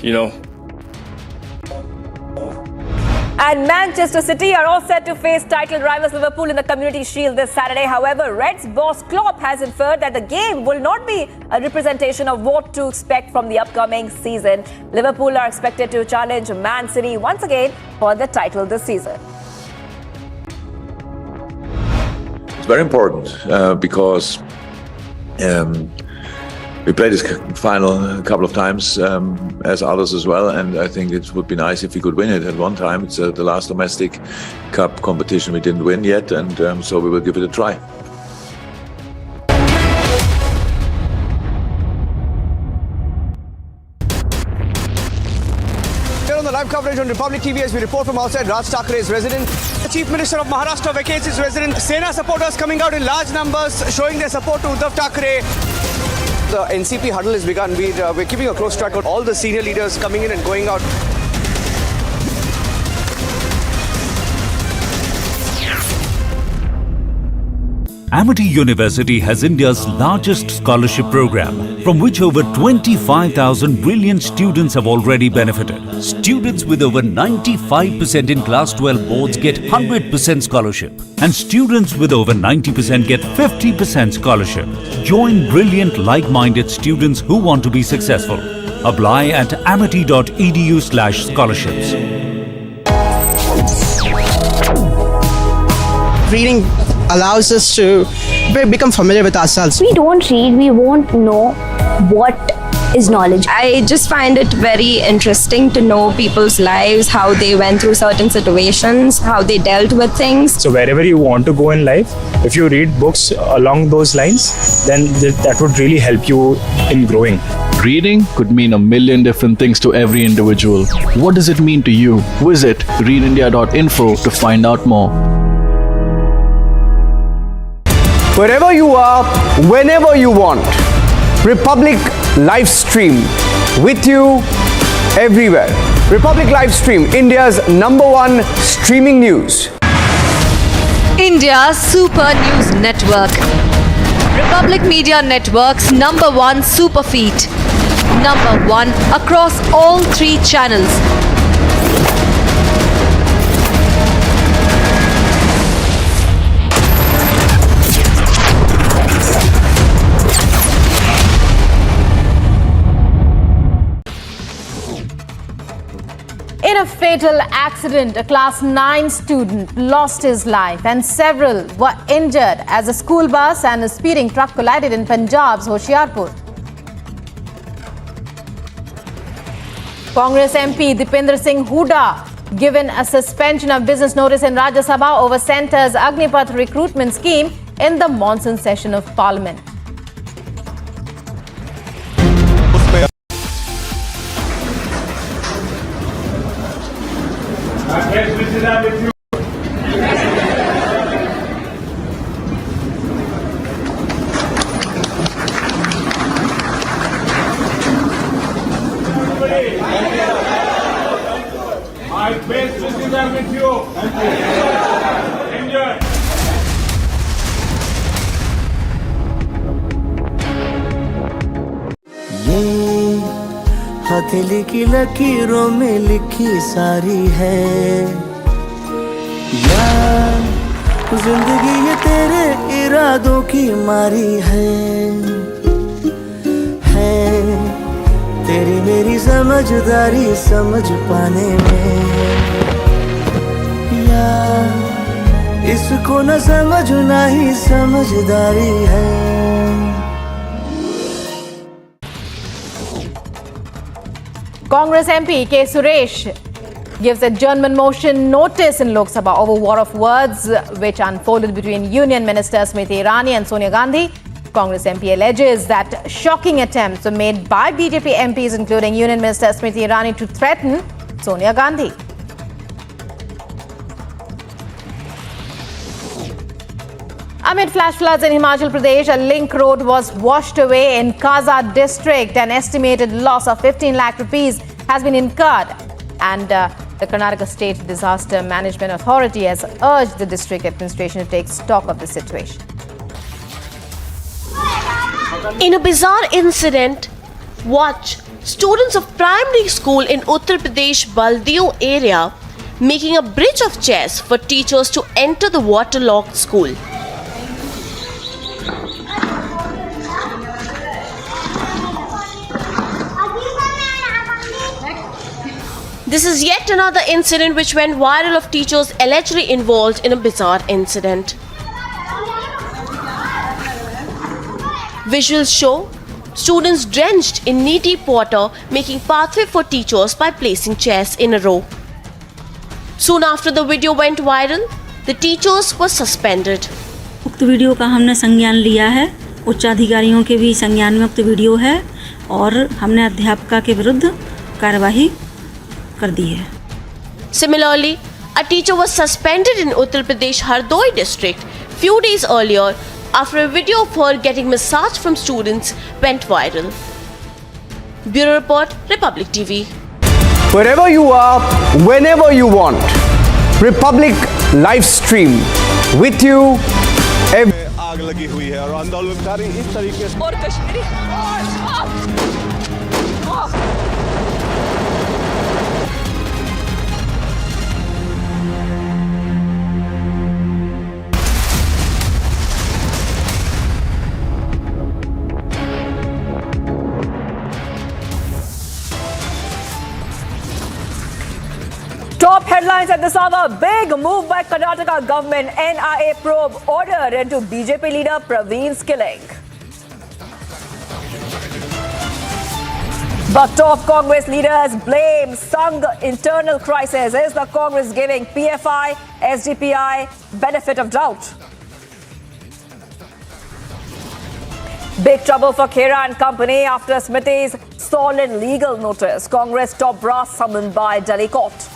And Manchester City are all set to face title rivals Liverpool in the Community Shield this Saturday. However, Reds boss Klopp has inferred that the game will not be a representation of what to expect from the upcoming season. Liverpool are expected to challenge Man City once again for the title this season. It's very important because We played this final a couple of times, as others as well, and I think it would be nice if we could win it at one time. It's the last domestic cup competition we didn't win yet, and so we will give it a try. Here on the live coverage on Republic TV as we report from outside Raj Thakre's residence. The Chief Minister of Maharashtra vacates his residence. Sena supporters coming out in large numbers showing their support to Uddhav Thakre. The NCP huddle has begun. We're keeping a close track of all the senior leaders coming in and going out. Amity University has India's largest scholarship program, from which over 25,000 brilliant students have already benefited. Students with over 95% in Class 12 boards get 100% scholarship, and students with over 90% get 50% scholarship. Join brilliant like-minded students who want to be successful. Apply at amity.edu/scholarships. Reading allows us to become familiar with ourselves. We don't read, we won't know what is knowledge. I just find it very interesting to know people's lives, how they went through certain situations, how they dealt with things. So wherever you want to go in life, if you read books along those lines, then that would really help you in growing. Reading could mean a million different things to every individual. What does it mean to you? Visit readindia.info to find out more. Wherever you are, whenever you want, Republic live stream with you everywhere. Republic live stream, India's #1 streaming news. India's Super News Network. Republic Media Network's #1 super feed. #1 across all 3 channels. In a fatal accident, a class 9 student lost his life and several were injured as a school bus and a speeding truck collided in Punjab's Hoshiarpur. Congress MP Deepening Singh Hooda given a suspension of business notice in Rajya Sabha over Centre's Agnipath recruitment scheme in the monsoon session of Parliament. My best wishes are with you. Enjoy. ये हथेली की लकीरों में लिखी सारी है या जिंदगी ये तेरे इरादों की मारी है तेरी मेरी समझदारी समझ पाने में या इसको न समझना ही समझदारी है. Congress MP K. Suresh gives adjournment motion notice in Lok Sabha over war of words which unfolded between Union Minister Smriti Irani and Sonia Gandhi. Congress MP alleges that shocking attempts were made by BJP MPs, including Union Minister Smriti Irani, to threaten Sonia Gandhi. Amid flash floods in Himachal Pradesh, a link road was washed away in Kaza district. An estimated loss of 15 lakh rupees has been incurred, and the Karnataka State Disaster Management Authority has urged the district administration to take stock of the situation. In a bizarre incident, watch students of primary school in Uttar Pradesh Baldio area making a bridge of chairs for teachers to enter the waterlogged school. This is yet another incident which went viral of teachers allegedly involved in a bizarre incident. Visuals show Students drenched in knee-deep water, making pathway for teachers by placing chairs in a row. Soon after the video went viral, the teachers were suspended. उक्त video का हमने संज्ञान लिया है, उच्च अधिकारियों के भी संज्ञान में उक्त वीडियो है और हमने अध्यापका के विरुद्ध कार्यवाही कर दी है. Similarly, a teacher was suspended in Uttar Pradesh Hardoi district few days earlier after a video of her getting massage from students went viral. Bureau Report, Republic TV. Wherever you are, whenever you want, Republic live stream with you. आग लगी हुई है और आंदोलनकारी इस तरीके से और Kashmiri Top headlines at this hour. Big move by Karnataka government. NIA probe ordered into BJP leader Praveen's killing. But top Congress leaders blame Sangh internal crisis. Is the Congress giving PFI, SDPI benefit of doubt? Big trouble for Khera and company after Smriti's solid legal notice. Congress top brass summoned by Delhi court.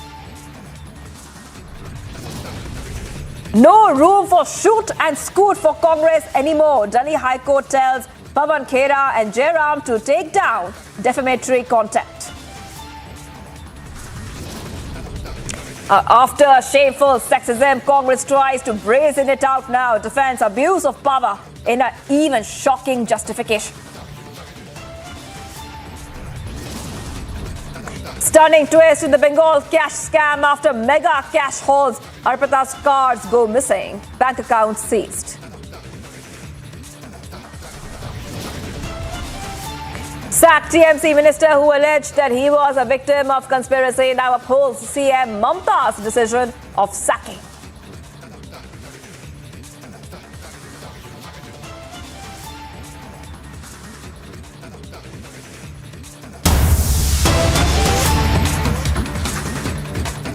No room for shoot and scoot for Congress anymore. Delhi High Court tells Pawan Khera and Jairam to take down defamatory content. After shameful sexism, Congress tries to brazen it out now. Defense abuse of power in an even shocking justification. Stunning twist in the Bengal cash scam after mega cash hauls. Arpita's cards go missing. Bank accounts seized. Sacked TMC minister who alleged that he was a victim of conspiracy now upholds CM Mamta's decision of sacking.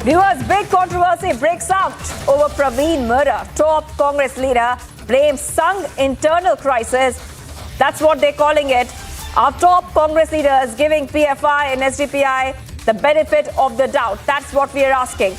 Viewers, big controversy breaks out over Praveen murder. Top Congress leader blames Sangh internal crisis. That's what they're calling it. Our top Congress leaders giving PFI and SDPI the benefit of the doubt. That's what we are asking.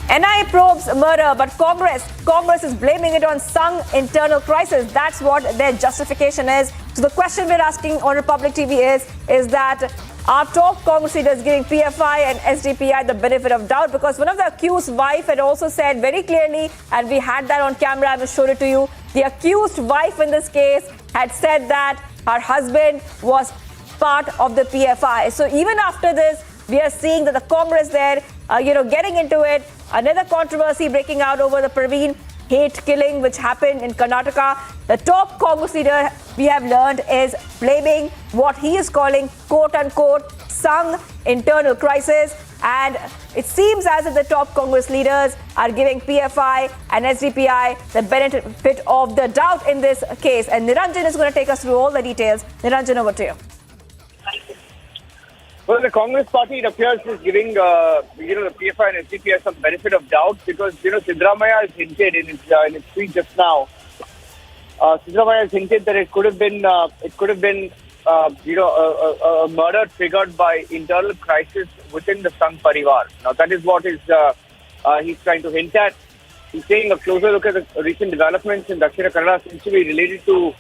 NIA probes murder, but Congress is blaming it on Sangh internal crisis. That's what their justification is. So the question we're asking on Republic TV is that our top Congress leaders giving PFI and SDPI the benefit of doubt, because one of the accused's wife had also said very clearly, and we had that on camera, I will show it to you. The accused wife in this case had said that her husband was part of the PFI. So even after this, we are seeing that the Congress there, getting into it. Another controversy breaking out over the Praveen hate killing which happened in Karnataka. The top Congress leader, we have learned, is blaming what he is calling quote-unquote Sangh internal crisis. And it seems as if the top Congress leaders are giving PFI and SDPI the benefit of the doubt in this case. And Niranjan is going to take us through all the details. Niranjan, over to you. Well, the Congress party, it appears, is giving, the PFI and SDPI some benefit of doubt because, Siddaramaiah has hinted in his tweet just now. Siddaramaiah has hinted that it could have been, a murder triggered by internal crisis within the Sangh Parivar. Now, that is what he's trying to hint at. He's saying a closer look at the recent developments in Dakshina Kannada seems to be related to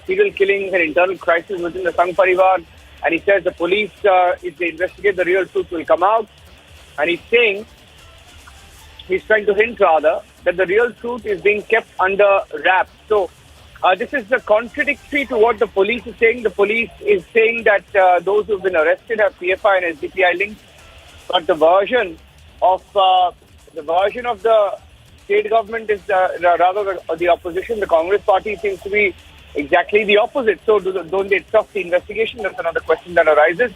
serial killings and internal crisis within the Sangh Parivar. And he says the police, if they investigate, the real truth will come out. And he's trying to hint rather, that the real truth is being kept under wraps. So this is the contradictory to what the police is saying. The police is saying that those who have been arrested have PFI and SDPI links. But the version of the state government is rather the opposition. The Congress party seems to be exactly the opposite. So don't they trust the investigation? That's another question that arises.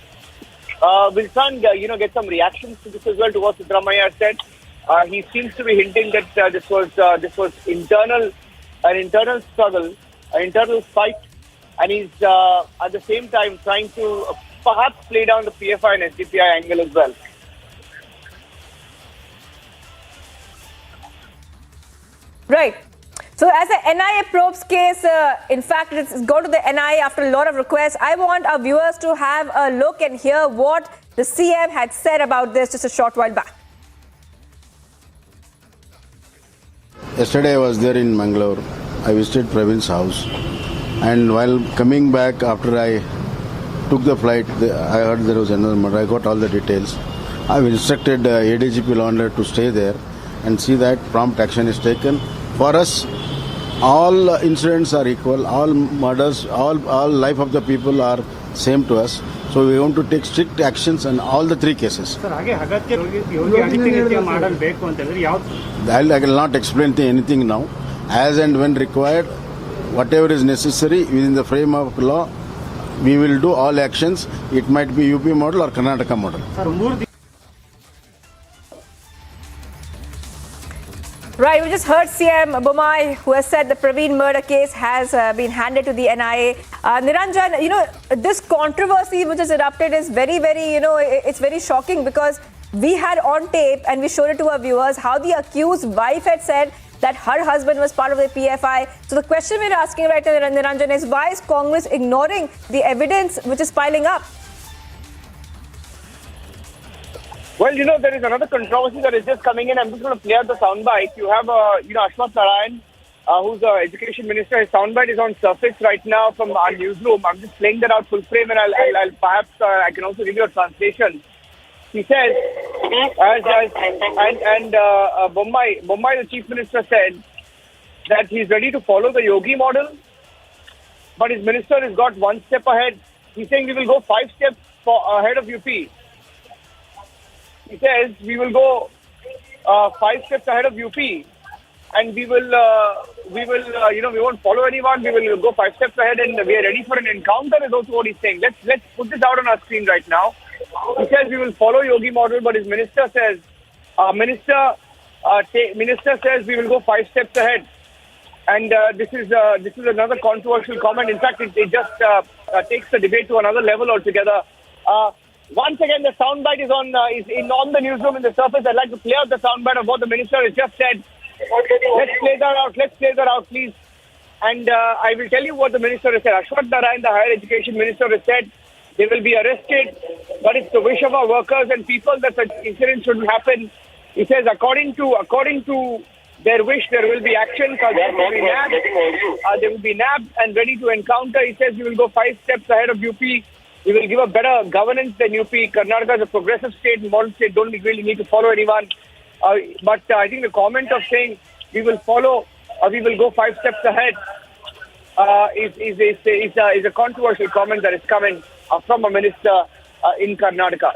We'll try and get some reactions to this as well, to what Siddaramaiah said. He seems to be hinting that this was an internal struggle, an internal fight and he's at the same time trying to perhaps play down the PFI and SDPI angle as well. Right. So as a NIA probes case, in fact, it's gone to the NIA after a lot of requests. I want our viewers to have a look and hear what the CM had said about this just a short while back. Yesterday I was there in Mangalore. I visited Praveel's house, and while coming back after I took the flight, I heard there was another murder. I got all the details. I've instructed ADGP Law and Order to stay there and see that prompt action is taken. For us, all incidents are equal, all murders, all life of the people are same to us. So we want to take strict actions on all the three cases. I will not explain anything now. As and when required, whatever is necessary within the frame of law, we will do all actions. It might be UP model or Karnataka model. Right, we just heard CM Bommai, who has said the Praveen murder case has been handed to the NIA. Niranjan, you know, this controversy which has erupted is very, it's very shocking, because we had on tape and we showed it to our viewers how the accused wife had said that her husband was part of the PFI. So the question we're asking right now, Niranjan, is why is Congress ignoring the evidence which is piling up? Well, you know, there is another controversy that is just coming in. I'm just going to play out the soundbite. You have, Ashwath Narayan, who's the education minister. His soundbite is on surface right now from our newsroom. I'm just playing that out full frame, and I'll perhaps I can also give you a translation. He says, Bommai, the chief minister, said that he's ready to follow the Yogi model, but his minister has got one step ahead. He's saying we will go 5 steps ahead of UP. He says we will go 5 steps ahead of UP, and we won't follow anyone. We will go 5 steps ahead, and we are ready for an encounter. Is also what he's saying. Let's put this out on our screen right now. He says we will follow Yogi model, but his minister says, minister says we will go 5 steps ahead, and this is another controversial comment. In fact, it just takes the debate to another level altogether. Once again, the soundbite is on the newsroom in the surface. I'd like to play out the soundbite of what the minister has just said. Let's play that out, please. And I will tell you what the minister has said. Ashwath Narayan, the higher education minister, has said they will be arrested, but it's the wish of our workers and people that such incidents shouldn't happen. He says according to their wish, there will be action. They will be nabbed and ready to encounter. He says we will go 5 steps ahead of UP. We will give a better governance than UP. Karnataka is a progressive state, model state, don't really need to follow anyone. But I think the comment of saying we will go 5 steps ahead is a controversial comment that is coming from a minister in Karnataka.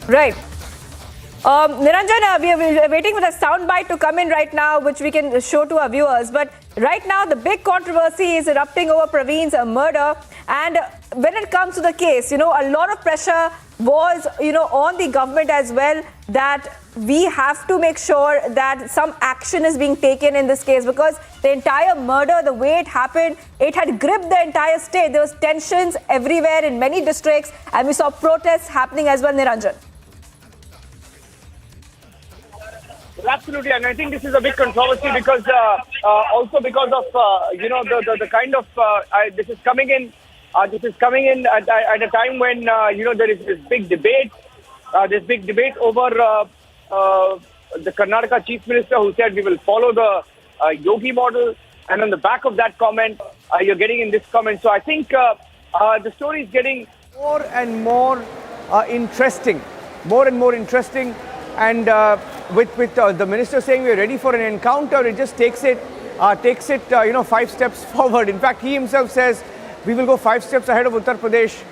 Right. Niranjan, we are waiting for the soundbite to come in right now, which we can show to our viewers. But right now, the big controversy is erupting over Praveen's murder. And when it comes to the case, a lot of pressure was, on the government as well, that we have to make sure that some action is being taken in this case, because the entire murder, the way it happened, it had gripped the entire state. There was tensions everywhere in many districts, and we saw protests happening as well, Niranjan. Absolutely, and I think this is a big controversy because also because of the kind of this is coming in at a time when there is this big debate over the Karnataka chief minister, who said we will follow the Yogi model, and on the back of that comment you're getting in this comment. So I think the story is getting more and more interesting. And with the minister saying we're ready for an encounter, it just takes it 5 steps forward. In fact, he himself says we will go 5 steps ahead of Uttar Pradesh.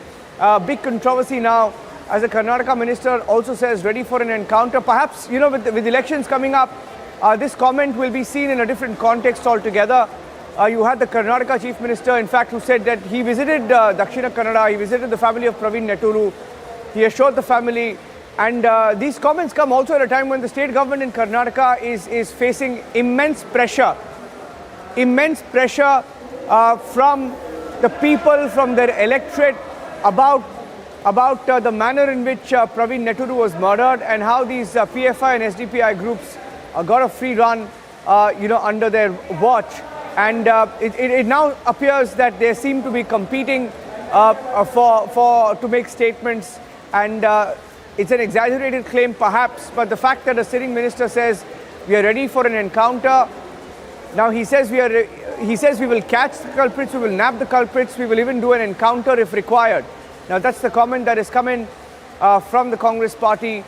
Big controversy now, as the Karnataka minister also says ready for an encounter. Perhaps, with elections coming up, this comment will be seen in a different context altogether. You had the Karnataka chief minister, in fact, who said that he visited Dakshina Kannada, he visited the family of Praveen Neturu. He assured the family And these comments come also at a time when the state government in Karnataka is facing immense pressure from the people, from their electorate about the manner in which Praveen Neturu was murdered and how these PFI and SDPI groups got a free run, under their watch. And it now appears that they seem to be competing to make statements, and it's an exaggerated claim perhaps, but the fact that the sitting minister says we are ready for an encounter. Now he says we will catch the culprits, we will nab the culprits, we will even do an encounter if required. Now that's the comment that is coming from the Congress party,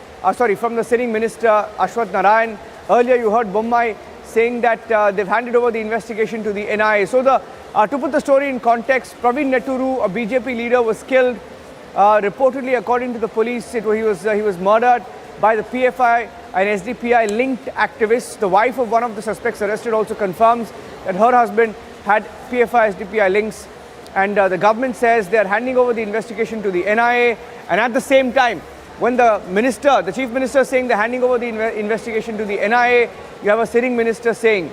from the sitting minister Ashwath Narayan. Earlier you heard Bommai saying that they've handed over the investigation to the NIA. So to put the story in context, Praveen Neturu, a BJP leader, was killed. Reportedly, according to the police, he was murdered by the PFI and SDPI linked activists. The wife of one of the suspects arrested also confirms that her husband had PFI SDPI links, and the government says they are handing over the investigation to the NIA. And at the same time, when the chief minister is saying they're handing over the investigation to the NIA, you have a sitting minister saying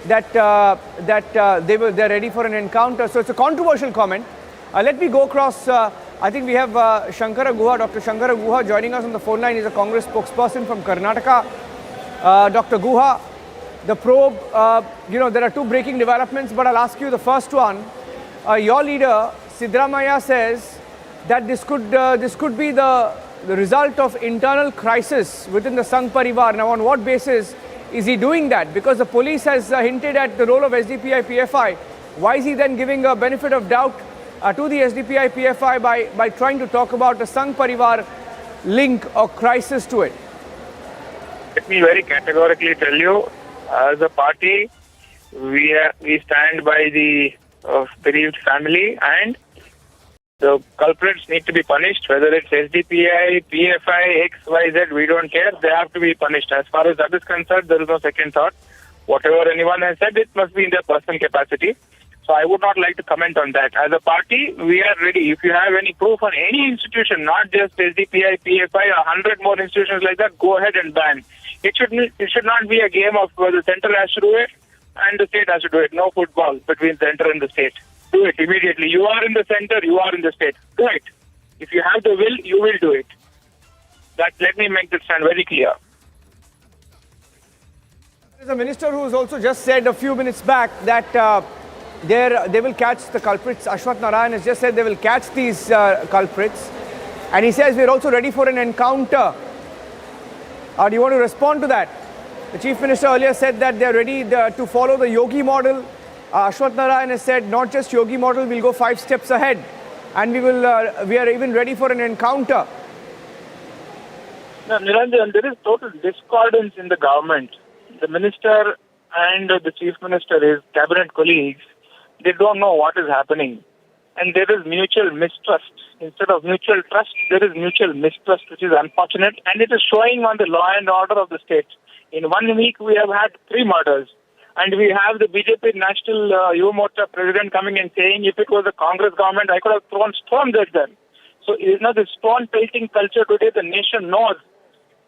that they're ready for an encounter. So it's a controversial comment. Let me go across. I think we have Dr. Shankara Guha joining us on the phone line. He's a Congress spokesperson from Karnataka. Dr. Guha, the probe, there are two breaking developments, but I'll ask you the first one. Your leader, Siddaramaiah, says that this could be the result of internal crisis within the Sangh Parivar. Now, on what basis is he doing that? Because the police has hinted at the role of SDPI, PFI. Why is he then giving a benefit of doubt to the SDPI, PFI by trying to talk about the Sangh Parivar link or crisis to it? Let me very categorically tell you, as a party, we stand by the bereaved family, and the culprits need to be punished, whether it's SDPI, PFI, XYZ, we don't care. They have to be punished. As far as that is concerned, there is no second thought. Whatever anyone has said, it must be in their personal capacity. So I would not like to comment on that. As a party, we are ready. If you have any proof on any institution, not just SDPI, PFI, 100 more institutions like that, go ahead and ban. It should not be a game of where the center has to do it and the state has to do it. No football between the center and the state. Do it immediately. You are in the center, you are in the state. Do it. If you have the will, you will do it. Let me make that stand very clear. There is a minister who has also just said a few minutes back that they will catch the culprits. Ashwath Narayan has just said they will catch these culprits. And he says we're also ready for an encounter. Do you want to respond to that? The Chief Minister earlier said that they're ready to follow the Yogi model. Ashwath Narayan has said not just Yogi model, we'll go 5 steps ahead. And we are even ready for an encounter. No, Niranjan, there is total discordance in the government. The minister and the Chief Minister, his cabinet colleagues, they don't know what is happening. And there is mutual mistrust. Instead of mutual trust, there is mutual mistrust, which is unfortunate. And it is showing on the law and order of the state. In 1 week, we have had 3 murders. And we have the BJP National Yuva Morcha president coming and saying, if it was a Congress government, I could have thrown stones at them. So it is not the stone pelting culture today. The nation knows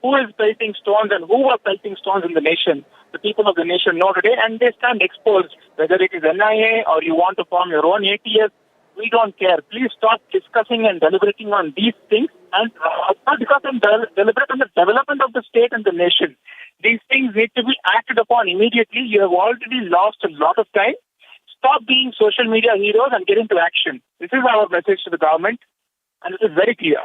who is pelting stones and who are pelting stones in the nation. The people of the nation know today, and they stand exposed. Whether it is NIA or you want to form your own ATS, we don't care. Please stop discussing and deliberating on these things, and not discuss and deliberate on the development of the state and the nation. These things need to be acted upon immediately. You have already lost a lot of time. Stop being social media heroes and get into action. This is our message to the government, and it is very clear.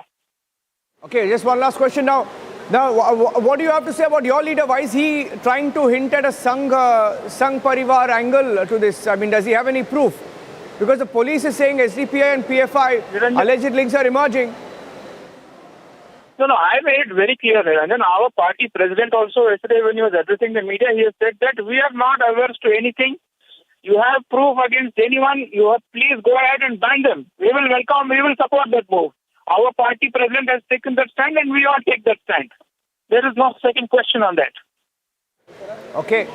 Okay, just one last question now. What do you have to say about your leader? Why is he trying to hint at a Sangh Parivar angle to this? I mean, does he have any proof? Because the police is saying SDPI and PFI alleged links are emerging. No, I made it very clear, Niranjan. Our party president also yesterday when he was addressing the media, he has said that we are not averse to anything. You have proof against anyone, please go ahead and ban them. We will welcome, we will support that move. Our party president has taken that stand and we all take that stand. There is no second question on that. Okay,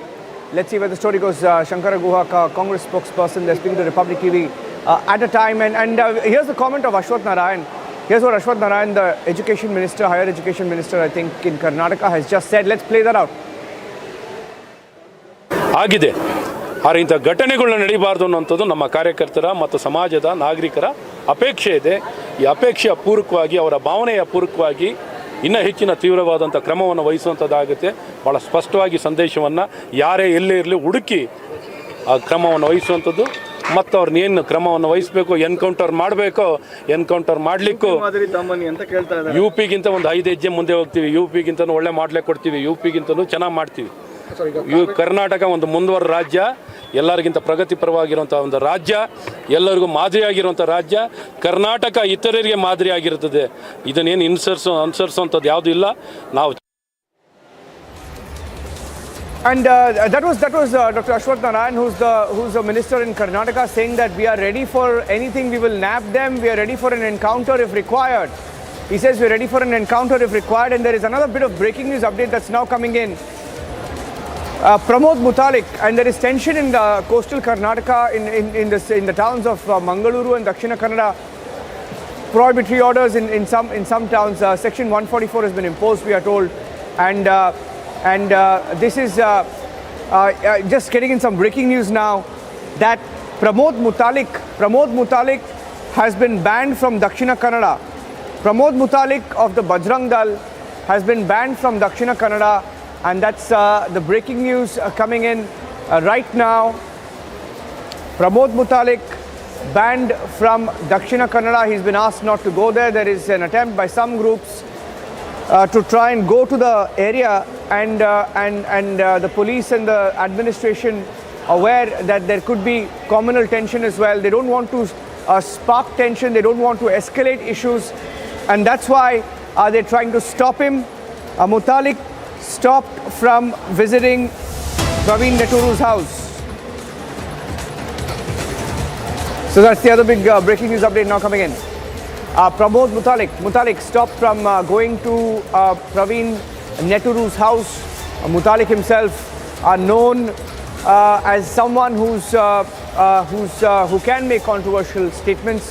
let's see where the story goes. Shankara Guha, Congress spokesperson, they're speaking to Republic TV at a time. And here's the comment of Ashwath Narayan. Here's what Ashwath Narayan, the education minister, higher education minister, I think, in Karnataka, has just said. Let's play that out. ಆಗಿದೆ ಆದರೆ ಇಂಥ ಘಟನೆಗಳನ್ನ ನಡೀಬಾರ್ದು ಅನ್ನೋಂಥದ್ದು ನಮ್ಮ ಕಾರ್ಯಕರ್ತರ ಮತ್ತು ಸಮಾಜದ ನಾಗರಿಕರ ಅಪೇಕ್ಷೆ ಇದೆ. ಈ ಅಪೇಕ್ಷೆಯ ಪೂರಕವಾಗಿ, ಅವರ ಭಾವನೆಯ ಪೂರಕವಾಗಿ ಇನ್ನೂ ಹೆಚ್ಚಿನ ತೀವ್ರವಾದಂಥ ಕ್ರಮವನ್ನು ವಹಿಸುವಂಥದ್ದಾಗುತ್ತೆ. ಭಾಳ ಸ್ಪಷ್ಟವಾಗಿ ಸಂದೇಶವನ್ನು ಯಾರೇ ಎಲ್ಲೇ ಇರಲಿ ಹುಡುಕಿ ಆ ಕ್ರಮವನ್ನು ವಹಿಸುವಂಥದ್ದು ಮತ್ತು ಅವ್ರನ್ನೇನು ಕ್ರಮವನ್ನು ವಹಿಸಬೇಕು, ಎನ್ಕೌಂಟರ್ ಮಾಡಬೇಕೋ ಎನ್ಕೌಂಟರ್ ಮಾಡಲಿಕ್ಕೂ ಯು ಪಿಗಿಂತ ಒಂದು 5 ಹೆಜ್ಜೆ ಮುಂದೆ ಹೋಗ್ತೀವಿ. ಯು ಪಿಗಿಂತಲೂ ಒಳ್ಳೆ ಮಾಡಲೇ ಕೊಡ್ತೀವಿ, ಯು ಪಿಗಿಂತಲೂ ಚೆನ್ನಾಗಿ ಮಾಡ್ತೀವಿ. ಕರ್ನಾಟಕ ಒಂದು ಮುಂದುವರೆದ ರಾಜ್ಯ, ಎಲ್ಲರಿಗಿಂತ ಪ್ರಗತಿಪರವಾಗಿರುವಂಥ ಒಂದು ರಾಜ್ಯ, ಎಲ್ಲರಿಗೂ ಮಾದರಿಯಾಗಿರುವಂಥ ರಾಜ್ಯ. ಕರ್ನಾಟಕ ಇತರರಿಗೆ ಮಾದರಿಯಾಗಿರುತ್ತದೆ. ಇದನ್ನೇನು ಅನುಸರಿಸುವಂಥದ್ದು ಯಾವುದೂ ಇಲ್ಲ. ನಾವು And that was Dr. Ashwath Narayan, who's the minister in Karnataka, saying that we are ready for anything. We will nab them. We are ready for an encounter if required. He says we're ready for an encounter if required. And there is another bit of breaking news update that's now coming in. Pramod Mutalik, and there is tension in the coastal Karnataka in the towns of Mangaluru and Dakshina Kannada. Prohibitory orders in some towns. Section 144 has been imposed, we are told, and this is just getting in some breaking news now that Pramod Mutalik has been banned from Dakshina Kannada. Pramod Mutalik of the Bajrang Dal has been banned from Dakshina Kannada. And that's the breaking news coming in right now. Pramod Mutalik banned from Dakshina Kannada. He's been asked not to go there. There is an attempt by some groups to try and go to the area, and the police and the administration aware that there could be communal tension as well. They don't want to spark tension. They don't want to escalate issues, and that's why they're trying to stop him. Mutalik stopped from visiting Praveen Neturu's house. So that's the other big breaking news update now coming in. Pramod Mutalik stopped from going to Praveen Neturu's house. Mutalik himself known as someone who can make controversial statements.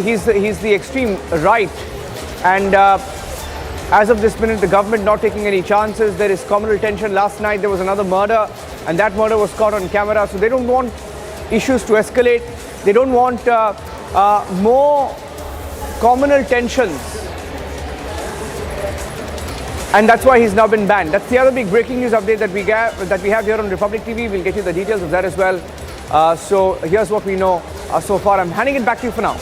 He's the extreme right, and as of this minute, the government not taking any chances. There is communal tension. Last night there was another murder, and that murder was caught on camera. So they don't want issues to escalate. They don't want more communal tensions, and that's why he's now been banned. That's the other big breaking news update that we have here on Republic TV. We'll get you the details of that as well. So here's what we know so far. I'm handing it back to you for now.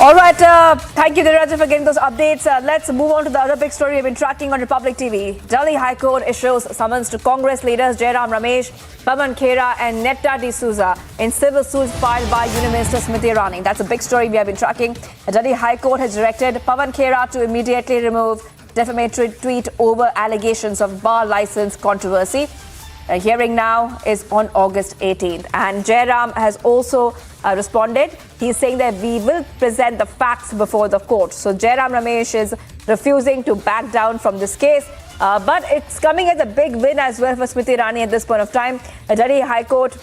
All right, thank you, Digvijay, for getting those updates. Let's move on to the other big story we've been tracking on Republic TV. Delhi High Court issues summons to Congress leaders Jairam Ramesh, Pawan Khera and Netta D'Souza in civil suits filed by Union Minister Smriti Irani. That's a big story we have been tracking. The Delhi High Court has directed Pawan Khera to immediately remove defamatory tweet over allegations of bar license controversy. A hearing now is on August 18th, and Jairam has also responded. He's saying that we will present the facts before the court. So Jairam Ramesh is refusing to back down from this case, but it's coming as a big win as well for Smriti Irani at this point of time. The Delhi High Court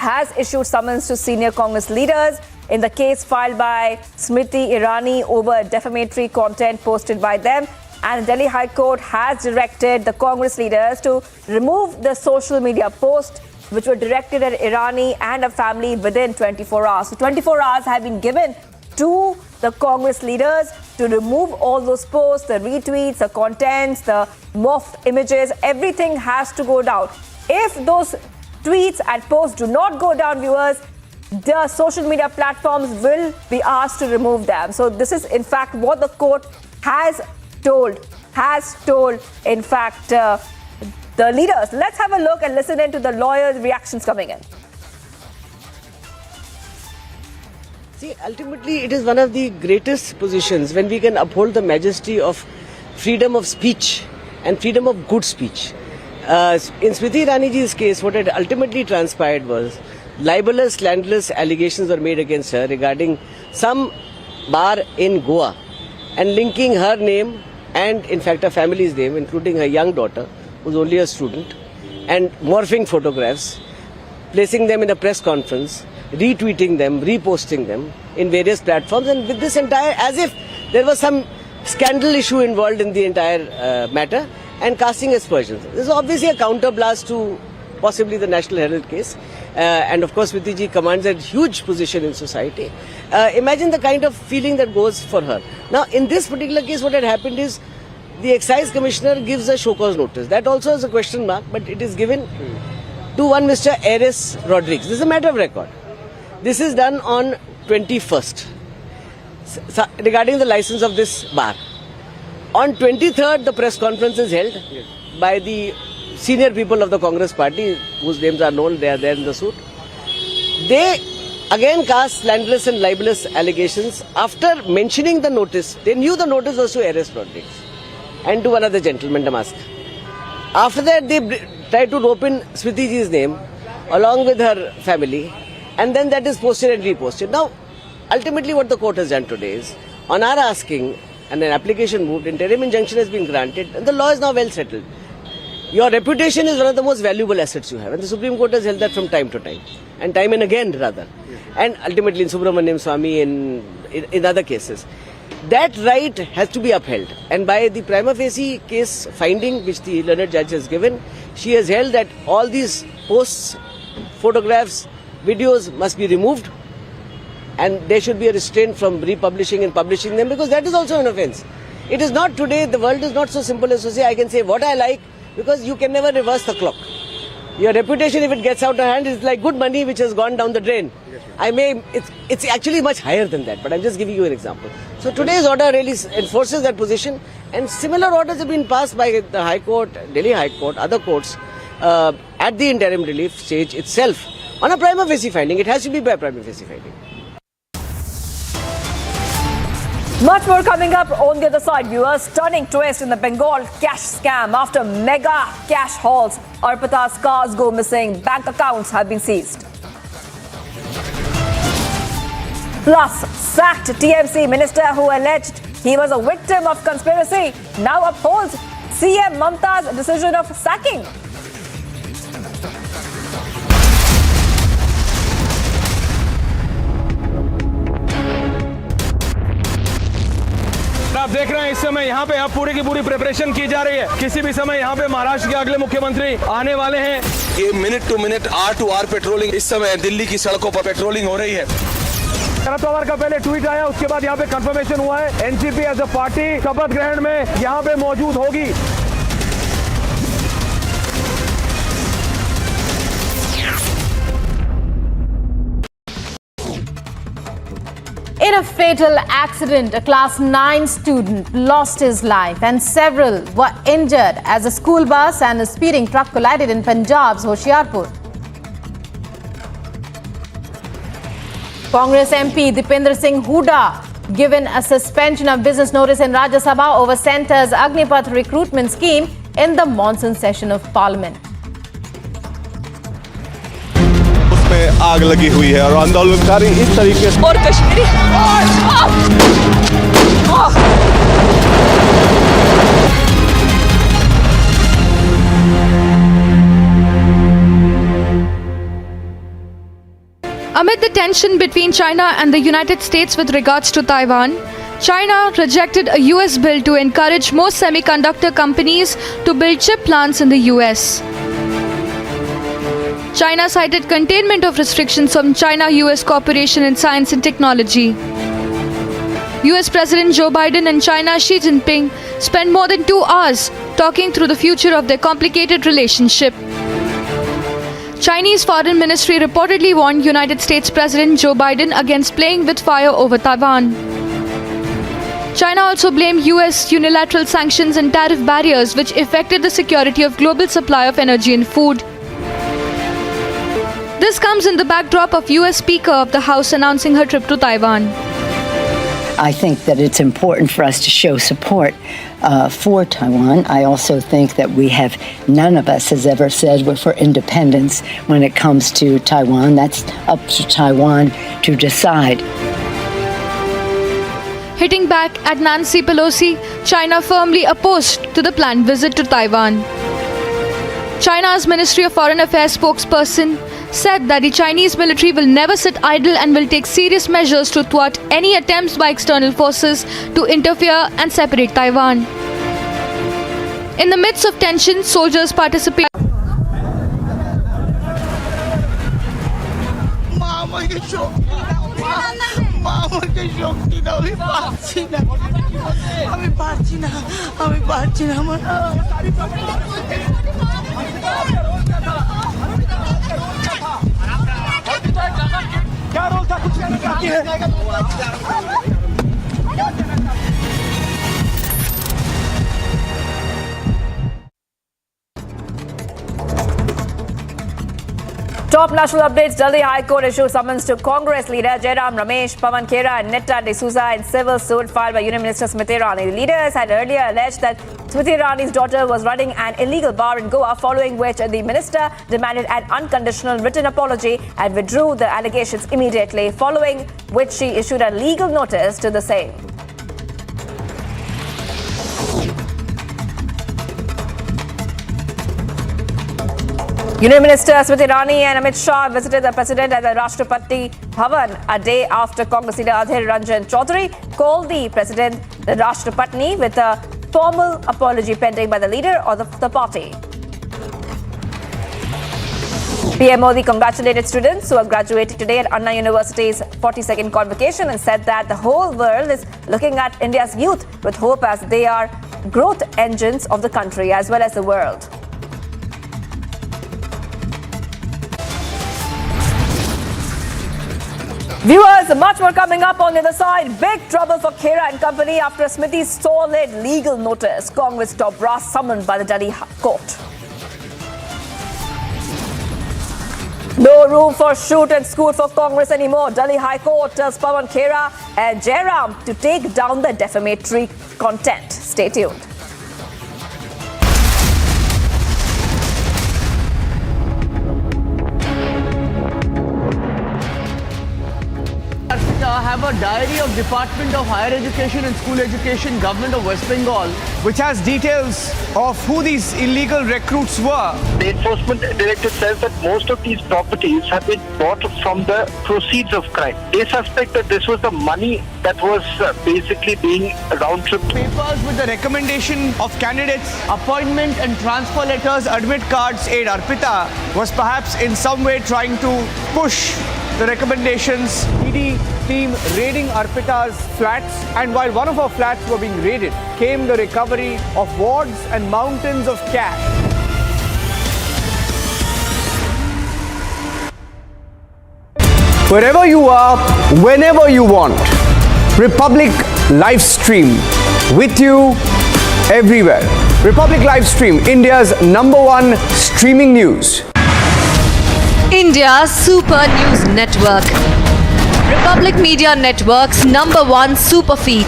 has issued summons to senior Congress leaders in the case filed by Smriti Irani over defamatory content posted by them. And the Delhi High Court has directed the Congress leaders to remove the social media post which were directed at Irani and a family within 24 hours. So 24 hours have been given to the Congress leaders to remove all those posts, the retweets, the contents, the morphed images. Everything has to go down. If those tweets and posts do not go down, viewers, the social media platforms will be asked to remove them. So this is in fact what the court has told, in fact, the leaders. Let's have a look and listen into the lawyers' reactions coming in. See, ultimately, it is one of the greatest positions when we can uphold the majesty of freedom of speech and freedom of good speech. In Smriti Iraniji's case, what had ultimately transpired was libelous, slanderous allegations were made against her regarding some bar in Goa and linking her name and in fact her family's name, including her young daughter, who's only a student, and morphing photographs, placing them in a press conference, retweeting them, reposting them in various platforms, and with this entire, as if there was some scandal issue involved in the entire matter, and casting aspersions. This is obviously a counterblast to possibly the National Herald case, and of course Smriti ji commands a huge position in society. Imagine the kind of feeling that goes for her. Now in this particular case, what had happened is the excise commissioner gives a show cause notice. That also is a question mark, but it is given to one Mr. Ares Rodriguez. This is a matter of record. This is done on 21st regarding the license of this bar. On 23rd, the press conference is held by the senior people of the Congress party, whose names are known. They are there in the suit. They again cast slanderous and libelous allegations. After mentioning the notice, they knew the notice was to Ares Rodriguez and to one other gentleman, Damask. After that, they tried to rope in Smriti ji's name along with her family, and then that is posted and reposted. Now, ultimately what the court has done today is, on our asking and an application moved, interim injunction has been granted, and the law is now well settled. Your reputation is one of the most valuable assets you have, and the Supreme Court has held that from time to time, and time and again rather, and ultimately in Subramaniam Swamy in other cases. That right has to be upheld, and by the prima facie case finding which the learned judge has given, she has held that all these posts, photographs, videos must be removed, and there should be a restraint from republishing and publishing them, because that is also an offence. It is not today, the world is not so simple as to say I can say what I like, because you can never reverse the clock. Your reputation, if it gets out of hand, is like good money which has gone down the drain. It's actually much higher than that, but I'm just giving you an example. So today's order really enforces that position, and similar orders have been passed by the High Court, Delhi High Court, other courts at the interim relief stage itself on a prima facie finding. It has to be by prima facie finding. Much more coming up on the other side, viewers. Stunning twist in the Bengal cash scam. After mega cash hauls, Arpita's cars go missing. Bank accounts have been seized. Plus, sacked TMC minister who alleged he was a victim of conspiracy now upholds CM Mamta's decision of sacking. आप देख रहे हैं इस समय यहाँ पे अब पूरी की पूरी प्रिपरेशन की जा रही है. किसी भी समय यहाँ पे महाराष्ट्र के अगले मुख्यमंत्री आने वाले हैं. ये minute to minute R two R patrolling इस समय दिल्ली की सड़कों पर पेट्रोलिंग हो रही है. शरद पवार का पहले ट्वीट आया, उसके बाद यहाँ पे कंफर्मेशन हुआ है. एनसीपी एज अ पार्टी शपथ ग्रहण में यहाँ पे मौजूद होगी. In a fatal accident, a class 9 student lost his life and several were injured as a school bus and a speeding truck collided in Punjab's Hoshiarpur. Congress MP Deepening Singh Hooda given a suspension of business notice in Rajya Sabha over Centre's Agnipath recruitment scheme in the monsoon session of Parliament. उसमें आग लगी हुई है और आंदोलनकारी इस तरीके से और Kashmiri Amid the tension between China and the United States with regards to Taiwan, China rejected a US bill to encourage more semiconductor companies to build chip plants in the US. China cited containment of restrictions from China-US cooperation in science and technology. US President Joe Biden and China Xi Jinping spent more than 2 hours talking through the future of their complicated relationship. Chinese Foreign Ministry reportedly warned United States President Joe Biden against playing with fire over Taiwan. China also blamed US unilateral sanctions and tariff barriers which affected the security of global supply of energy and food. This comes in the backdrop of US Speaker of the House announcing her trip to Taiwan. I think that it's important for us to show support for Taiwan. I also think that none of us has ever said we're for independence when it comes to Taiwan. That's up to Taiwan to decide. Hitting back at Nancy Pelosi, China firmly opposed to the planned visit to Taiwan. China's Ministry of Foreign Affairs spokesperson said that the Chinese military will never sit idle and will take serious measures to thwart any attempts by external forces to interfere and separate Taiwan. In the midst of tension, soldiers participate. क्या role था कुछ नहीं करती है Top national updates. Delhi High Court issued summons to Congress leader Jairam Ramesh, Pawan Khera and Netta D'Souza in civil suit filed by Union Minister Smriti Irani. The leaders had earlier alleged that Smriti Irani's daughter was running an illegal bar in Goa, following which the minister demanded an unconditional written apology and withdrew the allegations immediately, following which she issued a legal notice to the same. Union Minister Smriti Irani and Amit Shah visited the President at the Rashtrapati Bhavan a day after Congress leader Adhir Ranjan Chaudhary called the President the Rashtrapatni with a formal apology pending by the leader of the party. PM Modi congratulated students who are graduating today at Anna University's 42nd Convocation and said that the whole world is looking at India's youth with hope as they are growth engines of the country as well as the world. Viewers, much more coming up on the other side. Big trouble for Khera and company after Smriti's solid legal notice. Congress top brass summoned by the Delhi court. No room for shoot and scoot for Congress anymore. Delhi High Court tells Pawan Khera and Jairam to take down the defamatory content. Stay tuned. I have a diary of Department of Higher Education and School Education, Government of West Bengal, which has details of who these illegal recruits were. The enforcement director says that most of these properties have been bought from the proceeds of crime. They suspect that this was the money that was basically being round-tripped. Papers with the recommendation of candidates, appointment and transfer letters, admit cards aid Arpita was perhaps in some way trying to push the recommendations. ED team raiding Arpita's flats, and while one of her flats were being raided, came the recovery of wards and mountains of cash. Wherever you are, whenever you want, Republic live stream with you everywhere. Republic live stream, India's #1 streaming news. India's Super News Network. Republic Media Network's #1 super feed.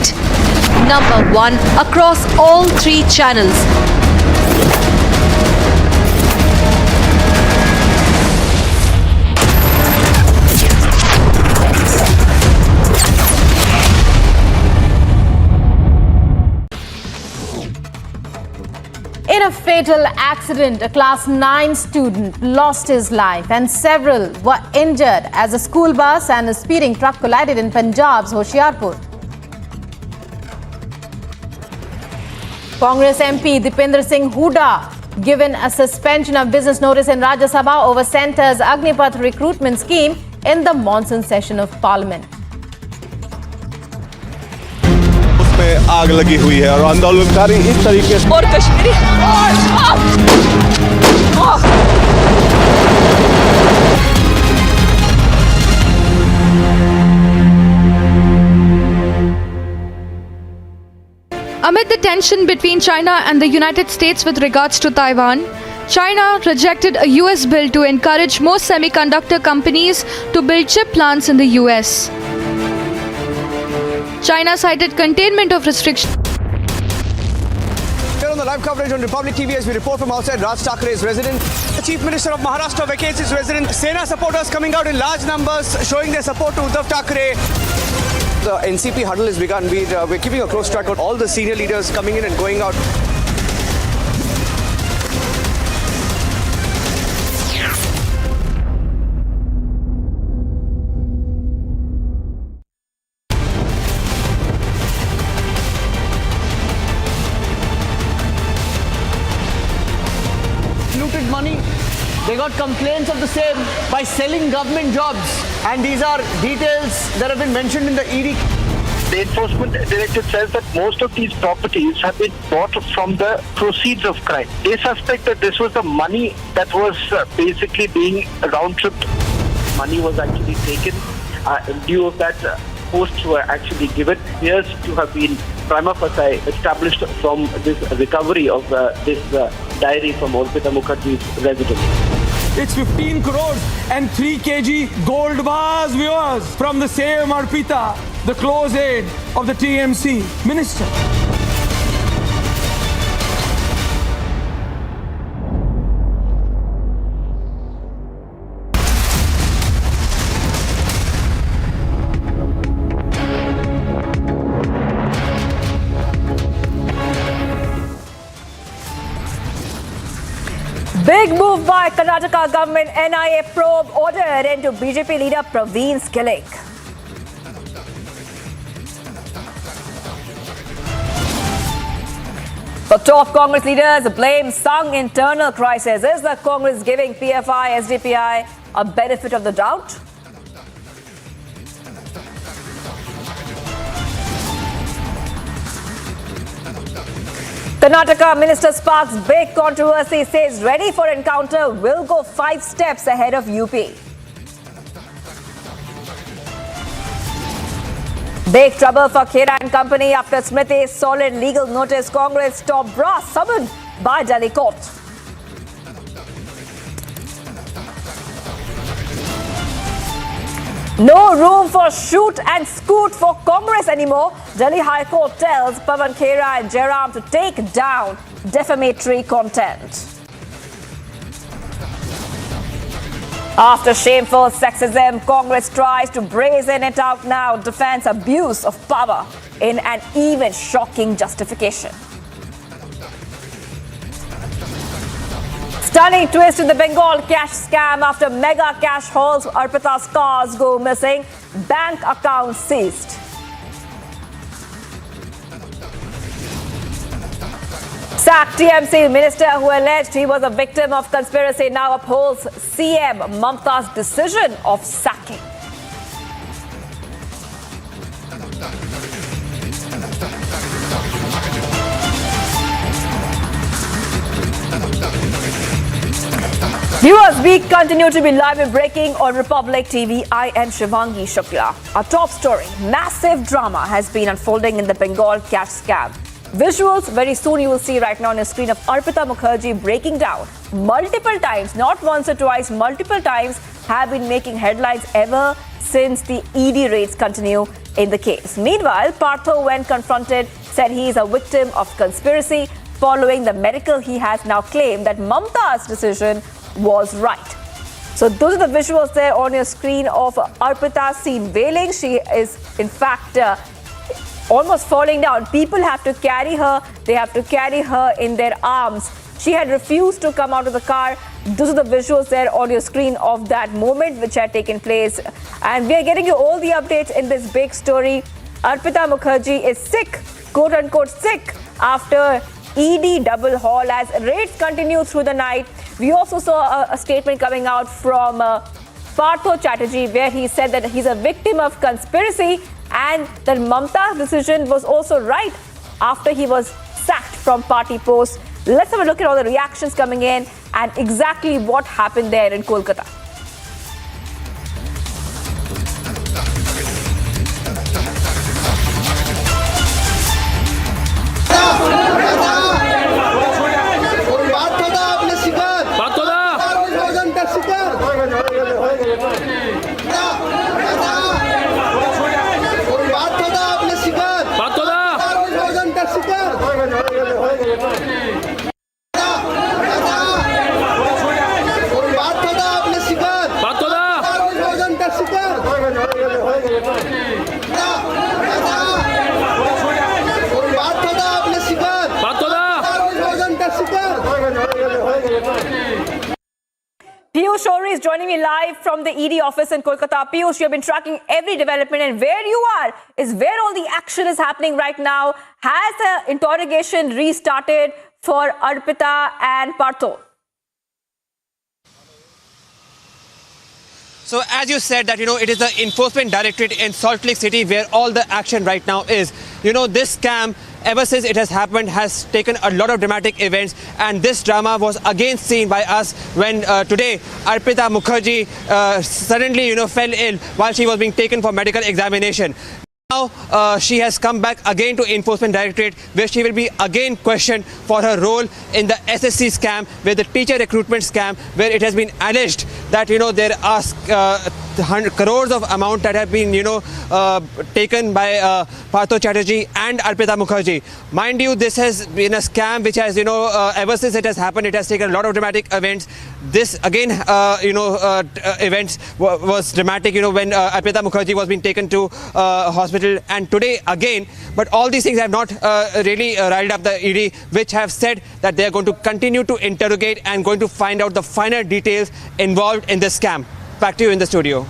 #1 across all 3 channels. In a fatal accident, a class 9 student lost his life and several were injured as a school bus and a speeding truck collided in Punjab's Hoshiarpur. Congress MP Deepening Singh Hooda given a suspension of business notice in Rajya Sabha over Centre's Agnipath recruitment scheme in the monsoon session of Parliament. आग लगी हुई है और आंदोलनकारी इस तरीके से और Kashmiri Amid the tension between China and the United States with regards to Taiwan, China rejected a US bill to encourage more semiconductor companies to build chip plants in the US. China cited containment of restrictions. Here on the live coverage on Republic TV as we report from outside Raj Thakre's residence. The Chief Minister of Maharashtra vacates his residence. Sena supporters coming out in large numbers showing their support to Uddhav Thackeray. The NCP huddle has begun. We're keeping a close track of all the senior leaders coming in and going out. got complaints of the same by selling government jobs. And these are details that have been mentioned in the ED. The enforcement directorate says that most of these properties have been bought from the proceeds of crime. They suspect that this was the money that was basically being round-tripped. Money was actually taken. In lieu of that, posts were actually given. Appears to have been prima facie established from this recovery of this diary from Arpita Mukherjee's residence. It's 15 crores and 3 kg gold bars, viewers, from the same Arpita, the close aide of the TMC minister. Big move by Karnataka government. NIA probe ordered into BJP leader Praveen's killing. But top Congress leaders blame Sangh internal crisis. Is the Congress giving PFI, SDPI a benefit of the doubt? Karnataka minister sparks big controversy, says ready for encounter, will go 5 steps ahead of UP. Big trouble for Khera and company after Smriti's solid legal notice. Congress top brass summoned by Delhi court. No room for shoot and scoot for Congress anymore. Delhi High Court tells Pawan Khera and Jairam to take down defamatory content. After shameful sexism, Congress tries to brazen it out now. Defends abuse of power in an even shocking justification. Stunning twist in the Bengal cash scam after mega cash hauls. Arpita's cars go missing. Bank accounts seized. Sacked TMC minister who alleged he was a victim of conspiracy now upholds CM Mamta's decision of sacking. Viewers, we continue to be live and breaking on Republic TV. I am Shivangi Shukla. Our top story, massive drama has been unfolding in the Bengal cash scam. Visuals very soon you will see right now on your screen of Arpita Mukherjee breaking down multiple times, not once or twice, multiple times, have been making headlines ever since the ED raids continue in the case. Meanwhile, Partho, when confronted, said he is a victim of conspiracy. Following the medical, he has now claimed that Mamta's decision was right. So those are the visuals there on your screen of Arpita seen wailing. She is in fact almost falling down. People have to carry her. They have to carry her in their arms. She had refused to come out of the car. Those are the visuals there on your screen of that moment which had taken place. And we are getting you all the updates in this big story. Arpita Mukherjee is sick, quote unquote sick, after ED double haul as raids continue through the night. We also saw a statement coming out from Partho Chatterjee where he said that he's a victim of conspiracy and that Mamta's decision was also right after he was sacked from party post. Let's have a look at all the reactions coming in and exactly what happened there in Kolkata. Piyush Shori is joining me live from the ED office in Kolkata. Piyush, you have been tracking every development, and where you are is where all the action is happening right now. Has the interrogation restarted for Arpita and Partho? So as you said that, it is the Enforcement Directorate in Salt Lake City where all the action right now is. This scam, ever since it has happened, has taken a lot of dramatic events, and this drama was again seen by us when today Arpita Mukherjee suddenly, fell ill while she was being taken for medical examination. Now she has come back again to Enforcement Directorate, where she will be again questioned for her role in the SSC scam, where the teacher recruitment scam, where it has been alleged that there are crores of amount that have been taken by Partho Chatterjee and Arpita Mukherjee. Mind you, this has been a scam which has ever since it has happened, it has taken a lot of dramatic events. This again events was dramatic when Arpita Mukherjee was being taken to hospital, and today again. But all these things have not really riled up the ED, which have said that they are going to continue to interrogate and going to find out the finer details involved in this scam. Back to you in the studio.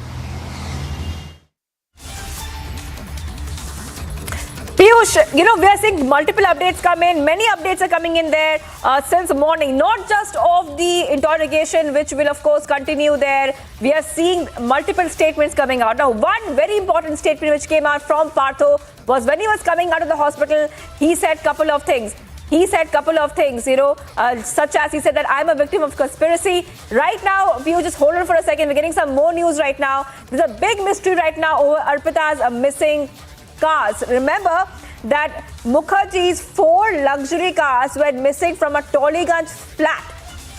Piyush, we are seeing multiple updates come in. Many updates are coming in there since morning, not just of the interrogation, which will of course continue there. We are seeing multiple statements coming out. Now, one very important statement which came out from Partho was when he was coming out of the hospital, he said couple of things. Such as he said that I'm a victim of conspiracy. Right now, Piyush, just hold on for a second. We're getting some more news right now. There's a big mystery right now over Arpita's missing cars. Remember that Mukherjee's 4 luxury cars were missing from a Tollygunj flat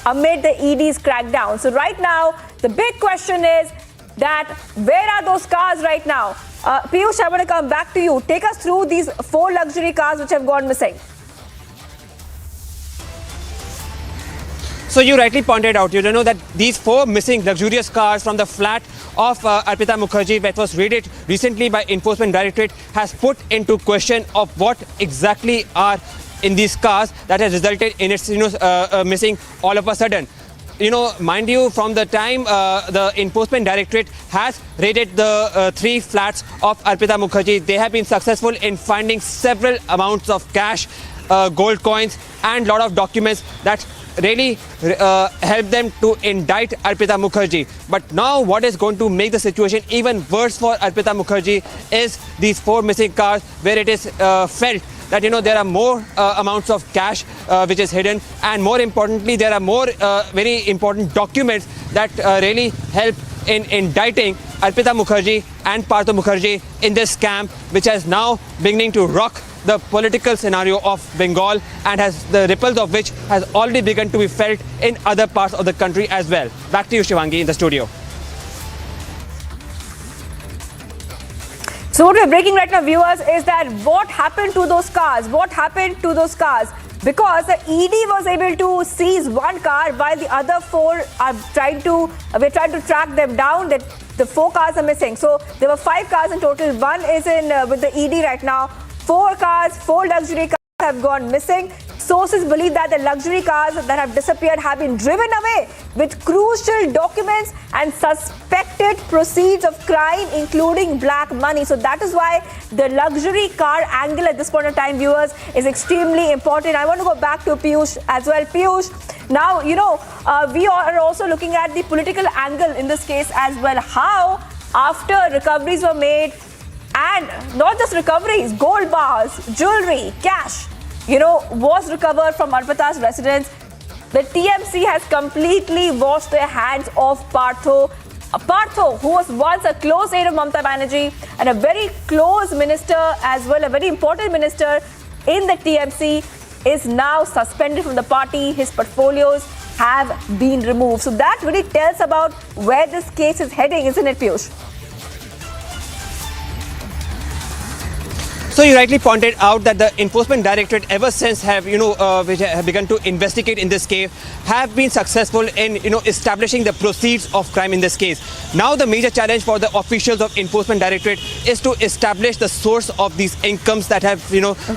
amid the ED's crackdown. So right now, the big question is that where are those cars right now? Piyush, I want to come back to you. Take us through these 4 luxury cars which have gone missing. So you rightly pointed out, that these 4 missing luxurious cars from the flat of Arpita Mukherjee that was raided recently by Enforcement Directorate has put into question of what exactly are in these cars that has resulted in its missing all of a sudden. Mind you, from the time the Enforcement Directorate has raided the 3 flats of Arpita Mukherjee, they have been successful in finding several amounts of cash, gold coins and lot of documents that really help them to indict Arpita Mukherjee. But now what is going to make the situation even worse for Arpita Mukherjee is these 4 missing cars, where it is felt that there are more amounts of cash which is hidden, and more importantly there are more very important documents that really help in indicting Arpita Mukherjee and Partho Mukherjee in this scam, which is now beginning to rock the political scenario of Bengal, and has the ripples of which has already begun to be felt in other parts of the country as well. Back to you, Shivangi, in the studio. So what we're breaking right now, viewers, is that what happened to those cars? Because the ED was able to seize 1 car while the other 4 are we're trying to track them down. That the 4 cars are missing. So there were 5 cars in total. 1 is in with the ED right now. 4 luxury cars have gone missing. Sources believe that the luxury cars that have disappeared have been driven away with crucial documents and suspected proceeds of crime, including black money. So that is why the luxury car angle at this point of time, viewers, is extremely important. I want to go back to Piyush as well. Piyush, now, we are also looking at the political angle in this case as well. How, after recoveries were made, and not just recoveries, gold bars, jewelry, cash, was recovered from Arpita's residence, the TMC has completely washed their hands of Partho. Partho, who was once a close aide of Mamata Banerjee and a very close minister as well, a very important minister in the TMC, is now suspended from the party. His portfolios have been removed. So that really tells about where this case is heading, isn't it, Piyush? So you rightly pointed out that the Enforcement Directorate ever since have, which have begun to investigate in this case, have been successful in, establishing the proceeds of crime in this case. Now the major challenge for the officials of Enforcement Directorate is to establish the source of these incomes that have,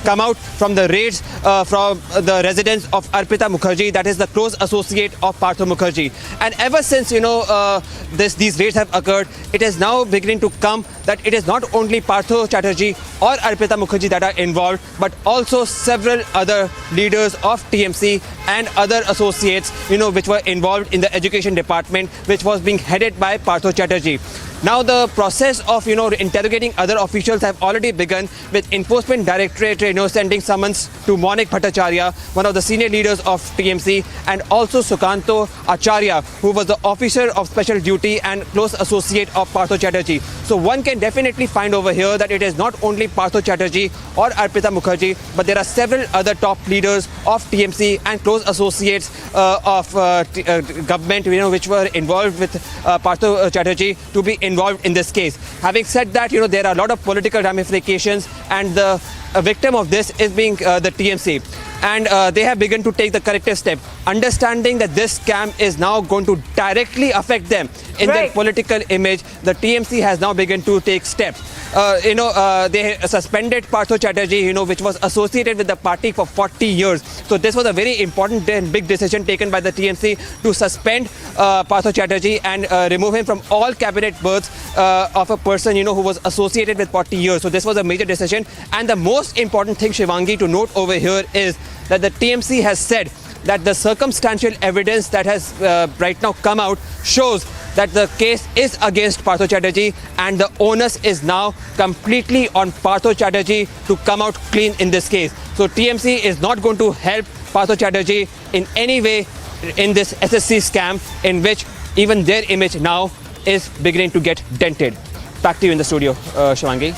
come out from the raids from the residence of Arpita Mukherjee, that is the close associate of Partho Mukherjee. And ever since, these raids have occurred, it is now beginning to come that it is not only Partho Chatterjee or Arpita Arpita Mukherjee that are involved, but also several other leaders of TMC and other associates, which were involved in the education department, which was being headed by Partho Chatterjee. Now the process of interrogating other officials have already begun, with Enforcement Directorate sending summons to Maunik Bhattacharya, one of the senior leaders of TMC, and also Sukanto Acharya, who was the officer of special duty and close associate of Partho Chatterjee. So one can definitely find over here that it is not only Partho Chatterjee or Arpita Mukherjee, but there are several other top leaders of TMC and close associates of government, which were involved with Partho Chatterjee to be involved in this case. Having said that, there are a lot of political ramifications, and the victim of this is being the TMC. And they have begun to take the corrective step, understanding that this scam is now going to directly affect them in their political image. The TMC has now begun to take steps. They suspended Partho Chatterjee, which was associated with the party for 40 years. So this was a very important and big decision taken by the TMC to suspend Partho Chatterjee and remove him from all cabinet berths of a person, who was associated with 40 years. So this was a major decision. And the most important thing, Shivangi, to note over here is that the TMC has said that the circumstantial evidence that has right now come out shows that the case is against Partho Chatterjee, and the onus is now completely on Partho Chatterjee to come out clean in this case. So TMC is not going to help Partho Chatterjee in any way in this SSC scam, in which even their image now is beginning to get dented. Back to you in the studio, Shivangi.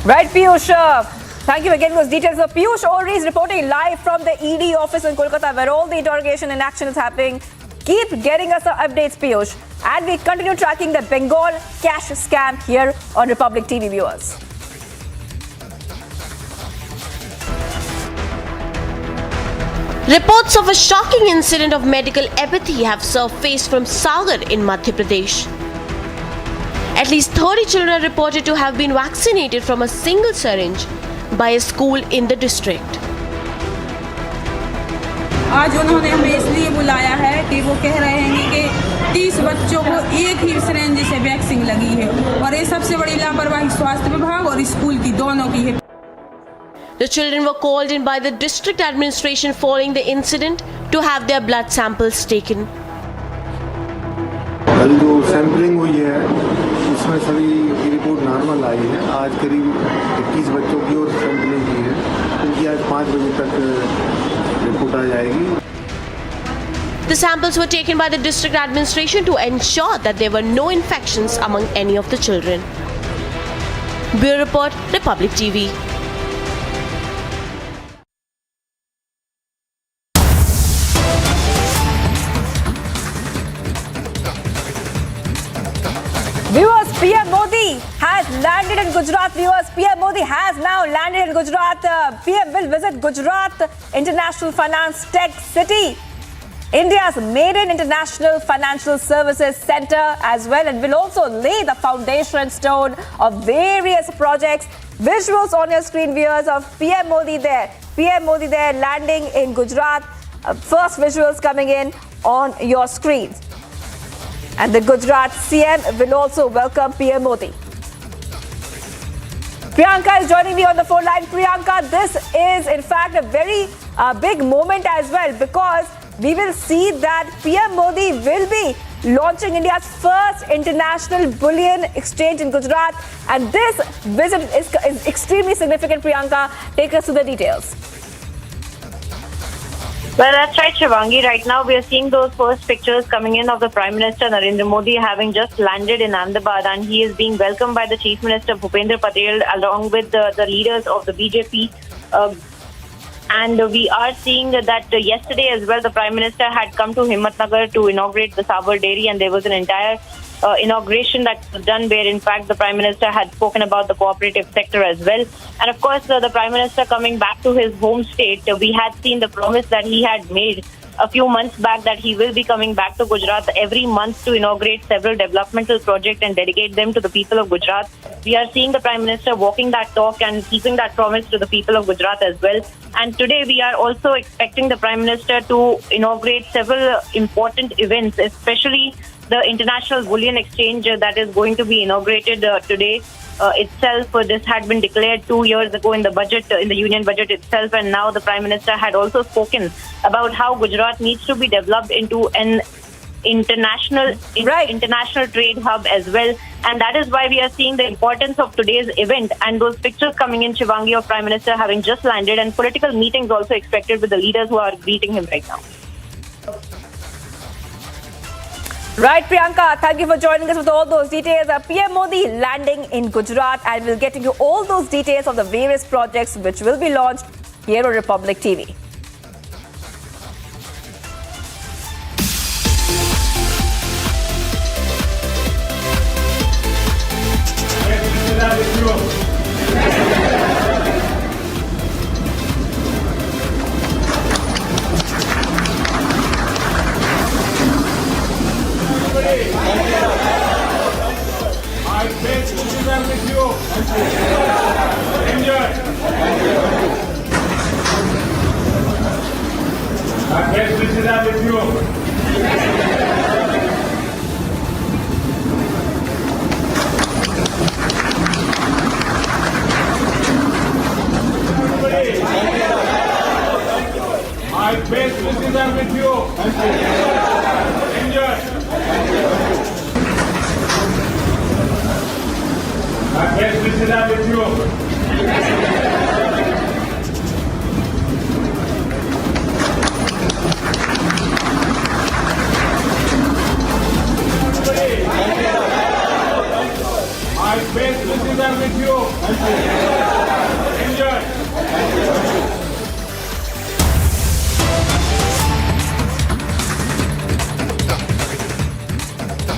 Right, Piyush. Thank you again for those details. So Piyush Ori is reporting live from the ED office in Kolkata, where all the interrogation and action is happening. Keep getting us the updates, Piyush. And we continue tracking the Bengal cash scam here on Republic TV, viewers. Reports of a shocking incident of medical apathy have surfaced from Sagar in Madhya Pradesh. At least 30 children are reported to have been vaccinated from a single syringe by a school in the district. आज उन्होंने हमें इसलिए बुलाया है कि वो कह रहे हैं कि 30 बच्चों को एक ही सिरिंज से वैक्सीन लगी है और ये सबसे बड़ी लापरवाही स्वास्थ्य विभाग और स्कूल की दोनों की है. The children were called in by the district administration following the incident to have their blood samples taken. कल जो सैंपलिंग हुई है उसमें सभी की रिपोर्ट नॉर्मल आई है. आज करीब 21 बच्चों की और सैंपलिंग की है. उनकी आज 5 बजे तक रिपोर्ट आ जाएगी. The samples were taken by the district administration to ensure that there were no infections among any of the children. Bureau Report, Republic TV. Viewers, PM Modi has landed in Gujarat. Viewers, PM Modi has now landed in Gujarat. PM will visit Gujarat International Finance Tech City, India's maiden international financial services center as well, and will also lay the foundation stone of various projects. Visuals on your screen, viewers, of PM Modi there. PM Modi there landing in Gujarat. First visuals coming in on your screens. And the Gujarat CM will also welcome PM Modi. Priyanka is joining me on the phone line. Priyanka, this is in fact a very big moment as well, because we will see that PM Modi will be launching India's first international bullion exchange in Gujarat. And this visit is extremely significant, Priyanka. Take us to the details. Well, that's right, Shivangi. Right now, we are seeing those first pictures coming in of the Prime Minister Narendra Modi having just landed in Ahmedabad, and he is being welcomed by the Chief Minister Bhupendra Patel along with the leaders of the BJP. And we are seeing that yesterday as well, the Prime Minister had come to Himmatnagar to inaugurate the Sabar Dairy, and there was an entire inauguration that was done where, in fact, the Prime Minister had spoken about the cooperative sector as well. And of course, the Prime Minister coming back to his home state, we had seen the promise that he had made a few months back that he will be coming back to Gujarat every month to inaugurate several developmental projects and dedicate them to the people of Gujarat. We are seeing the Prime Minister walking that talk and keeping that promise to the people of Gujarat as well. And today we are also expecting the Prime Minister to inaugurate several important events, especially the International Bullion Exchange that is going to be inaugurated today. itself. This had been declared 2 years ago in the budget, in the union budget itself, and now the Prime Minister had also spoken about how Gujarat needs to be developed into an international trade hub as well, and that is why we are seeing the importance of today's event and those pictures coming in Shivangi of Prime Minister having just landed, and political meetings also expected with the leaders who are greeting him right now. Right, Priyanka, thank you for joining us with all those details. PM Modi landing in Gujarat, and we'll get into all those details of the various projects which will be launched here on Republic TV.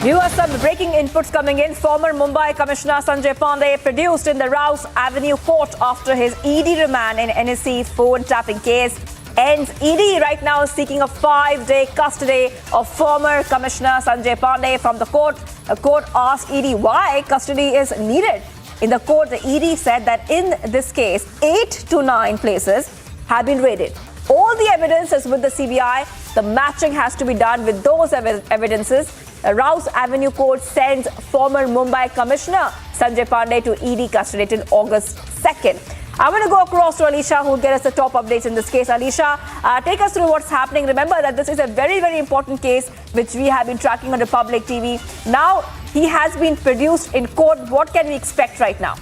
Viewers, some breaking inputs coming in. Former Mumbai Commissioner Sanjay Pandey produced in the Rouse Avenue court after his ED remand in NSE phone tapping case ends. ED right now is seeking a 5-day custody of former Commissioner Sanjay Pandey from the court. The court asked ED why custody is needed. In the court, the ED said that in this case, 8 to 9 places have been raided. All the evidence is with the CBI. The matching has to be done with those evidences. The Rouse Avenue court sends former Mumbai Commissioner Sanjay Pandey to ED custody till August 2nd. I'm going to go across to Alicia, who will get us the top updates in this case. Alicia, take us through what's happening. Remember that this is a very, very important case which we have been tracking on Republic TV. Now he has been produced in court. What can we expect right now?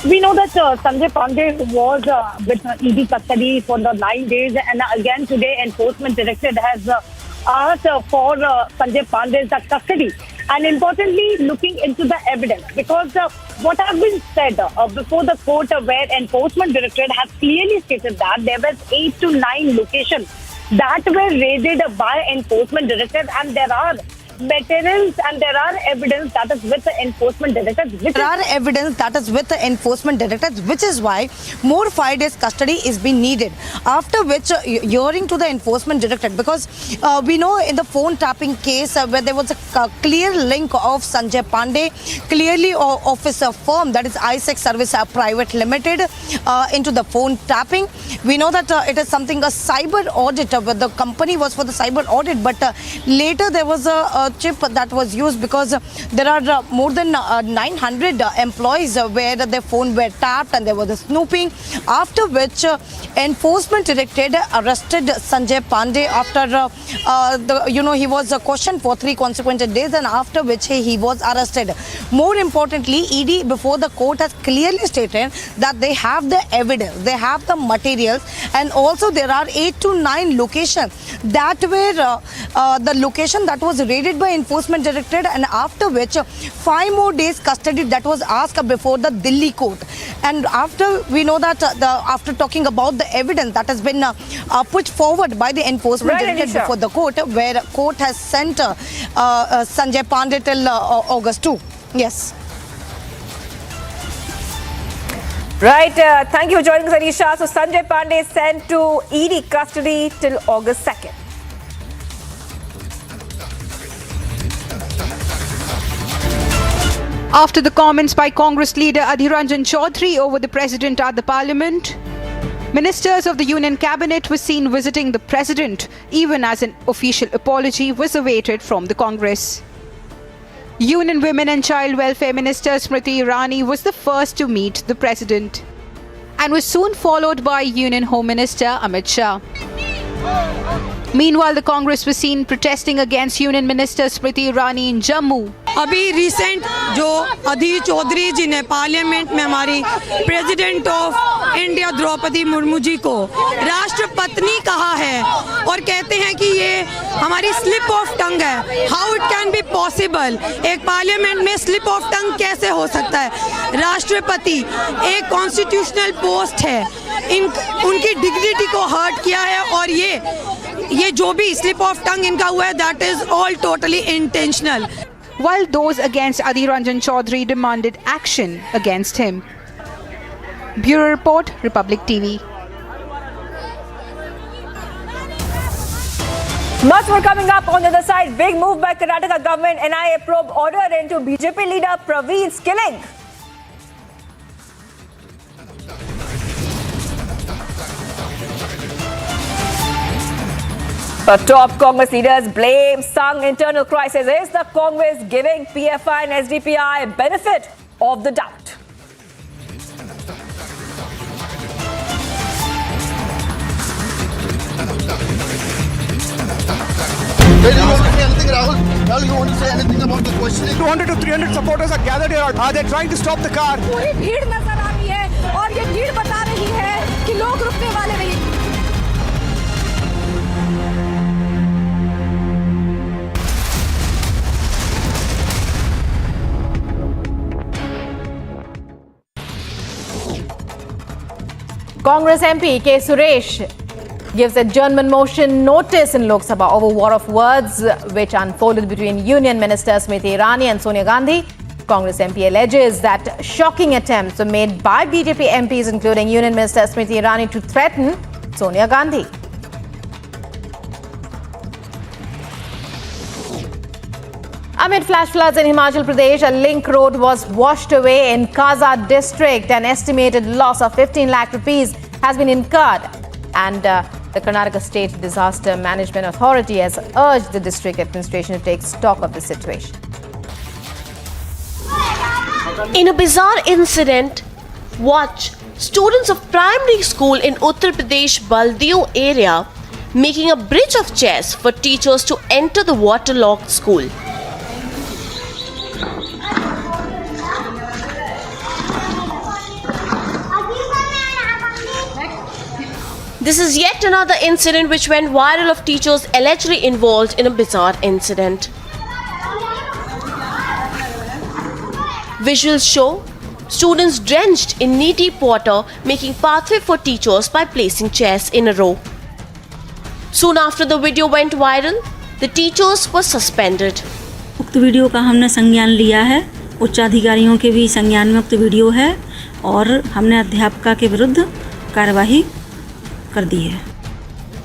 We know that Sanjay Pandey was with ED custody for the 9 days, and again today Enforcement Directorate has asked for Sanjay Pandey's custody, and importantly looking into the evidence, because what has been said before the court, where Enforcement Directorate has clearly stated that there were 8 to 9 locations that were raided by Enforcement Directorate, and there are materials and there are evidence that is with the Enforcement Directorate. Which is why more 5 days custody is being needed. After which, hearing to the Enforcement Directorate, because we know in the phone tapping case where there was a clear link of Sanjay Pandey, clearly of his firm, that is ISEC Service Private Limited, into the phone tapping. We know that it is something, a cyber audit, where the company was for the cyber audit, but later there was a chip that was used, because there are more than 900 employees where their phone were tapped and there was a snooping, after which Enforcement Directorate arrested Sanjay Pandey after he was questioned for 3 consecutive days, and after which he was arrested. More importantly, ED before the court has clearly stated that they have the evidence, they have the materials, and also there are 8 to 9 locations that were the location that was raided by Enforcement Directorate, and after which 5 more days custody that was asked before the Delhi court. And after we know that after talking about the evidence that has been put forward by the Enforcement Directorate before the court, where court has sent Sanjay Pandey till August 2. Yes. Right, thank you for joining us, Anisha. So Sanjay Pandey is sent to ED custody till August 2nd. After the comments by Congress leader Adhir Ranjan Chaudhary over the president at the Parliament, ministers of the Union Cabinet were seen visiting the president, even as an official apology was awaited from the Congress. Union Women and Child Welfare Minister Smriti Irani was the first to meet the President and was soon followed by Union Home Minister Amit Shah. Meanwhile, the Congress was seen protesting against Union Minister Smriti Irani in Jammu. अभी recent जो अधीर चौधरी जी ने parliament में हमारी president of India Droupadi Murmu ji को राष्ट्रपत्नी कहा है और कहते हैं कि ये हमारी स्लिप ऑफ टंग है. How it can be possible? एक पार्लियामेंट में स्लिप ऑफ टंग कैसे हो सकता है? राष्ट्रपति एक कॉन्स्टिट्यूशनल पोस्ट है, उनकी डिग्निटी को हर्ट किया है और ये जो भी स्लिप ऑफ टंग इनका हुआ है, that is all totally intentional. While those against Adhir Ranjan Chaudhary demanded action against him. Bureau Report, Republic TV. Much more coming up on the other side. Big move by Karnataka government. NIA probe order into BJP leader Praveen's killing. The top Congress leaders blame Sangh internal crisis. Is the Congress giving PFI and SDPI benefit of the doubt? You want to say anything, Rahul? Rahul, you want to say anything about the questioning? 200 to 300 supporters are gathered here. Are they trying to stop the car? पूरी भीड़ नजर आ रही है और ये भीड़ बता रही है कि लोग रुकने वाले नहीं. Congress MP K. Suresh gives adjournment motion notice in Lok Sabha over war of words which unfolded between Union Ministers Smriti Irani and Sonia Gandhi. Congress MP alleges that shocking attempts were made by BJP MPs, including Union Minister Smriti Irani, to threaten Sonia Gandhi. Amid flash floods in Himachal Pradesh, a link road was washed away in Kaza district. An estimated loss of 15 lakh rupees has been incurred, and the Karnataka State Disaster Management Authority has urged the district administration to take stock of the situation. In a bizarre incident, watch students of primary school in Uttar Pradesh Baldio area making a bridge of chairs for teachers to enter the waterlogged school. This is yet another incident which went viral of teachers allegedly involved in a bizarre incident. Visuals show students drenched in knee-deep water making pathway for teachers by placing chairs in a row. Soon after the video went viral, the teachers were suspended. उक्त video का हमने संज्ञान लिया है, उच्च अधिकारियों के भी संज्ञान में उक्त वीडियो है और हमने अध्यापका के विरुद्ध कार्यवाही कर दी है.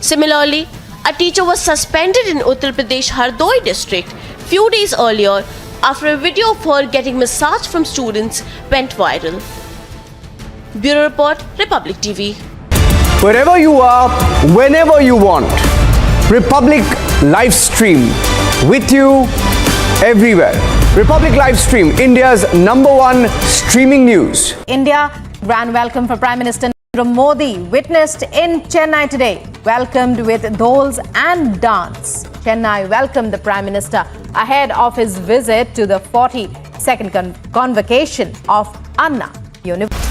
Similarly, a teacher was suspended in Uttar Pradesh Hardoi district few days earlier after a video of her getting massage from students went viral. Bureau Report, Republic TV. Wherever you are, whenever you want, Republic live stream with you everywhere. Republic live stream, India's #1 streaming news. India, grand welcome for Prime Minister Modi witnessed in Chennai today, welcomed with dhols and dance. Chennai welcomed the Prime Minister ahead of his visit to the 42nd Convocation of Anna University.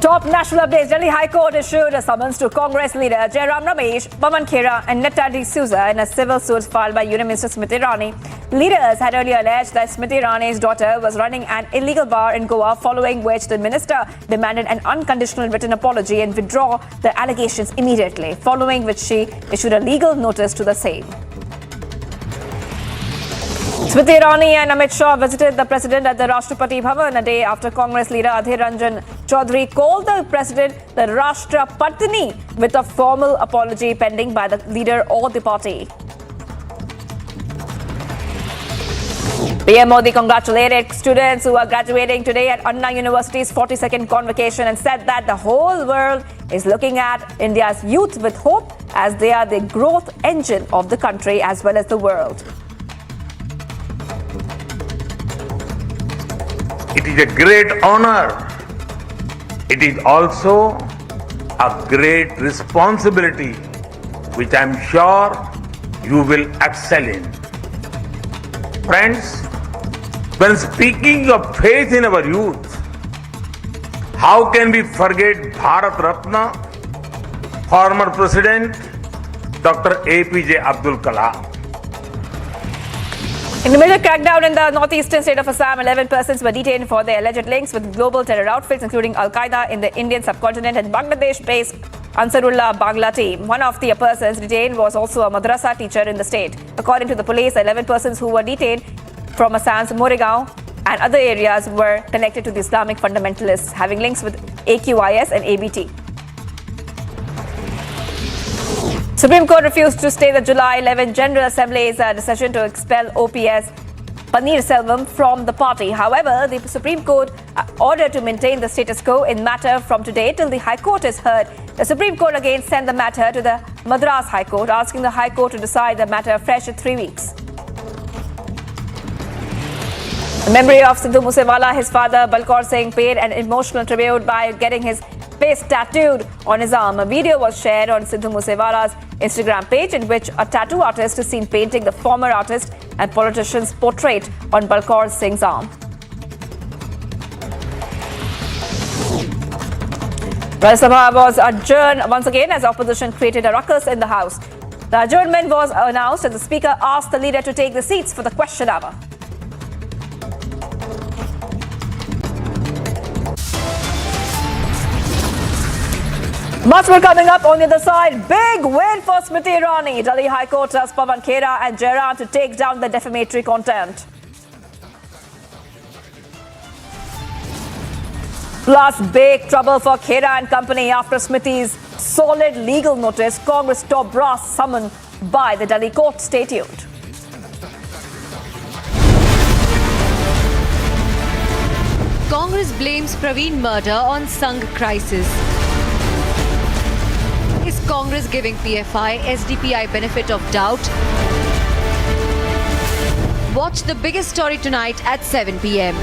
Top national updates. Delhi High Court issued a summons to Congress leader Jairam Ramesh, Pawan Khera and Netta D'Souza in a civil suit filed by Union Minister Smriti Irani. Leaders had earlier alleged that Smriti Irani's daughter was running an illegal bar in Goa, following which the minister demanded an unconditional written apology and withdraw the allegations immediately, following which she issued a legal notice to the same. Smriti Irani and Amit Shah visited the president at the Rashtrapati Bhavan a day after Congress leader Adhir Ranjan Chaudhary called the president the Rashtrapatni, with a formal apology pending by the leader or the party. PM Modi congratulated students who are graduating today at Anna University's 42nd Convocation and said that the whole world is looking at India's youth with hope as they are the growth engine of the country as well as the world. It is a great honor. It is also a great responsibility, which I am sure you will excel in. Friends, when speaking of faith in our youth, how can we forget Bharat Ratna, former President Dr. APJ Abdul Kalam? In the major crackdown in the northeastern state of Assam, 11 persons were detained for their alleged links with global terror outfits, including Al-Qaeda in the Indian subcontinent and Bangladesh-based Ansarullah Bangla team. One of the persons detained was also a madrasa teacher in the state. According to the police, 11 persons who were detained from Assam's Moregaon and other areas were connected to the Islamic fundamentalists, having links with AQIS and ABT. Supreme Court refused to stay the July 11 General Assembly's decision to expel OPS Paneerselvam from the party. However, the Supreme Court ordered to maintain the status quo in matter from today till the High Court is heard. The Supreme Court again sent the matter to the Madras High Court, asking the High Court to decide the matter afresh in 3 weeks. In memory of Sidhu Moosewala, his father Balkaur Singh paid an emotional tribute by getting his face tattooed on his arm. A video was shared on Sidhu Moosewala's Instagram page in which a tattoo artist is seen painting the former artist and politician's portrait on Balkaur Singh's arm. Rajya Sabha was adjourned once again as opposition created a ruckus in the House. The adjournment was announced as the Speaker asked the leader to take the seats for the question hour. Much more coming up on the other side. Big win for Smriti Irani. Delhi High Court asked Pawan Khera and Jorhat to take down the defamatory content. Plus, big trouble for Khera and company after Smriti's solid legal notice. Congress top brass summoned by the Delhi court. Stay tuned. Congress blames Praveen murder on Sangh crisis. Is Congress giving PFI, SDPI benefit of doubt? Watch the biggest story tonight at 7 p.m.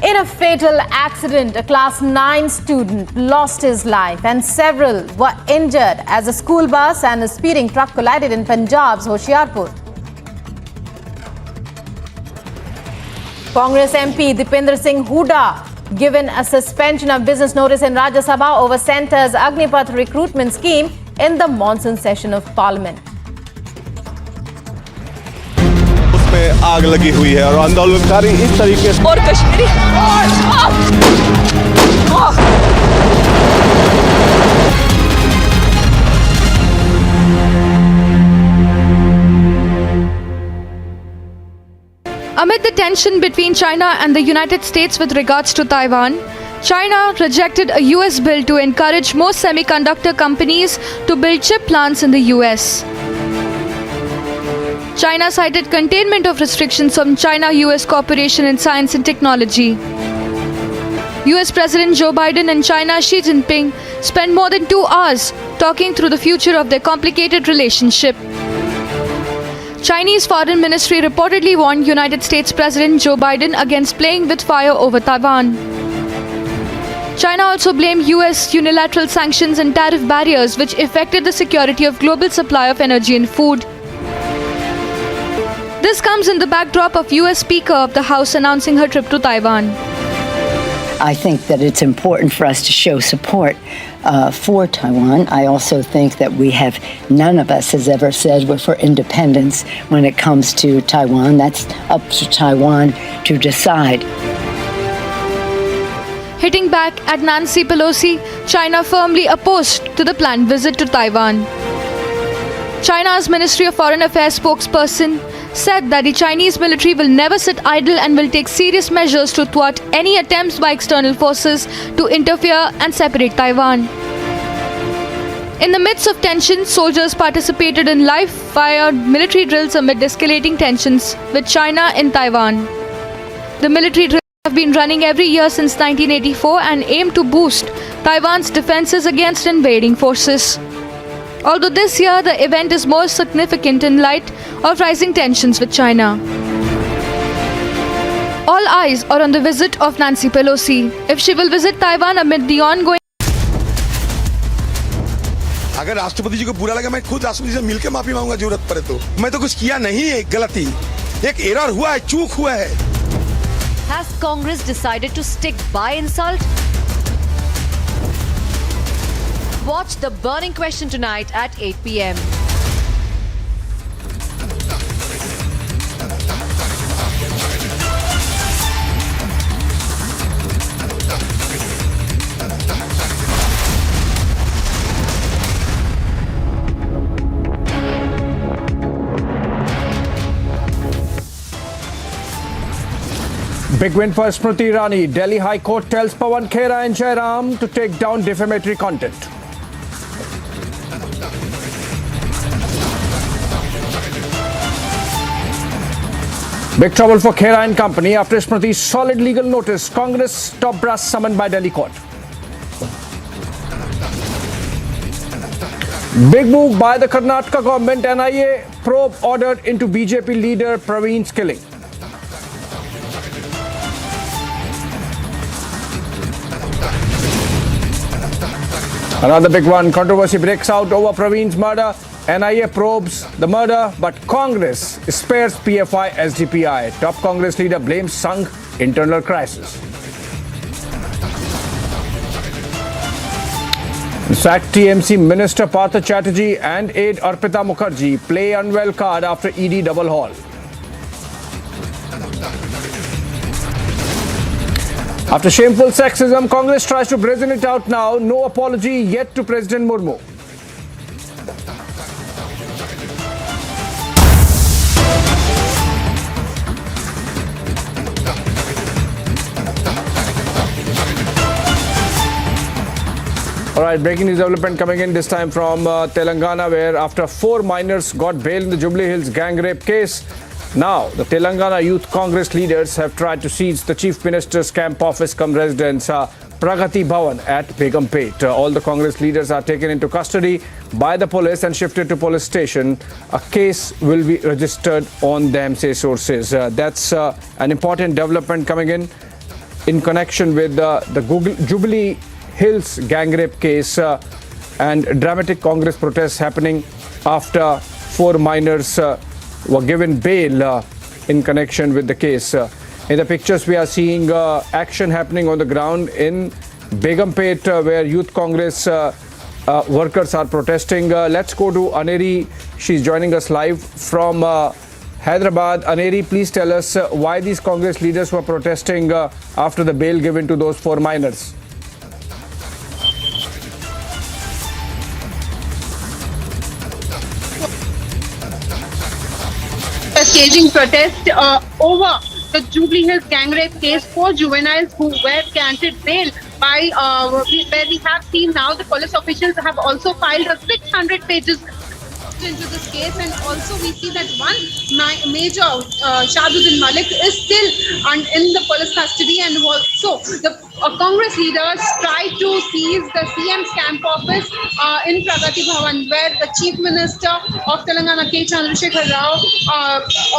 In a fatal accident, a class 9 student lost his life and several were injured as a school bus and a speeding truck collided in Punjab's Hoshiarpur. Congress MP Deepening Singh given a suspension of business notice in Rajya Sabha over Centre's Agnipath recruitment scheme in the Monsoon session of Parliament. उसमें आग लगी हुई है और आंदोलनकारी इस तरीके से और Kashmiri Amid the tension between China and the United States with regards to Taiwan, China rejected a US bill to encourage more semiconductor companies to build chip plants in the US. China cited containment of restrictions on China-US cooperation in science and technology. US President Joe Biden and China Xi Jinping spent more than 2 hours talking through the future of their complicated relationship. Chinese Foreign Ministry reportedly warned United States President Joe Biden against playing with fire over Taiwan. China also blamed US unilateral sanctions and tariff barriers which affected the security of global supply of energy and food. This comes in the backdrop of US Speaker of the House announcing her trip to Taiwan. I think that it's important for us to show support for Taiwan. I also think that none of us has ever said we're for independence when it comes to Taiwan. That's up to Taiwan to decide. Hitting back at Nancy Pelosi, China firmly opposed to the planned visit to Taiwan. China's Ministry of Foreign Affairs spokesperson said that the Chinese military will never sit idle and will take serious measures to thwart any attempts by external forces to interfere and separate Taiwan. In the midst of tensions, soldiers participated in live-fire military drills amid escalating tensions with China in Taiwan. The military have been running every year since 1984 and aim to boost Taiwan's defenses against invading forces. Although this year the event is more significant in light of rising tensions with China. All eyes are on the visit of Nancy Pelosi, if she will visit Taiwan amid the ongoing. अगर राष्ट्रपति जी को बुरा लगा मैं खुद राष्ट्रपति से मिलकर माफी मांगूंगा जरूरत पड़े तो। मैं तो कुछ किया नहीं है, गलती एक एरर हुआ है, चूक हुआ है। Has Congress decided to stick by insult? Watch the burning question tonight at 8 p.m. Big win for Smriti Irani. Delhi High Court tells Pawan Khera and Jairam to take down defamatory content. Big trouble for Khera and company after Smriti's solid legal notice. Congress top brass summoned by Delhi court. Big move by the Karnataka government. NIA probe ordered into BJP leader Praveen's killing. Another big one. Controversy breaks out over Praveen's murder. NIA probes the murder, but Congress spares PFI SDPI. Top Congress leader blames Sangh internal crisis. Sacked TMC Minister Partha Chatterjee and aide Arpita Mukherjee play unwell card after ED double haul. After shameful sexism, Congress tries to brazen it out now. No apology yet to President Murmu. All right, breaking news development coming in this time from Telangana, where after 4 minors got bail in the Jubilee Hills gang rape case, now the Telangana Youth Congress leaders have tried to seize the Chief Minister's camp office cum residence, Pragati Bhavan at Begumpet. All the Congress leaders are taken into custody by the police and shifted to police station. A case will be registered on them, say sources. That's an important development coming in connection with the Jubilee Hills gang rape case and dramatic Congress protests happening after 4 minors were given bail in connection with the case. In the pictures we are seeing action happening on the ground in Begumpet where Youth Congress workers are protesting. Let's go to Aneri. She's joining us live from Hyderabad. Aneri, please tell us why these Congress leaders were protesting after the bail given to those 4 minors. Staging protest over the Jubilee Hills gang rape case. 4 juveniles who were granted bail by where we have seen now the police officials have also filed a 600 pages into this case, and also we see that one major Shahabuddin Malik is still in the police custody, and also the Congress leaders tried to seize the CM's camp office in Pragati Bhavan, where the Chief Minister of Telangana, K. Chandrasekhar Rao,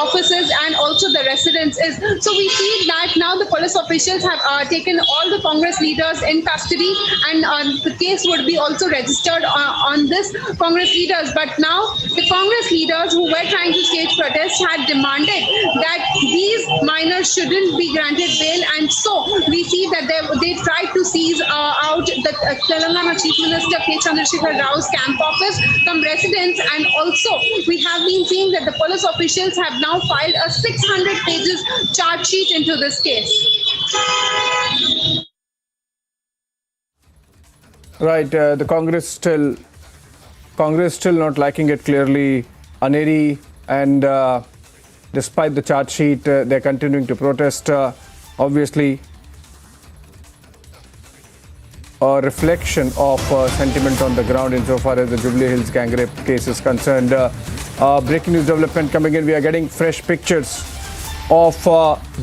offices and also the residence is. So we see that now the police officials have taken all the Congress leaders in custody, and the case would be also registered on this Congress leaders. But now the Congress leaders who were trying to stage protests had demanded that these minors shouldn't be granted bail, and so we see that they tried to seize out the Telangana Chief Minister K. Chandrasekhar Rao's camp office from residents, and also we have been seeing that the police officials have now filed a 600 pages charge sheet into this case. Right, the Congress still not liking it clearly, Aneri, and despite the charge sheet, they're continuing to protest. Obviously, a reflection of sentiment on the ground insofar as the Jubilee Hills gang rape case is concerned. Breaking news development coming in. We are getting fresh pictures of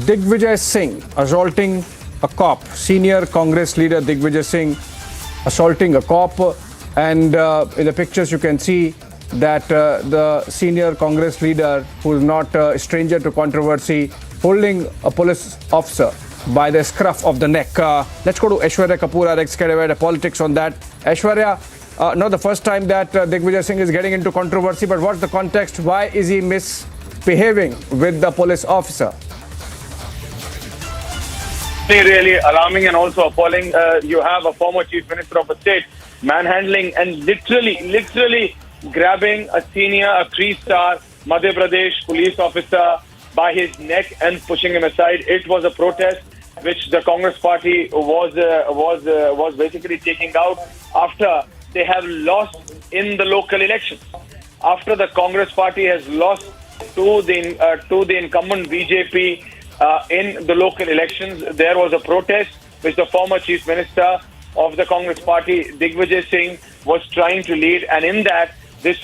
Digvijay Singh assaulting a cop. Senior Congress leader Digvijay Singh assaulting a cop, and in the pictures you can see that the senior Congress leader, who is not a stranger to controversy, holding a police officer by the scruff of the neck. Let's go to Aishwarya Kapoor, our ex-cadet, politics on that. Aishwarya, not the first time that Digvijay Singh is getting into controversy, but what's the context? Why is he misbehaving with the police officer? Really alarming and also appalling. You have a former chief minister of a state manhandling and literally grabbing a 3-star Madhya Pradesh police officer by his neck and pushing him aside. It was a protest which the Congress party was basically taking out after they have lost in the local elections. After the Congress party has lost to the incumbent BJP in the local elections, there was a protest which the former chief minister of the Congress party, Digvijay Singh, was trying to lead, and in that this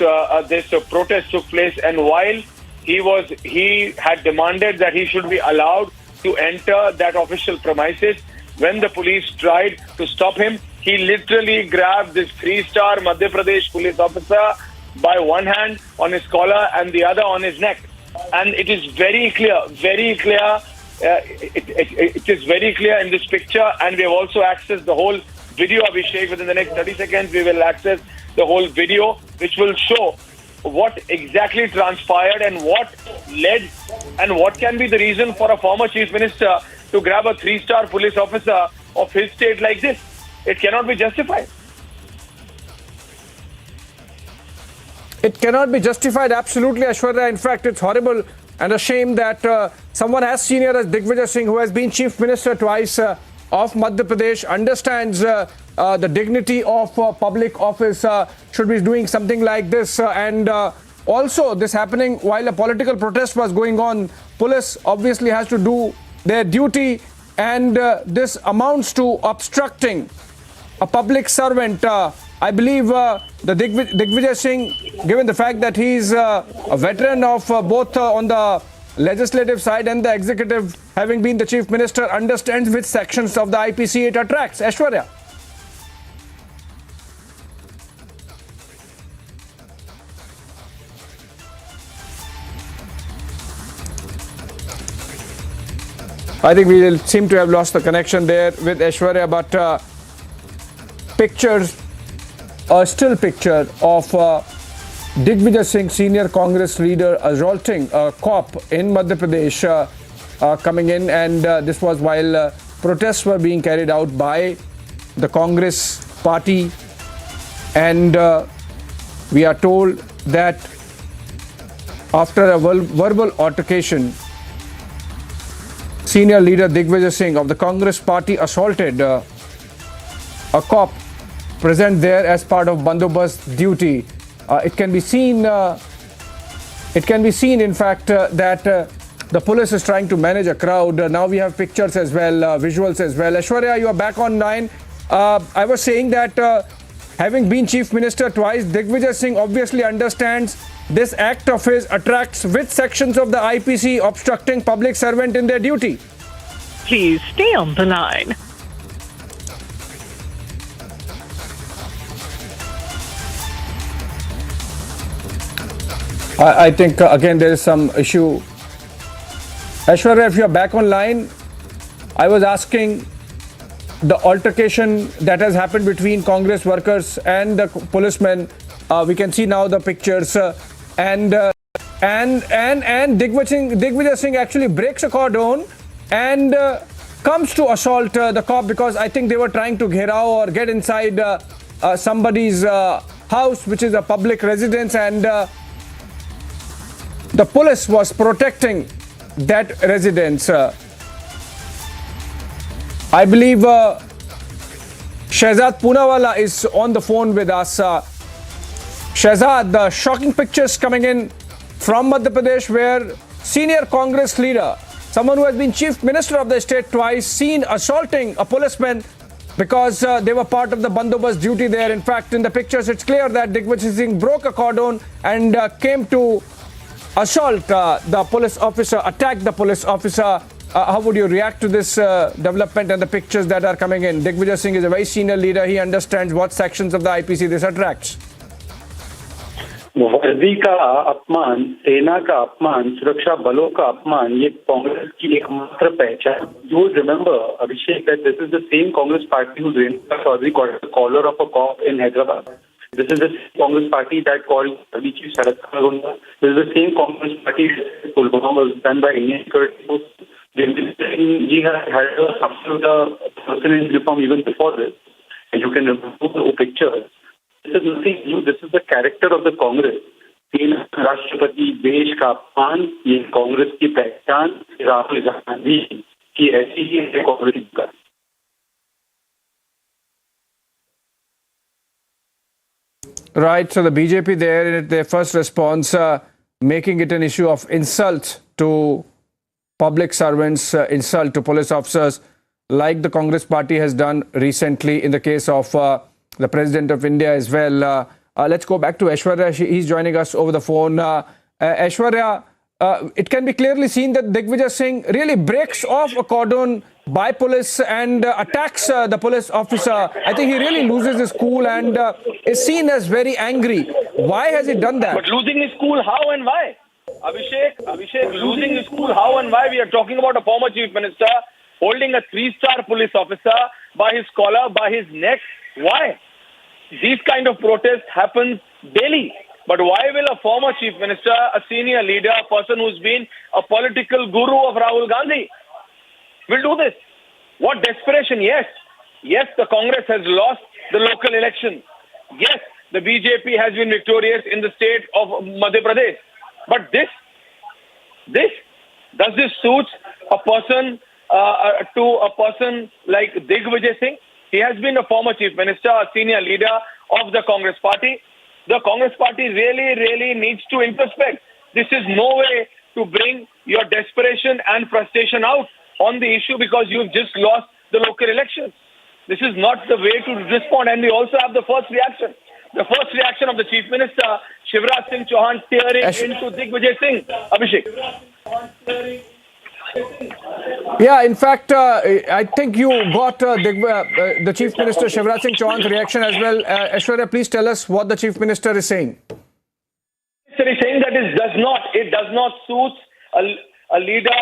protest took place. And while he had demanded that he should be allowed to enter that official premises, when the police tried to stop him, he literally grabbed this 3-star Madhya Pradesh police officer by one hand on his collar and the other on his neck. And it is very clear, it is very clear in this picture, and we have also accessed the whole video. Abhishek, within the next 30 seconds, we will access the whole video, which will show what exactly transpired and what led and what can be the reason for a former chief minister to grab a 3-star police officer of his state like this. It cannot be justified. It cannot be justified, absolutely, Aishwarya. In fact, it's horrible and a shame that someone as senior as Digvijay Singh, who has been chief minister twice of Madhya Pradesh, understands the dignity of public office, should be doing something like this. And also this happening while a political protest was going on. Police obviously has to do their duty, and this amounts to obstructing a public servant. I believe the Digvijay Singh, given the fact that he's a veteran of both on the legislative side and the executive, having been the chief minister, understands which sections of the IPC it attracts. Aishwarya. I think we will seem to have lost the connection there with Aishwarya, but pictures, a still picture of Digvijay Singh, senior Congress leader, assaulting a cop in Madhya Pradesh, coming in, and this was while protests were being carried out by the Congress party, and we are told that after a verbal altercation, senior leader Digvijay Singh of the Congress party assaulted a cop present there as part of bandobast duty. It can be seen, in fact, that the police is trying to manage a crowd. Now we have pictures as well, visuals as well. Aishwarya, you are back online. I was saying that having been chief minister twice, Digvijay Singh obviously understands this act of his attracts which sections of the IPC obstructing public servant in their duty. Please stay on the line. I think again there is some issue. Aishwarya, if you are back online, I was asking the altercation that has happened between Congress workers and the policemen. We can see now the pictures, and Digvijay Singh actually breaks a cordon and comes to assault the cop, because I think they were trying to gherao or get inside somebody's house, which is a public residence, and the police was protecting that residence. I believe Shehzad Poonawala is on the phone with us. Shehzad, the shocking pictures coming in from Madhya Pradesh, where senior Congress leader, someone who has been chief minister of the state twice, seen assaulting a policeman because they were part of the bandobast duty there. In fact, in the pictures, it's clear that Digvijay Singh broke a cordon and came to assault the police officer, attack the police officer. How would you react to this development and the pictures that are coming in? Digvijay Singh is a very senior leader. He understands what sections of the IPC this attracts. वर्दी का अपमान, सेना का अपमान, सुरक्षा बलों का अपमान, ये कांग्रेस की एकमात्र पहचान. You would remember, Abhishek, that this is the same Congress party whose Chaudhary got the collar of a cop in Hyderabad. This is the same Congress party that called Army Chief Sharad Khanagunda. This is the same Congress party that Pulwama was done by Indian security forces. Ji had a absolute person in uniform even before this. And you can remove the pictures. This is nothing new. This is the character of the Congress. तीन राष्ट्रपति देश का अपमान, ये कांग्रेस की पहचान, राहुल गांधी की ऐसी ही है कांग्रेस का. Right, so the BJP there in their first response, making it an issue of insult to public servants, insult to police officers, like the Congress party has done recently in the case of the President of India as well. Let's go back to Aishwarya. He's joining us over the phone. Aishwarya, it can be clearly seen that Digvijay Singh really breaks off a cordon by police and attacks the police officer. I think he really loses his cool and is seen as very angry. Why has he done that? But losing his cool, how and why? Abhishek, losing his cool, how and why? We are talking about a former chief minister holding a 3-star police officer by his collar, by his neck. Why? These kind of protests happen daily. But why will a former chief minister, a senior leader, a person who's been a political guru of Rahul Gandhi, will do this? What desperation? Yes, the Congress has lost the local elections. Yes, the BJP has been victorious in the state of Madhya Pradesh. But does this suit a person to a person like Digvijay Singh? He has been a former chief minister, a senior leader of the Congress party. The Congress party really needs to introspect. This is no way to bring your desperation and frustration out on the issue because you've just lost the local elections. This is not the way to respond. And we also have the first reaction. The first reaction of the chief minister, Shivraj Singh Chauhan, tearing into Digvijay Singh. Abhishek. Yeah, in fact, I think you got the Chief Minister Shivraj Singh Chauhan's reaction as well. Aishwarya, please tell us what the Chief Minister is saying. He is saying that it does not suit a leader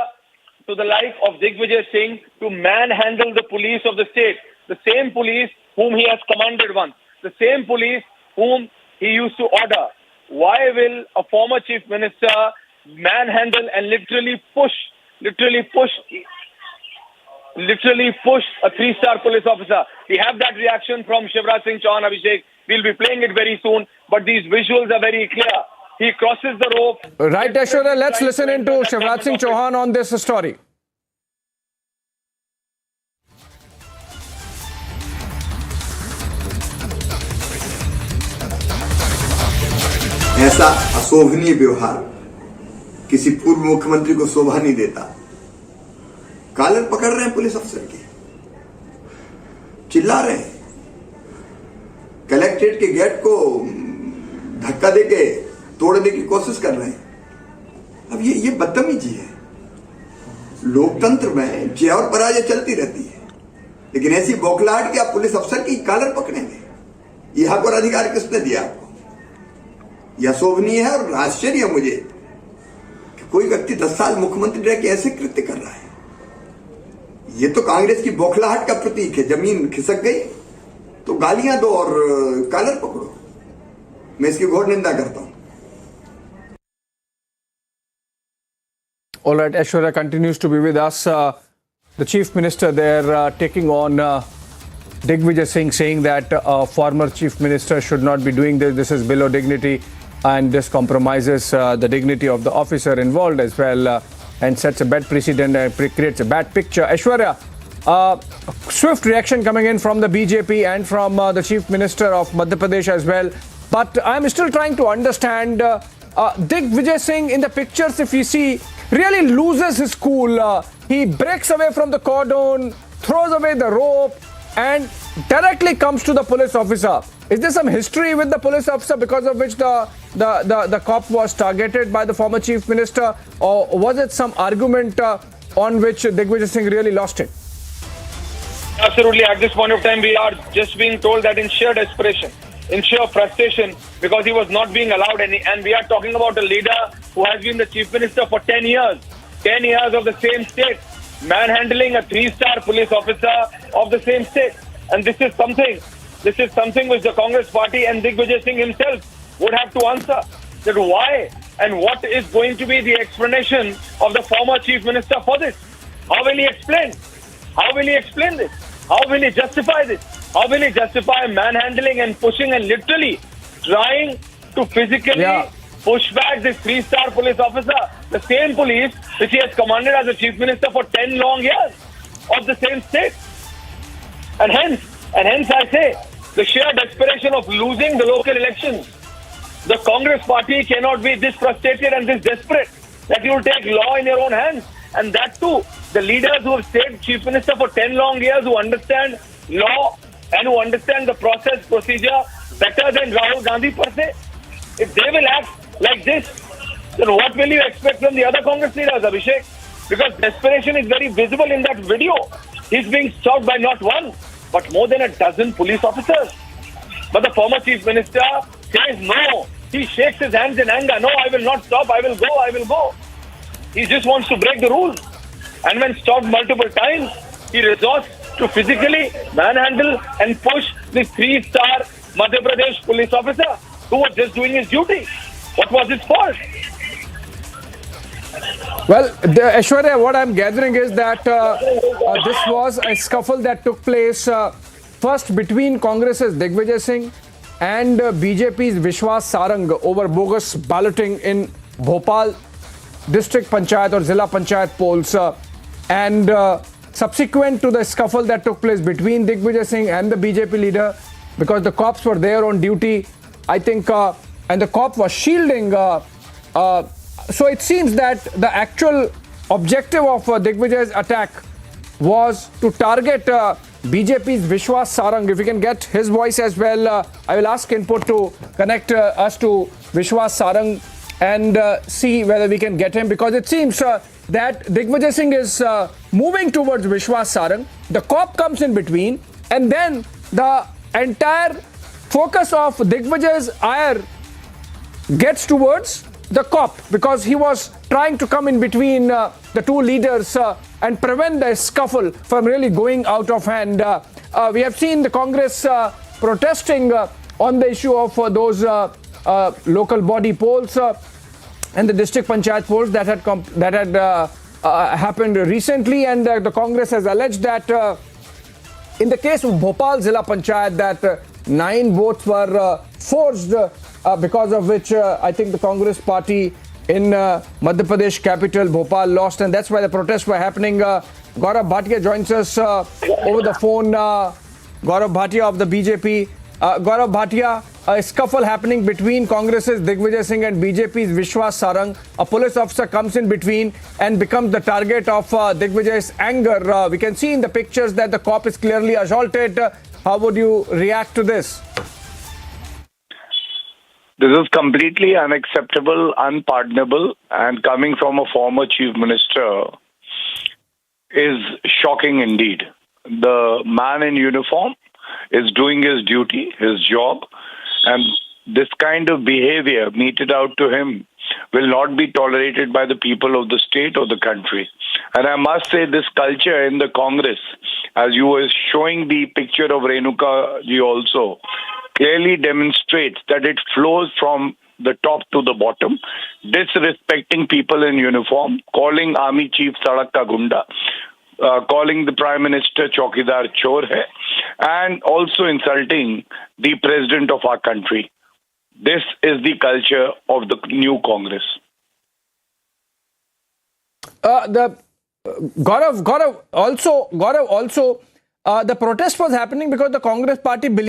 to the like of Digvijay Singh to manhandle the police of the state. The same police whom he has commanded once. The same police whom he used to order. Why will a former Chief Minister manhandle and literally push a 3-star police officer? We have that reaction from Shivraj Singh Chauhan, Abhishek. We'll be playing it very soon, but these visuals are very clear. He crosses the rope. Right, Aishwarya, let's listen into Shivraj Singh Chauhan on this story. ऐसा अशोभनीय व्यवहार किसी पूर्व मुख्यमंत्री को शोभा नहीं देता. Collar पकड़ रहे हैं पुलिस अफसर के, चिल्ला रहे हैं, कलेक्ट्रेट के गेट को धक्का देके तोड़ने की कोशिश कर रहे हैं. अब ये बदतमीजी है. लोकतंत्र में जय और पराजय चलती रहती है, लेकिन ऐसी बौखलाहट कि आप पुलिस अफसर की कॉलर पकड़ेंगे, यह हक और अधिकार किसने दिया आपको? यह अशोभनीय है और आश्चर्य मुझे कि कोई व्यक्ति 10 साल मुख्यमंत्री रह के ऐसे कृत्य कर रहा है. ये तो कांग्रेस की बौखलाहट का प्रतीक है. जमीन खिसक गई तो गालियां दो और कॉलर पकड़ो. मैं इसकी घोर निंदा करता हूं. All right, Aishwarya continues to be with us. The Chief Minister there taking on Digvijay Singh, saying that a former Chief Minister should not be doing this. This is below dignity and this compromises the dignity of the officer involved as well and sets a bad precedent and creates a bad picture. Aishwarya, swift reaction coming in from the BJP and from the Chief Minister of Madhya Pradesh as well. But I'm still trying to understand Digvijay Singh in the pictures, if you see, really loses his cool. He breaks away from the cordon, throws away the rope, and directly comes to the police officer. Is there some history with the police officer because of which the cop was targeted by the former chief minister, or was it some argument on which Digvijay Singh really lost it? Absolutely. At this point of time, we are just being told that in sheer desperation, in sheer frustration, because he was not being allowed any. And we are talking about a leader who has been the chief minister for 10 years. 10 years of the same state, manhandling a 3-star police officer of the same state. And this is something which the Congress party and Digvijay Singh himself would have to answer. That why and what is going to be the explanation of the former chief minister for this? How will he explain? How will he explain this? How will he justify this? How will he justify manhandling and pushing and literally trying to physically push back this 3-star police officer, the same police which he has commanded as a chief minister for 10 long years of the same state? And hence I say, the sheer desperation of losing the local elections. The Congress party cannot be this frustrated and this desperate that you will take law in your own hands. And that too, the leaders who have stayed chief minister for 10 long years, who understand law and who understand the procedure better than Rahul Gandhi per se. If they will act like this, then what will you expect from the other Congress leaders, Abhishek? Because desperation is very visible in that video. He's being stopped by not one, but more than a dozen police officers. But the former chief minister says no. He shakes his hands in anger. No, I will not stop. I will go. He just wants to break the rules. And when stopped multiple times, he resorts to physically manhandle and push the 3-star Madhya Pradesh police officer who was just doing his duty. What was his fault? Well, Aishwarya, what I'm gathering is that this was a scuffle that took place first between Congress's Digvijay Singh and BJP's Vishwas Sarang over bogus balloting in Bhopal district panchayat or Zilla Panchayat polls, and subsequent to the scuffle that took place between Digvijay Singh and the BJP leader, because the cops were there on duty, I think, and the cop was shielding. So it seems that the actual objective of Digvijay's attack was to target BJP's Vishwas Sarang. If we can get his voice as well, I will ask input to connect us to Vishwas Sarang and see whether we can get him, because it seems that Digvijay Singh is moving towards Vishwas Sarang. The cop comes in between, and then the entire focus of Digvijay's ire gets towards the cop, because he was trying to come in between the two leaders and prevent the scuffle from really going out of hand. We have seen the Congress protesting on the issue of those local body polls and the district panchayat polls that had happened recently, and the Congress has alleged that in the case of Bhopal Zilla Panchayat that 9 votes were forged, because of which I think the Congress party in Madhya Pradesh capital Bhopal lost, and that's why the protests were happening. Gaurav Bhatia joins us over the phone. Gaurav Bhatia of the BJP. Gaurav Bhatia, a scuffle happening between Congress's Digvijay Singh and BJP's Vishwas Sarang. A police officer comes in between and becomes the target of Digvijay's anger. We can see in the pictures that the cop is clearly assaulted. How would you react to this? This is completely unacceptable, unpardonable, and coming from a former chief minister is shocking indeed. The man in uniform is doing his duty, his job, and this kind of behavior meted out to him will not be tolerated by the people of the state or the country. And I must say, this culture in the Congress, as you were showing the picture of Renuka ji also, clearly demonstrates that it flows from the top to the bottom, disrespecting people in uniform, calling army chief Sadak ka Gunda, calling the Prime Minister Chaukidar Chor hai, and also insulting the President of our country. This is the culture of the new Congress. Gaurav also, the protest was happening because the Congress party believes